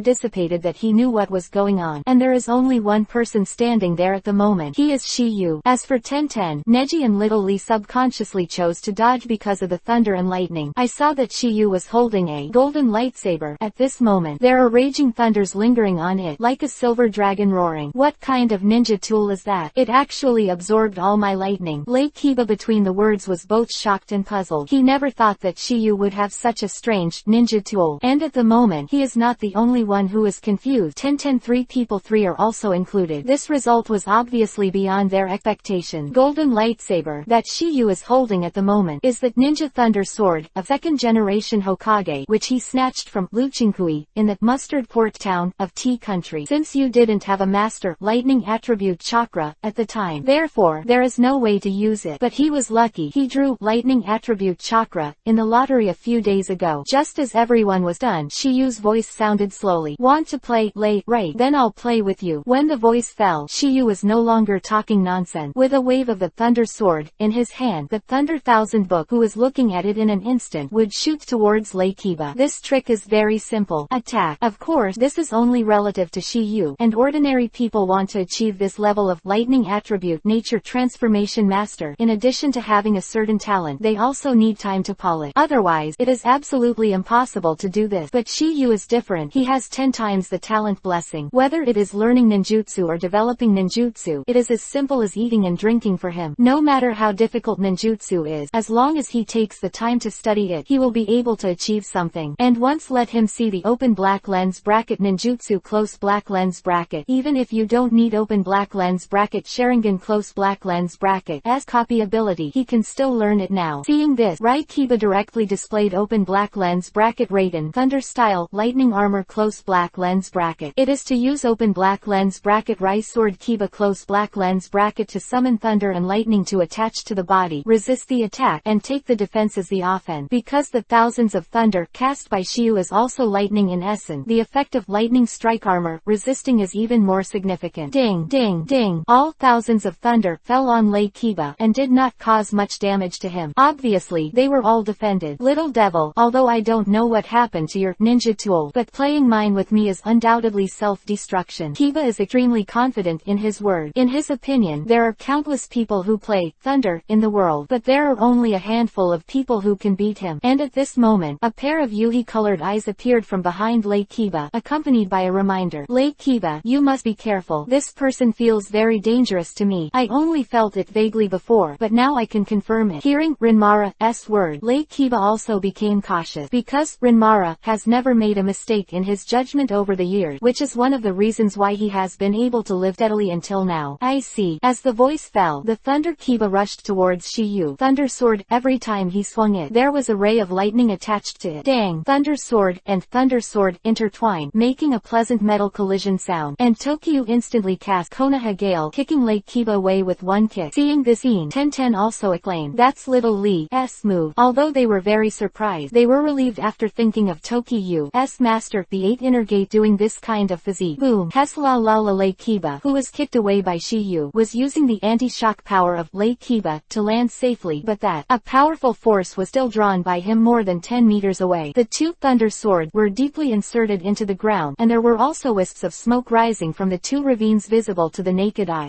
[SPEAKER 1] dissipated that he knew what was going on. And there is only one person standing there at the moment. He is Shiyu. As for Tenten, Neji and Little Lee subconsciously chose to dodge because of the thunder and lightning. I saw that Shiyu was holding a golden lightsaber. At this moment, there are raging thunders lingering on it, like a silver dragon roaring. What kind of ninja tool is that? It actually absorbed all my lightning. Lake Kiba between the words was both shocked and puzzled. He never thought that Shiyu would have such a strange ninja tool. And at the moment, he is not the only one who is confused. 3 people 3 are also included. This result was obviously beyond their expectation. Golden lightsaber that Shiyu is holding at the moment is the Ninja Thunder Sword, a second generation Hokage, which he snatched from Luchinkui in the mustard port town of Tea Country. Since you didn't have a master lightning attribute chakra at the time, therefore there is no way to use it. But he was lucky. He drew lightning attribute chakra in the lottery a few days ago. Just as everyone was done, Shiyu's voice sounded slowly. Want to play? Right, then I'll play with you. When the voice fell, Shiyu was no longer talking nonsense. With a wave of the thunder sword in his hand, the Thunder Thousand Book, who was looking at it in an instant, would shoot towards Lake Kiba. This trick is very simple. Attack. Of course, this is only relative to Shiyu, and ordinary people want to achieve this level of lightning attribute nature transformation master. In addition to having a certain talent, they also need time to polish. Otherwise, it is absolutely impossible to do this. But Shiyu is different. He has 10 times the talent blessing. Whether it is learning ninjutsu or developing ninjutsu, it is as simple as eating and drinking for him. No matter how difficult ninjutsu is, as long as he takes the time to study it, he will be able to achieve something. And once let him see the open black lens bracket ninjutsu close black lens bracket. Even if you don't need open black lens bracket Sharingan close black lens bracket as copy ability, he can still learn it now. Seeing this, Right Kiba directly displayed open black lens bracket Raiden Thunder Style Lightning Armor close black lens bracket. It is to use open black lens bracket Rai Sword Kiba close black lens bracket to summon thunder and lightning to attach to the body, resist the attack, and take the defense as the offense. Because the thousands of thunder cast by Shiyu is also lightning in essence, the effect of lightning strike armor resisting is even more significant. Ding, ding, ding. All thousands of thunder fell on Lake Kiba and did not cause much damage to him. Obviously, they were all defended. Little devil, although I don't know what happened to your ninja tool, but playing mine with me is undoubtedly self-destruction. Kiba is extremely confident in his word. In his opinion, there are countless people who play thunder in the world, but there are only a handful of people who can beat him. And at this moment, a pair of Yuhi-colored eyes appeared from behind Lake Kiba, accompanied by a reminder. Lake Kiba, you must be careful. This person feels very dangerous to me. I only felt it vaguely before, but now I can confirm it. Hearing Rinmara's word, Lake Kiba also became cautious, because Rinmara has never made a mistake in his judgment over the years, which is one of the reasons why he has been able to live steadily until now. I see. As the voice fell, the Thunder Kiba rushed towards Shiyu. Thunder Sword. Every time he swung it, there was a ray of lightning attached to it. Dang. Thunder Sword and Thunder Sword intertwined, making a pleasant metal collision sound, and Tokyo instantly cast Konoha Gale, kicking Lake Kiba away with one kick. Seeing this scene, Tenten also exclaimed, "That's Little Lee's move." Although they were very surprised, they were relieved after thinking of Tokyo's master, the 8 inner gate, doing this kind of physique. Boom. Heslala Lake Kiba, who was kicked away by Shiyu, was using the anti-shock power of Lake Kiba to land safely, but that a powerful force was still drawn by him more than 10 meters away. The 2 thunder swords were deeply inserted into the ground, and there were also wisps of smoke rising from the 2 ravines visible to the naked eye.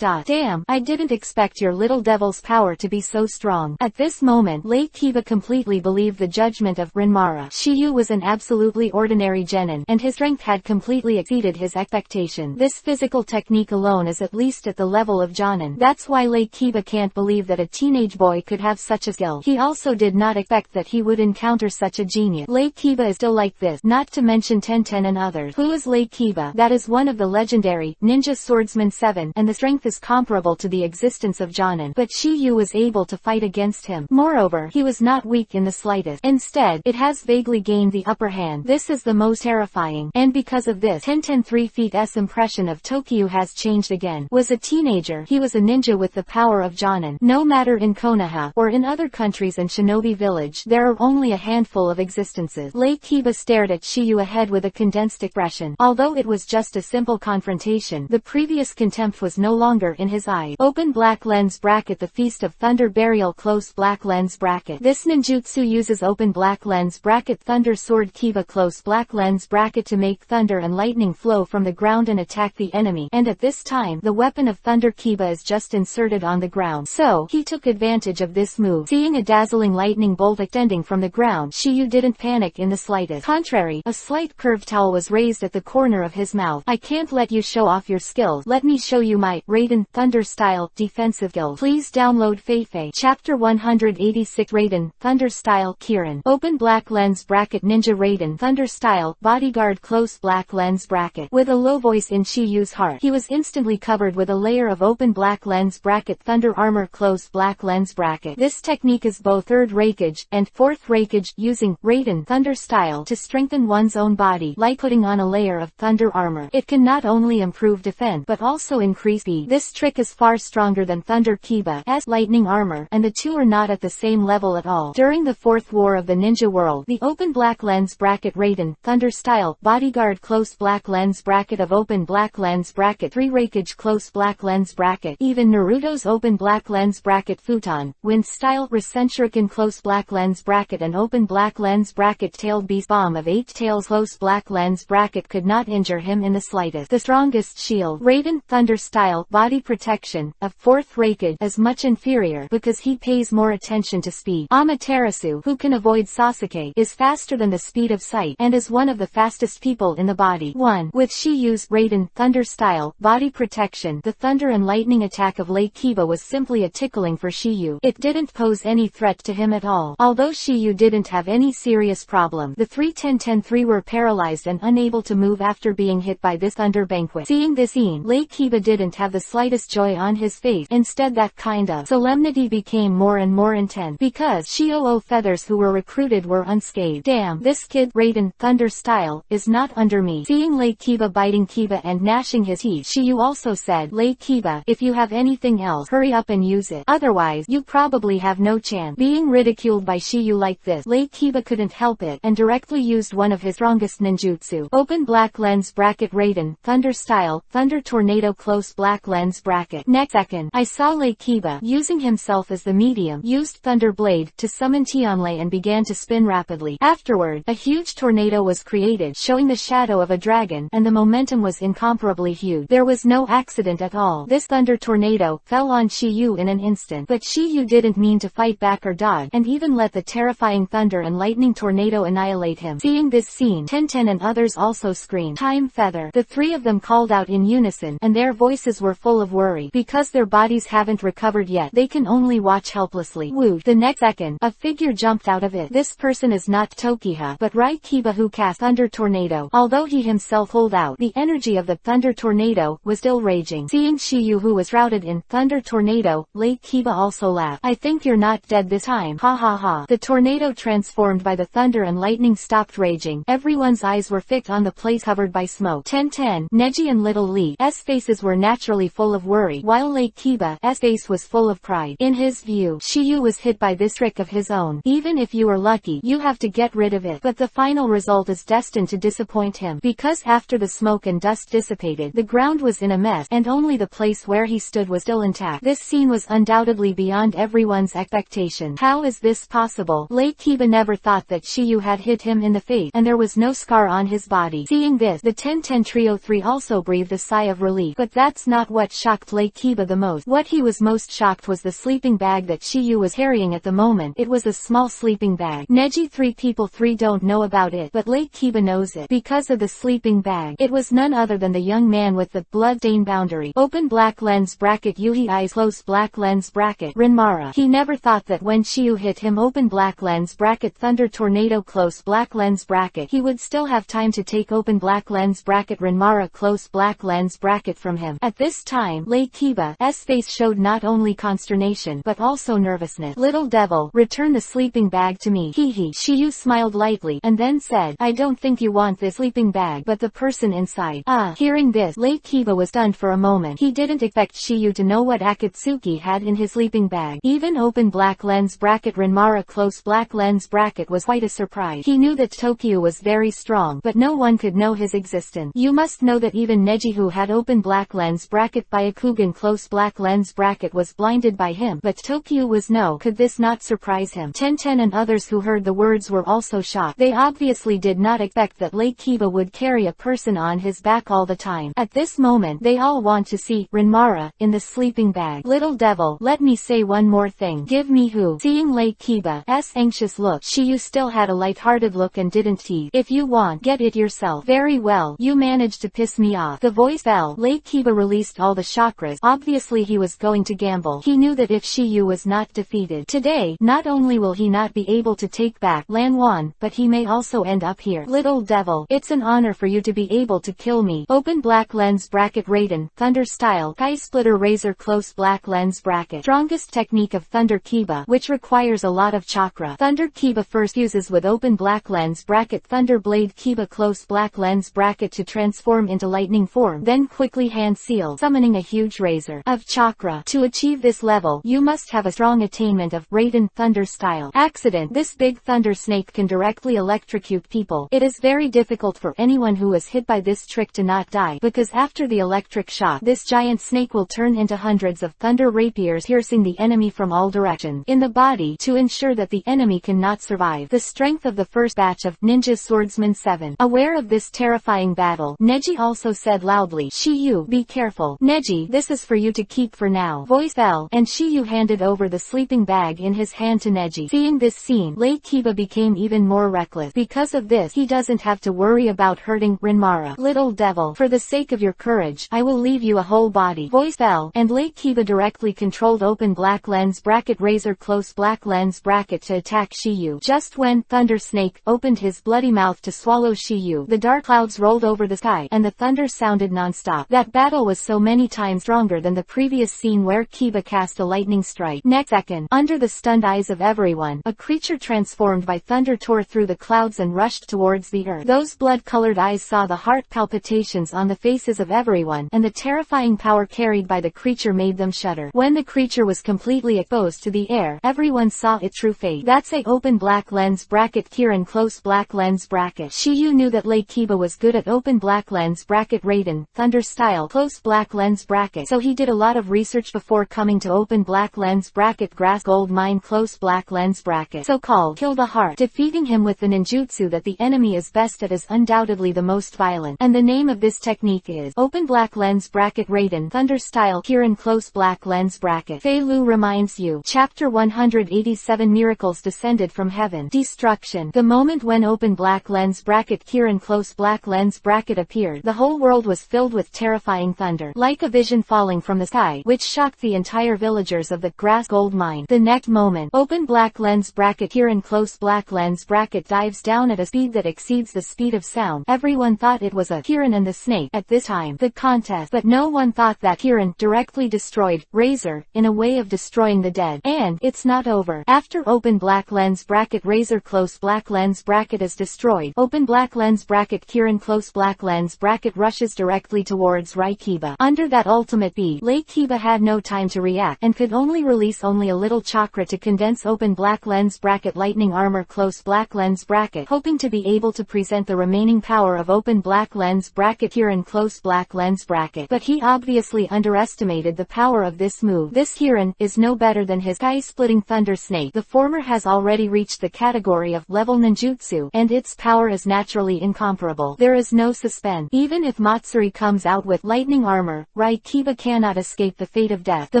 [SPEAKER 1] Damn, I didn't expect your little devil's power to be so strong. At this moment, Lake Kiba completely believed the judgment of Rinmara. Shiyu was an absolutely ordinary genin, and his strength had completely exceeded his expectation. This physical technique alone is at least at the level of Jonin. That's why Lake Kiba can't believe that a teenage boy could have such a skill. He also did not expect that he would encounter such a genius. Lake Kiba is still like this, not to mention Tenten and others. Who is Lake Kiba? That is one of the legendary ninja swordsmen 7, and the strength is comparable to the existence of Jonin. But Shiyu was able to fight against him. Moreover, he was not weak in the slightest. Instead, it has vaguely gained the upper hand. This is the most terrifying, and because because of this, 10-10-3 Feet's impression of Tokyo has changed again. Was a teenager, he was a ninja with the power of Jonin. No matter in Konoha, or in other countries and Shinobi Village, there are only a handful of existences. Lake Kiba stared at Shiyu ahead with a condensed expression. Although it was just a simple confrontation, the previous contempt was no longer in his eyes. Open black lens bracket. The Feast of Thunder Burial close black lens bracket. This ninjutsu uses open black lens bracket Thunder Sword Kiba close black lens bracket to make thunder and lightning flow from the ground and attack the enemy, and at this time, the weapon of Thunder Kiba is just inserted on the ground. So, he took advantage of this move. Seeing a dazzling lightning bolt extending from the ground, Shiyu didn't panic in the slightest. Contrary, a slight curved towel was raised at the corner of his mouth. I can't let you show off your skills. Let me show you my Raiden Thunder Style defensive skills. Please download Feifei. Chapter 186 Raiden Thunder Style Kirin. Open black lens bracket Ninja Raiden Thunder Style Bodyguard close black lens bracket. With a low voice in Shiyu's heart, he was instantly covered with a layer of open black lens bracket Thunder Armor close black lens bracket. This technique is both third Raikage and fourth Raikage, using Raiden Thunder Style to strengthen one's own body, like putting on a layer of Thunder Armor. It can not only improve defense but also increase speed. This trick is far stronger than Thunder Kiba's lightning armor, and the two are not at the same level at all. During the Fourth War of the Ninja World, the open black lens bracket Raiden Thunder Style Bodyguard close black lens bracket of open black lens bracket 3 Raikage close black lens bracket. Even Naruto's open black lens bracket Futon, Wind Style Rasenshuriken close black lens bracket and open black lens bracket Tailed Beast Bomb of 8 Tails close black lens bracket could not injure him in the slightest. The strongest shield, Raiden Thunder Style Body Protection, of 4th Raikage, is much inferior because he pays more attention to speed. Amaterasu, who can avoid Sasuke, is faster than the speed of sight, and is one of the fastest people in the body. 1. With Shiyu's Raiden Thunder Style Body Protection, the thunder and lightning attack of Lake Kiba was simply a tickling for Shiyu. It didn't pose any threat to him at all. Although Shiyu didn't have any serious problem, the 3-10-10-3 were paralyzed and unable to move after being hit by this thunder banquet. Seeing this scene, Lake Kiba didn't have the slightest joy on his face. Instead, that kind of solemnity became more and more intense, because Shioo feathers who were recruited were unscathed. Damn, this kid, Raiden Thunder Style, is not under me. Seeing Lake Kiba biting Kiba and gnashing his teeth, Shiyu also said, Lake Kiba, if you have anything else, hurry up and use it. Otherwise, you probably have no chance. Being ridiculed by Shiyu like this, Lake Kiba couldn't help it, and directly used one of his strongest ninjutsu. Open black lens bracket Raiden Thunder Style Thunder Tornado close black lens bracket. Next second, I saw Lake Kiba, using himself as the medium, used Thunder Blade to summon Tianlei and began to spin rapidly. Afterward, a huge tornado was created, showing the shadow of a dragon, and the momentum was incomparably huge. There was no accident at all. This thunder tornado fell on Shiyu in an instant, but Shiyu didn't mean to fight back or dodge, and even let the terrifying thunder and lightning tornado annihilate him. Seeing this scene, Tenten and others also screamed, Time Feather. The three of them called out in unison, and their voices were full of worry. Because their bodies haven't recovered yet, they can only watch helplessly. Woo! The next second, a figure jumped out of it. This person is not Tokiha, but Rai Kiba, who cast Thunder Tornado. Although he himself pulled out, the energy of the Thunder Tornado was still raging. Seeing Shiyu, who was shrouded in Thunder Tornado, Lake Kiba also laughed. I think you're not dead this time. Ha ha ha. The tornado transformed by the thunder and lightning stopped raging. Everyone's eyes were fixed on the place covered by smoke. Tenten, Neji and Little Lee's faces were naturally full of worry, while Lake Kiba's face was full of pride. In his view, Shiyu was hit by this trick of his own. Even if you are lucky, you have to get rid of it. But the final result is destined to disappoint him, because after the smoke and dust dissipated, the ground was in a mess, and only the place where he stood was still intact. This scene was undoubtedly beyond everyone's expectation. How is this possible? Lake Kiba never thought that Shiyu had hit him in the face, and there was no scar on his body. Seeing this, the Tenten Trio 3 also breathed a sigh of relief. But that's not what shocked Lake Kiba the most. What he was most shocked was the sleeping bag that Shiyu was carrying at the moment. It was a small sleeping bag. Neji 3 people 3 don't know about it, but Lake Kiba knows it. Because of the sleeping bag, it was none other than the young man with the blood-stained boundary. Open black lens bracket Yuhi eyes close black lens bracket Rinmara. He never thought that when Shiyu hit him open black lens bracket Thunder Tornado close black lens bracket, he would still have time to take open black lens bracket Rinmara close black lens bracket from him. At this time, Lake Kiba's face showed not only consternation but also nervousness. Little devil, return the sleeping bag to me. Hee hee. Shiyu smiled lightly, and then said, I don't think you want this sleeping sleeping bag but the person inside. Hearing this, Late Kiba was stunned for a moment. He didn't expect Shiyu to know what Akatsuki had in his sleeping bag. Even open black lens bracket Renmara close black lens bracket was quite a surprise. He knew that Tokyo was very strong, but no one could know his existence. You must know that even Neji, who had open black lens bracket Byakugan close black lens bracket, was blinded by him, but Tokyo was no. Could this not surprise him? Tenten and others who heard the words were also shocked. They obviously did not expect that Late Kiba would carry a person on his back all the time. At this moment, they all want to see Renmara in the sleeping bag. Little devil, let me say one more thing. Give me who? Seeing Late Kiba's anxious look, Shiyu still had a light-hearted look and didn't tease. If you want, get it yourself. Very well, you managed to piss me off. The voice fell. Late Kiba released all the chakras. Obviously he was going to gamble. He knew that if Shiyu was not defeated today, not only will he not be able to take back Lanwan, but he may also end up here. Little devil, it's an honor for you to be able to kill me. Open black lens bracket Raiden, Thunder style, Kai splitter razor close black lens bracket. Strongest technique of Thunder Kiba, which requires a lot of chakra. Thunder Kiba first uses with open black lens bracket Thunder blade Kiba close black lens bracket to transform into lightning form, then quickly hand seal, summoning a huge razor of chakra. To achieve this level, you must have a strong attainment of Raiden Thunder style. Accident. This big thunder snake can directly electrocute people. It is very difficult for anyone who is hit by this trick to not die, because after the electric shock, this giant snake will turn into hundreds of thunder rapiers piercing the enemy from all directions in the body to ensure that the enemy cannot survive. The strength of the first batch of Ninja Swordsman 7. Aware of this terrifying battle, Neji also said loudly, Shiyu, be careful. Neji, this is for you to keep for now. Voice fell, and Shiyu handed over the sleeping bag in his hand to Neji. Seeing this scene, Late Kiba became even more reckless. Because of this, he doesn't have to worry about hurting Renmara. Little devil, for the sake of your courage, I will leave you a whole body. Voice fell, and Late Kiba directly controlled open black lens bracket razor close black lens bracket to attack Shiyu. Just when Thunder Snake opened his bloody mouth to swallow Shiyu, the dark clouds rolled over the sky, and the thunder sounded non-stop. That battle was so many times stronger than the previous scene where Kiba cast a lightning strike. Next second, under the stunned eyes of everyone, a creature transformed by thunder tore through the clouds and rushed towards the earth. Those blood-colored eyes saw the heart palpitations on the faces of everyone, and the terrifying power carried by the creature made them shudder. When the creature was completely exposed to the air, everyone saw its true fate. That's a open black lens bracket Kirin close black lens bracket. Shiyu knew that Late Kiba was good at open black lens bracket Raiden, Thunder style close black lens bracket, so he did a lot of research before coming to open black lens bracket Grass Gold Mine close black lens bracket, so-called kill the heart. Defeating him with the ninjutsu that the enemy is best at is undoubtedly the most violent, and the name of this technique is open black lens bracket Raiden, Thunder style Kirin close black lens bracket. Fei Lu reminds you. Chapter 187 Miracles descended from heaven. Destruction. The moment when open black lens bracket Kirin close black lens bracket appeared, the whole world was filled with terrifying thunder, like a vision falling from the sky, which shocked the entire villagers of the Grass Gold Mine. The next moment, open black lens bracket Kirin close black lens bracket dives down at a speed that exceeds the speed of sound. Everyone thought it was a Kirin and the snake at this time, the contest, but no one thought that Kirin directly destroyed Razor in a way of destroying the dead. And it's not over. After open black lens bracket Razor close black lens bracket is destroyed, open black lens bracket Kirin close black lens bracket rushes directly towards Right Kiba. Under that ultimate beat, Late Kiba had no time to react and could only release only a little chakra to condense open black lens bracket lightning armor close black lens bracket, hoping to be able to present the remaining power of open black lens bracket Kirin close black lens bracket. But he obviously underestimated the power of this move. This Kirin is no better than his sky-splitting Thunder Snake. The former has already reached the category of level ninjutsu, and its power is naturally incomparable. There is no suspense. Even if Matsuri comes out with lightning armor, Right Kiba cannot escape the fate of death. The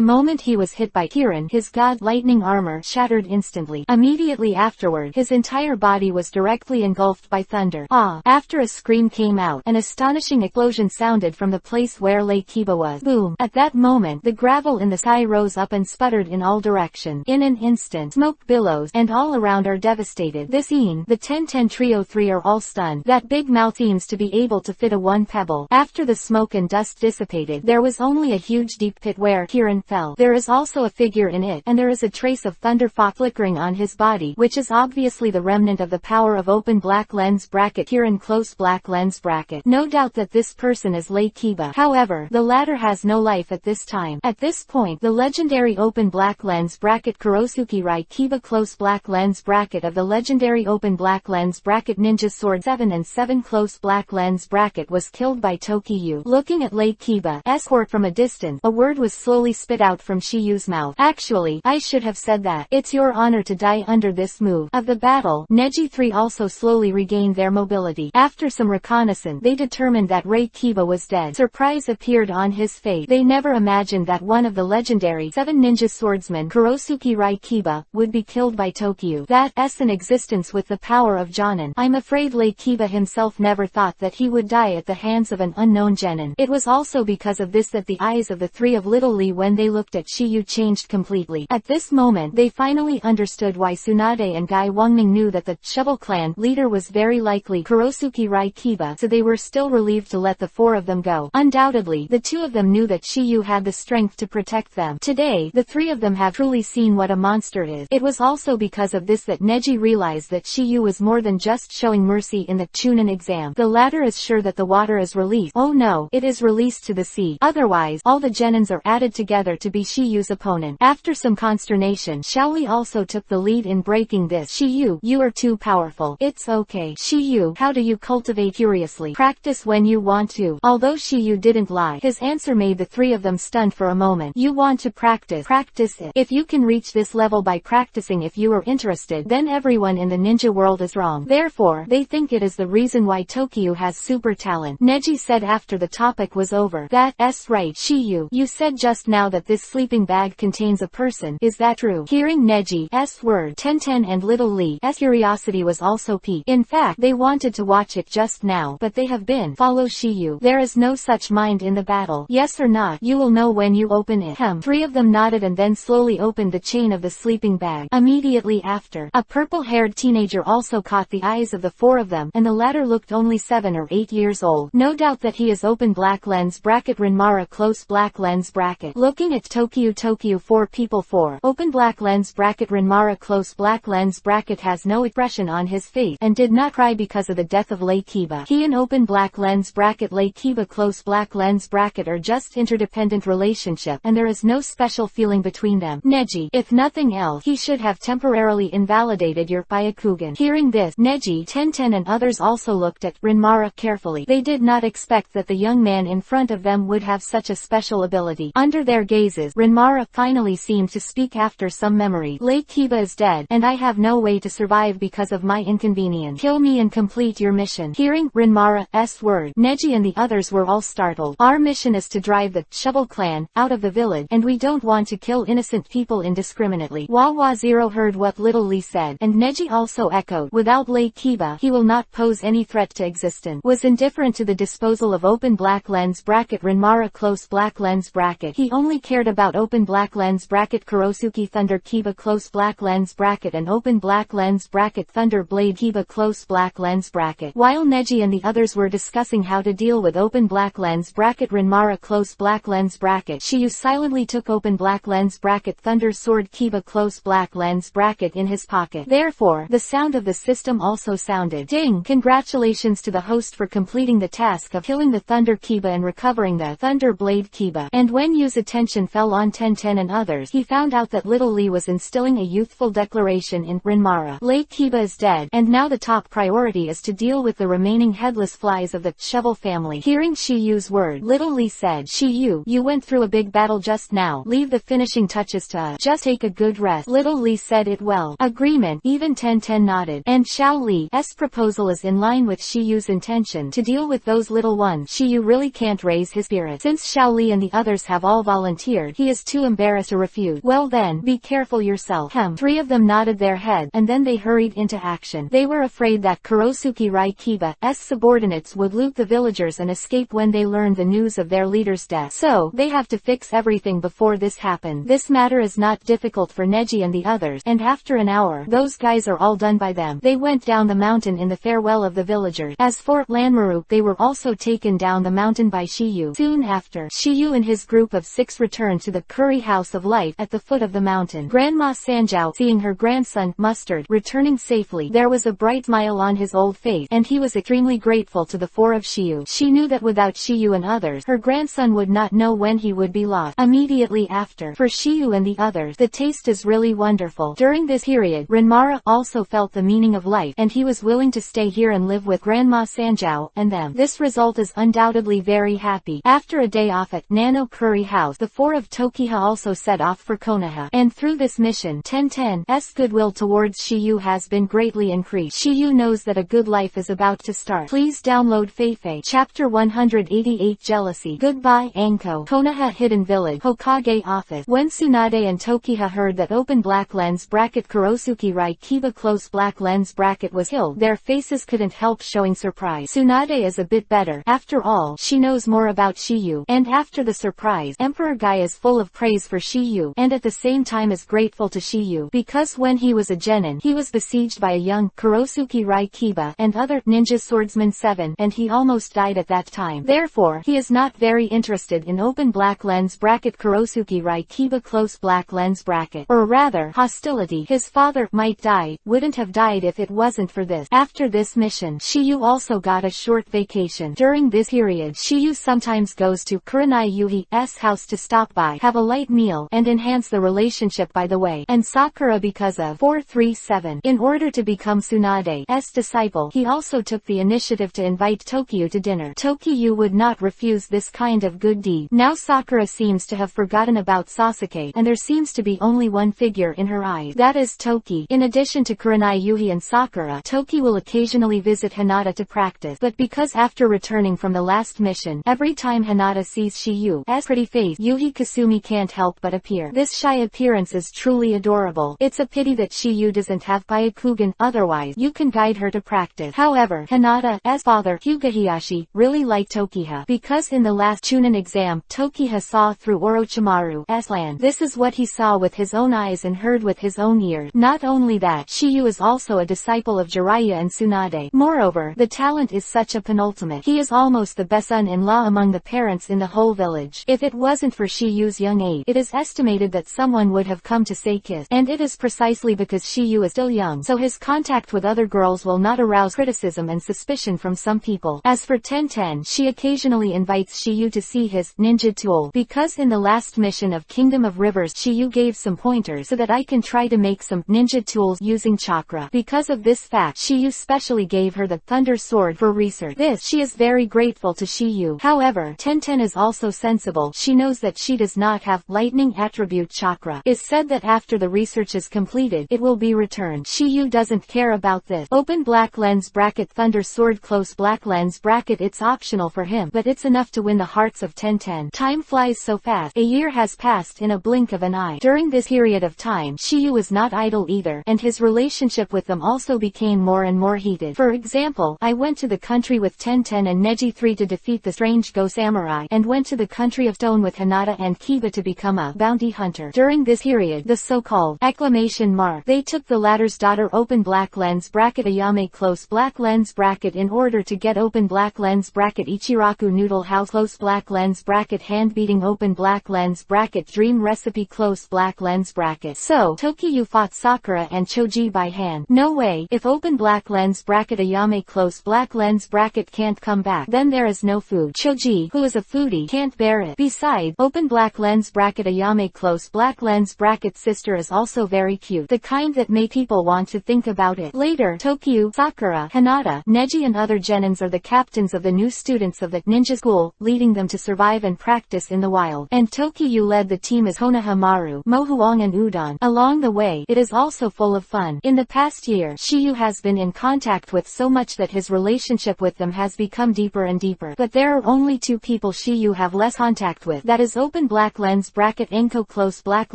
[SPEAKER 1] moment he was hit by Kirin, his god lightning armor shattered instantly. Immediately afterward, his entire body was directly engulfed by thunder. After a scream came out, an astonishing explosion sounded from the place where Late Kiba was. Boom! At that moment, the gravel in the sky rose up and sputtered in all directions. In an instant, smoke billows, and all around are devastated. This scene, the 10-10 Trio 3 are all stunned. That big mouth seems to be able to fit a one pebble. After the smoke and dust dissipated, there was only a huge deep pit where Kirin fell. There is also a figure in it, and there is a trace of thunder flickering on his body, which is obviously the remnant of the power of open black lens bracket Kirin close black lens bracket. No doubt that this person is Lei Kiba. However, the latter has no life at this time. At this point, the legendary open black lens bracket Kurosuke Rai Kiba close black lens bracket of the legendary open black lens bracket Ninja Sword 7 and 7 close black lens bracket was killed by Tokiyu. Looking at Lei Kiba's court from a distance, a word was slowly spit out from Shiyu's mouth. Actually, I should have said that. It's your honor to die under this move. Of the battle, Neji 3 also slowly regained their mobility. After some reconnaissance, they determined that Rei Kiba was dead. Surprise appeared on his face. They never imagined that one of the legendary 7 ninja swordsmen, Kurosuke Rai Kiba, would be killed by Tokiyu. That's an existence with the power of Jonin. I'm afraid Lei Kiba himself never thought that he would die at the hands of an unknown genin. It was also because of this that the eyes of the three of Little Lee when they looked at Shiyu changed completely. At this moment they finally understood why Tsunade and Gai Wangming knew that the Shovel Clan leader was very likely Kurosuke Rai Kiba, so they were still relieved to let the four of them go. Undoubtedly, the two of them knew that Shiyu had the strength to protect them. Today, the three of them have truly seen what a monster is. It was also because of this that Neji realized that Shiyu was more than just showing mercy in the Chunin exam. The latter is sure that the water is released. Oh no, it is released to the sea. Otherwise, all the genins are added together to be Shiyu's opponent. After some consternation, Shaoli also took the lead in breaking this. Shiyu, you are too powerful. It's okay. Shiyu, how do you cultivate curiously? Practice when you want to. Although Shiyu didn't lie, his answer made the three of them stunned for a moment. You want to practice? Practice it. If you can reach this level by practicing if you are interested, then everyone in the ninja world is wrong. Therefore, they think it is the reason why Tokiyu has super talent. Neji said after the topic was over. That's right, Shiyu. You said just now that this sleeping bag contains a person. Is that true? Hearing Neji's word, Tenten and Little Lee's curiosity was also piqued. In fact, they wanted to watch it just now, but they have been. Follow Shiyu. There is no such mind in the battle. Yes or not, you will know when you open it. Three of them nodded and then slowly opened the chain of the sleeping bag. Immediately after, a purple-haired teenager also caught the eyes of the four of them, and the latter looked only 7 or 8 years old. No doubt that he is open black lens bracket Renmara close black lens bracket. Looking at Tokiyu 4 people 4. Open black lens bracket Renmara close black lens bracket has no expression on his face and did not cry because of the death of Lei Kiba. He and open black lens bracket Lei Kiba close black lens bracket are just interdependent relationship and there is no special feeling between them. Neji, if nothing else, he should have temporarily invalidated your Byakugan. Hearing this, Neji, Tenten and others also looked at Renmara carefully. They did not expect that the young man in front of them would have such a special ability. Under their gazes, Renmara finally seemed to speak after some memory. Lei Kiba is dead, and I have no way to survive because of my inconvenience. Kill me and complete your mission. Hearing Renmara's word, Neji and the others were all startled. Our mission is to drive the Shovel Clan out of the village, and we don't want to kill innocent people indiscriminately. Wawa Zero heard what Little Lee said, and Neji also echoed, without Lei Kiba, he will not pose any threat to existence. Was indifferent to the disposal of open black lens bracket Renmara close black lens bracket. He only cared about open black lens bracket Kurosuke Thunder Kiba close black lens bracket and open black lens bracket Thunder Blade Kiba close black lens bracket. While Neji and the others were discussing how to deal with open black lens bracket Renmara close black lens bracket, Shiyu silently took open black lens bracket Thunder Sword Kiba close black lens bracket in his pocket. Therefore, the sound of the system also sounded. Ding! Congratulations to the host for completing the task of killing the Thunder Kiba and recovering the Thunder Blade Kiba. And when Yu's attention fell on Tenten and others, he found out that Little Lee was instilling a youthful declaration in Renmara. Lei Kiba is dead, and now the top priority is to deal with the remaining headless flies of the Shovel family. Hearing Shiyu's word, Little Lee said, Shiyu, you went through a big battle just now. Leave the finishing touches to us. Just take a good rest. Little Lee said it well. Agreement. Even Tenten nodded. And Xiao Li's proposal is in line with Shiyu's intention to deal with those little ones. Shiyu really can't raise his spirit. Since Xiao Li and the others have all volunteered, he is too embarrassed to refuse. Well then, be careful yourself. Three of them nodded their heads, and then they hurried into action. They were afraid that Kurosuke Rai Kiba's subordinates would loot the villagers and escape when they learned the news of their leader's death. So, they have to fix everything before this happens. This matter is not difficult for Neji and the others, and after an hour, those guys are all done by them. They went down the mountain in the farewell of the villagers. As for Lanmaru, they were also taken down the mountain by Shiyu. Soon after, Shiyu and his group of 6 returned to the Curry House of Life at the foot of the mountain. Grandma Sanjiao, seeing her grandson, Mustard, returning safely, there was a bright smile on his old face. and he was extremely grateful to the four of Shiyu. She knew that without Shiyu and others, her grandson would not know when he would be lost. Immediately after, for Shiyu and the others, the taste is really wonderful. During this period, Renmara also felt the meaning of life, and he was willing to stay here and live with Grandma Sanjiao and them. This result is undoubtedly very happy. After a day off at Nano Curry House, the four of Tokiha also set off for Konoha, and through this mission, Tenten's goodwill towards Shiyu has been greatly increased. Shiyu knows that a good life is about to start. Please download Feifei. Chapter 188 Jealousy. Goodbye Anko. Konoha Hidden Village. Hokage Office. When Tsunade and Tokiha heard that open black lens bracket Kurosuke Rai Kiba close black lens bracket was killed, their faces couldn't help showing surprise. Tsunade is a bit better. After all, she knows more about Shiyu, and after the surprise, Emperor Guy is full of praise for Shiyu, and at the same time is grateful to Shiyu, because when he was a genin, he was besieged by a young Kurosuke Rai Kiba and other ninja swordsman 7, and he almost died at that time. Therefore, he is not very interested in open black lens bracket Kurosuke Rai Kiba close black lens bracket, or rather, hostility. His father might die, wouldn't have died if it wasn't for this. After this mission, Shiyu also got a short vacation. During this period, Shiyu sometimes goes to Kurenai Yuhi's house to stop by, have a light meal, and enhance the relationship by the way, and Sakura because of 437. In order to become Tsunade's disciple, he also took the initiative to invite Tokyo to dinner. Tokyo would not refuse this kind of good deed. Now Sakura seems to have forgotten about Sasuke, and there seems to be only one figure in her eyes. That is Toki. In addition to Kurenai Yuhi and Sakura, Toki will occasionally visit Hinata to practice, but because after returning from the last mission, every time Hinata sees Shiyu's pretty face, Yuhi Kasumi can't help but appear. This shy appearance is truly adorable. It's a pity that Shiyu doesn't have Byakugan, otherwise you can guide her to practice. However, Hinata's father, Hyuga really liked Tokiha, because in the last Chunin exam, Tokiha saw through Orochimaru's land. This is what he saw with his own eyes and heard with his own ears. Not only that, Shiyu is also a disciple of Jiraiya and Tsunade. Moreover, the talent is such a penultimate. He is almost the best son-in-law among the parents in the whole village. If it wasn't for Shiyu's young age, it is estimated that someone would have come to say kiss. And it is precisely because Shiyu is still young, so his contact with other girls will not arouse criticism and suspicion from some people. As for Tenten, she occasionally invites Shiyu to see his ninja tool, because in the last mission of Kingdom of Rivers Shiyu gave some pointers so that I can try to make some ninja tools using chakra. Because of this fact, Shiyu specially gave her the Thunder Sword for research. This she is very grateful to Shiyu. However, Tenten is also sensible. She knows that she does not have lightning attribute chakra. It's said that after the research is completed, it will be returned. Shiyu doesn't care about this. Open black lens bracket Thunder Sword close black lens bracket. It's optional for him, but it's enough to win the hearts of Tenten. Time flies so fast. A year has passed in a blink of an eye. During this period of time, Shiyu was not idle either, and his relationship with them also became more and more heated. For example, I went to the country with Tenten and Neji 3 to defeat the strange Go Samurai, and went to the country of Stone with Hinata and Kiba to become a bounty hunter. During this period, the so-called exclamation mark, they took the latter's daughter open black lens bracket Ayame close black lens bracket in order to get open black lens bracket Ichiraku noodle house close black lens bracket hand beating open black lens bracket dream recipe close black lens bracket. So, Tokiyu fought Sakura and Choji by hand. No way, if open black lens bracket Ayame close black lens bracket can't come back, then there is no food. Choji, who is a foodie, can't bear it. Besides, open black lens bracket Ayame close black lens bracket sister is also very cute, the kind that make people want to think about it. Later, Tokiyu, Sakura, Hinata, Neji and other genins are the captains of the new students of the ninja school, leading them to survive and practice in the wild. And Tokiyu led the team as Konoha Maru, Mohuang and Udon. Along the way, it is also full of fun. In the past year, Shiyu has been in contact with so much that his relationship with them has become deeper and deeper. But there are only two people Shiyu have less contact with. That is open black lens bracket Enko close black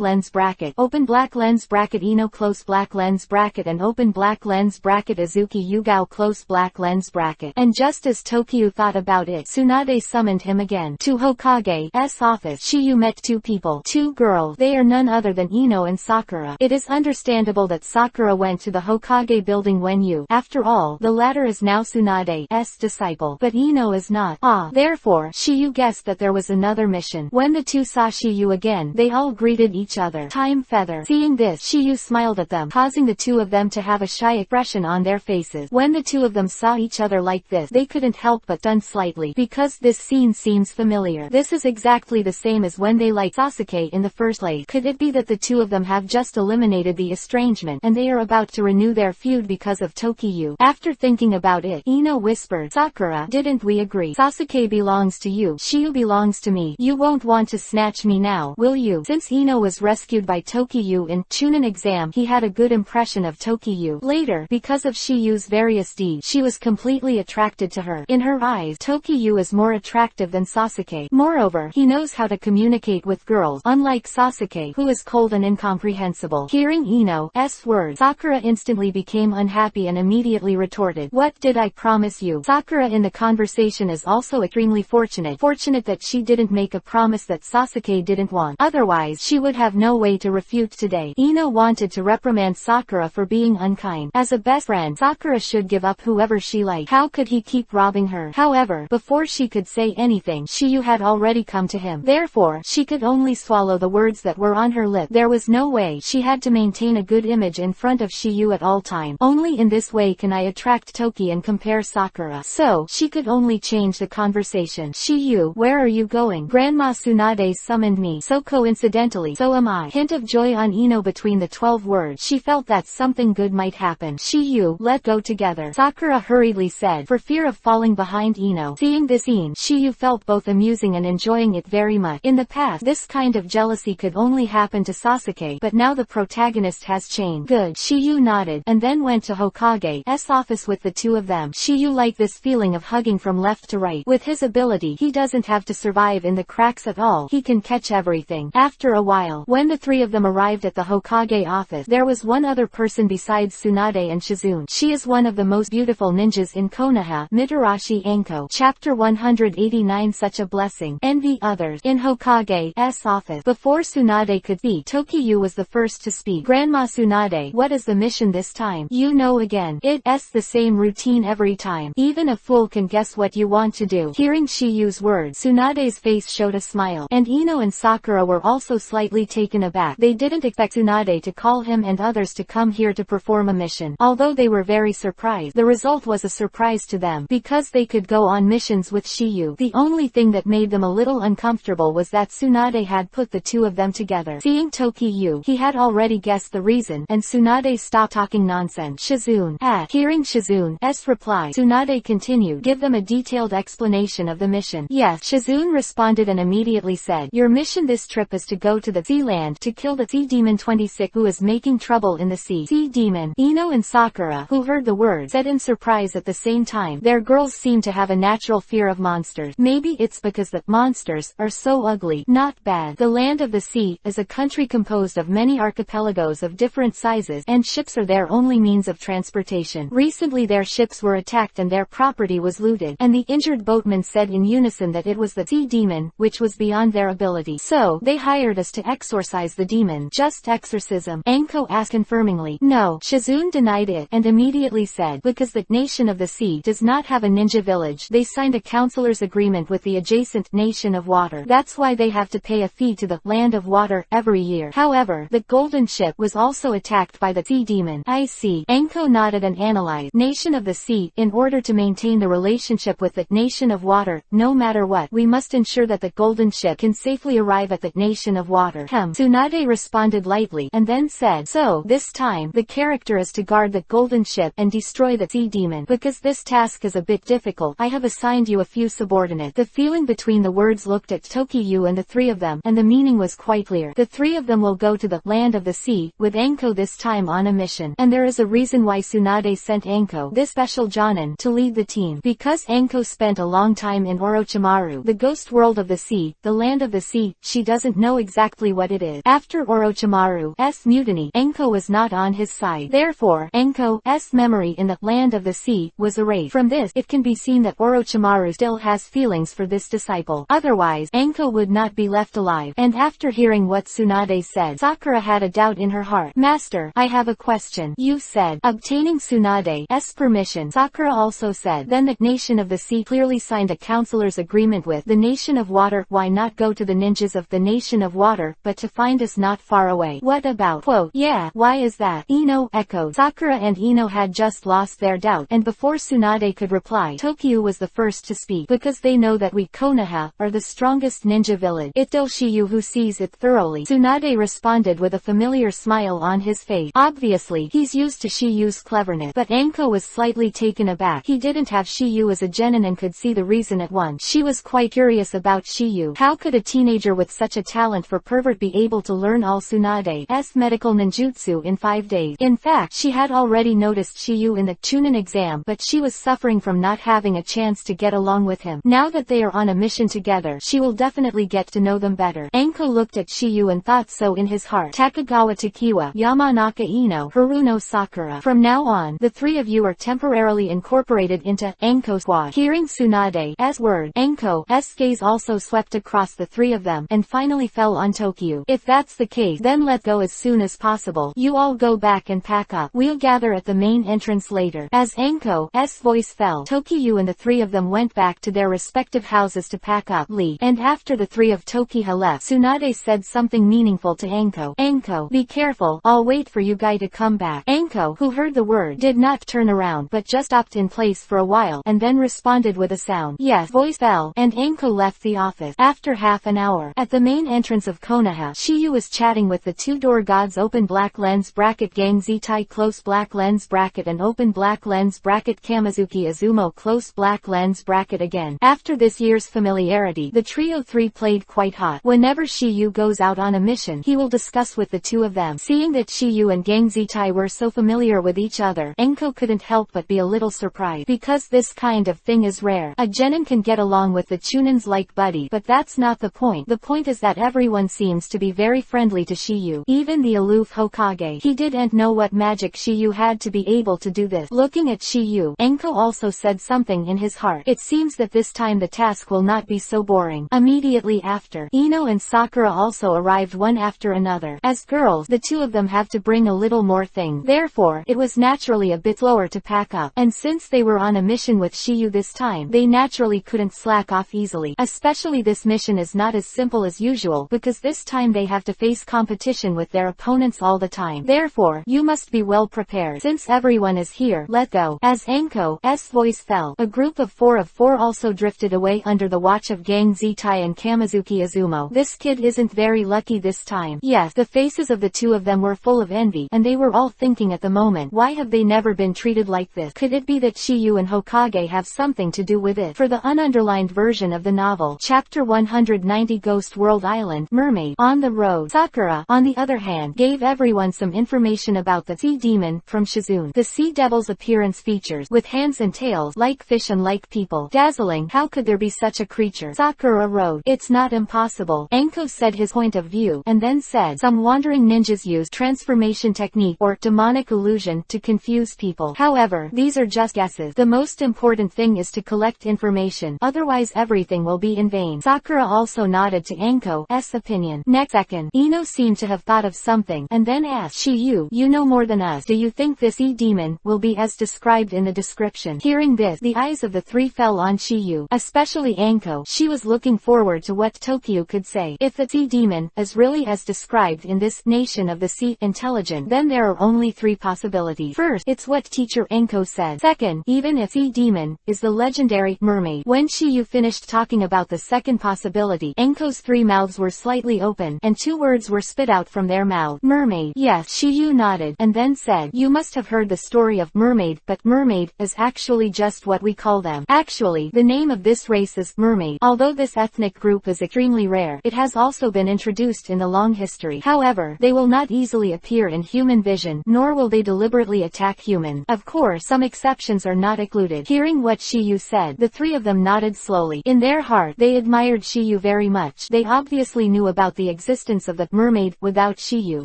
[SPEAKER 1] lens bracket, open black lens bracket Ino close black lens bracket and open black lens bracket Azuki Yugao close black lens bracket. And just as Tokiyu thought about it, Tsunade summoned him again. To Hokage's office, Shiyu met two people. Two girls. They are none other than Ino and Sakura. It is understandable that Sakura went to the Hokage building when after all, the latter is now Tsunade's disciple. But Ino is not. Therefore, Shiyu guessed that there was another mission. When the two saw Shiyu again, they all greeted each other. Time feather. Seeing this, Shiyu smiled at them, causing the two of them to have a shy expression on their faces. When the two of them saw each other like this, they couldn't help but stun slightly, because this scene seems familiar. This is exactly the same as when they liked Sasuke in the first place. Could it be that the two of them have just eliminated the estrangement, and they are about to renew their feud because of Tokiyu? After thinking about it, Ino whispered, Sakura, didn't we agree? Sasuke belongs to you, Shiyu belongs to me. You won't want to snatch me now, will you? Since Ino was rescued by Tokiyu in Chunin exam, he had a good impression of Tokiyu. Later, because of Shiyu's various deeds, she was completely attracted to her. In her eyes, Tokiyu is more attractive than Sasuke. Moreover, he knows how to communicate with girls, unlike Sasuke, who is cold and incomprehensible. Hearing Ino's words, Sakura instantly became unhappy and immediately retorted, what did I promise you? Sakura in the conversation is also extremely fortunate that she didn't make a promise that Sasuke didn't want. Otherwise, she would have no way to refute today. Ino wanted to reprimand Sakura for being unkind. As a best friend, Sakura should give up whoever she liked. How could he keep robbing her? However, before she could say anything, Shiyu had already come to him. Therefore, she could only swallow the words that were on her lip. There was no way. She had to maintain a good image in front of Shiyu at all times. Only in this way can I attract Toki and compare Sakura. So, she could only change the conversation. Shiyu, where are you going? Grandma Tsunade summoned me. So coincidentally, so am I. Hint of joy on Ino between the 12 words. She felt that something good might happen. Shiyu, let go together, Sakura hurriedly said, for fear of falling behind Ino. Seeing this scene, Shiyu felt both amusing and enjoying it very much. In the past, this kind of jealousy could only happen to Sasuke, but now the protagonist has changed. Good. Shiyu nodded, and then went to Hokage's office with the two of them. Shiyu liked this feeling of hugging from left to right. With his ability, he doesn't have to survive in the cracks at all. He can catch everything. After a while, when the three of them arrived at the Hokage office, there was one other person besides Tsunade and Shizune. She is one of the most beautiful ninjas in Konoha, Mitarashi Anko. Chapter 189. Such a blessing. Envy others. In Hokage's office, before Tsunade could speak, Tokiyu was the first to speak. Grandma Tsunade, what is the mission this time? You know again. It's the same routine every time. Even a fool can guess what you want to do. Hearing Shiyu's words, Tsunade's face showed a smile, and Ino and Sakura were also slightly taken aback. They didn't expect Tsunade to call him and others to come here to perform a mission. Although they were very surprised, the result was a surprise to them, because they could go on missions with Shiyu. The only thing that made them a little uncomfortable was that Tsunade had put the two of them together. Seeing Tokiyu, he had already guessed the reason, and Tsunade stopped talking nonsense. Shizune. Hearing Shizune's reply, Tsunade continued, give them a detailed explanation of the mission. Yes, Shizune responded and immediately said, your mission this trip is to go to the sea land to kill the sea demon 26 who is making trouble in the sea. Sea demon. Ino and Sakura, who heard the words, said in surprise at the same time. Their girls seem to have a natural fear of monsters. Maybe it's because the monsters are so ugly. Not bad. The land of the sea is a country composed of many archipelagos of different sizes, and ships are their only means of transportation. Recently their ships were attacked and their property was looted, and the injured boatmen said in unison that it was the sea demon, which was beyond their ability. So, they hired us to exorcise the demon. Just exorcism? Anko asked confirmingly. No. Shizune denied it, and immediately said, because the nation of the sea does not have a ninja village, they signed a counselor's agreement with the adjacent nation of water. That's why they have to pay a fee to the land of water every year. However, the golden ship was also attacked by the sea demon. I see. Anko nodded and analyzed. Nation of the sea. In order to maintain the relationship with the nation of water, no matter what, we must ensure that the golden ship can safely arrive at the nation of water. Tsunade responded lightly, and then said, so, this time, the character is to guard the golden ship and destroy the sea demon. Because this task is a bit difficult, I have assigned you a few subordinates. The feeling between the words looked at Tokiyu and the three of them, and the meaning was quite clear. The three of them will go to the land of the sea, with Anko this time on a mission. And there is a reason why Tsunade sent Anko, this special Jonin, to lead the team. Because Anko spent a long time in Orochimaru, the ghost world of the sea, the land of the sea. She doesn't know exactly what it is. After Orochimaru's mutiny, Anko was not on his side. Therefore, Anko's memory in the land of the sea was erased. From this, it can be seen that Orochimaru still has feelings for this disciple. Otherwise, Anko would not be left alive. And after hearing what Tsunade said, Sakura had a doubt in her heart. Master, I have a question. You said, obtaining Tsunade's permission. Sakura also said, then the nation of the sea clearly signed a counselor's agreement with the nation of water. Why not go to the ninjas of the nation of water, but to find us not far away? What about? Quote, yeah, why is that? Ino echoed. Sakura and Ino had just lost expressed their doubt, and before Tsunade could reply, Tokyo was the first to speak. Because they know that we Konoha are the strongest ninja village. It's still Shiyu who sees it thoroughly. Tsunade responded with a familiar smile on his face. Obviously, he's used to Shiyu's cleverness. But Anko was slightly taken aback. He didn't have Shiyu as a genin and could see the reason at once. She was quite curious about Shiyu. How could a teenager with such a talent for pervert be able to learn all Tsunade's medical ninjutsu in 5 days? In fact, she had already noticed Shiyu in the Chunin exam, but she was suffering from not having a chance to get along with him. Now that they are on a mission together, she will definitely get to know them better. Anko looked at Shiyu and thought so in his heart. Takagawa Takiwa, Yamanaka Ino, Haruno Sakura. From now on, the three of you are temporarily incorporated into Anko Squad. Hearing Tsunade's word, Anko's gaze also swept across the three of them, and finally fell on Tokyo. If that's the case, then let go as soon as possible. You all go back and pack up. We'll gather at the main entrance later. As Anko's voice fell, Tokyo and the three of them went back to their respective houses to pack up. And after the three of Tokyo left, Tsunade said something meaningful to Anko. Anko, be careful, I'll wait for you guy to come back. Anko, who heard the word, did not turn around but just stopped in place for a while, and then responded with a sound. Yes. Voice fell, and Anko left the office. After half an hour, at the main entrance of Konoha, Shiyu was chatting with the two-door gods open black lens bracket Gang Zitai close black lens bracket and open black lens bracket Kamizuki Azumo close black lens bracket again. After this year's familiarity, the trio 3 played quite hot. Whenever Shiyu goes out on a mission, he will discuss with the two of them. Seeing that Shiyu and Gang Zitai were so familiar with each other, Anko couldn't help but be a little surprised, because this kind of thing is rare. A genin can get along with the Chunins like buddy, but that's not the point. The point is that everyone seems to be very friendly to Shiyu. Even the aloof Hokage. He didn't know what magic Shiyu had to be able to do this. Looking at Shiyu, Anko also said something in his heart. It seems that this time the task will not be so boring. Immediately after, Ino and Sakura also arrived one after another. As girls, the two of them have to bring a little more things. Therefore, it was naturally a bit slower to pack up. And since they were on a mission with Shiyu this time, they naturally couldn't slack off easily. Especially this mission is not as simple as usual, because this time they have to face competition with their opponents all the time. Therefore, you must be well prepared. Since everyone is here, let go. As Anko's voice fell, a group of 4 also drifted away under the watch of Gang Zitai and Kamizuki Azumo. This kid isn't very lucky this time. Yes, the faces of the two of them were full of envy, and they were all thinking at the moment, why have they never been treated like this? Could it be that Shiyu and Hokage have something to do with it? For the ununderlined version of the novel, Chapter 190 Ghost World Island, Mermaid, on the road. Sakura, on the other hand, gave everyone some information about the sea demon from Shizune. The sea devil's appearance features, with hands and tails, like fish and like people. Dazzling, how could there be such a creature? Sakura wrote, it's not impossible. Anko said his point of view, and then said, some wandering ninjas use transformation technique or demonic illusion to confuse people. However, these are just guesses. The most important thing is to collect information, otherwise everything will be in vain. Sakura also nodded to Anko's opinion. Next second, Ino seemed to have thought of something, and then asked, Shiyu, you know more than us. Do you think this e-demon will be as described in the description? Hearing this, the eyes of the three fell on Shiyu, especially Anko. She was looking forward to what Tokyo could say. If the sea demon is really as described in this Nation of the Sea intelligent, then there are only 3 possibilities. First, it's what teacher Anko said. Second, even if sea demon is the legendary mermaid. When Shiyu finished talking about the second possibility, Anko's 3 mouths were slightly open, and 2 words were spit out from their mouth. Mermaid. Yes, Shiyu nodded, and then said, you must have heard the story of mermaid, but mermaid is actually just what we call them. Actually, the name of this race is mermaid. Although this ethnic group is extremely rare, it has also been introduced in the long history. However, they will not easily appear in human vision, nor will they deliberately attack humans. Of course, some exceptions are not excluded. Hearing what Shiyu said, the 3 of them nodded slowly. In their heart, they admired Shiyu very much. They obviously knew about the existence of the mermaid. Without Shiyu,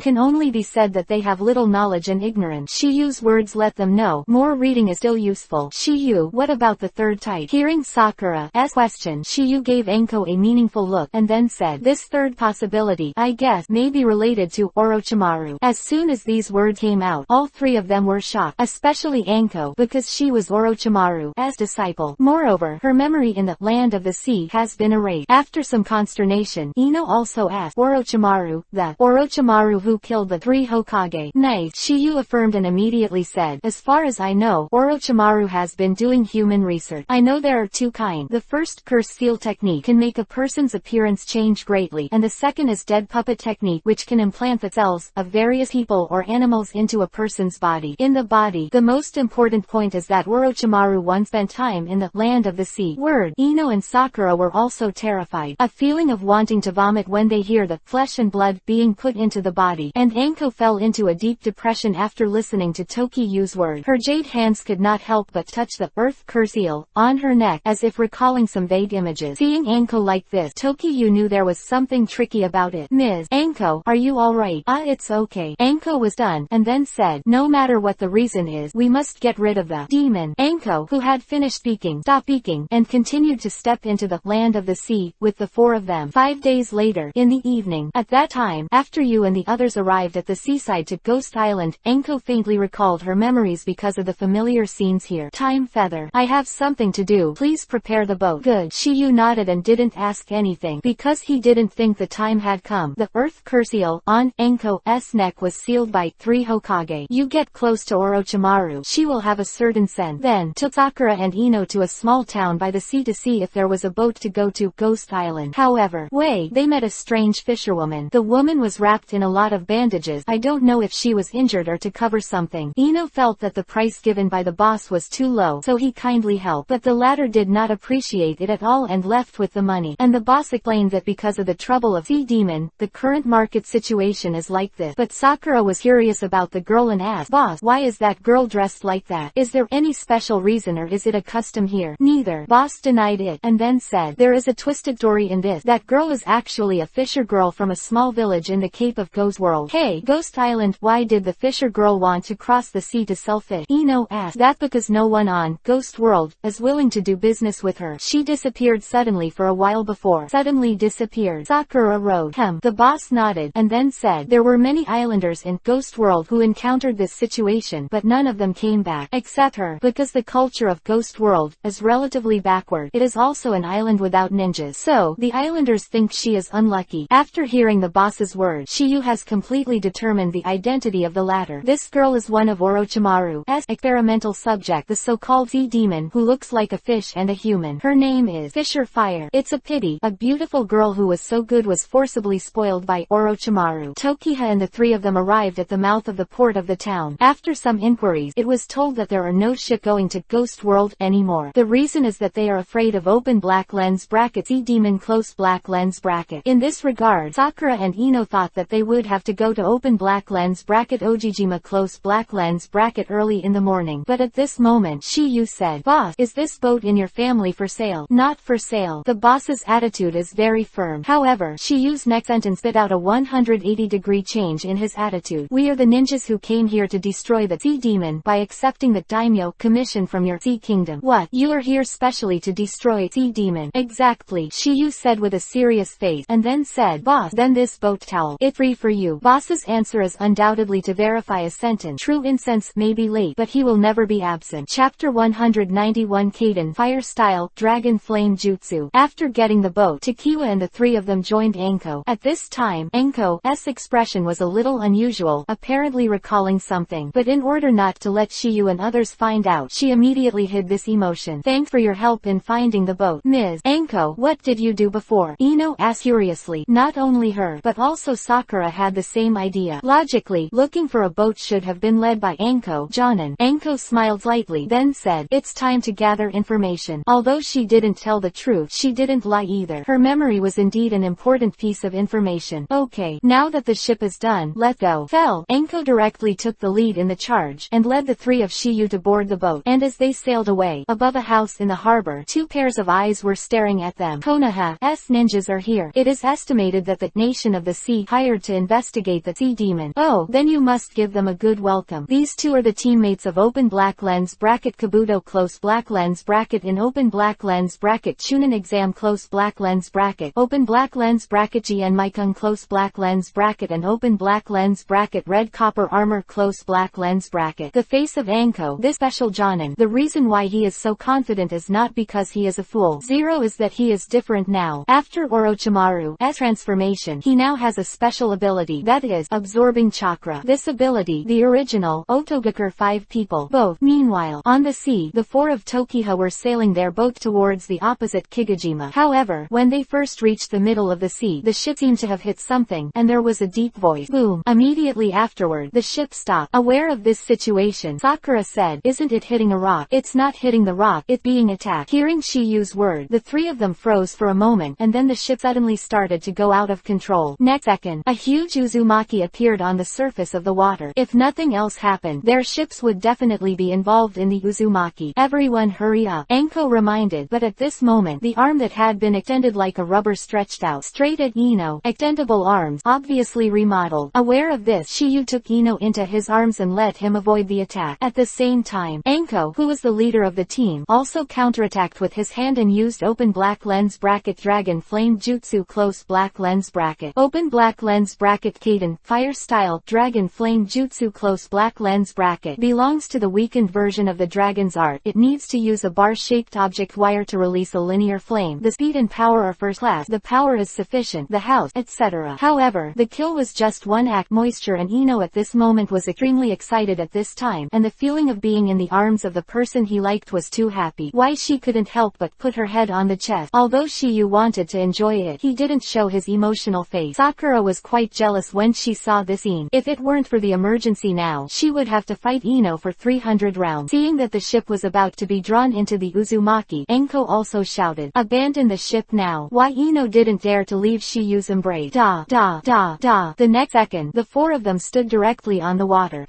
[SPEAKER 1] can only be said that they have little knowledge and ignorance. Shiyu's words let them know more reading is still useful. Shiyu, what about the third type? Hearing Sakura's question, Shiyu gave Anko a meaningful look, and then said, this third possibility, I guess, may be related to Orochimaru. As soon as these words came out, all 3 of them were shocked, especially Anko, because she was Orochimaru's disciple. Moreover, her memory in the land of the sea has been erased. After some consternation, Ino also asked, Orochimaru, the Orochimaru who killed the 3 Hokage. Nice, Shiyu affirmed and immediately said, as far far as I know, Orochimaru has been doing human research. I know there are two kinds. The first, curse seal technique, can make a person's appearance change greatly, and the second is dead puppet technique, which can implant the cells of various people or animals into a person's body. In the body, the most important point is that Orochimaru once spent time in the land of the sea. Ino and Sakura were also terrified. A feeling of wanting to vomit when they hear the flesh and blood being put into the body, and Anko fell into a deep depression after listening to Tokiyu's words. Her jade hands could not help but touch the earth curse seal on her neck, as if recalling some vague images. Seeing Anko like this, Tokiyu knew there was something tricky about it. Ms. Anko, are you alright? It's okay. Anko was done, and then said, no matter what the reason is, we must get rid of the demon. Anko, who had finished speaking, stopped speaking, and continued to step into the land of the sea, with the four of them. 5 days later, in the evening, at that time, after you and the others arrived at the seaside to Ghost Island, Anko faintly recalled her memories because of the familiar scenes here. Time Feather. I have something to do. Please prepare the boat. Good. Shiyu nodded and didn't ask anything, because he didn't think the time had come. The earth curse seal on Anko's neck was sealed by 3 Hokage. You get close to Orochimaru, she will have a certain sense. Then, took Sakura and Ino to a small town by the sea to see if there was a boat to go to Ghost Island. However, they met a strange fisherwoman. The woman was wrapped in a lot of bandages. I don't know if she was injured or to cover something. Ino felt that the price given by the boss was too low, so he kindly helped, but the latter did not appreciate it at all and left with the money. And the boss explained that because of the trouble of Sea Demon, the current market situation is like this. But Sakura was curious about the girl and asked, Boss, why is that girl dressed like that? Is there any special reason or is it a custom here? Neither. Boss denied it, and then said, there is a twisted story in this. That girl is actually a fisher girl from a small village in the Cape of Ghost World. Hey, Ghost Island, why did the fisher girl want to cross the sea to sell fish? Ino asked. That because no one on Ghost World is willing to do business with her. She disappeared suddenly for a while before. Suddenly disappeared. Sakura wrote. The boss nodded, and then said, there were many islanders in Ghost World who encountered this situation, but none of them came back, except her, because the culture of Ghost World is relatively backward. It is also an island without ninjas, so the islanders think she is unlucky. After hearing the boss's words, Shiyu has completely determined the identity of the latter. This girl is one of Orochimaru's experimental subject, the so-called sea demon, who looks like a fish and a human. Her name is Fisher Fire. It's a pity. A beautiful girl who was so good was forcibly spoiled by Orochimaru. Tokiha and the 3 of them arrived at the mouth of the port of the town. After some inquiries, it was told that there are no ship going to Ghost World anymore. The reason is that they are afraid of open black lens bracket sea demon close black lens bracket. In this regard, Sakura and Ino thought that they would have to go to open black lens bracket Ojijima close black lens bracket early in the morning. But at this moment, Shiyu said, Boss, is this boat in your family for sale? Not for sale. The boss's attitude is very firm. However, Shiyu's next sentence spit out a 180-degree change in his attitude. We are the ninjas who came here to destroy the sea demon by accepting the daimyo commission from your sea kingdom. What? You are here specially to destroy sea demon? Exactly, Shiyu said with a serious face, and then said, Boss, then this boat towel, it's free for you. Boss's answer is undoubtedly to verify a sentence. True incense may be late, but he will never be absent. Chapter 191 Kaden Fire Style Dragon Flame Jutsu. After getting the boat, Takiwa and the 3 of them joined Anko. At this time, Anko's expression was a little unusual, apparently recalling something, but in order not to let Shiyu and others find out, she immediately hid this emotion. Thanks for your help in finding the boat. Ms. Anko, what did you do before? Ino asked curiously. Not only her, but also Sakura had the same idea. Logically, looking for a boat should have been led by Anko. Jonin. Anko smiled lightly, then said, it's time to gather information. Although she didn't tell the truth, she didn't lie either. Her memory was indeed an important piece of information. Okay, now that the ship is done, let go. Anko directly took the lead in the charge, and led the 3 of Shiyu to board the boat. And as they sailed away, above a house in the harbor, 2 pairs of eyes were staring at them. Konoha's ninjas are here. It is estimated that the nation of the sea hired to investigate the sea demon. Oh, then you must give them a good welcome. These 2 are the teammates of open black lens bracket Kabuto close black lens bracket in open black lens bracket Chunin exam close black lens bracket open black lens bracket GN Maikung close black lens bracket and open black lens bracket red copper armor close black lens bracket. The face of Anko, this special Jonin. The reason why he is so confident is not because he is a fool. Zero is that he is different now. After Orochimaru's transformation, he now has a special ability, that is, absorbing chakra. This ability, the original Otogakure 5 people, both. Meanwhile, on the sea, the 4 of Tokiha were sailing their boat towards the opposite Kigajima. However, when they first reached the middle of the sea, the ship seemed to have hit something, and there was a deep voice boom. Immediately afterward, the ship stopped. Aware of this situation, Sakura said, "Isn't it hitting a rock?" "It's not hitting the rock, it's being attacked." Hearing Shiyu's word, the 3 of them froze for a moment, and then the ship suddenly started to go out of control. Next second, a huge Uzumaki appeared on the surface of the water. If nothing else happened, their ships would definitely be involved in the Uzumaki. "Everyone hurry up," Enko reminded, but at this moment, the arm that had been extended like a rubber stretched out straight at Ino. Extendable arms, obviously remodeled. Aware of this, Shiyu took Ino into his arms and let him avoid the attack. At the same time, Enko, who was the leader of the team, also counterattacked with his hand and used open black lens bracket dragon flame jutsu close black lens bracket. Open black lens bracket Kaden, fire style, dragon flame jutsu close black lens bracket. Belongs to the weakened version of the dragon's art. It needs to use a bar-shaped object wire to release a linear flame. The speed and power are first class. The power is sufficient. The house, etc. However, the kill was just one act. Moisture and Ino at this moment was extremely excited at this time, and the feeling of being in the arms of the person he liked was too happy. Why she couldn't help but put her head on the chest. Although Shiyu wanted to enjoy it, he didn't show his emotional face. Sakura was quite jealous when she saw this scene. If it weren't for the emergency now, she would have to fight Ino for 300 rounds. Seeing that the ship was about to be drawn into the Uzumaki, Enko also shouted, "Abandon the ship now." Why Ino didn't dare to leave Shiyu's embrace. Da, da, da, da. The next second, the 4 of them stood directly on the water.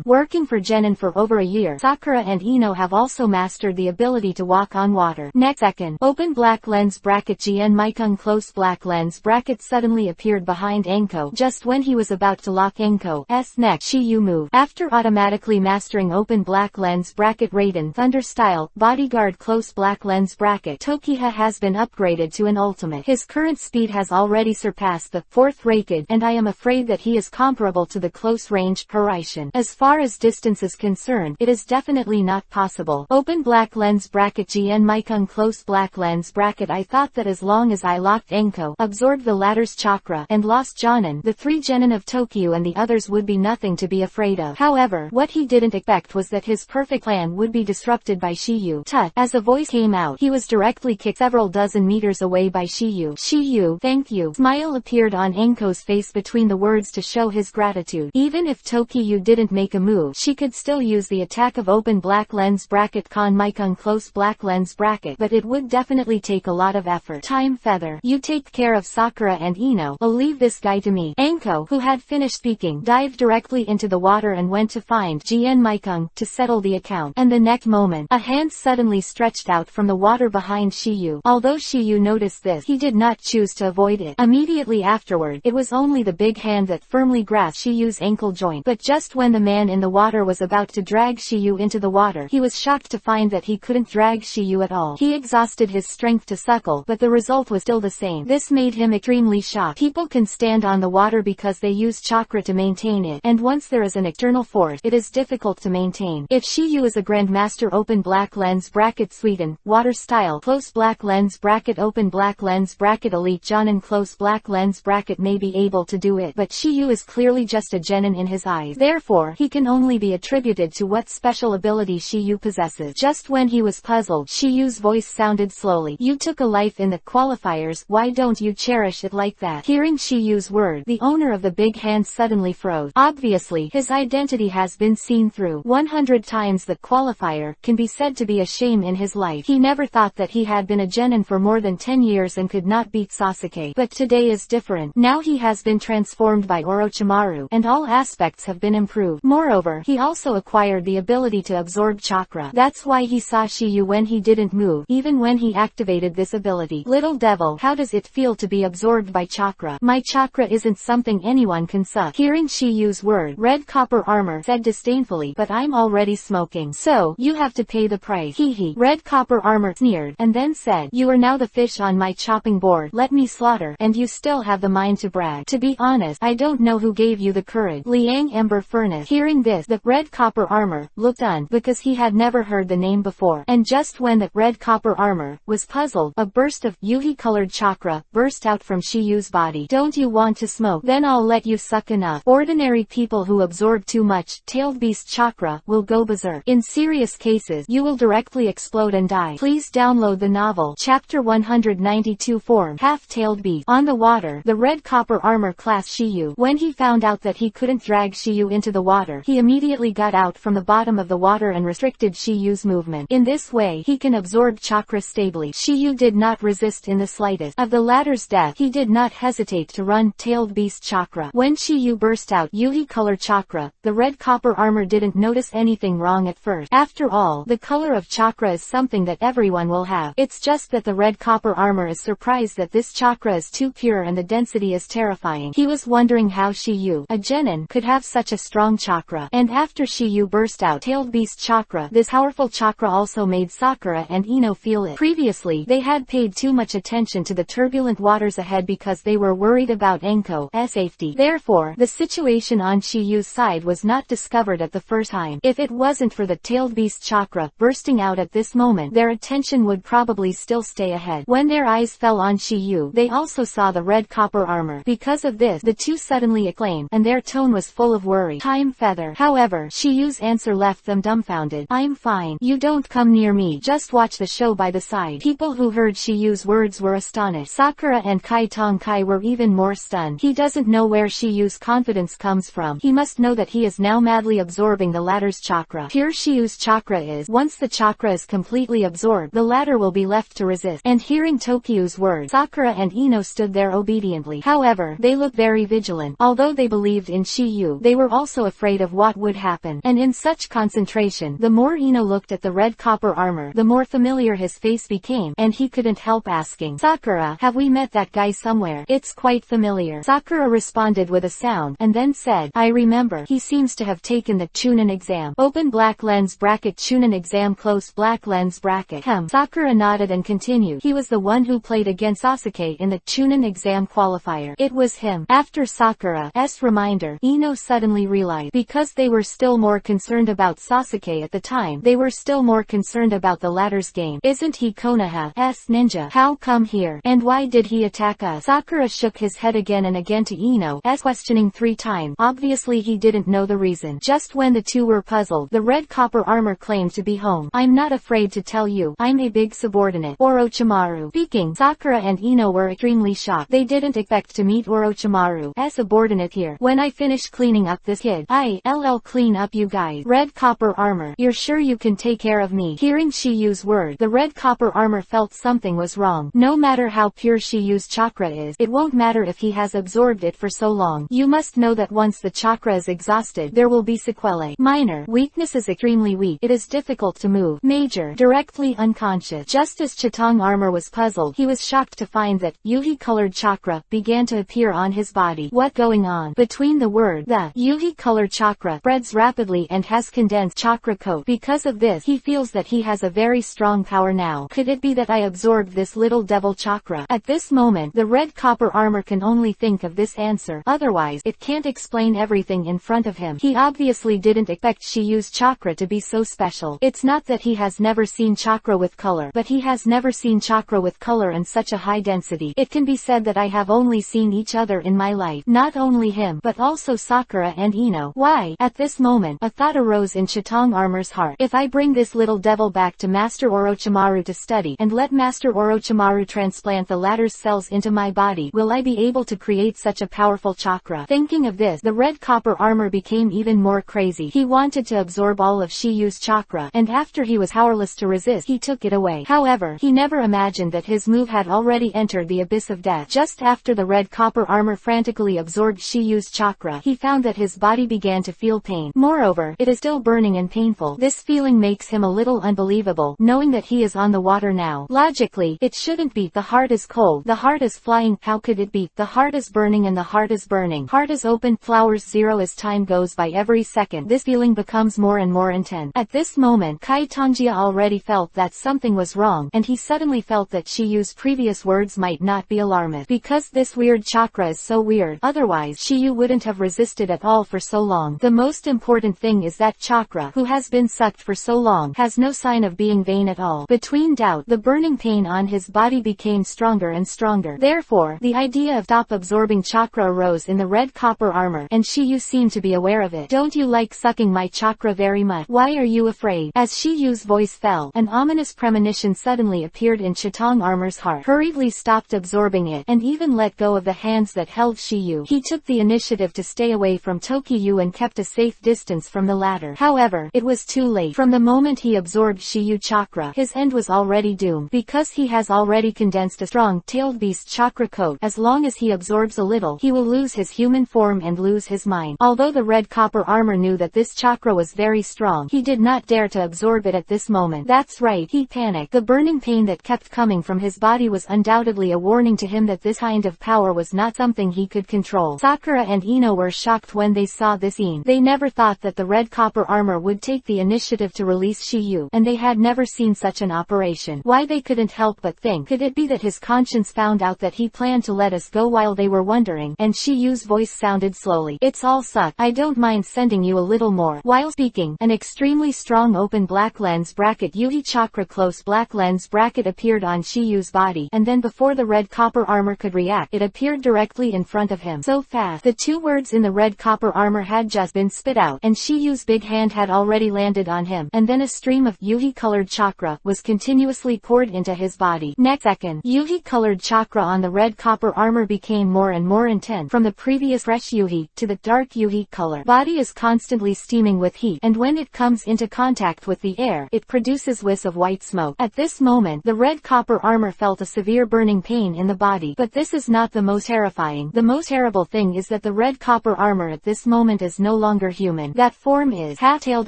[SPEAKER 1] Working for Genin for over a year, Sakura and Ino have also mastered the ability to walk on water. Next second, open black lens bracket Gien Maikung close black lens bracket suddenly appeared behind Enko just when he was about to lock Enko's neck. Shiyu moved. After automatically mastering open black lens bracket Raiden Thunder style, bodyguard close black lens bracket Tokiha has been upgraded to an ultimate. His current speed has already surpassed the 4th Raikid, and I am afraid that he is comparable to the close range Hiraishin. As far as distance is concerned, it is definitely not possible. Open black lens bracket Gien Maikung close black lens bracket. I thought that as long as I locked Enko, absorbed the latter's chakra, and lost Jonin, the 3 genin of Tokyo and the others would be nothing to be afraid of. However, what he didn't expect was that his perfect plan would be disrupted by Shiyu. Tut! As a voice came out, he was directly kicked several dozen meters away by Shiyu. Shiyu, thank you. Smile appeared on Enko's face between the words to show his gratitude. Even if Tokyo didn't make a move, she could still use the attack of open black lens bracket Kon Maikung close black lens bracket, but it would definitely take a lot of effort. Time feather. You take care of Sakura and Ino. I'll leave this guy to me. Enko, who had finished speaking, dived directly into the water and went to find Gien Maikung to settle the account. And the next moment, a hand suddenly stretched out from the water behind Shiyu. Although Shiyu noticed this, he did not choose to avoid it. Immediately afterward, it was only the big hand that firmly grasped Shiyu's ankle joint. But just when the man in the water was about to drag Shiyu into the water, he was shocked to find that he couldn't drag Shiyu at all. He exhausted his strength to suckle, but the result was still the same. This made him extremely shocked. People can stand on the water because they use chakra to maintain it, and once there is an external force, it is difficult to maintain. If Shiyu is a grandmaster open black lens bracket Sweden, water style close black lens bracket open black lens bracket elite Jonin close black lens bracket may be able to do it, but Shiyu is clearly just a genin in his eyes. Therefore, he can only be attributed to what special ability Shiyu possesses. Just when he was puzzled, Shiyu's voice sounded slowly. You took a life in the qualifiers, why don't you cherish it like that? Hearing Shiyu's word, the owner of the big hand suddenly froze. Obviously, his identity has been seen through 100 times the qualifier, can be said to be a shame in his life. He never thought that he had been a genin for more than 10 years and could not beat Sasuke. But today is different. Now he has been transformed by Orochimaru, and all aspects have been improved. Moreover, he also acquired the ability to absorb chakra. That's why he saw Shiyu when he didn't move, even when he activated this ability. Little devil, how does it feel to be absorbed by chakra? My chakra isn't something anyone can suck. Hearing Shiyu's word, Red Copper Armor said disdainfully, but I'm already smoking. So, you have to pay the price. Hee. Red Copper Armor sneered, and then said, you are now the fish on my chopping board. Let me slaughter, and you still have the mind to brag. To be honest, I don't know who gave you the courage. Liang Ember Furnace. Hearing this, the Red Copper Armor looked on, because he had never heard the name before. And just when the Red Copper Armor was puzzled, a burst of Yuhi-colored chakra burst out from Shiyu's body. Don't you want to smoke? Then I'll let you suck enough. Ordinary people who absorb too much, tailed be beast chakra, will go berserk. In serious cases, you will directly explode and die. Please download the novel. Chapter 192 Form Half-Tailed Beast. On the water, the red copper armor class Shiyu. When he found out that he couldn't drag Shiyu into the water, he immediately got out from the bottom of the water and restricted Shiyu's movement. In this way, he can absorb chakra stably. Shiyu did not resist in the slightest. Of the latter's death, he did not hesitate to run tailed beast chakra. When Shiyu burst out Yuhi color chakra, the red copper armor didn't notice anything wrong at first. After all, the color of chakra is something that everyone will have. It's just that the red copper armor is surprised that this chakra is too pure and the density is terrifying. He was wondering how Shiyu, a genin, could have such a strong chakra. And after Shiyu burst out tailed beast chakra, this powerful chakra also made Sakura and Ino feel it. Previously, they had paid too much attention to the turbulent waters ahead because they were worried about Enko's safety. Therefore, the situation on Shiyu's side was not discovered at the first time. If it wasn't for the tailed beast chakra bursting out at this moment, their attention would probably still stay ahead. When their eyes fell on Shiyu, they also saw the red copper armor. Because of this, the two suddenly exclaimed, and their tone was full of worry. Time feather. However, Shiyu's answer left them dumbfounded. I'm fine. You don't come near me. Just watch the show by the side. People who heard Shiyu's words were astonished. Sakura and Kai Tongkai were even more stunned. He doesn't know where Shiyu's confidence comes from. He must know that he is now madly absorbing the latter's chakra. Pure Shiyu's chakra is, once the chakra is completely absorbed, the latter will be left to resist. And hearing Tokyu's words, Sakura and Ino stood there obediently. However, they looked very vigilant. Although they believed in Shiyu, they were also afraid of what would happen. And in such concentration, the more Ino looked at the red copper armor, the more familiar his face became, and he couldn't help asking, Sakura, have we met that guy somewhere? It's quite familiar. Sakura responded with a sound, and then said, I remember. He seems to have taken the Chunin exam. Open black lens bracket Chunin exam close black lens bracket. Sakura nodded and continued. He was the one who played against Sasuke in the Chunin exam qualifier. It was him. After Sakura's reminder, Ino suddenly realized, because they were still more concerned about Sasuke at the time, they were still more concerned about the latter's game. Isn't he Konoha's ninja? How come here? And why did he attack us? Sakura shook his head again and again to Ino, questioning 3 times. Obviously he didn't know the reason. Just when the two were puzzled, the red copper armor claimed to be home. I'm not afraid to tell you. I'm a big subordinate. Orochimaru. Speaking, Sakura and Ino were extremely shocked. They didn't expect to meet Orochimaru's subordinate here. When I finish cleaning up this kid, I'll clean up you guys. Red copper armor. You're sure you can take care of me? Hearing Shiyu's word, the red copper armor felt something was wrong. No matter how pure Shiyu's chakra is, it won't matter if he has absorbed it for so long. You must know that once the chakra is exhausted, there will be sequelae. Minor. Weakness is extremely weak. It is difficult to move. Major. Directly unconscious. Just as Chitong armor was puzzled, he was shocked to find that Yuhi-colored chakra began to appear on his body. What going on? Between the word, the Yuhi-colored chakra spreads rapidly and has condensed chakra coat. Because of this, he feels that he has a very strong power now. Could it be that I absorbed this little devil chakra? At this moment, the red copper armor can only think of this answer. Otherwise, it can't explain everything in front of him. He obviously didn't expect Shiyu's chakra to be so special. It's not that he has never seen chakra with color, but he has never seen chakra with color and such a high density. It can be said that I have only seen each other in my life. Not only him, but also Sakura and Ino. Why? At this moment, a thought arose in Chitong Armor's heart. If I bring this little devil back to Master Orochimaru to study, and let Master Orochimaru transplant the latter's cells into my body, will I be able to create such a powerful chakra? Thinking of this, the red copper armor became even more crazy. He wanted to absorb all of Shiyu's chakra, and after he was powerless to resist, he took it away. However, he never imagined that his move had already entered the abyss of death. Just after the red copper armor frantically absorbed Shiyu's chakra, he found that his body began to feel pain. Moreover, it is still burning and painful. This feeling makes him a little unbelievable, knowing that he is on the water now. Logically, it shouldn't be. The heart is cold. The heart is flying. How could it be? The heart is burning and the heart is burning. Heart is open. Flowers 0 as time goes by every second. This feeling becomes more and more intense. At this moment, Kai Tongjia already felt that something was wrong, and he suddenly felt that Shiyu's previous words might not be alarmist. Because this weird chakra is so weird, otherwise Shiyu wouldn't have resisted at all for so long. The most important thing is that chakra, who has been sucked for so long, has no sign of being vain at all. Between doubt, the burning pain on his body became stronger and stronger. Therefore, the idea of stop absorbing chakra arose in the red copper armor, and Shiyu seemed to be aware of it. Don't you like like sucking my chakra very much. Why are you afraid? As Shiyu's voice fell, an ominous premonition suddenly appeared in Chitong Armor's heart. Hurriedly stopped absorbing it, and even let go of the hands that held Shiyu. He took the initiative to stay away from Tokiyu and kept a safe distance from the latter. However, it was too late. From the moment he absorbed Shiyu chakra, his end was already doomed. Because he has already condensed a strong-tailed beast chakra coat, as long as he absorbs a little, he will lose his human form and lose his mind. Although the red copper armor knew that this chakra was very strong, he did not dare to absorb it at this moment. That's right, he panicked. The burning pain that kept coming from his body was undoubtedly a warning to him that this kind of power was not something he could control. Sakura and Ino were shocked when they saw this scene. They never thought that the red copper armor would take the initiative to release Shiyu, and they had never seen such an operation. Why, they couldn't help but think, could it be that his conscience found out that he planned to let us go while they were wondering? And Shiyu's voice sounded slowly. It's all suck. I don't mind sending you a little more. While speaking, an extremely strong open black lens bracket Yuhi chakra close black lens bracket appeared on Shiyu's body, and then before the red copper armor could react, it appeared directly in front of him. So fast, the two words in the red copper armor had just been spit out, and Shiyu's big hand had already landed on him, and then a stream of Yuhi-colored chakra was continuously poured into his body. Next second, Yuhi-colored chakra on the red copper armor became more and more intense. From the previous fresh Yuhi to the dark Yuhi color, body is constantly steaming with heat, and when it comes into contact with the air, it produces wisps of white smoke. At this moment, the red copper armor felt a severe burning pain in the body, but this is not the most terrifying. The most terrible thing is that the red copper armor at this moment is no longer human. That form is half-tailed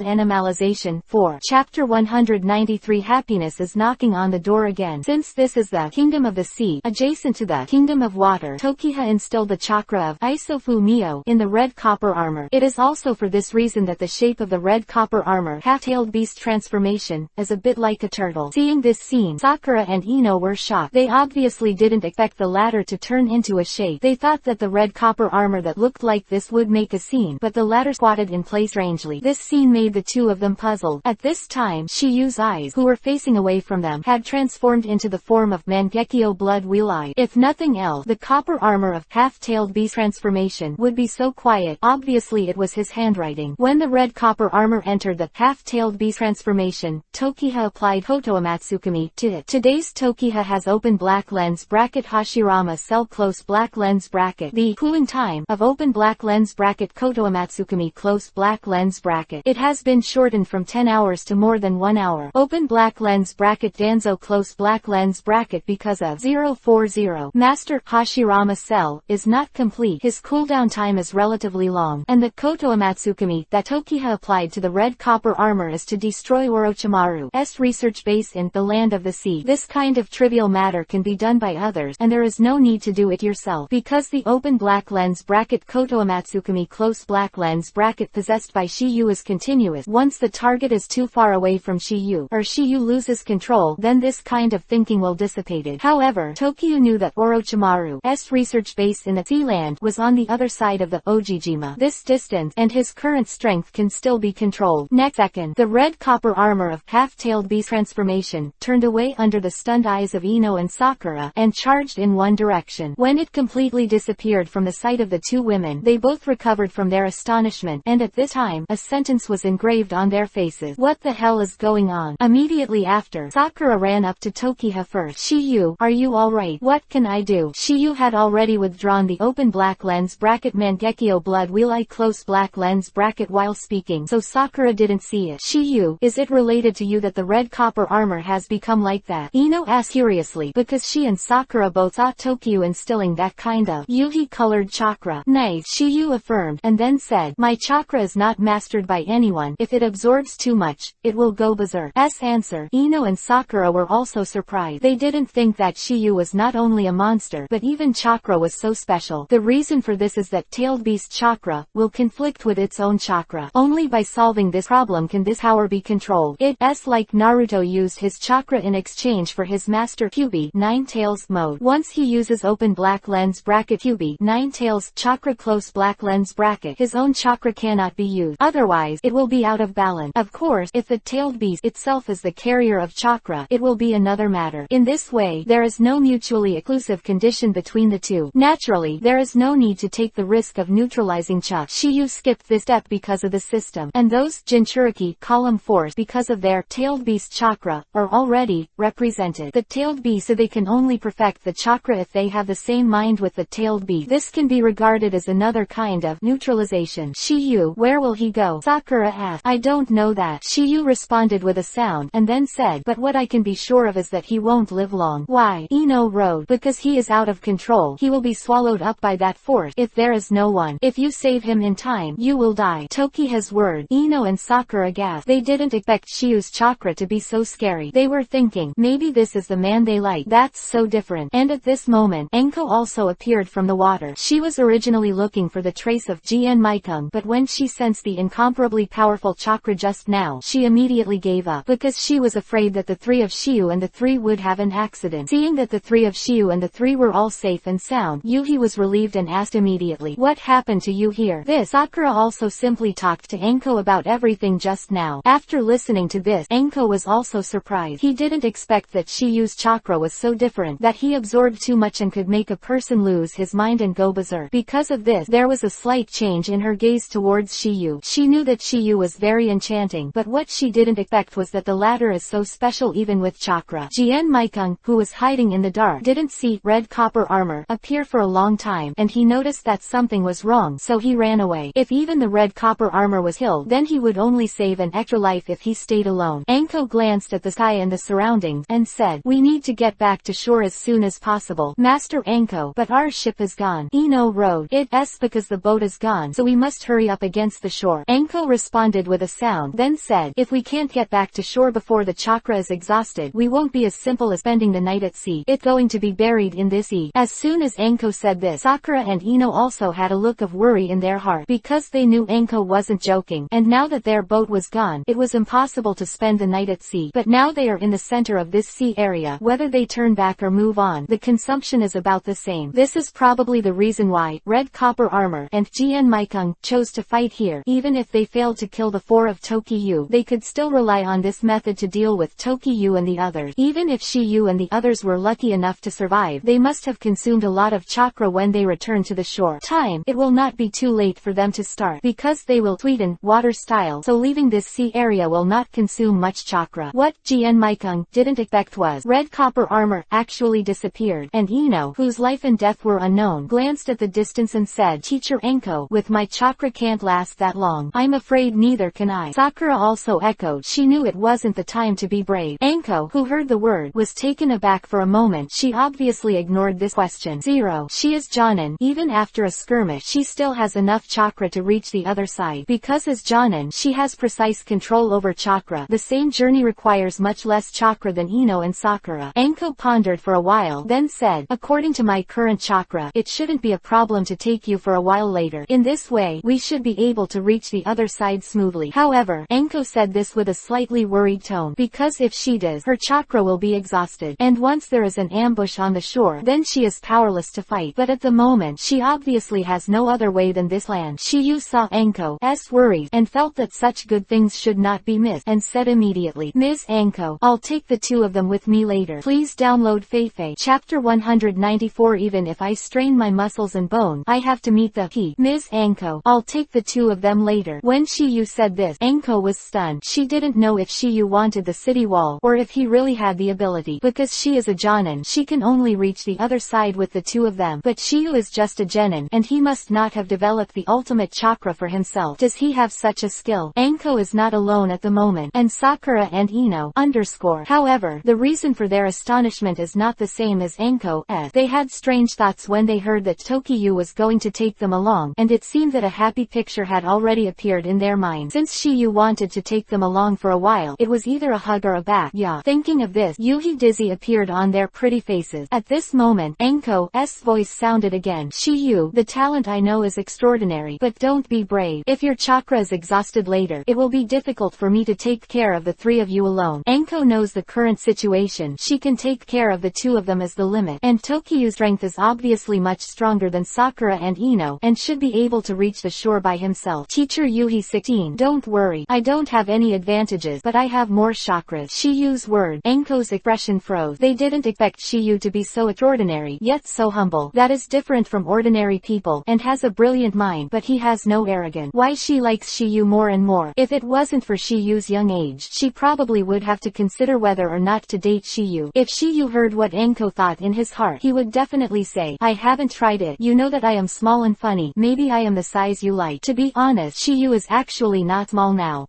[SPEAKER 1] animalization. 4. Chapter 193 Happiness is knocking on the door again. Since this is the kingdom of the sea, adjacent to the kingdom of water, Tokiha instilled the chakra of Isofu Mio in the red copper armor. It is also for this reason that the shape of the red copper armor, half-tailed beast transformation, is a bit like a turtle. Seeing this scene, Sakura and Ino were shocked. They obviously didn't expect the latter to turn into a shape. They thought that the red copper armor that looked like this would make a scene, but the latter squatted in place strangely. This scene made the two of them puzzled. At this time, Shiyu's eyes, who were facing away from them, had transformed into the form of Mangekyo blood wheel-eyed. If nothing else, the copper armor of half-tailed beast transformation would be so quiet. Obviously it was his handwriting. When the red copper armor entered the half-tailed beast transformation, Tokiha applied Hotoamatsukami to it. Today's Tokiha has open black lens bracket Hashirama cell close black lens bracket. The cooling time of open black lens bracket Kotoamatsukami close black lens bracket. It has been shortened from 10 hours to more than 1 hour. Open black lens bracket Danzo close black lens bracket because of 040. Master Hashirama cell is not complete. His cooldown time is relatively long, and the Kotoamatsukami that Tokiha applied to the red copper armor is to destroy Orochimaru's research base in the land of the sea. This kind of trivial matter can be done by others, and there is no need to do it yourself, because the open black lens bracket Kotoamatsukami close black lens bracket possessed by Shiyu is continuous. Once the target is too far away from Shiyu, or Shiyu loses control, then this kind of thinking will dissipate. However, Tokiyu knew that Orochimaru's research base in the sea land was on the other side of the Ojijima. This distance and his current strength can still be controlled. Next second, the red copper armor of half-tailed beast transformation turned away under the stunned eyes of Ino and Sakura, and charged in one direction. When it completely disappeared from the sight of the two women, they both recovered from their astonishment, and at this time, a sentence was engraved on their faces. What the hell is going on? Immediately after, Sakura ran up to Tokiha first. Shiyu, are you alright? What can I do? Shiyu had already withdrawn the open black lens bracket Mangekyo blood wheel-eye close black lens bracket while speaking, so Sakura didn't see it. Shiyu, is it related to you that the red copper armor has become like that? Ino asked curiously, because she and Sakura both saw Tokiyu instilling that kind of Yuhi-colored chakra. Nice, Shiyu affirmed, and then said, my chakra is not mastered by anyone. If it absorbs too much, it will go berserk. Answer. Ino and Sakura were also surprised. They didn't think that Shiyu was not only a monster, but even chakra was so special. The reason for this is that tailed beast chakra will conflict with its own chakra. Only by solving this problem can this power be controlled. It's like Naruto used his chakra in exchange for his master Kyuubi 9 tails mode. Once he uses open black lens bracket Kyuubi 9 tails chakra close black lens bracket, his own chakra cannot be used. Otherwise, it will be out of balance. Of course, if the tailed beast itself is the carrier of chakra, it will be another matter. In this way, there is no mutually exclusive condition between the two. Naturally, there is no need to take the risk of neutralizing Shiyu skipped this step attack because of the system, and those Jinchuriki column force because of their tailed beast chakra are already represented. The tailed beast, so they can only perfect the chakra if they have the same mind with the tailed beast. This can be regarded as another kind of neutralization. Shiyu, where will he go? Sakura asked. I don't know that. Shiyu responded with a sound, and then said, but what I can be sure of is that he won't live long. Why? Ino wrote, because he is out of control. He will be swallowed up by that force if there is no one. If you save him in time, you will die. Toki has word. Ino and Sakura gasped. They didn't expect Shiyu's chakra to be so scary. They were thinking, maybe this is the man they like. That's so different. And at this moment, Enko also appeared from the water. She was originally looking for the trace of Jien Maikung, but when she sensed the incomparably powerful chakra just now, she immediately gave up, because she was afraid that the three of Shiyu and the three would have an accident. Seeing that the three of Shiyu and the three were all safe and sound, Yuhi was relieved and asked immediately, what happened to you here? This Sakura also simply talked to Enko about everything just now. After listening to this, Enko was also surprised. He didn't expect that Shiyu's chakra was so different, that he absorbed too much and could make a person lose his mind and go berserk. Because of this, there was a slight change in her gaze towards Shiyu. She knew that Shiyu was very enchanting, but what she didn't expect was that the latter is so special even with chakra. Jien Maikung, who was hiding in the dark, didn't see red copper armor appear for a long time, and he noticed that something was wrong, so he ran away. If even the red copper armor was killed, then he would only save an extra life if he stayed alone. Enko glanced at the sky and the surroundings, and said, we need to get back to shore as soon as possible. Master Enko, but our ship is gone. Ino wrote, it's because the boat is gone, so we must hurry up against the shore. Enko responded with a sound, then said, if we can't get back to shore before the chakra is exhausted, we won't be as simple as spending the night at sea. It's going to be buried in this sea. As soon as Enko said this, Sakura and Ino also had a look of worry in their heart, because they knew Enko wasn't joking, and now that their boat was gone, it was impossible to spend the night at sea. But now they are in the center of this sea area. Whether they turn back or move on, the consumption is about the same. This is probably the reason why red copper armor and Jien Maikung chose to fight here. Even if they failed to kill the four of Tokiyu, they could still rely on this method to deal with Tokiyu and the others. Even if Shiyu and the others were lucky enough to survive, they must have consumed a lot of chakra when they return to the shore. It will not be too late for them to start, because they will sweeten water style, so leaving this sea area will not consume much chakra. What Jien Maikung didn't expect was red copper armor actually disappeared, and Ino, whose life and death were unknown, glanced at the distance and said, Teacher Enko, with my chakra can't last that long. I'm afraid neither can I. Sakura also echoed. She knew it wasn't the time to be brave. Enko, who heard the word, was taken aback for a moment. She obviously ignored this question. She is Jonin. Even after a skirmish, she still has enough chakra to reach the other side. Because as Jonin, she has precise control over chakra. The same journey requires much less chakra than Ino and Sakura. Enko pondered for a while, then said, according to my current chakra, it shouldn't be a problem to take you for a while later. In this way, we should be able to reach the other side smoothly. However, Enko said this with a slightly worried tone, because if she does, her chakra will be exhausted, and once there is an ambush on the shore, then she is powerless to fight. But at the moment, she obviously has no other way than this land. Shiyu saw Enko's worries, and felt that such good things should not be missed, and said immediately, Ms. Enko, I'll take the two of them with me later. Please download Feifei. Chapter 194. Even if I strain my muscles and bone, I have to meet the key. Ms. Enko, I'll take the two of them later. When Shiyu said this, Enko was stunned. She didn't know if Shiyu wanted the city wall, or if he really had the ability. Because she is a Jonin, she can only reach the other side with the two of them. But Shiyu is just a genin, and he must not have developed the ultimate chakra for himself. Does he have such a skill? Enko is not alone at the moment, and Sakura and Ino _. However, the reason for their astonishment is not the same as Enko's. They had strange thoughts when they heard that Tokiyu was going to take them along, and it seemed that a happy picture had already appeared in their minds. Since Shiyu wanted to take them along for a while, it was either a hug or a bath. Thinking of this, Yuhi dizzy appeared on their pretty faces. At this moment, Enko's voice sounded again. Shiyu, the talent I know is extraordinary, but don't be brave. If your chakra is exhausted later, it will be difficult for me to take care of the three of you alone. Enko knows the current situation. She can take care of the two of them as the limit, and Tokiyu's strength is obviously much stronger than Sakura and Ino, and should be able to reach the shore by himself. Teacher Yuhi 16. Don't worry. I don't have any advantages, but I have more chakras. Shiyu's word. Enko's expression froze. They didn't expect Shiyu to be so extraordinary, yet so humble. That is different from ordinary people, and has a brilliant mind, but he has no arrogance. second why she likes Shiyu more and more. If it wasn't for Shiyu's young age, she probably would have to consider whether or not to date Shiyu. If Shiyu heard what Enko thought in his heart, he would definitely say, I haven't tried it. You know that I am small and funny. Maybe I am the size you like. To be honest, Shiyu is actually not small now.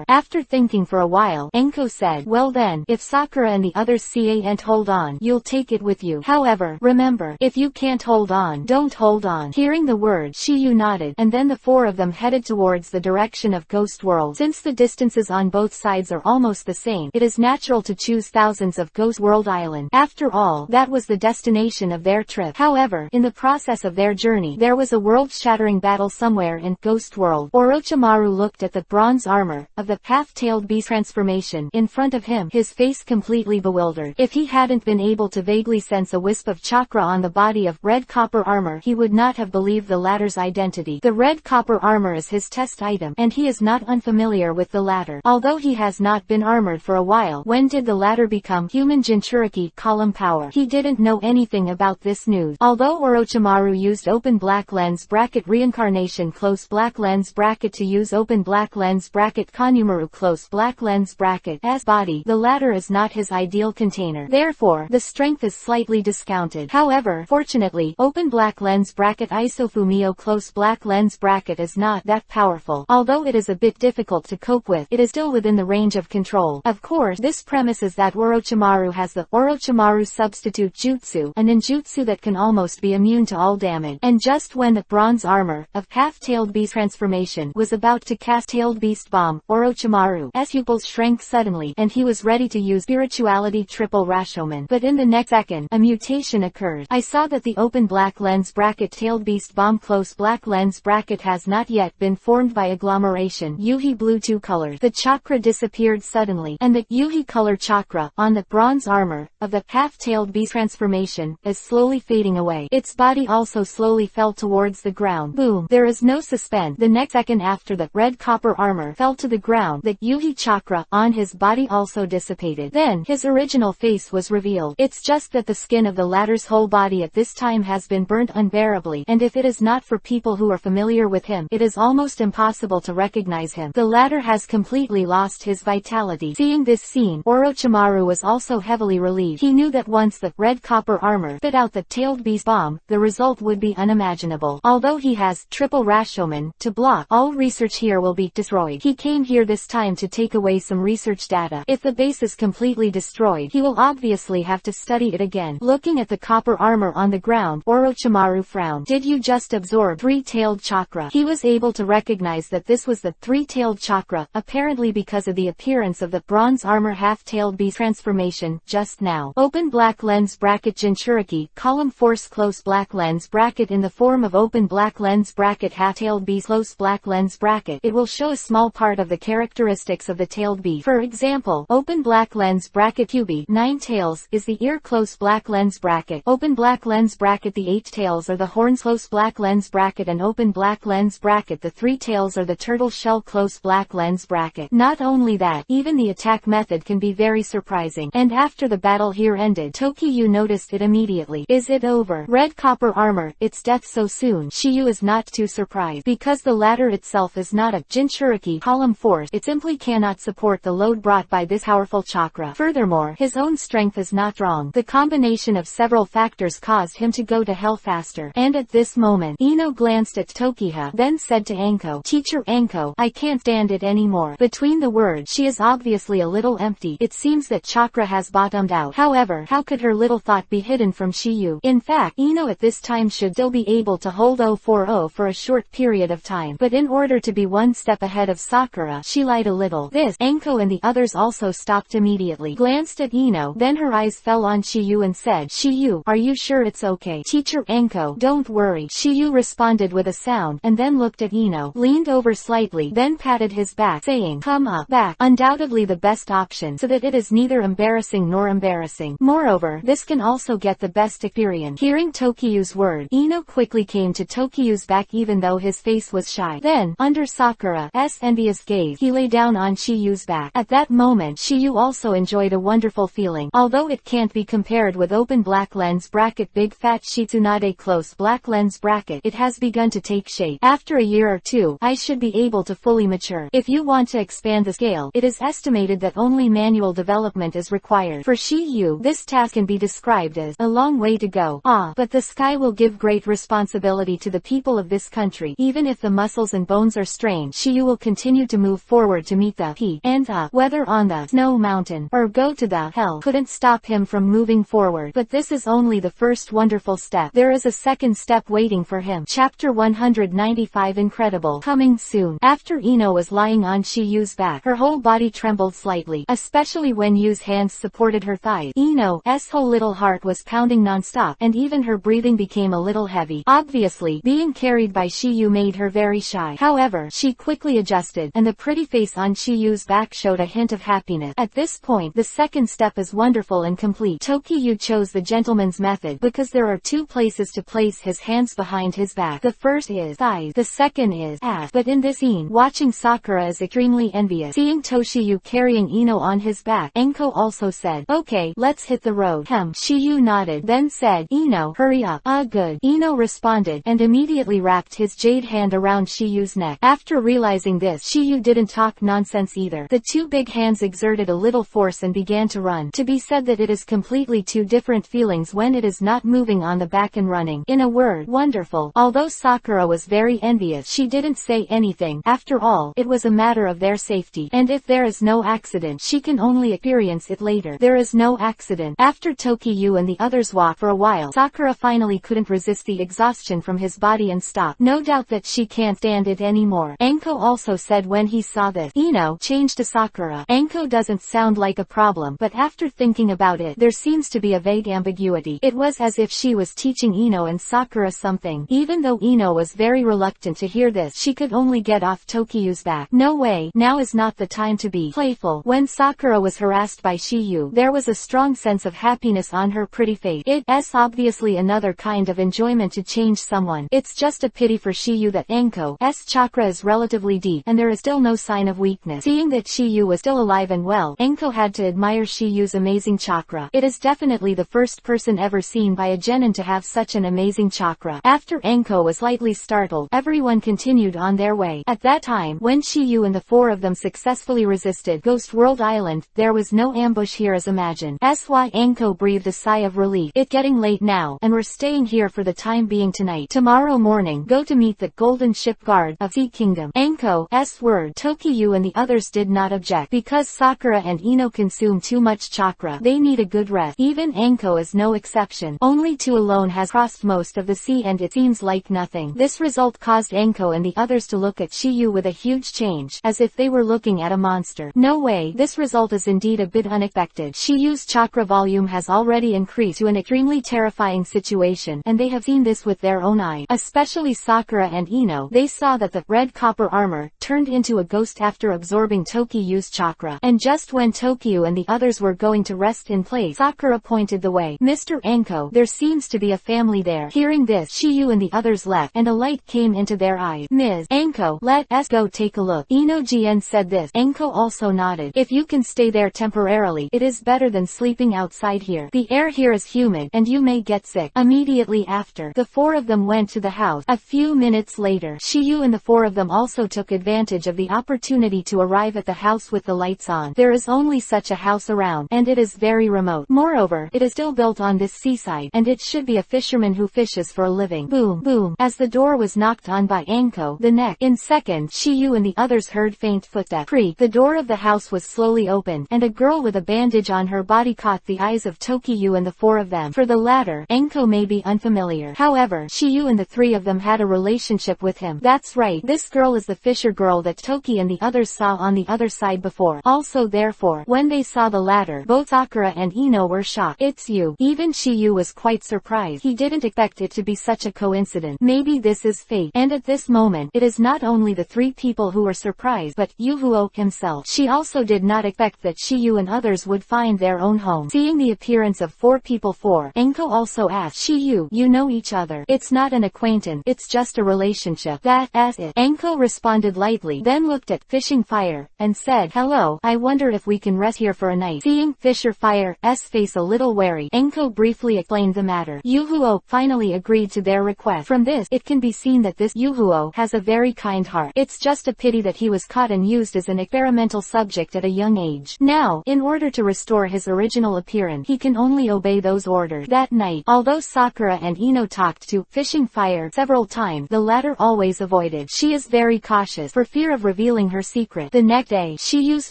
[SPEAKER 1] After thinking for a while, Enko said, well then, if Sakura and the others can't hold on, you'll take it with you. However, remember, if you can't hold on, don't hold on. Hearing the word, Shiyu nodded, and then the four of them headed towards the direction of Ghost World. Since the distances on both sides are almost the same, it is natural to choose thousands of Ghost World Island. After all, that was the destination of their trip. However, in the process of their journey, there was a world-shattering battle somewhere in Ghost World. Orochimaru looked at the bronze armor of the half-tailed beast transformation in front of him, his face completely bewildered. If he hadn't been able to vaguely sense a wisp of chakra on the body of red copper armor, he would not have believed the latter's identity. The red copper armor is his test item, and he is not unfamiliar with the latter. Although he has not been armored for a while, when did the latter become human Jinchuriki column power? He didn't know anything about this news. Although Orochimaru used open black lens bracket reincarnation close black lens bracket to use open black lens bracket Konumaru close black lens bracket as body, the latter is not his ideal container. Therefore, the strength is slightly discounted. However, fortunately, open black lens bracket Isofumio close black lens bracket is not that powerful. Although it is a bit difficult to cope with, it is still within the range of control. Of course, this premise is that Orochimaru has the Orochimaru substitute jutsu, a ninjutsu that can almost be immune to all damage. And just when the bronze armor of half-tailed beast transformation was about to cast tailed beast bomb, Orochimaru's pupils shrank suddenly, and he was ready to use spirituality triple Rashomon. But in the next second, a mutation occurred. I saw that the open black lens bracket tailed beast bomb close black lens bracket has not yet been formed by agglomeration. Yuhi blue 2 colors. The chakra disappeared suddenly, and the Yuhi color chakra on the bronze armor of the half-tailed beast transformation is slowly fading away. Its body also slowly fell towards the ground. Boom! There is no suspense. The next second after the red copper armor fell to the ground, the Yuhi chakra on his body also dissipated. Then, his original face was revealed. It's just that the skin of the latter's whole body at this time has been burnt unbearably, and if it is not for people who are familiar with him, it is almost impossible to recognize him. The latter has completely lost his vitality. Seeing this scene, Orochimaru was also heavily relieved. He knew that once the red copper armor spit out the tailed beast bomb, the result would be unimaginable. Although he has triple Rashomon to block, all research here will be destroyed. He came here this time to take away some research data. If the base is completely destroyed, he will obviously have to study it again. Looking at the copper armor on the ground, Orochimaru frowned. Did you just absorb three-tailed chakra? He was able to recognize that this was the three-tailed chakra, apparently because of the appearance of the bronze armor half-tailed beast transformation just now. Open black lens bracket Jinchuriki column force close black lens bracket in the form of open black lens bracket half-tailed beast close black lens bracket. It will show a small part of the characteristics of the tailed beast. For example, open black lens bracket QB 9 tails is the ear close black lens bracket. Open black lens bracket the 8 tails are the horns close black lens bracket, and open black lens bracket the 3 tails are the turtle shell close black lens bracket. Not only that, even the attack method can be very surprising. And after the battle here ended, Tokiyu noticed it immediately. Is it over? Red copper armor, its death so soon. Shiyu is not too surprised. Because the latter itself is not a Jinchuriki column force, it simply cannot support the load brought by this powerful chakra. Furthermore, his own strength is not strong. The combination of several factors caused him to go to hell faster. And at this moment, Ino glanced at Tokiha, then said to Anko, Teacher Anko, I can't stand it anymore. Between the words, she is obviously a little empty. It seems that chakra has bottomed out. However, how could her little thought be hidden from Shiyu? In fact, Ino at this time should still be able to hold 040 for a short period of time. But in order to be one step ahead of Sakura, she lied a little. This, Anko and the others also stopped immediately, glanced at Ino, then her eyes fell on Shiyu and said, Shiyu, are you sure it's okay? Teacher Anko, don't worry. Shiyu responded with a sound, and then looked at Ino, leaned over slightly, then patted his back, saying, come up, back, undoubtedly the best option, so that it is neither embarrassing nor embarrassing. Moreover, this can also get the best experience. Hearing Tokiyu's word, Ino quickly came to Tokiyu's back even though his face was shy. Then, under Sakura's envious gaze, he lay down on Shiyu's back. At that moment, Shiyu also enjoyed a wonderful feeling. Although it can't be compared with open black lens bracket big fat Shitsunade close black lens bracket, it has begun to take shape. After After a year or two, I should be able to fully mature. If you want to expand the scale, it is estimated that only manual development is required. For Shiyu, this task can be described as a long way to go. But the sky will give great responsibility to the people of this country. Even if the muscles and bones are strained, Shiyu will continue to move forward to meet the peak and whether on the snow mountain or go to the hell couldn't stop him from moving forward. But this is only the first wonderful step. There is a second step waiting for him. Chapter 195 Incredible. Coming soon. After Ino was lying on Shiyu's back, her whole body trembled slightly, especially when Yu's hands supported her thighs. Ino's whole little heart was pounding non-stop, and even her breathing became a little heavy. Obviously, being carried by Shiyu made her very shy. However, she quickly adjusted, and the pretty face on Shiyu's back showed a hint of happiness. At this point, the second step is wonderful and complete. Tokiyu chose the gentleman's method because there are two places to place his hands behind his back. The first is thighs, the second is ass. But in this scene, watching Sakura is extremely envious. Seeing Toshiyu carrying Ino on his back, Enko also said, "Okay, let's hit the road." Shiyu nodded, then said, "Ino, hurry up." Good." Ino responded, and immediately wrapped his jade hand around Shiyu's neck. After realizing this, Shiyu didn't talk nonsense either. The two big hands exerted a little force and began to run. To be said that it is completely two different feelings when it is not moving on the back and running. In a word, wonderful. Although Sakura was very envious, she didn't say anything. After all, it was a matter of their safety, and if there is no accident, she can only experience it later. There is no accident. After Tokiyu and the others walked for a while, Sakura finally couldn't resist the exhaustion from his body and stopped. No doubt that she can't stand it anymore. Enko also said when he saw this. Ino changed to Sakura. Enko doesn't sound like a problem, but after thinking about it, there seems to be a vague ambiguity. It was as if she was teaching Ino and Sakura something. Even though Ino was very reluctant to hear this, she could only get off Tokiyu's back. No way, now is not the time to be playful. When Sakura was harassed by Shiyu, there was a strong sense of happiness on her pretty face. It's obviously another kind of enjoyment to change someone. It's just a pity for Shiyu that Enko's chakra is relatively deep, and there is still no sign of weakness. Seeing that Shiyu was still alive and well, Enko had to admire Shiyu's amazing chakra. It is definitely the first person ever seen by a genin to have such an amazing chakra. After Enko was slightly startled, everyone continued on their way. At that time, when Shiyu and the four of them successfully resisted Ghost World Island, there was no ambush here as imagined. Why Enko breathed a sigh of relief. It's getting late now, and we're staying here for the time being tonight. Tomorrow morning, go to meet the Golden Ship Guard of Sea Kingdom. Enko's word. Tokiyu and the others did not object, because Sakura and Ino consume too much chakra. They need a good rest. Even Enko is no exception. Only two alone has crossed most of the sea, and it seems like nothing. This result caused Enko and the others to look at Shiyu with a huge change, as if they were looking at a monster. No way, this result is indeed a bit unexpected. Shiyu's chakra volume has already increased to an extremely terrifying situation, and they have seen this with their own eyes. Especially Sakura and Ino. They saw that the red copper armor turned into a ghost after absorbing Tokiyu's chakra. And just when Tokiyu and the others were going to rest in place, Sakura pointed the way. "Mr. Enko, there seems to be a family there." Hearing this, Shiyu and the others left, and a light came into their eyes. "Ms. Enko, let us go take a look." Ino-jin said this. Enko also nodded. "If you can stay there temporarily, it is better than sleeping outside here. The air here is humid, and you may get sick." Immediately after, the four of them went to the house. A few minutes later, Shiyu and the four of them also took advantage of the opportunity to arrive at the house with the lights on. There is only such a house around, and it is very remote. Moreover, it is still built on this seaside, and it should be a fisherman who fishes for a living. Boom, boom, as the door was knocked on by Enko. The next second, Shiyu and the others heard faint footsteps. The door of the house was slowly opened, and a girl with a bandage on her body caught the eyes of Tokiyu and the four of them. For the latter, Enko may be unfamiliar. However, Shiyu and the three of them had a relationship with him. That's right, this girl is the fisher girl that Toki and the others saw on the other side before. Also therefore, when they saw the latter, both Sakura and Ino were shocked. "It's you." Even Shiyu was quite surprised. He didn't expect it to be such a coincidence. Maybe this is fate. And at this moment, it is not only the three people who were surprised, but Yuvuo himself. She also did not expect that Shiyu and others would find their own home. Seeing the appearance of four people, Enko also asked, "Shiyu, you know each other?" "It's not an acquaintance, it's just a relationship." "That's it." Enko responded responded lightly, then looked at Fishing Fire, and said, "Hello, I wonder if we can rest here for a night." Seeing Fisher Fire's face a little wary, Enko briefly explained the matter. Yuhuo finally agreed to their request. From this, it can be seen that this Yuhuo has a very kind heart. It's just a pity that he was caught and used as an experimental subject at a young age. Now, in order to restore his original appearance, he can only obey those orders. That night, although Sakura and Ino talked to Fishing Fire several times, the latter always avoided. She is very cautious for fear of revealing her secret. The next day, Shiyu's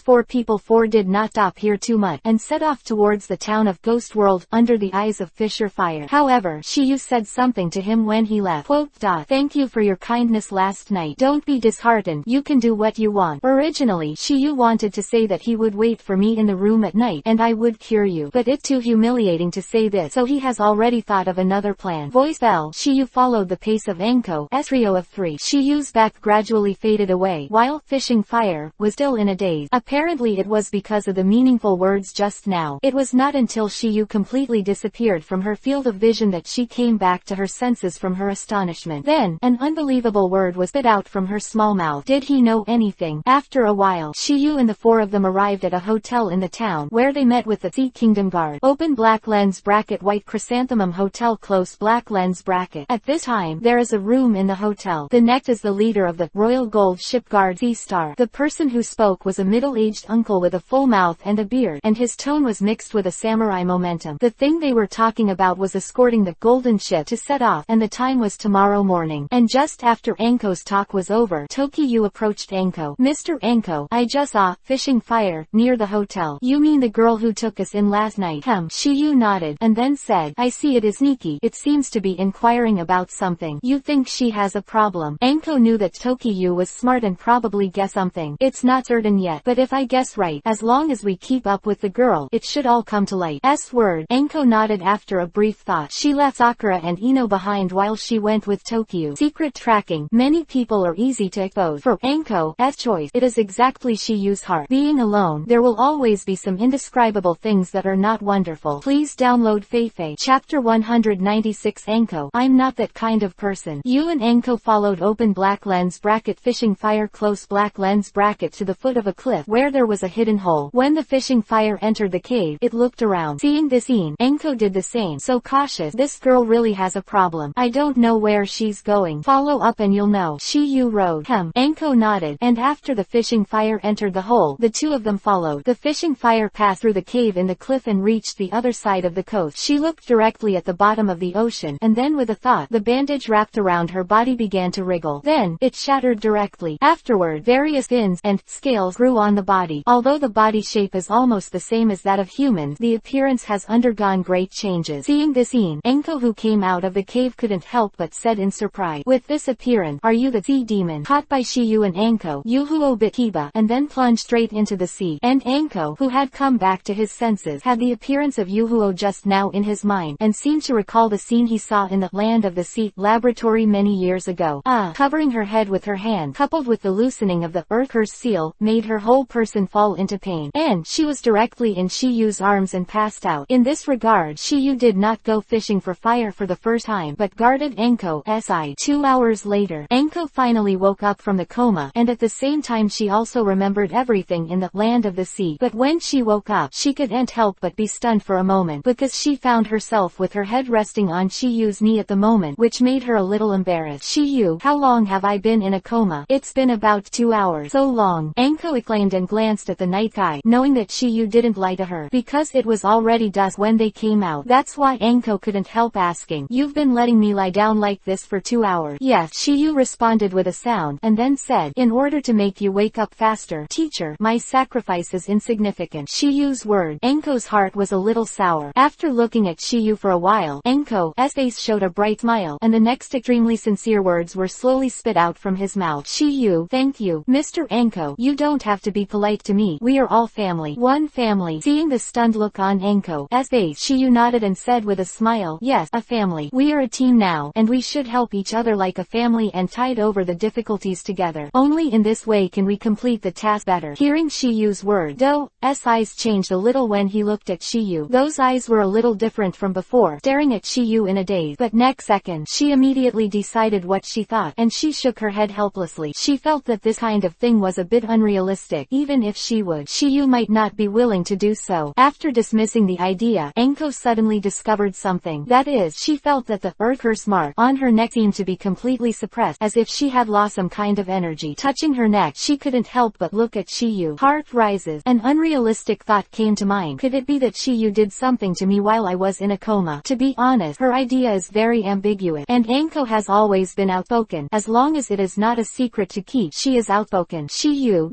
[SPEAKER 1] 4 did not stop here too much, and set off towards the town of Ghost World, under the eyes of Fisher Fire. However, Shiyu said something to him when he left. Quote, "Thank you for your kindness last night. Don't be disheartened, you can do what you want." Originally, Shiyu wanted to say that he would wait for me in the room at night, and I would cure you. But it's too humiliating to say this, so he has already thought of another plan. Voice fell. Shiyu followed the pace of Enko's trio of 3. Shiyu's back gradually faded away, while Fishing Fire was still in a daze. Apparently it was because of the meaningful words just now. It was not until Shiyu completely disappeared from her field of vision that she came back to her senses from her astonishment. Then, an unbelievable word was spit out from her small mouth. Did he know anything? After a while, Shiyu and the 4 of them arrived at a hotel in the town, where they met with the Sea Kingdom Guard. Open black lens bracket white chrysanthemum hotel close black lens bracket. At this time, there is a room in the hotel. The next is the leader of the Royal Gold Ship Guard Sea Star. The person who spoke was a middle-aged uncle with a full mouth and a beard, and his tone was mixed with a samurai momentum. The thing they were talking about was escorting the golden ship to set off, and the time was tomorrow morning. And just after Enko's talk was over, Tokiyu approached Enko. "Mr. Enko, I just saw Fishing Fire near the hotel." "You mean the girl who took us in last night?" Shiyu nodded, and then said, "I see it is Nikki. It seems to be inquiring about something. You think she has a problem?" Enko knew that Tokiyu was smart and probably guessed something. "It's not certain yet, but if I guess right, as long as we keep up with the girl, it should all come to light." Word. Enko nodded after a brief thought. She left Sakura and Ino behind while she went with Tokiyu. Secret tracking. Many people are easy to expose. For Enko's choice, it is exactly Shiyu's heart. Being alone, there will always be some indescribable things that are not wonderful. Please download Feifei. Chapter 196 Enko. I'm not that kind of person. You and Enko followed open black lens bracket Fishing Fire close black lens bracket to the foot of a cliff where there was a hidden hole. When the Fishing Fire entered the cave, it looked around. Seeing this scene, Enko did the same. So cautious. This girl really has a problem. I don't know where she's going. Follow up and you'll know. Shiyu rode. Enko nodded, and after the Fishing Fire entered the hole, the 2 of them followed. The Fishing Fire passed through the cave in the cliff and reached the other side of the coast. She looked directly at the bottom of the ocean, and then with a thought, the bandage wrapped around her body began to wriggle. Then, it shattered directly. Afterward, various fins and scales grew on the body. Although the body shape is almost the same as that of humans, the appearance has undergone great changes. Seeing this scene, Enko, who came out of the cave, couldn't help but said in surprise, "With this appearance, are you the sea demon?" Caught by Shiyu and Enko, Yuhuo bit Kiba, and then plunged straight into the sea. And Enko, who had come back to his senses, had the appearance of Yuhuo just now in his mind, and seemed to recall the scene he saw in the Land of the Sea laboratory many years ago. Covering her head with her hand, coupled with the loosening of the Earth Curse seal, made her whole person fall into pain, and she was directly in Shiyu's arms and passed out. In this regard, Shiyu did not go fishing for fire for the first time, but guarded Enko's eye. 2 hours later, Enko finally woke up from the coma, and at the same time she also remembered everything in the Land of the Sea. But when she woke up, she couldn't help but be stunned for a moment, because she found herself with her head resting on Shiyu's knee at the moment, which made her a little embarrassed. "Shiyu, how long have I been in a coma?" "It's been about 2 hours." "So long." Enko exclaimed and glanced at the night sky, knowing that Shiyu didn't lie to her, because it was already dusk when they came out. That's why Enko couldn't help asking, "You've been letting me lie down like this for 2 hours?" "Yes," Shiyu responded with a sound, and then said, "In order to make you wake up faster, teacher, my sacrifice is insignificant." Shiyu's word. Enko's heart was a little sour. After looking at Shiyu for a while, Enko's face showed a bright smile, and the next extremely sincere words were slowly spit out from his mouth. "Shiyu, thank you, Mr. Enko. You don't have to be polite to me. We are all family." "One family." Seeing the stunned look on Enko's face, Shiyu nodded and said with a smile, "Yes, a family. We are a team now, and we should help each other like a family and tide over the difficulties together. Only in this way can we complete the task better." Hearing Shiyu's word, Do's eyes changed a little when he looked at Shiyu. Those eyes were a little different from before, staring at Shiyu in a daze. But next second, she immediately decided what she thought, and she shook her head helplessly. seriously. She felt that this kind of thing was a bit unrealistic. Even if she would, Shiyu might not be willing to do so. After dismissing the idea, Enko suddenly discovered something. That is, she felt that the curse mark on her neck seemed to be completely suppressed, as if she had lost some kind of energy. Touching her neck, she couldn't help but look at Shiyu. Heart rises. An unrealistic thought came to mind. Could it be that Shiyu did something to me while I was in a coma? To be honest, her idea is very ambiguous, and Enko has always been outspoken. As long as it is not a secret to keep, she is outspoken. Shiyu,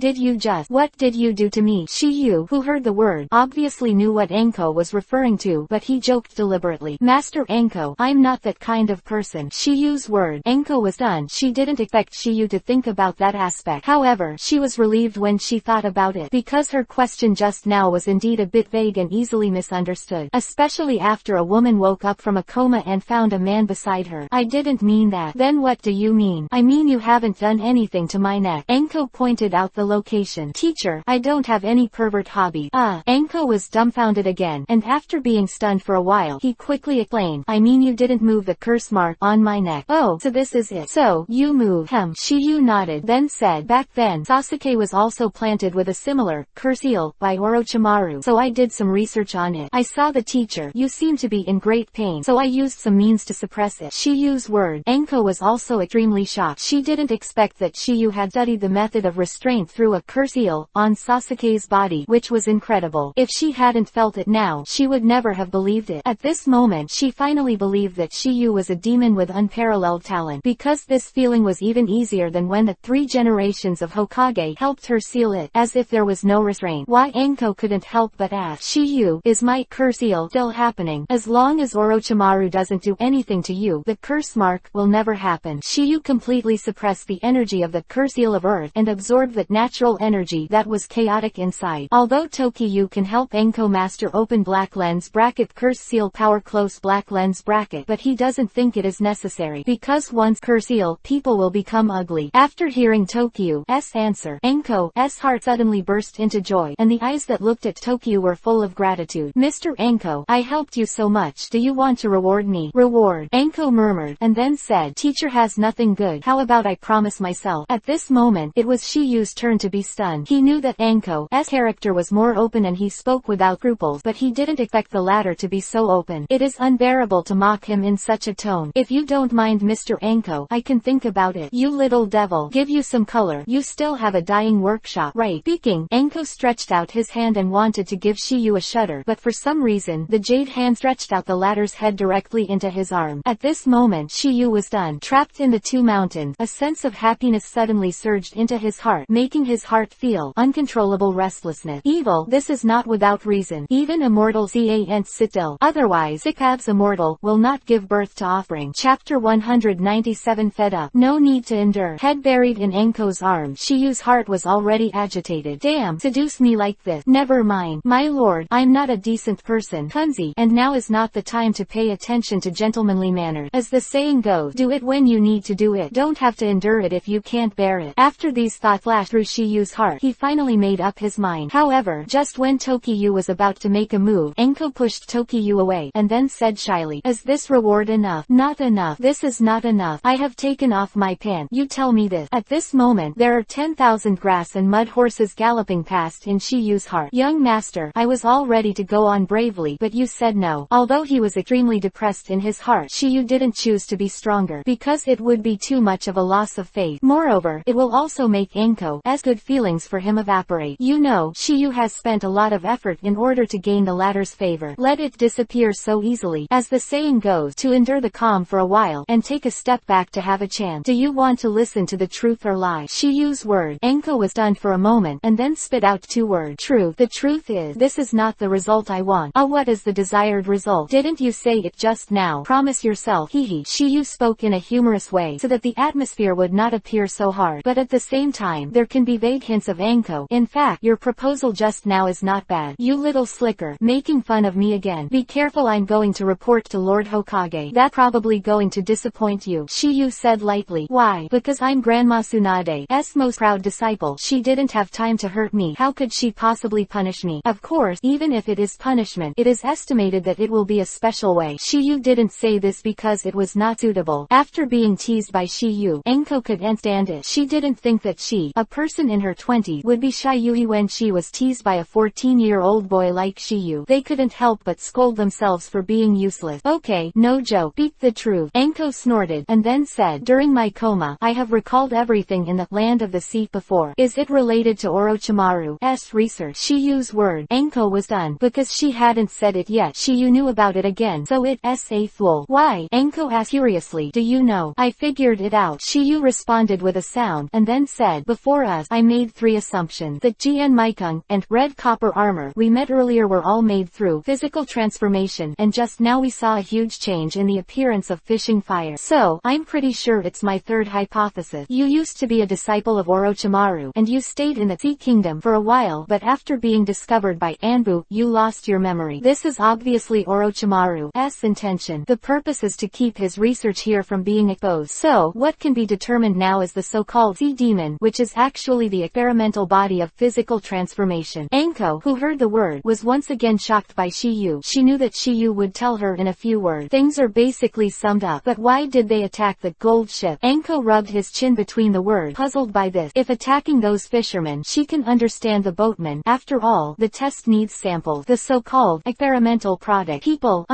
[SPEAKER 1] what did you do to me? Shiyu, who heard the word, obviously knew what Enko was referring to, but he joked deliberately. Master Enko, I'm not that kind of person. Shiyu's word. Enko was stunned. She didn't expect Shiyu to think about that aspect. However, she was relieved when she thought about it, because her question just now was indeed a bit vague and easily misunderstood, especially after a woman woke up from a coma and found a man beside her. I didn't mean that. Then what do you mean? I mean you haven't done anything to my neck. Enko pointed out the location. Teacher, I don't have any pervert hobby. Enko was dumbfounded again, and after being stunned for a while, he quickly explained, I mean you didn't move the curse mark on my neck. Oh, so this is it. So, you move. Shiyu nodded, then said, back then, Sasuke was also planted with a similar curse seal by Orochimaru, so I did some research on it. I saw the teacher. You seem to be in great pain, so I used some means to suppress it. Shiyu's word. Enko was also extremely shocked. She didn't expect that Shiyu had studied the method of restraint through a curse seal on Sasuke's body, which was incredible. If she hadn't felt it now, she would never have believed it. At this moment, she finally believed that Shiyu was a demon with unparalleled talent, because this feeling was even easier than when the 3 generations of Hokage helped her seal it, as if there was no restraint. Why? Enko couldn't help but ask. Shiyu, is my curse seal still happening? As long as Orochimaru doesn't do anything to you, the curse mark will never happen. Shiyu completely suppressed the energy of the curse seal of earth and absorbed that natural energy that was chaotic inside. Although Tokiyu can help Enko master open black lens bracket curse seal power close black lens bracket, but he doesn't think it is necessary, because once curse seal, people will become ugly. After hearing Tokiyu's answer, Enko's heart suddenly burst into joy, and the eyes that looked at Tokiyu were full of gratitude. Mr. Enko, I helped you so much. Do you want to reward me? Reward? Enko murmured, and then said, teacher has nothing good. How about I promise myself? At this moment, it was Shiyu's turn to be stunned. He knew that Enko's character was more open and he spoke without scruples, but he didn't expect the latter to be so open. It is unbearable to mock him in such a tone. If you don't mind, Mr. Enko, I can think about it. You little devil. Give you some color. You still have a dyeing workshop, right? Speaking, Enko stretched out his hand and wanted to give Shiyu a shudder, but for some reason, the jade hand stretched out the latter's head directly into his arm. At this moment, Shiyu was stunned. Trapped in the 2 mountains, a sense of happiness suddenly surged into his heart, making his heart feel uncontrollable restlessness. Evil, this is not without reason. Even immortals can't sit still. Otherwise, EPUB's immortal will not give birth to offspring. Chapter 197. Fed up. No need to endure. Head buried in Enko's arms, Shiyu's heart was already agitated. Damn, seduce me like this. Never mind. My lord, I'm not a decent person. Kunzi, and now is not the time to pay attention to gentlemanly manners. As the saying goes, do it when you need to do it. Don't have to endure it if you can't bear it. After these thoughts flashed through Shiyu's heart, he finally made up his mind. However, just when Tokiyu was about to make a move, Enko pushed Tokiyu away, and then said shyly, is this reward enough? Not enough. This is not enough. I have taken off my pants. You tell me this. At this moment, there are 10,000 grass and mud horses galloping past in Shiyu's heart. Young master, I was all ready to go on bravely, but you said no. Although he was extremely depressed in his heart, Shiyu didn't choose to be stronger, because it would be too much of a loss of faith. Moreover, it will also make Enko's good feelings for him evaporate. You know, Shiyu has spent a lot of effort in order to gain the latter's favor. Let it disappear so easily. As the saying goes, to endure the calm for a while, and take a step back to have a chance. Do you want to listen to the truth or lie? Shiyu's word. Enko was stunned for a moment, and then spit out 2 words. Truth. The truth is, this is not the result I want. What is the desired result? Didn't you say it just now? Promise yourself. Hehe. Shiyu spoke in a humorous way, so that the atmosphere would not appear so hard, but at the same time, there can be vague hints of Enko. In fact, your proposal just now is not bad. You little slicker. Making fun of me again. Be careful, I'm going to report to Lord Hokage. That's probably going to disappoint you. Shiyu said lightly. Why? Because I'm Grandma Tsunade's most proud disciple. She didn't have time to hurt me. How could she possibly punish me? Of course, even if it is punishment, it is estimated that it will be a special way. Shiyu didn't say this because it was not suitable. After being teased by Shiyu, Enko could can't stand it. She didn't think that she, a person in her 20s, would be shy when she was teased by a 14-year-old boy like Shiyu. They couldn't help but scold themselves for being useless. Okay, no joke. Speak the truth. Anko snorted, and then said, during my coma, I have recalled everything in the land of the sea before. Is it related to Orochimaru's research? Shiyu's word. Anko was done. Because she hadn't said it yet, Shiyu knew about it again. So it's a fool. Why? Anko asked curiously. Do you know? I figured it out. Shiyu responded with a sound, and then said, before us, I made 3 assumptions. That Jian Maikung, and red copper armor we met earlier were all made through physical transformation, and just now we saw a huge change in the appearance of fishing fire. So, I'm pretty sure it's my 3rd hypothesis. You used to be a disciple of Orochimaru, and you stayed in the Sea Kingdom for a while, but after being discovered by Anbu, you lost your memory. This is obviously Orochimaru's intention. The purpose is to keep his research here from being exposed. So, what can be determined now is the so-called Sea Demon, which is actually the experimental body of physical transformation. Anko, who heard the word, was once again shocked by Shiyu. She knew that Shiyu would tell her in a few words. Things are basically summed up. But why did they attack the gold ship? Anko rubbed his chin between the words, puzzled by this. If attacking those fishermen, she can understand the boatmen. After all, the test needs samples. The so-called experimental product. People,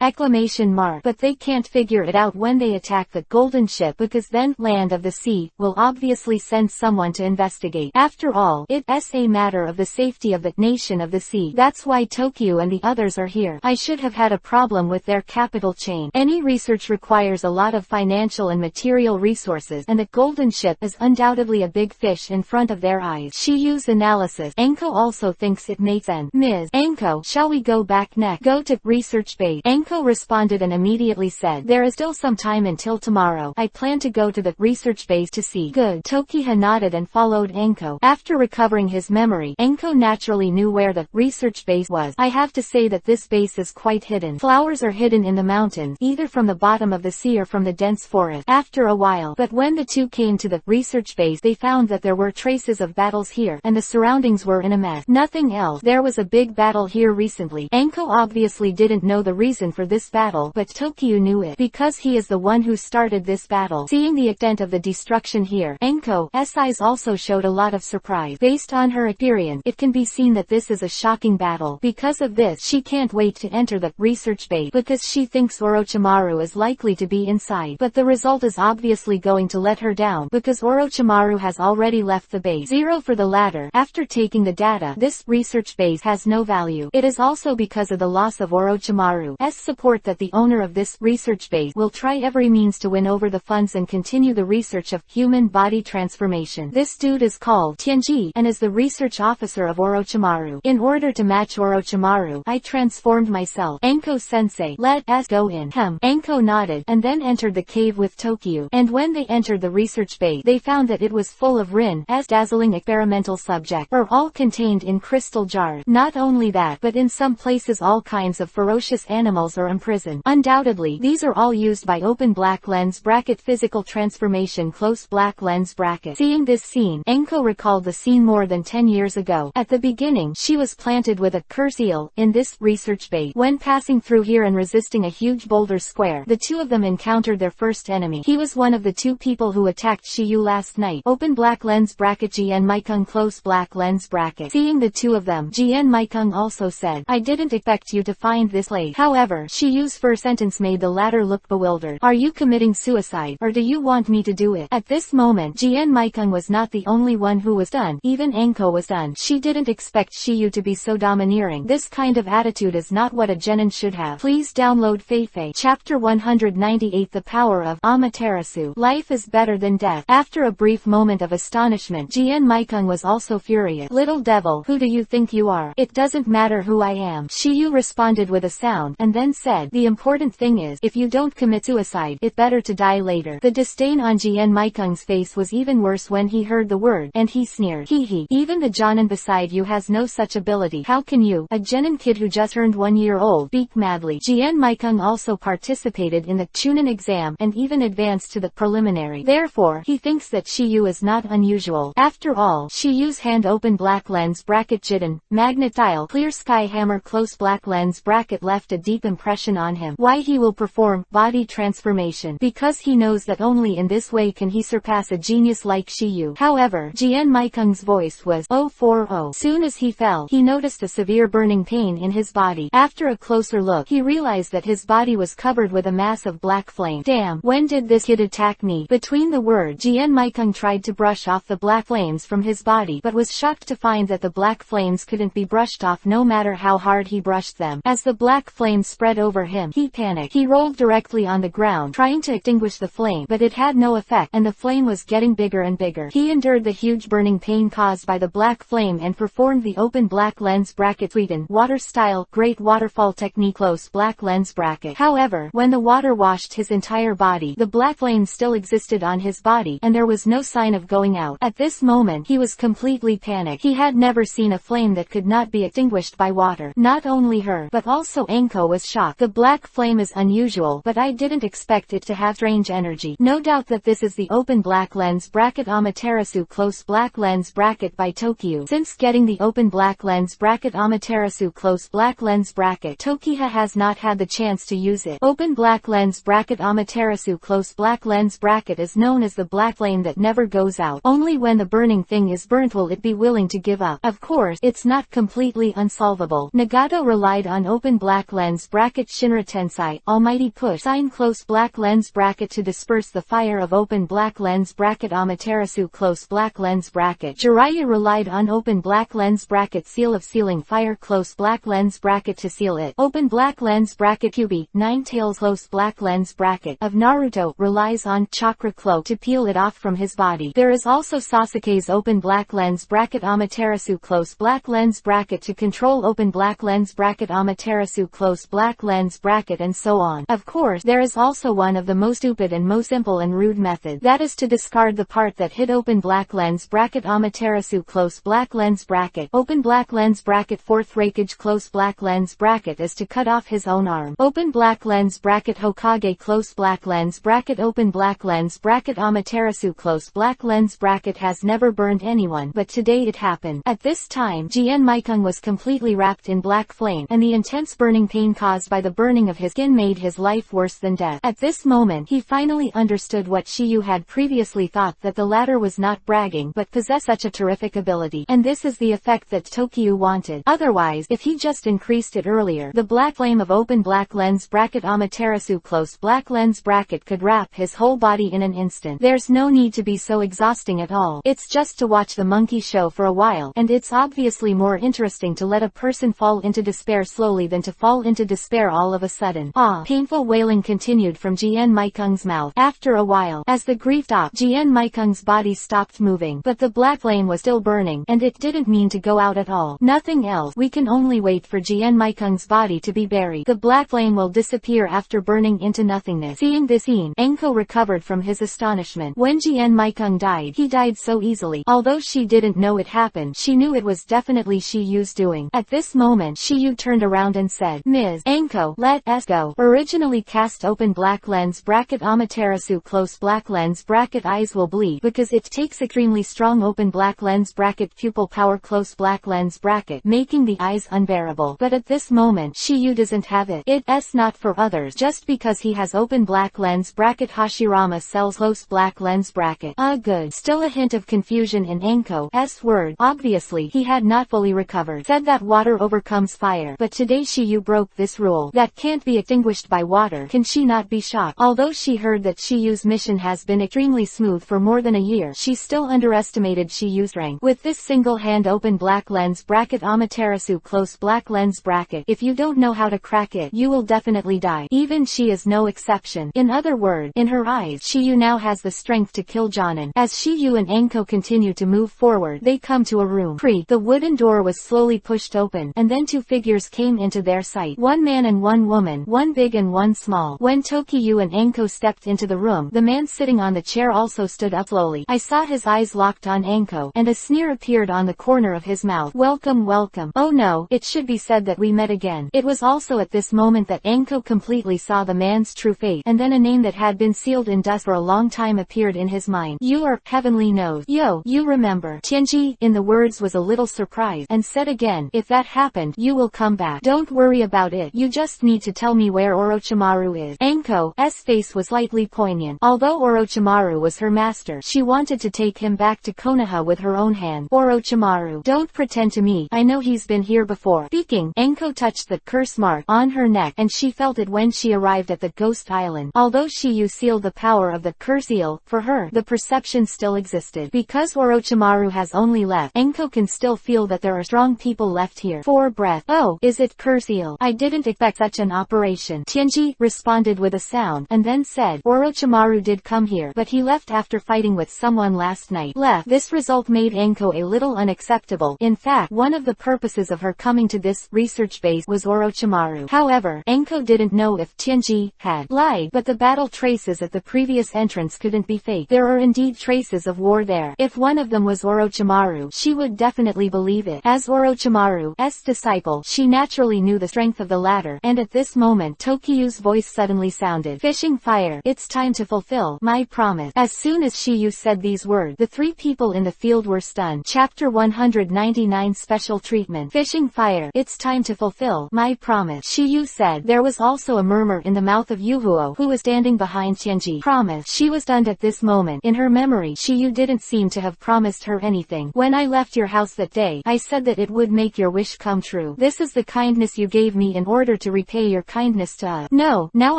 [SPEAKER 1] exclamation mark. But they can't figure it out when they attack the golden ship, because then, land of the sea, will obviously send someone to investigate. After all, it's a matter of the safety of the nation of the sea. That's why Tokyo and the others are here. I should have had a problem with their capital chain. Any research requires a lot of financial and material resources, and the golden ship is undoubtedly a big fish in front of their eyes. Shiyu's analysis. Anko also thinks it makes sense. Ms. Anko, shall we go back next? Go to research base. Anko responded and immediately said, there is still some time until tomorrow. I plan to go to the research base to see. Good. Tokiha nodded and followed Anko. After recovering his memory, Anko naturally knew where the research base was. I have to say that this base is quite hidden. Flowers are hidden in the mountains, either from the bottom of the sea or from the dense forest. After a while, but when the two came to the research base, they found that there were traces of battles here, and the surroundings were in a mess. Nothing else. There was a big battle here recently. Anko obviously didn't know the reason for this battle, but Tokyo knew it, because he is the one who started this battle. Seeing the extent of the destruction here, Anko's eyes also showed a lot of surprise. Based on her experience, it can be seen that this is a shocking battle. Because of this, she can't wait to enter the research base, because she thinks Orochimaru is likely to be inside. But the result is obviously going to let her down, because Orochimaru has already left the base. 0 for the latter. After taking the data, this research base has no value. It is also because of the loss of Orochimaru's support that the owner of this research base will try every means to win over the funds and continue the research of human body transformation. This dude is called Tianji, and is the research officer of Orochimaru. In order to match Orochimaru, I transformed myself. Anko-sensei, let us go in. Anko nodded, and then entered the cave with Tokyo. And when they entered the research base, they found that it was full of Rin's dazzling experimental subjects, are all contained in crystal jars. Not only that, but in some places all kinds of ferocious animals are imprisoned. Undoubtedly, these are all used by open black lens bracket physical transformation close black lens bracket. Seeing this scene, Anko recalled the scene more than 10 years ago. At the beginning, she was planted with a curse eel in this research base. When passing through here and resisting a huge boulder square, the two of them encountered their first enemy. He was one of the 2 people who attacked Shiyu last night. Open black lens bracket Jian Maikung close black lens bracket. Seeing the 2 of them, Jian Maikung also said, I didn't expect you to find this late. However, Shiyu's first sentence made the latter look bewildered. Are you committing suicide, or do you want me to do it? At this moment, Jian Maikung was not the only one who was stunned. Even Anko was stunned. She didn't expect Shiyu to be so domineering. This kind of attitude is not what a genin should have. Please download Feifei. Chapter 198 The Power of Amaterasu. Life is better than death. After a brief moment of astonishment, Jian Maikung was also furious. Little devil, who do you think you are? It doesn't matter who I am. Shiyu responded with a sound, and then said, the important thing is, if you don't commit suicide, it's better to die later. The disdain on Jian Maikung's face was even worse when he heard the word, and he sneered. Hee. Even the Jonin beside you has no such ability. How can you, a genin kid who just turned 1 year old, speak madly? Jian Maikung also participated in the Chunin exam, and even advanced to the preliminary. Therefore, he thinks that Shiyu is not unusual. After all, Shiyu's hand open black lens bracket Jiden, magnet style clear sky hammer close black lens bracket left a deep impression on him. Why he will perform body transformation? Because he knows that only in this way can he surpass a genius like Shiyu? However, Jian Maikung's voice was 040. Soon as he fell, he noticed a severe burning pain in his body. After a closer look, he realized that his body was covered with a mass of black flame. Damn, when did this kid attack me? Between the words, Jian Maikung tried to brush off the black flames from his body, but was shocked to find that the black flames couldn't be brushed off no matter how hard he brushed them. As the black flames spread over him, he panicked. He rolled directly on the ground, trying to extinguish the flame, but it had no effect, and the flame was getting bigger and bigger. He endured the huge burning pain caused by the black flame and performed the open black lens bracket Sweden water style great waterfall technique close black lens bracket. However, when the water washed his entire body, the black flame still existed on his body, and there was no sign of going out. At this moment, he was completely panicked. He had never seen a flame that could not be extinguished by water. Not only her, but also Enko was shocked. The black flame is unusual, but I didn't expect it to have strange energy. No doubt that this is the open black lens bracket Amaterasu close black lens bracket by Tokyo. Since getting the open black lens bracket Amaterasu close black lens bracket, Tokiha has not had the chance to use it. Open black lens bracket Amaterasu close black lens bracket is known as the black flame that never goes out. Only when the burning thing is burnt will it be willing to give up. Of course, it's not completely unsolvable. Nagato relied on open black lens bracket Shinra Tensai almighty push sign close black lens bracket to disperse the fire of open black lens bracket Amaterasu close black lens bracket. Jiraiya relied on open black lens bracket seal of sealing fire close black lens bracket to seal it. Open black lens bracket Kyubi nine tails close black lens bracket of Naruto relies on chakra cloak to peel it off from his body. There is also Sasuke's open black lens bracket Amaterasu close black lens bracket to control open black lens bracket Amaterasu close black lens bracket and so on. Of course, there is also one of the most stupid and most simple and rude method. That is to discard the part that hid open black lens bracket Amaterasu close black lens bracket. Open black lens bracket fourth breakage close black lens bracket is to cut off his own arm. Open black lens bracket Hokage close black lens bracket open black lens bracket Amaterasu close black lens bracket has never burned anyone, but today it happened. At this time, Jian Maikung was completely wrapped in black flame, and the intense burning pain caused by the burning of his skin made his life worse than death. At this moment, he finally understood what Shiyu had previously thought, that the latter was not bragging, but possessed such a terrific ability. And this is the effect that Tokyo wanted. Otherwise, if he just increased it earlier, the black flame of open black lens bracket Amaterasu close black lens bracket could wrap his whole body in an instant. There's no need to be so exhausting at all. It's just to watch the monkey show for a while, and it's obviously more interesting to let a person fall into despair slowly than to fall into despair all of a sudden. Ah! Painful wailing continued from Jian Maikung's mouth. After a while, as the grief stopped, Jian Maikung's body stopped moving, but the black flame was still burning, and it didn't mean to go out at all. Nothing else. We can only wait for Jian Maikung's body to be buried. The black flame will disappear after burning into nothingness. Seeing this scene, Enko recovered from his astonishment. When Jian Maikung died, he died so easily. Although she didn't know it happened, she knew it was definitely Shiyu's doing. At this moment, Shiyu turned around and said, "Ms. Enko, let us go." Originally cast open black lens bracket Amaterasu close black lens bracket eyes will bleed because it takes extremely strong open black lens bracket pupil power close black lens bracket, making the eyes unbearable. But at this moment, Shiyu doesn't have it. It's not for others. Just because he has open black lens bracket Hashirama sells close black lens bracket. Good. Still a hint of confusion in Enko's word. Obviously, he had not fully recovered. Said that water overcomes fire. But today Shiyu broke this rule. That can't be extinguished by water. Can she not be shocked? Although she heard that Shiyu's mission has been extremely smooth for more than a year, she still underestimated Shiyu's strength. With this single hand open black lens bracket Amaterasu close black lens bracket, if you don't know how to crack it, you will definitely die. Even she is no exception. In other words, in her eyes, Shiyu now has the strength to kill Jonin. As Shiyu and Enko continue to move forward, they come to a room. The wooden door was slowly pushed open, and then two figures came into their sight. One man and one woman, one big and one small. When Tokyo and Enko stepped into the room, the man sitting on the chair also stood up slowly. I saw his eyes locked on Enko, and a sneer appeared on the corner of his mouth. "Welcome, welcome." Oh no, it should be said that we met again. It was also at this moment that Enko completely saw the man's true face, and then a name that had been sealed in dust for a long time appeared in his mind. "You are Heavenly Nose. Yo, you remember." Tianji, in the words, was a little surprised, and said again, "If that happened, you will come back. Don't worry about it. You just need to tell me where Orochimaru is." Enko's face was slightly poignant. Although Orochimaru was her master. She wanted to take him back to Konoha with her own hand. Orochimaru, don't pretend to me. I know he's been here before. Speaking, Enko touched the curse mark on her neck, and she felt it when she arrived at the Ghost Island. Although Shiyu sealed the power of the curse seal, for her, the perception still existed. Because Orochimaru has only left, Enko can still feel that there are strong people left here. For breath. Oh, is it curse seal? I didn't expect such an operation. Tianji responded with a sound, and then said, Orochimaru did come here, but he left after fighting with someone last night. Left. This result made Enko a little unacceptable. In fact, one of the purposes of her coming to this research base was Orochimaru. However, Enko didn't know if Tianji had lied, but the battle traces at the previous entrance couldn't be fake. There are indeed traces of war there. If one of them was Orochimaru, she would definitely believe it. As Orochimaru's disciple, she naturally knew the strength of the latter, and at this moment Tokiyu's voice suddenly sounded. Fishing fire, it's time to fulfill my promise. As soon as Shiyu said these words, the three people in the field were stunned. Chapter 199 Special Treatment. Fishing fire, it's time to fulfill my promise, Shiyu said. There was also a murmur in the mouth of Yuhuo, who was standing behind Tianji. Promise. She was stunned at this moment. In her memory, Shiyu didn't seem to have promised her anything. When I left your house that day, I said that it would make your wish come true. This is the kindness you gave me in order to repay your kindness to us. No, now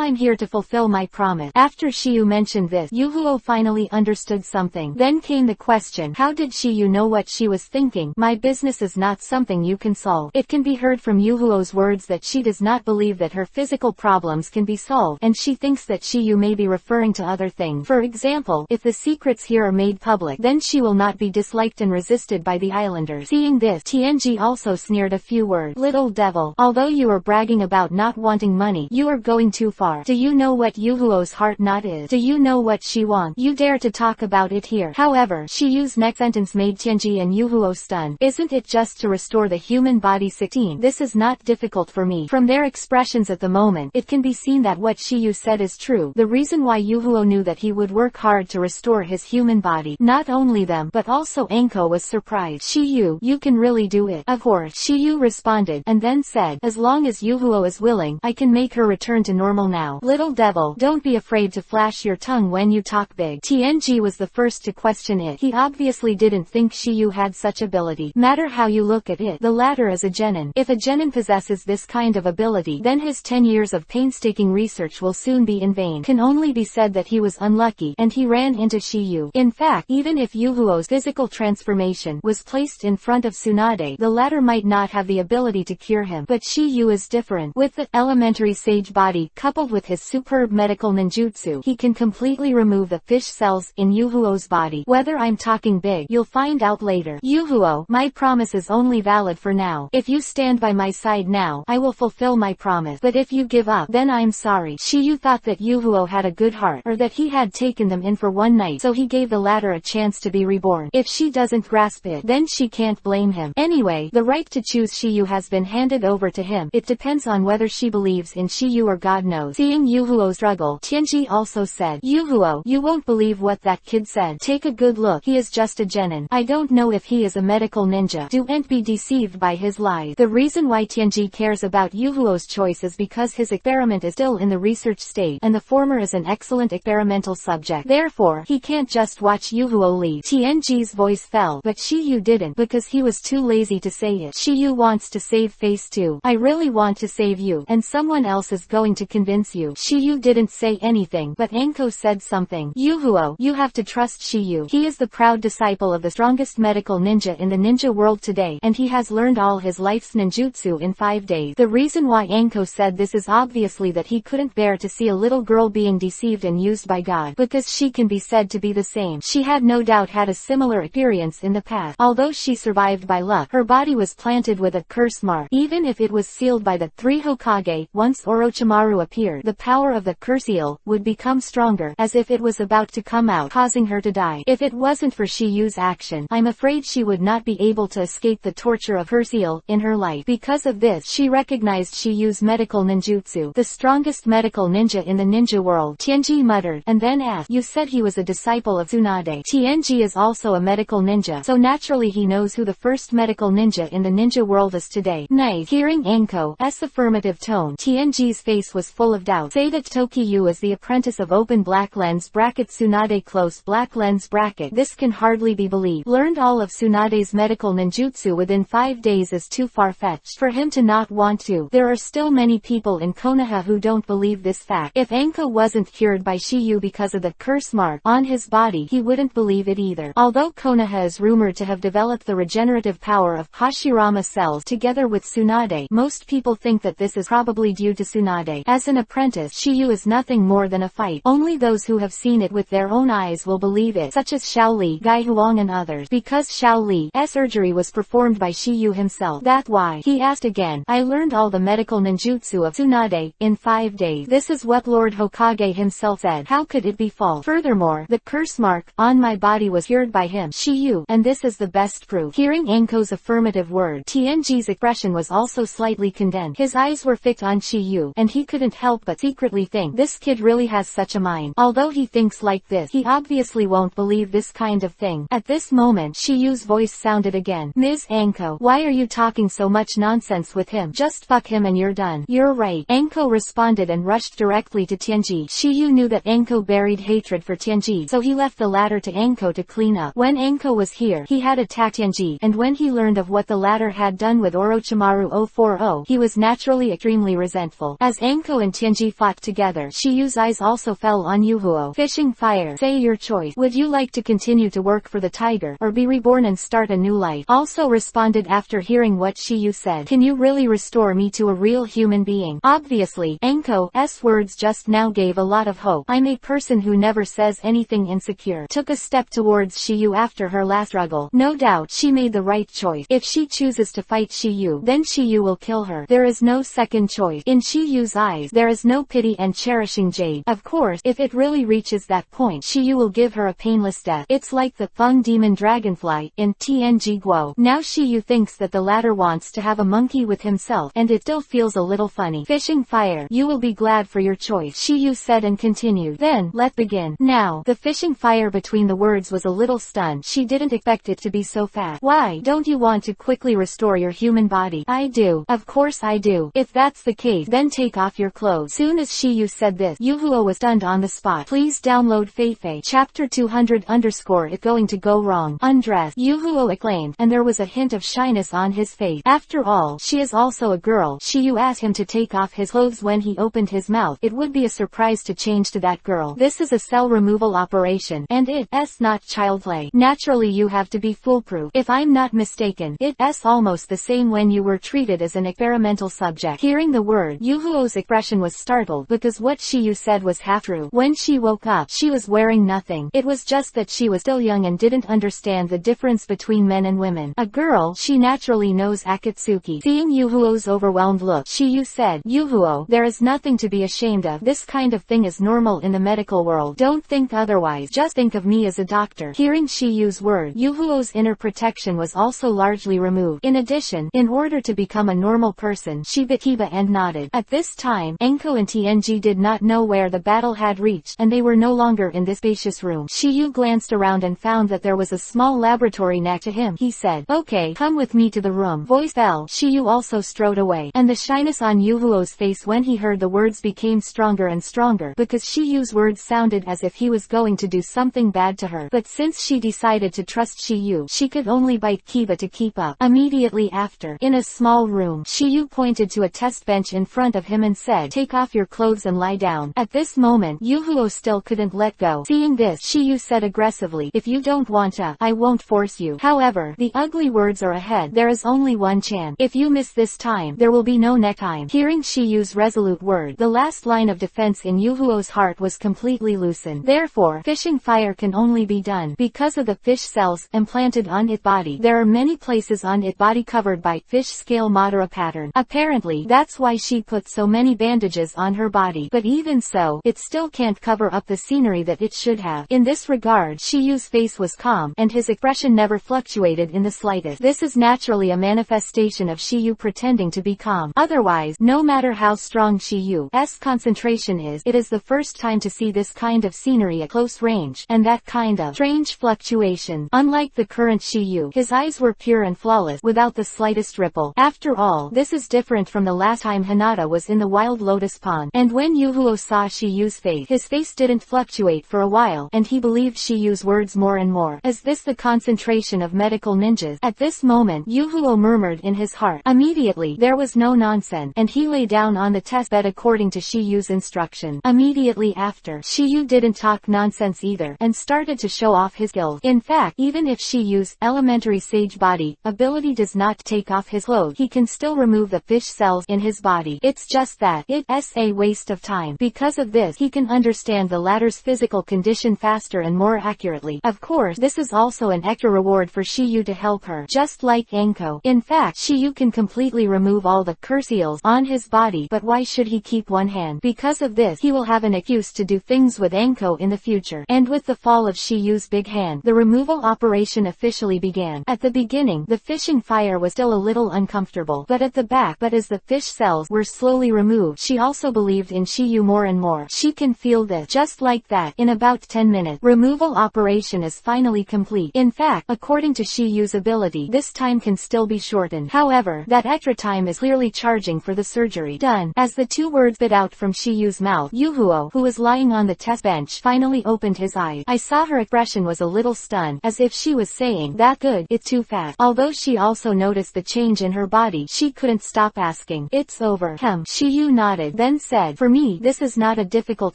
[SPEAKER 1] I'm here to fulfill my promise. After Shiyu mentioned this, Yuhuo finally understood something. Then came the question, how did Shiyu know what she was thinking? My business is not something you can solve. It can be heard from Yuhuo's words that she does not believe that her physical problems can be solved, and she thinks that Shiyu may be referring to other things. For example, if the secrets here are made public, then she will not be disliked and resisted by the islanders. Seeing this, Tianji also sneered a few words. Little devil, although you are bragging about not wanting money, you are going too far. Do you know what Yuhuo's heart knot is? Do you know what she wants? You dare to talk about it here. However, Shiyu's next sentence made Tianji and Yuhuo stunned. Isn't it just to restore the human body? 16. This is not difficult for me. From their expressions at the moment, it can be seen that what Shiyu said is true. The reason why Yuhuo knew that he would work hard to restore his human body, not only them, but also Enko, was surprised. Shiyu, you can really do it. Of course, Shiyu responded, and then said, as long as Yuhuo is willing, I can make her return to normal now. Little devil, don't be afraid to flash your tongue when you talk big. Tianji was the first to question it. He obviously didn't think Shiyu had such ability. Matter how you look at it, the latter is a genin. If a genin possesses this kind of ability, then his 10 years of painstaking research will soon be in vain. Can only be said that he was unlucky, and he ran into Shiyu. In fact, even if Yuhuo's physical transformation was placed in front of Tsunade, the latter might not have the ability to cure him. But Shiyu is different. With the elementary sage body, coupled with his superb medical ninjutsu, he can completely remove the fish cells in Yuhuo's body. Whether I'm talking big, you'll find out later. Yuhuo, my promise is only valid for now. If you stand by my side now, I will fulfill my promise. But if you give up, then I'm sorry. Shiyu thought that Yuhuo had a good heart, or that he had taken them in for one night, so he gave the latter a chance to be reborn. If she doesn't grasp it, then she can't blame him. Anyway, the right to choose Shiyu has been handed over to him. It depends on whether she believes in Shiyu or God knows. Seeing Yuhuo struggle, Tianji also said, Yuhuo, you won't believe what that kid said. Take a good look. He is just a genin. I don't know if he is a medical ninja. Don't be deceived by his lies. The reason why Tianji cares about Yuhuo's choice is because his experiment is still in the research stage, and the former is an excellent experimental subject. Therefore, he can't just watch Yuhuo lead. Tianji's voice fell, but Shiyu didn't, because he was too lazy to say it. Shiyu wants to save face too. I really want to save you, and someone else is going to convince you. Shiyu didn't say anything, but Enko said something. Yuhuo, you have to trust Shiyu. He is the proud disciple of the strongest medical ninja in the ninja world today, and he has learned all his life's ninjutsu in 5 days. The reason why Enko said this is obviously that he couldn't bear to see a little girl being deceived and used by God, because she can be said to be the same. She had no doubt had a similar experience in the past. Although she survived by luck, her body was planted with a curse mark. Even if it was sealed by the 3 Hokage, once Orochimaru appeared, the power of the curse seal would become stronger, as if it was about to come out, causing her to die. If it wasn't for Shiyu's action, I'm afraid she would not be able to escape the torture of her seal in her life. Because of this, she recognized Shiyu's medical ninjutsu, the strongest medical ninja in the ninja world. Tianji muttered, and then asked, you said he was a disciple of Tsunade. Tianji is also a medical ninja, so naturally he knows who the first medical ninja in the ninja world is today. Nice. Hearing Enko's affirmative tone, Tianji's face was full of doubt. Say that Tokiyu is the apprentice of Open Black black lens bracket Tsunade close black lens bracket. This can hardly be believed. Learned all of Tsunade's medical ninjutsu within 5 days is too far-fetched for him to not want to. There are still many people in Konoha who don't believe this fact. If Anko wasn't cured by Shiyu because of the curse mark on his body, he wouldn't believe it either. Although Konoha is rumored to have developed the regenerative power of Hashirama cells together with Tsunade, most people think that this is probably due to Tsunade. As an apprentice, Shiyu is nothing more than a fight. Only those who have seen it with their own eyes will believe it, such as Xiao Li, Gai Huang and others. Because Xiao Li's surgery was performed by Shiyu himself, that's why he asked again. I learned all the medical ninjutsu of Tsunade in 5 days. This is what Lord Hokage himself said. How could it be false? Furthermore, the curse mark on my body was cured by him, Shiyu, and this is the best proof. Hearing Anko's affirmative word, Tianji's expression was also slightly condensed. His eyes were fixed on Shiyu, and he couldn't help but secretly think, this kid really has such a mind. Although he thinks like this, he obviously won't believe this kind of thing. At this moment, Shiyu's voice sounded again. Ms. Anko, why are you talking so much nonsense with him? Just fuck him and you're done. You're right, Anko responded and rushed directly to Tianji. Shiyu knew that Anko buried hatred for Tianji, so he left the latter to Anko to clean up. When Anko was here, he had attacked Tianji, and when he learned of what the latter had done with Orochimaru 040, he was naturally extremely resentful. As Anko and Tianji fought together, Shiyu's eyes also fell on Yuhuo. Fishing fire. Say your choice. Would you like to continue to work for the tiger, or be reborn and start a new life? Also responded after hearing what Shiyu said. Can you really restore me to a real human being? Obviously, Anko's words just now gave a lot of hope. I'm a person who never says anything insecure. Took a step towards Shiyu after her last struggle. No doubt she made the right choice. If she chooses to fight Shiyu, then Shiyu will kill her. There is no second choice. In Shiyu's eyes, there is no pity and cherishing Jade. Of course, if it really reaches that point, Shiyu will give her a painless death. It's like the Feng Demon Dragonfly in TNG Guo. Now Shiyu thinks that the latter wants to have a monkey with himself, and it still feels a little funny. Fishing fire. You will be glad for your choice, Shiyu said and continued. Then, let's begin. Now, the fishing fire between the words was a little stunned. She didn't expect it to be so fast. Why don't you want to quickly restore your human body? I do. Of course I do. If that's the case, then take off your clothes. Soon as Shiyu said this, Yuhuo was stunned on the spot. Please download Feifei. Chapter 200_it going to go wrong. Undressed. Yuhuo exclaimed, and there was a hint of shyness on his face. After all, she is also a girl. Shiyu asked him to take off his clothes when he opened his mouth. It would be a surprise to change to that girl. This is a cell removal operation, and it's not child play. Naturally you have to be foolproof. If I'm not mistaken, it's almost the same when you were treated as an experimental subject. Hearing the word, Yuhuo's expression was startled, because what Shiyu said was half true. When she woke up, she was wearing nothing. It was just that she was still young and didn't understand the difference between men and women. A girl, she naturally knows Akatsuki. Seeing Yuhuo's overwhelmed look, Shiyu said, Yuhuo, there is nothing to be ashamed of. This kind of thing is normal in the medical world. Don't think otherwise. Just think of me as a doctor. Hearing Shiyu's word, Yuhuo's inner protection was also largely removed. In addition, in order to become a normal person, she bit Kiba and nodded. At this time, Anko and Tianji did not know where the battle had reached, and they were no longer in this spacious room. Shiyu glanced around and found that there was a small laboratory next to him. He said, okay, come with me to the room. Voice fell. Shiyu also strode away, and the shyness on Yuhuo's face when he heard the words became stronger and stronger, because Shiyu's words sounded as if he was going to do something bad to her. But since she decided to trust Shiyu, she could only bite Kiba to keep up. Immediately after, in a small room, Shiyu pointed to a test bench in front of him and said, take off your clothes and lie down. At this moment, Yuhuo still couldn't let go. Seeing this, Shiyu said aggressively, if you don't want to, I won't force you. However, the ugly words are ahead. There is only one chance. If you miss this time, there will be no next time. Hearing Shiyu's resolute word, the last line of defense in Yuhuo's heart was completely loosened. Therefore, fishing fire can only be done because of the fish cells implanted on its body. There are many places on its body covered by fish scale Madara pattern. Apparently, that's why she put so many bandages on her body. But even so, it still can't cover up the scenery that it should have. In this regard, Shiyu's face was calm, and his expression never fluctuated in the slightest. This is naturally a manifestation of Shiyu pretending to be calm. Otherwise, no matter how strong Shiyu's concentration is, it is the first time to see this kind of scenery at close range, and that kind of strange fluctuation. Unlike the current Shiyu, his eyes were pure and flawless, without the slightest ripple. After all, this is different from the last time Hinata was in the Wild Lotus Pond, and when Yuhuo saw Shiyu's face voice didn't fluctuate for a while, and he believed she used words more and more. Is this the concentration of medical ninjas? At this moment, Yuhuo murmured in his heart. Immediately, there was no nonsense, and he lay down on the test bed according to Shiyu's instruction. Immediately after, Shiyu didn't talk nonsense either, and started to show off his skills. In fact, even if Shiyu's elementary sage body ability does not take off his clothes, he can still remove the fish cells in his body. It's just that it's a waste of time. Because of this, he can understand the latter's physical condition faster and more accurately. Of course, this is also an extra reward for Shiyu to help her, just like Anko. In fact, Shiyu can completely remove all the curse seals on his body, but why should he keep one hand? Because of this, he will have an excuse to do things with Anko in the future. And with the fall of Shiyu's big hand, the removal operation officially began. At the beginning, the fishing fire was still a little uncomfortable, but at the back, as the fish cells were slowly removed, she also believed in Shiyu more and more. She can feel this. Just like that, in about 10 minutes, removal operation is finally complete. In fact, according to Shiyu's ability, this time can still be shortened. However, that extra time is clearly charging for the surgery. Done. As the two words spit out from Shiyu's mouth, Yuhuo, who was lying on the test bench, finally opened his eyes. I saw her expression was a little stunned, as if she was saying, "That good, it's too fast." Although she also noticed the change in her body, she couldn't stop asking, "It's over." Shiyu nodded, then said, "For me, this is not a difficult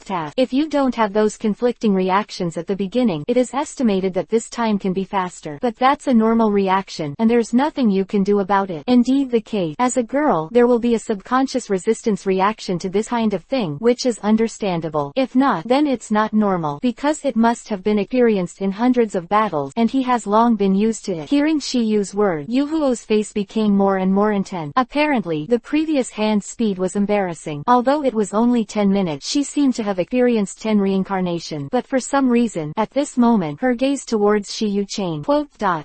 [SPEAKER 1] task. If you don't have those conflicting reactions at the beginning, it is estimated that this time can be faster. But that's a normal reaction, and there's nothing you can do about it." Indeed the case. As a girl, there will be a subconscious resistance reaction to this kind of thing, which is understandable. If not, then it's not normal, because it must have been experienced in hundreds of battles, and he has long been used to it. Hearing Shiyu's word, Yuhuo's face became more and more intense. Apparently, the previous hand speed was embarrassing. Although it was only 10 minutes, she seemed to have experienced 10 reincarnation. But for some reason, at this moment, her gaze towards Shiyu changed.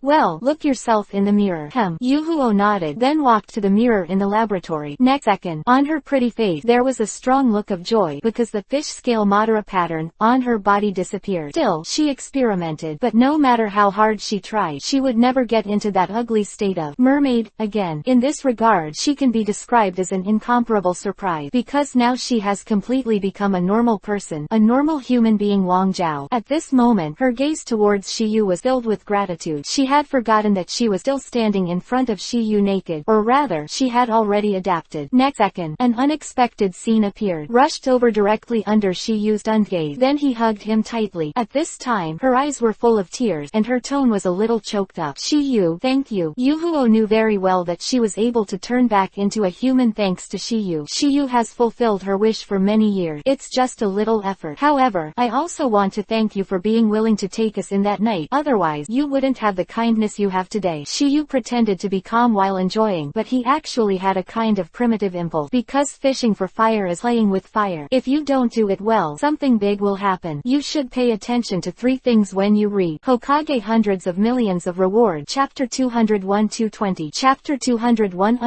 [SPEAKER 1] Well, look yourself in the mirror. Yuhuo nodded, then walked to the mirror in the laboratory. Next second, on her pretty face, there was a strong look of joy, because the fish scale Madara pattern on her body disappeared. Still, she experimented, but no matter how hard she tried, she would never get into that ugly state of mermaid again. In this regard, she can be described as an incomparable surprise, because now she has completely become a normal person, a normal human being. Wang Zhao. At this moment, her gaze towards Shiyu was filled with gratitude. She had forgotten that she was still standing in front of Shiyu naked, or rather, she had already adapted. Next second, an unexpected scene appeared, rushed over directly under Shiyu's stunned gaze. Then he hugged him tightly. At this time, her eyes were full of tears, and her tone was a little choked up. "Shiyu, thank you." Yuhuo knew very well that she was able to turn back into a human thanks to Shiyu. Shiyu has fulfilled her wish for many years. It's just a little effort. However, I also want to thank you for being willing to take us in that night. Otherwise, you wouldn't have the kindness you have today. Shiyu pretended to be calm while enjoying, but he actually had a kind of primitive impulse, because fishing for fire is playing with fire. If you don't do it well, something big will happen. You should pay attention to 3 things when you read Hokage Hundreds of Millions of Reward. Chapter 201-220. Chapter 201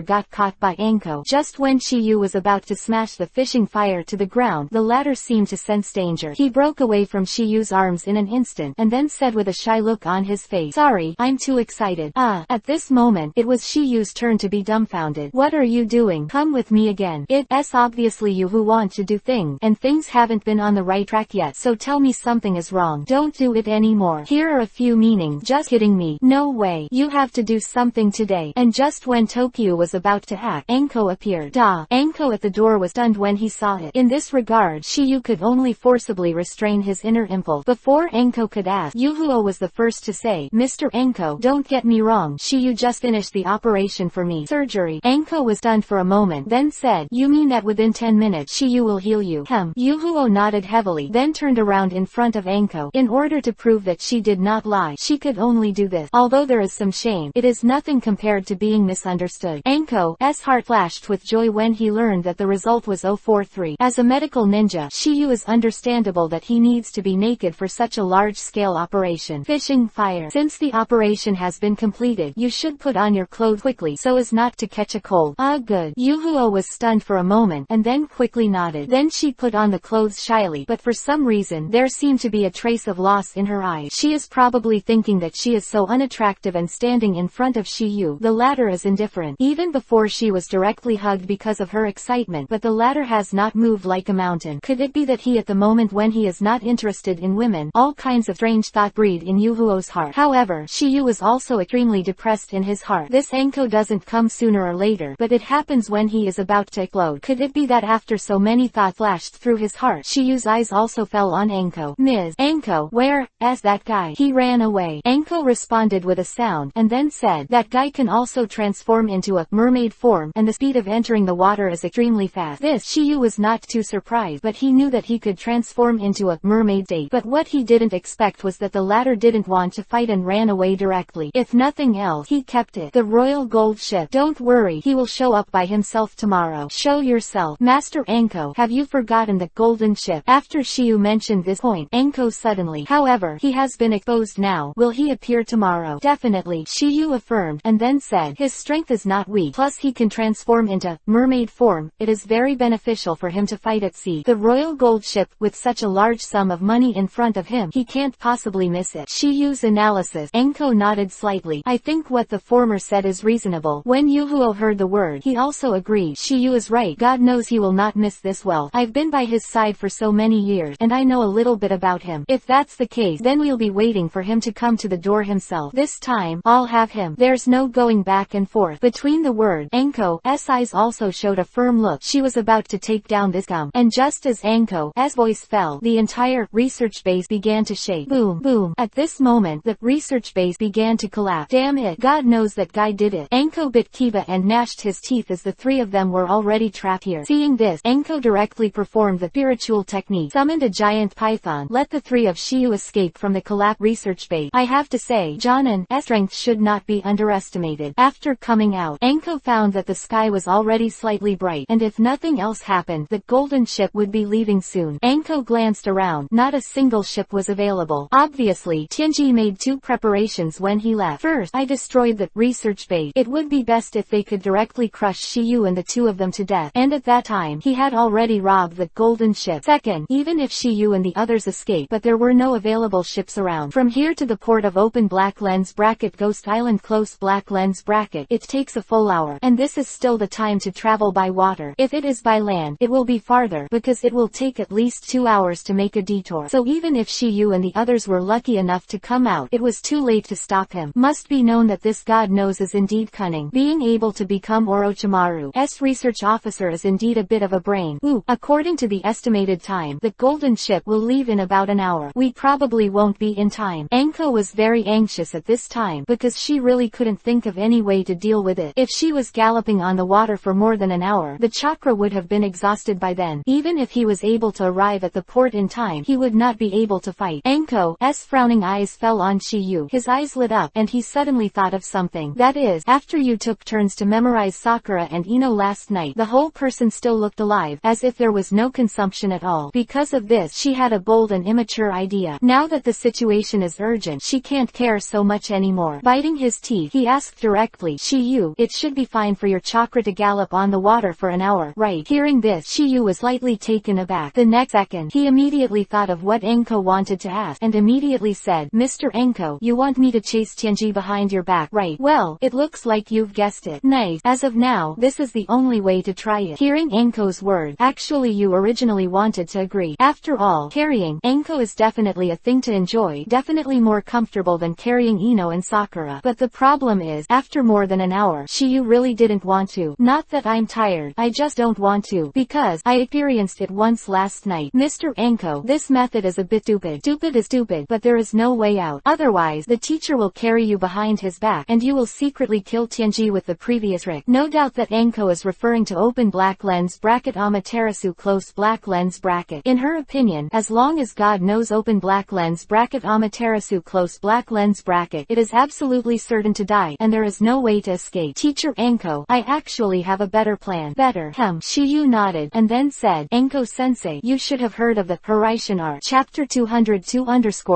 [SPEAKER 1] got caught by Anko. Just when Shiyu was about to smash the fishing fire to the ground, the latter seemed to sense danger. He broke away from Shiyu's arms in an instant, and then said with a shy look on his face, "Sorry, I'm too excited." At this moment, it was Shiyu's turn to be dumbfounded. "What are you doing? Come with me again. It's obviously you who want to do things, and things haven't been on the right track yet, so tell me something is wrong. Don't do it anymore. Here are a few meanings." "Just kidding me. No way. You have to do something today." And just when Tokyo was about to act, Anko appeared. Anko at the door was stunned when he saw it. In this regard, Shiyu could only forcibly restrain his inner impulse. Before Anko could ask, Yuhuo was the first to say, "Mr. Anko, don't get me wrong. Shiyu just finished the operation for me. Surgery." Anko was stunned for a moment, then said, "You mean that within 10 minutes Shiyu will heal you?" Yuhuo nodded heavily, then turned around in front of Anko. In order to prove that she did not lie, she could only do this. Although there is some shame, it is nothing compared to being misunderstood. Anko's heart flashed with joy when he learned that the result was 043. As a medical ninja, Shiyu is understandable that he needs to be naked for such a large-scale operation. Fishing fire. Since the operation has been completed, you should put on your clothes quickly so as not to catch a cold. Good. Yuhuo was stunned for a moment, and then quickly nodded. Then she put on the clothes shyly, but for some reason, there seemed to be a trace of loss in her eyes. She is probably thinking that she is so unattractive and standing in front of Shiyu. The latter is indifferent. Even before she was directly hugged because of her excitement, but the latter has not moved like a mountain. Could it be be that he at the moment when he is not interested in women, all kinds of strange thought breed in Yuhuo's heart. However, Shiyu is also extremely depressed in his heart. This Enko doesn't come sooner or later, but it happens when he is about to explode. Could it be that after so many thoughts flashed through his heart, Shiyu's eyes also fell on Enko? Ms. Enko, where is that guy? He ran away. Enko responded with a sound, and then said, that guy can also transform into a mermaid form, and the speed of entering the water is extremely fast. This Shiyu was not too surprised, but he knew that he could transform into a mermaid state. But what he didn't expect was that the latter didn't want to fight and ran away directly. If nothing else, he kept it. The royal gold ship. Don't worry, he will show up by himself tomorrow. Show yourself. Master Enko, have you forgotten the golden ship? After Shiyu mentioned this point, Enko suddenly, however, he has been exposed now. Will he appear tomorrow? Definitely, Shiyu affirmed, and then said, his strength is not weak, plus he can transform into mermaid form. It is very beneficial for him to fight at sea. The royal gold ship, with such a large sum of money in front of him, he can't possibly miss it. Shiyu's analysis. Enko nodded slightly. I think what the former said is reasonable. When Yuhuo heard the word, he also agreed. Shiyu is right. God knows he will not miss this wealth. I've been by his side for so many years, and I know a little bit about him. If that's the case, then we'll be waiting for him to come to the door himself. This time, I'll have him. There's no going back and forth. Between the word, Enko's eyes also showed a firm look. She was about to take down this scum. And just as Enko's voice fell, the entire research base began to shake. Boom, boom. At this moment, the research base began to collapse. Damn it. God knows that guy did it. Enko bit Kiba and gnashed his teeth as the three of them were already trapped here. Seeing this, Enko directly performed the spiritual technique, summoned a giant python, let the three of Shiyu escape from the collapsed research base. I have to say, Jonan's strength should not be underestimated. After coming out, Enko found that the sky was already slightly bright, and if nothing else happened, the golden ship would be leaving soon. Enko glanced around. Not a single ship was available. Obviously, Tianji made two preparations when he left. First, I destroyed the research base. It would be best if they could directly crush Shiyu and the two of them to death, and at that time, he had already robbed the golden ship. Second, even if Shiyu and the others escaped, but there were no available ships around. From here to the port of open black lens bracket Ghost Island close black lens bracket, it takes a full hour, and this is still the time to travel by water. If it is by land, it will be farther, because it will take at least 2 hours to make a detour. So even if Shiyu and the others were lucky enough to come out, it was too late to stop him. Must be known that this god knows is indeed cunning. Being able to become Orochimaru's research officer is indeed a bit of a brain. Ooh, according to the estimated time, the golden ship will leave in about an hour. We probably won't be in time. Enko was very anxious at this time, because she really couldn't think of any way to deal with it. If she was galloping on the water for more than an hour, the chakra would have been exhausted by then. Even if he was able to arrive at the port in time, he would not be able to fight. Enko's frowning eyes fell on Shiyu. His eyes lit up, and he suddenly thought of something. That is, after you took turns to memorize Sakura and Ino last night, the whole person still looked alive, as if there was no consumption at all. Because of this, she had a bold and immature idea. Now that the situation is urgent, she can't care so much anymore. Biting his teeth, he asked directly, Shiyu, it should be fine for your chakra to gallop on the water for an hour, right? Hearing this, Shiyu was slightly taken aback. The next second, he immediately thought of what Enko wanted to ask, and immediately said, Mr. Enko, you want me to chase Tianji behind your back, right? Well, it looks like you've guessed it. Nice. As of now, this is the only way to try it. Hearing Enko's words, actually you originally wanted to agree. After all, carrying Enko is definitely a thing to enjoy, definitely more comfortable than carrying Ino and Sakura. But the problem is, after more than an hour, Shiyu really didn't want to. Not that I'm tired, I just don't want to, because I experienced it once last night. Mr. Enko, this method is a bit stupid. Stupid is stupid, but there is no way out. Otherwise, the teacher will carry you behind his back, and you will secretly kill Tianji with the previous trick. No doubt that Enko is referring to open black lens bracket Amaterasu close black lens bracket. In her opinion, as long as God knows open black lens bracket Amaterasu close black lens bracket, it is absolutely certain to die, and there is no way to escape. Teacher Enko, I actually have a better plan. Better? Shiyu nodded, and then said, Enko-sensei, you should have heard of the Horaitian art. Chapter 202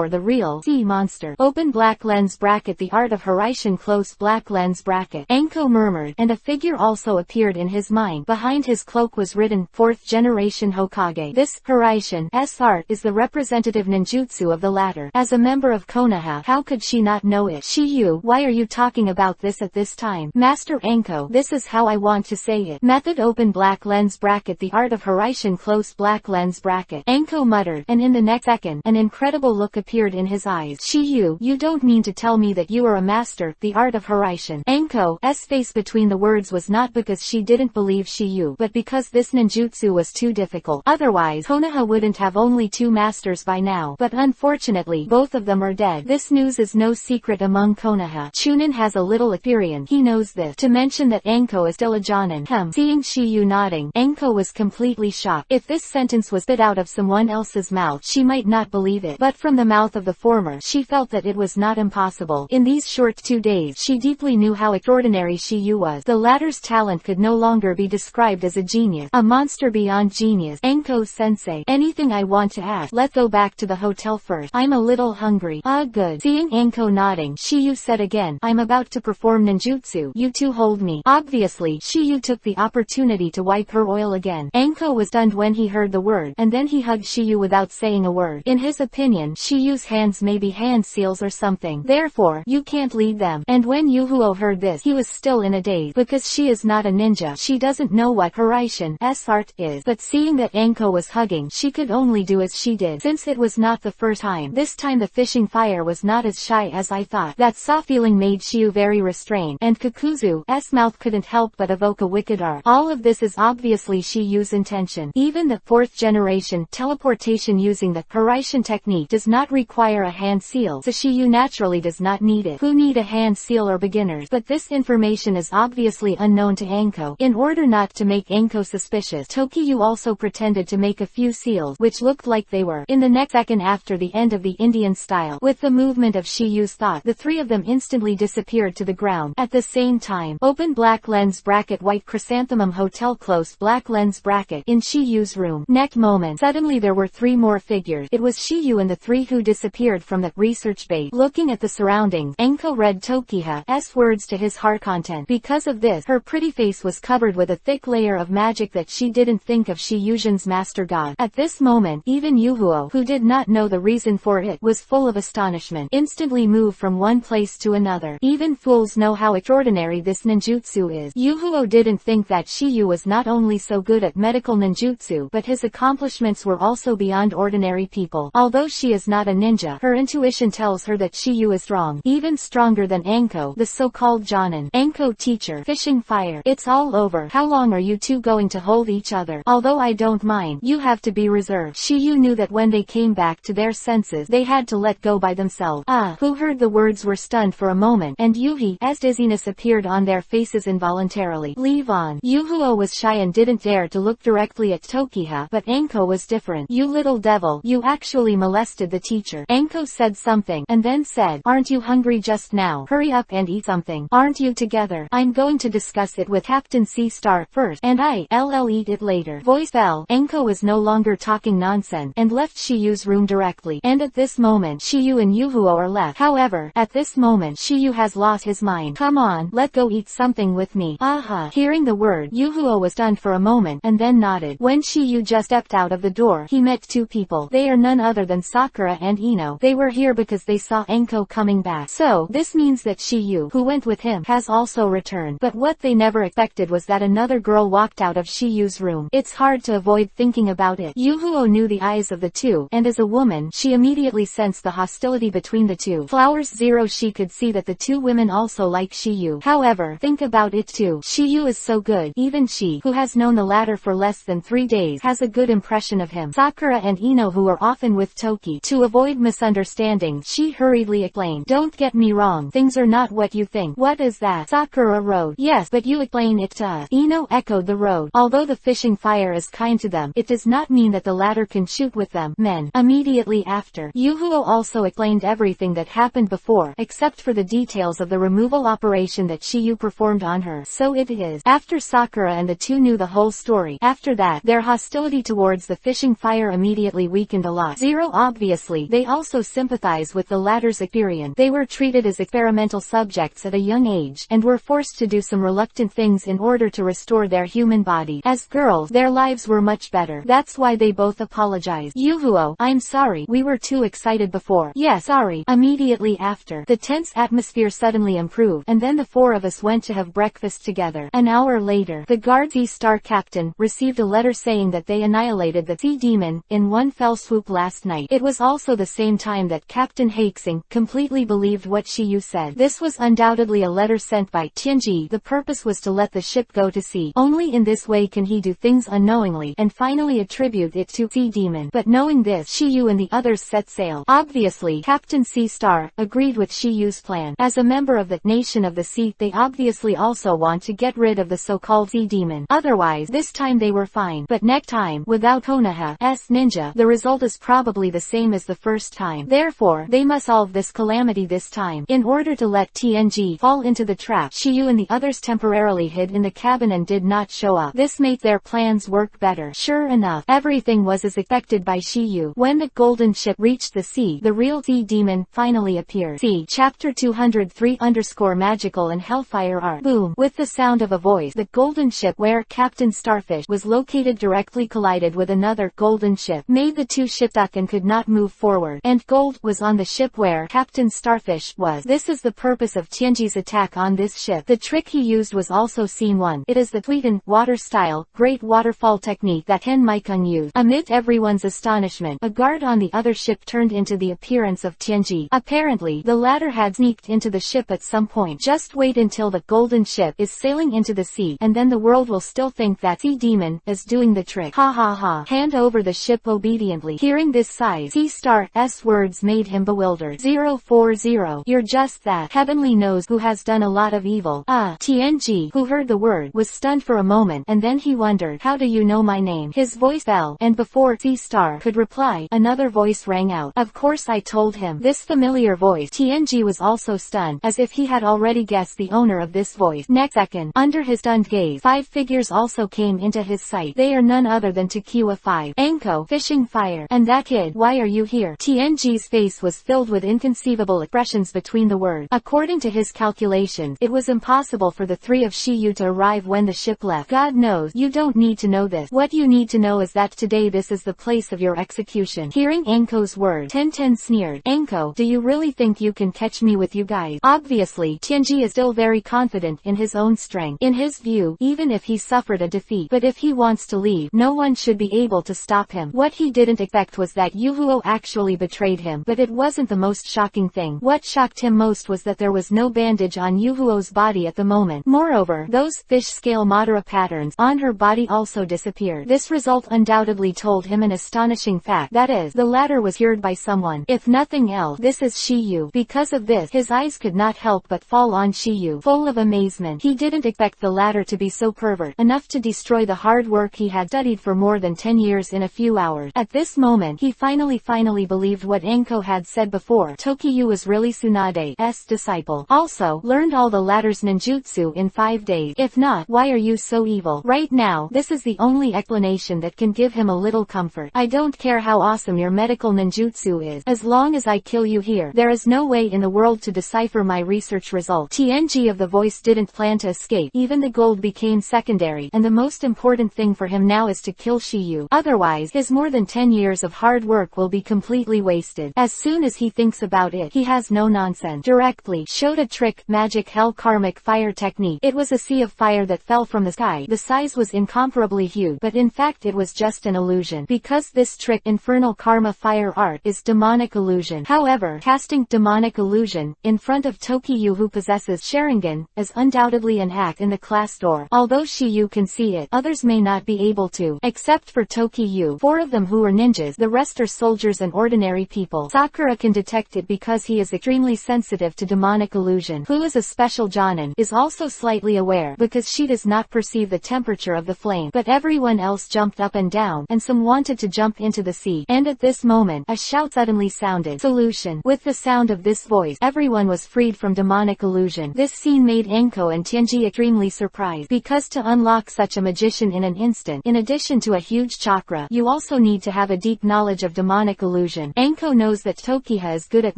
[SPEAKER 1] The Real Sea Monster. Open black lens bracket The art of Horaitian close black lens bracket. Enko murmured, and a figure also appeared in his mind. Behind his cloak was written, 4th generation Hokage. This Horaitian's art is the representative ninjutsu of the latter. As a member of Konoha, how could she not know it? Shiyu, why are you talking about this at this time? Master Enko, this is how I want to say it. Method open black lens bracket The art of Horaitian close black lens bracket. Anko muttered, and in the next second, an incredible look appeared in his eyes. Shiyu, you don't mean to tell me that you are a master, the art of Haraishin. Anko's face between the words was not because she didn't believe Shiyu, but because this ninjutsu was too difficult. Otherwise, Konoha wouldn't have only 2 masters by now. But unfortunately, both of them are dead. This news is no secret among Konoha. Chunin has a little experience. He knows this. To mention that Anko is still a jonin. Seeing Shiyu nodding, Anko was completely shocked. If this sentence was spit out of someone else's mouth, she might not believe it. But from the mouth of the former, she felt that it was not impossible. In these short 2 days, she deeply knew how extraordinary Shiyu was. The latter's talent could no longer be described as a genius, a monster beyond genius. Anko-sensei, anything I want to ask. Let's go back to the hotel first. I'm a little hungry. Ah, good. Seeing Anko nodding, Shiyu said again, I'm about to perform ninjutsu. You two hold me. Obviously, Shiyu took the opportunity to wipe her oil again. Anko was stunned when he heard the word, and then he hugged Shiyu without saying a word. In his opinion, Shiyu's hands may be hand seals or something. Therefore, you can't lead them. And when Yuhuo heard this, he was still in a daze. Because she is not a ninja, she doesn't know what Haraishin's art is. But seeing that Anko was hugging, she could only do as she did. Since it was not the first time, this time the fishing fire was not as shy as I thought. That soft feeling made Shiyu very restrained, and Kakuzu's mouth couldn't help but evoke a wicked art. All of this is obviously Shiyu's intention. Even the 4th generation teleportation using the Haraishin technique does not require a hand seal, so Shiyu naturally does not need it. Who need a hand seal are beginners, but this information is obviously unknown to Anko. In order not to make Anko suspicious, Tokiyu also pretended to make a few seals, which looked like they were. In the next second after the end of the Indian style, with the movement of Shiyu's thought, the 3 of them instantly disappeared to the ground. At the same time, open black lens bracket white chrysanthemum hotel closed black lens bracket in Shiyu's room. Next moment, suddenly there were 3 more figures. It was Shiyu and the 3 who disappeared from the research base. Looking at the surroundings, Anko read Tokiha's words to his heart content. Because of this, her pretty face was covered with a thick layer of magic that she didn't think of Shiyujan's master god. At this moment, even Yuhuo, who did not know the reason for it, was full of astonishment. Instantly moved from one place to another. Even fools know how extraordinary this ninjutsu is. Yuhuo didn't think that Shiyu was not only so good at medical ninjutsu, but his accomplishments were also beyond ordinary people. Although she is not a ninja, her intuition tells her that Shiyu is strong, even stronger than Anko, the so-called jonin. Anko teacher, fishing fire. It's all over. How long are you two going to hold each other? Although I don't mind, you have to be reserved. Shiyu knew that when they came back to their senses, they had to let go by themselves. Who heard the words were stunned for a moment, and Yuhi's dizziness appeared on their faces involuntarily. Leave on. Yuhuo was shy and didn't dare to look directly at Tokiha, but Anko was different. You little devil, you actually molested the teacher. Anko said something, and then said, aren't you hungry just now? Hurry up and eat something. Aren't you together? I'm going to discuss it with Captain C-Star first, and I'll eat it later. Voice fell. Anko was no longer talking nonsense, and left Shiyu's room directly. And at this moment, Shiyu and Yuhuo are left. However, at this moment, Shiyu has lost his mind. Come on, let go eat something with me. Aha. Hearing the word, Yuhuo was stunned for a moment, and then nodded. When Shiyu just stepped out of the door, he met 2 people. They are none other than Sakura and Ino. They were here because they saw Anko coming back. So, this means that Shiyu, who went with him, has also returned. But what they never expected was that another girl walked out of Shiyu's room. It's hard to avoid thinking about it. Yuhuo knew the eyes of the 2, and as a woman, she immediately sensed the hostility between the 2. Flowers 0. She could see that the 2 women also like Shiyu. However, think about it too. Shiyu is so good. Even she, who has known the latter for less than 3 days, has a good impression of him. Sakura and Ino, who are often with Toki. To avoid misunderstandings, she hurriedly explained, don't get me wrong, things are not what you think. What is that? Sakura road. Yes, but you explain it to us. Ino echoed the road. Although the fishing fire is kind to them, it does not mean that the latter can shoot with them. Men. Immediately after, Yuhuo also explained everything that happened before, except for the details of the removal operation that Shiyu performed on her. So it is. After Sakura and the 2 knew the whole story, after that, their hostility towards the fishing fire immediately weakened a lot. 0. Obviously, they also sympathize with the latter's experience. They were treated as experimental subjects at a young age, and were forced to do some reluctant things in order to restore their human body. As girls, their lives were much better. That's why they both apologized. Yuhuo, I'm sorry, we were too excited before. Yeah, sorry. Immediately after, the tense atmosphere suddenly improved, and then the 4 of us went to have breakfast together. An hour later, the guard C-Star captain received a letter saying that they annihilated the sea demon in one fell swoop last night. It was also the same time that Captain Haixing completely believed what Shiyu said. This was undoubtedly a letter sent by Tianji. The purpose was to let the ship go to sea. Only in this way can he do things unknowingly and finally attribute it to sea demon. But knowing this, Shiyu and the others set sail. Obviously, Captain Sea Star agreed with Shiyu's plan. As a member of the Nation of the Sea, they obviously also want to get rid of the so-called sea demon. Otherwise, this time they were fine. But next time, without Konoha's ninja, the result is probably the same as the first time. Therefore, they must solve this calamity this time. In order to let TNG fall into the trap, Shiyu and the others temporarily hid in the cabin and did not show up. This made their plans work better. Sure enough, everything was as expected by Shiyu. When the golden ship reached the sea, the real sea demon finally appeared. See Chapter 203_magical and Hellfire Art. Boom! With the sound of a voice, the golden ship where Captain Starfish was located directly collided with another golden ship, made the two ship stuck and could not move forward, and gold was on the ship where Captain Starfish was. This is the purpose of Tianji's attack on this ship. The trick he used was also Scene 1. It is the Tweeten water style, great waterfall technique that Hen Maikun used. Amid everyone's astonishment, a guard on the other ship turned into the appearance of Tianji. Apparently, the latter had sneaked into the ship at some point. Just wait until the golden ship is sailing into the sea, and then the world will still think that sea demon is doing the trick. Ha ha ha. Hand over the ship obediently. Hearing this Sea Star's words made him bewildered. 040. You're just that. Heavenly knows who has done a lot of evil. Tianji, who heard the word, was stunned for a moment, and then he wondered, how do you know my name? His voice fell, and before Sea Star could reply, another voice rang out. Of course I told him. This familiar voice. Tianji was also stunned, as if he had already guessed the owner of this voice. Next second, under his stunned gaze, 5 figures also came into his sight. They are none other than Tequila 5, Anko, Fishing Fire, and that kid. Why are you here? Tianji's face was filled with inconceivable expressions between the words. According to his calculations, it was impossible for the 3 of Shiyu to arrive when the ship left. God knows, you don't need to know this. What you need to know is that today this is the place of your execution. Hearing Anko's words, Ten sneered. Anko, do you really think you can catch me with you guys? Obviously, Tianji is still very confident in his own strength. In his view, even if he suffered a defeat, but if he wants to leave, no one should be able to stop him. What he didn't expect was that Yuhuo actually betrayed him, but it wasn't the most shocking thing. What shocked him most was that there was no bandage on Yuhuo's body at the moment. Moreover, those fish scale Madara patterns on her body also disappeared. This result undoubtedly told him an astonishing fact, that is, the latter was cured by someone. If nothing else, this is Shiyu. Because of this, his eyes could not help but fall on Shiyu. Full of amazement, he didn't expect the latter to be so pervert enough to destroy the hard work he had studied for more than 10 years in a few hours. At this moment, he finally believed what Anko had said before. Tokiyu was really Tsunade's disciple. Also, learned all the latter's ninjutsu in 5 days. If not, why are you so evil? Right now, this is the only explanation that can give him a little comfort. I don't care how awesome your medical ninjutsu is. As long as I kill you here, there is no way in the world to decipher my research result. TNG of the voice didn't plan to escape. Even the gold became secondary, and the most important thing for him now is to kill Shiyu. Otherwise, his more than 10 years of hard work will be completely wasted. As soon as he thinks about it, he has no nonsense. Directly showed a trick, magic hell karmic fire technique. It was a sea of fire that fell from the sky. The size was incomparably huge, but in fact it was just an illusion. Because this trick, infernal karma fire art, is demonic illusion. However, casting demonic illusion in front of Tokiyu, who possesses Sharingan, is undoubtedly an act in the class door. Although Shiyu can see it, others may not be able to. Except for Tokiyu, 4 of them who are ninjas, the rest are soldiers and ordinary people. Sakura can detect it because he is extremely sensitive to demonic illusion. Who is a special Jonin, is also slightly aware, because she does not perceive the temperature of the flame. But everyone else jumped up and down, and some wanted to jump into the sea. And at this moment, a shout suddenly sounded. Solution. With the sound of this voice, everyone was freed from demonic illusion. This scene made Anko and Tianji extremely surprised, because to unlock such a magician in an instant, in addition to a huge chakra, you also need to have a deep knowledge of demonic illusion. Anko knows that Tokiha is good at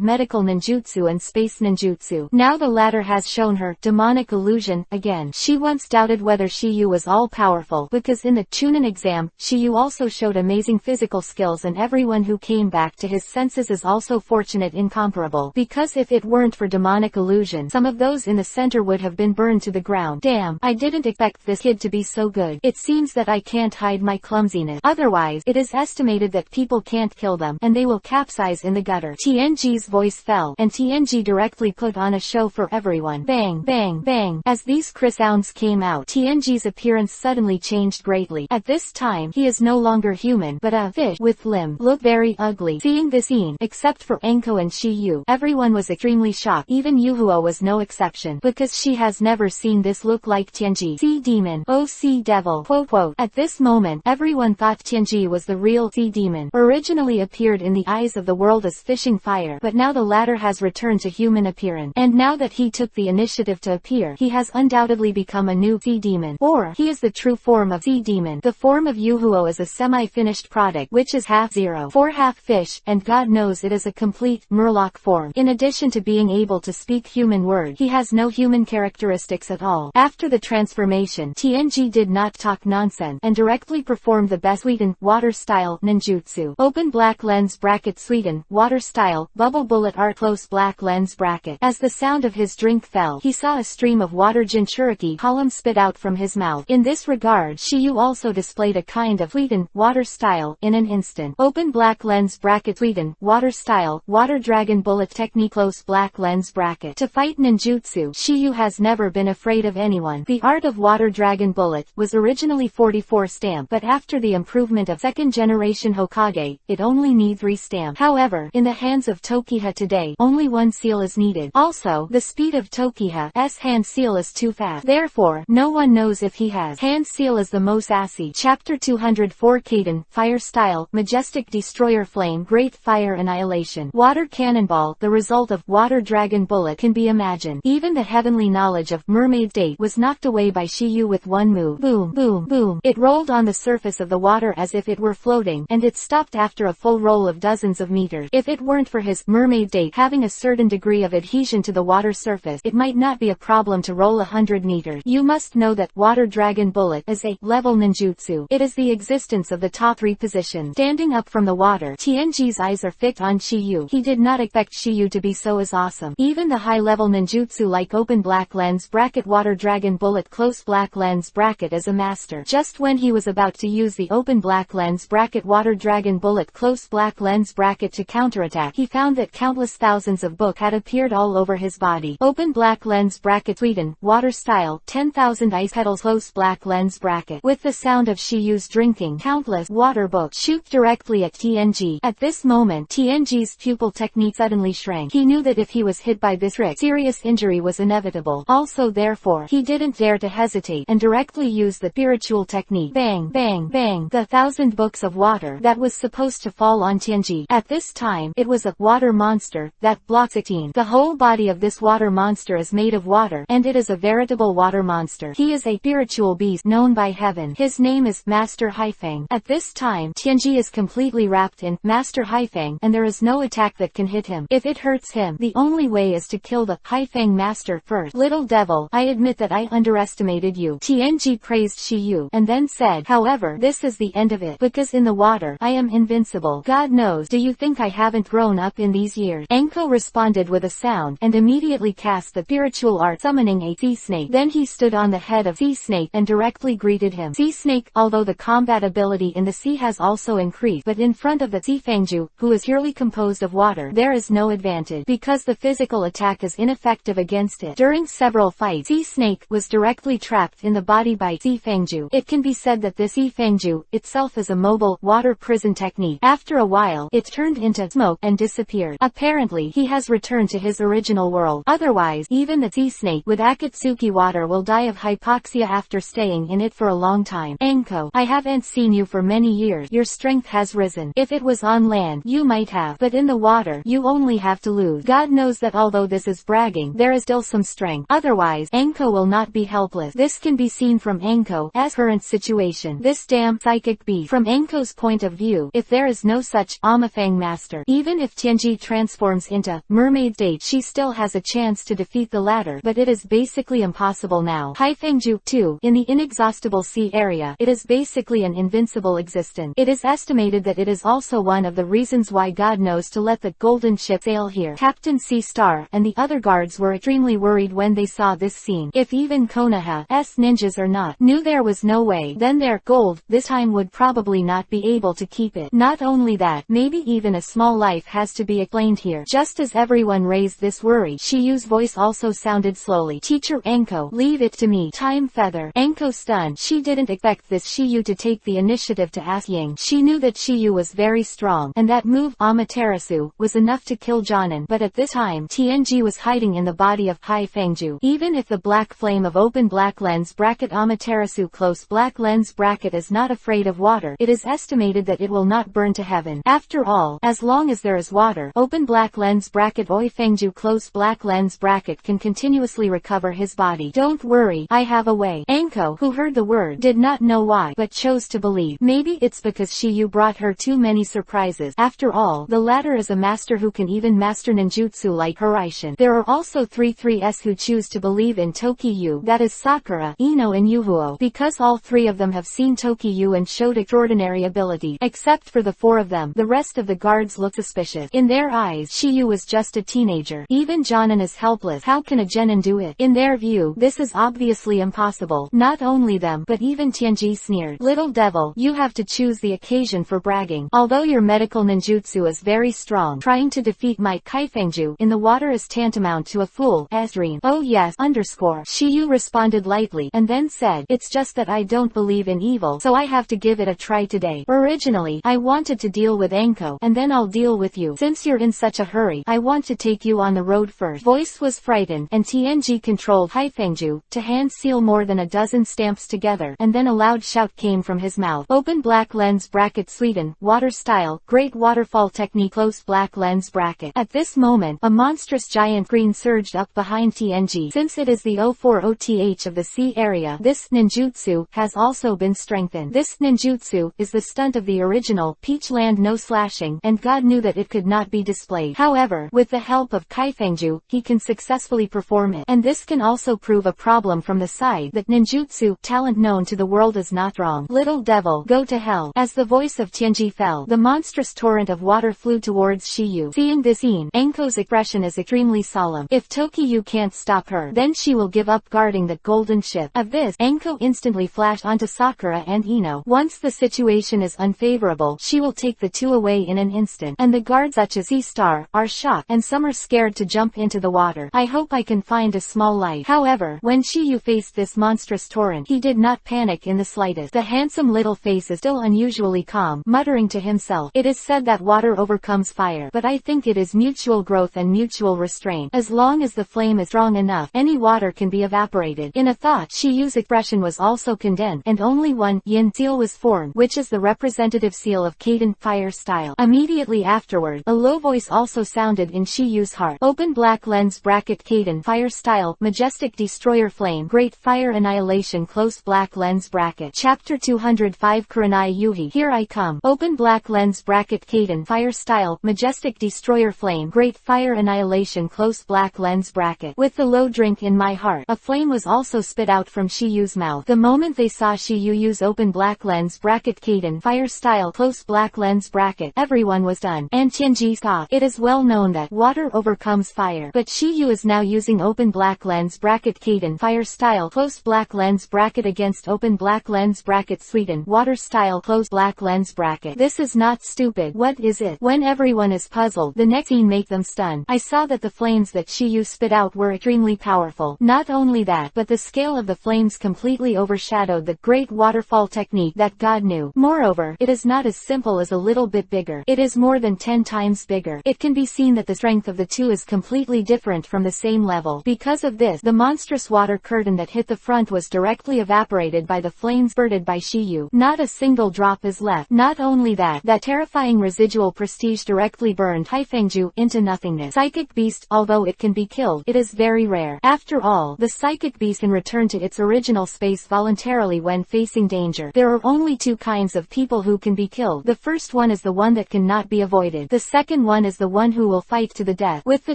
[SPEAKER 1] medical ninjutsu and space ninjutsu. Now the latter has shown her demonic illusion again. She once doubted whether Shiyu was all-powerful, because in the Chunin exam, Shiyu also showed amazing physical skills, and everyone who came back to his senses is also fortunate, incomparable. Because if it weren't for demonic illusion, some of those in the center would have been burned to the ground. Damn, I didn't expect this kid to be so good. It seems that I can't hide my clumsiness. Otherwise, it is estimated that people can't kill them, and they will capsize in the gutter. Tianji's voice fell, and Tianji directly put on a show for everyone. Bang, bang, bang. As these sounds came out, Tianji's appearance suddenly changed greatly. At this time, he is no longer human, but a fish with limbs. Look very ugly. Seeing this scene, except for Enko and Shiyu, everyone was extremely shocked. Even Yuhuo was no exception, because she has never seen this look like Tianji. Sea demon. Oh, sea devil. Quote, quote. At this moment, everyone thought Tianji was the real sea demon. Originally appeared in the eyes of the world as fishing fire, but now the latter has returned to human appearance. And now that he took the initiative to appear, he has undoubtedly become a new sea demon. Or, he is the true form of sea demon. The form of Yuhuo is a semi-finished product, which is half zero, for half fish, and God knows it is a complete Murloc form. In addition to being able to speak human words, he has no human characteristics at all. After the transformation, Tianji did not talk nonsense, and directly performed the best Sweeten, water style, ninjutsu. Open black lens bracket Sweeten, water style, bubble bullet art close black lens bracket. As the sound of his drink fell, he saw a stream of water Jinchuriki column spit out from his mouth. In this regard, Shiyu also displayed a kind of Sweeten, water style, in an instant. Open black lens bracket Sweeten, water style, water dragon bullet technique close black lens bracket. To fight ninjutsu, Shiyu has never been afraid of anyone. The art of water dragon bullet was originally 44 stamp, but after the improvement of second generation Hokage, it only needs 3 stamp. However, in the hands of Tokiha today, only 1 seal is needed. Also, the speed of Tokiha's hand seal is too fast. Therefore, no one knows if he has hand seal is the most assy. Chapter 204 Kaden, Fire Style, Majestic Destroyer Flame, Great Fire Annihilation. Water Cannonball. The result of Water Dragon Bullet can be imagined. Even the heavenly knowledge of Mermaid Date was knocked away by Shiyu with one move. Boom, boom, boom. It rolled on the surface of the water as if it were floating, and it stopped after a full roll of dozens of meters. If it weren't for his Mermaid Date having a certain degree of adhesion to the water surface, it might not be a problem to roll 100 meters. You must know that Water Dragon Bullet is a level ninjutsu. It is the existence of the top 3 positions. Standing up from the water, Tianji's eyes are fixed on Shiyu. He did not expect Shiyu to be so as awesome. Even the high-level ninjutsu like open black lens bracket Water Dragon Bullet close black lens bracket is a master. Just when he was about to use the open black lens bracket Water Dragon Bullet close black lens bracket to counterattack, he found that countless thousands of books had appeared all over his body. Open black lens bracket Sweeten, water style, 10,000 ice petals close black lens bracket. With the sound of Shiyu's drinking, countless water books shoot directly at Tianji. At this moment, Tianji's pupil technique suddenly shrank. He knew that if he was hit by this trick, serious injury was inevitable. Also therefore, he didn't dare to hesitate, and directly used the spiritual technique. Bang, bang, bang. The 1,000 books of water that was supposed to fall on Tianji. At this time, it was a water monster that blocks 16. The whole body of this water monster is made of water, and it is a veritable water monster. He is a spiritual beast known by heaven. His name is Master Haifeng. At this time, Tianji is completely wrapped in Master Haifeng, and there is no attack that can hit him. If it hurts him, the only way is to kill the Haifeng master first. Little devil, I admit that I underestimated you. Tianji praised Shiyu, and then said, however, this is the end of it, because in the water, I am invincible. God knows, do you think I haven't grown up in these years? Enko responded with a sound, and immediately cast the spiritual art summoning a sea snake. Then he stood on the head of sea snake and directly greeted him. Sea snake, although the combat ability in the sea has also increased, but in front of the sea Fangju, who is purely composed of water, there is no advantage, because the physical attack is ineffective against it. During several fights, sea snake was directly trapped in the body by sea Fangju. It can be said that the sea Fangju itself is a mobile water prison technique. After a while, it turned into smoke and disappeared. Apparently, he has returned to his original world. Otherwise, even the sea snake with Akatsuki water will die of hypoxia after staying in it for a long time. Enko, I haven't seen you for many years. Your strength has risen. If it was on land, you might have, but in the water, you only have to lose. God knows that although this is bragging, there is still some strength. Otherwise, Enko will not be helpless. This can be seen from Enko's current situation. This damn psychic beast. From Enko's point of view, if there is no such Amafang master, even if Tianji transforms into Mermaid Date, she still has a chance to defeat the latter, but it is basically impossible now. Haifengju, too, in the inexhaustible sea area, it is basically an invincible existence. It is estimated that it is also one of the reasons why God knows to let the golden ship sail here. Captain Sea Star and the other guards were extremely worried when they saw this scene. If even Konoha's ninjas or not knew there was no way, then their gold, this time would probably not be able to keep it. Not only that, maybe even a small life has to be explained here. Just as everyone raised this worry, Shiyu's voice also sounded slowly. Teacher Enko, leave it to me. Time feather. Enko stunned. She didn't expect this Shiyu to take the initiative to ask Ying. She knew that Shiyu was very strong, and that move, Amaterasu, was enough to kill Jonan. But at this time, Tianji was hiding in the body of Hai Fengju. Even if the black flame of open black lens bracket Amaterasu close black lens bracket is not afraid of water, it is estimated that it will not burn to heaven. After all, as long as there is water, open black lens bracket Oi Fengju close black lens bracket can continuously recover his body. Don't worry, I have a way. Enko, who heard the word, did not know why, but chose to believe. Maybe it's because Shiyu brought her too many surprises. After all, the latter is a master who can even master ninjutsu like Hiraishin. There are also 3s who choose to believe in Tokiyu, that is Sakura, Ino and Yuhuo, because all three of them have seen Tokiyu and showed extraordinary ability. Except for the four of them, the rest of the guards look suspicious. In their eyes, Shiyu was just a teenager. Even Jonan is helpless. How can a genin do it? In their view, this is obviously impossible. Not only them, but even Tianji sneered. Little devil, you have to choose the occasion for bragging. Although your medical ninjutsu is very strong, trying to defeat my Kaifengju in the water is tantamount to a fool. Asrin. Oh yes, underscore. Shiyu responded lightly, and then said, it's just that I don't believe in evil, so I have to give it a try today. Originally, I wanted to deal with Enko, and then I'll deal with you. Since you're in such a hurry, I want to take you on the road first. Voice was frightened, and Tianji controlled Haifengju to hand seal more than a dozen stamps together, and then a loud shout came from his mouth. Open black lens bracket Sweden, water style, great waterfall technique close black lens bracket. At this moment, a monstrous giant green surged up behind Tianji. Since it is the 04OTH of the sea area, this ninjutsu has also been strengthened. This ninjutsu is the stunt of the original Peach Land no slashing, and God knew that it could not be displayed. However, with the help of Kaifengju, he can successfully perform it. And this can also prove a problem from the side that ninjutsu, talent known to the world, is not wrong. Little devil, go to hell. As the voice of Tianji fell, the monstrous torrent of water flew towards Shiyu. Seeing this scene, Enko's expression is extremely solemn. If Tokiyu can't stop her, then she will give up guarding the golden ship. Of this, Enko instantly flashed onto Sakura and Ino. Once the situation is unfavorable, she will take the two away in an instant. And the guards, such as Sea-Star, are shocked, and some are scared to jump into the water. I hope I can find a small life. However, when Shiyu faced this monstrous torrent, he did not panic in the slightest. The handsome little face is still unusually calm, muttering to himself. It is said that water overcomes fire, but I think it is mutual growth and mutual restraint. As long as the flame is strong enough, any water can be evaporated. In a thought, Shiyu's expression was also condensed, and only one yin seal was formed, which is the representative seal of Kaden fire style. Immediately afterward, a low voice also sounded in Shiyu's heart. Open black lens bracket Kaden fire style, majestic destroyer flame, great fire annihilation close black lens bracket. Chapter 205 Kurenai Yuhi. Here I come. Open black lens bracket Kaden fire style, majestic destroyer flame, great fire annihilation close black lens bracket. With the low drink in my heart, a flame was also spit out from Shiyu's mouth. The moment they saw Shiyu use open black lens bracket Kaden fire style close black lens bracket, everyone was done. And Tianji scoffed. It is well known that water overcomes fire, but Shiyu is now using open black lens bracket Kaden fire style close black lens bracket against open black lens bracket Sweden water style close black lens bracket. This is not stupid. What is it? When everyone is puzzled, the next scene make them stunned. I saw that the flames that Shiyu spit out were extremely powerful. Not only that, but the scale of the flames completely overshadowed the great waterfall technique that God knew. Moreover, it is not as simple as a little bit bigger. It is more than 10 times bigger. It can be seen that the strength of the two is completely different from the same level. Because of this, the monstrous water curtain that hit the front was directly evaporated by the flames spurted by Shiyu. Not a single drop is left. Not only that, that terrifying residual prestige directly burned Haifengju into nothingness. Psychic beast, although it can be killed, it is very rare. After all, the psychic beast can return to its original space voluntarily when facing danger. There are only two kinds of people who can be killed. The first one is the one that cannot be avoided. The second one is the one who will fight to the death. With the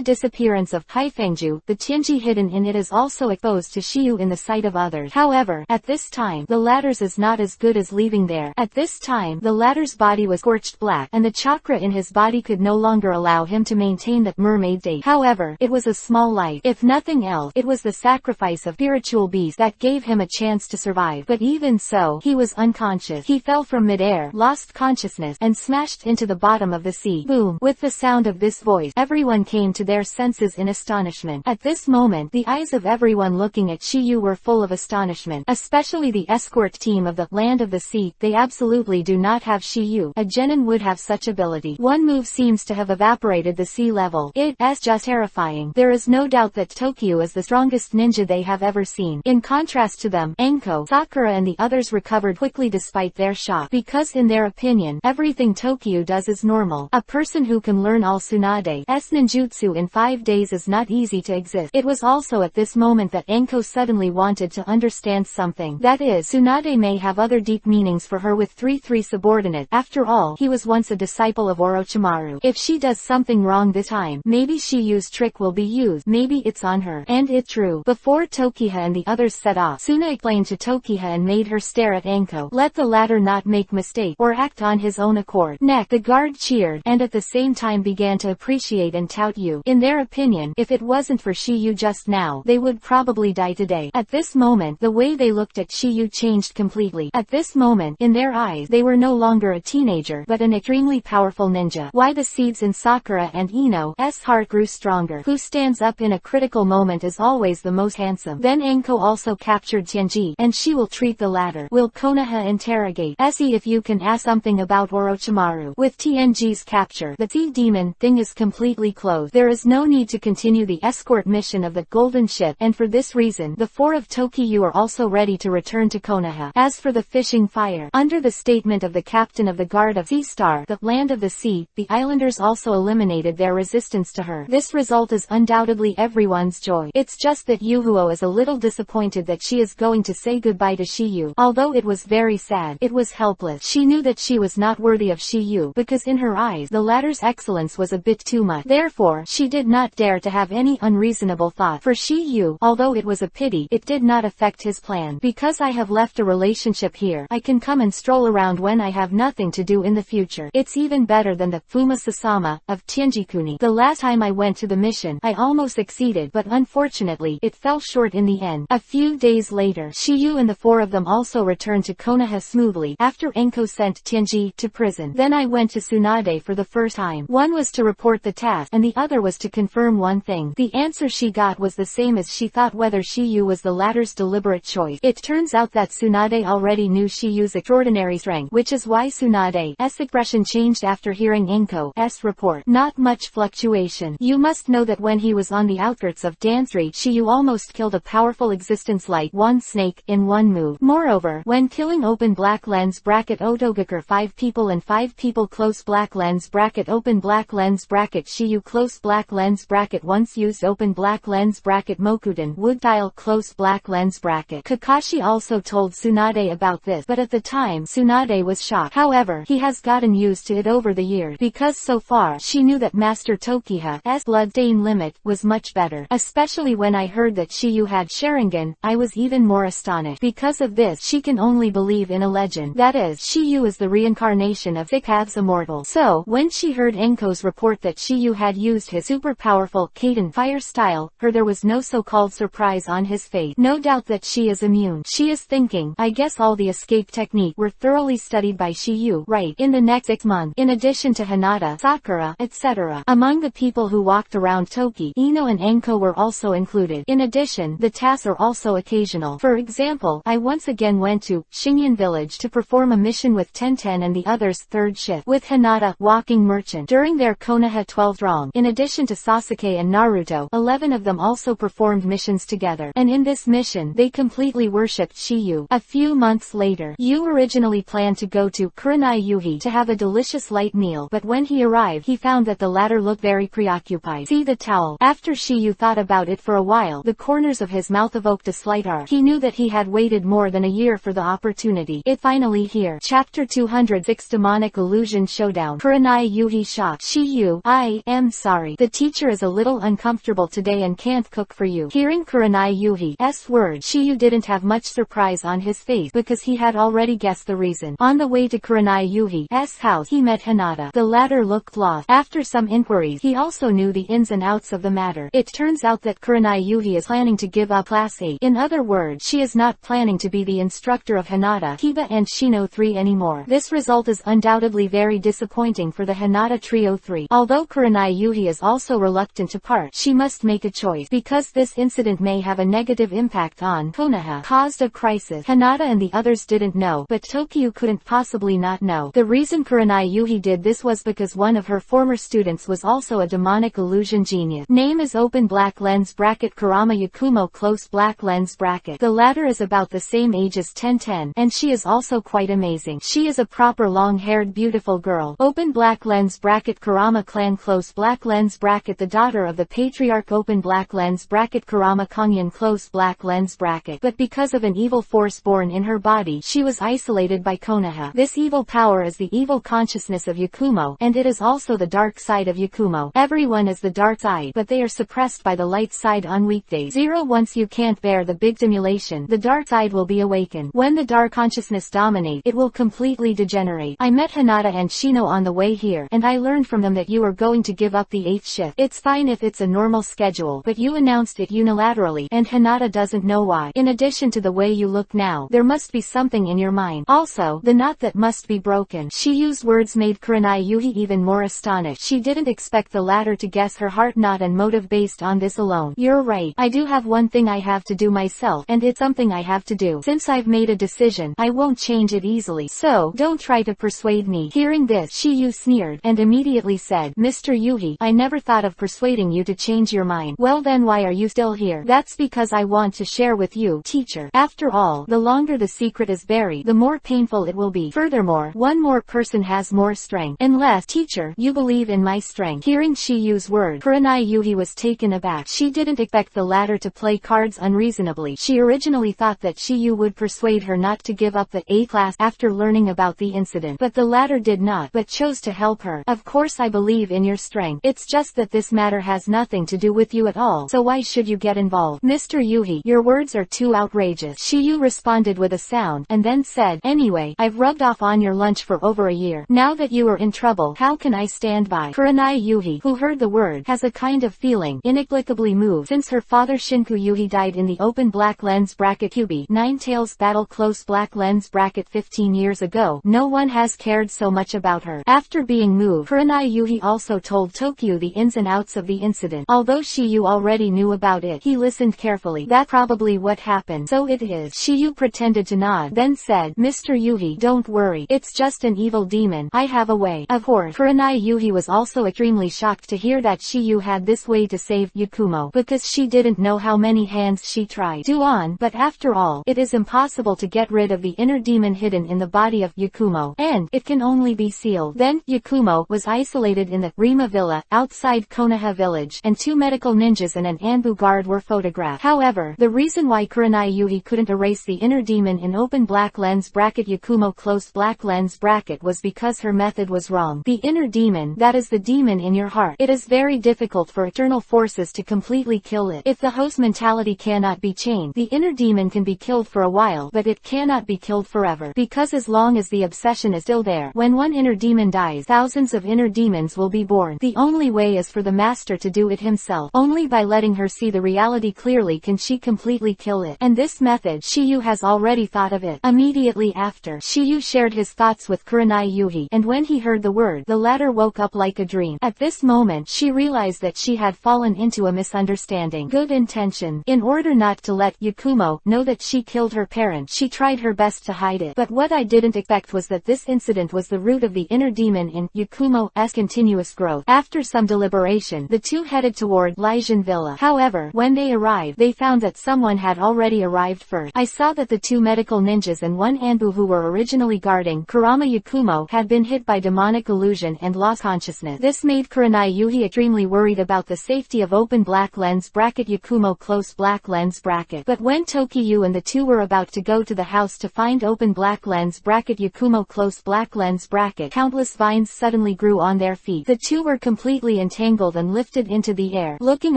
[SPEAKER 1] disappearance of Haifengju, the Tianji hidden in it is also exposed to Shiyu in the sight of others. However, at this time, the latter's is not as good as leaving there. At this time, the latter's body was scorched black, and the chakra in his body could no longer allow him to maintain that mermaid state. However, it was a small life. If nothing else, it was the sacrifice of spiritual beasts that gave him a chance to survive. But even so, so, he was unconscious. He fell from midair, lost consciousness, and smashed into the bottom of the sea. Boom! With the sound of this voice, everyone came to their senses in astonishment. At this moment, the eyes of everyone looking at Shiyu were full of astonishment, especially the escort team of the Land of the Sea. They absolutely do not have Shiyu. A genin would have such ability. One move seems to have evaporated the sea level. It's just terrifying. There is no doubt that Tokyo is the strongest ninja they have ever seen. In contrast to them, Enko, Sakura and the others recovered quickly despite their shock, because in their opinion, everything Tokyo does is normal. A person who can learn all Tsunade's ninjutsu in 5 days is not easy to exist. It was also at this moment that Enko suddenly wanted to understand something. That is, Tsunade may have other deep meanings for her with 3 subordinates. After all, he was once a disciple of Orochimaru. If she does something wrong this time, maybe Shiyu's trick will be used. Maybe it's on her. And it true. Before Tokiha and the others set off, Suna explained to Tokiha and made her stare at Enko. Let the latter not make mistake, or act on his own accord. Next, the guard cheered, and at the same time began to appreciate and tout you. In their opinion, if it wasn't for Shiyu just now, they would probably die today. At this moment, the way they looked at Shiyu changed completely. At this moment, in their eyes, they were no longer a teenager, but an extremely powerful ninja. Why the seeds in Sakura and Ino's heart grew stronger. Who stands up in a critical moment is always the most handsome. Then Enko also captured Tianji, and she will treat the latter. Will Konoha interrogate see if you can ask something about Orochimaru. With Tianji's capture, the sea demon thing is completely closed. There is no need to continue the escort mission of the Golden Ship, and for this reason, the 4 of Tokyo are also ready to return to Konoha. As for the fishing fire, under the statement of the captain of the guard of Sea Star, the Land of the Sea, the islanders also eliminated their resistance to her. This result is undoubtedly everyone's joy. It's just that Yuhuo is a little disappointed that she is going to say goodbye to Shiyu. Although it was very sad, it was helpless. She knew that she was not worthy of Shiyu, because in her eyes, the latter's excellence was a bit too much. Therefore, she did not dare to have any unreasonable thought. For Shiyu, although it was a pity, it did not affect his plan. Because I have left a relationship here, I can come and stroll around when I have nothing to do in the future. It's even better than the Fuma Sasama of Tianjikuni. The last time I went to the mission, I almost succeeded, but unfortunately, it fell short in the end. A few days later, Shiyu and the 4 of them also returned to Konoha smoothly, after Enko sent Tianji to prison. Then I went to Tsunade for the first time. One was to report the task, and the other was to confirm one thing. The answer she got was the same as she thought, whether Shiyu was the latter's deliberate choice. It turns out that Tsunade already knew Shiyu's extraordinary strength, which is why Tsunade's expression changed after hearing Enko's report. Not much fluctuation. You must know that when he was on the outskirts of Dansri, Shiyu almost killed a powerful existence like one snake in one move. Moreover, when killing open black lens bracket Otogakur 5 people and 5 people close black lens bracket open black lens bracket Shiyu close black lens bracket once used open black lens bracket Mokudan wood tile close black lens bracket. Kakashi also told Tsunade about this, but at the time Tsunade was shocked. However, he has gotten used to it over the years, because so far she knew that Master Tokiha's bloodstain limit was much better. Especially when I heard that Shiyu had Sharingan, I was even more astonished. Because of this, she can only believe in a legend. That is, Shiyu is the reincarnation of Six-Paths Immortal. So, when she heard Enko's report that Shiyu had used his super powerful Kaden fire style, there was no so-called surprise on his face. No doubt that she is immune. She is thinking, I guess all the escape techniques were thoroughly studied by Shiyu, right? In the next 6 months, in addition to Hinata, Sakura, etc. Among the people who walked around Toki, Ino and Enko were also included. In addition, the tasks are also occasional. For example, I once again went to Shinyan village to perform a mission with Tenten and the others' third shift, with Hinata, walking merchant. During their Konoha 12 strong, in addition to Sasuke and Naruto, 11 of them also performed missions together, and in this mission, they completely worshipped Shiyu. A few months later, Yu originally planned to go to Kurenai Yuhi to have a delicious light meal, but when he arrived, he found that the latter looked very preoccupied. See the towel. After Shiyu thought about it for a while, the corners of his mouth evoked a slight arc. He knew that he had waited more than a year for the opportunity. It finally here. Chapter 206 Demonic Illusion Showdown. Kurenai Yuhi shocked. Shiyu, I am sorry. The teacher is a little uncomfortable today and can't cook for you. Hearing Kurenai Yuhi's words, Shiyu didn't have much surprise on his face because he had already guessed the reason. On the way to Kurenai Yuhi's house, he met Hinata. The latter looked lost. After some inquiries, he also knew the ins and outs of the matter. It turns out that Kurenai Yuhi is planning to give up Class 8. In other words, she is not planning to be the instructor instructor of Hinata, Kiba and Shino 3 anymore. This result is undoubtedly very disappointing for the Hinata Trio 3. Although Kurenai Yuhi is also reluctant to part, she must make a choice, because this incident may have a negative impact on Konoha, caused a crisis Hinata and the others didn't know, but Tokyo couldn't possibly not know. The reason Kurenai Yuhi did this was because one of her former students was also a demonic illusion genius. Name is open black lens bracket Kurama Yakumo close black lens bracket. The latter is about the same age as 1010, and she is also quite amazing. She is a proper long-haired beautiful girl. Open black lens bracket Kurama clan close black lens bracket the daughter of the patriarch open black lens bracket Kurama Kongyan close black lens bracket. But because of an evil force born in her body, she was isolated by Konoha. This evil power is the evil consciousness of Yakumo, and it is also the dark side of Yakumo. Everyone is the dark side, but they are suppressed by the light side on weekdays. Once you can't bear the big stimulation, the dark side will be awakened. When the dark consciousness dominates, it will completely degenerate. I met Hinata and Shino on the way here, and I learned from them that you are going to give up the 8th shift. It's fine if it's a normal schedule, but you announced it unilaterally, and Hinata doesn't know why. In addition to the way you look now, there must be something in your mind. Also, the knot that must be broken. She used words made Kurenai Yuhi even more astonished. She didn't expect the latter to guess her heart knot and motive based on this alone. You're right. I do have one thing I have to do myself, and it's something I have to do. Since I've made a decision, I won't change it easily. So, don't try to persuade me. Hearing this, Shiyu sneered, and immediately said, Mr. Yuhi, I never thought of persuading you to change your mind. Well then why are you still here? That's because I want to share with you, teacher. After all, the longer the secret is buried, the more painful it will be. Furthermore, one more person has more strength. Unless, teacher, you believe in my strength. Hearing Shiyu's word, Kurenai Yuhi was taken aback. She didn't expect the latter to play cards unreasonably. She originally thought that Shiyu would persuade her not to give up the 8th class after learning about the incident. But the latter did not, but chose to help her. Of course I believe in your strength. It's just that this matter has nothing to do with you at all, so why should you get involved? Mr. Yuhi, your words are too outrageous. Shiyu responded with a sound, and then said, anyway, I've rubbed off on your lunch for over a year. Now that you are in trouble, how can I stand by? Kurenai Yuhi, who heard the word, has a kind of feeling, inexplicably moved. Since her father Shinku Yuhi died in the open black lens bracket EPUB, Nine Tails battle close black lens bracket 15 years ago, no one has cared so much about her. After being moved, Kurenai Yuhi also told Tokyo the ins and outs of the incident. Although Shiyu already knew about it, he listened carefully. That's probably what happened. So it is. Shiyu pretended to nod, then said, Mr. Yuhi, don't worry. It's just an evil demon. I have a way. Of course, Kurenai Yuhi was also extremely shocked to hear that Shiyu had this way to save Yakumo, because she didn't know how many hands she tried to on, but after all, it is impossible to get rid of the inner demon hidden in the body of Yakumo, and it can only be sealed. Then, Yakumo was isolated in the Rima Villa, outside Konoha village, and 2 medical ninjas and an Anbu guard were photographed. However, the reason why Kurenai Yuhi couldn't erase the inner demon in open black lens bracket Yakumo close black lens bracket was because her method was wrong. The inner demon, that is the demon in your heart. It is very difficult for external forces to completely kill it. If the host mentality cannot be changed, the inner demon can be killed for a while, but it cannot be killed forever. Because as long as the obsession is still there, when one inner demon dies, thousands of inner demons will be born. The only way is for the master to do it himself. Only by letting her see the reality clearly can she completely kill it. And this method, Shiyu has already thought of it. Immediately after, Shiyu shared his thoughts with Kurenai Yuhi, and when he heard the word, the latter woke up like a dream. At this moment, she realized that she had fallen into a misunderstanding. Good intention. In order not to let Yakumo know that she killed her parent, she tried her best to hide it. But what I didn't expect was that this incident was the root of the inner demon in Yakumo's continuous growth. After some deliberation, the two headed toward Lijian Villa. However, when they arrived, they found that someone had already arrived first. I saw that the 2 medical ninjas and 1 Anbu who were originally guarding Kurama Yakumo had been hit by demonic illusion and lost consciousness. This made Kurenai Yuhi extremely worried about the safety of open black lens bracket Yakumo close black lens bracket. But when Tokyo and the 2 were about to go to the house to find open black lens bracket Yakumo close black lens bracket, countless vines suddenly grew on their feet. The 2 were completely entangled and lifted into the air. Looking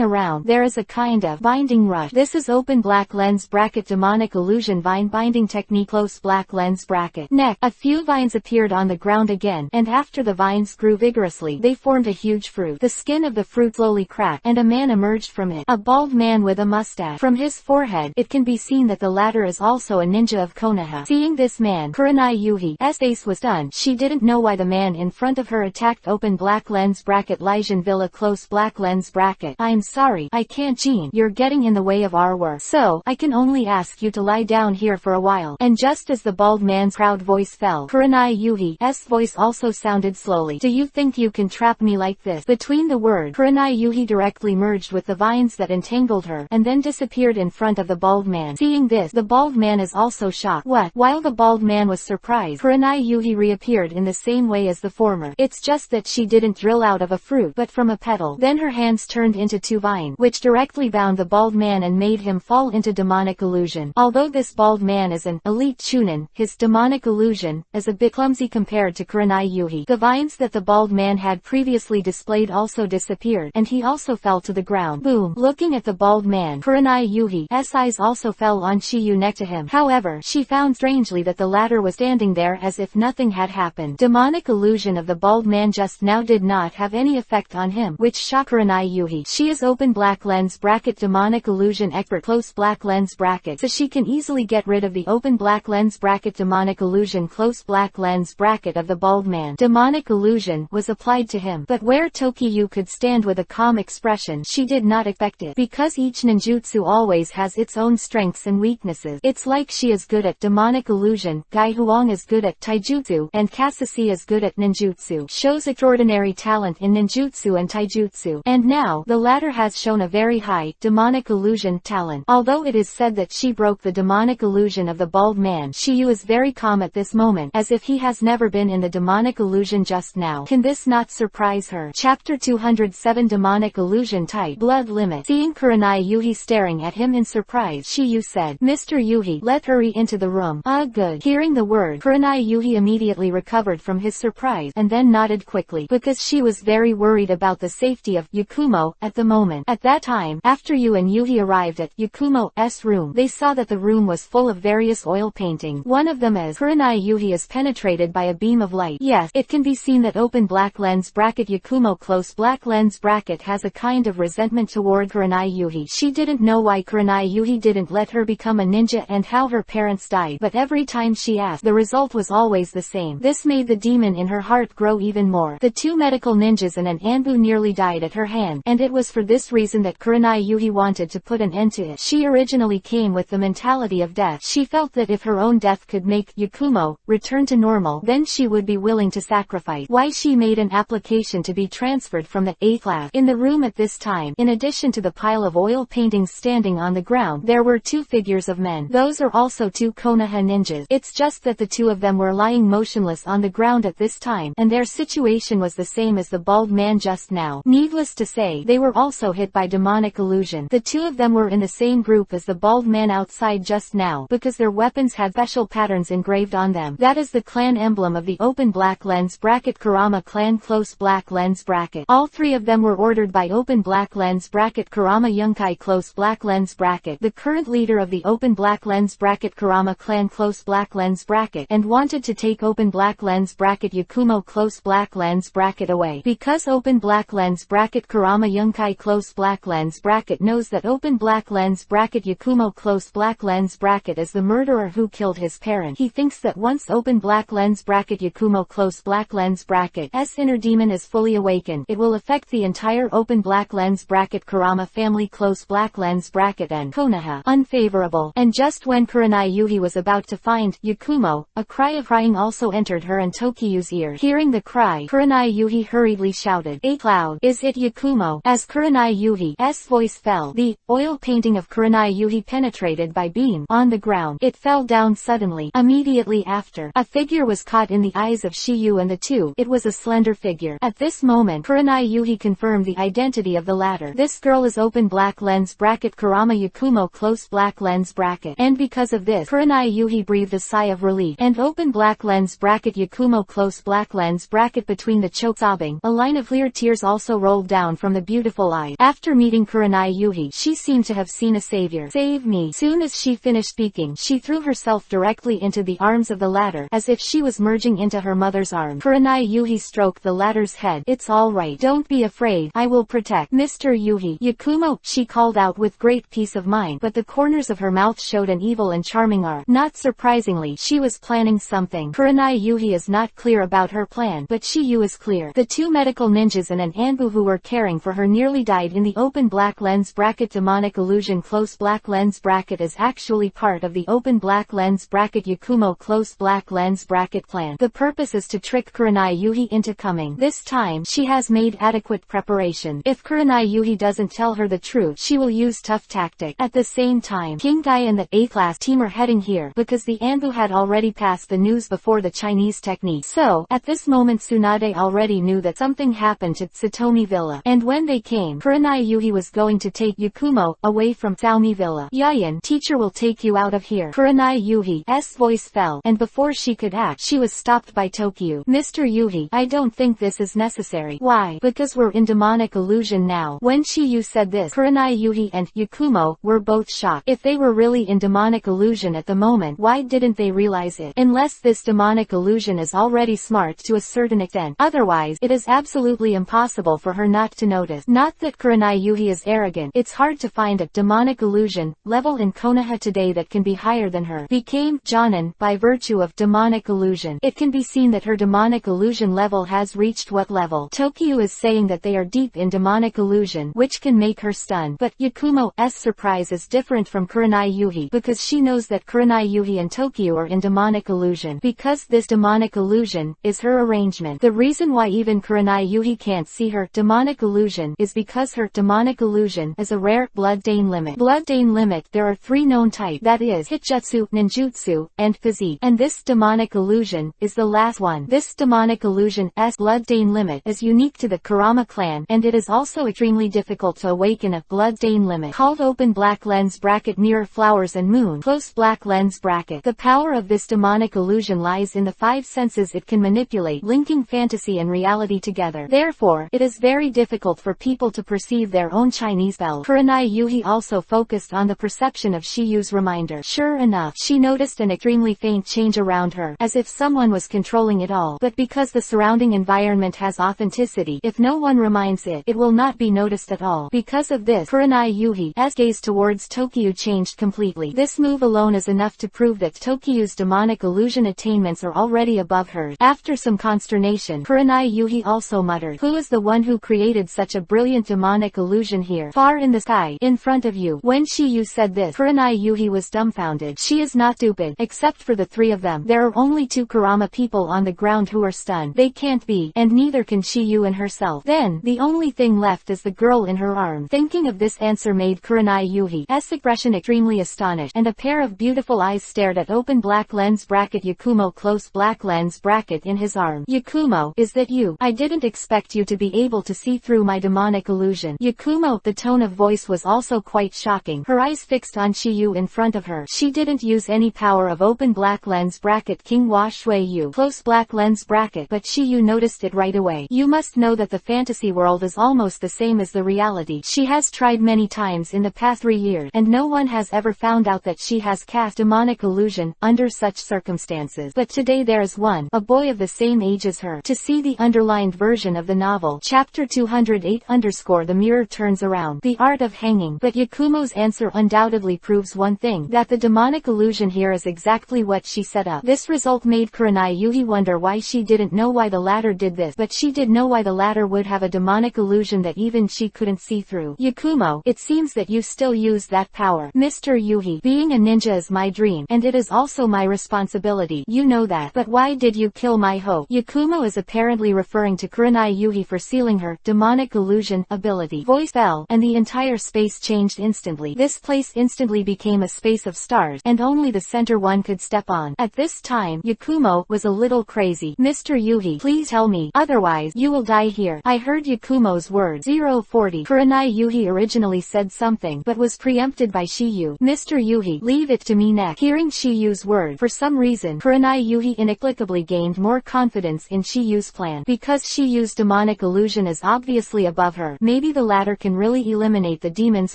[SPEAKER 1] around, there is a kind of binding rush. This is open black lens bracket demonic illusion vine binding technique close black lens bracket. Next, a few vines appeared on the ground again, and after the vines grew vigorously, they formed a huge fruit. The skin of the fruit slowly cracked, and a man emerged from it. A bald man with a mustache. From his forehead, it can be seen that the latter is also a ninja of Konoha. Seeing this man, Kurenai Yuhi's face was done. She didn't know why the man in front of her attacked open black lens bracket Lysian Villa close black lens bracket. I'm sorry, I can't Jean. You're getting in the way of our work. So, I can only ask you to lie down here for a while. And just as the bald man's proud voice fell, Kurenai Yuhi's voice also sounded slowly. Do you think you can trap me like this? Between the word, Kurenai Yuhi directly merged with the vines that entangled her, and then disappeared in front of the bald man. Seeing this, the bald man is also shocked. What? While the bald man was surprised, Kurenai Yuhi reappeared in the same way as the former. It's just that she didn't drill out of a fruit, but from a petal. Then her hands turned into two vines, which directly bound the bald man and made him fall into demonic illusion. Although this bald man is an elite chunin, his demonic illusion is a bit clumsy compared to Kurenai Yuhi. The vines that the bald man had previously displayed also disappeared, and he also fell to the ground. Boom! Looking at the bald man, Kurenai Yuhi's eyes also fell on Shiyu next to him. However, she found strangely that the latter was standing there as if nothing had happened. Demonic illusion of the bald man just now did not have any effect on him, which shocked Kurenai Yuhi. She is open black lens bracket demonic illusion expert close black lens bracket, so she can easily get rid of the open black lens bracket demonic illusion close black lens bracket of the bald man. Demonic illusion was applied to him, but where Tokiyu could stand with a calm expression, she did not expect it. Because each ninjutsu always has its own strengths and weaknesses. It's like she is good at demonic illusion, Gai Huang is good at taijutsu, and Kasasi is good at ninjutsu. Shows extraordinary talent in ninjutsu and taijutsu. And now, the latter has shown a very high, demonic illusion talent. Although it is said that she broke the demonic illusion of the bald man, Shiyu is very calm at this moment, as if he has never been in the demonic illusion just now. Can this not surprise her? Chapter 207 Demonic Illusion Type Blood Limit. Seeing Kurenai Yuhi staring at him in surprise, Shiyu said, Mr. Yuhi, let's hurry into the room. Good. Hearing the word, Kurenai Yuhi immediately recovered from his surprise, and then nodded quickly, because she was very worried about the safety of Yakumo at the moment. At that time, after Yu and Yuhi arrived at Yakumo's room, they saw that the room was full of various oil paintings. One of them is Kurenai Yuhi is penetrated by a beam of light. Yes, it can be seen that open black lens bracket Yakumo close black lens bracket has a kind of resentment toward Kurenai Yuhi. She didn't know why Kurenai Yuhi didn't let her become a ninja and how her parents died, but every time she asked, the result was always the same. This made the demon in her heart grow even more. The two medical ninjas and an Anbu nearly died at her hand, and it was for this reason that Kurenai Yuhi wanted to put an end to it. She originally came with the mentality of death. She felt that if her own death could make Yakumo return to normal, then she would be willing to sacrifice. Why she made an application to be transferred from the 8th class. In the room at this time, in addition to the pile of oil paintings standing on the ground, there were two figures of men. Those are also two Konoha ninjas. It's just that the two of them were lying motionless on the ground at this time, and their situation was the same as the bald man just now. Needless to say, they were also hit by demonic illusion. The two of them were in the same group as the bald man outside just now, because their weapons had special patterns engraved on them. That is the clan emblem of the open black lens bracket Kurama clan close black lens bracket. All three of them were ordered by open black lens bracket Kurama Yunkai close black lens bracket, the current leader of the open black lens bracket Kurama clan close black lens bracket, and wanted to take open black lens bracket Yakumo close black lens bracket away. Because open black lens bracket Kurama Yunkai close black lens bracket knows that open black lens bracket Yakumo close black lens bracket is the murderer who killed his parent. He thinks that once open black lens bracket Yakumo close black lens bracket's inner demon is fully awakened, it will affect the entire open black lens bracket Kurama family close black lens bracket and Konoha. Unfavorable. And just when Kurenai Yuhi was about to find Yakumo, a cry of crying also entered her and Tokiyu's ear. Hearing the cry, Kurenai Yuhi hurriedly shouted, "A cloud! Is it Yakumo?" As Kurenai Yuhi's voice fell, the oil painting of Kurenai Yuhi penetrated by beam on the ground. It fell down suddenly. Immediately after, a figure was caught in the eyes of Shiyu and the two. It was a slender figure. At this moment, Kurenai Yuhi confirmed the identity of the latter. This girl is open black lens bracket Kurama Yakumo close black lens bracket. And because of this, Kurenai Yuhi breathed a sigh of relief. And open black lens bracket Yakumo close black lens bracket between the choke sobbing, a line of clear tears also rolled down from the beautiful eyes. After meeting Kurenai Yuhi, she seemed to have seen a savior. Save me. Soon as she finished speaking, she threw herself directly into the arms of the latter, as if she was merging into her mother's arms. Kurenai Yuhi stroked the latter's head. "It's all right. Don't be afraid. I will protect Mr. Yuhi." "Yakumo," she called out with great peace of mind, but the corners of her mouth showed an evil and charming are. Not surprisingly, she was planning something. Kurenai Yuhi is not clear about her plan, but Shiyu is clear. The two medical ninjas and an Anbu who were caring for her nearly died in the open black lens bracket. Demonic illusion close black lens bracket is actually part of the open black lens bracket Yakumo close black lens bracket plan. The purpose is to trick Kurenai Yuhi into coming. This time, she has made adequate preparation. If Kurenai Yuhi doesn't tell her the truth, she will use tough tactic. At the same time, King Guy and the A-class team are heading here, because the Anbu had already passed the news before the Chinese technique. So, at this moment Tsunade already knew that something happened at Satomi Villa. And when they came, Kurenai Yuhi was going to take Yakumo away from Saomi Villa. Yayan, teacher will take you out of here. Kurenai Yuhi's voice fell, and before she could act, she was stopped by Tokyo. Mr. Yuhi, I don't think this is necessary. Why? Because we're in demonic illusion now. When Shiyu said this, Kurenai Yuhi and Yakumo were both shocked. If they were really in demonic illusion at the moment, why didn't they realize it? Unless this demonic illusion is already smart to a certain extent. Otherwise, it is absolutely impossible for her not to notice. Not that Kurenai Yuhi is arrogant. It's hard to find a demonic illusion level in Konoha today that can be higher than her. Became Jonin by virtue of demonic illusion. It can be seen that her demonic illusion level has reached what level. Tokyo is saying that they are deep in demonic illusion, which can make her stunned. But Yakumo's surprise is different from Kurenai Yuhi, because she knows that Kurenai Yuhi and Tokyo are in demonic illusion. Because this demonic illusion is her arrangement. The reason why even Kurenai Yuhi can't see her demonic illusion is because her demonic illusion is a rare blood-stain limit. Blood-stain limit, there are three known types, that is, Hitjutsu, Ninjutsu, and Physique. And this demonic illusion is the last one. This demonic illusion's blood-stain limit is unique to the Kurama clan, and it is also extremely difficult to awaken a blood-stain limit called open black lens bracket mirror flowers and moon close black lens bracket. The power of this demonic illusion lies in the five senses it can manipulate, linking fantasy and reality together. Therefore, it is very difficult for people to perceive their own Chinese spell. Kurenai Yuhi also focused on the perception of Shiyu's reminder. Sure enough, she noticed an extremely faint change around her, as if someone was controlling it all. But because the surrounding environment has authenticity, if no one reminds it, it will not be noticed at all. Because of this, Kurenai Yuhi's gaze towards Tokyo changed completely. This move alone is enough to prove that Tokyo's demonic illusion attainments are already above hers. After some consternation, Kurenai Yuhi also muttered, "Who is the one who created such a brilliant demonic illusion here, far in the sky, in front of you?" When Shiyu said this, Kurenai Yuhi was dumbfounded. She is not stupid. Except for the three of them, there are only two Kurama people on the ground who are stunned. They can't be, and neither can Shiyu and herself. Then, the only thing left is the girl in her arms. Thinking of this answer made Kurenai Yuhi's expression extremely astonished, and a pair of beautiful eyes stared at open black lens bracket Yakumo close black lens bracket in his arm. "Yakumo, is that you? I didn't expect you to be able to see through my demonic illusion." Yakumo, the tone of voice was also quite shocking. Her eyes fixed on Shiyu in front of her. She didn't use any power of open black lens bracket King Wa Shui Yu close black lens bracket, but Shiyu noticed it right away. You must know that the fantasy world is almost the same as the reality. She has tried many times in the past 3 years, and no one has ever found out that she has cast demonic illusion under such circumstances. But today there is one, a boy of the same age as her. To see the underlined version of the novel, chapter 208 _ the mirror turns around. The art of hanging. But Yakumo's answer undoubtedly proves one thing, that the demonic illusion here is exactly what she set up. This result made Kurenai Yuhi wonder why she didn't know why the latter did this, but she did know why the latter would have a demonic illusion that even she couldn't see through. "Yakumo, it seems that you still use that power." "Mr. Yuhi, being a ninja is my dream, and it is also my responsibility. You know that. But why did you kill my hope?" Yakumo is apparently referring to Kurenai Yuhi for sealing her demonic illusion ability. Voice fell, and the entire space changed instantly. This place instantly became a space of stars, and only the center one could step on. At this time, Yakumo was a little crazy. "Mr. Yuhi, please tell me, otherwise you will die here." I heard Yakumo's words. 040. Kurenai Yuhi originally said something, but was preempted by Shiyu. "Mr. Yuhi, leave it to me next." Hearing Shiyu's word, for some reason, Kurenai Yuhi inexplicably gained more confidence in Shiyu's plan. Because Shiyu's demonic illusion is obviously above her, maybe the latter can really eliminate the demons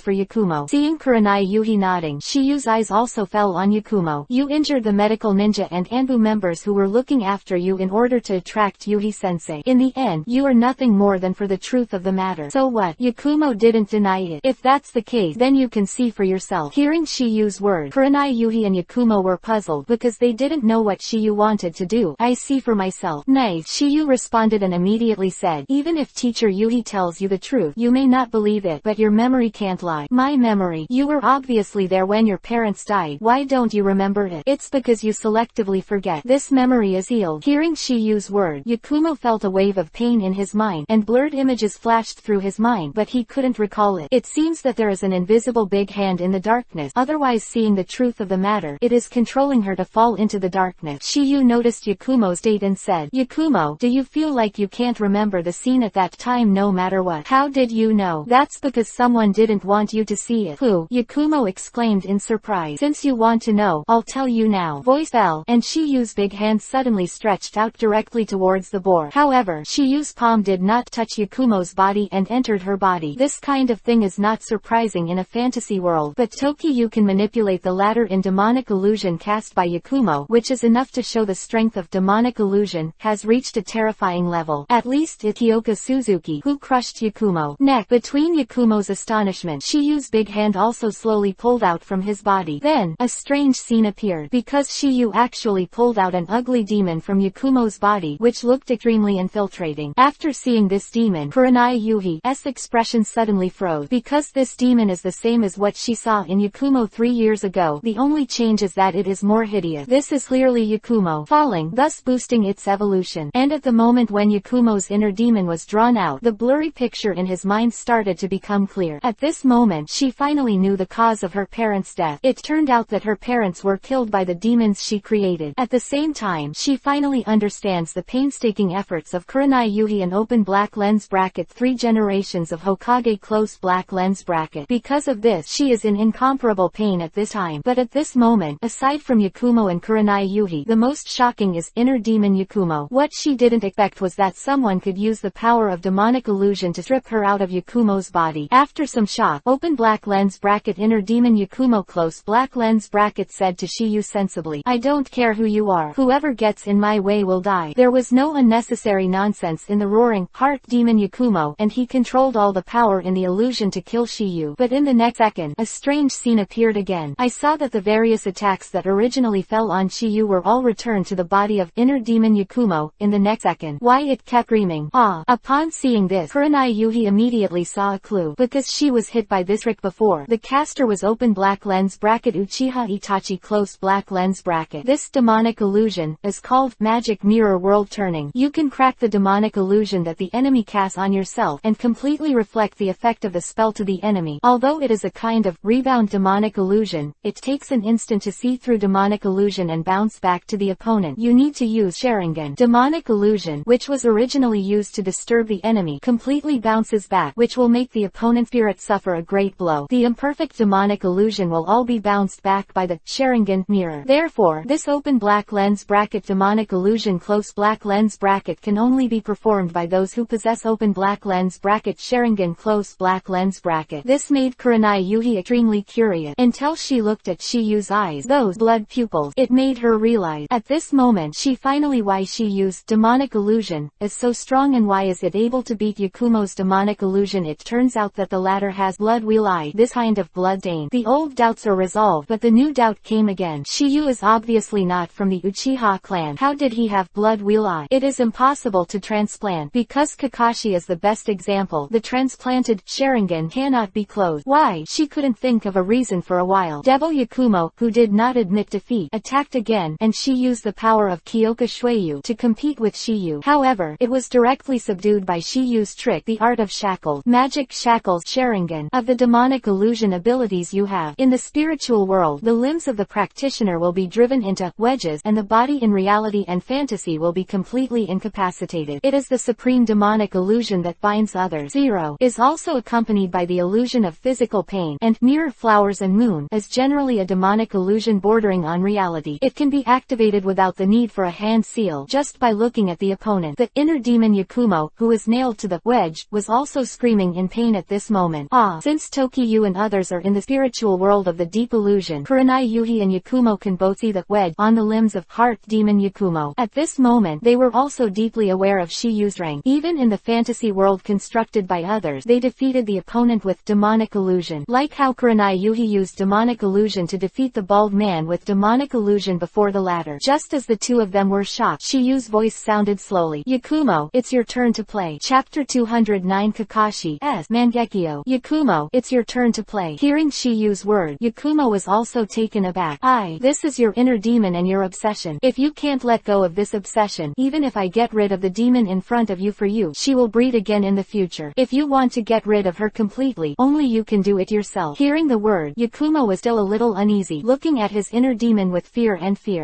[SPEAKER 1] for Yakumo. Seeing Kurenai Yuhi nodding, Shiyu's eyes also fell on Yakumo. "You injured the medical ninja and Anbu members who were looking after you in order to attract Yuhi-sensei. In the end, you are nothing more than for the truth of the matter. So what?" Yakumo didn't deny it. "If that's the case, then you can see for yourself." Hearing Shiyu's words, Kurenai Yuhi and Yakumo were puzzled because they didn't know what Shiyu wanted to do. I see for myself. Nice. Shiyu responded and immediately said, even if teacher Yuhi tells you the truth, you may not believe it, but your memory can't lie. My memory? You were obviously there when your parents died. Why don't you remember it? It's because you selectively forget. This memory is healed. Hearing Shiyu's word, Yakumo felt a wave of pain in his mind, and blurred images flashed through his mind, but he couldn't recall it. It seems that there is an invisible big hand in the darkness, otherwise seeing the truth of the matter. It is controlling her to fall into the darkness. Shiyu noticed Yakumo's state and said, Yakumo, do you feel like you can't remember the scene at that time no matter what? How did you know? That's because someone didn't want you to see it. Who? Yakumo exclaimed in surprise. Since you want to know, I'll tell you now. Voice fell, and Shiyu's big hand suddenly stretched out directly towards the boar. However, Shiyu's palm did not touch Yakumo's body and entered her body. This kind of thing is not surprising in a fantasy world, but Tokiyu can manipulate the latter in demonic illusion cast by Yakumo, which is enough to show the strength of demonic illusion has reached a terrifying level. At least Itioka Suzuki, who crushed Yakumo. Neck. Between Yakumo's astonishment, Shiyu's big hand also slowly pulled out from his body. Then, a strange scene appeared, because Shiyu actually pulled out an ugly demon from Yakumo's body, which looked extremely infiltrating. After seeing this demon, Kurenai Yuhi's expression suddenly froze, because this demon is the same as what she saw in Yakumo 3 years ago. The only change is that it is more hideous. This is clearly Yakumo falling, thus boosting its evolution. And at the moment when Yakumo's inner demon was drawn out, the blurry picture in his mind started to become clear. At this moment, she finally knew the cause of her parents' death. It turned out that her parents were killed by the demons she created. At the same time, she finally understands the painstaking efforts of Kurenai Yuhi and open black lens bracket 3 generations of Hokage close black lens bracket. Because of this, she is in incomparable pain at this time. But at this moment, aside from Yakumo and Kurenai Yuhi, the most shocking is inner demon Yakumo. What she didn't expect was that someone could use the power of demonic illusion to strip her out of Yakumo's body. After some shock, open black lens bracket inner demon Yakumo close black lens bracket said to Shiyu sensibly, I don't care who you are. Whoever gets in my way will die. There was no unnecessary nonsense in the roaring heart demon Yakumo, and he controlled all the power in the illusion to kill Shiyu. But in the next second, a strange scene appeared again. I saw that the various attacks that originally fell on Shiyu were all returned to the body of inner demon Yakumo. In the next second, why it kept screaming. Ah! Upon seeing this, Kurenai Yuhi immediately saw a clue. Because she was hit by this trick before. The caster was open black lens bracket Uchiha Itachi close black lens bracket. This demonic illusion is called magic mirror world turning. You can crack the demonic illusion that the enemy casts on yourself and completely reflect the effect of the spell to the enemy. Although it is a kind of rebound demonic illusion, it takes an instant to see through demonic illusion and bounce back to the opponent. You need to use Sharingan. Demonic illusion, which was originally used to disturb the enemy, completely bounces back, which will make the opponent's spirit suffer a great blow. The imperfect demonic illusion will all be bounced back by the Sharingan mirror. Therefore, this open black lens bracket demonic illusion close black lens bracket can only be performed by those who possess open black lens bracket Sharingan close black lens bracket. This made Kurenai Yuhi extremely curious, until she looked at Shiyu's eyes, those blood pupils. It made her realize, at this moment she finally why she used demonic illusion, is so strong and why is it able to beat Yakumo's demonic illusion. It turns out that the latter has blood wheel eye, this kind of blood stain. The old doubts are resolved, but the new doubt came again. Shiyu is obviously not from the Uchiha clan. How did he have blood wheel eye? It is impossible to transplant, because Kakashi is the best example. The transplanted Sharingan cannot be closed. Why? She couldn't think of a reason for a while. Devil Yakumo, who did not admit defeat, attacked again, and she used the power of Kyoka Shueyu to compete with Shiyu. However, it was directly subdued by Shiyu's trick, the art of shackles. Magic shackles Sharingan. Of the demonic illusion abilities you have. In the spiritual world, the limbs of the practitioner will be driven into wedges, and the body in reality and fantasy will be completely incapacitated. It is the supreme demonic illusion that binds others. Zero is also accompanied by the illusion of physical pain, and mirror flowers and moon is generally a demonic illusion bordering on reality. It can be activated without the need for a hand seal, just by looking at the opponent. The inner demon Yakumo, who is nailed to the wedge, was also screaming in pain at this moment. Ah! Since Tokiyu and others are in the spiritual world of the deep illusion, Kurenai Yuhi and Yakumo can both see the wedge on the limbs of heart demon Yakumo. At this moment, they were also deeply aware of Shiyu's rank. Even in the fantasy world constructed by others, they defeated the opponent with demonic illusion. Like how Kurenai Yuhi used demonic illusion illusion to defeat the bald man with demonic illusion before the latter. Just as the two of them were shocked, Shiyu's voice sounded slowly. Yakumo, it's your turn to play. Chapter 209 Kakashi's Mangekyo. Yakumo, it's your turn to play. Hearing Shiyu's word, Yakumo was also taken aback. This is your inner demon and your obsession. If you can't let go of this obsession, even if I get rid of the demon in front of you for you, she will breed again in the future. If you want to get rid of her completely, only you can do it yourself. Hearing the word, Yakumo was still a little uneasy, looking at his inner demon with fear.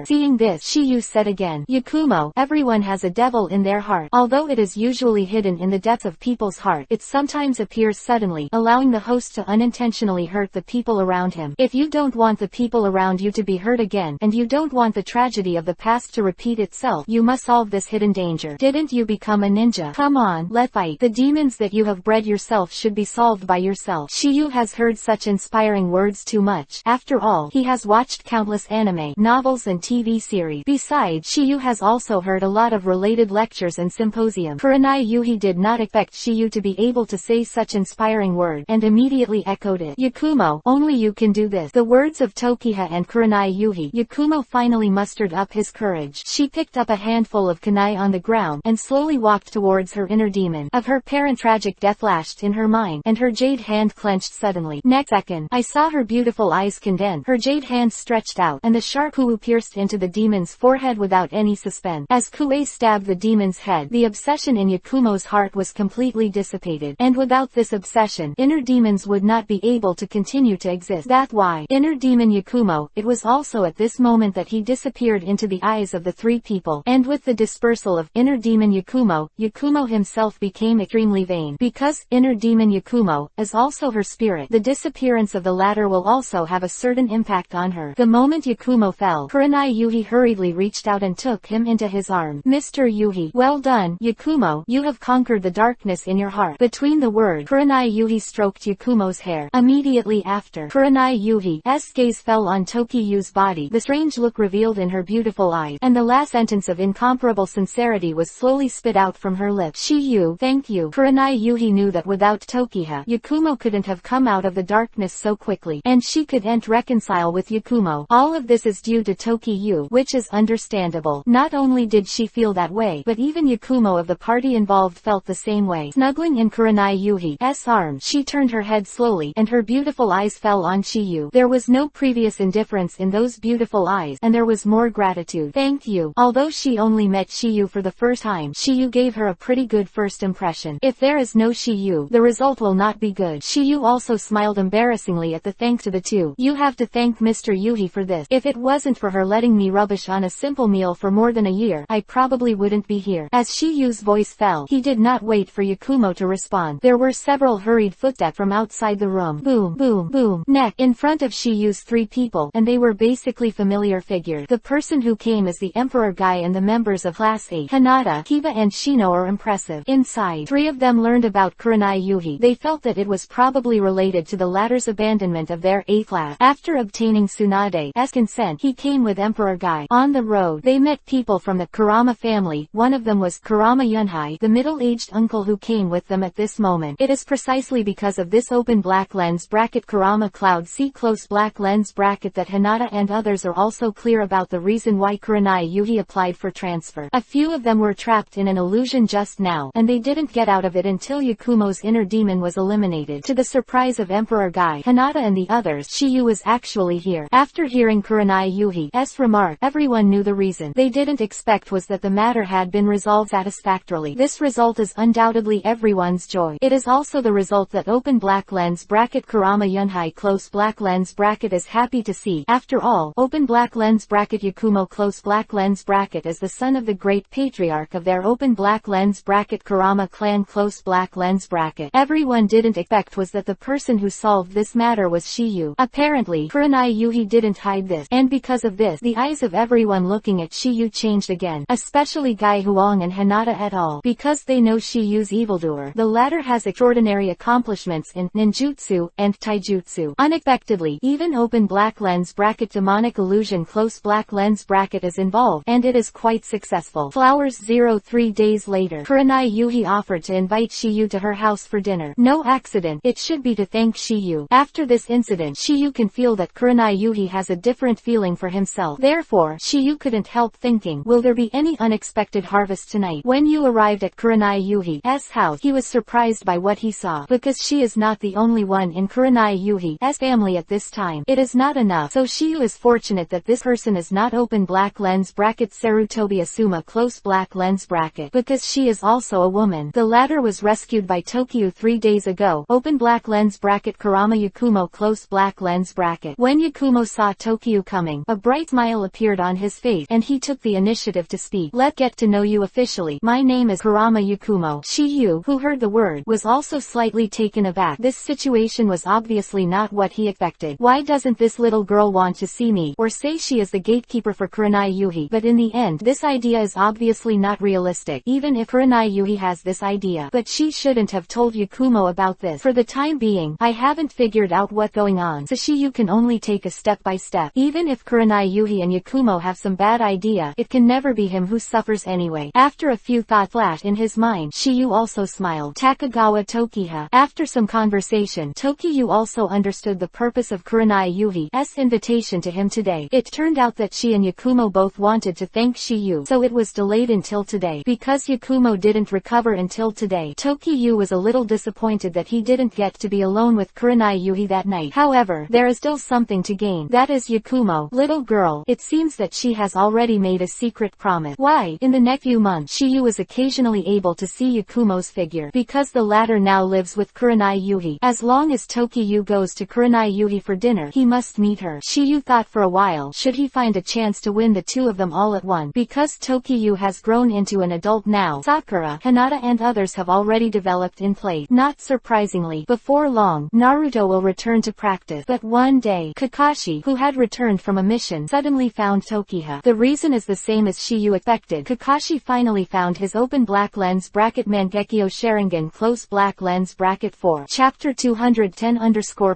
[SPEAKER 1] Seeing this, Shiyu said again, Yakumo, everyone has a devil in their heart. Although it is usually hidden in the depths of people's heart, it sometimes appears suddenly, allowing the host to unintentionally hurt the people around him. If you don't want the people around you to be hurt again, and you don't want the tragedy of the past to repeat itself, you must solve this hidden danger. Didn't you become a ninja? Come on, let's fight. The demons that you have bred yourself should be solved by yourself. Shiyu has heard such inspiring words too much. After all, he has watched countless anime, novels and TV series. Besides, Shiyu has also heard a lot of related lectures and symposiums. Kurenai Yuhi did not expect Shiyu to be able to say such inspiring words, and immediately echoed it. Yakumo, only you can do this. The words of Tokiha and Kurenai Yuhi. Yakumo finally mustered up his courage. She picked up a handful of kunai on the ground, and slowly walked towards her inner demon. Of her parent tragic death flashed in her mind, and her jade hand clenched suddenly. Next second, I saw her beautiful eyes condense. Her jade hand stretched out, and the sharp Kuu pierced into the demon's forehead without any suspense. As Kuu stabbed the demon's head, the obsession in Yakumo's heart was completely dissipated. And without this obsession, inner demons would not be able to continue to exist. That's why, inner demon Yakumo, it was also at this moment that he disappeared into the eyes of the three people. And with the dispersal of inner demon Yakumo, Yakumo himself became extremely vain. Because inner demon Yakumo is also her spirit, the disappearance of the latter will also have a certain impact on her. The moment Yakumo fell, Kurenai Yuhi hurriedly reached out and took him into his arms. Mr. Yuhi, well done, Yakumo, you have conquered the darkness in your heart. Between the words, Kurenai Yuhi stroked Yakumo's hair. Immediately after, Kurenai Yuhi's gaze fell on Tokiyu's body. The strange look revealed in her beautiful eyes, and the last sentence of incomparable sincerity was slowly spit out from her lips. Shiyu, thank you. Kurenai Yuhi knew that without Tokiha, Yakumo couldn't have come out of the darkness so quickly, and she couldn't reconcile with Yakumo. All of this is due to Tokiyu, which is understandable. Not only did she feel that way, but even Yakumo of the party involved felt the same way. Snuggling in Kurenai Yuhi's arms, she turned her head slowly, and her beautiful eyes fell on Shiyu. There was no previous indifference in those beautiful eyes, and there was more gratitude. Thank you. Although she only met Shiyu for the first time, Shiyu gave her a pretty good first impression. If there is no Shiyu, the result will not be good. Shiyu also smiled embarrassingly at the thanks to the two. You have to thank Mr. Yuhi for this. If it wasn't for her letting me rubbish on a simple meal for more than a year, I probably wouldn't be here. As Shiyu's voice fell, he did not wait for Yakumo to respond. There were several hurried footsteps from outside the room. Boom, boom, boom, neck, in front of Shiyu's three people, and they were basically familiar figures. The person who came is the Emperor Guy and the members of Class 8. Hinata, Kiba and Shino are impressive. Inside, three of them learned about Kurenai Yuhi. They felt that it was probably related to the latter's abandonment of their 8th class. After obtaining Tsunade's consent, he came with Emperor Guy. On the road, they met people from the Kurama family. One of them was Kurama Yunhai, the middle-aged uncle who came with them at this moment. It is precisely because of this open black lens bracket Kurama Cloud C close black lens bracket that Hinata and others are also clear about the reason why Kurenai Yuhi applied for transfer. A few of them were trapped in an illusion just now, and they didn't get out of it until Yakumo's inner demon was eliminated. To the surprise of Emperor Guy, Hinata and the others, Shiyu was actually here. After hearing Kurenai Yuhi's remark, everyone knew the reason. They didn't expect was that the matter had been resolved satisfactorily. This result is undoubtedly everyone's joy. It is also the result that open black lens bracket Kurama Yunhai close black lens bracket is happy to see. After all, open black lens bracket Yakumo close black lens bracket is the son of the great patriarch of their open black lens bracket Kurama clan close black lens bracket. Everyone didn't expect was that the person who solved this matter was Shiyu. Apparently, Kurenai Yuhi didn't hide this, and because of this, the eyes of everyone looking at Shiyu changed again, especially Gai Huang and Hinata et al. Because they know Shiyu's evildoer. The latter has extraordinary accomplishments in ninjutsu and taijutsu. Unexpectedly, even open black lens bracket demonic illusion close black lens bracket is involved, and it is quite successful. Flowers 03 days later, Kurenai Yuhi offered to invite Shiyu to her house for dinner. No accident, it should be to thank Shiyu. After this incident, Shiyu can feel that Kurenai Yuhi has a different feeling for himself. Therefore, Shiyu couldn't help thinking, will there be any unexpected harvest tonight? When Yu arrived at Kurenai Yuhi's house, he was surprised by what he saw, because she is not the only one in Kurenai Yuhi's family at this time. It is not enough, so Shiyu is fortunate that this person is not open black lens bracket Sarutobi Asuma close black lens bracket, because she is also a woman. The latter was rescued by Tokyo 3 days ago, open black lens bracket Kurama Yakumo close black lens bracket. When Yakumo saw Tokyo coming, a bright smile appeared on his face, and he took the initiative to speak. Let's get to know you officially. My name is Kurama Yakumo. Shiyu, who heard the word, was also slightly taken aback. This situation was obviously not what he expected. Why doesn't this little girl want to see me, or say she is the gatekeeper for Kurenai Yuhi? But in the end, this idea is obviously not realistic, even if Kurenai Yuhi has this idea. But she shouldn't have told Yakumo about this. For the time being, I haven't figured out what's going on, so Shiyu can only take a step by step. Even if Kurenai Yuhi and Yakumo have some bad idea, it can never be him who suffers anyway. After a few thoughts flashed in his mind, Shiyu also smiled. Takagawa Tokiha. After some conversation, Tokiyu also understood the purpose of Kurenai Yuhi's invitation to him today. It turned out that she and Yakumo both wanted to thank Shiyu, so it was delayed until today. Because Yakumo didn't recover until today, Tokiyu was a little disappointed that he didn't get to be alone with Kurenai Yuhi that night. However, there is still something to gain. That is Yakumo. Little girl, it seems that she has already made a secret promise. Why? In the next few months, Shiyu is occasionally able to see Yakumo's figure, because the latter now lives with Kurenai Yuhi. As long as Tokiyu goes to Kurenai Yuhi for dinner, he must meet her. Shiyu thought for a while, should he find a chance to win the two of them all at once? Because Tokiyu has grown into an adult now, Sakura, Hinata and others have already developed in place. Not surprisingly, before long, Naruto will return to practice. But one day, Kakashi, who had returned from a mission, suddenly found Tokiha. The reason is the same as Shiyu expected. Kakashi finally found his open black lens bracket Mangekyo Sharingan close black lens bracket 4. Chapter 210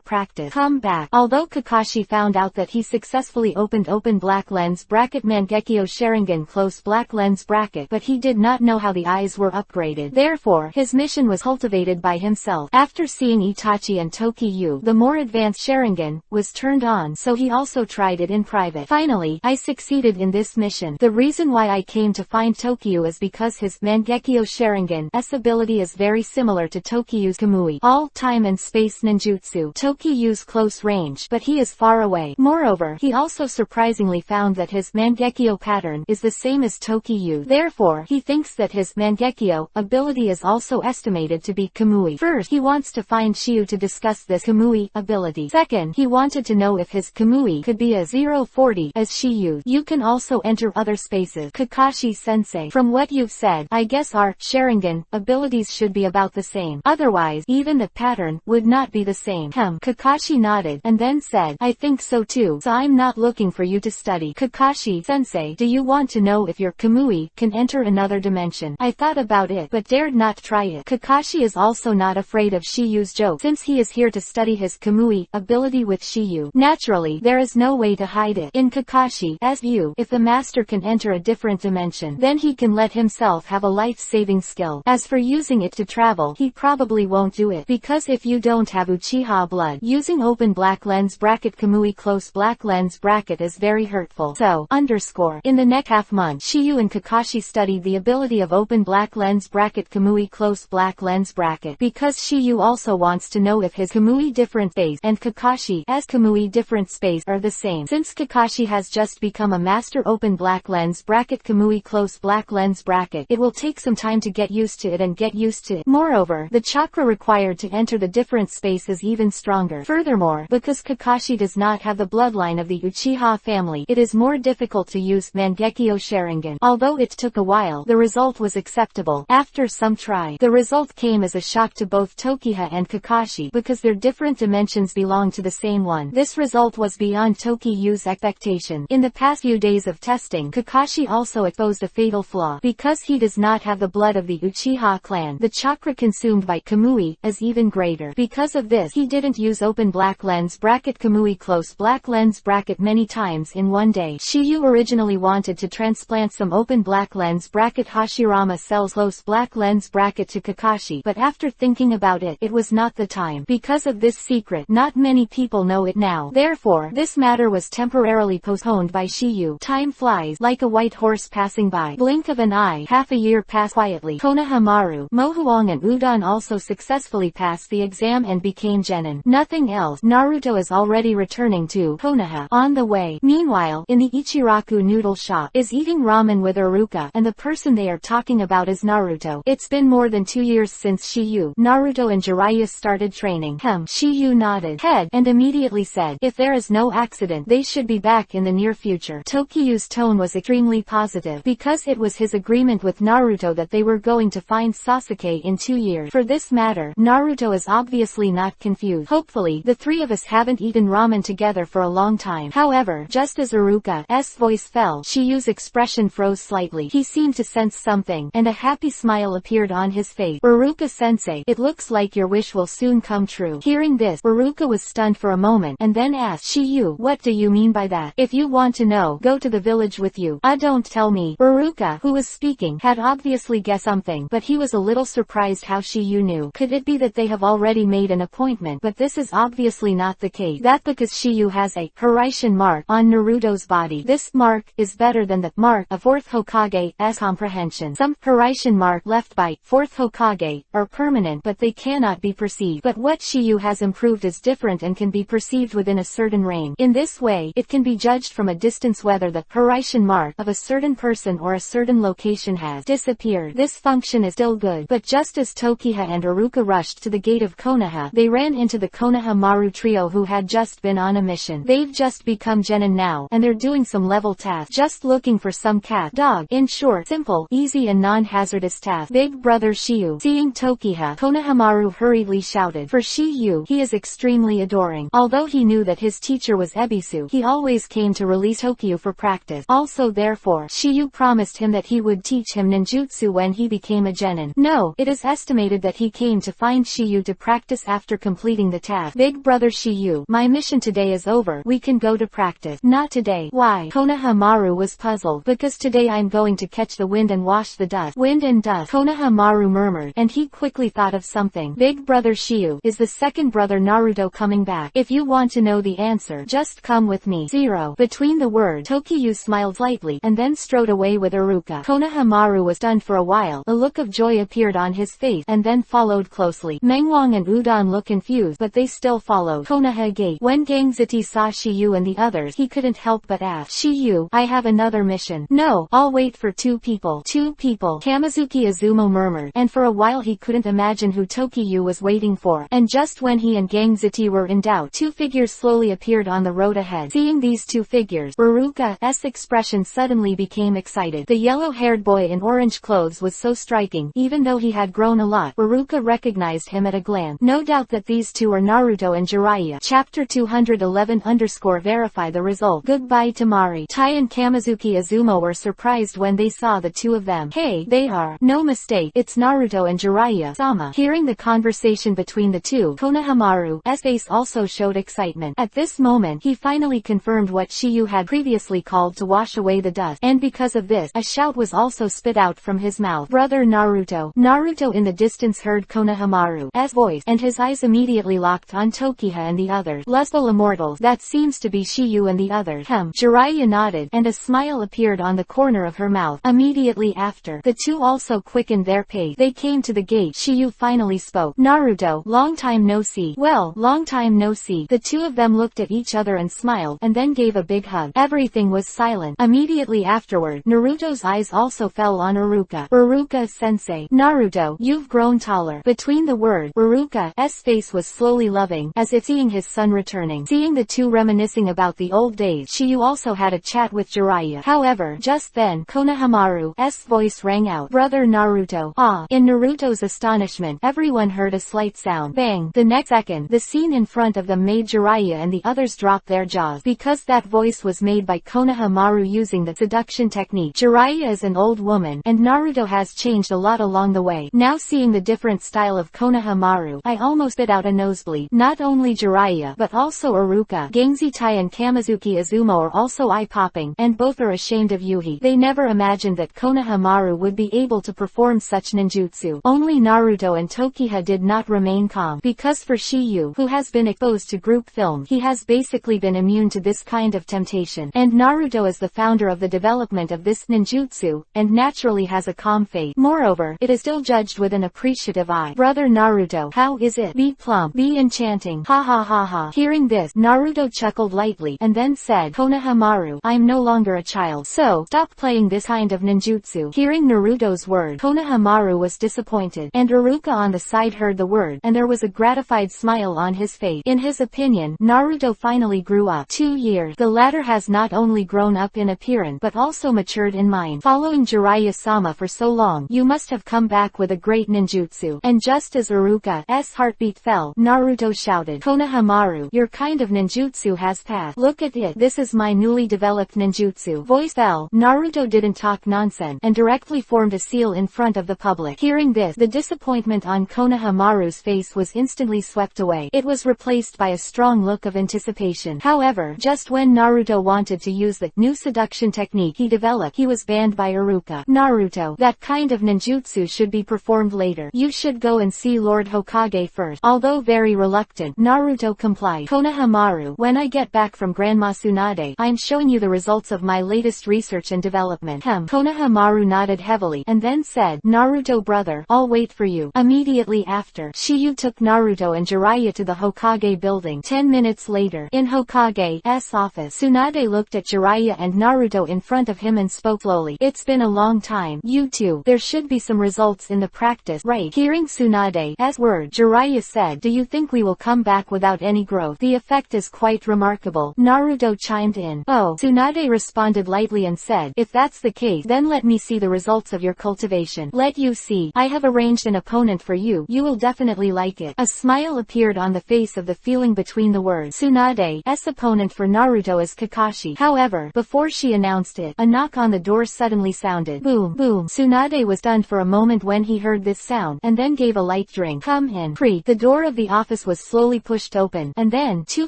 [SPEAKER 1] practice. Come back. Although Kakashi found out that he successfully opened open black lens bracket Mangekyo Sharingan close black lens bracket, but he did not know how the eyes were upgraded. Therefore, his mission was cultivated by himself. After seeing Itachi and Tokiyu, the more advanced Sharingan was turned on, so he also tried it in private. Finally, I succeeded in this mission. The reason why I came to find Tokiyu is because his Mangekyo Sharingan's ability is very similar to Tokiyu's Kamui, all time and space ninjutsu. Tokiyu's close range, but he is far away. Moreover, he also surprisingly found that his Mangekyo pattern is the same as Tokiyu. Therefore, he thinks that his Mangekyo ability is also estimated to be Kamui. First, he wants to find Shiyu to discuss this Kamui ability. Second, he wanted to know if his Kamui could be a 040 as Shiyu. You can also enter other spaces. Kakashi-sensei, from what you've said, I guess our Sharingan abilities should be about the same. Otherwise, even the pattern would not be the same. Kakashi nodded, and then said, I think so too, so I'm not looking for you to study. Kakashi-sensei, do you want to know if your Kamui can enter another dimension? I thought about it, but dared not try it. Kakashi is also not afraid of Shiyu's joke, since he is here to study his Kamui ability with Shiyu. Naturally, there is no way to hide it. In Kakashi's view, if the master can enter a different dimension, then he can let himself have a life-saving skill. As for using it to travel, he probably won't do it, because if you don't have Uchiha blood, using open black lens bracket Kamui close black lens bracket is very hurtful. So, in the next half month, Shiyu and Kakashi studied the ability of open black lens bracket Kamui close black lens bracket, because Shiyu also wants to know if his Kamui different space and Kakashi's Kamui different space are the same. Since Kakashi has just become a master open black lens bracket Kamui close black lens bracket, it will take some time to get used to it. Moreover, the chakra required to enter the different space is even stronger. Furthermore, because Kakashi does not have the bloodline of the Uchiha family, it is more difficult to use Mangekyo Sharingan. Although it took a while, the result was acceptable. After some try, the result came as a shock to both Tokiha and Kakashi, because their different dimensions belong to the same one. This result was beyond Tokiyu's expectation. In the past few days of testing, Kakashi also exposed a fatal flaw. Because he does not have the blood of the Uchiha clan, the chakra consumed by Kamui is even greater. Because of this, he didn't use open black lens bracket Kamui close black lens bracket many times in one day. Shiyu originally wanted to transplant some open black lens bracket Hashirama cells close black lens bracket to Kakashi, but after thinking about it, it was not the time. Because of this secret, not many people people know it now. Therefore, this matter was temporarily postponed by Shiyu. Time flies like a white horse passing by. Blink of an eye, half a year passed quietly. Konohamaru, Mohuang and Udon also successfully passed the exam and became genin. Nothing else. Naruto is already returning to Konoha. On the way. Meanwhile, in the Ichiraku noodle shop, is eating ramen with Iruka, and the person they are talking about is Naruto. It's been more than 2 years since Shiyu, Naruto and Jiraiya started training. Shiyu nodded head and immediately said, if there is no accident, they should be back in the near future. Tokiyu's tone was extremely positive, because it was his agreement with Naruto that they were going to find Sasuke in 2 years. For this matter, Naruto is obviously not confused. Hopefully, the three of us haven't eaten ramen together for a long time. However, just as Iruka's voice fell, Shiyu's expression froze slightly. He seemed to sense something, and a happy smile appeared on his face. Iruka-sensei, it looks like your wish will soon come true. Hearing this, Iruka was stunned for a moment, and then asked, Shiyu, what do you mean by that? If you want to know, go to the village with you. Don't tell me. Iruka, who was speaking, had obviously guessed something, but he was a little surprised how Shiyu knew. Could it be that they have already made an appointment? But this is obviously not the case. That because Shiyu has a Hiraishin mark on Naruto's body. This mark is better than the mark of 4th Hokage's comprehension. Some Hiraishin mark left by 4th Hokage are permanent, but they cannot be perceived. But what Shiyu has improved is different and can be perceived within a certain range. In this way, it can be judged from a distance whether the Hiraishin mark of a certain person or a certain location has disappeared. This function is still good, but just as Tokiha and Iruka rushed to the gate of Konoha, they ran into the Konohamaru trio who had just been on a mission. They've just become genin now, and they're doing some level tasks, just looking for some cat, dog, in short, simple, easy and non-hazardous tasks. Big brother Shiyu. Seeing Tokiha, Konohamaru hurriedly shouted. For Shiyu, he is extremely adoring. Although he knew that his teacher was Ebisu, he always came to release Tokyo for practice. Also therefore, Shiyu promised him that he would teach him ninjutsu when he became a genin. No, it is estimated that he came to find Shiyu to practice after completing the task. Big brother Shiyu, my mission today is over. We can go to practice. Not today. Why? Konohamaru was puzzled. Because today I'm going to catch the wind and wash the dust. Wind and dust, Konohamaru murmured, and he quickly thought of something. Big brother Shiyu, is the second brother Naruto coming back? If you want to know the answer, just come with me. 0. Between the word, Tokiyu smiled slightly, and then strode away with Iruka. Konohamaru was stunned for a while. A look of joy appeared on his face, and then followed closely. Mengwang and Udon looked confused, but they still followed Konoha Gate. When Gangziti saw Shiyu and the others, he couldn't help but ask, Shiyu, I have another mission. No, I'll wait for 2 people. 2 people, Kamizuki Izumo murmured, and for a while he couldn't imagine who Tokiyu was waiting for. And just when he and Gangziti were in doubt, 2 figures slowly appeared on the road ahead. Seeing these 2 figures, Iruka's expression suddenly became excited. The yellow-haired boy in orange clothes was so striking. Even though he had grown a lot, Iruka recognized him at a glance. No doubt that these 2 are Naruto and Jiraiya. Chapter 211_verify the result. Goodbye Tamari. Tai and Kamizuki Izumo were surprised when they saw the 2 of them. Hey, they are. No mistake, it's Naruto and Jiraiya-sama. Hearing the conversation between the 2, Konohamaru's face also showed excitement. At this moment, he finally confirmed what Shiyu had previously called to wash away the dust, and because of this, a shout was also spit out from his mouth. Brother Naruto. Naruto in the distance heard Konohamaru's voice, and his eyes immediately locked on Tokiha and the others. Lustful immortals, that seems to be Shiyu and the others. Jiraiya nodded, and a smile appeared on the corner of her mouth. Immediately after, the 2 also quickened their pace. They came to the gate. Shiyu finally spoke. Naruto, long time no see. Well, long time no see. The 2 of them looked at each other and smiled, and then gave a big hug. Everything was silent. Immediately afterward, Naruto's eyes also fell on Iruka. Iruka-sensei. Naruto, you've grown taller. Between the word, Iruka's face was slowly loving, as if seeing his son returning. Seeing the 2 reminiscing about the old days, Shiyu also had a chat with Jiraiya. However, just then, Konohamaru's voice rang out. Brother Naruto. Ah! In Naruto's astonishment, everyone heard a slight sound. Bang! The next second, the scene in front of them made Jiraiya and the others drop their jaws, because that voice was made by Konohamaru using the seduction technique. Jiraiya is an old woman, and Naruto has changed a lot along the way. Now seeing the different style of Konohamaru, I almost spit out a nosebleed. Not only Jiraiya, but also Iruka, Gangzitai and Kamizuki Izumo are also eye-popping, and both are ashamed of Yuhi. They never imagined that Konohamaru would be able to perform such ninjutsu. Only Naruto and Tokiha did not remain calm, because for Shiyu, who has been exposed goes to group film. He has basically been immune to this kind of temptation. And Naruto is the founder of the development of this ninjutsu, and naturally has a calm fate. Moreover, it is still judged with an appreciative eye. Brother Naruto, how is it? Be plump. Be enchanting. Ha ha ha ha. Hearing this, Naruto chuckled lightly, and then said, Konohamaru, I'm no longer a child, so stop playing this kind of ninjutsu. Hearing Naruto's word, Konohamaru was disappointed, and Iruka on the side heard the word, and there was a gratified smile on his face. In his opinion, Naruto finally grew up. 2 years. The latter has not only grown up in appearance, but also matured in mind. Following Jiraiya-sama for so long, you must have come back with a great ninjutsu. And just as Iruka's heartbeat fell, Naruto shouted, Konohamaru, your kind of ninjutsu has passed. Look at it. This is my newly developed ninjutsu. Voice fell. Naruto didn't talk nonsense, and directly formed a seal in front of the public. Hearing this, the disappointment on Konohamaru's face was instantly swept away. It was replaced by a strong look of anticipation. However, just when Naruto wanted to use the new seduction technique he developed, he was banned by Iruka. Naruto, that kind of ninjutsu should be performed later. You should go and see Lord Hokage first. Although very reluctant, Naruto complied. Konohamaru, when I get back from Grandma Tsunade, I'm showing you the results of my latest research and development. Konohamaru nodded heavily, and then said, Naruto brother, I'll wait for you. Immediately after, Shiyu took Naruto and Jiraiya to the Hokage building. 10 minutes later, in Hokage's office, Tsunade looked at Jiraiya and Naruto in front of him and spoke slowly. It's been a long time. You two, there should be some results in the practice, right? Hearing Tsunade's word, Jiraiya said, do you think we will come back without any growth? The effect is quite remarkable. Naruto chimed in. Oh, Tsunade responded lightly and said, if that's the case, then let me see the results of your cultivation. Let you see. I have arranged an opponent for you. You will definitely like it. A smile appeared on the face of the feeling between the words. Tsunade's opponent for Naruto is Kakashi. However, before she announced it, a knock on the door suddenly sounded. Boom, boom. Tsunade was stunned for a moment when he heard this sound, and then gave a light drink. Come in. The door of the office was slowly pushed open, and then 2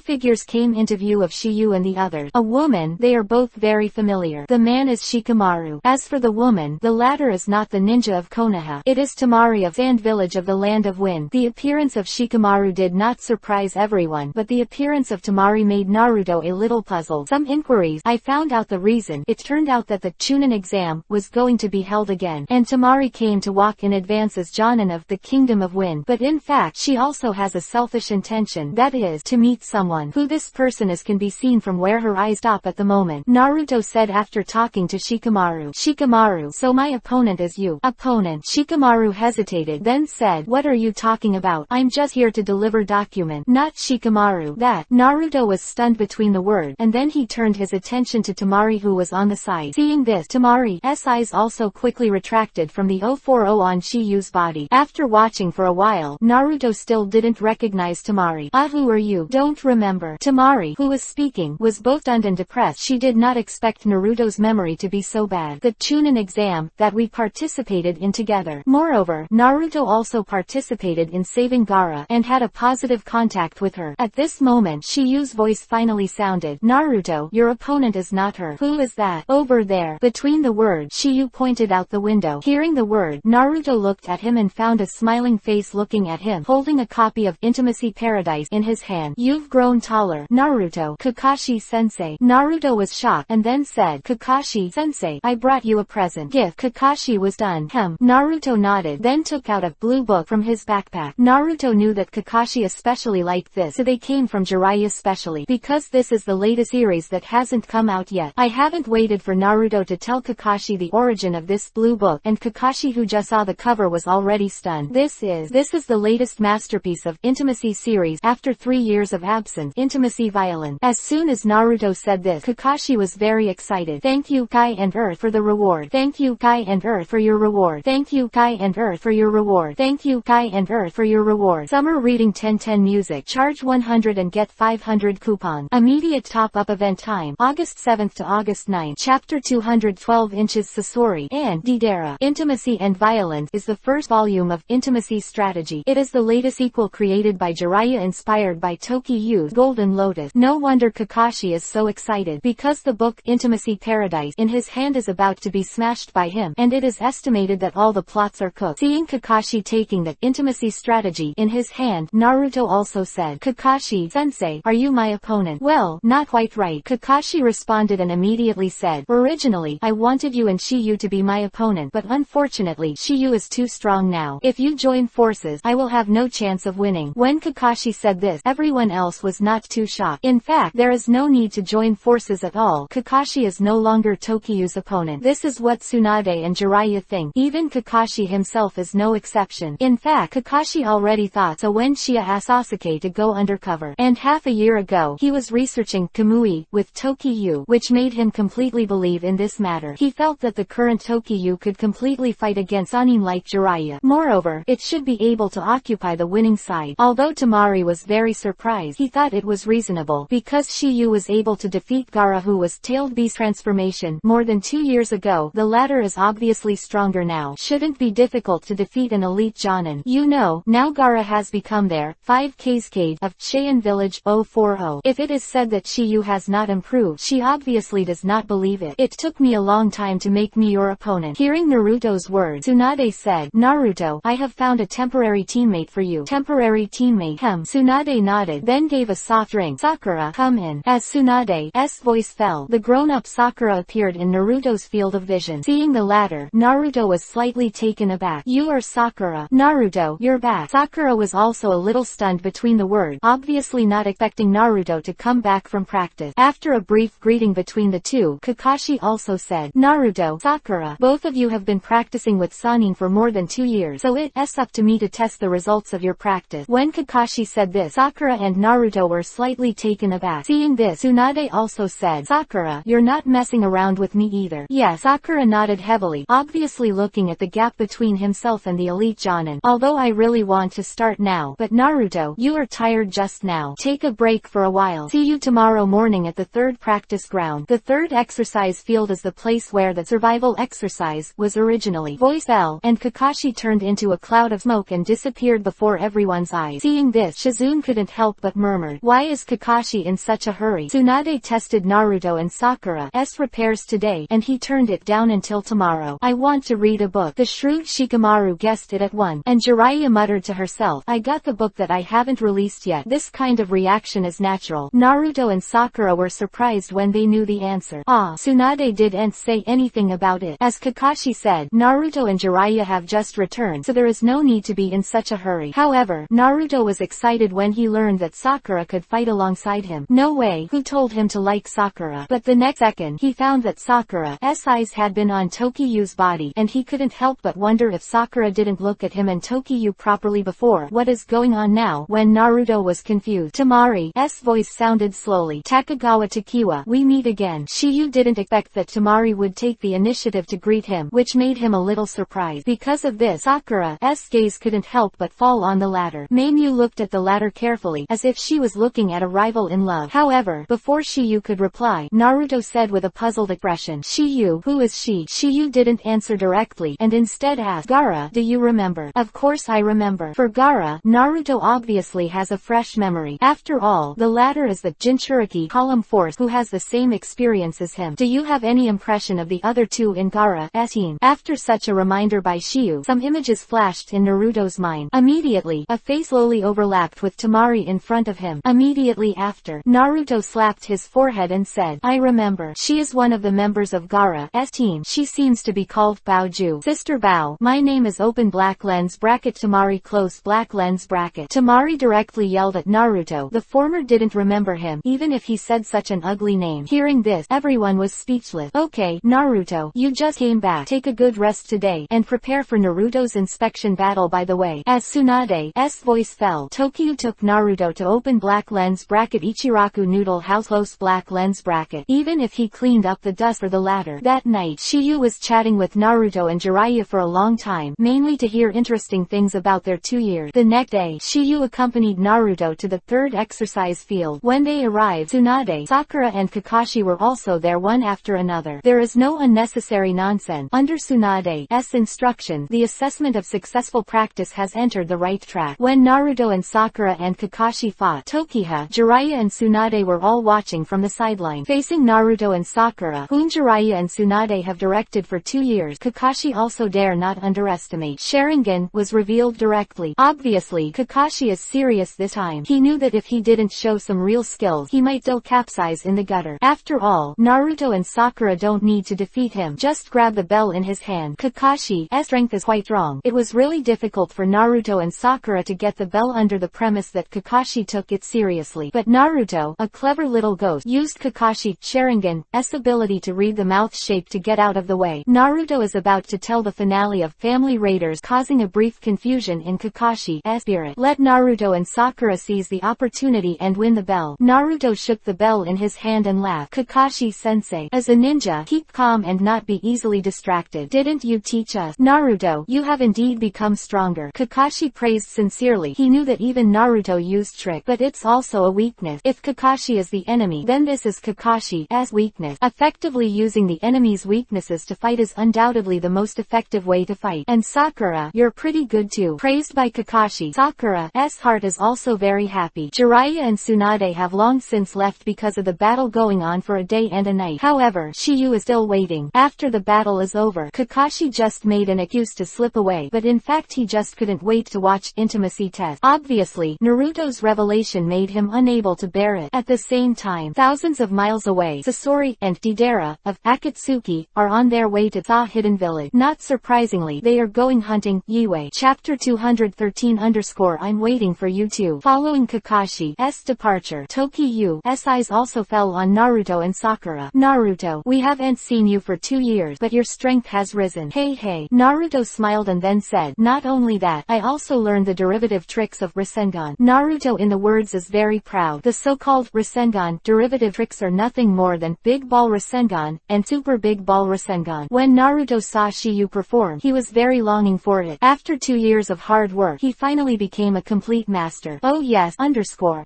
[SPEAKER 1] figures came into view of Shiyu and the other. A woman, they are both very familiar. The man is Shikamaru. As for the woman, the latter is not the ninja of Konoha. It is Tamari of Sand Village of the Land of Wind. The appearance of Shikamaru did not surprise everyone, but the appearance of Tamari made Naruto a little puzzled. Some inquiries, I found out the reason. It turned out that the Chunin exam was going to be held again, and Tamari came to walk in advance as Jonin of the Kingdom of Wind. But in fact, she also has a selfish intention, that is, to meet someone. Who this person is can be seen from where her eyes stop at the moment. Naruto said after talking to Shikamaru. Shikamaru, so my opponent is you. Opponent. Shikamaru hesitated, then said, what are you talking about? I'm just here to deliver document. Not Shikamaru. That. Naruto was stunned between the words, and then he turned his attention to Tamari who was on the side. Seeing this, Tamari's eyes also quickly retracted from the 040 on Shiyu's body. After watching for a while, Naruto still didn't recognize Tamari. Who are you? Don't remember. Tamari, who was speaking, was both stunned and depressed. She did not expect Naruto's memory to be so bad. The Chunin exam that we participated in together. Moreover, Naruto also participated in saving Gaara, and had a positive contact with her. At this moment, Shiyu's voice finally sounded. Naruto, your opponent is not her. Who is that? Over there. Between the words, Shiyu pointed out the window. Hearing the word, Naruto looked at him and found a smiling face looking at him, holding a copy of Intimacy Paradise in his hand. You've grown taller. Naruto. Kakashi-sensei. Naruto was shocked, and then said, Kakashi-sensei, I brought you a present. Gift. Kakashi was done. Naruto nodded, then took out a blue book from his backpack. Naruto knew that Kakashi especially liked this, so they came from Jiraiya specially, because this is the latest series that hasn't come out yet. I haven't waited for Naruto to tell Kakashi the origin of this blue book, and Kakashi, who just saw the cover, was already stunned. This is the latest masterpiece of Intimacy series after 3 years of absence. Intimacy Violin. As soon as Naruto said this, Kakashi was very excited. Thank you Kai and Earth for the reward. Thank you Kai and Earth for your reward. Thank you Kai and Earth for your reward. Thank you Kai and Earth for your reward. Summer Reading 1010 Music. Charge 100 and get 500 coupon. Immediate top-up event time. August 7th to August 9th. Chapter 212 Inches Sasori and Deidara. Intimacy and Violence is the first volume of Intimacy Strategy. It is the latest sequel created by Jiraiya inspired by Toki Yu's Golden Lotus. No wonder Kakashi is so excited, because the book Intimacy Paradise in his hand is about to be smashed by him, and it is estimated that all the plots are cooked. Seeing Kakashi taking the Intimacy Strategy in his hand, Naruto also said, Kakashi-sensei, are you my opponent? Well, not quite right. Kakashi responded and immediately said, originally, I wanted you and Shiyu to be my opponent, but unfortunately, Shiyu is too strong now. If you join forces, I will have no chance of winning. When Kakashi said this, everyone else was not too shocked. In fact, there is no need to join forces at all. Kakashi is no longer Tokiyu's opponent. This is what Tsunade and Jiraiya think. Even Kakashi himself is no exception. In fact, Kakashi already thought so when Shia asked Sasuke to go undercover. And half a year ago, he was researching Kamui with Tokiyu, which made him completely believe in this matter. He felt that the current Tokiyu could completely fight against Sanin like Jiraiya. Moreover, it should be able to occupy the winning side. Although Tamari was very surprised, he thought it was reasonable, because Shiyu was able to defeat Gaara, who was tailed beast transformation more than 2 years ago. The latter is obviously stronger now. Shouldn't be difficult to defeat an elite Jonin. You know, now Gaara has become there. 5 Cascade of Cheyenne Village 040. If it is said that Shiyu has not improved, she obviously does not believe it. It took me a long time to make me your opponent. Hearing Naruto's words, Tsunade said, Naruto, I have found a temporary teammate for you. Temporary teammate? Tsunade nodded, then gave a soft ring. Sakura, come in. As Tsunade's voice fell, the grown-up Sakura appeared in Naruto's field of vision. Seeing the latter, Naruto was slightly taken aback. You are Sakura. Naruto, you're back. Sakura was also a little stunned between the words, obviously not expecting Naruto to come back from practice. After a brief greeting between the two, Kakashi also said, Naruto, Sakura, both of you have been practicing with Sanin for more than 2 years, so it's up to me to test the results of your practice. When Kakashi said this, Sakura and Naruto were slightly taken aback. Seeing this, Tsunade also said, Sakura, you're not messing around with me either. Yes. Sakura nodded heavily, obviously looking at the gap between himself and the elite Jonin. Although I really want to start now, but Naruto, you are tired just now. Take a break for a while. See you tomorrow morning at the 3rd practice ground. The 3rd exercise field is the place where the survival exercise was originally. Voice fell, and Kakashi turned into a cloud of smoke and disappeared before everyone's eyes. Seeing this, Shizune couldn't help but murmured, why is Kakashi in such a hurry? Tsunade tested Naruto and Sakura's repairs today, and he turned it down until tomorrow. I want to read a book. The shrewd Shikamaru guessed it at once, and Jiraiya muttered to herself, I got the book that I haven't released yet. This kind of reaction is natural. Naruto and Sakura were surprised when they knew the answer. Tsunade didn't say anything about it. As Kakashi said, Naruto and Jiraiya have just returned, so there is no need to be in such a hurry. However, Naruto was excited when he learned that Sakura could fight alongside him. No way, who told him to like Sakura? But the next second, he found that Sakura's eyes had been on Tokiyu's body, and he couldn't help but wonder if Sakura didn't look at him and Tokiyu properly before. What is going on now? When Naruto was confused, Tamari's voice sounded slowly. Takagawa Takiwa, we meet again. Shiyu didn't expect that Tamari would take the initiative to greet him, which made him a little surprised. Because of this, Sakura's gaze couldn't help but fall on the latter. Meimu looked at the latter carefully, as if she was looking at a rival in love. However, before Shiyu could reply, Naruto said with a puzzled expression, Shiyu, who is she? Shiyu didn't answer directly, and instead asked, Gaara, do you remember? Of course I remember. For Gaara, Naruto obviously has a fresh memory. After all, the latter is the Jinchuriki column force who has the same experience as him. Do you have any impression of the other two in Gaara's team? After such a reminder by Shiyu, some images flashed in Naruto's mind. Immediately, a face slowly overlapped with Tamari in front of him. Immediately after, Naruto slapped his forehead and said, I remember. She is one of the members of Gaara's team. She seems to be called Baoju. Sister Bao. My name is open black lens bracket Tamari close black lens bracket. Tamari directly yelled at Naruto. The former didn't remember him, even if he said such an ugly name. Hearing this, everyone was speechless. Okay, Naruto, you just came back. Take a good rest today, and prepare for Naruto's inspection battle by the way. As Tsunade's voice fell, Tokiyu took Naruto to open black lens bracket Ichiraku noodle house close black lens bracket. Even if he cleaned up the dust for the latter. That night, Shiyu was chatting with Naruto and Jiraiya for a long time, mainly to hear interesting things about their 2 years. The next day, Shiyu accompanied Naruto to the 3rd exercise field. When they arrived, Tsunade, Sakura and Kakashi were also there one after another. There is no unnecessary nonsense. Under Tsunade's instruction, the assessment of successful practice has entered the right track. When Naruto and Sakura and Kakashi fought, Tokiha, Jiraiya and Tsunade were all watching from the sideline. Facing Naruto and Sakura, whom Jiraiya and Tsunade have directed for 2 years, Kakashi also dare not underestimate. Sharingan was revealed directly. Obviously, Kakashi is serious this time. He knew that if he didn't show some real skills, he might still capsize in the gutter. After all, Naruto and Sakura don't need to defeat him. Just grab the bell in his hand. Kakashi's strength is quite strong. It was really difficult for Naruto and Sakura to get the bell under the premise that Kakashi took it seriously. But Naruto, a clever little ghost, used Kakashi's Sharingan's ability to read the mouth shape to get out of the way. Naruto is about to tell the finale of Family Raiders, causing a brief confusion in Kakashi's spirit. Let Naruto and Sakura seize the opportunity and win the bell. Naruto shook the bell in his hand and laughed. Kakashi-sensei, as a ninja, keep calm and not be easily distracted. Didn't you teach us? Naruto, you have indeed become stronger. Kakashi praised sincerely. He knew that even Naruto used trick, but it's also a weakness. If Kakashi is the enemy, then this is Kakashi's weakness. Effectively using the enemy's weaknesses to fight is undoubtedly the most effective way to fight. And Sakura, you're pretty good too. Praised by Kakashi, Sakura's heart is also very happy. Jiraiya and Tsunade have long since left because of the battle going on for a day and a night. However, Shiyu is still waiting. After the battle is over, Kakashi just made an excuse to slip away, but in fact he just couldn't wait to watch intimacy test. Obviously, Naruto's revelation made him unable to bear it. At the same time, thousands of miles away, Sasori and Deidara of Akatsuki are on their way to the Hidden Village. Not surprisingly, they are going hunting. Yue. Chapter 213 _ I'm waiting for you too. Following Kakashi's departure, Tokiyu's eyes also fell on Naruto and Sakura. Naruto, we haven't seen you for 2 years, but your strength has risen. Hey hey. Naruto smiled and then said, not only that, I also learned the derivative tricks of Rasengan. Naruto in the words is very proud. The so-called Rasengan derivative tricks are nothing more than Big Ball Rasengan and Super Big Ball Rasengan. When Naruto saw Shiyu perform, he was very longing for it. After 2 years of hard work, he finally became a complete master. Oh yes,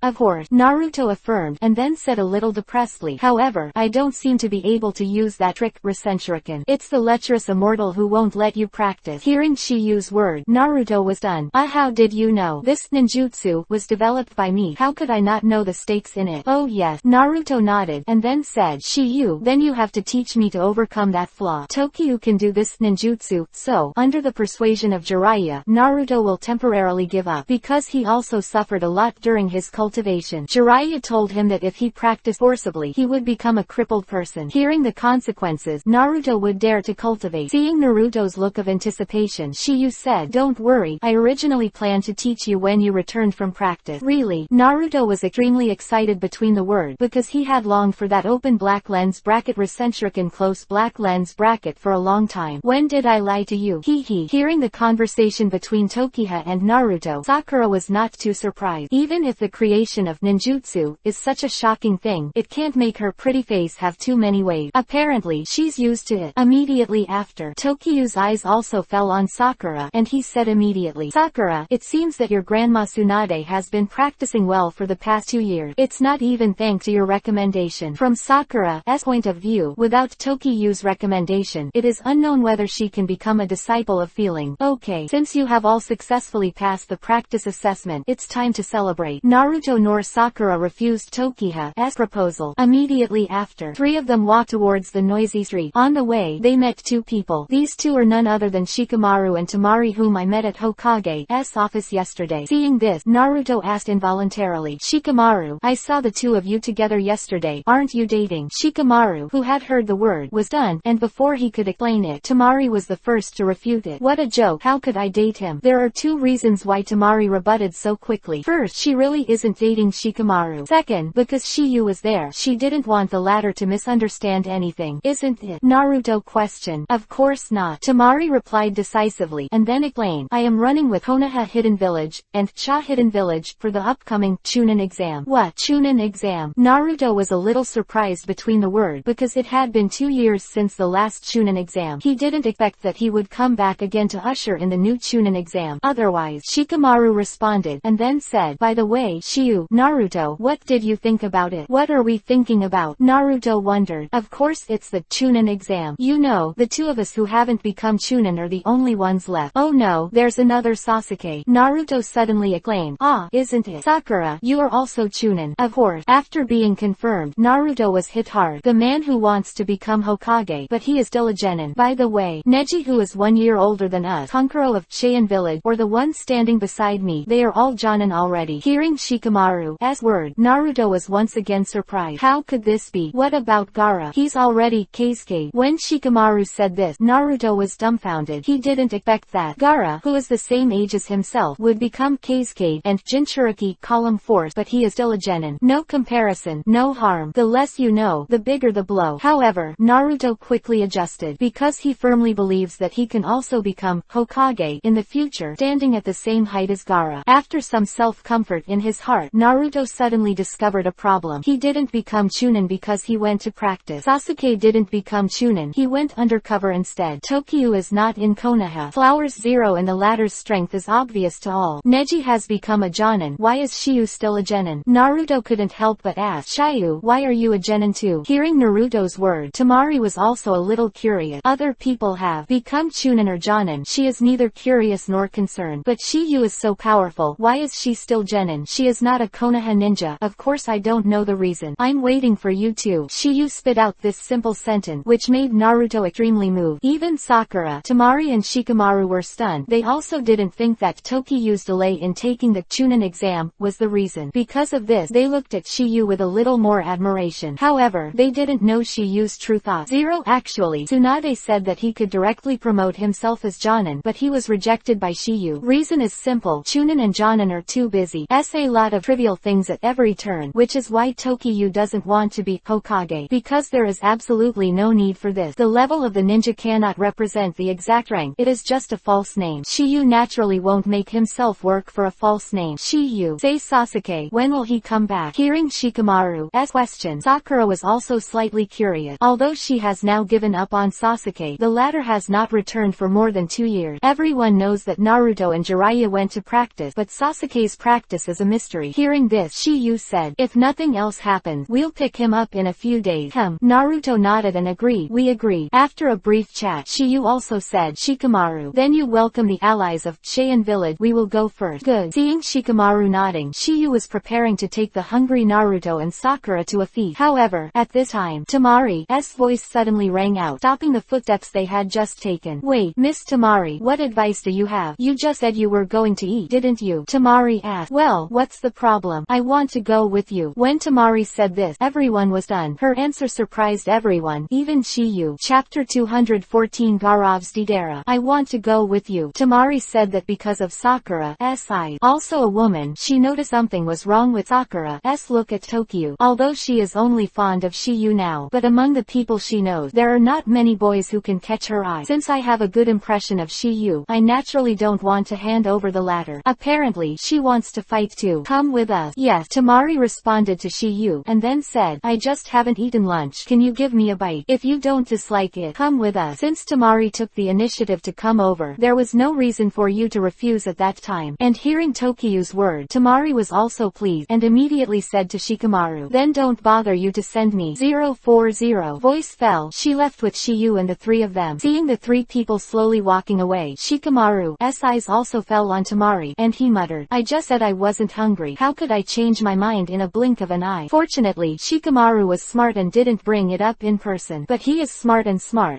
[SPEAKER 1] of course, Naruto affirmed, and then said a little depressedly, however, I don't seem to be able to use that trick, Rasenshuriken. It's the lecherous immortal who won't let you practice. Hearing Shiyu's word, Naruto was done. How did you know? This ninjutsu was developed by me. How could I not know the stakes in it? Oh yes. Naruto nodded, and then said, Shiyu, then you have to teach me to overcome that flaw. Tokyu can do this ninjutsu, so, under the persuasion of Jiraiya, Naruto will temporarily give up, because he also suffered a lot during his cultivation. Jiraiya told him that if he practiced forcibly, he would become a crippled person. Hearing the consequences, Naruto would dare to cultivate. Seeing Naruto's look of anticipation, Shiyu said, don't worry, I originally planned to teach you when you returned from practice. Really? Naruto was extremely excited between the words, because he had longed for that open black lens bracket Rasenshuriken close black lens bracket for a long time. When did I lie to you? Hee. Hearing the conversation between Tokyo and Naruto, Sakura was not too surprised. Even if the creation of ninjutsu is such a shocking thing, it can't make her pretty face have too many waves. Apparently, she's used to it. Immediately after, Tokyo's eyes also fell on Sakura, and he said immediately, Sakura, it seems that your grandma Tsunade has been practicing well for the past 2 years. It's not even thanks to your recommendation. From Sakura's point of view, without Tokyo's recommendation, it is unknown whether she can become a disciple of feeling. Okay, since you have all successfully passed the practice assessment, it's time to celebrate. Naruto nor Sakura refused Tokyo's proposal. Immediately after, 3 of them walked towards the noisy street. On the way, they met 2 people. These 2 are none other than Shikamaru and Temari, whom I met at Hokage's office yesterday. Seeing this, Naruto asked involuntarily, Shikamaru, I saw the 2 of you together yesterday. Aren't you dating? Shikamaru, who had heard the word, was done, and before he could explain it, Temari was the first to refute it. What a joke, how could I date him? There are 2 reasons why Temari rebutted so quickly. First, she really isn't dating Shikamaru. Second, because Shiyu was there, she didn't want the latter to misunderstand anything. Isn't it? Naruto questioned. Of course not. Temari replied decisively, and then explained, I am running with Konoha Hidden Village, and Cha Hidden Village, for the upcoming Chunin exam. What? Chunin exam? Naruto was a little surprised between the words, because it had been 2 years since the last Chunin exam. He didn't expect that he would come back again to usher in the new Chunin exam. Otherwise, Shikamaru responded, and then said, by the way, Shiyu, Naruto, what did you think about it? What are we thinking about? Naruto wondered. Of course it's the Chunin exam. You know, the 2 of us who haven't become Chunin are the only ones left. Oh no, there's another Sasuke. Naruto suddenly exclaimed. Ah, isn't it? Sakura, you are also Chunin. Of course. After being confirmed, Naruto was hit hard. The man who wants to become Hokage, but he is still a genin. By the way, Neji, who is 1 year older than us, Kankuro of Chien Village, or the one standing beside me, they are all Jonin Jonin already. Hearing Shikamaru's word, Naruto was once again surprised. How could this be? What about Gaara? He's already Kasuke. When Shikamaru said this, Naruto was dumbfounded. He didn't expect that Gaara, who is the same age as himself, would become Kasuke and Jinchuriki column force, but he is still a genin. No comparison, no harm. The less you know, the bigger the blow. However, Naruto quickly adjusted, because he firmly believes that he can also become Hokage in the future, standing at the same height as Gaara. After some self-comfort in his heart, Naruto suddenly discovered a problem. He didn't become Chunin because he went to practice. Sasuke didn't become Chunin. He went undercover instead. Tokyo is not in Konoha. Flowers Zero and the latter's strength is obvious to all. Neji has become a Jonin. Why is Shiyu still a genin? Naruto couldn't help but ask, Shiyu, why are you a genin too? Hearing Naruto's word, Temari was also a little curious. Other people have become Chunin or Jonin. She is neither curious nor concerned. But Shiyu is so powerful. Why is she still genin? She is not a Konoha ninja. Of course I don't know the reason. I'm waiting for you too. Shiyu spit out this simple sentence, which made Naruto extremely moved. Even Sakura, Temari and Shikamaru were stunned. They also didn't think that Tokiyu's delay in taking the Chunin exam was the reason. Because of this, they looked at Shiyu with a little more admiration. However, they didn't know Shiyu's true thoughts. Actually, Tsunade said that he could directly promote himself as Jonin, but he was rejected by Shiyu. Reason is simple. Chunin and Jonin are too busy. A lot of trivial things at every turn, which is why Tokiyu doesn't want to be Hokage, because there is absolutely no need for this. The level of the ninja cannot represent the exact rank. It is just a false name. Shiyu naturally won't make himself work for a false name. Shiyu, say Sasuke, when will he come back? Hearing Shikamaru's question, Sakura was also slightly curious. Although she has now given up on Sasuke, the latter has not returned for more than 2 years. Everyone knows that Naruto and Jiraiya went to practice, but Sasuke's practice is a mystery. Hearing this, Shiyu said, if nothing else happens, we'll pick him up in a few days. Naruto nodded and agreed. We agree. After a brief chat, Shiyu also said, Shikamaru, then you welcome the allies of Cheyenne village. We will go first. Good. Seeing Shikamaru nodding, Shiyu was preparing to take the hungry Naruto and Sakura to a feast. However, at this time, Temari's voice suddenly rang out, stopping the footsteps they had just taken. Wait, Miss Temari, what advice do you have? You just said you were going to eat, didn't you? Temari asked. Well, what's the problem? I want to go with you. When Temari said this, everyone was stunned. Her answer surprised everyone, even Shiyu. Chapter 214 Gaurav's Deidara. I want to go with you. Temari said that because of Sakura's eyes. Also a woman, she noticed something was wrong with Sakura's look at Tokyo. Although she is only fond of Shiyu now, but among the people she knows, there are not many boys who can catch her eye. Since I have a good impression of Shiyu, I naturally don't want to hand over the latter. Apparently, she wants to fight too. Come with us. Yes, Temari responded to Shiyu, and then said, I just haven't eaten lunch. Can you give me a bite? If you don't dislike it, come with us. Since Temari took the initiative to come over, there was no reason for you to refuse at that time. And hearing Tokiyu's word, Temari was also pleased, and immediately said to Shikamaru, then don't bother you to send me 040. Voice fell. She left with Shiyu and the three of them. Seeing the three people slowly walking away, Shikamaru's eyes also fell on Temari, and he muttered, I just said I wasn't hungry. How could I change my mind in a blink of an eye? Fortunately, Shikamaru was smart and didn't bring it up in person. But he is smart,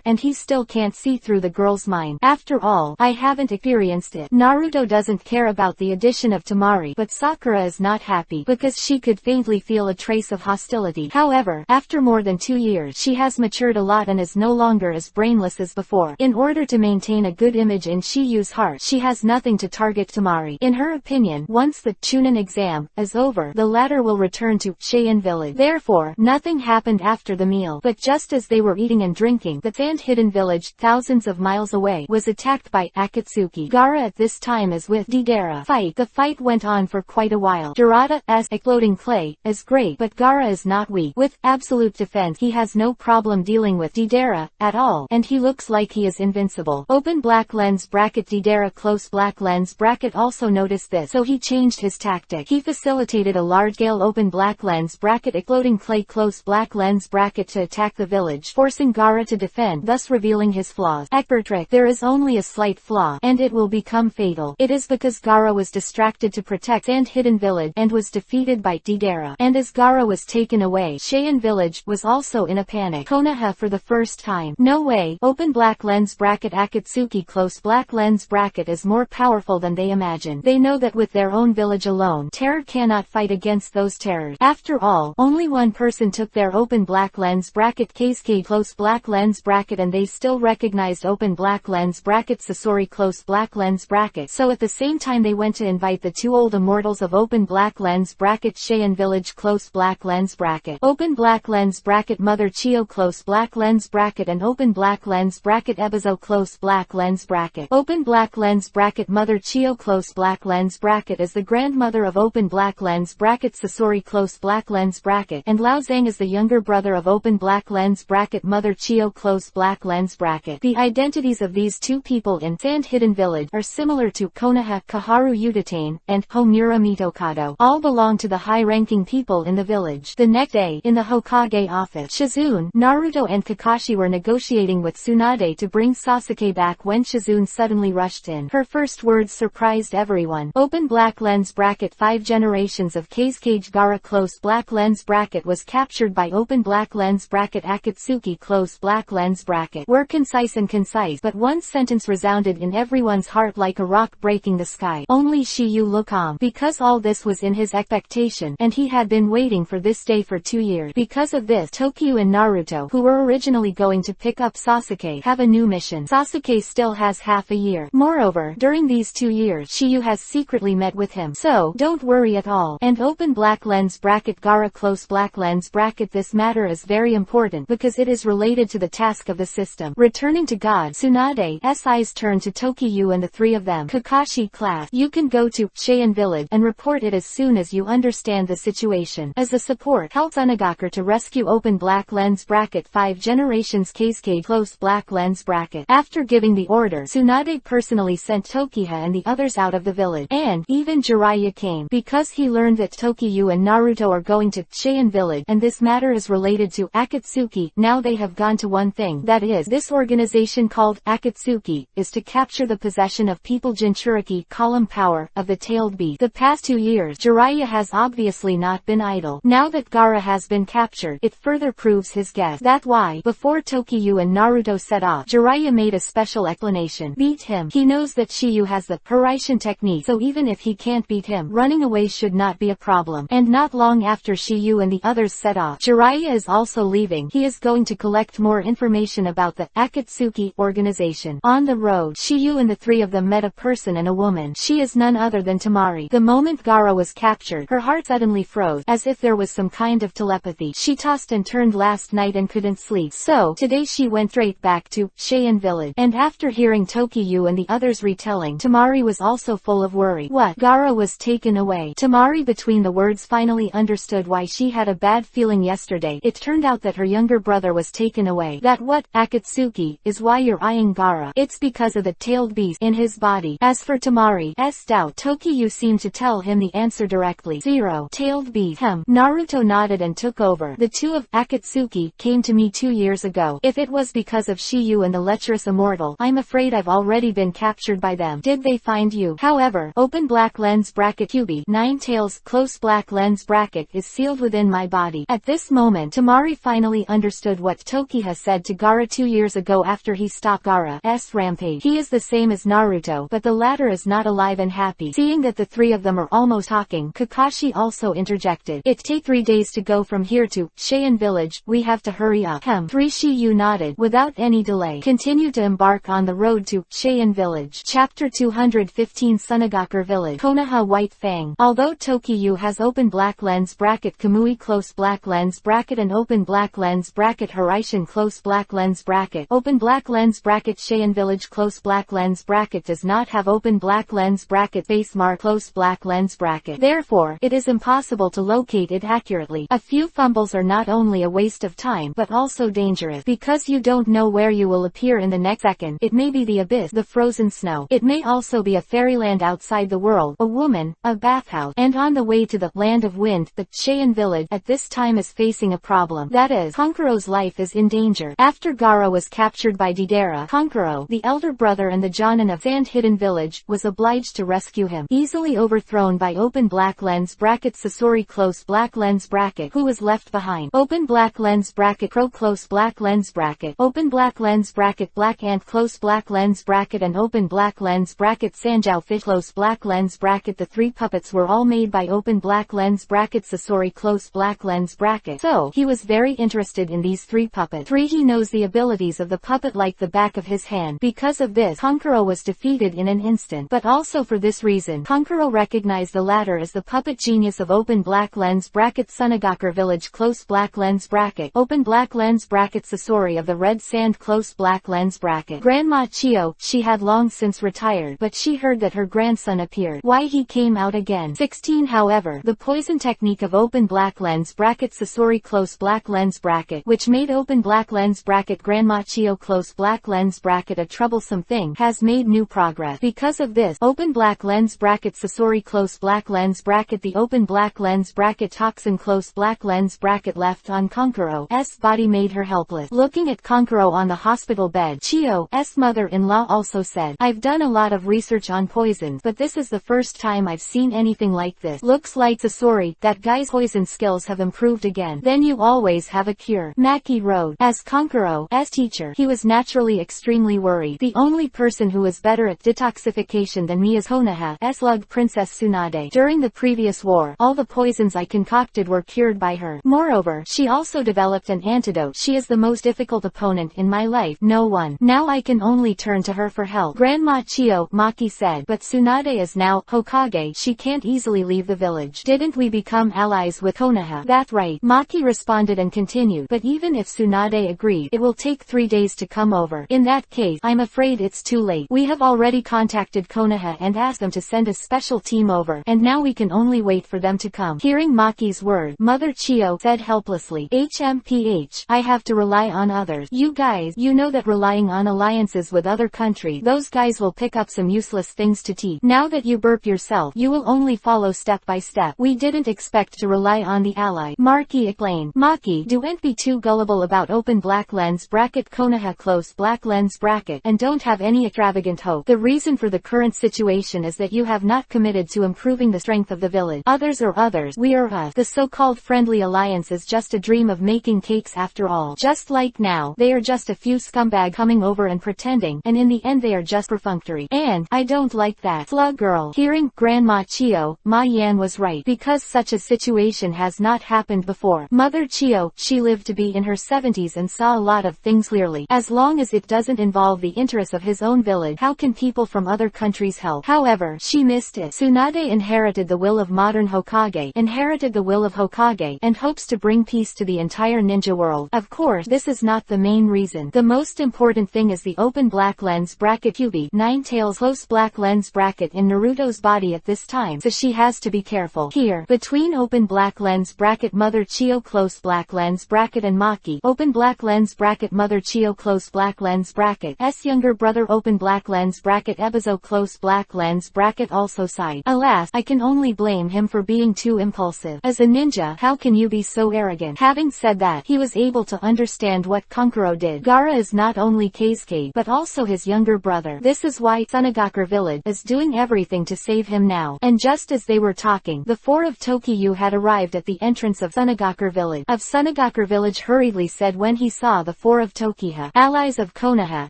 [SPEAKER 1] and he still can't see through the girl's mind. After all, I haven't experienced it. Naruto doesn't care about the addition of Temari, but Sakura is not happy, because she could faintly feel a trace of hostility. However, after more than 2 years, she has matured a lot and is no longer as brainless as before. In order to maintain a good image in Shiyu's heart, she has nothing to target Temari. In her opinion, once the Chunin exam is over, the latter will return to Cheyenne village. Therefore, nothing happened after the meal. But just as they were eating and drinking, the sand-hidden village, thousands of miles away, was attacked by Akatsuki. Gaara at this time is with Deidara. The fight went on for quite a while. Jiraiya's exploding clay is great, but Gaara is not weak. With absolute defense, he has no problem dealing with Deidara at all, and he looks like he is invincible. Open black lens bracket Deidara close black lens bracket also noticed this, so he changed his tactic. He facilitated a large-scale open black lens bracket exploding clay close black lens bracket to attack the village, forcing Gaara to defend, thus revealing his flaws. Expert trick. There is only a slight flaw, and it will become fatal. It is because Gaara was distracted to protect Sand-Hidden Village and was defeated by Deidara. And as Gaara was taken away, Cheyenne Village was also in a panic. Konoha for the first time. No way. Open black lens bracket Akatsuki close black lens bracket is more powerful than they imagine. They know that with their own village alone. Terror cannot fight against those terrors. After all, only one person took their open black lens bracket cascade close black lens bracket and they still recognized open black lens bracket Sasori close black lens bracket. So at the same time they went to invite the two old immortals of open black lens bracket Cheyenne village close black lens bracket. Open black lens bracket Mother Chio close black lens bracket and open black lens bracket Ebizo close black lens bracket. Open black lens bracket Mother Chio close black lens bracket is the grandmother of open black lens bracket Sasori close black lens bracket and Lao Zhang is the younger brother of open black lens bracket Mother Chio close black lens bracket. The identities of these two people in Sand Hidden Village are similar to Konoha, Kaharu Udatane, and Homura Mitokado. All belong to the high-ranking people in the village. The next day, in the Hokage office, Shizune, Naruto and Kakashi were negotiating with Tsunade to bring Sasuke back when Shizune suddenly rushed in. Her first words surprised everyone. Open black lens bracket 5 generations of Cascade Gaara close black lens bracket was captured by open black lens bracket Akatsuki close black lens bracket. Were concise and concise, but one sentence resounded in everyone's heart like a rock breaking the sky. Only Shiyu looked calm, because all this was in his expectation, and he had been waiting for this day for 2 years. Because of this, Tokyo and Naruto, who were originally going to pick up Sasuke, have a new mission. Sasuke still has half a year. Moreover, during these 2 years, Shiyu has secretly met with him. So, don't worry at all. And open black lens bracket Gaara close black lens bracket this matter is very important because it is related to the task of the system. Returning to God, Tsunade's eyes turned to Tokyo and the three of them. Kakashi class, you can go to Cheyenne Village and report it as soon as you understand the situation. As the support, help Tsunagaku to rescue open black lens bracket 5 generations Cascade close black lens bracket. After giving the order, Tsunade personally sent Tokiha and the others out of the village. And even Jiraiya came, because he learned that Tokyo and Naruto are going to Cheyenne Village, and this matter is related to Akatsuki. Now they have gone to one thing, that is, this organization called Akatsuki, is to capture the possession of people Jinchuriki column power, of the tailed beast. The past 2 years, Jiraiya has obviously not been idle. Now that Gaara has been captured, it further proves his guess. That's why, before Tokyo and Naruto set off, Jiraiya made a special explanation. Beat him. He knows that Shiyu has the Hiraishin technique, so even if he can't beat him, running away should not be a problem. And not long after Shiyu and the others set off, Jiraiya is also leaving. He is going to collect more information about the Akatsuki organization. On the road, Shiyu and the three of them met a person and a woman. She is none other than Temari. The moment Gaara was captured, her heart suddenly froze, as if there was some kind of telepathy. She tossed and turned last night and couldn't sleep. So, today she went straight back to Cheyenne Village. And after hearing Tokyo and the others retelling, Temari was also full of worry. What? Gaara was taken away. Temari between the words finally understood why she had a bad feeling yesterday. It turned out that her younger brother was taken away. That what? Akatsuki, is why you're eyeing Gaara. It's because of the tailed beast in his body. As for Temari's doubt, Tokyo seemed to tell him the answer directly. 0. Tailed beast. Naruto nodded and took over. The two of Akatsuki came to me 2 years ago. If it was because of Shiyu and the lecherous immortal, I'm afraid I've already been captured by them. Did they find you? However, open black lens bracket QB 9 tails close black lens bracket is sealed within my body. At this moment, Temari finally understood what Tokiha said to Gaara 2 years ago after he stopped Gaara's rampage. He is the same as Naruto, but the latter is not alive and happy. Seeing that the three of them are almost talking, Kakashi also interjected. It take 3 days to go from here to Cheyenne Village, we have to hurry up. 3 Shiyu nodded. Without any delay, continue to embark on the road to Cheyenne Village. Chapter 215 Tsunagaku Village. Konoha White Fang. Although Tokyo has open black lens bracket Kamui close black lens bracket and open black lens bracket Hiraishin close black lens bracket, open black lens bracket Cheyenne Village close black lens bracket does not have open black lens bracket base mark close black lens bracket. Therefore, it is impossible to locate it accurately. A few fumbles are not only a waste of time but also dangerous, because you don't know where you will appear in the next second. It may be the abyss, the frozen snow. It may also be a fairyland outside the world, a woman, a bathhouse, and on the way to the land of wind. The Cheyenne Village at this time is facing a problem. That is, Konkuro's life is in danger. After Gaara was captured by Deidara, Konkuro, the elder brother and the Jonin of Sand Hidden Village, was obliged to rescue him. Easily overthrown by open black lens bracket Sasori close black lens bracket, who was left behind. Open black lens bracket Crow close black lens bracket, open black lens bracket Black Ant close black lens bracket and open black lens bracket Sanjiao fish close black lens lens bracket. The 3 puppets were all made by open black lens bracket Sasori close black lens bracket. So, he was very interested in these 3 puppets. 3. He knows the abilities of the puppet like the back of his hand. Because of this, Kankuro was defeated in an instant. But also for this reason, Kankuro recognized the latter as the puppet genius of open black lens bracket Sunagakure village close black lens bracket. Open black lens bracket Sasori of the red sand close black lens bracket. Grandma Chio, she had long since retired, but she heard that her grandson appeared. Why he came out again. 16. However, the poison technique of open black lens bracket Sasori close black lens bracket, which made open black lens bracket Grandma Chio close black lens bracket a troublesome thing, has made new progress. Because of this, open black lens bracket Sasori close black lens bracket the open black lens bracket toxin close black lens bracket left on Kankuro's body made her helpless. Looking at Kankuro on the hospital bed, Chio's mother-in-law also said, I've done a lot of research on poisons, but this is the first time I've seen anything like this. Looks like Sasori, that guy's poison skills have improved again. Then you always have a cure. Maki wrote, as Kankuro's teacher, he was naturally extremely worried. The only person who is better at detoxification than me is Konoha's slug Princess Tsunade. During the previous war, all the poisons I concocted were cured by her. Moreover, she also developed an antidote. She is the most difficult opponent in my life. No one. Now I can only turn to her for help. Grandma Chio, Maki said, but Tsunade is now Hokage. She can't easily leave the village. Didn't we become allies with Konoha? That's right. Maki responded and continued, but even if Tsunade agreed, it will take 3 days to come over. In that case, I'm afraid it's too late. We have already contacted Konoha and asked them to send a special team over, and now we can only wait for them to come. Hearing Maki's word, Mother Chio said helplessly, HMPH, I have to rely on others. You guys, you know that relying on alliances with other countries, those guys will pick up some useless things to teach. Now that you burp yourself, you will only follow step by step. We didn't expect to rely on the ally. Maki explained. Maki, don't be too gullible about open black lens bracket Konoha close black lens bracket, and don't have any extravagant hope. The reason for the current situation is that you have not committed to improving the strength of the village. Others are others, we are us. The so-called friendly alliance is just a dream of making cakes after all. Just like now, they are just a few scumbag coming over and pretending, and in the end they are just perfunctory. And, I don't like that. Slug girl. Hearing Grandma Chio, Ma Yan was right, because such a situation has not happened before. Mother Chio, she lived to be in her 70s and saw a lot of things clearly. As long as it doesn't involve the interests of his own village, how can people from other countries help? However, she missed it. Tsunade inherited the will of modern Hokage, and hopes to bring peace to the entire ninja world. Of course, this is not the main reason. The most important thing is the open black lens bracket EPUB, 9 tails close black lens bracket in Naruto's body at this time, so she has to be careful. Here, between open black lens bracket Mother Chio close black lens bracket and Maki, open black lens bracket Mother Chio close black lens bracket, younger brother open black lens bracket Ebizo close black lens bracket also sighed. Alas, I can only blame him for being too impulsive. As a ninja, how can you be so arrogant? Having said that, he was able to understand what Kankuro did. Gaara is not only Keisuke, but also his younger brother. This is why Sunagakure village is doing everything to save him now. And just as they were talking, the 4 of Tokiyu had arrived at the entrance of Sunagakure village hurriedly said when he saw the 4 of Tokiha, allies of Konoha,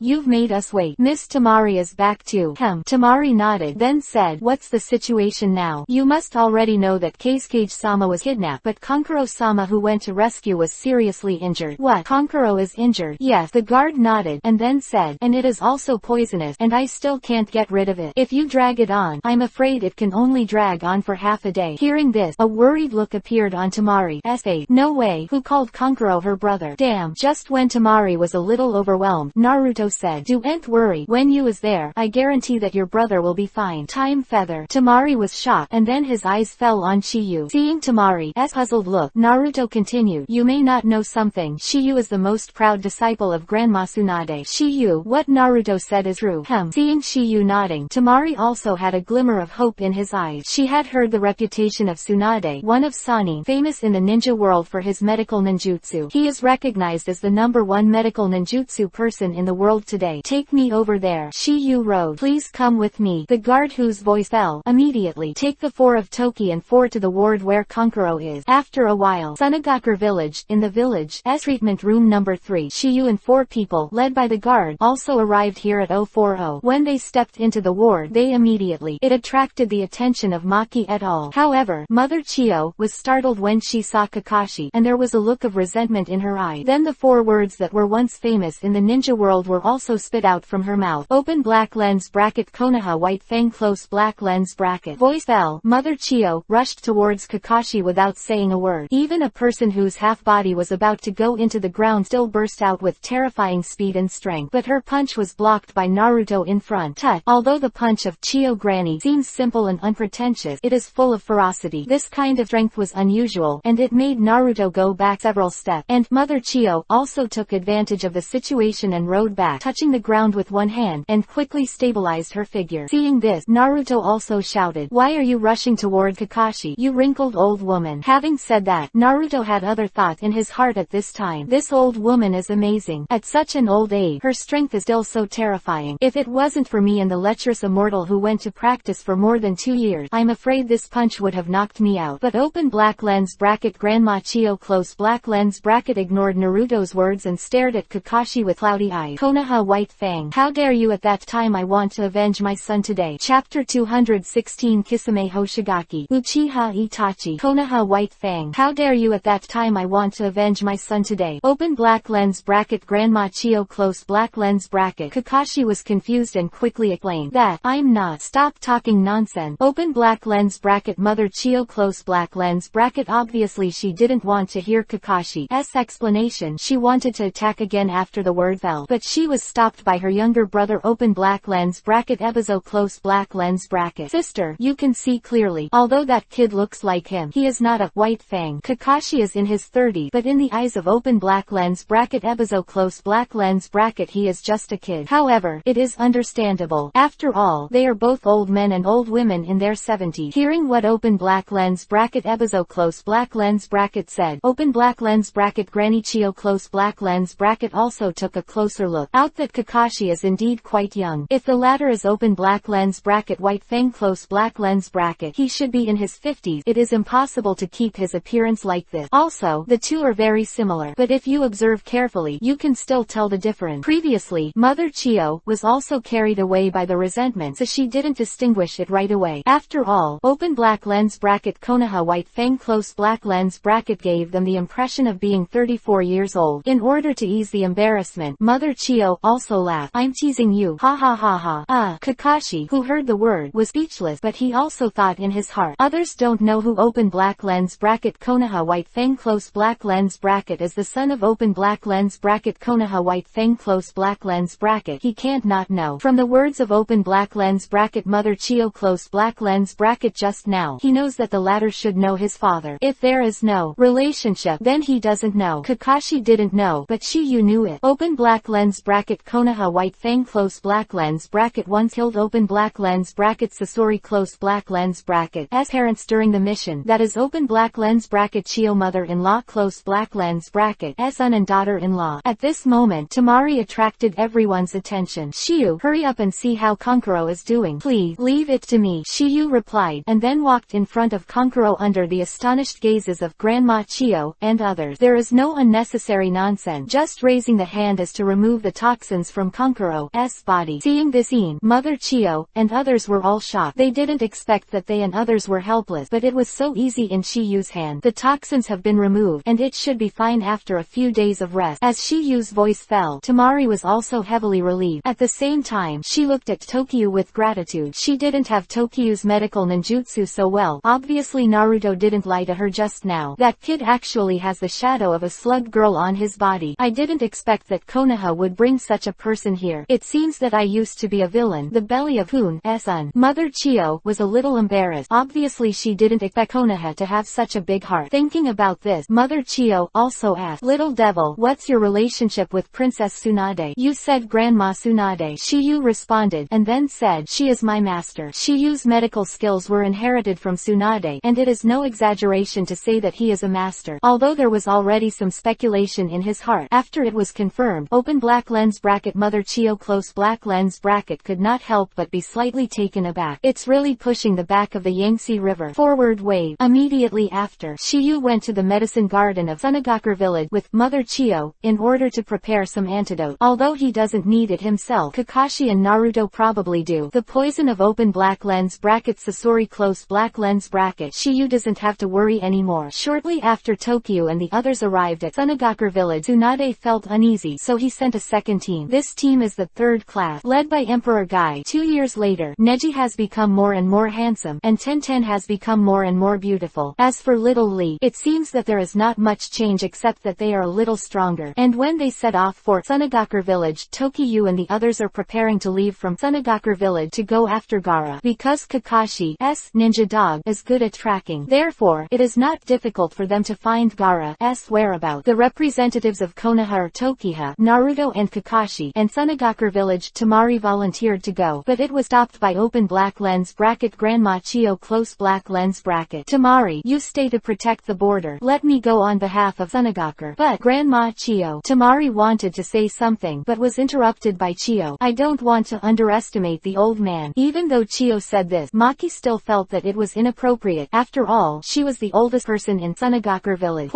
[SPEAKER 1] you've made us wait. Miss Tamari is back too. Tamari nodded, then said, what's the situation now? You must already know that Keisuke-sama was kidnapped, but Kankuro-sama who went to rescue was seriously injured. What? Kankuro is injured? Yes. The guard nodded, and then said, and it is also poisonous, and I still can't get rid of it. If you drag it on, I'm afraid it can only drag on for half a day. Hearing this, a worried look appeared on Tamari's face. No way. Who called Kankuro her brother? Damn. Just when Tamari was a little overwhelmed, Naruto said, don't worry. When you is there, I guarantee that your brother will be fine. Time feather. Tamari was shocked, and then his eyes fell on Shiyu. Seeing Tamari's puzzled look, Naruto continued, you may not know something. Shiyu is the most proud disciple of Grandma Tsunade. Shiyu, what Naruto said is true. Seeing Shiyu nodding, Tamari also had a glimmer of hope in his eyes. She had heard the reputation of Tsunade, one of Sani, famous in the ninja world for his medical ninjutsu. He is recognized as the #1 medical ninjutsu person in the world today. Take me over there. Shiyu wrote, please come with me. The guard whose voice fell, immediately, take the 4 of Toki and 4 to the ward where Kankuro is. After a while, Sunagakure village, in the village, treatment room number 3, Shiyu and 4 people, led by the guard, also arrived here at 040. When they stepped into the ward, they immediately, It attracted the attention of Maki et al. However, Mother Chiyo was startled when she saw Kakashi, and there was a look of resentment in her eye. Then the 4 words that were once famous in the ninja world were also spit out from her mouth. Open black lens bracket Konoha white fang close black lens bracket. Voice fell. Mother Chiyo rushed towards Kakashi without saying a word. Even a person whose half body was about to go into the ground still burst out with terrifying speed and strength. But her punch was blocked by Naruto in front. Tut. Although the punch of Chiyo Granny seems simple and unpretentious, it is full of ferocity. This kind of strength was unusual, and it made Naruto go back several steps. And Mother Chiyo also took advantage of the situation and rode back, touching the ground with one hand, and quickly stabilized her figure. Seeing this, Naruto also shouted, "Why are you rushing toward Kakashi, you wrinkled old woman?" Having said that, Naruto had other thoughts in his heart at this time. This old woman is amazing. At such an old age, her strength is still so terrifying. If it wasn't for me and the lecherous immortal who went to practice for more than 2 years, I'm afraid this punch would have knocked me out. But open black lens bracket Grandma Chiyo close black lens bracket ignored Naruto's words and stared at Kakashi with cloudy eyes. Konoha white fang. How dare you! At that time I want to avenge my son today. Chapter 216 Kisame Hoshigaki. Uchiha Itachi. Konoha white fang. How dare you! At that time I want to avenge my son today. Open black lens bracket Grandma Chiyo close black lens bracket. Kakashi was confused and quickly explained that, "I'm not." Stop talking nonsense. Open black lens bracket Mother Chiyo close black lens bracket. Obviously she didn't want to hear Kakashi's explanation. She wanted to attack again after the word fell, but she was stopped by her younger brother. Open black lens bracket Ebizo close black lens bracket. Sister, you can see clearly. Although that kid looks like him, he is not a white fang. Kakashi is in his 30s, but in the eyes of open black lens bracket Ebizo close black lens bracket he is just a kid. However, it is understandable. After all, they are both old men and old women in their 70s. Hearing what open black lens bracket Ebizo close black lens bracket said, open black lens bracket Granny Chiyo close black lens bracket also took a closer look. Out that Kakashi is indeed quite young. If the latter is open black lens bracket white fang close black lens bracket, he should be in his 50s. It is impossible to keep his appearance like this. Also, the two are very similar, but if you observe carefully, you can still tell the difference. Previously, Mother Chiyo was also carried away by the resentment, so she didn't distinguish it right away. After all, open black lens bracket Konoha white fang close black lens bracket gave them the impression of being 34 years old. In order to ease the embarrassment, Mother Chiyo also laughed. "I'm teasing you. Ha ha ha ha." Kakashi, who heard the word, was speechless, but he also thought in his heart, others don't know who open black lens bracket Konoha white fang close black lens bracket is the son of open black lens bracket Konoha white fang close black lens bracket. He can't not know. From the words of open black lens bracket Mother Chiyo close black lens bracket just now, he knows that the latter should know his father. If there is no relationship, then he doesn't know. Kakashi didn't know, but Chiyu knew it. Open black lens bracket Konoha white fang close black lens bracket once killed open black lens bracket Sasori close black lens bracket as parents during the mission. That is open black lens bracket Chiyo mother-in-law close black lens bracket as son and daughter-in-law. At this moment, Tamari attracted everyone's attention. "Chiyu, hurry up and see how Kankuro is doing. Please, leave it to me," Chiyu replied, and then walked in front of Kankuro under the astonished gazes of Grandma Chiyo and others. There is no unnecessary nonsense. Just raising the hand is to remove the toxins from Kankuro's body. Seeing this scene, Mother Chiyo and others were all shocked. They didn't expect that they and others were helpless, but it was so easy in Chiyu's hand. The toxins have been removed, and it should be fine after a few days of rest. As Chiyu's voice fell, Tamari was also heavily relieved. At the same time, she looked at Tokyu with gratitude. She didn't have Tokyu's medical ninjutsu so well. Obviously Naruto didn't lie to her just now. That kid actually has the shadow of a slug girl on his body. I didn't expect that Konoha would bring such a person here. It seems that I used to be a villain. The belly of Hoon's son. Mother Chiyo was a little embarrassed. Obviously she didn't expect Konoha to have such a big heart. Thinking about this, Mother Chiyo also asked, "Little devil, what's your relationship with Princess Tsunade?" "You said Grandma Tsunade," Chiyu responded, and then said, "She is my master." Chiyu's medical skills were inherited from Tsunade, and it is no exaggeration to say that he is a master. Although there was already some speculation in his heart, after it was confirmed, open black lens bracket Mother Chiyo close black lens bracket could not help but be slightly taken aback. It's really pushing the back of the Yangtze River. Forward wave. Immediately after, Chiyu went to the medicine garden of Sunagakur village with Mother Chiyo in order to prepare some antidote. Although he doesn't need it himself, Kakashi and Naruto probably do. The poison of open open black lens bracket Sasori close black lens bracket Shiyu doesn't have to worry anymore. Shortly after Tokyo and the others arrived at Sunagakure village, Tsunade felt uneasy, so he sent a second team. This team is the third class, led by Emperor Guy. 2 years later, Neji has become more and more handsome, and Tenten has become more and more beautiful. As for Little Lee, it seems that there is not much change except that they are a little stronger. And when they set off for Sunagakure village, Tokyo and the others are preparing to leave from Sunagakure village to go after Gaara. Because Kakashi's ninja dog is good at tracking, therefore, it is not difficult for them to find Gaara's whereabouts. The representatives of Konoha are Tokiha, Naruto and Kakashi, and Sunagakure village. Temari volunteered to go, but it was stopped by open black lens bracket Grandma Chiyo close black lens bracket. Temari, you stay to protect the border. Let me go on behalf of Sunagakure. But Grandma Chiyo. Temari wanted to say something but was interrupted by Chiyo. I don't want to underestimate the old man. Even though Chiyo said this, Maki still felt that it was inappropriate. After all, she was the oldest person in Sunagakure village.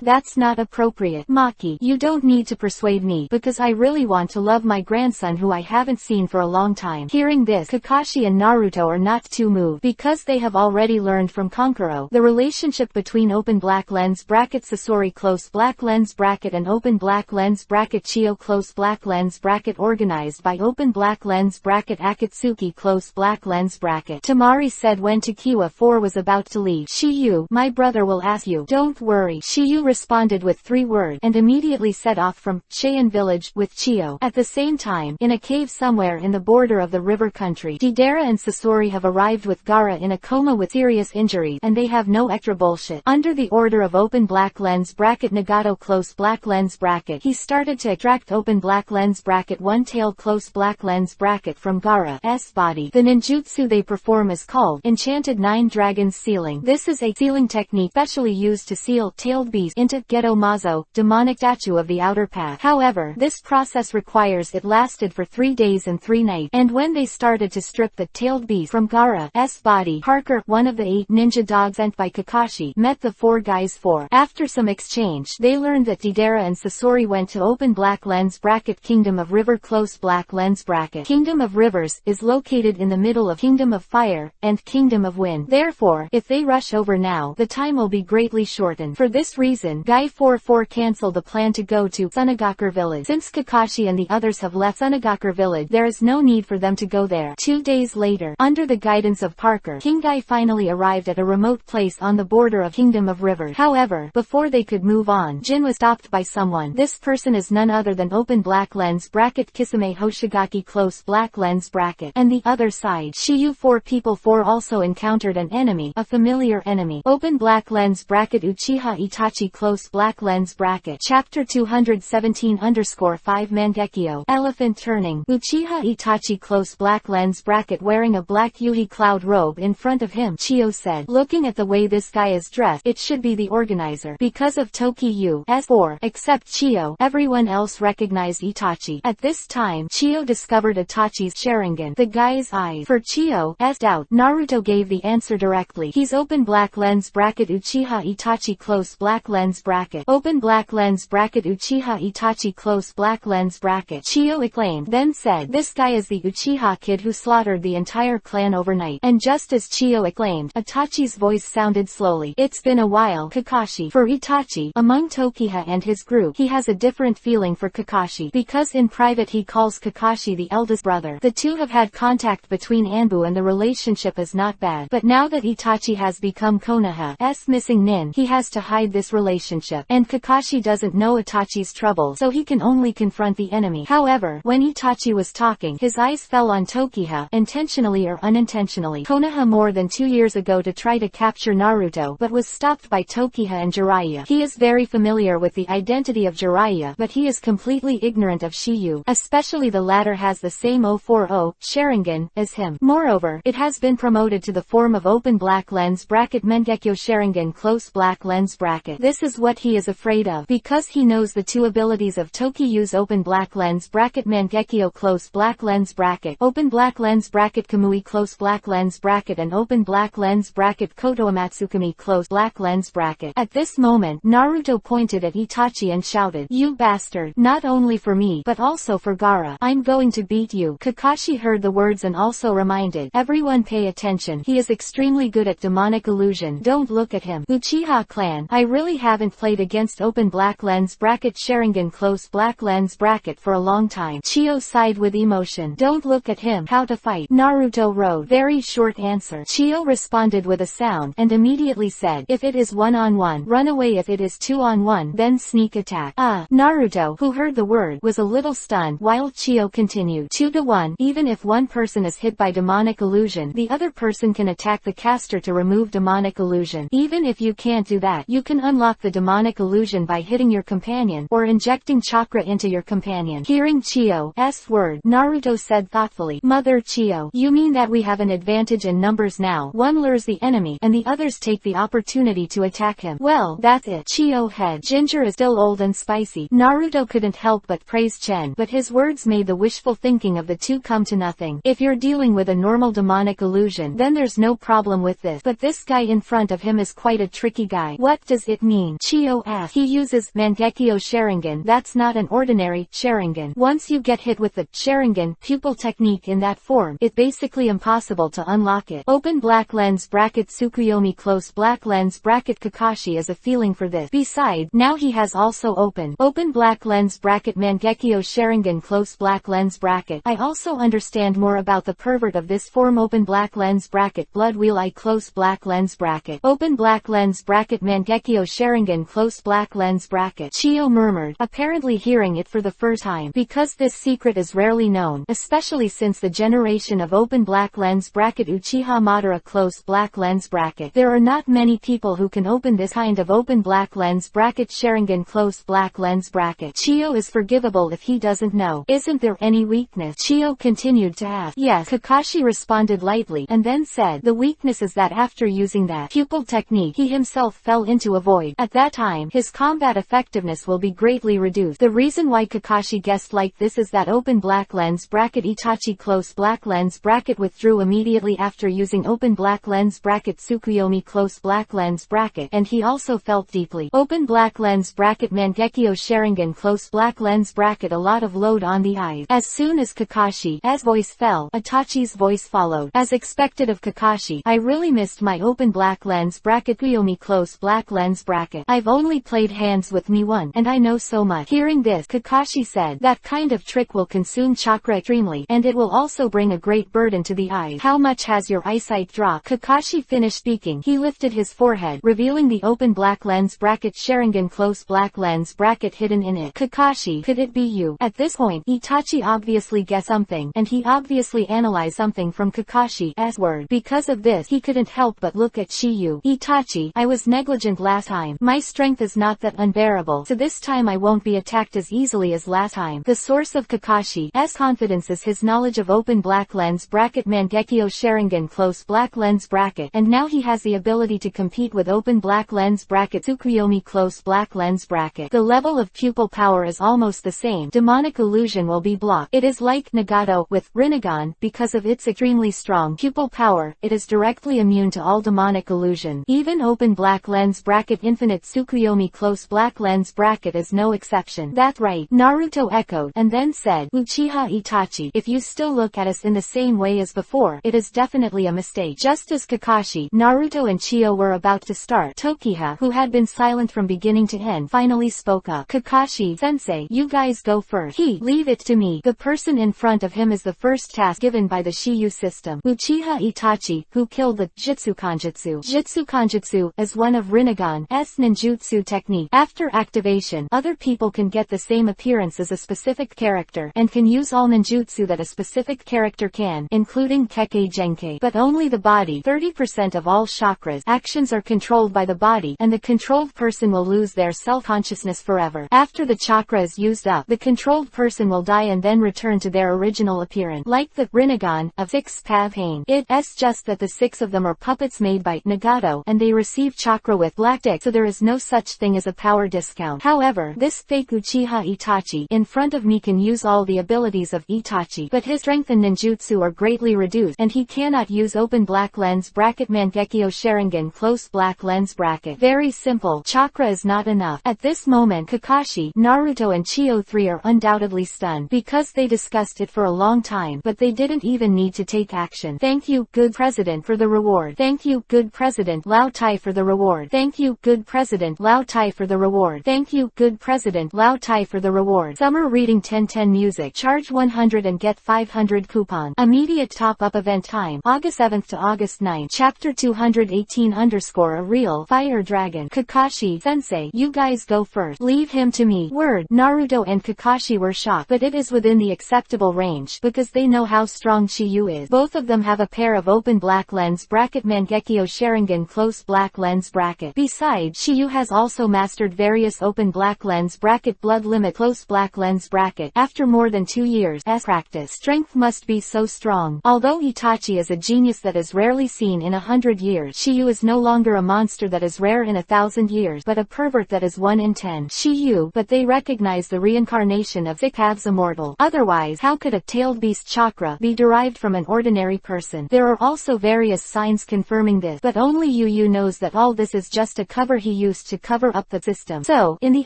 [SPEAKER 1] That's not appropriate. Maki, you don't need to persuade me, because I really want to love my grandson who I haven't seen for a long time. Hearing this, Kakashi and Naruto are not too moved, because they have already learned from Kankuro. The relationship between open black lens bracket Sasori close black lens bracket and open black lens bracket Chiyo close black lens bracket organized by open black lens bracket Akatsuki close black lens bracket. Temari said when Tokiwa 4 was about to leave, Shiyu, my brother will ask you. Don't worry. Shiyu responded with 3 words and immediately set off from Cheyenne village with Chiyo. At the same time, in a cave somewhere in the border of the river country, Deidara and Sasori have arrived with Gaara in a coma with serious injuries, and they have no extra bullshit. Under the order of open black lens bracket Nagato close black lens bracket, he started to extract open black lens bracket one tail close black lens bracket from Gaara's body. The ninjutsu they perform is called Enchanted Nine Dragons Sealing. This is a sealing technique specially used to seal tailed beasts into Geto Mazo, demonic statue of the outer path. However, this process requires it lasted for 3 days and 3 nights, and when they started to strip the tailed beast from Gaara's body, Parker, one of the 8 ninja dogs sent by Kakashi, met the 4 guys. After some exchange, they learned that Deidara and Sasori went to open black lens bracket Kingdom of River close black lens bracket. Kingdom of Rivers is located in the middle of Kingdom of Fire and Kingdom of Wind. Therefore, if they rush over now, the time will be greatly shortened. For this reason, Guy 44 cancelled the plan to go to Sunagakure village. Since Kakashi and the others have left Sunagakure village, there is no need for them to go there. 2 days later, under the guidance of Parker, King Guy finally arrived at a remote place on the border of Kingdom of Rivers. However, before they could move on, Jin was stopped by someone. This person is none other than open black lens bracket Kisame Hoshigaki close black lens bracket. And the other side, Shiyu 4 people 4 also encountered an enemy, a familiar enemy. Open black lens bracket Uchiha Itachi close black lens bracket. Chapter 217_5 Mangekyo. Elephant turning. Uchiha Itachi close black lens bracket wearing a black Yuhi cloud robe in front of him. Chiyo said, looking at the way this guy is dressed, it should be the organizer. Because of Tokyo's 4, except Chiyo, everyone else recognized Itachi. At this time, Chiyo discovered Itachi's Sharingan. The guy's eyes. For Chiyo's doubt, Naruto gave the answer directly. He's open black lens bracket Uchiha Itachi close black lens bracket. Open black lens bracket Uchiha Itachi close black lens bracket. Chiyo exclaimed, then said, this guy is the Uchiha kid who slaughtered the entire clan overnight. And just as Chiyo exclaimed, Itachi's voice sounded slowly. It's been a while, Kakashi. For Itachi, among Tokiha and his group, he has a different feeling for Kakashi, because in private he calls Kakashi the eldest brother. The two have had contact between Anbu and the relationship is not bad. But now that Itachi has become Konoha's missing nin, he has to hide this relationship. And Kakashi doesn't know Itachi's trouble, so he can only confront the enemy. However, when Itachi was talking, his eyes fell on Tokiha, intentionally or unintentionally. Konoha more than 2 years ago to try to capture Naruto, but was stopped by Tokiha and Jiraiya. He is very familiar with the identity of Jiraiya, but he is completely ignorant of Shiyu, especially the latter has the same 040 Sharingan as him. Moreover, it has been promoted to the form of open black lens bracket Mangekyo Sharingan close black lens bracket. This is what he is afraid of, because he knows the two abilities of Tokyo's open black lens bracket Mangekyo close black lens bracket, open black lens bracket Kamui close black lens bracket and open black lens bracket Kotoamatsukami close black lens bracket. At this moment, Naruto pointed at Itachi and shouted, you bastard, not only for me but also for Gaara, I'm going to beat you. Kakashi heard the words and also also reminded, everyone pay attention, he is extremely good at demonic illusion, don't look at him. Uchiha clan, I really haven't played against open black lens bracket Sharingan close black lens bracket for a long time. Chiyo sighed with emotion. Don't look at him. How to fight? Naruto wrote. Very short answer. Chiyo responded with a sound, and immediately said, if it is 1-on-1, run away, if it is 2-on-1, then sneak attack. Naruto, who heard the word, was a little stunned, while Chiyo continued. 2-to-1, even if one person is hit by demonic illusion, the other person can attack the caster to remove demonic illusion. Even if you can't do that, you can unlock the demonic illusion by hitting your companion, or injecting chakra into your companion. Hearing Chiyo's word, Naruto said thoughtfully, Mother Chiyo, you mean that we have an advantage in numbers now? One lures the enemy, and the others take the opportunity to attack him. Well, that's it. Chiyo head. Ginger is still old and spicy. Naruto couldn't help but praise Chen, but his words made the wishful thinking of the two come to nothing. If you're dealing with a normal demonic illusion, then there's no problem with this, but this guy in front of him is quite a tricky guy. What does it mean? Chiyo asked. He uses Mangekyo Sharingan. That's not an ordinary Sharingan. Once you get hit with the Sharingan pupil technique in that form, it's basically impossible to unlock it. Open black lens bracket Tsukuyomi close black lens bracket Kakashi is a feeling for this. Besides, now he has also open black lens bracket Mangekyo Sharingan close black lens bracket. I also understand more about the pervert of this form. Open black lens bracket blood wheel eye close black lens bracket. Open black lens bracket Mangekyo Sharingan close black lens bracket. Chiyo murmured, apparently hearing it for the first time, because this secret is rarely known, especially since the generation of open black lens bracket Uchiha Madara close black lens bracket. There are not many people who can open this kind of open black lens bracket Sharingan close black lens bracket. Chiyo is forgivable if he doesn't know. Isn't there any weakness? Chiyo continued to ask. Yes, Kakashi responded lightly, and then said, the weakness is that after using that pupil technique, he himself fell into a void. At that time, his combat effectiveness will be greatly reduced. The reason why Kakashi guessed like this is that open black lens bracket Itachi close black lens bracket withdrew immediately after using open black lens bracket Tsukuyomi close black lens bracket, and he also felt deeply. Open black lens bracket Mangekyo Sharingan close black lens bracket a lot of load on the eyes. As soon as Kakashi's voice fell, Itachi's voice followed. As expected of Kakashi, I really missed my open black lens bracket Tsukuyomi close black lens bracket. I've only played hands with me one, and I know so much. Hearing this, Kakashi said, that kind of trick will consume chakra extremely, and it will also bring a great burden to the eyes. How much has your eyesight dropped? Kakashi finished speaking. He lifted his forehead, revealing the open black lens bracket Sharingan close black lens bracket hidden in it. Kakashi, could it be you? At this point, Itachi obviously guessed something, and he obviously analyzed something from Kakashi's word. Because of this, he couldn't help but look at Chiyo. Itachi, I was negligent last time. My strength is not that unbearable, so this time I won't be attacked as easily as last time. The source of Kakashi's confidence is his knowledge of open black lens bracket Mangekyo Sharingan close black lens bracket, and now he has the ability to compete with open black lens bracket Tsukuyomi close black lens bracket. The level of pupil power is almost the same. Demonic illusion will be blocked. It is like Nagato with Rinnegan. Because of its extremely strong pupil power, it is directly immune to all demonic illusion. Even open black lens bracket infinite Tsukuyomi close black lens bracket is no exception. That's right, Naruto echoed, and then said, Uchiha Itachi, if you still look at us in the same way as before, it is definitely a mistake. Just as Kakashi, Naruto and Chiyo were about to start, Tokiha, who had been silent from beginning to end, finally spoke up. Kakashi-sensei, you guys go first. Leave it to me. The person in front of him is the first task given by the Shiyu system. Uchiha Itachi, who killed the Jitsukanjutsu. Jitsukanjutsu is one of Rinnegan's ninjutsu technique. After activation, other people can get the same appearance as a specific character, and can use all ninjutsu that a specific character can, including Kekkei Genkai. But only the body. 30% of all chakras actions are controlled by the body, and the controlled person will lose their self-consciousness forever. After the chakra is used up, the controlled person will die and then return to their original appearance. Like the Rinnegan of 6 Pain. It's just that the 6 of them are puppets made by Nagato, and they receive chakra with black dick, so there is no such thing as a power discount. However, this fake Uchiha Itachi in front of me can use all the abilities of Itachi, but his strength and ninjutsu are greatly reduced, and he cannot use open black lens bracket Mangekyo Sharingan close black lens bracket. Very simple. Chakra is not enough. At this moment, Kakashi, Naruto and Chiyo 3 are undoubtedly stunned, because they discussed it for a long time, but they didn't didn't even need to take action. Thank you, good president, for the reward. Thank you, good president Lao Tai, for the reward. Thank you, good president Lao Tai, for the reward. Thank you, good president Lao Tai, for the reward. Summer reading 1010 music. Charge 100 and get 500 coupon. Immediate top-up event time. August 7th to August 9th. Chapter 218 _ a real fire dragon. Kakashi Sensei, you guys go first. Leave him to me. Word. Naruto and Kakashi were shocked, but it is within the acceptable range, because they know how strong Shiyu is. Both of them have a pair of open black lens bracket Mangekyo Sharingan close black lens bracket. Besides, Shiyu has also mastered various open black lens bracket blood limit close black lens bracket. After more than 2 years' practice, strength must be so strong. Although Itachi is a genius that is rarely seen in 100 years, Shiyu is no longer a monster that is rare in 1,000 years, but a pervert that is 1 in 10. Shiyu, but they recognize the reincarnation of EPUB's immortal. Otherwise, how could a tailed beast chakra be derived from an ordinary person? There are also various signs confirming this, but only Yu knows that all this is just a cover he used to cover up the system. So, in the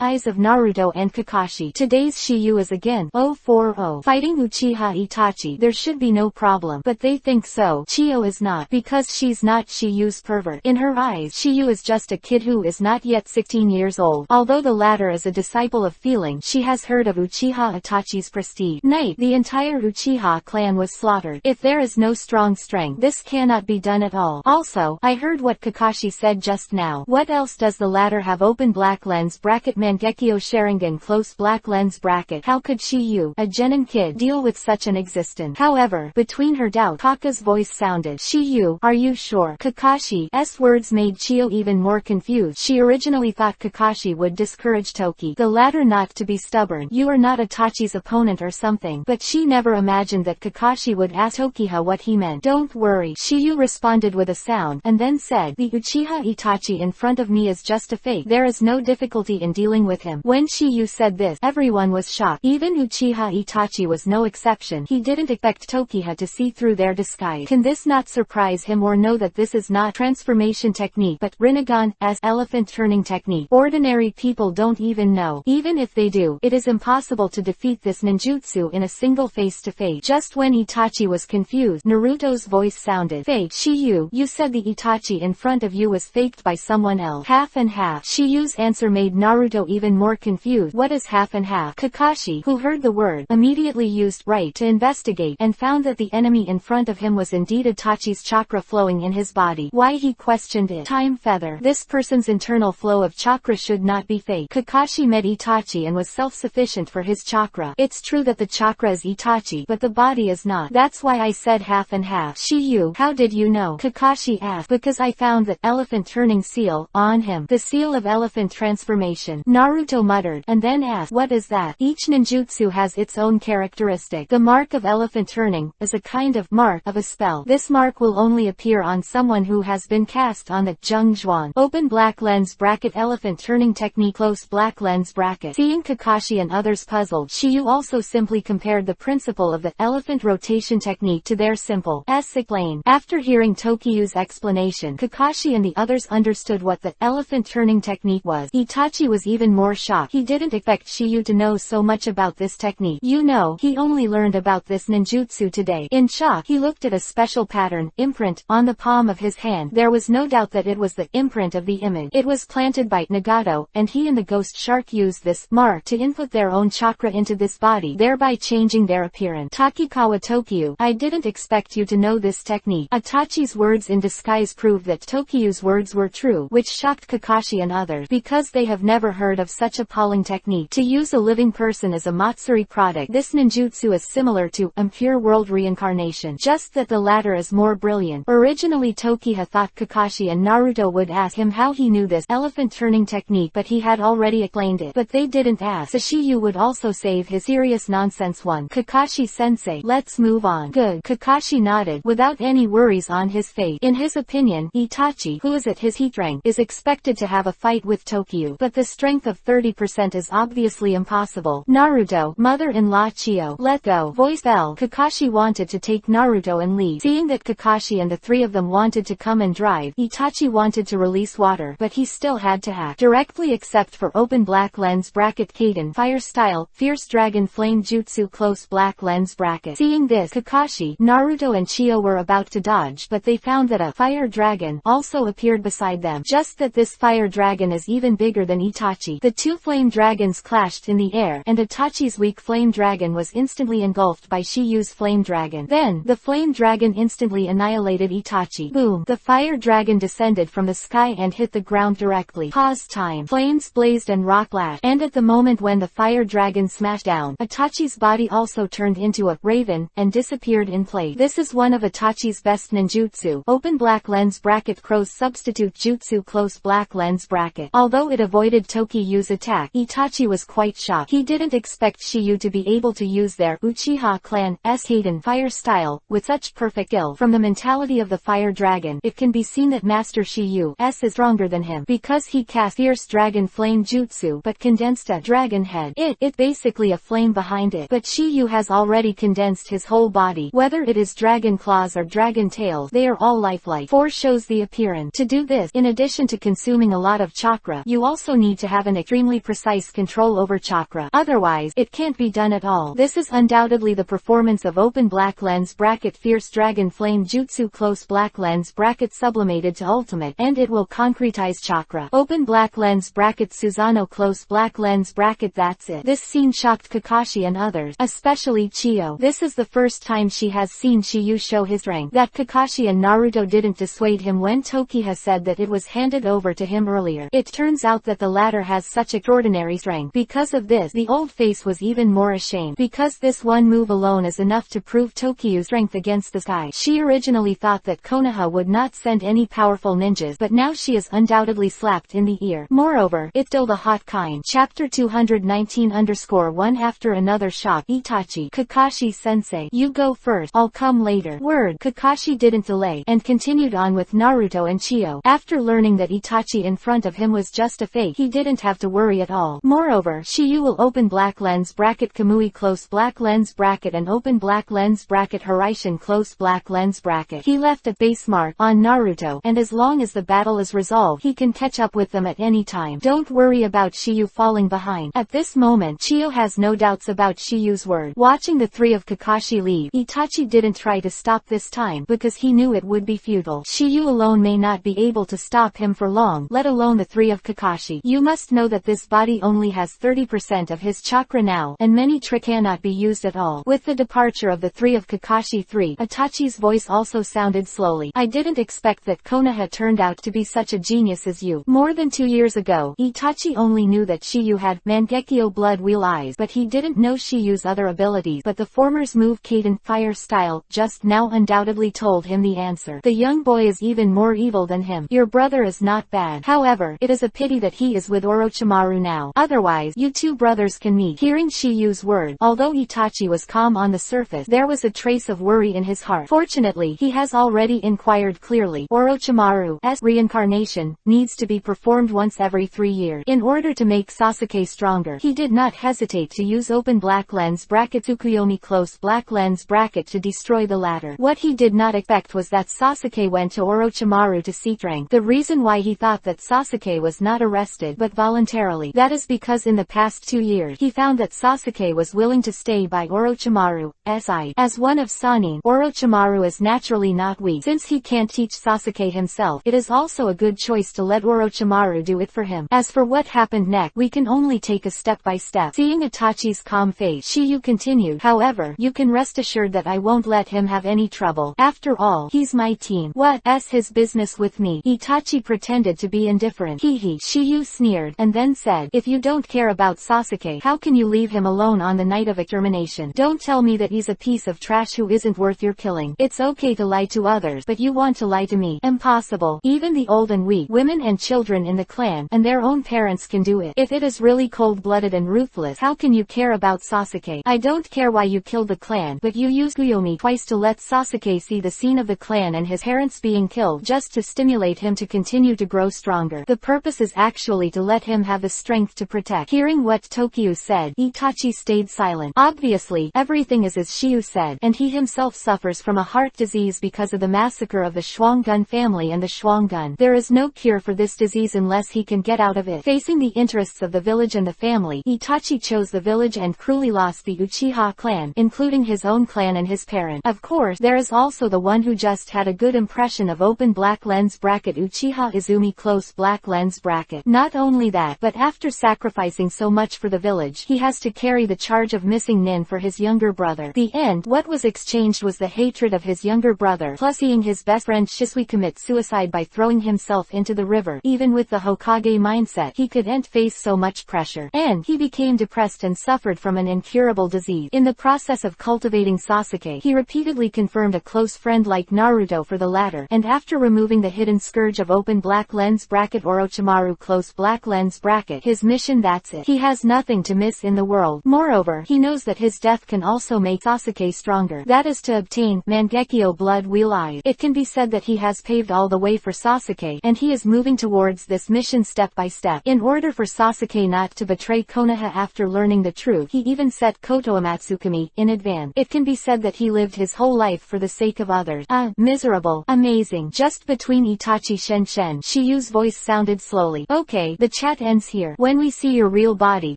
[SPEAKER 1] eyes of Naruto and Kakashi, today's Shiyu is again 040 fighting Uchiha Itachi. There should be no problem, but they think so. Chiyo is not, because she's not Shiyu's pervert. In her eyes, Shiyu is just a kid who is not yet 16 years old. Although the latter is a disciple of feeling, she has heard of Uchiha Itachi's prestige. Night, the entire Uchiha clan was slaughtered. If there is no strong strength, this cannot be done at all. Also, I heard what Kakashi said just now. What else does the latter have? Open black lens bracket Mangekyo Sharingan close black lens bracket. How could Shiyu, a genin kid, deal with such an existence? However, between her doubt, Kaka's voice sounded. Shiyu, are you sure? Kakashi's words made Chiyo even more confused. She originally thought Kakashi would discourage Toki, the latter, not to be stubborn. You are not Itachi's opponent or something, but she never imagined that Kakashi would ask Tokiha what he meant. Don't worry, Shiyu responded with a sound, and then said, the Uchiha Itachi in front of me is just a fake. There is no difficulty in dealing with him. When Shiyu said this, everyone was shocked. Even Uchiha Itachi was no exception. He didn't expect Tokiha to see through their disguise. Can this not surprise him, or know that this is not transformation technique but Rinnegan's elephant turning technique? Ordinary people don't even know. Even if they do, it is impossible to defeat this ninjutsu in a single face-to-face. Just when Itachi was confused, Naruto's voice sounded. Fake. Shiyu, you said the Itachi in front of you was faked by someone else. Half and half. Shiyu's answer made Naruto even more confused. What is half and half? Kakashi, who heard the word, immediately used right to investigate, and found that the enemy in front of him was indeed Itachi's chakra flowing in his body. Why, he questioned it. Time feather. This person's internal flow of chakra should not be fake. Kakashi met Itachi and was self-sufficient for his chakra. It's true that the chakra is Itachi, but the body is not. That's why I said half and half. Shiyu, how did you know? Kakashi asked. Because I found that elephant turning seal on him. The seal of elephant transformation. Naruto muttered, and then asked, what is that? Each ninjutsu has its own characteristic. The mark of elephant turning is a kind of mark of a spell. This mark will only appear on someone who has been cast on the Zhengzhuan. Open black lens bracket elephant turning technique close black lens bracket. Seeing Kakashi and others puzzled, Shiyu also simply compared the principle of the elephant rotation technique to their simple explain. After hearing Tokiyu's explanation, Kakashi and the others understood what the elephant turning technique was. Itachi was even more shocked. He didn't expect Shiyu to know so much about this technique. You know, he only learned about this ninjutsu today. In shock, he looked at a special pattern, imprint, on the palm of his hand. There was no doubt that it was the imprint of the image. It was planted by Nagato, and he and the ghost shark used this mark to input their own chakra into this body, thereby changing their appearance. Takikawa Tokiyu, I didn't expect you to know this technique. Itachi's words in disguise proved that Tokiyu's words were true, which shocked Kakashi and others, because they have never heard of such appalling technique. To use a living person as a Matsuri product, this ninjutsu is similar to Pure World Reincarnation, just that the latter is more brilliant. Originally Tokiha thought Kakashi and Naruto would ask him how he knew this elephant turning technique, but he had already explained it. But they didn't ask, so Shiyu would also save his serious nonsense one. Kakashi-sensei, let's move on. Good. Kakashi nodded, without any worries on his face. In his opinion, Itachi, who is at his heat rank, is expected to have a fight with Tokiyu, but the strength of 30% is obviously impossible. Naruto, mother-in-law Chiyo, let go. Voice fell. Kakashi wanted to take Naruto and leave. Seeing that Kakashi and the three of them wanted to come and drive, Itachi wanted to release water, but he still had to act directly except for open black lens bracket Kaden fire style, fierce dragon flame jutsu close black lens bracket. Seeing this, this, Kakashi, Naruto and Chio were about to dodge, but they found that a fire dragon also appeared beside them. Just that this fire dragon is even bigger than Itachi. The two flame dragons clashed in the air, and Itachi's weak flame dragon was instantly engulfed by Shiyu's flame dragon. Then, the flame dragon instantly annihilated Itachi. Boom! The fire dragon descended from the sky and hit the ground directly. Pause time. Flames blazed and rock lashed, and at the moment when the fire dragon smashed down, Itachi's body also turned into a raven and disappeared in place. This is one of Itachi's best ninjutsu. Open black lens bracket crow's substitute jutsu close black lens bracket. Although it avoided Tokiyu's attack, Itachi was quite shocked. He didn't expect Shiyu to be able to use their Uchiha clan's Kaden fire style with such perfect skill. From the mentality of the fire dragon, it can be seen that Master Shiyu's is stronger than him, because he cast fierce dragon flame jutsu but condensed a dragon head. It's basically a flame behind it, but Shiyu has already condensed his whole body. Whether it is dragon claws or dragon tails, they are all lifelike. 4 shows the appearance. To do this, in addition to consuming a lot of chakra, you also need to have an extremely precise control over chakra. Otherwise, it can't be done at all. This is undoubtedly the performance of open black lens bracket fierce dragon flame jutsu close black lens bracket sublimated to ultimate, and it will concretize chakra. Open black lens bracket Susanoo close black lens bracket. That's it. This scene shocked Kakashi and others, especially Chio. This is the first time she has seen Shiyu show his strength. That Kakashi and Naruto didn't dissuade him when Tokiha said that it was handed over to him earlier. It turns out that the latter has such extraordinary strength. Because of this, the old face was even more ashamed, because this one move alone is enough to prove Tokiyu's strength against the sky. She originally thought that Konoha would not send any powerful ninjas, but now she is undoubtedly slapped in the ear. Moreover, it's still the hot kind. Chapter 219_1 After another shock, Itachi, Kakashi-sensei, you go first, I'll come later. Word. Kakashi didn't delay, and continued on with Naruto and Chio. After learning that Itachi in front of him was just a fake, he didn't have to worry at all. Moreover, Shiyu will open black lens bracket Kamui close black lens bracket and open black lens bracket Hiraishin close black lens bracket. He left a base mark on Naruto, and as long as the battle is resolved, he can catch up with them at any time. Don't worry about Shiyu falling behind. At this moment, Chio has no doubts about Shiyu's word. Watching the 3 of Kakashi leave, Itachi didn't try to stop this time, because he knew it would be futile. Shiyu alone may not be able to stop him for long, let alone the 3 of Kakashi. You must know that this body only has 30% of his chakra now, and many tricks cannot be used at all. With the departure of the 3 of Kakashi 3, Itachi's voice also sounded slowly. I didn't expect that Konoha turned out to be such a genius as you. More than 2 years ago, Itachi only knew that Shiyu had Mangekyo blood wheel eyes, but he didn't know Shiyu's other abilities. But the former's move Kaden fire style just now undoubtedly told him the answer. The young boy is even more evil than him. Your brother is not bad. However, it is a pity that he is with Orochimaru now. Otherwise, you two brothers can meet. Hearing Shiyu's word, although Itachi was calm on the surface, there was a trace of worry in his heart. Fortunately, he has already inquired clearly. Orochimaru's reincarnation needs to be performed once every 3 years. In order to make Sasuke stronger, he did not hesitate to use open black lens bracket Tsukuyomi close black lens bracket to destroy the latter. What he did not expect was that Sasuke went to Orochimaru to seek strength. The reason why he thought that Sasuke was not arrested but voluntarily, that is because in the past 2 years, he found that Sasuke was willing to stay by Orochimaru's side. As one of Sannin, Orochimaru is naturally not weak. Since he can't teach Sasuke himself, it is also a good choice to let Orochimaru do it for him. As for what happened next, we can only take a step by step. Seeing Itachi's calm face, Shiyu continued, however, you can rest assured that I won't let him have any trouble. After all, he's my team. What's his business with me? Itachi pretended to be indifferent. Hehe. Shiyu sneered, and then said, if you don't care about Sasuke, how can you leave him alone on the night of extermination? Don't tell me that he's a piece of trash who isn't worth your killing. It's okay to lie to others, but you want to lie to me? Impossible. Even the old and weak, women and children in the clan, and their own parents can do it. If it is really cold-blooded and ruthless, how can you care about Sasuke? I don't care why you killed the clan, but you used Tsukuyomi twice to let Sasuke see the scene of the clan and his parents being killed just to stimulate him to continue to grow stronger. The purpose is actually to let him have the strength to protect. Hearing what Tokyo said, Itachi stayed silent. Obviously, everything is as Shiyu said, and he himself suffers from a heart disease because of the massacre of the Schwangun family and the Schwangun. There is no cure for this disease unless he can get out of it. Facing the interests of the village and the family, Itachi chose the village and cruelly lost the Uchiha clan, including his own own clan and his parent. Of course, there is also the one who just had a good impression of open black lens bracket Uchiha Izumi close black lens bracket. Not only that, but after sacrificing so much for the village, he has to carry the charge of missing Nin for his younger brother. The end. What was exchanged was the hatred of his younger brother, plus seeing his best friend Shisui commit suicide by throwing himself into the river. Even with the Hokage mindset, he couldn't face so much pressure, and he became depressed and suffered from an incurable disease. In the process of cultivating Sasuke, he repeatedly confirmed a close friend like Naruto for the latter, and after removing the hidden scourge of open black lens bracket Orochimaru close black lens bracket, his mission, that's it. He has nothing to miss in the world. Moreover, he knows that his death can also make Sasuke stronger. That is to obtain Mangekyo blood wheel eyes. It can be said that he has paved all the way for Sasuke, and he is moving towards this mission step by step. In order for Sasuke not to betray Konoha after learning the truth, he even set Koto Amatsukami in advance. It can be said that he lived his whole life for the sake of others. Miserable. Amazing. Just between Itachi Shen, Shiyu's voice sounded slowly. Okay, the chat ends here. When we see your real body,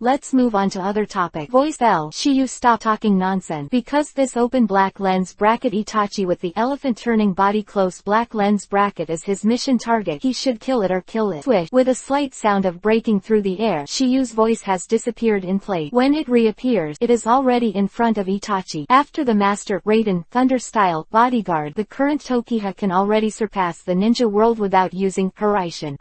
[SPEAKER 1] let's move on to other topic. Voice L. Shiyu, stop talking nonsense. Because this open black lens bracket Itachi with the elephant turning body close black lens bracket is his mission target, he should kill it or kill it. Swish. With a slight sound of breaking through the air, Shiyu's voice has disappeared in place. When it reappears, it is already in front of Itachi. After the master, Raiden, Thunder Style, Bodyguard, the current Tokiha can already surpass the ninja world without using Haraishin.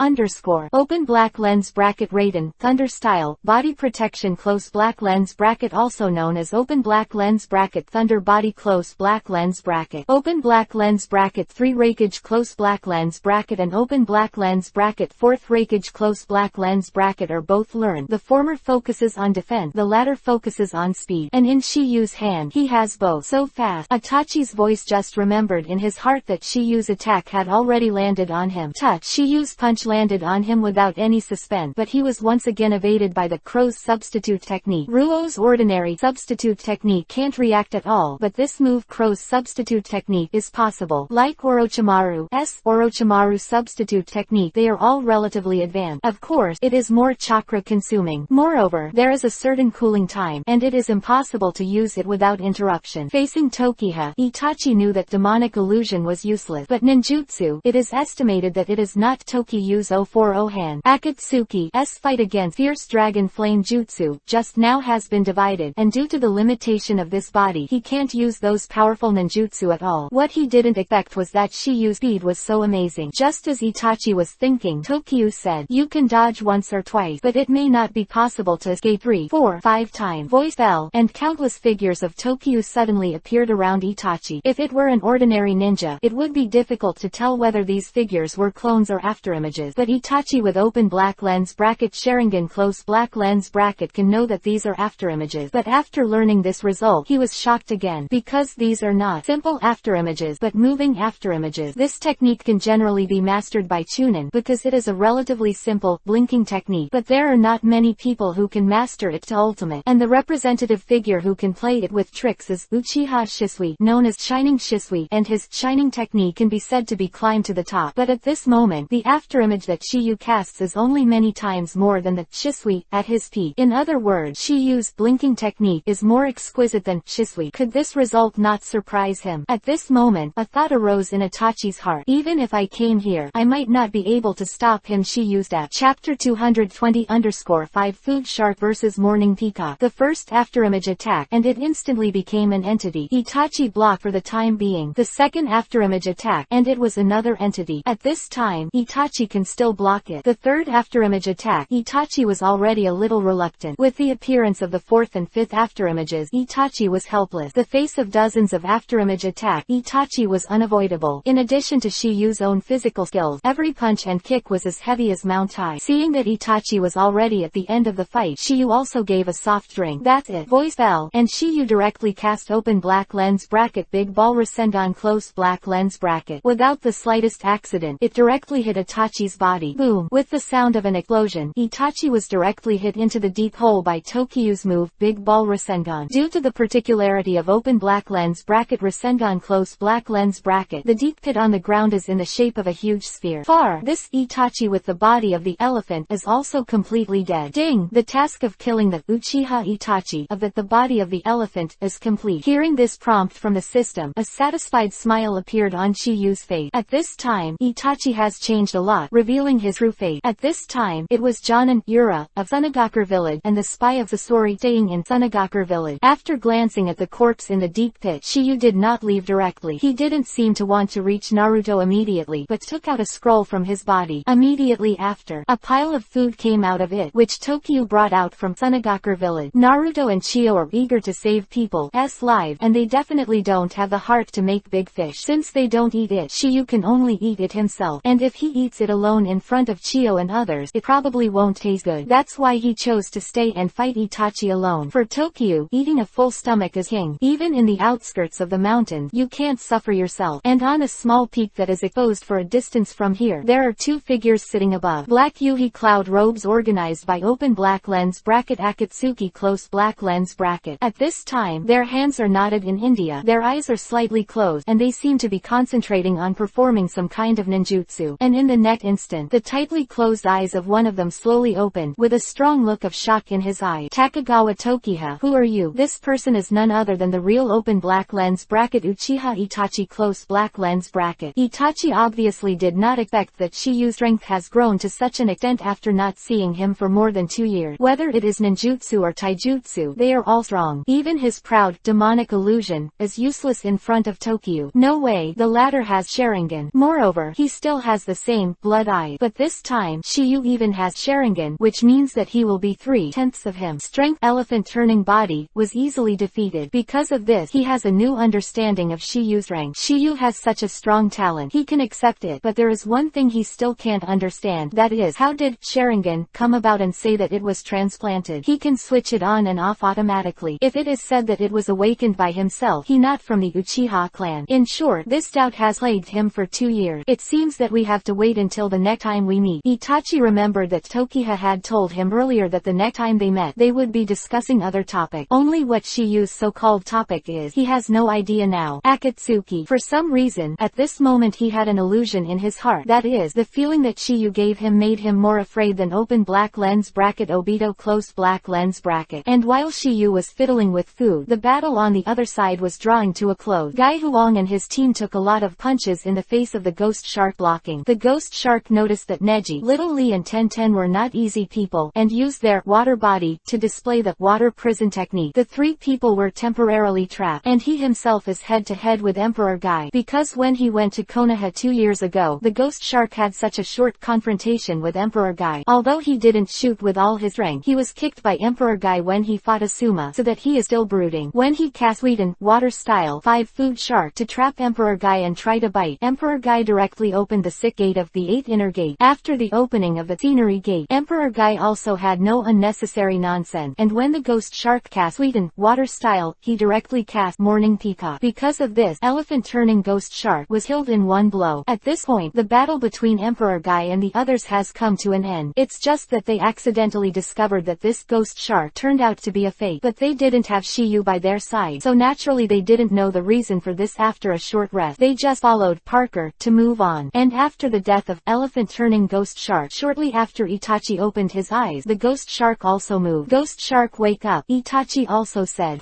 [SPEAKER 1] Open black lens bracket Raiden, Thunder Style, Body Protection close black lens bracket also known as open black lens bracket Thunder Body close black lens bracket. Open black lens bracket 3 Raikage close black lens bracket and open black lens bracket 4th Raikage close black lens bracket are both learned. The former focuses on defense, the latter focuses on speed. And in Shiyu's hand, he has both. So fast. Itachi's voice just remembered in his heart that Shiyu's attack had already landed on him. Touch. Shiyu's punch landed on him without any suspense, but he was once again evaded by the crow's substitute technique. Ruo's ordinary substitute technique can't react at all, but this move crow's substitute technique is possible. Like Orochimaru's substitute technique, they are all relatively advanced. Of course, it is more chakra consuming. Moreover, there is a certain cooling time, and it is impossible to use it without interruption. Facing Tokiha, Itachi knew that demonic illusion was useless, but ninjutsu, it is estimated that it is not Tokiyu's 040 hand. Akatsuki's fight against Fierce Dragon Flame Jutsu just now has been divided, and due to the limitation of this body, he can't use those powerful ninjutsu at all. What he didn't expect was that Shiyu's speed was so amazing. Just as Itachi was thinking, Tokiyu said, "You can dodge once or twice, but it may not be possible to escape 3, 4, 5 times." Voice fell, and countless figures of Tokiyu suddenly appeared around Itachi. If it were an ordinary ninja, it would be difficult to tell whether these figures were clones or afterimages, but Itachi with open black lens bracket Sharingan close black lens bracket can know that these are afterimages. But after learning this result, he was shocked again, because these are not simple afterimages but moving afterimages. This technique can generally be mastered by Chunin, because it is a relatively simple, blinking technique, but there are not many people who can master it to ultimate, and the representative figure who can play it with tricks is Uchiha Shisui, known as Shining Shisui, and his Shining technique can be said to be climbed to the top. But at this moment, the afterimage that Shiyu casts is only many times more than the Shisui at his peak. In other words, Shiyu's blinking technique is more exquisite than Shisui. Could this result not surprise him? At this moment, a thought arose in Itachi's heart. Even if I came here, I might not be able to stop him. Shiyu's death. Chapter 220_5 Food Shark vs Morning Peacock. The first afterimage attack, and it instantly became an entity. Itachi blocked for the time being. The second afterimage attack, and it was another entity. At this time, Itachi can still block it. The third afterimage attack, Itachi was already a little reluctant. With the appearance of the fourth and fifth afterimages, Itachi was helpless. The face of dozens of afterimage attack, Itachi was unavoidable. In addition to Shiyu's own physical skills, every punch and kick was as heavy as Mount Tai. Seeing that Itachi was already at the end of the fight, Shiyu also gave a soft drink. That's it. Voice fell, and Shiyu directly cast open black lens bracket Big Ball Rasengan close black lens bracket. Without the slightest accident, it directly hit Itachi's body. Boom! With the sound of an explosion, Itachi was directly hit into the deep hole by Tokiyu's move, Big Ball Rasengan. Due to the particularity of open black lens bracket Rasengan close black lens bracket, the deep pit on the ground is in the shape of a huge sphere. This Itachi with the body of the elephant is also completely dead. Ding! The task of killing the Uchiha Itachi of the body of the elephant is complete. complete. Hearing this prompt from the system, a satisfied smile appeared on Chiyu's face. At this time, Itachi has changed a lot, revealing his true fate. At this time, it was Jonan, Yura, of Sunagakure village, and the spy of Sasori staying in Sunagakure village. After glancing at the corpse in the deep pit, Chiyu did not leave directly. He didn't seem to want to reach Naruto immediately, but took out a scroll from his body. Immediately after, a pile of food came out of it, which Tokyo brought out from Sunagakure village. Naruto and Chiyo are eager to save people's lives, and they definitely don't have the heart to make big fish. Since they don't eat it, Chiyu can only eat it himself, and if he eats it alone in front of Chiyo and others, it probably won't taste good. That's why he chose to stay and fight Itachi alone. For Tokyo, eating a full stomach is king. Even in the outskirts of the mountains, you can't suffer yourself. And on a small peak that is exposed for a distance from here, there are two figures sitting above. Black Yuhi cloud robes organized by open black lens bracket Akatsuki close black lens bracket. At this time, their hands are knotted in India, their eyes are slightly closed, and they seem to be concentrating on performing some kind of ninjutsu. And in the next instant, the tightly closed eyes of one of them slowly opened, with a strong look of shock in his eye. Takagawa Tokiha, who are you? This person is none other than the real open black lens bracket Uchiha Itachi close black lens bracket. Itachi obviously did not expect that Chiyu's strength has grown to such an extent after not seeing him for more than 2 years. Whether it is ninjutsu or taijutsu, they are all strong. Even his proud, demonic illusion is useless in front of Tokyo. No way, the latter has Sharingan. Moreover, he still has the same blood eye, but this time Chiyu even has Sharingan, which means that he will be 3/10 of him. Strength elephant turning body was easily defeated. Because of this, he has a new understanding of Chiyu's strength. Chiyu has such a strong talent. He can accept it, but there is one thing he still can't understand. That is, how did Sharingan come about and say that it was transplanted? He can switch it on and off automatically. If it is said that it was awakened by himself, he not from the Uchiha clan. In short, this doubt has plagued him for 2 years. It seems that we have to wait until the next time we meet. Itachi remembered that Tokiha had told him earlier that the next time they met, they would be discussing other topic. Only what Chiyu's so-called topic is, he has no idea now. Akatsuki. For some reason, at this moment he had an illusion in his heart. That is, the feeling that Chiyu gave him made him more afraid than open black lens bracket Obito close black lens bracket. And while Chiyu was fiddling with food, the battle on the other side was drawing to a close. Gai Huang and his team took a lot of punches in the face of the ghost shark blocking. The ghost shark noticed that Neji, Little Lee and Tenten were not easy people, and used their water body to display the water prison technique. The 3 people were temporarily trapped, and he himself is head-to-head with Emperor Gai, because when he went to Konoha 2 years ago, the ghost shark had such a short confrontation with Emperor Gai. Although he didn't shoot with all his strength, he was kicked by Emperor Gai when he fought Asuma, so that he is still brooding. When he cast Whedon, water style, 5 food shark to trap Emperor Gai and try to bite, Emperor Gai directly opened the 6th gate of the 8th inner gate. After the opening of the scenery gate, Emperor Gai also had no unnecessary nonsense, and when the ghost shark cast Whedon, water style, he directly cast Morning Peacock. Because of this, elephant turning ghost shark was killed in one blow. At this point, the battle between Emperor Gai and the others has come to an end. It's just that they accidentally discovered that this ghost shark turned out to be a fake, but they didn't have Chiyu by their side, so naturally they didn't know the reason for this. After a short rest, they just followed Parker to move on. And after the death of elephant turning ghost shark, shortly after Itachi opened his eyes, the ghost shark also moved. Ghost shark, wake up, Itachi also said.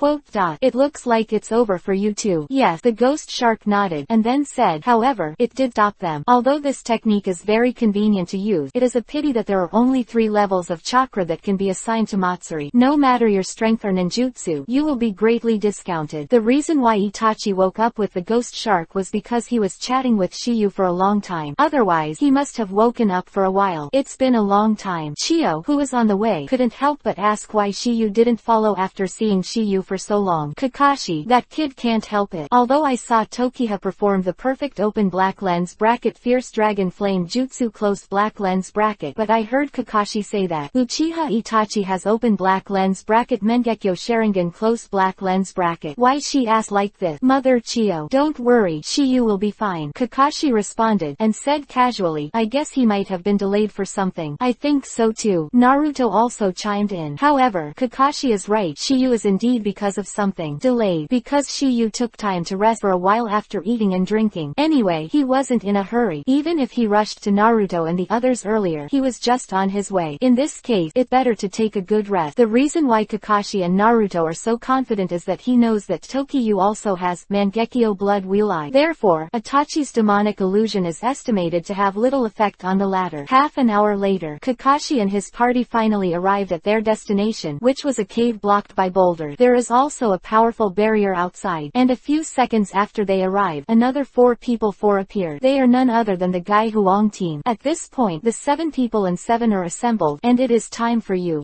[SPEAKER 1] It looks like it's over for you too. Yes, the ghost shark nodded, and then said, however, it did stop them. Although this technique is very convenient to use, it is a pity that there are only 3 levels of chakra that can be assigned to Matsuri. No matter your strength or ninjutsu, you will be greatly discounted. The reason why Itachi woke up with the ghost shark was because he was chatting with Chiyu for a long time. Otherwise, he must have woken up for a while. It's been a long time. Chiyo, who was on the way, couldn't help but ask why Chiyu didn't follow after seeing Chiyu for so long. Kakashi, that kid can't help it. Although I saw Tokiha perform the perfect open black lens bracket fierce dragon flame jutsu close black lens bracket, but I heard Kakashi say that Uchiha Itachi has open black lens bracket Mengekyo Sharingan close black lens bracket. Why she asked like this? Mother Chiyo, don't worry, Chiyu will be fine. Kakashi responded, and said casually, I guess he might have been delayed for something. I think so too. Naruto also chimed in. However, Kakashi is right, Chiyu is indeed because of something delayed, because Chiyu took time to rest for a while after eating and drinking. Anyway, he wasn't in a hurry. Even if he rushed to Naruto and the others earlier, he was just on his way. In this case, it's better to take a good rest. The reason why Kakashi and Naruto are so confident is that he knows that Tokiyu also has Mangekyo blood wheel eye. Therefore, Itachi's demonic illusion is estimated to have little effect on the latter. Half an hour later, Kakashi and his party finally arrived at their destination, which was a cave blocked by boulders. There is also a powerful barrier outside, and a few seconds after they arrive, another 4 people appeared. They are none other than the Gai Huang team. At this point, the 7 people and 7 are assembled, and it is time for you.